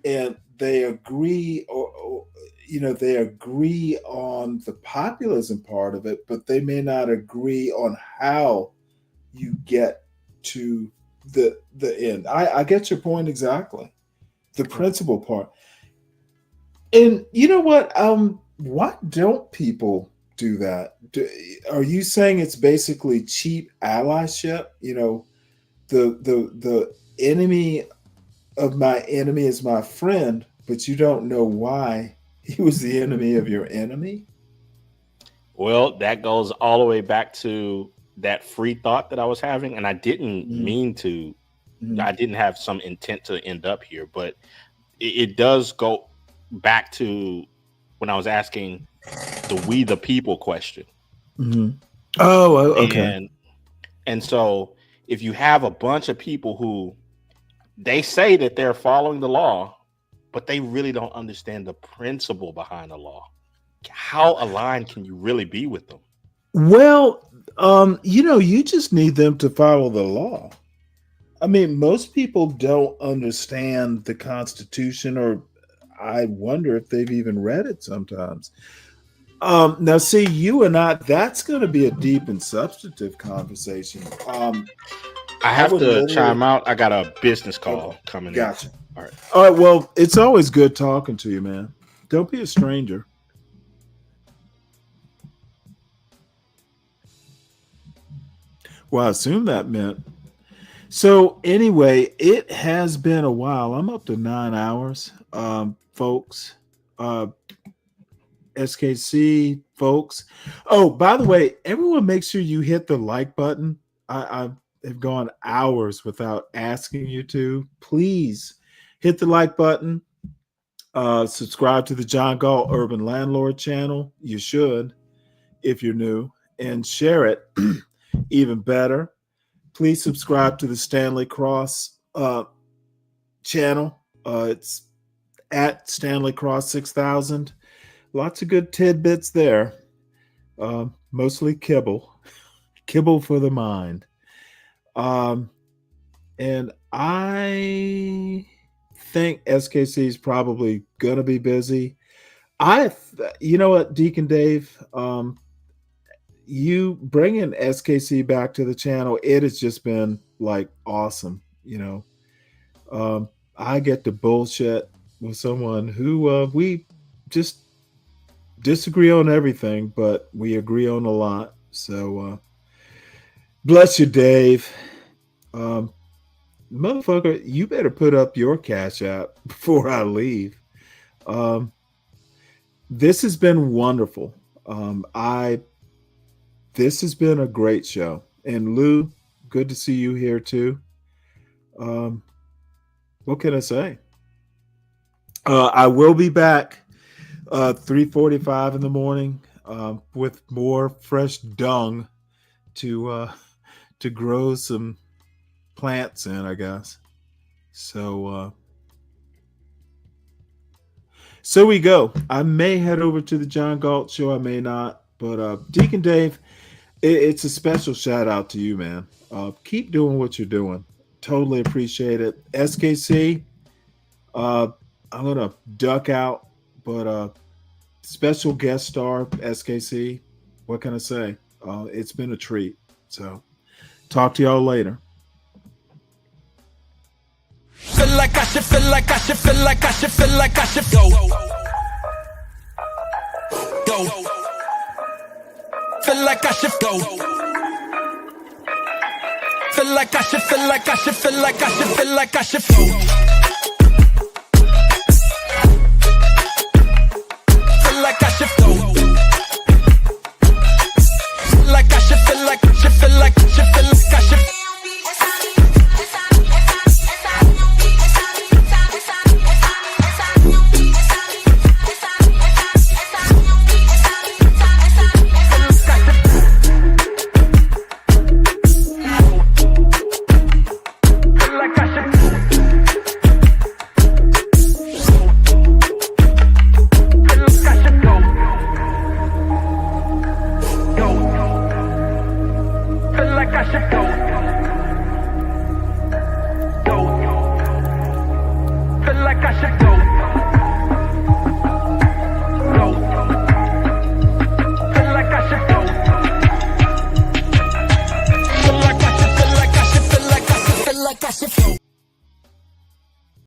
and they agree, or they agree on the populism part of it, but they may not agree on how you get to the end. I get your point exactly. The principle part. And you know what? Why don't people do that? Are you saying it's basically cheap allyship? The enemy of my enemy is my friend, but you don't know why he was the enemy of your enemy? Well, that goes all the way back to that free thought that I was having, and I didn't mean to. I didn't have some intent to end up here, but it does go back to when I was asking the "we the people" question. Oh, okay. And so if you have a bunch of people who they say that they're following the law, but they really don't understand the principle behind the law, how aligned can you really be with them? Well, you just need them to follow the law. I mean, most people don't understand the Constitution, or I wonder if they've even read it sometimes. Now, see, you and I, that's going to be a deep and substantive conversation. I have to chime out. I got a business call coming Gotcha. in. All right. Well, it's always good talking to you, man. Don't be a stranger. Well, I assume that meant. So anyway, it has been a while. I'm up to 9 hours, folks. SKC, folks. Oh, by the way, everyone make sure you hit the like button. I have gone hours without asking you to. Please hit the like button. Subscribe to the John Gall Urban Landlord channel. You should, if you're new, and share it. Even better. Please subscribe to the Stanley Cross channel. It's at Stanley Cross 6000. Lots of good tidbits there. Mostly kibble for the mind. And I think SKC is probably going to be busy. You know what, Deacon Dave? you bringing SKC back to the channel, it has just been like awesome. You know, I get to bullshit with someone who we just disagree on everything, but we agree on a lot. So bless you, Dave. Motherfucker, you better put up your Cash App before I leave. This has been wonderful. This has been a great show. And Lou, good to see you here too. What can I say? I will be back 3:45 in the morning with more fresh dung to grow some plants in, I guess. So we go. I may head over to the John Galt show. I may not. But Deacon Dave, it's a special shout out to you, man. Keep doing what you're doing. Totally appreciate it. SKC, I'm going to duck out. But special guest star, SKC. What can I say? It's been a treat. So talk to y'all later. Feel like I should, feel like I should, feel like I should, feel like I should go. Go. Feel like I should go. Feel like I should, feel like I should, feel like I should, feel like I should go.